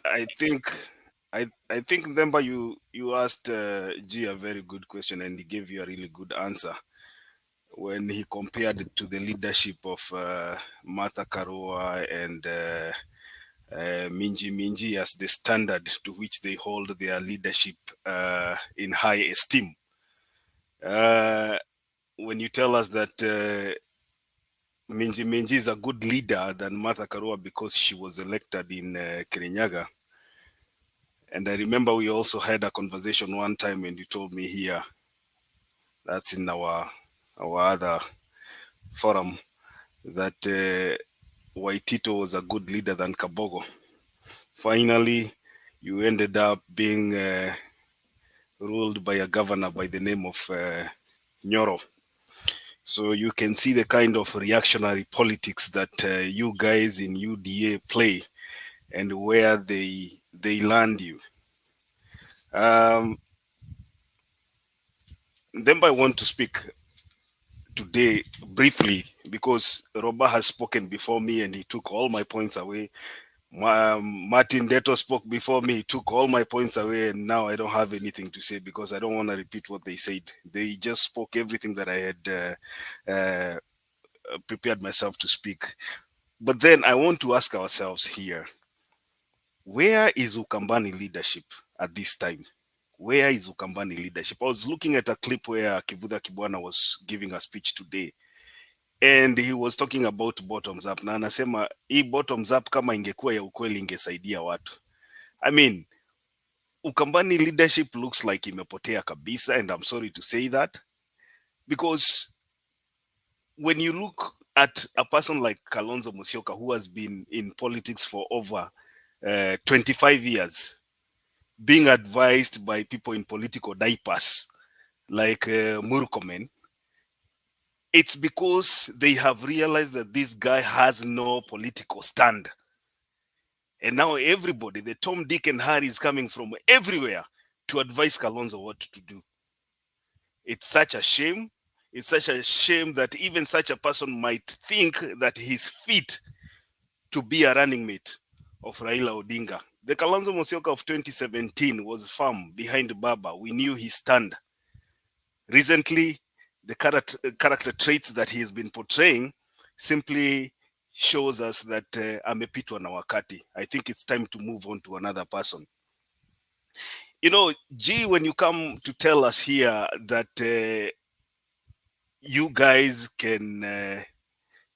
I think Ndemba, you asked G a very good question, and he gave you a really good answer when he compared it to the leadership of Martha Karua and Minji as the standard to which they hold their leadership in high esteem. When you tell us that Minji is a good leader than Martha Karua because she was elected in Kirinyaga. And I remember we also had a conversation one time and you told me here, that's in our other forum, that Waitito was a good leader than Kabogo. Finally, you ended up being ruled by a governor by the name of Nyoro. So you can see the kind of reactionary politics that you guys in UDA play and where they land you. Then I want to speak today briefly because Roba has spoken before me and he took all my points away. Martin Deto spoke before me, he took all my points away, and now I don't have anything to say because I don't want to repeat what they said. They just spoke everything that I had prepared myself to speak. But then I want to ask ourselves here, where is Ukambani leadership at this time? Where is Ukambani leadership? I was looking at a clip where Kivutha Kibwana was giving a speech today. And he was talking about bottoms up. Na anasema hii bottoms up kama ingekuwa ya ukweli ingesaidia watu. I mean, Ukambani leadership looks like imepotea kabisa, and I'm sorry to say that. Because when you look at a person like Kalonzo Musyoka, who has been in politics for over 25 years, being advised by people in political diapers like Murkomen, it's because they have realized that this guy has no political stand. And now everybody, the Tom, Dick, and Harry is coming from everywhere to advise Kalonzo what to do. It's such a shame. It's such a shame that even such a person might think that he's fit to be a running mate of Raila Odinga. The Kalonzo Musyoka of 2017 was firm behind Baba. We knew his stand. Recently, the character traits that he has been portraying simply shows us that amepitwa na wakati. I think it's time to move on to another person. You know, G, when you come to tell us here that you guys can,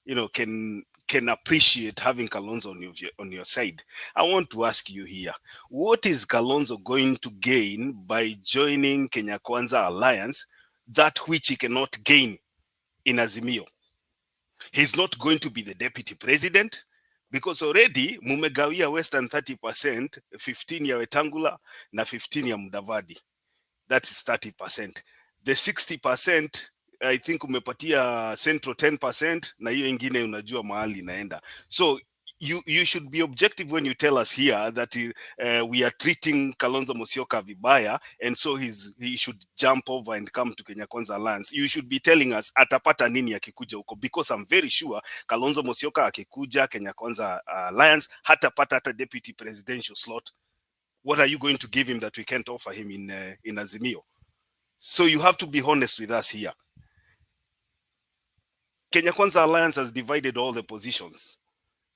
you know, can appreciate having Kalonzo on your side, I want to ask you here, what is Kalonzo going to gain by joining Kenya Kwanzaa Alliance, that which he cannot gain in Azimio? He's not going to be the deputy president, because already mumegawia Western 30%, 15 ya Wetangula na 15 ya Mudavadi. That is 30%. The 60%, I think umepatia Central 10%, na hiyo ingine unajua mahali inaenda. So you should be objective when you tell us here that we are treating Kalonzo Musyoka vibaya, and so he should jump over and come to Kenya Kwanzaa Alliance. You should be telling us atapata nini akikuja huko, because I'm very sure Kalonzo Musyoka akikuja Kenya Kwanzaa Alliance hatapata hata deputy presidential slot. What are you going to give him that we can't offer him in Azimio? So you have to be honest with us here. Kenya Kwanzaa Alliance has divided all the positions.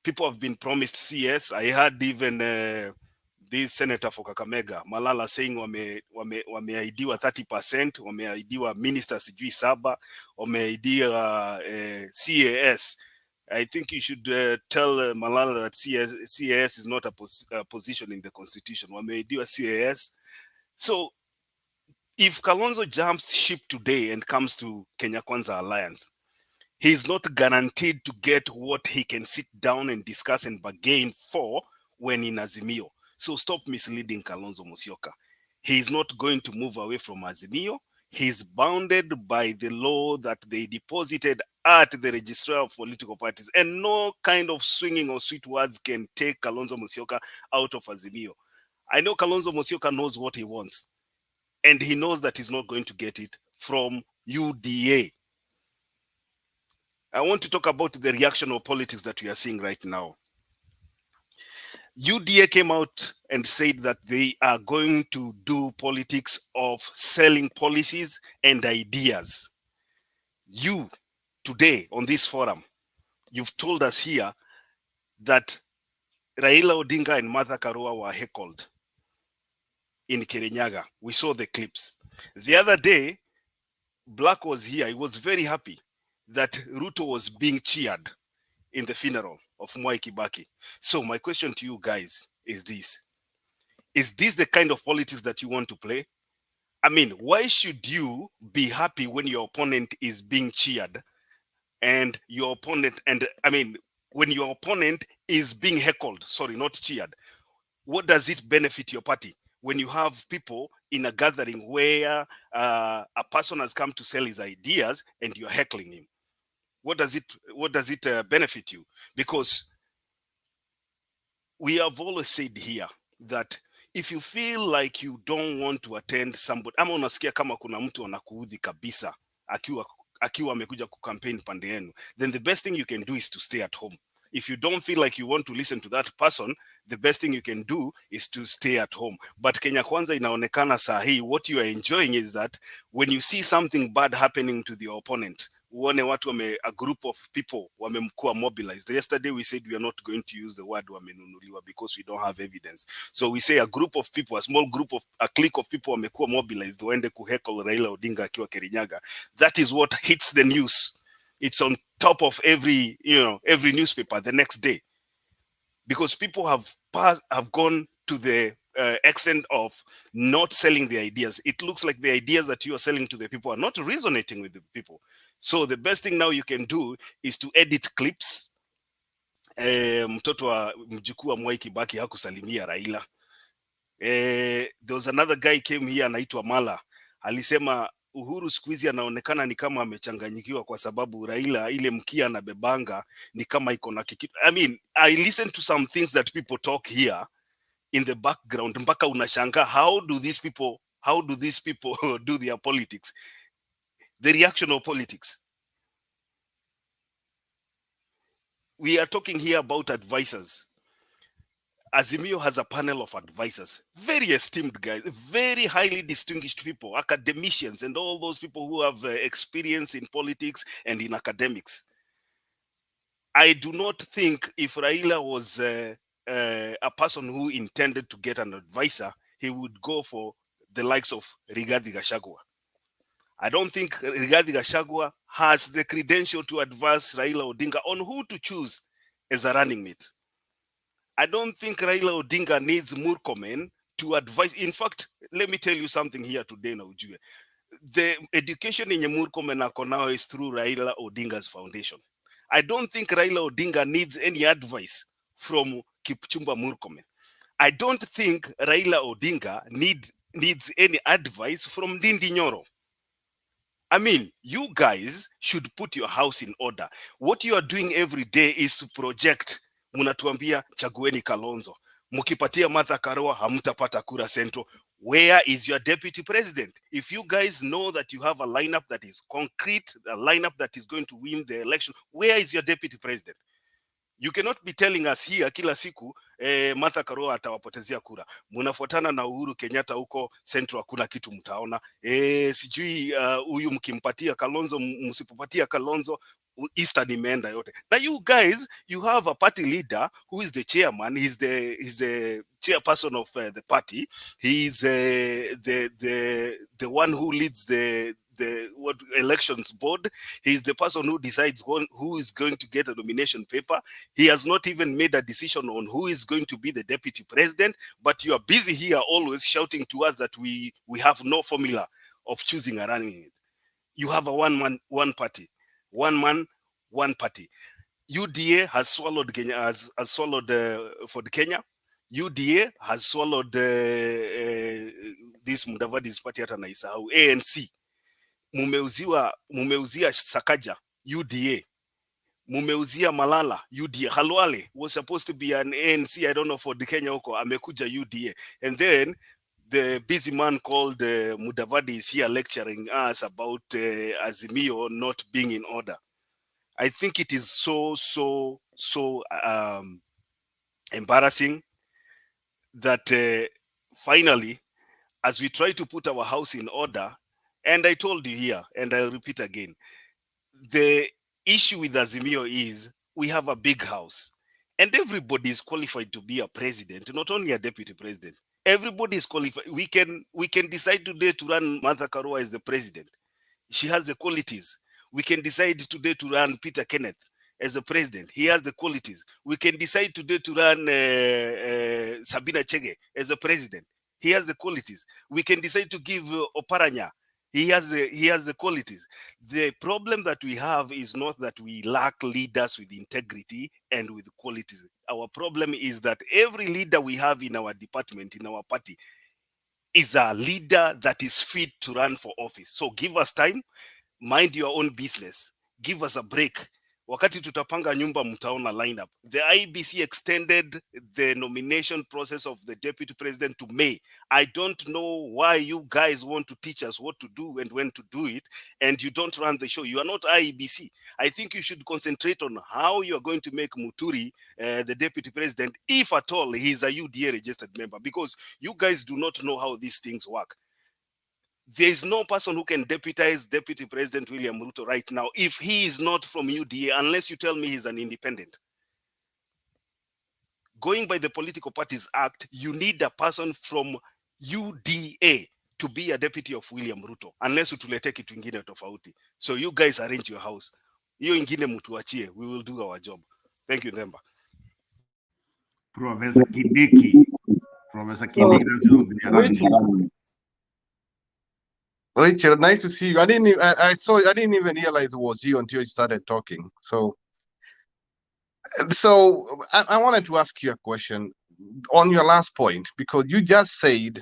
People have been promised CS. I heard even this senator for Kakamega, Malala, saying wameaidiwa 30%, wameaidiwa minister sijui 7, wameaidiwa CAS. I think you should tell Malala that CAS is not a position in the constitution. Wameaidiwa CAS. So if Kalonzo jumps ship today and comes to Kenya Kwanzaa Alliance, he's not guaranteed to get what he can sit down and discuss and bargain for when in Azimio. So stop misleading Kalonzo Musyoka. He's not going to move away from Azimio. He's bounded by the law that they deposited at the registrar of political parties, and no kind of swinging or sweet words can take Kalonzo Musyoka out of Azimio. I know Kalonzo Musyoka knows what he wants, and he knows that he's not going to get it from UDA. I want to talk about the reactional politics that we are seeing right now. UDA came out and said that they are going to do politics of selling policies and ideas. You, today on this forum, you've told us here that Raila Odinga and Martha Karua were heckled in Kirinyaga. We saw the clips. The other day, Black was here. He was very happy that Ruto was being cheered in the funeral of Mwai Kibaki. So my question to you guys is this. Is this the kind of politics that you want to play? I mean, why should you be happy when your opponent is being cheered and your opponent, when your opponent is being heckled, sorry, not cheered? What does it benefit your party when you have people in a gathering where a person has come to sell his ideas and you're heckling him? What does it benefit you? Because we have always said here that if you feel like you don't want to attend somebody, ama unasikia kama kuna mtu anakuudhi kabisa akiwa amekuja kucampaign pande yenu, then the best thing you can do is to stay at home. If you don't feel like you want to listen to that person, the best thing you can do is to stay at home. But Kenya Kwanza inaonekana saa hii, what you are enjoying is that when you see something bad happening to the opponent, uone watu a group of people wamemkuwa mobilized. Yesterday we said we are not going to use the word wamenunuliwa because we don't have evidence. So we say a group of people, a clique of people wamekuwa mobilized waende kuheckle Raila Odinga akiwa Kirinyaga. That is what hits the news. It's on top of every newspaper the next day, because people have gone to the extent of not selling the ideas. It looks like the ideas that you are selling to the people are not resonating with the people. So the best thing now you can do is to edit clips. Mtoto wa mjukuu wa Mwai Kibaki hakusalimia Raila. There was another guy came here anaitwa Mala. Alisema Uhuru siku hizi anaonekana ni kama amechanganyikiwa kwa sababu Raila ile mkia na bebanga ni kama iko na kikitu. I mean, I listen to some things that people talk here in the background, mpaka unashanga how do these people do their politics? the reactional politics. We are talking here about advisors. Azimio has a panel of advisors, very esteemed guys, very highly distinguished people, academicians, and all those people who have experience in politics and in academics. I do not think if Raila was a person who intended to get an advisor, he would go for the likes of Rigathi Gachagua. I don't think Rigathi Gachagua has the credential to advise Raila Odinga on who to choose as a running mate. I don't think Raila Odinga needs Murkomen to advise. In fact, let me tell you something here today now, Ujue. The education in Murkomen now is through Raila Odinga's foundation. I don't think Raila Odinga needs any advice from Kipchumba Murkomen. I don't think Raila Odinga needs any advice from Ndindi Nyoro. I mean, you guys should put your house in order. What you are doing every day is to project. Munatuambia chagueni Kalonzo. Mukipatia Martha Karua hamutapata kura Central. Where is your deputy president? If you guys know that you have a lineup that is concrete, a lineup that is going to win the election, where is your deputy president? You cannot be telling us here kila siku Martha Karua atawapotezea kura. Munafuatana na Uhuru Kenyatta huko Central hakuna kitu mtaona. Sijui huyu mkimpatia Kalonzo, msipopatia Kalonzo Eastern imeenda yote. Now you guys, you have a party leader who is the chairman. He's the chairperson of the party. He's the one who leads the elections board. He's the person who decides who is going to get a nomination paper. He has not even made a decision on who is going to be the deputy president, but you are busy here always shouting to us that we have no formula of choosing a running mate. You have a one party. One man, one party. UDA has swallowed Kenya, has swallowed Ford Kenya. UDA has swallowed this Mudavadi's party hata naisahau, ANC. Mumeuzia Sakaja, UDA. Mumeuzia Malala, UDA. Halwale was supposed to be an ANC, I don't know, for the Kenya huko, amekuja UDA. And then the busy man called Mudavadi is here lecturing us about Azimio not being in order. I think it is so embarrassing that finally, as we try to put our house in order, and I told you here, and I'll repeat again, the issue with Azimio is we have a big house, and everybody is qualified to be a president, not only a deputy president. Everybody is qualified. We can decide today to run Martha Karua as the president. She has the qualities. We can decide today to run Peter Kenneth as a president. He has the qualities. We can decide today to run Sabina Chege as a president. He has the qualities. We can decide to give Oparanya. He has the qualities. The problem that we have is not that we lack leaders with integrity and with qualities. Our problem is that every leader we have in our department, in our party, is a leader that is fit to run for office. So give us time, mind your own business, give us a break. Wakati tutapanga nyumba mtaona lineup. The IBC extended the nomination process of the deputy president to May. I don't know why you guys want to teach us what to do and when to do it, and you don't run the show. You are not IBC. I think you should concentrate on how you are going to make Muturi the deputy president, if at all he is a UDA registered member, because you guys do not know how these things work. There is no person who can deputize Deputy President William Ruto right now if he is not from UDA, unless you tell me he's an independent. Going by the Political Parties Act, you need a person from UDA to be a deputy of William Ruto, unless utulete kitu ingine tofauti. So you guys arrange your house. Hiyo ingine mutuachie, we will do our job. Thank you, Nemba. Professor Kindiki. Professor Kindiki, that's your opening. Richard, nice to see you. I didn't even realize it was you until you started talking. So I wanted to ask you a question on your last point, because you just said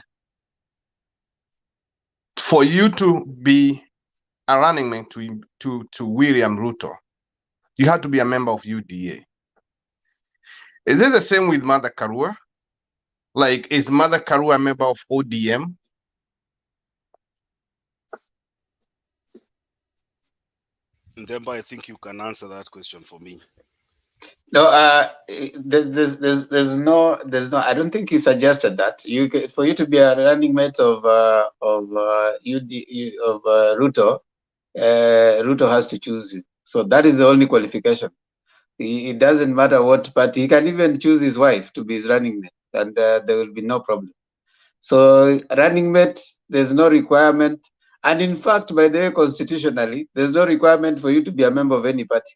for you to be a running mate to William Ruto, you had to be a member of UDA. Is it the same with Mother Karua? Like, is Mother Karua a member of ODM? Ndemba, I think you can answer that question for me. No, there's no. I don't think he suggested that. For you to be a running mate of Ruto, Ruto has to choose you. So that is the only qualification. It doesn't matter what party. He can even choose his wife to be his running mate, and there will be no problem. So running mate, there's no requirement. And in fact, by the way, constitutionally, there's no requirement for you to be a member of any party.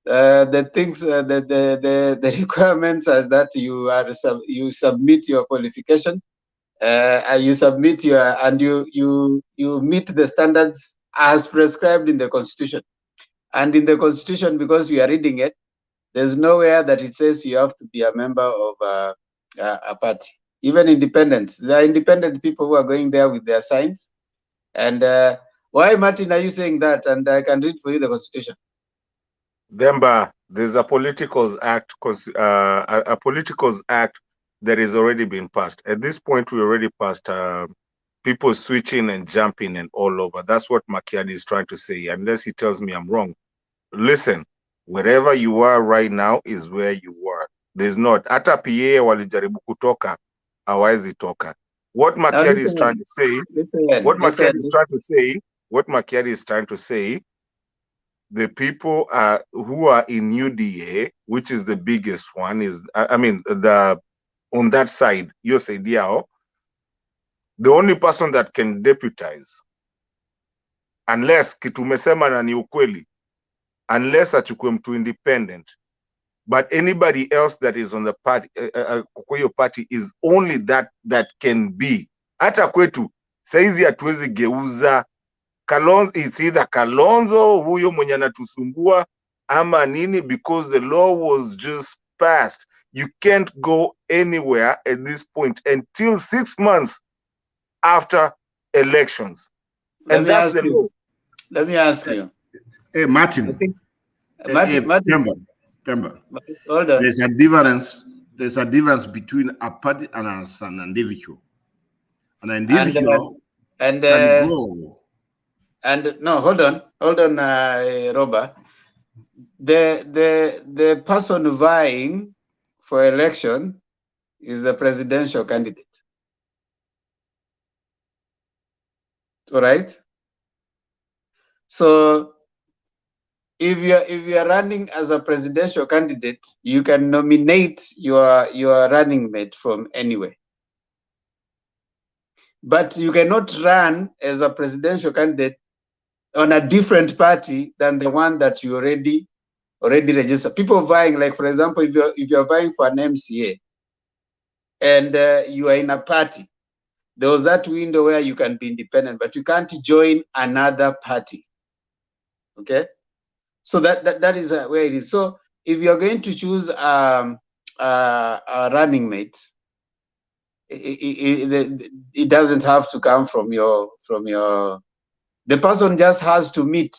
The things, the requirements are that you submit your qualification, you submit you meet the standards as prescribed in the constitution. And in the constitution, because we are reading it, there's nowhere that it says you have to be a member of a party. Even independents, there are independent people who are going there with their signs. And why, Martin, are you saying that? And I can read for you the constitution. Demba, there's a politicals act, a politicals act that has already been passed. At this point, we already passed people switching and jumping and all over. That's what Makiadi is trying to say, unless he tells me I'm wrong. Listen, wherever you are right now is where you were. There's not. Hata PA walijaribu kutoka, hawezi toka. What Makiadi is trying to say, what Makiadi is trying to say, the people who are in UDA, which is the biggest one, is on that side, the only person that can deputize, unless kitumesema na ni ukweli, unless achukue mtu independent, but anybody else that is on the party, party is only that can be. Hata kwetu saizi hatuwezi geuza Kalonzo, it's either Kalonzo huyo mwenye anatusumbua ama nini, because the law was just passed. You can't go anywhere at this point until 6 months after elections. And that's the law. Let me ask you. Hey, Martin. Martin. Temba. Hold on. There's a difference between a party and an individual. An individual can go. And no, hold on, Robert. The person vying for election is the presidential candidate. All right. So if you are running as a presidential candidate, you can nominate your running mate from anywhere. But you cannot run as a presidential candidate on a different party than the one that you already registered. People vying, like for example, if you're vying for an MCA and you are in a party, there was that window where you can be independent, but you can't join another party. Okay, so that is where it is. So if you're going to choose a running mate, it doesn't have to come from your. The person just has to meet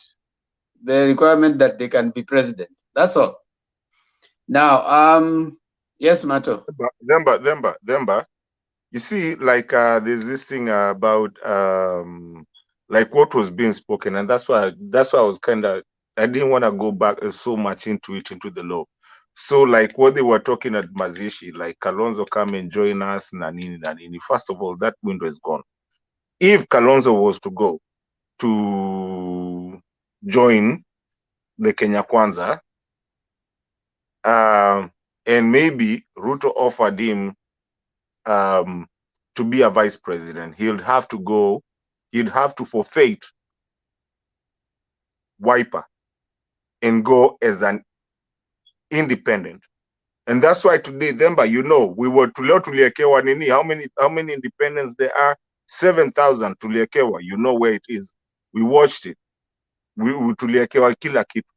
the requirement that they can be president. That's all. Now, yes, Mato. Demba. You see, like there's this thing about like what was being spoken, and that's why I was I didn't want to go back so much into the law. So like what they were talking at Mazishi, like Kalonzo come and join us, nanini. First of all, that window is gone. If Kalonzo was to go to join the Kenya Kwanzaa, and maybe Ruto offered him to be a vice president, he'd have to forfeit Wiper and go as an independent. And that's why today, Demba, we were tuliekewa nini, how many independents there are? 7,000 tuliekewa, where it is. We watched it. We tuliekewa kila kitu.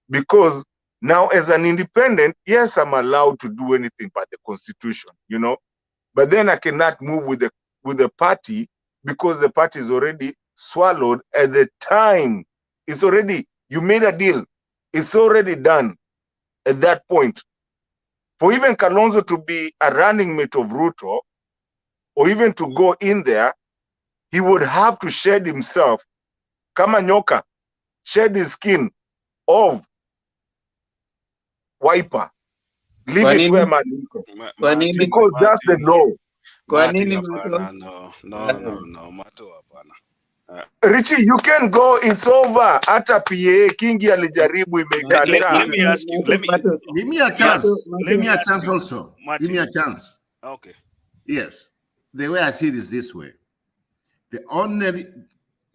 Because now as an independent, yes, I'm allowed to do anything by the constitution, but then I cannot move with the party because the party is already swallowed at the time. It's already, you made a deal. It's already done at that point. For even Kalonzo to be a running mate of Ruto, or even to go in there, he would have to shed himself, kama nyoka, shed his skin of Wiper. Leave it where man iko. Because that's the law. Martin, hapana, no, Mato hapana. Richie, you can go, it's over. Hata PA Kingi alijaribu imekataa. Let me ask you. Let me a chance. Let me a chance also. Martin. Give me a chance. Okay. Yes. The way I see it is this way. The only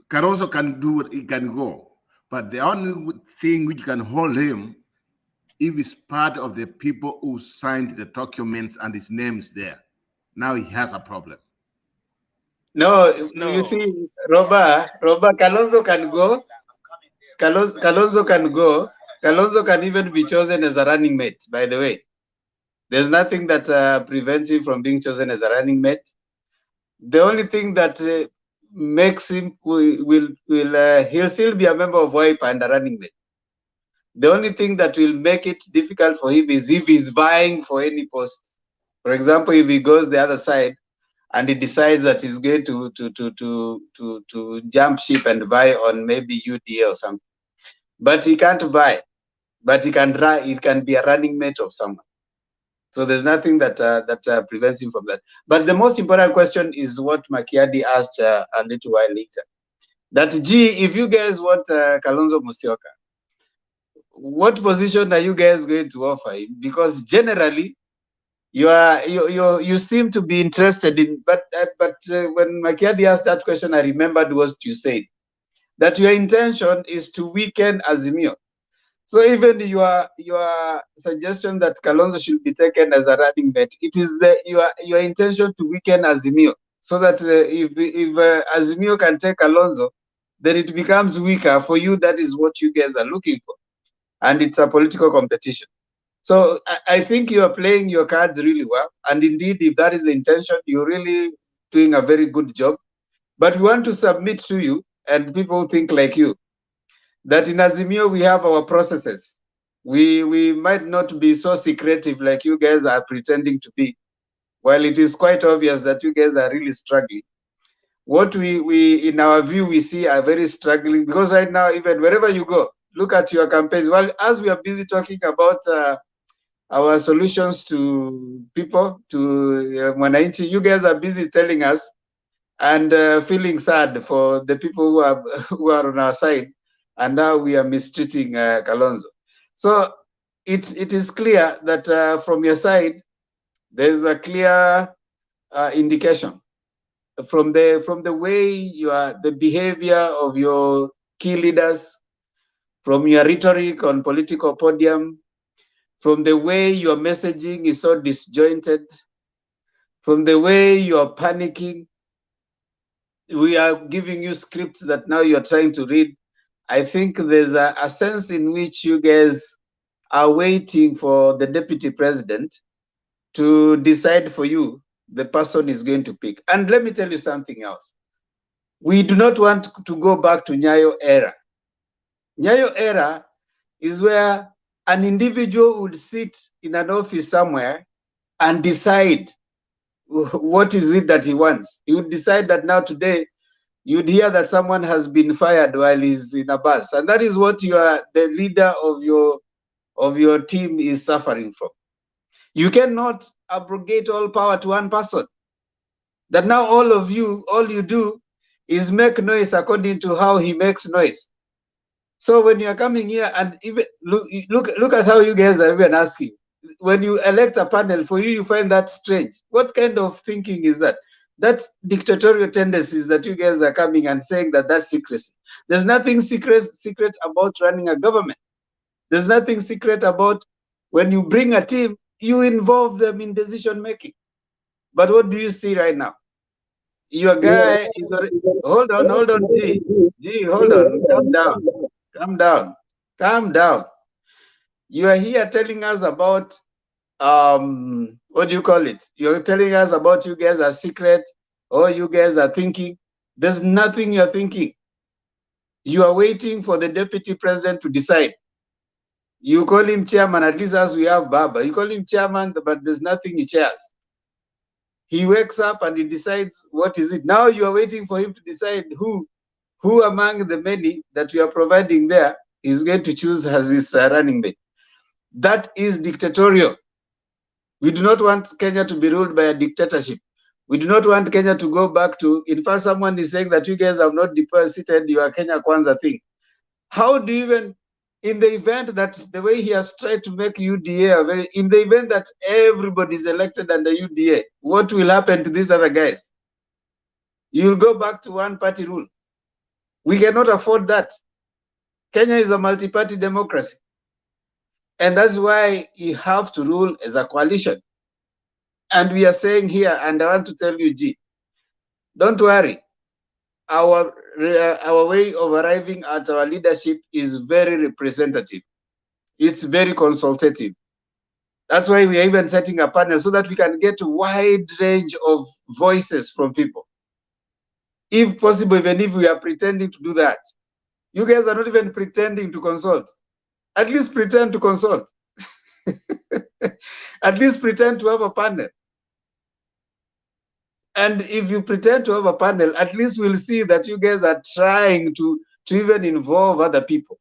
Kalonzo can do what he can go, but the only thing which can hold him if he's part of the people who signed the documents and his name's there. Now he has a problem. No, you see, Roba, Kalonzo can go. Kalonzo can go. Kalonzo can even be chosen as a running mate, by the way. There's nothing that prevents him from being chosen as a running mate. The only thing that makes him he'll still be a member of Wiper and a running mate. The only thing that will make it difficult for him is if he's vying for any post. For example, if he goes the other side and he decides that he's going to jump ship and vie on maybe UDA or something, but he can't vie. But he can be a running mate of someone. So there's nothing that prevents him from that. But the most important question is what Makiadi asked a little while later. That if you guys want Kalonzo Musyoka, what position are you guys going to offer him? Because generally, you seem to be interested in. But when Makiadi asked that question, I remembered what you said, that your intention is to weaken Azimio. So even your suggestion that Kalonzo should be taken as a running mate, it is your intention to weaken Azimio, so that if Azimio can take Kalonzo, then it becomes weaker for you. That is what you guys are looking for, and it's a political competition. So I think you are playing your cards really well, and indeed, if that is the intention, you're really doing a very good job. But we want to submit to you, and people think like you, that in Azimio we have our processes. We might not be so secretive like you guys are pretending to be, while it is quite obvious that you guys are really struggling. What we in our view we see are very struggling, because right now, even wherever you go, look at your campaigns. Well, as we are busy talking about our solutions to people, to Mwananchi, you guys are busy telling us and feeling sad for the people who are on our side, and now we are mistreating Kalonzo. So it is clear that from your side, there is a clear indication from the way the behavior of your key leaders, from your rhetoric on political podium, from the way your messaging is so disjointed, from the way you are panicking. We are giving you scripts that now you're trying to read. I think there's a sense in which you guys are waiting for the deputy president to decide for you the person is going to pick. And let me tell you something else. We do not want to go back to Nyayo era. Nyayo era is where an individual would sit in an office somewhere and decide what is it that he wants. He would decide that now today, you'd hear that someone has been fired while he's in a bus, and that is what the leader of your team is suffering from. You cannot abrogate all power to one person. That now all you do is make noise according to how he makes noise. So when you are coming here and even look at how you guys are even asking. When you elect a panel, for you find that strange. What kind of thinking is that? That's dictatorial tendencies that you guys are coming and saying that that's secrecy. There's nothing secret about running a government. There's nothing secret about when you bring a team, you involve them in decision making. But what do you see right now? Your guy is already, hold on, G, hold on, calm down. You are here telling us about what do you call it? You're telling us about you guys are secret, or you guys are thinking. There's nothing you're thinking. You are waiting for the deputy president to decide. You call him chairman, at least as we have Baba. You call him chairman, but there's nothing he chairs. He wakes up and he decides what is it. Now you are waiting for him to decide who who among the many that we are providing there is going to choose as his running mate. That is dictatorial. We do not want Kenya to be ruled by a dictatorship. We do not want Kenya to go back to, in fact, someone is saying that you guys have not deposited your Kenya Kwanzaa thing. How do you even, in the event that the way he has tried to make UDA, in the event that everybody is elected under UDA, what will happen to these other guys? You'll go back to one-party rule. We cannot afford that. Kenya is a multi-party democracy. And that's why you have to rule as a coalition. And we are saying here, and I want to tell you, G, don't worry. Our way of arriving at our leadership is very representative. It's very consultative. That's why we are even setting a panel so that we can get a wide range of voices from people. If possible, even if we are pretending to do that. You guys are not even pretending to consult. At least pretend to consult. At least pretend to have a panel. And if you pretend to have a panel, at least we'll see that you guys are trying to even involve other people.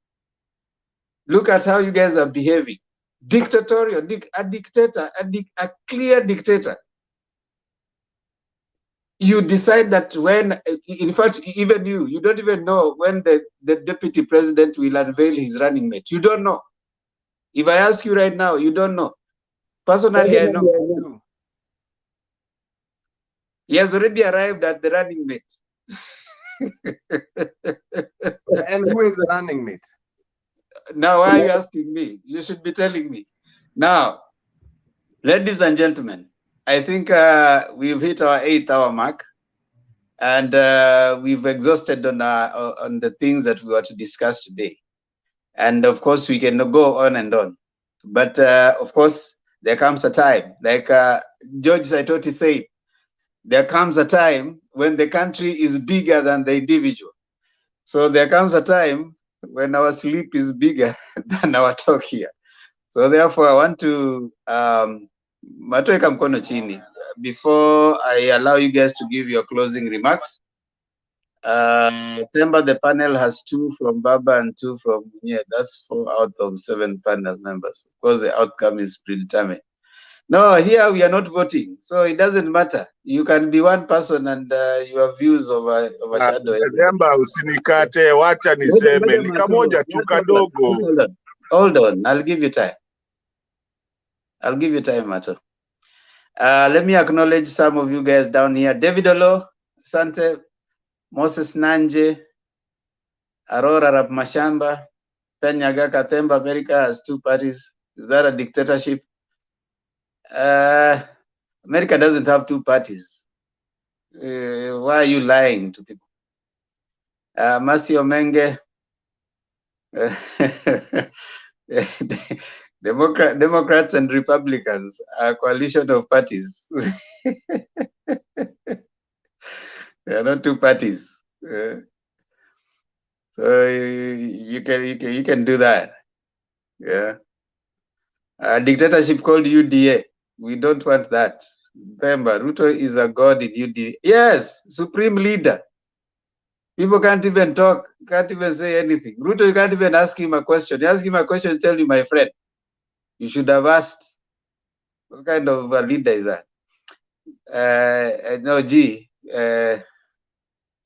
Look at how you guys are behaving. Dictatorial, a dictator, a clear dictator. You decide that when, in fact, even you don't even know when the deputy president will unveil his running mate. You don't know. If I ask you right now, you don't know. Personally, I know. He has already arrived at the running mate. And who is the running mate? Now, why are you asking me? You should be telling me. Now, ladies and gentlemen, I think we've hit our 8-hour mark, and we've exhausted on the things that we were to discuss today. And of course, we can go on and on. But of course, there comes a time, like George Saitoti said, there comes a time when the country is bigger than the individual. So there comes a time when our sleep is bigger than our talk here. So therefore, I want to matoeka mkono chini before I allow you guys to give your closing remarks. Remember, the panel has 2 from Baba and 2 from Munye. That's 4 out of 7 panel members. Of course, the outcome is predetermined. No, here we are not voting, so it doesn't matter. You can be one person and your views overshadow everything. Demba, usinikate, wacha niseme ni kamoja tu kadogo. Hold on, I'll give you time. I'll give you time, Mato. Let me acknowledge some of you guys down here. David Olo, Sante, Moses Nanje, Aurora Rapmashamba, Kenyaga Kathemba. America has 2 parties. Is that a dictatorship? America doesn't have 2 parties. Why are you lying to people? Masio Menge, Democrats and Republicans are a coalition of parties. They are not 2 parties. So you can do that. Yeah. A dictatorship called UDA. We don't want that. Remember, Ruto is a god in UDA. Yes, supreme leader. People can't even talk, can't even say anything. Ruto, you can't even ask him a question. You ask him a question, tell you, my friend, you should have asked. What kind of a leader is that? No, G,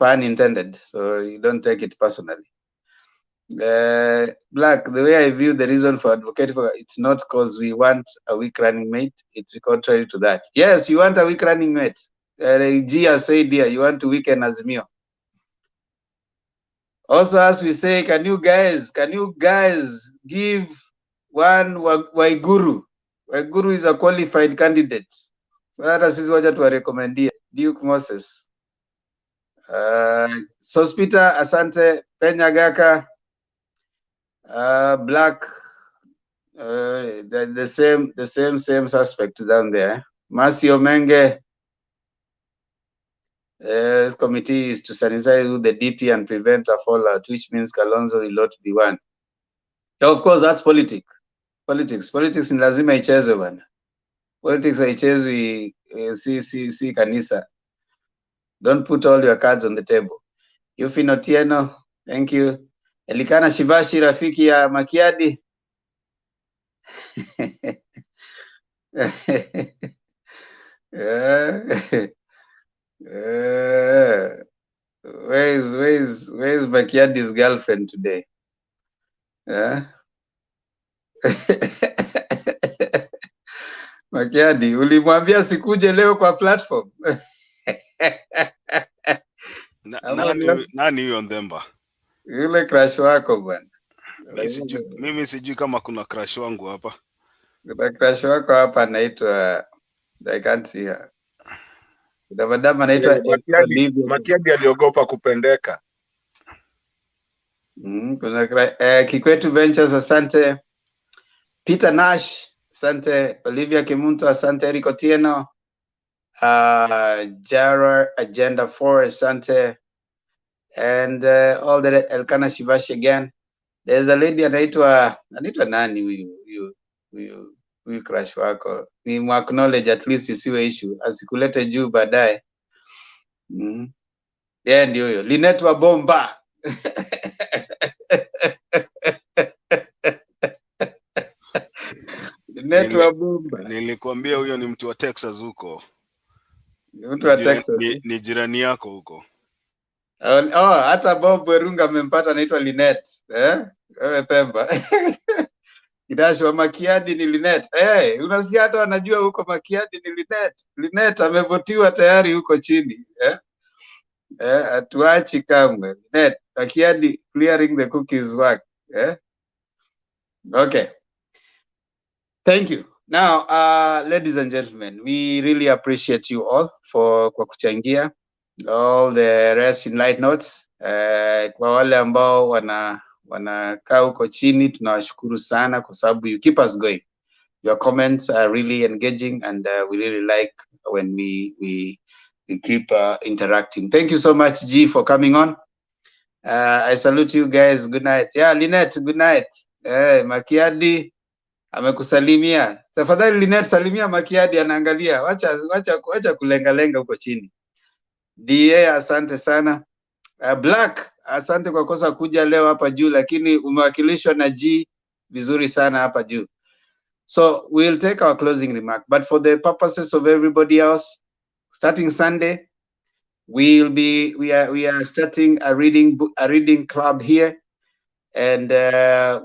pun intended, so you don't take it personally. Black, the way I view the reason for advocating for it's not because we want a weak running mate, it's contrary to that. Yes, you want a weak running mate. G has said here, you want to weaken Azimio. Also, as we say, can you guys give one Waiguru? Waiguru is a qualified candidate. So that is what I recommend here. Duke Moses. Sospita Asante, Kenyagaka, Black, the same suspect down there. Masio Menge. This committee is to sanitize the DP and prevent a fallout, which means Kalonzo will not be one. So of course, that's politics. Politics in lazima ichezwe bana. Politics haichezwi si kanisa. Don't put all your cards on the table. Yufin Otieno, thank you. Elikana Shivashi, rafiki ya Makiadi. Where's Makiadi's girlfriend today? Makiadi, ulimwambia sikuje leo kwa platform? Nani huyo Ndemba? Yule crush wako bwana. Mimi sijui kama kuna crush wangu hapa. Kuna crush wako hapa anaitwa, I can't see her. Kuna madam anaitwa Makiadi aliogopa kupendeka. Kuna Kikwetu Ventures, asante. Peter Nash, asante. Olivia Kimunto, asante. Eric Otieno, Jara Agenda 4, asante. And all the Elkana Shivashi again. There's a lady anaitwa nani huyu crush wako? Ni acknowledge at least isiwe issue, asikulete juu baadaye. Yeah, ndio huyo Linet wa Bomba. Linet wa Bomba. Nilikwambia huyo ni mtu wa Texas huko. Mtu wa Texas. Ni jirani yako huko. Hata Bob Werunga amempata, anaitwa Linet. Wewe Pemba. Kidasho wa Makiadi ni Linet. Unasikia hata wanajua huko Makiadi ni Linet. Linet amevotiwa tayari huko chini. Atuachi kamwe. Linet, Makiadi clearing the cookies work. Okay. Thank you. Now, ladies and gentlemen, we really appreciate you all kwa kuchangia. All the rest in light notes. Kwa wale ambao wanakaa huko chini, tunawashukuru sana kwa sababu you keep us going. Your comments are really engaging, and we really like when we keep interacting. Thank you so much, G, for coming on. I salute you guys. Good night. Yeah, Linet, good night. Makiadi amekusalimia. Tafadhali Linet, salimia Makiadi, anaangalia. Wacha kulenga huko chini. DA, asante sana. Black, asante kwa kosa kuja leo hapa juu, lakini umewakilishwa na G vizuri sana hapa juu. So we'll take our closing remark, but for the purposes of everybody else, starting Sunday, we are starting a reading club here, and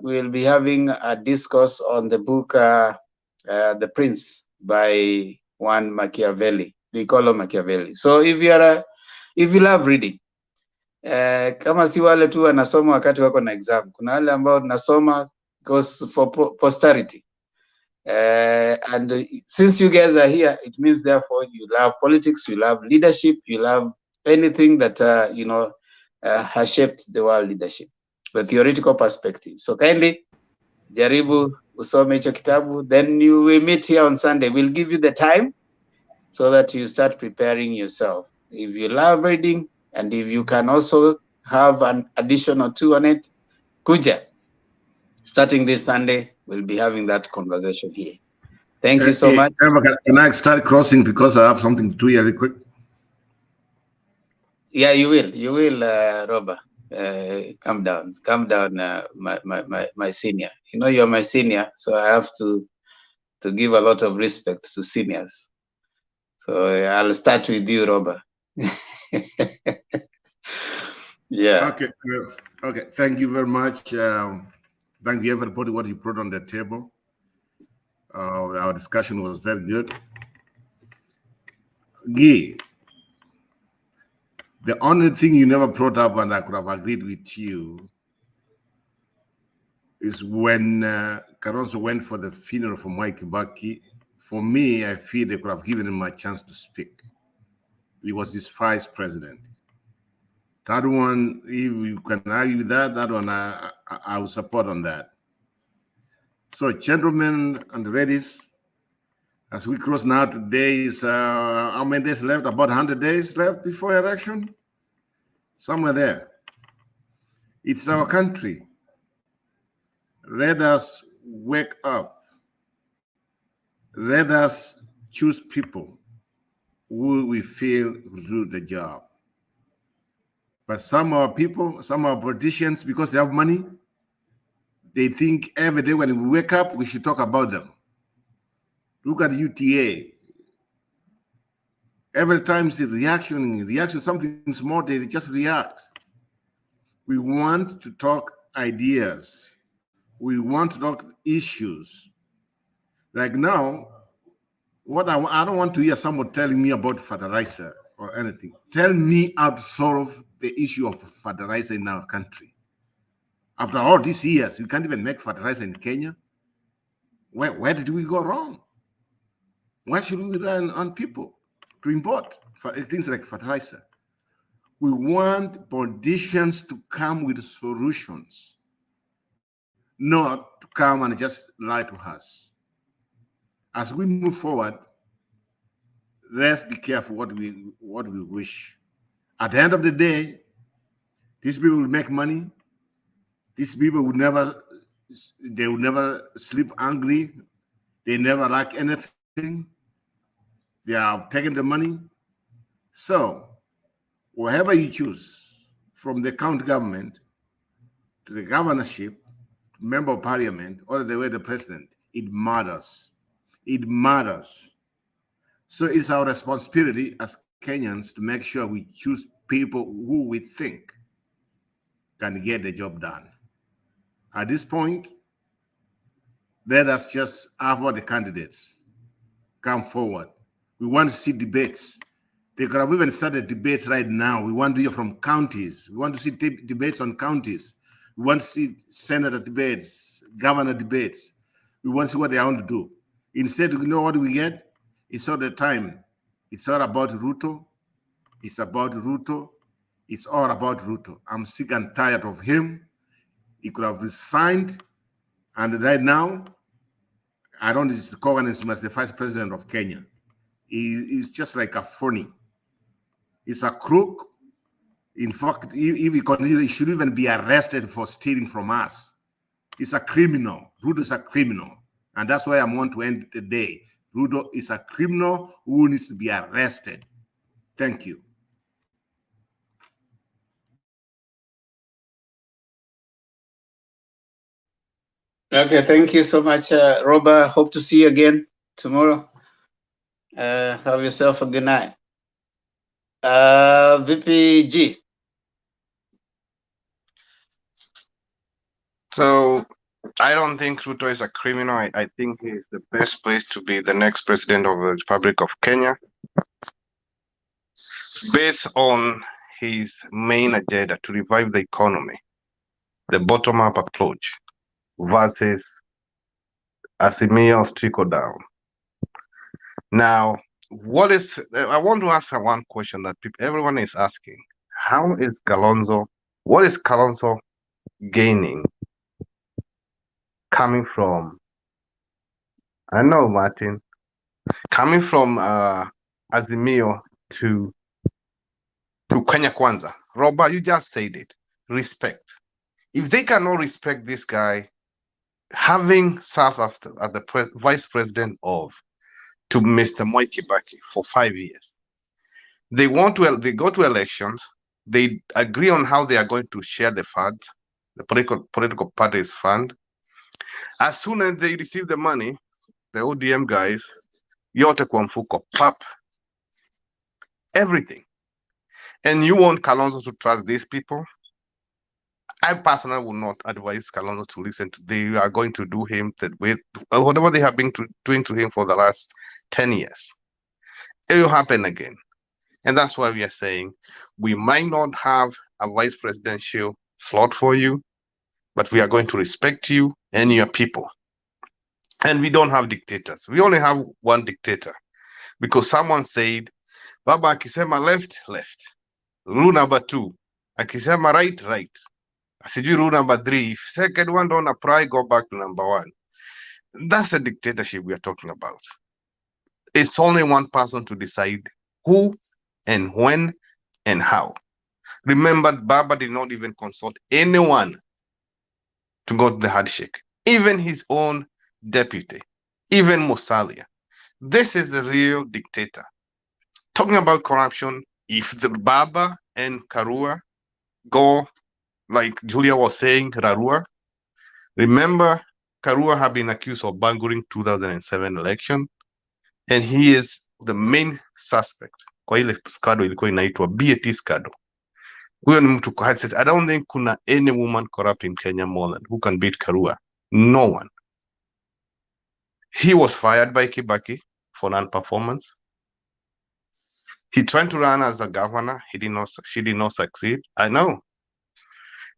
we'll be having a discourse on the book The Prince by Juan Machiavelli, Niccolo Machiavelli. So if you love reading, kama si wale tu wanasoma wakati wako na exam, kuna wale ambao tunasoma because for posterity. And since you guys are here, it means therefore you love politics, you love leadership, you love anything that has shaped the world leadership, the theoretical perspective. So kindly jaribu usome hicho kitabu, then you will meet here on Sunday. We'll give you the time so that you start preparing yourself. If you love reading, and if you can also have an additional 2 on it, kuja. Starting this Sunday, we'll be having that conversation here. Thank you so much. Can I start crossing because I have something to do really quick? Yeah, you will, Robert. Calm down, my senior. You know you're my senior, so I have to give a lot of respect to seniors. So I'll start with you, Robert. Yeah. Okay. Thank you very much. Thank you everybody what you brought on the table. Our discussion was very good. Guy, the only thing you never brought up, and I could have agreed with you, is when Kalonzo went for the funeral for Mike Kibaki. For me, I feel they could have given him a chance to speak. He was his vice president. That one, if you can argue with that one, I will support on that. So, gentlemen and ladies, as we cross now, today is how many days left? About 100 days left before election? Somewhere there. It's our country. Let us wake up. Let us choose people who we feel will do the job. But some of our people, some of our politicians, because they have money, they think every day when we wake up, we should talk about them. Look at UTA. Every time it's a reaction, something small, they just react. We want to talk ideas. We want to talk issues. Like now, I don't want to hear someone telling me about fertilizer or anything. Tell me how to solve the issue of fertilizer in our country. After all these years, we can't even make fertilizer in Kenya. Where did we go wrong? Why should we rely on people to import things like fertilizer? We want politicians to come with solutions, not to come and just lie to us. As we move forward, let's be careful what we wish. At the end of the day, these people will make money. These people will never sleep hungry. They never lack anything. They have taken the money. So, whatever you choose, from the county government to the governorship, to member of parliament, or the way the president, it matters. It matters. So it's our responsibility as Kenyans to make sure we choose people who we think can get the job done. At this point, let us just have all the candidates come forward. We want to see debates. They could have even started debates right now. We want to hear from counties. We want to see debates on counties. We want to see senator debates, governor debates. We want to see what they want to do. Instead, you know what we get? It's all the time. It's all about Ruto. It's about Ruto. It's all about Ruto. I'm sick and tired of him. He could have resigned. And right now, I don't call him as the vice president of Kenya. He's just like a phony. He's a crook. In fact, if he continues, he should even be arrested for stealing from us. He's a criminal. Ruto is a criminal. And that's why I want to end the day. Ruto is a criminal who needs to be arrested. Thank you. Okay, thank you so much, Robert. Hope to see you again tomorrow. Have yourself a good night. VPG. So I don't think Ruto is a criminal. I think he's the best place to be the next president of the Republic of Kenya, based on his main agenda to revive the economy, the bottom-up approach versus Azimio's trickle-down. Now, I want to ask one question that everyone is asking. What is Kalonzo gaining coming from, I know, Martin, coming from Azimio to Kenya Kwanzaa? Robert, you just said it. Respect. If they cannot respect this guy, having served as the vice president to Mr. Mwai Kibaki for 5 years, they go to elections, they agree on how they are going to share the funds, the political parties fund. As soon as they receive the money, the ODM guys, yote kwa mfuko, pap, everything. And you want Kalonzo to trust these people? I personally would not advise Kalonzo to listen to. They are going to do him that way, whatever they have been doing to him for the last 10 years. It will happen again. And that's why we are saying we might not have a vice presidential slot for you, but we are going to respect you and your people. And we don't have dictators. We only have one dictator. Because someone said, Baba akisema left, left. Rule number 2. Akisema right, right. Asijui rule number 3. If second one don't apply, go back to number 1. That's a dictatorship we are talking about. It's only one person to decide who and when and how. Remember, Baba did not even consult anyone to go to the handshake. Even his own deputy, even Musalia. This is a real dictator. Talking about corruption, if the Baba and Karua go, like Julia was saying, Karua. Remember, Karua have been accused of bungling 2007 election, and he is the main suspect kwa ile scandal ilikuwa inaitwa BAT scandal. Huyo ni mtu kwa I don't think kuna any woman corrupt in Kenya more than who can beat Karua. No one. He was fired by Kibaki for non-performance. He tried to run as a governor. She did not succeed. I know.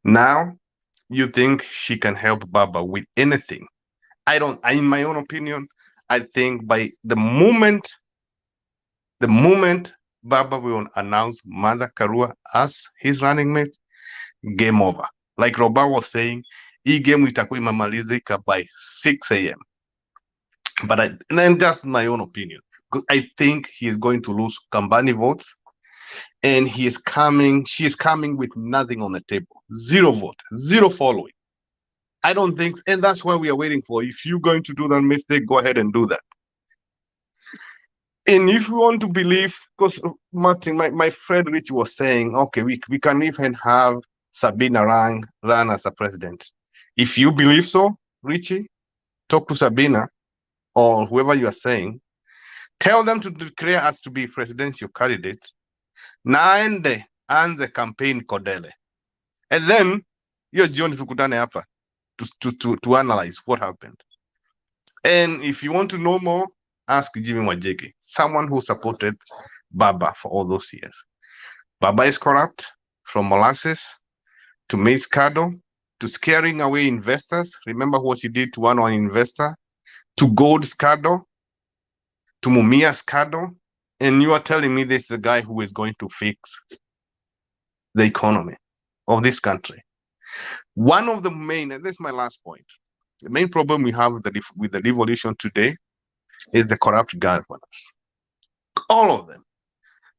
Now, you think she can help Baba with anything? In my own opinion, I think by the moment Baba will announce Mother Karua as his running mate, game over. Like Roba was saying, hii game itakuwa imemalizika by 6 a.m. But then that's my own opinion. Because I think he is going to lose Kambani votes, and she is coming with nothing on the table. 0 vote, 0 following. I don't think, and that's why we are waiting for. If you're going to do that mistake, go ahead and do that. And if you want to believe, because Martin, my friend Rich was saying, okay, we can even have Sabina run as a president. If you believe so, Richie, talk to Sabina or whoever you are saying, tell them to declare us to be presidential candidate. Naende anze campaign Kodele. And then you're John tukutane hapa to analyze what happened. And if you want to know more, ask Jimmy Wajeke, someone who supported Baba for all those years. Baba is corrupt, from molasses to maize cattle to scaring away investors. Remember what he did to one investor, to gold scandal, to Mumia scandal. And you are telling me this is the guy who is going to fix the economy of this country. One of the main, and this is my last point, the main problem we have with the revolution today is the corrupt governors. All of them.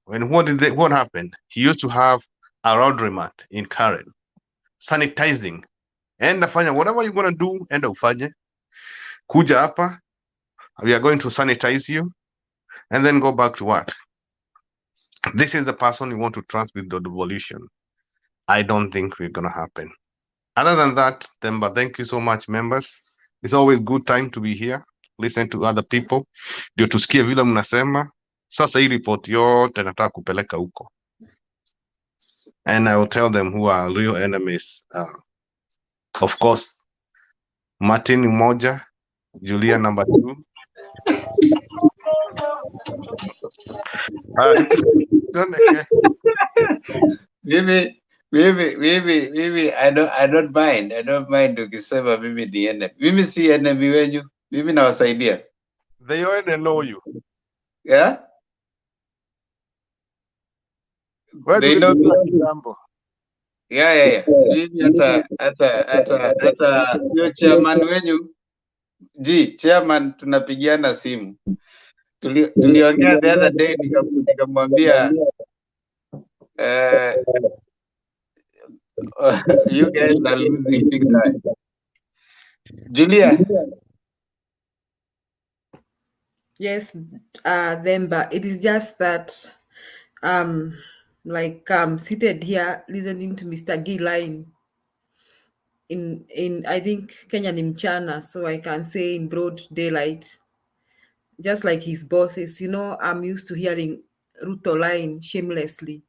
When what happened? He used to have a laundromat in Karen, sanitizing. Enda fanya whatever you're gonna do, enda ufanye. Kuja hapa, we are going to sanitize you, and then go back to work. This is the person you want to trust with the revolution. I don't think we're gonna happen. Other than that, Temba, thank you so much, members. It's always good time to be here, listen to other people, ndio tusikie vile mnasema. Sasa hii report yote nataka kupeleka huko, and I will tell them who are real enemies. Of course, Martin moja, Julia number 2. Mimi I don't mind ukisema mimi ni enemy. Mimi si enemy wenyu, mimi nawasaidia. They already know you. Yeah? They know kitambo. Yeah. Mimi hata yo chairman wenyu chairman tunapigiana simu. Tuliongea the other day nikamwambia you guys are losing big time. Julia. Yes, Themba. It is just that seated here listening to Mr. G line in I think Kenya ni mchana, so I can say in broad daylight, just like his bosses. I'm used to hearing Ruto lying shamelessly,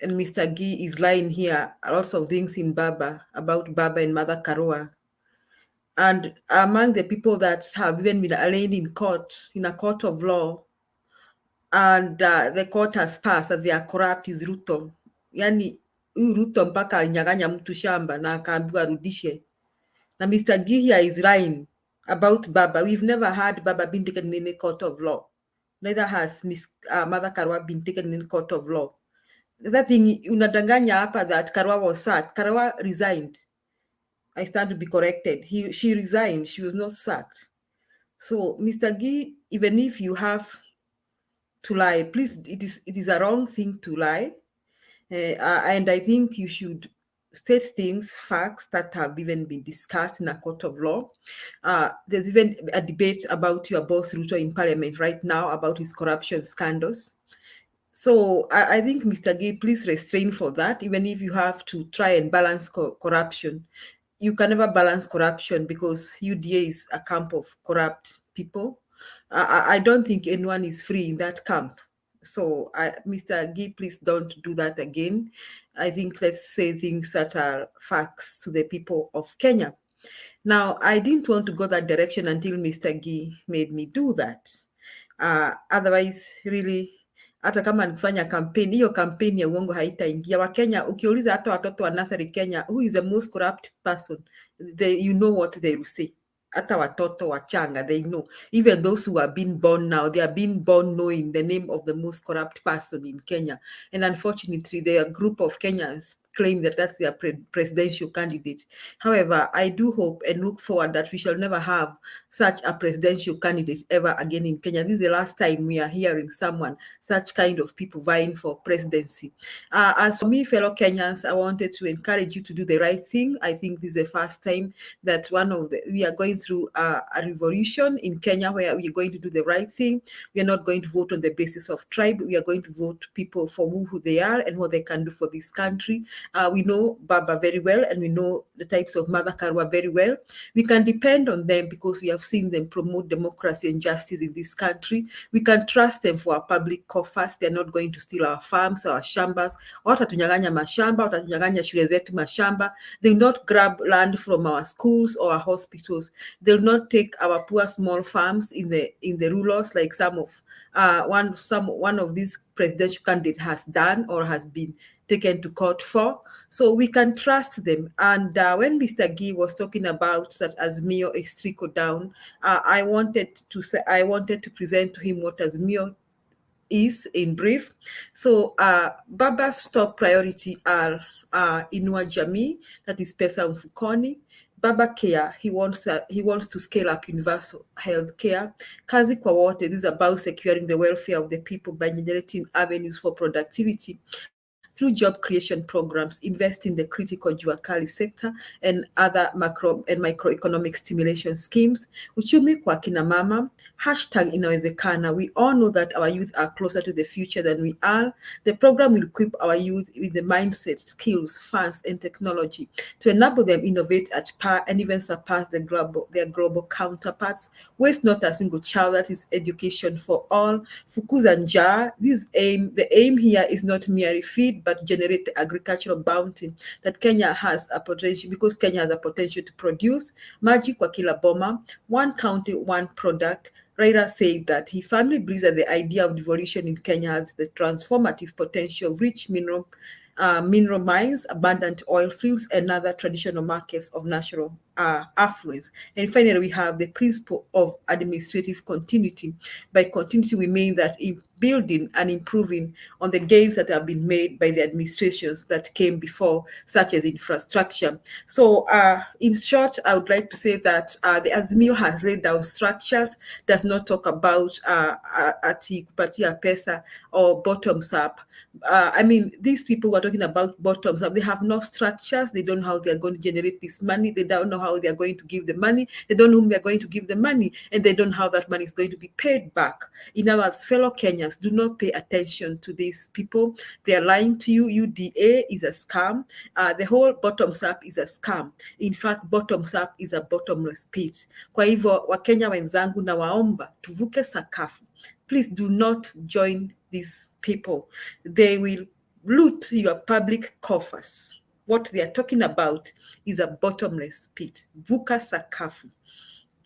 and Mr. G is lying here lots of things about Baba and Mother Karua. And among the people that have even been arraigned in a court of law, and the court has passed that they are corrupt is Ruto. Yani Ruto mpaka alinyang'anya mtu shamba na akaambiwa arudishe. Na Mr. Gihia is lying about Baba. We've never had Baba been taken in a court of law. Neither has Mother Karua been taken in a court of law. That thing unadanganya hapa that Karua was sacked. Karua resigned. I stand to be corrected. She resigned. She was not sacked. So, Mr. Gee, even if you have to lie, please, it is a wrong thing to lie. And I think you should state facts that have even been discussed in a court of law. There's even a debate about your boss Ruto in parliament right now about his corruption scandals. So I think, Mr. Gay, please restrain for that. Even if you have to try and balance corruption, you can never balance corruption because UDA is a camp of corrupt people. I don't think anyone is free in that camp. So, Mr. Gay, please don't do that again. I think let's say things that are facts to the people of Kenya. Now, I didn't want to go that direction until Mr. Gay made me do that. Otherwise, really, hata kama nikifanya kampeni, hiyo kampeni ya uongo haitaingia. Wakenya, ukiuliza hata watoto wa nursery Kenya, who is the most corrupt person, you know what they will say. Hata watoto wachanga, they know. Even those who are being born now, they are being born knowing the name of the most corrupt person in Kenya. And unfortunately, there are a group of Kenyans claim that that's their presidential candidate. However, I do hope and look forward that we shall never have such a presidential candidate ever again in Kenya. This is the last time we are hearing such kind of people vying for presidency. As for me, fellow Kenyans, I wanted to encourage you to do the right thing. I think this is the first time that we are going through a revolution in Kenya where we are going to do the right thing. We are not going to vote on the basis of tribe. We are going to vote people for who they are and what they can do for this country. We know Baba very well, and we know the types of Mother Karua very well. We can depend on them because we have seen them promote democracy and justice in this country. We can trust them for our public coffers. They're not going to steal our farms, our shambas. Watatunyang'anya mashamba, watatunyang'anya shule zetu mashamba. They will not grab land from our schools or our hospitals. They will not take our poor small farms in the rulers like some one of these presidential candidates has done or has been taken to court for. So we can trust them. And when Mr. Gee was talking about that Azimio is trickle down, I wanted to present to him what Azimio is in brief. So Baba's top priority are Inua Jamii, that is pesa mfukoni. Baba Care, he wants to scale up universal health care. Kazi kwa wote, this is about securing the welfare of the people by generating avenues for productivity through job creation programs, invest in the critical jua kali sector and other macro and microeconomic stimulation schemes. Uchumi kwa kina mama, #inawezekana. We all know that our youth are closer to the future than we are. The program will equip our youth with the mindset, skills, funds, and technology to enable them innovate at par and even surpass their global counterparts. Waste not a single child, that is education for all. Fukuza njaa, the aim here is not merely feed, but generate the agricultural bounty that Kenya has a potential, because Kenya has a potential to produce. Maji kwa kila boma, one county, one product. Raila said that he firmly believes that the idea of devolution in Kenya has the transformative potential of rich mineral mines, abundant oil fields, and other traditional markets of national affluence. And finally, we have the principle of administrative continuity. By continuity, we mean that in building and improving on the gains that have been made by the administrations that came before, such as infrastructure. So in short, I would like to say that the Azimio has laid down structures, does not talk about ati kupatia pesa or bottoms up. I mean, these people who are talking about bottoms up, they have no structures. They don't know how they're going to generate this money. They don't know how they're going to give the money. They don't know whom they're going to give the money, and they don't know how that money is going to be paid back. In other words, fellow Kenyans, do not pay attention to these people. They are lying to you. UDA is a scam. The whole bottoms up is a scam. In fact, bottoms up is a bottomless pit. Kwa hivyo, Wakenya wenzangu, na waomba tuvuke sakafu. Please do not join these people. They will loot your public coffers. What they are talking about is a bottomless pit. Vuka sakafu.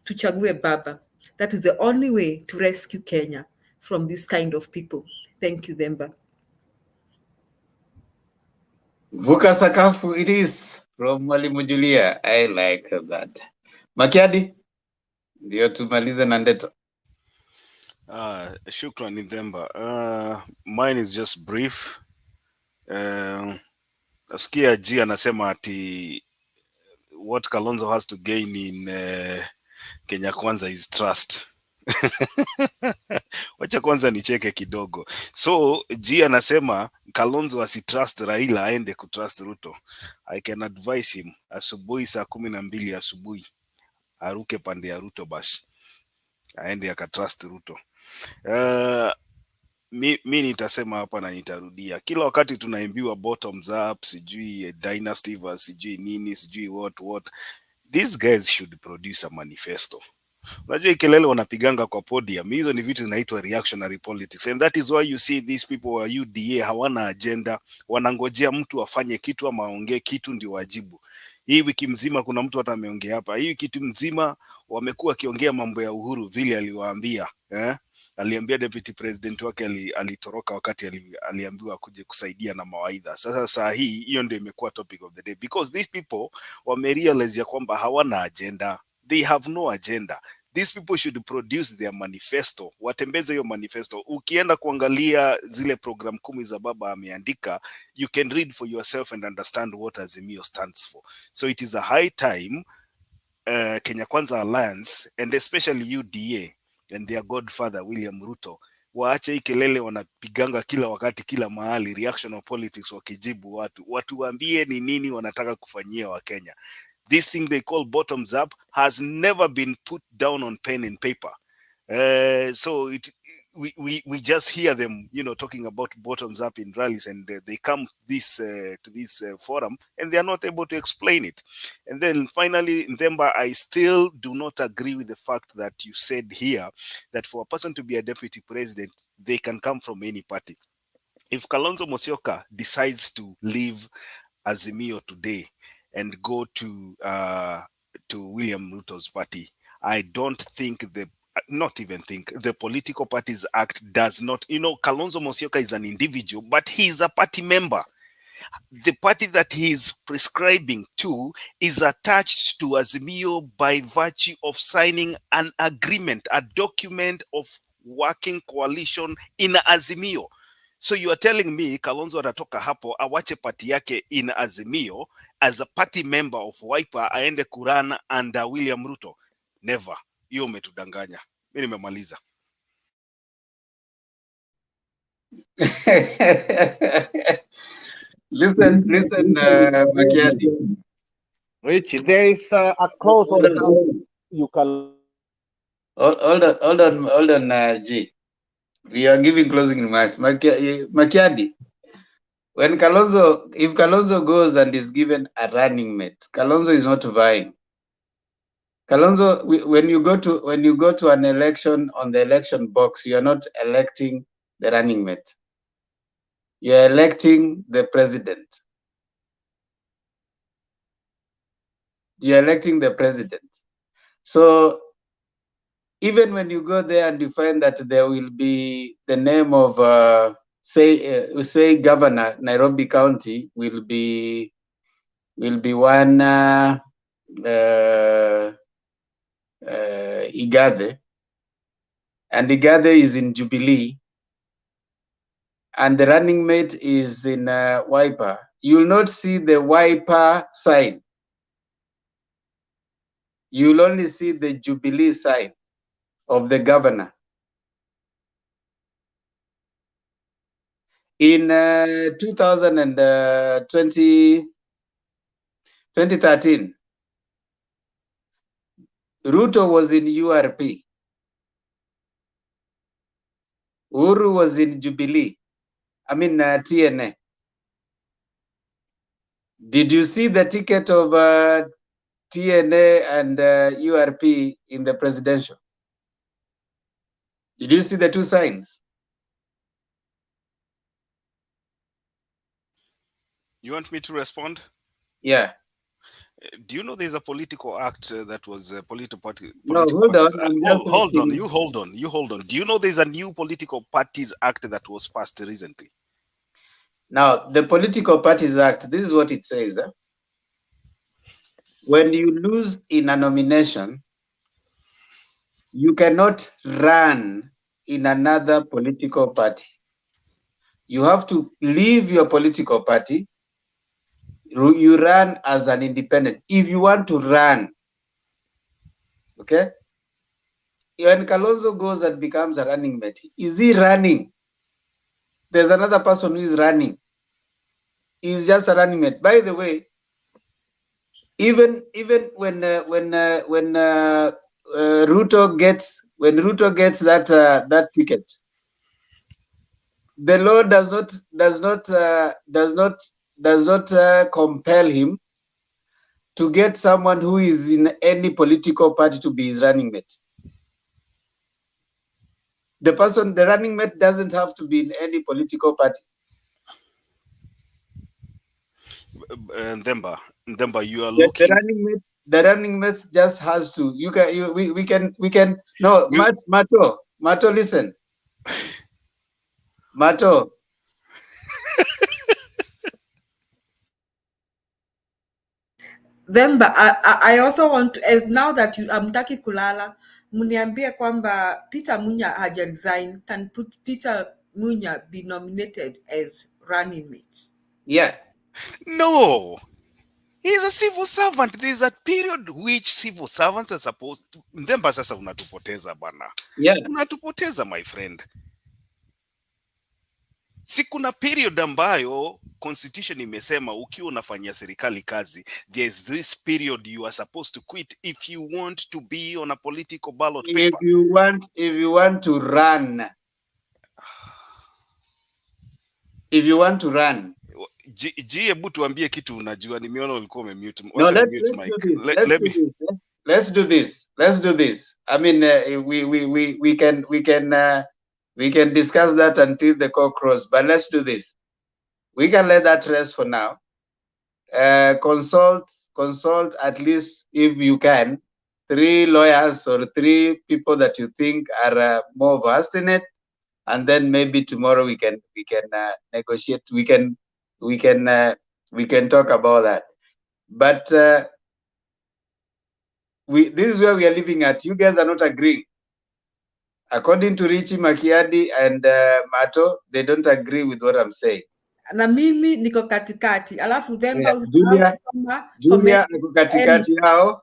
Tuchague Baba. That is the only way to rescue Kenya from this kind of people. Thank you, Themba. Vuka sakafu it is from Mwalimu Julia. I like that. Makiadi, ndio tumalize na Ndeto. Shukran Themba. Mine is just brief. Nasikia G anasema ati what Kalonzo has to gain in Kenya Kwanza is trust. Wacha kwanza nicheke kidogo. So G anasema Kalonzo asitrust Raila aende kutrust Ruto. I can advise him asubuhi saa 12 asubuhi aruke pande ya Ruto basi. Aende akatrust Ruto. mi nitasema hapa na nitarudia, kila wakati tunaimbiwa bottoms up, sijui dynasty versus sijui nini, sijui what. These guys should produce a manifesto. Unajua kelele wanapiganga kwa podium, hizo ni vitu zinaitwa reactionary politics, and that is why you see these people wa UDA hawana agenda, wanangojea mtu afanye kitu ama aongee kitu ndio wajibu. Hii wiki mzima kuna mtu hata ameongea hapa, hii kitu mzima wamekuwa akiongea mambo ya Uhuru vile aliwaambia, aliambia deputy president wake alitoroka wakati aliambiwa kuje kusaidia na mawaidha. Sasa saa hii hiyo ndio imekuwa topic of the day, because these people wamerealize ya kwamba hawana agenda. They have no agenda. These people should produce their manifesto, watembeze hiyo manifesto. Ukienda kuangalia zile program 10 za baba ameandika, you can read for yourself and understand what Azimio stands for. So it is a high time Kenya Kwanza Alliance and especially UDA and their godfather William Ruto waache hii kelele wanapiganga kila wakati kila mahali, reactional politics, wakijibu watu waambie ni nini wanataka kufanyia wa Kenya. This thing they call bottoms up has never been put down on pen and paper. So we just hear them, talking about bottoms up in rallies, and they come to this forum and they are not able to explain it. And then finally, Ndemba, I still do not agree with the fact that you said here that for a person to be a deputy president, they can come from any party. If Kalonzo Musyoka decides to leave Azimio today and go to William Ruto's party, I don't think the Political Parties Act does not, Kalonzo Musyoka is an individual, but he is a party member. The party that he is prescribing to is attached to Azimio by virtue of signing an agreement, a document of working coalition in Azimio. So you are telling me Kalonzo atatoka hapo awache party yake in Azimio as a party member of Wiper aende kuran under William Ruto? Never. Hiyo umetudanganya. Mimi nimemaliza. Listen, Makiadi. Rich, there is a clause on how you can. Hold on, G. We are giving closing remarks. Makiadi, if Kalonzo goes and is given a running mate, Kalonzo is not vying. Kalonzo, when you go to an election, on the election box, you are not electing the running mate. You are electing the president. You are electing the president. So even when you go there and you find that there will be the name of say Governor Nairobi County will be one Igathe, and Igathe is in Jubilee, and the running mate is in Wiper. You will not see the Wiper sign. You will only see the Jubilee sign of the governor. In 2013, Ruto was in URP. Uhuru was in Jubilee. I mean TNA. Did you see the ticket of TNA and URP in the presidential? Did you see the two signs? You want me to respond? Yeah. Do you know there's a political act that was a political party? No, hold on. Hold on. Do you know there's a new political parties act that was passed recently? Now, the Political Parties Act, this is what it says. When you lose in a nomination, you cannot run in another political party. You have to leave your political party. You run as an independent if you want to run. Okay? When Kalonzo goes and becomes a running mate, is he running? There's another person who is running. He's just a running mate. By the way, even when Ruto gets that ticket, the law does not compel him to get someone who is in any political party to be his running mate. The running mate doesn't have to be in any political party. Ndemba, you are The looking. running mate just has to. We can. No, Mato, listen. Mato. Then, but I also want to, as now that amtaki kulala, muniambie kwamba Peter Munya haja resign. Can Peter Munya be nominated as running mate? Yeah. No. He's a civil servant. There's a period which civil servants are supposed to. Ndemba sasa unatupoteza bana. Yeah. Unatupoteza my friend. Si kuna period ambayo constitution imesema ukiwa unafanyia serikali kazi, there's this period you are supposed to quit if you want to be on a political ballot paper. If you want to run. If you want to run. Hebu tuambie kitu unajua, nimeona ulikuwa umemute. No, let's do this. I mean, we can discuss that until the cock crows, but let's do this. We can let that rest for now. Consult at least, if you can, 3 lawyers or 3 people that you think are more versed in it, and then maybe tomorrow we can negotiate. We can talk about that. But this is where we are living at. You guys are not agreeing. According to Richie Makiadi and Mato, they don't agree with what I'm saying. Na mimi niko katikati. Alafu Themba Julia niko katikati yao.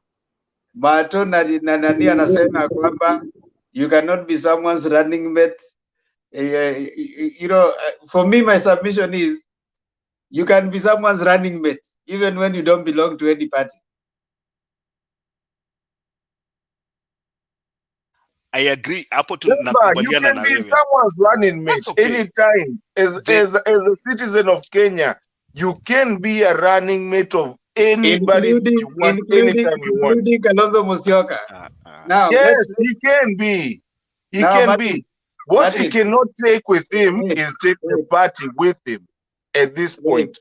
Mato na nani anasema kwamba you cannot be someone's running mate. You know, for me, my submission is you can be someone's running mate even when you don't belong to any party. I agree. You can be someone's running mate anytime. As a citizen of Kenya, you can be a running mate of anybody that you want, anytime you want. Including Kalonzo Musyoka. Now, yes, he can be. He can be. What he cannot take with him is take the party with him at this point.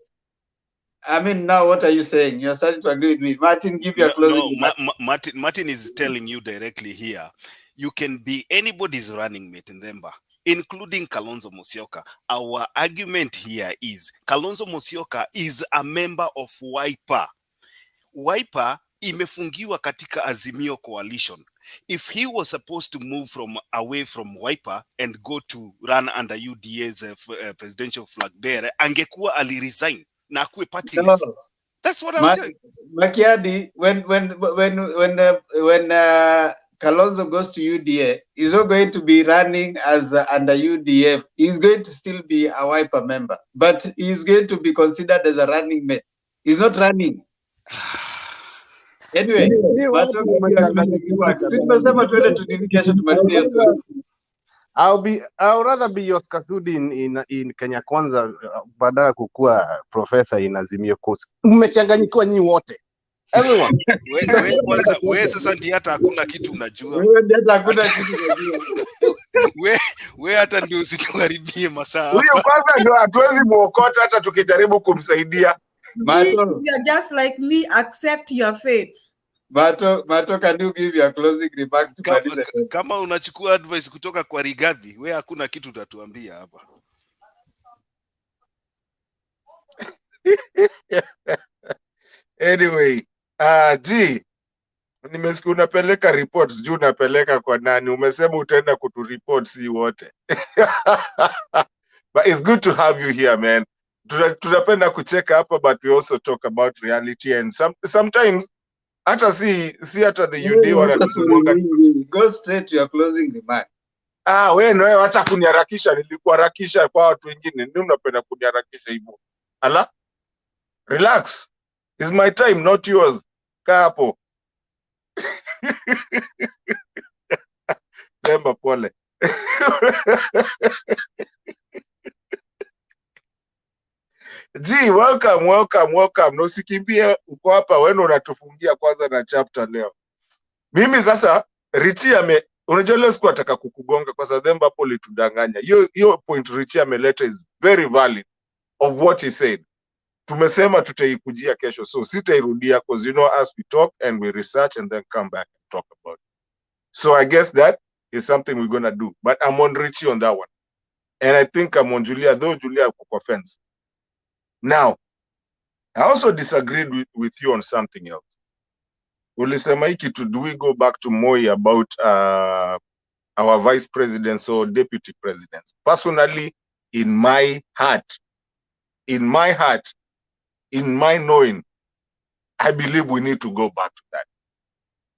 I mean, now what are you saying? You're starting to agree with me. Martin, give your closing remarks. Martin is telling you directly here. You can be anybody's running mate in Themba, including Kalonzo Musyoka. Our argument here is Kalonzo Musyoka is a member of Wiper. Wiper imefungiwa katika Azimio coalition. If he was supposed to move away from Wiper and go to run under UDA's presidential flag bearer, angekuwa aliresign na akuwe partyless. That's what I'm telling. Makiadi, when Kalonzo goes to UDA, he's not going to be running as under UDF. He's going to still be a Wiper member, but he's going to be considered as a running mate. He's not running. Anyway, I'll rather be your Kasudi in Kenya Kwanza badala kukua professor in Azimio course. Mmechanganyikiwa nyinyi wote. Everyone. Wewe sasa ndiye hata hakuna kitu unajua. Wewe hata ndio usituharibie masaa. Huyo kwanza ndio hatuwezi muokota hata tukijaribu kumsaidia. You're just like me, accept your fate. Mato, can you give your closing remark to kama unachukua advice kutoka kwa Rigathi, wewe hakuna kitu utatuambia hapa. Anyway, nimesikia unapeleka reports, juu unapeleka kwa nani? Umesema utaenda kutureport si wote. But it's good to have you here, man. Tunapenda kucheka hapa, but we also talk about reality, and sometimes hata si hata the UDA wanatusumbua. Go straight to your closing remark. Wewe ndio hata kuniharakisha, nilikuharakisha kwa watu wengine. Ndio unapenda kuniharakisha hivyo. Ala? Relax. It's my time, not yours. Kaa hapo. Themba pole. G, welcome. Nosikimbie uko hapa, wewe unatufungia kwanza na chapter leo. Mimi sasa Richie unajua leo siku ataka kukugonga kwa sababu hapo ulitudanganya. Hiyo point Richie ameleta is very valid of what he said. Tumesema tutaikujia kesho, so sitairudia because as we talk and we research and then come back and talk about it. So I guess that is something we're gonna do. But I'm on Richie on that one. And I think I'm on Julia, though Julia took offense. Now, I also disagreed with you on something else. Ulisema hiki do we go back to Moi about our vice presidents or deputy presidents? Personally, in my heart, in my knowing, I believe we need to go back to that.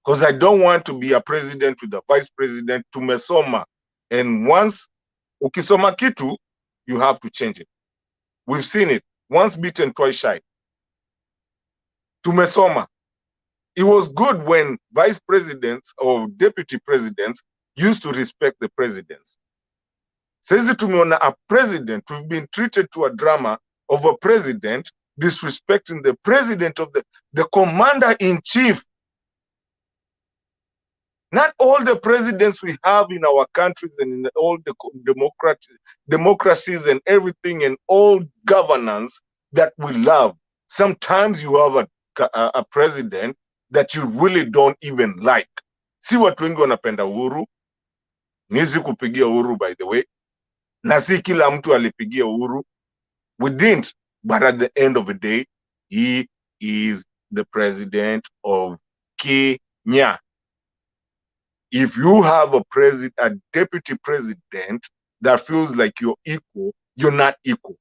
Because I don't want to be a president with a vice president tumesoma. And once ukisoma kitu, you have to change it. We've seen it. Once bitten, twice shy. Tumesoma. It was good when vice presidents or deputy presidents used to respect the presidents. Saizi tumeona a president, we've been treated to a drama of a president disrespecting the president of the commander-in-chief. Not all the presidents we have in our countries and in all the democracies and everything and all governance that we love. Sometimes you have a president that you really don't even like. Si watu wengi wanapenda Uhuru. Nizi kupigia Uhuru, by the way. Na si kila mtu alipigia Uhuru. We didn't. But at the end of the day, he is the president of Kenya. If you have a deputy president that feels like you're equal, you're not equal.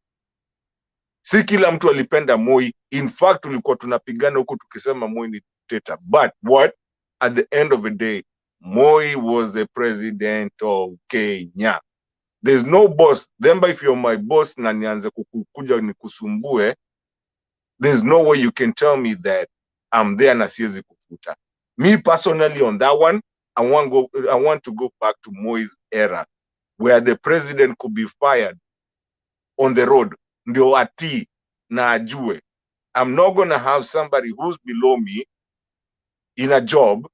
Si kila mtu alipenda Moi. In fact, tulikuwa tunapigana huko tukisema Moi ni dictator. But what? At the end of the day, Moi was the president of Kenya. There's no boss. Then if you're my boss na nianze kukuja nikusumbue, there's no way you can tell me that I'm there na siwezi kufuta. Me personally on that one, I want to go back to Moi's era, where the president could be fired on the road. Ndio ati na ajue. I'm not going to have somebody who's below me in a job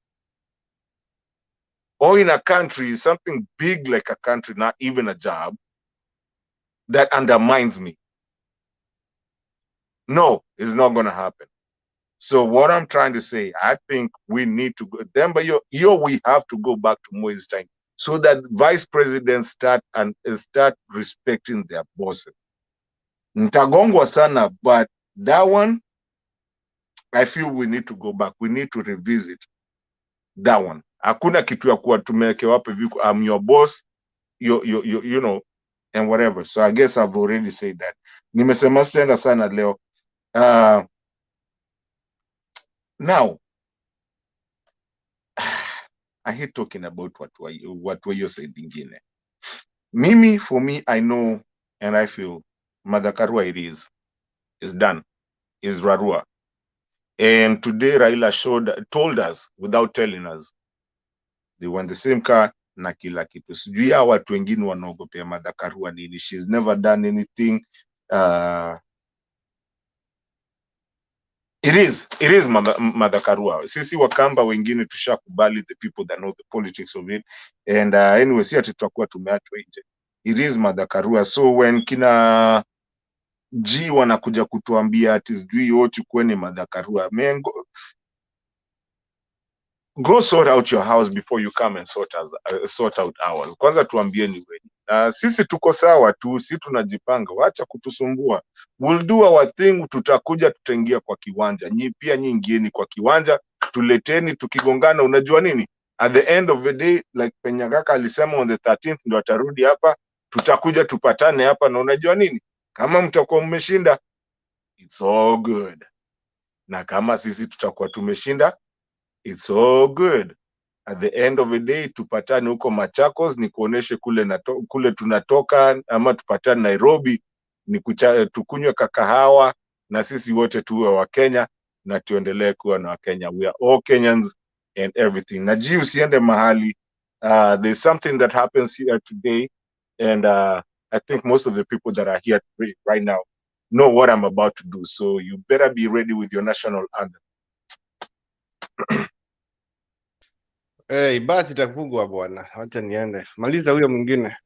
or in a country, something big like a country, not even a job, that undermines me. No, it's not going to happen. So what I'm trying to say, I think we need to go. Then, but we have to go back to Moi's time so that vice presidents start respecting their bosses. Ntagongwa sana, but that one, I feel we need to go back. We need to revisit that one. Hakuna kitu ya kuwa tumewekewa wapi viku, I'm your boss, you know, and whatever. So I guess I've already said that. Nimesema stenda sana leo. Now, I hate talking about what you said ingine. Mimi, for me, I know and I feel Mother Karua it is done, is Rarua. And today Raila told us without telling us they were in the same car na kila kitu. Sijui ya watu wengine wanaogopea Mother Karua nini. She's never done anything. It is Mother Karua. Sisi Wakamba wengine tushakubali, the people that know the politics of it. And anyway, si ati tutakuwa tumeachwa nje. It is Mother Karua. So when kina G wanakuja kutuambia ati sijui wote kweni Mother Karua, man, go sort out your house before you come and sort out ours. Kwanza tuambieni wenye. Sisi tuko sawa tu, sisi tunajipanga, wacha kutusumbua. We'll do our thing, tutakuja tutaingia kwa kiwanja. Pia nyingieni kwa kiwanja, tuleteni tukigongana, unajua nini? At the end of the day, like Kenyatta alisema on the 13th ndio atarudi hapa, tutakuja tupatane hapa na unajua nini? Kama mtakuwa mmeshinda, it's all good. Na kama sisi tutakuwa tumeshinda, it's all good. At the end of the day, tupatane huko Machakos, nikuoneshe kule tunatoka, ama tupatane Nairobi, tukunywe kakahawa, na sisi wote tuwe wa Kenya, na tuendelee kuwa na Kenya. We are all Kenyans and everything. Na ji usiende mahali, there's something that happens here today, and I think most of the people that are here right now, know what I'm about to do. So you better be ready with your national anthem. Hey, basi itafungwa bwana. Acha niende. Maliza huyo mwingine.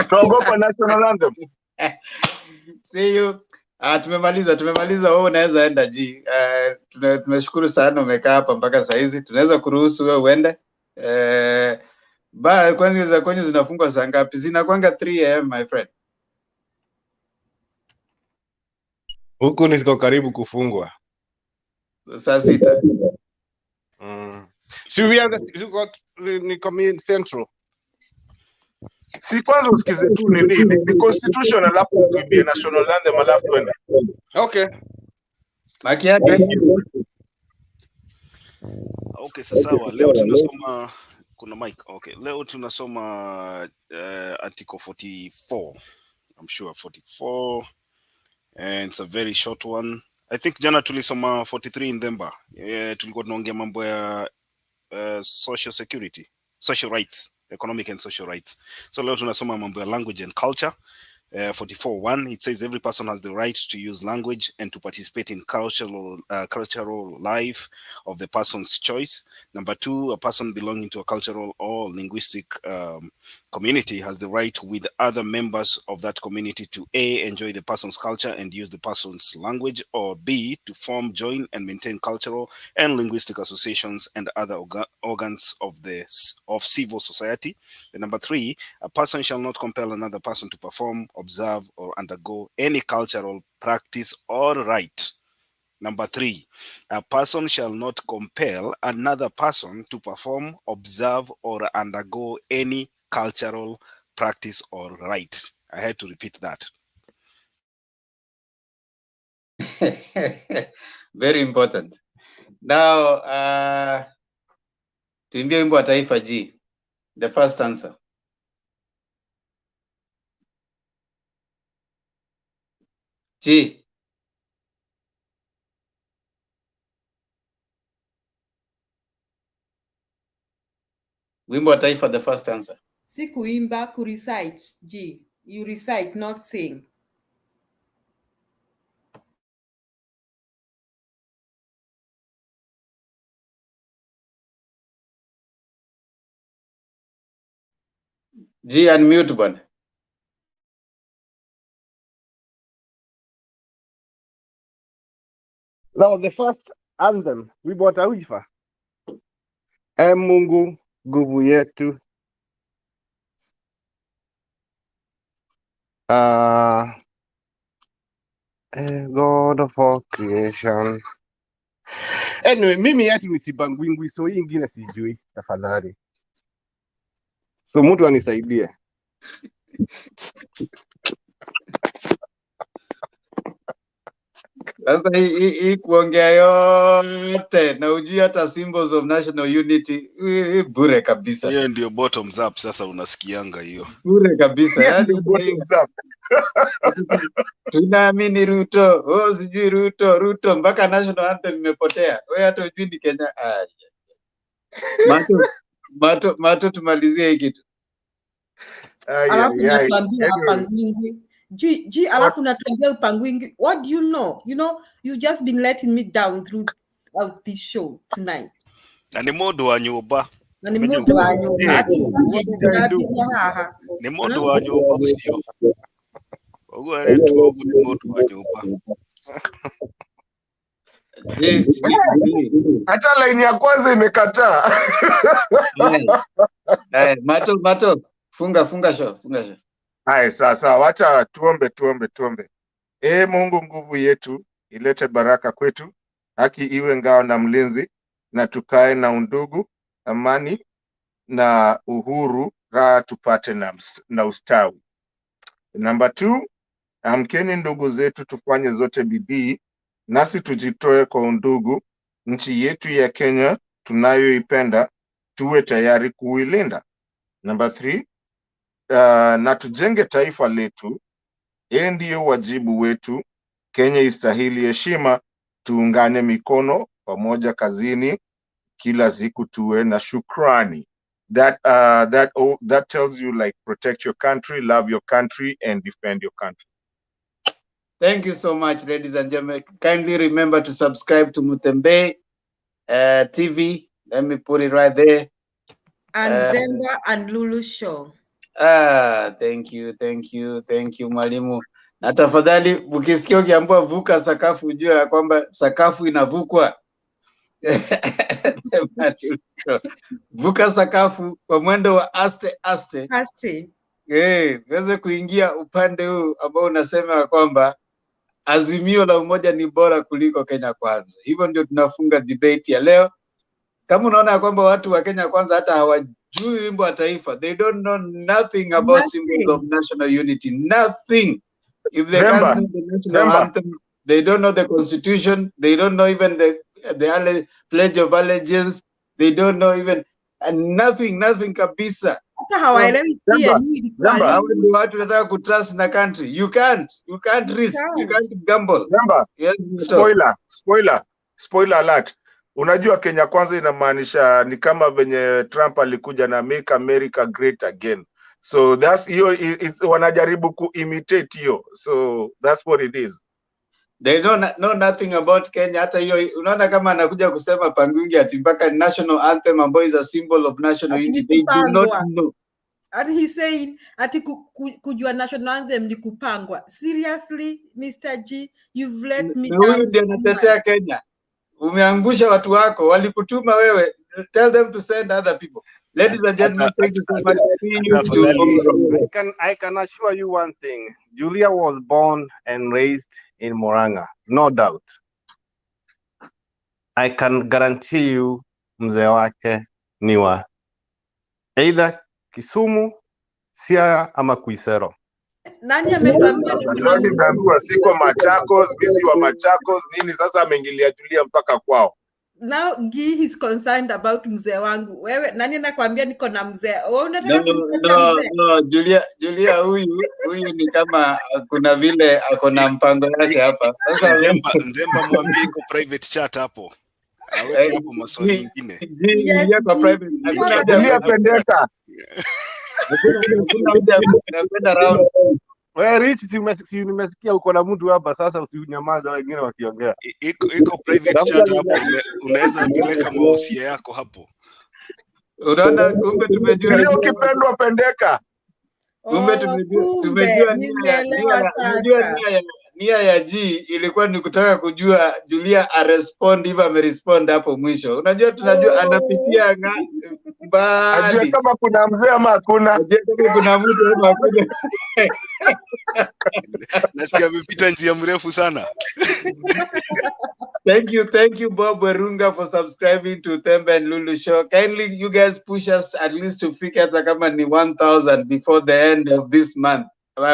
Tuogopa national anthem. See you. Tumemaliza. Wewe unaweza enda G. Tunashukuru sana umekaa hapa mpaka saa hizi. Tunaweza kuruhusu wewe uende. Kwani zinafungwa saa ngapi? Zinakwanga 3 am my friend. Huku niko karibu kufungwa. Saa 6. Si uanze ni community central. Si kwanza usikize tu ni constitution alafu tuibie national anthem alafu tuende. Okay. Maki yake. Okay, sasa leo tunasoma kuna mic. Okay, leo tunasoma article 44. I'm sure 44 and it's a very short one. I think jana tulisoma 43 in December. Tulikuwa tunaongea mambo ya social security, social rights, economic and social rights. So leo tunasoma mambo ya language and culture. 44.1, it says every person has the right to use language and to participate in cultural life of the person's choice. Number 2, a person belonging to a cultural or linguistic community has the right with other members of that community to A, enjoy the person's culture and use the person's language, or B, to form, join and maintain cultural and linguistic associations and other organs of civil society. And number 3, a person shall not compel another person to perform, observe or undergo any cultural practice or rite. Number 3, a person shall not compel another person to perform, observe or undergo any cultural practice or rite. I had to repeat that. Very important. Now, tuimbie wimbo wa taifa G. The first answer. G. Wimbo wa taifa, the first answer. Si kuimba, kurecite. G. You recite, not sing. G, unmute bwana. Now the first anthem, wimbo wa taifa. Mungu nguvu yetu. God of all creation. Anyway, mimi ati nisibangwingwi, so hii ingine sijui, tafadhali. So mtu anisaidie. Sasa hii kuongea yote na ujui hata symbols of national unity, bure kabisa. Hiyo ndio bottoms up, sasa unasikianga hiyo. Bure kabisa. Yaani bottoms up. Tunaamini Ruto, sijui Ruto mpaka national anthem imepotea. Wewe hata ujui ni Kenya. Mato tumalizie hii kitu. Alafu natuambia upangwingi. G, alafu natuambia upangwingi. What do you know? You know, you've just been letting me down throughout this show tonight. Na ni modo wa nyumba. Ni modo wa nyumba. Ni modo wa nyumba usio. Ogware tu ni modo wa nyumba. Hata line ya kwanza imekataa. Mato, funga show. Hai, sasa wacha tuombe. Mungu nguvu yetu, ilete baraka kwetu, haki iwe ngao na mlinzi, na tukae na undugu, amani na uhuru, raha tupate na ustawi. Number 2, amkeni ndugu zetu, tufanye zote bidii, nasi tujitoe kwa undugu, nchi yetu ya Kenya tunayoipenda, tuwe tayari kuilinda. Number 3, na tujenge taifa letu, ndio wajibu wetu, Kenya istahili heshima, tuungane mikono pamoja kazini, kila siku tuwe na shukrani. That tells you like protect your country, love your country and defend your country. Thank you so much, ladies and gentlemen. Kindly remember to subscribe to Mutembe TV. Let me put it right there. And Vemba and Lulu Show. Thank you, Mwalimu. Na tafadhali ukisikia ukiambiwa vuka sakafu, ujue ya kwamba sakafu inavukwa. Vuka sakafu kwa mwendo wa aste. Weze kuingia upande huu ambao unasema ya kwamba Azimio la Umoja ni bora kuliko Kenya Kwanza. Hivyo ndio tunafunga debate ya leo. Kama unaona ya kwamba watu wa Kenya Kwanza hata hawajui wimbo wa taifa, they don't know nothing about symbols of national unity, nothing. If they can't sing the national anthem, they don't know the constitution, they don't know even the pledge of allegiance, they don't know even nothing kabisa. Hata hawaelewi pia nini Hawa ndio watu wanataka kutrust na country. You can't risk, you can't gamble. Spoiler alert. Unajua Kenya Kwanza inamaanisha ni kama venye Trump alikuja na make America great again. So that's wanajaribu kuimitate hiyo. So that's what it is. They don't know nothing about Kenya. Hata hiyo unaona kama anakuja kusema Pangungi ati mpaka national anthem ambayo is a symbol of national unity. They do not know. And he's saying ati kujua national anthem ni kupangwa. Seriously, Mr. G, you've let me down. Huyu ndiye anatetea Kenya. Umeangusha watu wako, walikutuma wewe. Tell them to send other people. Ladies and gentlemen, thank you so much. I can assure you one thing. Julia was born and raised in Murang'a, no doubt. I can guarantee you mzee wake ni wa either Kisumu, Siaya ama Kuisero. Nani amekwambia siko Machakos, misi wa Machakos, nini sasa ameingilia Julia mpaka kwao? Now Guy is concerned about mzee wangu. Wewe nani anakuambia niko na mzee? Wewe unataka no, Julia huyu ni kama kuna vile akona mpango yake hapa. Sasa Ndemba mwambie iko private chat hapo. Aweke hapo maswali mengine. Julia kwa private. Julia pendeka. Napenda round. Wewe Rich, si nimesikia uko na mtu hapa sasa, usinyamaza wengine wakiongea. Iko private chat hapo, unaweza peleka mahusia yako hapo. Unaona, kumbe tumejua leo kipendwa pendeka. Kumbe tumejua nia ya G ilikuwa ni kutaka kujua Julia arespond hivi amerespond hapo mwisho. Unajua tunajua anapitia mbali. Ajue kama kuna mzee ama hakuna. Ajue kama kuna mtu ama hakuna. Nasikia amepita njia mrefu sana. Thank you Bob Werunga for subscribing to Themba and Lulu Show. Kindly you guys push us at least to fika hata kama ni 1000 before the end of this month.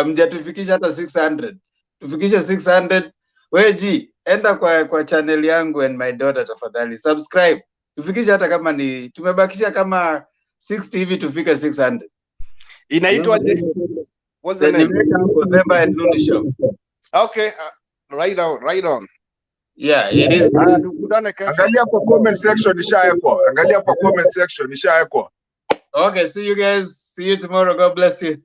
Mjatufikisha hata 600. Tufikishe 600. Wewe G, enda kwa channel yangu and my daughter tafadhali. Subscribe. Tufikishe hata kama ni tumebakisha kama 60 hivi tufike 600. Inaitwa what's the name? Themba and Lulu Show. Okay, right on. Yeah, it is. Angalia kwa comment section ishawekwa. Okay, see you guys. See you tomorrow. God bless you.